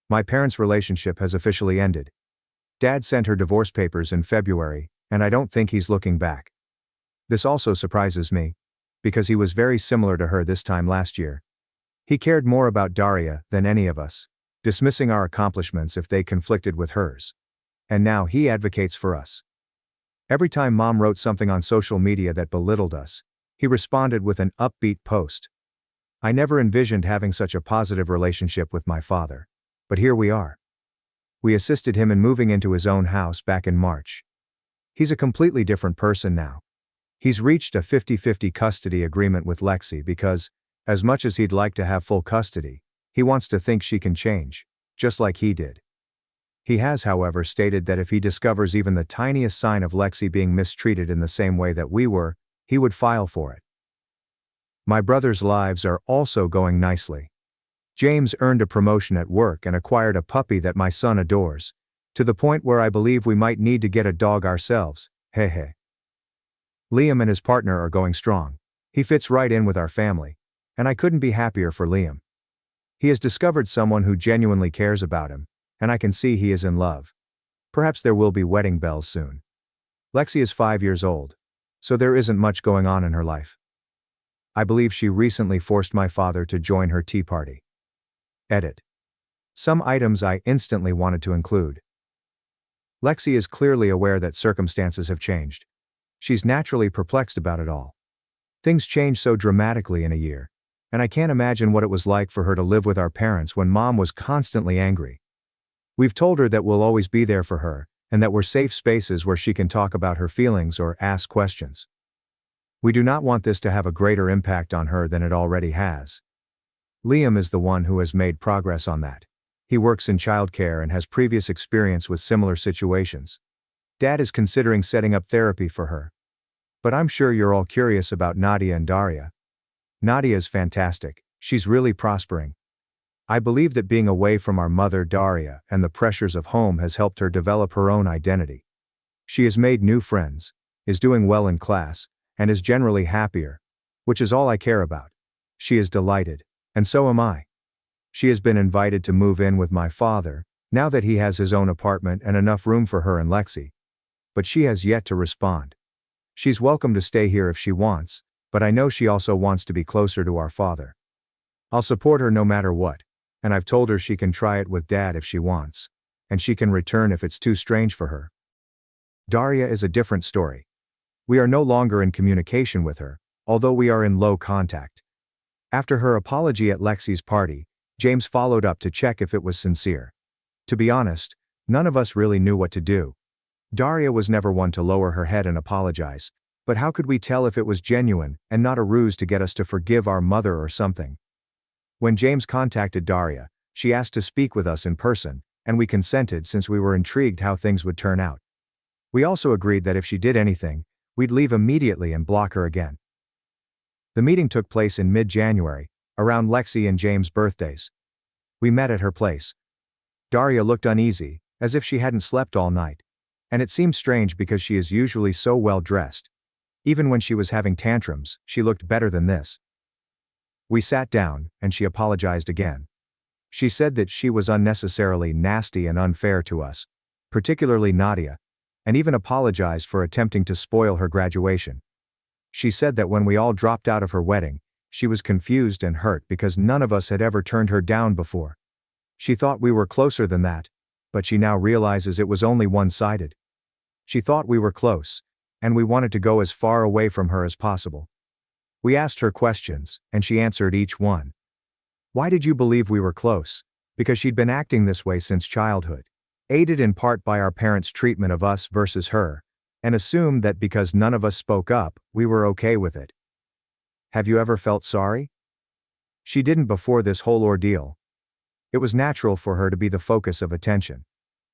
[SPEAKER 1] My parents' relationship has officially ended. Dad sent her divorce papers in February, and I don't think he's looking back. This also surprises me, because he was very similar to her this time last year. He cared more about Daria than any of us, dismissing our accomplishments if they conflicted with hers. And now he advocates for us. Every time Mom wrote something on social media that belittled us, he responded with an upbeat post. I never envisioned having such a positive relationship with my father. But here we are. We assisted him in moving into his own house back in March. He's a completely different person now. He's reached a 50-50 custody agreement with Lexi because, as much as he'd like to have full custody, he wants to think she can change, just like he did. He has, however, stated that if he discovers even the tiniest sign of Lexi being mistreated in the same way that we were, he would file for it. My brothers' lives are also going nicely. James earned a promotion at work and acquired a puppy that my son adores, to the point where I believe we might need to get a dog ourselves, hehe. Liam and his partner are going strong. He fits right in with our family, and I couldn't be happier for Liam. He has discovered someone who genuinely cares about him, and I can see he is in love. Perhaps there will be wedding bells soon. Lexi is 5 years old, so there isn't much going on in her life. I believe she recently forced my father to join her tea party. Edit. Some items I instantly wanted to include. Lexi is clearly aware that circumstances have changed. She's naturally perplexed about it all. Things change so dramatically in a year, and I can't imagine what it was like for her to live with our parents when Mom was constantly angry. We've told her that we'll always be there for her, and that we're safe spaces where she can talk about her feelings or ask questions. We do not want this to have a greater impact on her than it already has. Liam is the one who has made progress on that. He works in childcare and has previous experience with similar situations. Dad is considering setting up therapy for her. But I'm sure you're all curious about Nadia and Daria. Nadia is fantastic. She's really prospering. I believe that being away from our mother Daria and the pressures of home has helped her develop her own identity. She has made new friends, is doing well in class, and is generally happier, which is all I care about. She is delighted. And so am I. She has been invited to move in with my father, now that he has his own apartment and enough room for her and Lexi. But she has yet to respond. She's welcome to stay here if she wants, but I know she also wants to be closer to our father. I'll support her no matter what, and I've told her she can try it with Dad if she wants, and she can return if it's too strange for her. Daria is a different story. We are no longer in communication with her, although we are in low contact. After her apology at Lexi's party, James followed up to check if it was sincere. To be honest, none of us really knew what to do. Daria was never one to lower her head and apologize, but how could we tell if it was genuine and not a ruse to get us to forgive our mother or something? When James contacted Daria, she asked to speak with us in person, and we consented since we were intrigued how things would turn out. We also agreed that if she did anything, we'd leave immediately and block her again. The meeting took place in mid-January, around Lexi and James' birthdays. We met at her place. Daria looked uneasy, as if she hadn't slept all night. And it seemed strange because she is usually so well dressed. Even when she was having tantrums, she looked better than this. We sat down, and she apologized again. She said that she was unnecessarily nasty and unfair to us, particularly Nadia, and even apologized for attempting to spoil her graduation. She said that when we all dropped out of her wedding, she was confused and hurt because none of us had ever turned her down before. She thought we were closer than that, but she now realizes it was only one-sided. She thought we were close, and we wanted to go as far away from her as possible. We asked her questions, and she answered each one. Why did you believe we were close? Because she'd been acting this way since childhood, aided in part by our parents' treatment of us versus her, and assumed that because none of us spoke up, we were okay with it. Have you ever felt sorry? She didn't before this whole ordeal. It was natural for her to be the focus of attention.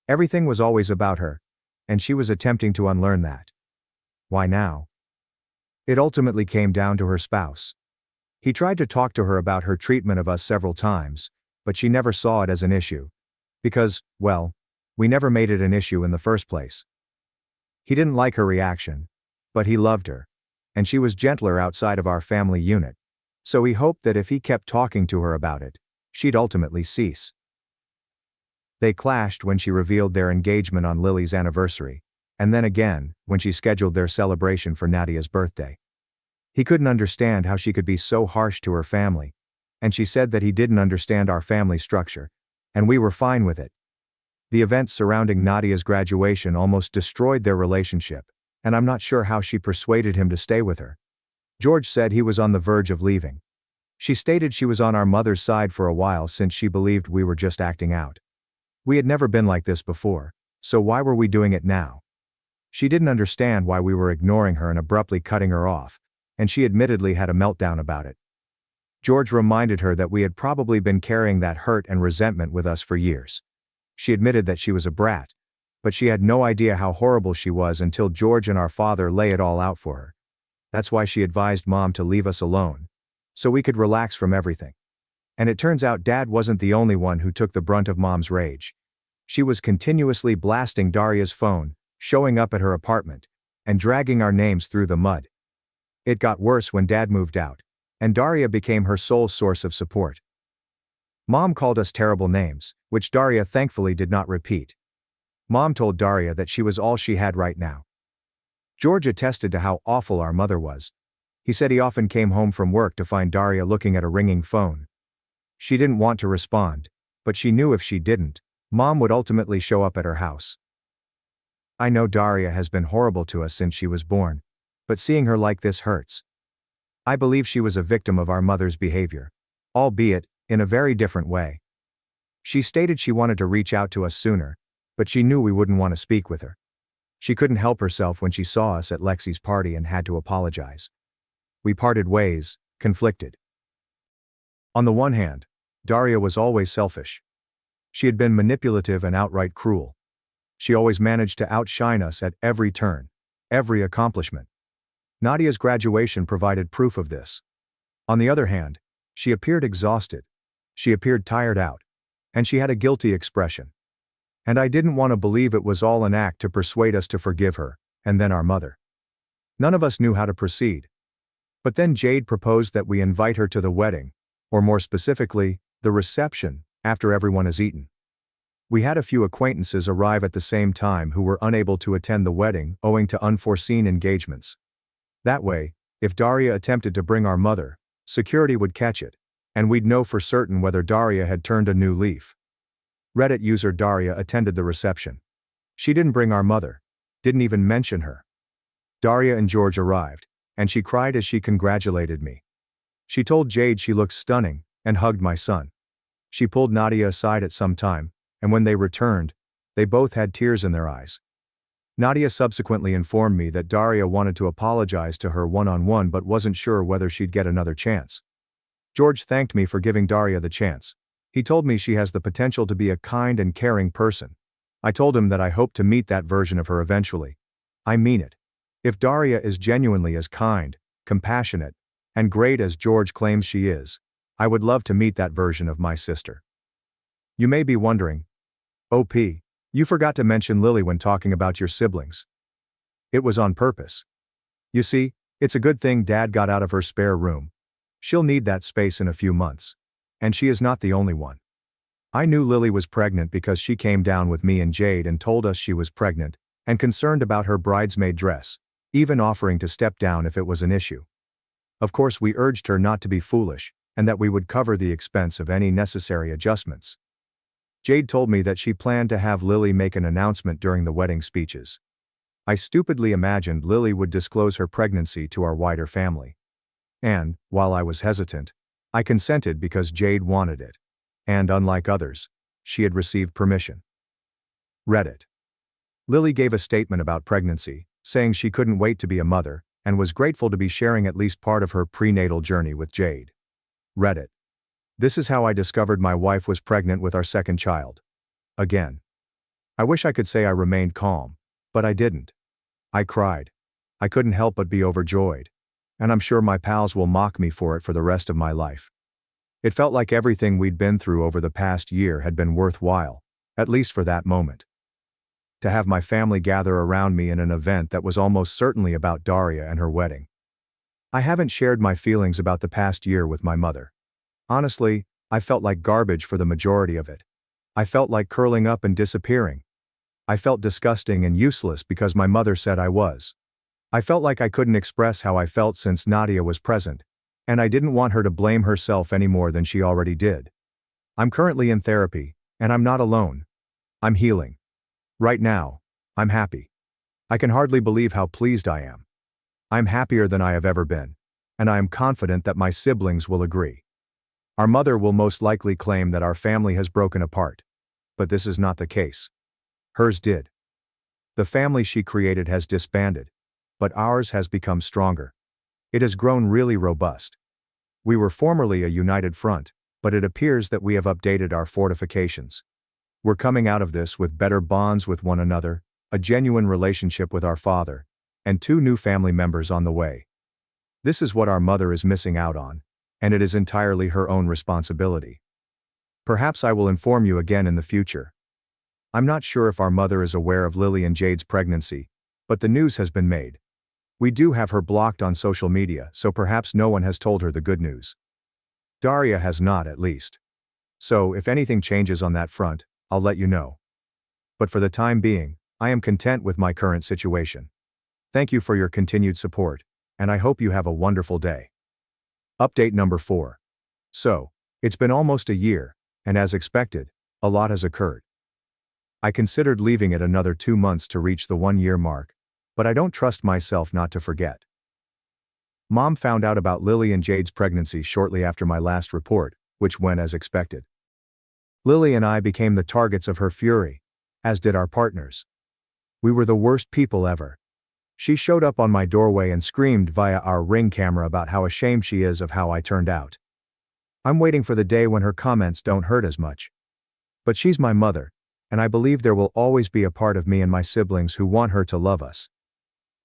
[SPEAKER 1] Everything was always about her, and she was attempting to unlearn that. Why now? It ultimately came down to her spouse. He tried to talk to her about her treatment of us several times, but she never saw it as an issue. Because, well, we never made it an issue in the first place. He didn't like her reaction, but he loved her, and she was gentler outside of our family unit, so he hoped that if he kept talking to her about it, she'd ultimately cease. They clashed when she revealed their engagement on Lily's anniversary, and then again, when she scheduled their celebration for Nadia's birthday. He couldn't understand how she could be so harsh to her family, and she said that he didn't understand our family structure, and we were fine with it. The events surrounding Nadia's graduation almost destroyed their relationship, and I'm not sure how she persuaded him to stay with her. George said he was on the verge of leaving. She stated she was on our mother's side for a while since she believed we were just acting out. We had never been like this before, so why were we doing it now? She didn't understand why we were ignoring her and abruptly cutting her off, and she admittedly had a meltdown about it. George reminded her that we had probably been carrying that hurt and resentment with us for years. She admitted that she was a brat, but she had no idea how horrible she was until George and our father lay it all out for her. That's why she advised Mom to leave us alone, so we could relax from everything. And it turns out Dad wasn't the only one who took the brunt of Mom's rage. She was continuously blasting Daria's phone, showing up at her apartment, and dragging our names through the mud. It got worse when Dad moved out, and Daria became her sole source of support. Mom called us terrible names, which Daria thankfully did not repeat. Mom told Daria that she was all she had right now. George attested to how awful our mother was. He said he often came home from work to find Daria looking at a ringing phone. She didn't want to respond, but she knew if she didn't, Mom would ultimately show up at her house. I know Daria has been horrible to us since she was born, but seeing her like this hurts. I believe she was a victim of our mother's behavior, albeit in a very different way. She stated she wanted to reach out to us sooner, but she knew we wouldn't want to speak with her. She couldn't help herself when she saw us at Lexi's party and had to apologize. We parted ways, conflicted. On the one hand, Daria was always selfish. She had been manipulative and outright cruel. She always managed to outshine us at every turn, every accomplishment. Nadia's graduation provided proof of this. On the other hand, she appeared exhausted. She appeared tired out. And she had a guilty expression. And I didn't want to believe it was all an act to persuade us to forgive her, and then our mother. None of us knew how to proceed. But then Jade proposed that we invite her to the wedding, or more specifically, the reception, after everyone has eaten. We had a few acquaintances arrive at the same time who were unable to attend the wedding owing to unforeseen engagements. That way, if Daria attempted to bring our mother, security would catch it, and we'd know for certain whether Daria had turned a new leaf. Reddit user Daria attended the reception. She didn't bring our mother, didn't even mention her. Daria and George arrived, and she cried as she congratulated me. She told Jade she looked stunning, and hugged my son. She pulled Nadia aside at some time, and when they returned, they both had tears in their eyes. Nadia subsequently informed me that Daria wanted to apologize to her one-on-one but wasn't sure whether she'd get another chance. George thanked me for giving Daria the chance. He told me she has the potential to be a kind and caring person. I told him that I hope to meet that version of her eventually. I mean it. If Daria is genuinely as kind, compassionate, and great as George claims she is, I would love to meet that version of my sister. You may be wondering, OP, you forgot to mention Lily when talking about your siblings. It was on purpose. You see, it's a good thing Dad got out of her spare room. She'll need that space in a few months. And she is not the only one. I knew Lily was pregnant because she came down with me and Jade and told us she was pregnant, and concerned about her bridesmaid dress, even offering to step down if it was an issue. Of course, we urged her not to be foolish, and that we would cover the expense of any necessary adjustments. Jade told me that she planned to have Lily make an announcement during the wedding speeches. I stupidly imagined Lily would disclose her pregnancy to our wider family. And, while I was hesitant, I consented because Jade wanted it. And unlike others, she had received permission. Reddit. Lily gave a statement about pregnancy, saying she couldn't wait to be a mother, and was grateful to be sharing at least part of her prenatal journey with Jade. Reddit. This is how I discovered my wife was pregnant with our second child. Again. I wish I could say I remained calm, but I didn't. I cried. I couldn't help but be overjoyed. And I'm sure my pals will mock me for it for the rest of my life. It felt like everything we'd been through over the past year had been worthwhile, at least for that moment. To have my family gather around me in an event that was almost certainly about Daria and her wedding. I haven't shared my feelings about the past year with my mother. Honestly, I felt like garbage for the majority of it. I felt like curling up and disappearing. I felt disgusting and useless because my mother said I was. I felt like I couldn't express how I felt since Nadia was present, and I didn't want her to blame herself any more than she already did. I'm currently in therapy, and I'm not alone. I'm healing. Right now, I'm happy. I can hardly believe how pleased I am. I'm happier than I have ever been, and I am confident that my siblings will agree. Our mother will most likely claim that our family has broken apart, but this is not the case. Hers did. The family she created has disbanded, but ours has become stronger. It has grown really robust. We were formerly a united front, but it appears that we have updated our fortifications. We're coming out of this with better bonds with one another, a genuine relationship with our father, and 2 new family members on the way. This is what our mother is missing out on, and it is entirely her own responsibility. Perhaps I will inform you again in the future. I'm not sure if our mother is aware of Lily and Jade's pregnancy, but the news has been made. We do have her blocked on social media, so perhaps no one has told her the good news. Daria has not, at least. So, if anything changes on that front, I'll let you know. But for the time being, I am content with my current situation. Thank you for your continued support, and I hope you have a wonderful day. Update number 4. So, it's been almost a year, and as expected, a lot has occurred. I considered leaving it another 2 months to reach the 1-year mark, but I don't trust myself not to forget. Mom found out about Lily and Jade's pregnancy shortly after my last report, which went as expected. Lily and I became the targets of her fury, as did our partners. We were the worst people ever. She showed up on my doorway and screamed via our Ring camera about how ashamed she is of how I turned out. I'm waiting for the day when her comments don't hurt as much. But she's my mother, and I believe there will always be a part of me and my siblings who want her to love us.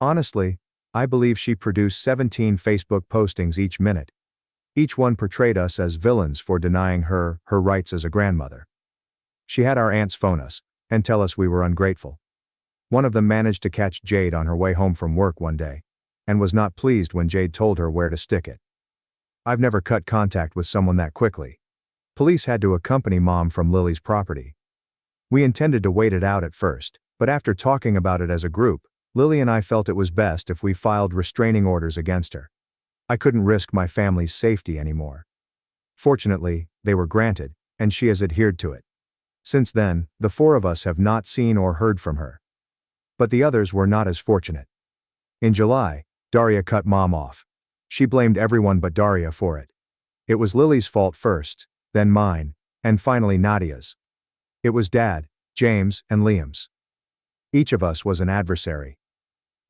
[SPEAKER 1] Honestly, I believe she produced 17 Facebook postings each minute. Each one portrayed us as villains for denying her rights as a grandmother. She had our aunts phone us and tell us we were ungrateful. One of them managed to catch Jade on her way home from work one day, and was not pleased when Jade told her where to stick it. I've never cut contact with someone that quickly. Police had to accompany Mom from Lily's property. We intended to wait it out at first, but after talking about it as a group, Lily and I felt it was best if we filed restraining orders against her. I couldn't risk my family's safety anymore. Fortunately, they were granted, and she has adhered to it. Since then, the 4 of us have not seen or heard from her. But the others were not as fortunate. In July, Daria cut Mom off. She blamed everyone but Daria for it. It was Lily's fault first, then mine, and finally Nadia's. It was Dad, James, and Liam's. Each of us was an adversary.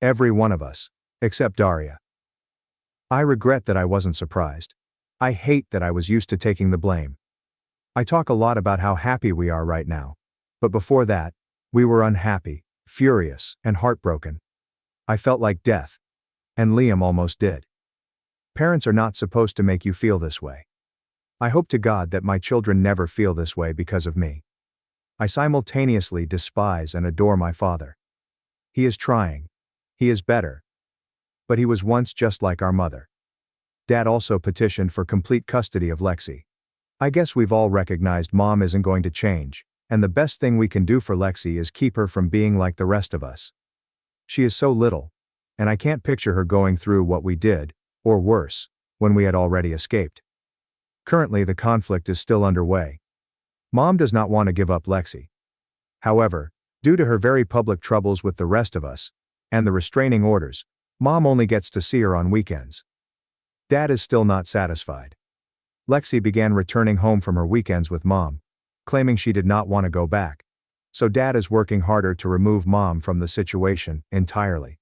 [SPEAKER 1] Every one of us, except Daria. I regret that I wasn't surprised. I hate that I was used to taking the blame. I talk a lot about how happy we are right now. But before that, we were unhappy, furious, and heartbroken. I felt like death. And Liam almost did. Parents are not supposed to make you feel this way. I hope to God that my children never feel this way because of me. I simultaneously despise and adore my father. He is trying. He is better. But he was once just like our mother. Dad also petitioned for complete custody of Lexi. I guess we've all recognized Mom isn't going to change, and the best thing we can do for Lexi is keep her from being like the rest of us. She is so little, and I can't picture her going through what we did, or worse, when we had already escaped. Currently the conflict is still underway. Mom does not want to give up Lexi. However, due to her very public troubles with the rest of us, And the restraining orders. Mom only gets to see her on weekends. Dad is still not satisfied. Lexi began returning home from her weekends with Mom, claiming she did not want to go back. So Dad is working harder to remove Mom from the situation entirely.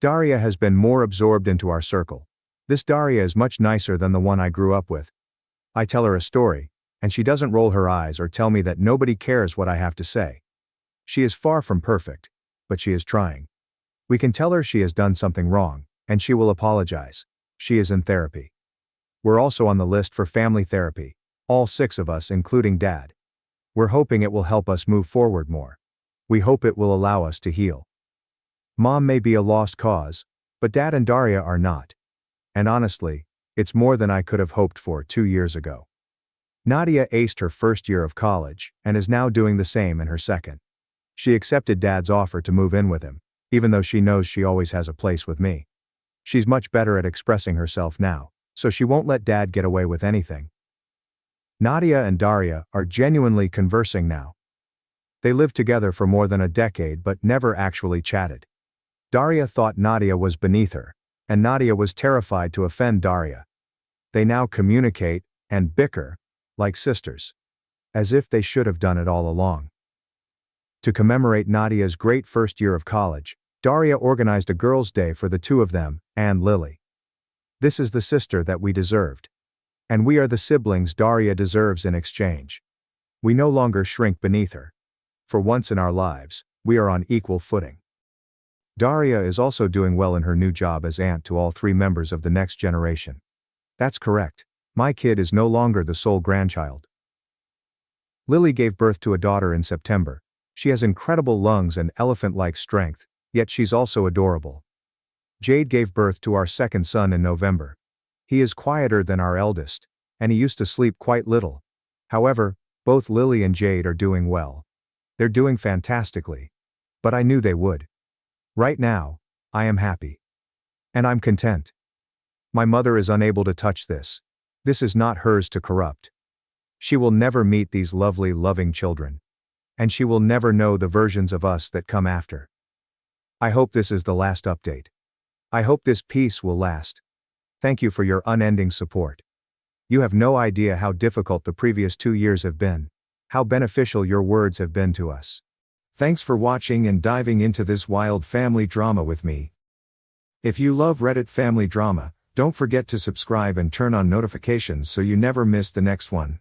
[SPEAKER 1] Daria has been more absorbed into our circle. This Daria is much nicer than the one I grew up with. I tell her a story, and she doesn't roll her eyes or tell me that nobody cares what I have to say. She is far from perfect, but she is trying. We can tell her she has done something wrong, and she will apologize. She is in therapy. We're also on the list for family therapy, all 6 of us including Dad. We're hoping it will help us move forward more. We hope it will allow us to heal. Mom may be a lost cause, but Dad and Daria are not. And honestly, it's more than I could have hoped for 2 years ago. Nadia aced her first year of college and is now doing the same in her second. She accepted Dad's offer to move in with him, even though she knows she always has a place with me. She's much better at expressing herself now, so she won't let Dad get away with anything. Nadia and Daria are genuinely conversing now. They lived together for more than a decade but never actually chatted. Daria thought Nadia was beneath her, and Nadia was terrified to offend Daria. They now communicate and bicker like sisters, as if they should have done it all along. To commemorate Nadia's great first year of college, Daria organized a girls' day for the 2 of them and Lily. This is the sister that we deserved. And we are the siblings Daria deserves in exchange. We no longer shrink beneath her. For once in our lives, we are on equal footing. Daria is also doing well in her new job as aunt to all 3 members of the next generation. That's correct. My kid is no longer the sole grandchild. Lily gave birth to a daughter in September. She has incredible lungs and elephant-like strength, yet she's also adorable. Jade gave birth to our second son in November. He is quieter than our eldest, and he used to sleep quite little. However, both Lily and Jade are doing well. They're doing fantastically. But I knew they would. Right now, I am happy. And I'm content. My mother is unable to touch this. This is not hers to corrupt. She will never meet these lovely, loving children. And she will never know the versions of us that come after. I hope this is the last update. I hope this peace will last. Thank you for your unending support. You have no idea how difficult the previous 2 years have been, how beneficial your words have been to us. Thanks for watching and diving into this wild family drama with me. If you love Reddit family drama, don't forget to subscribe and turn on notifications so you never miss the next one.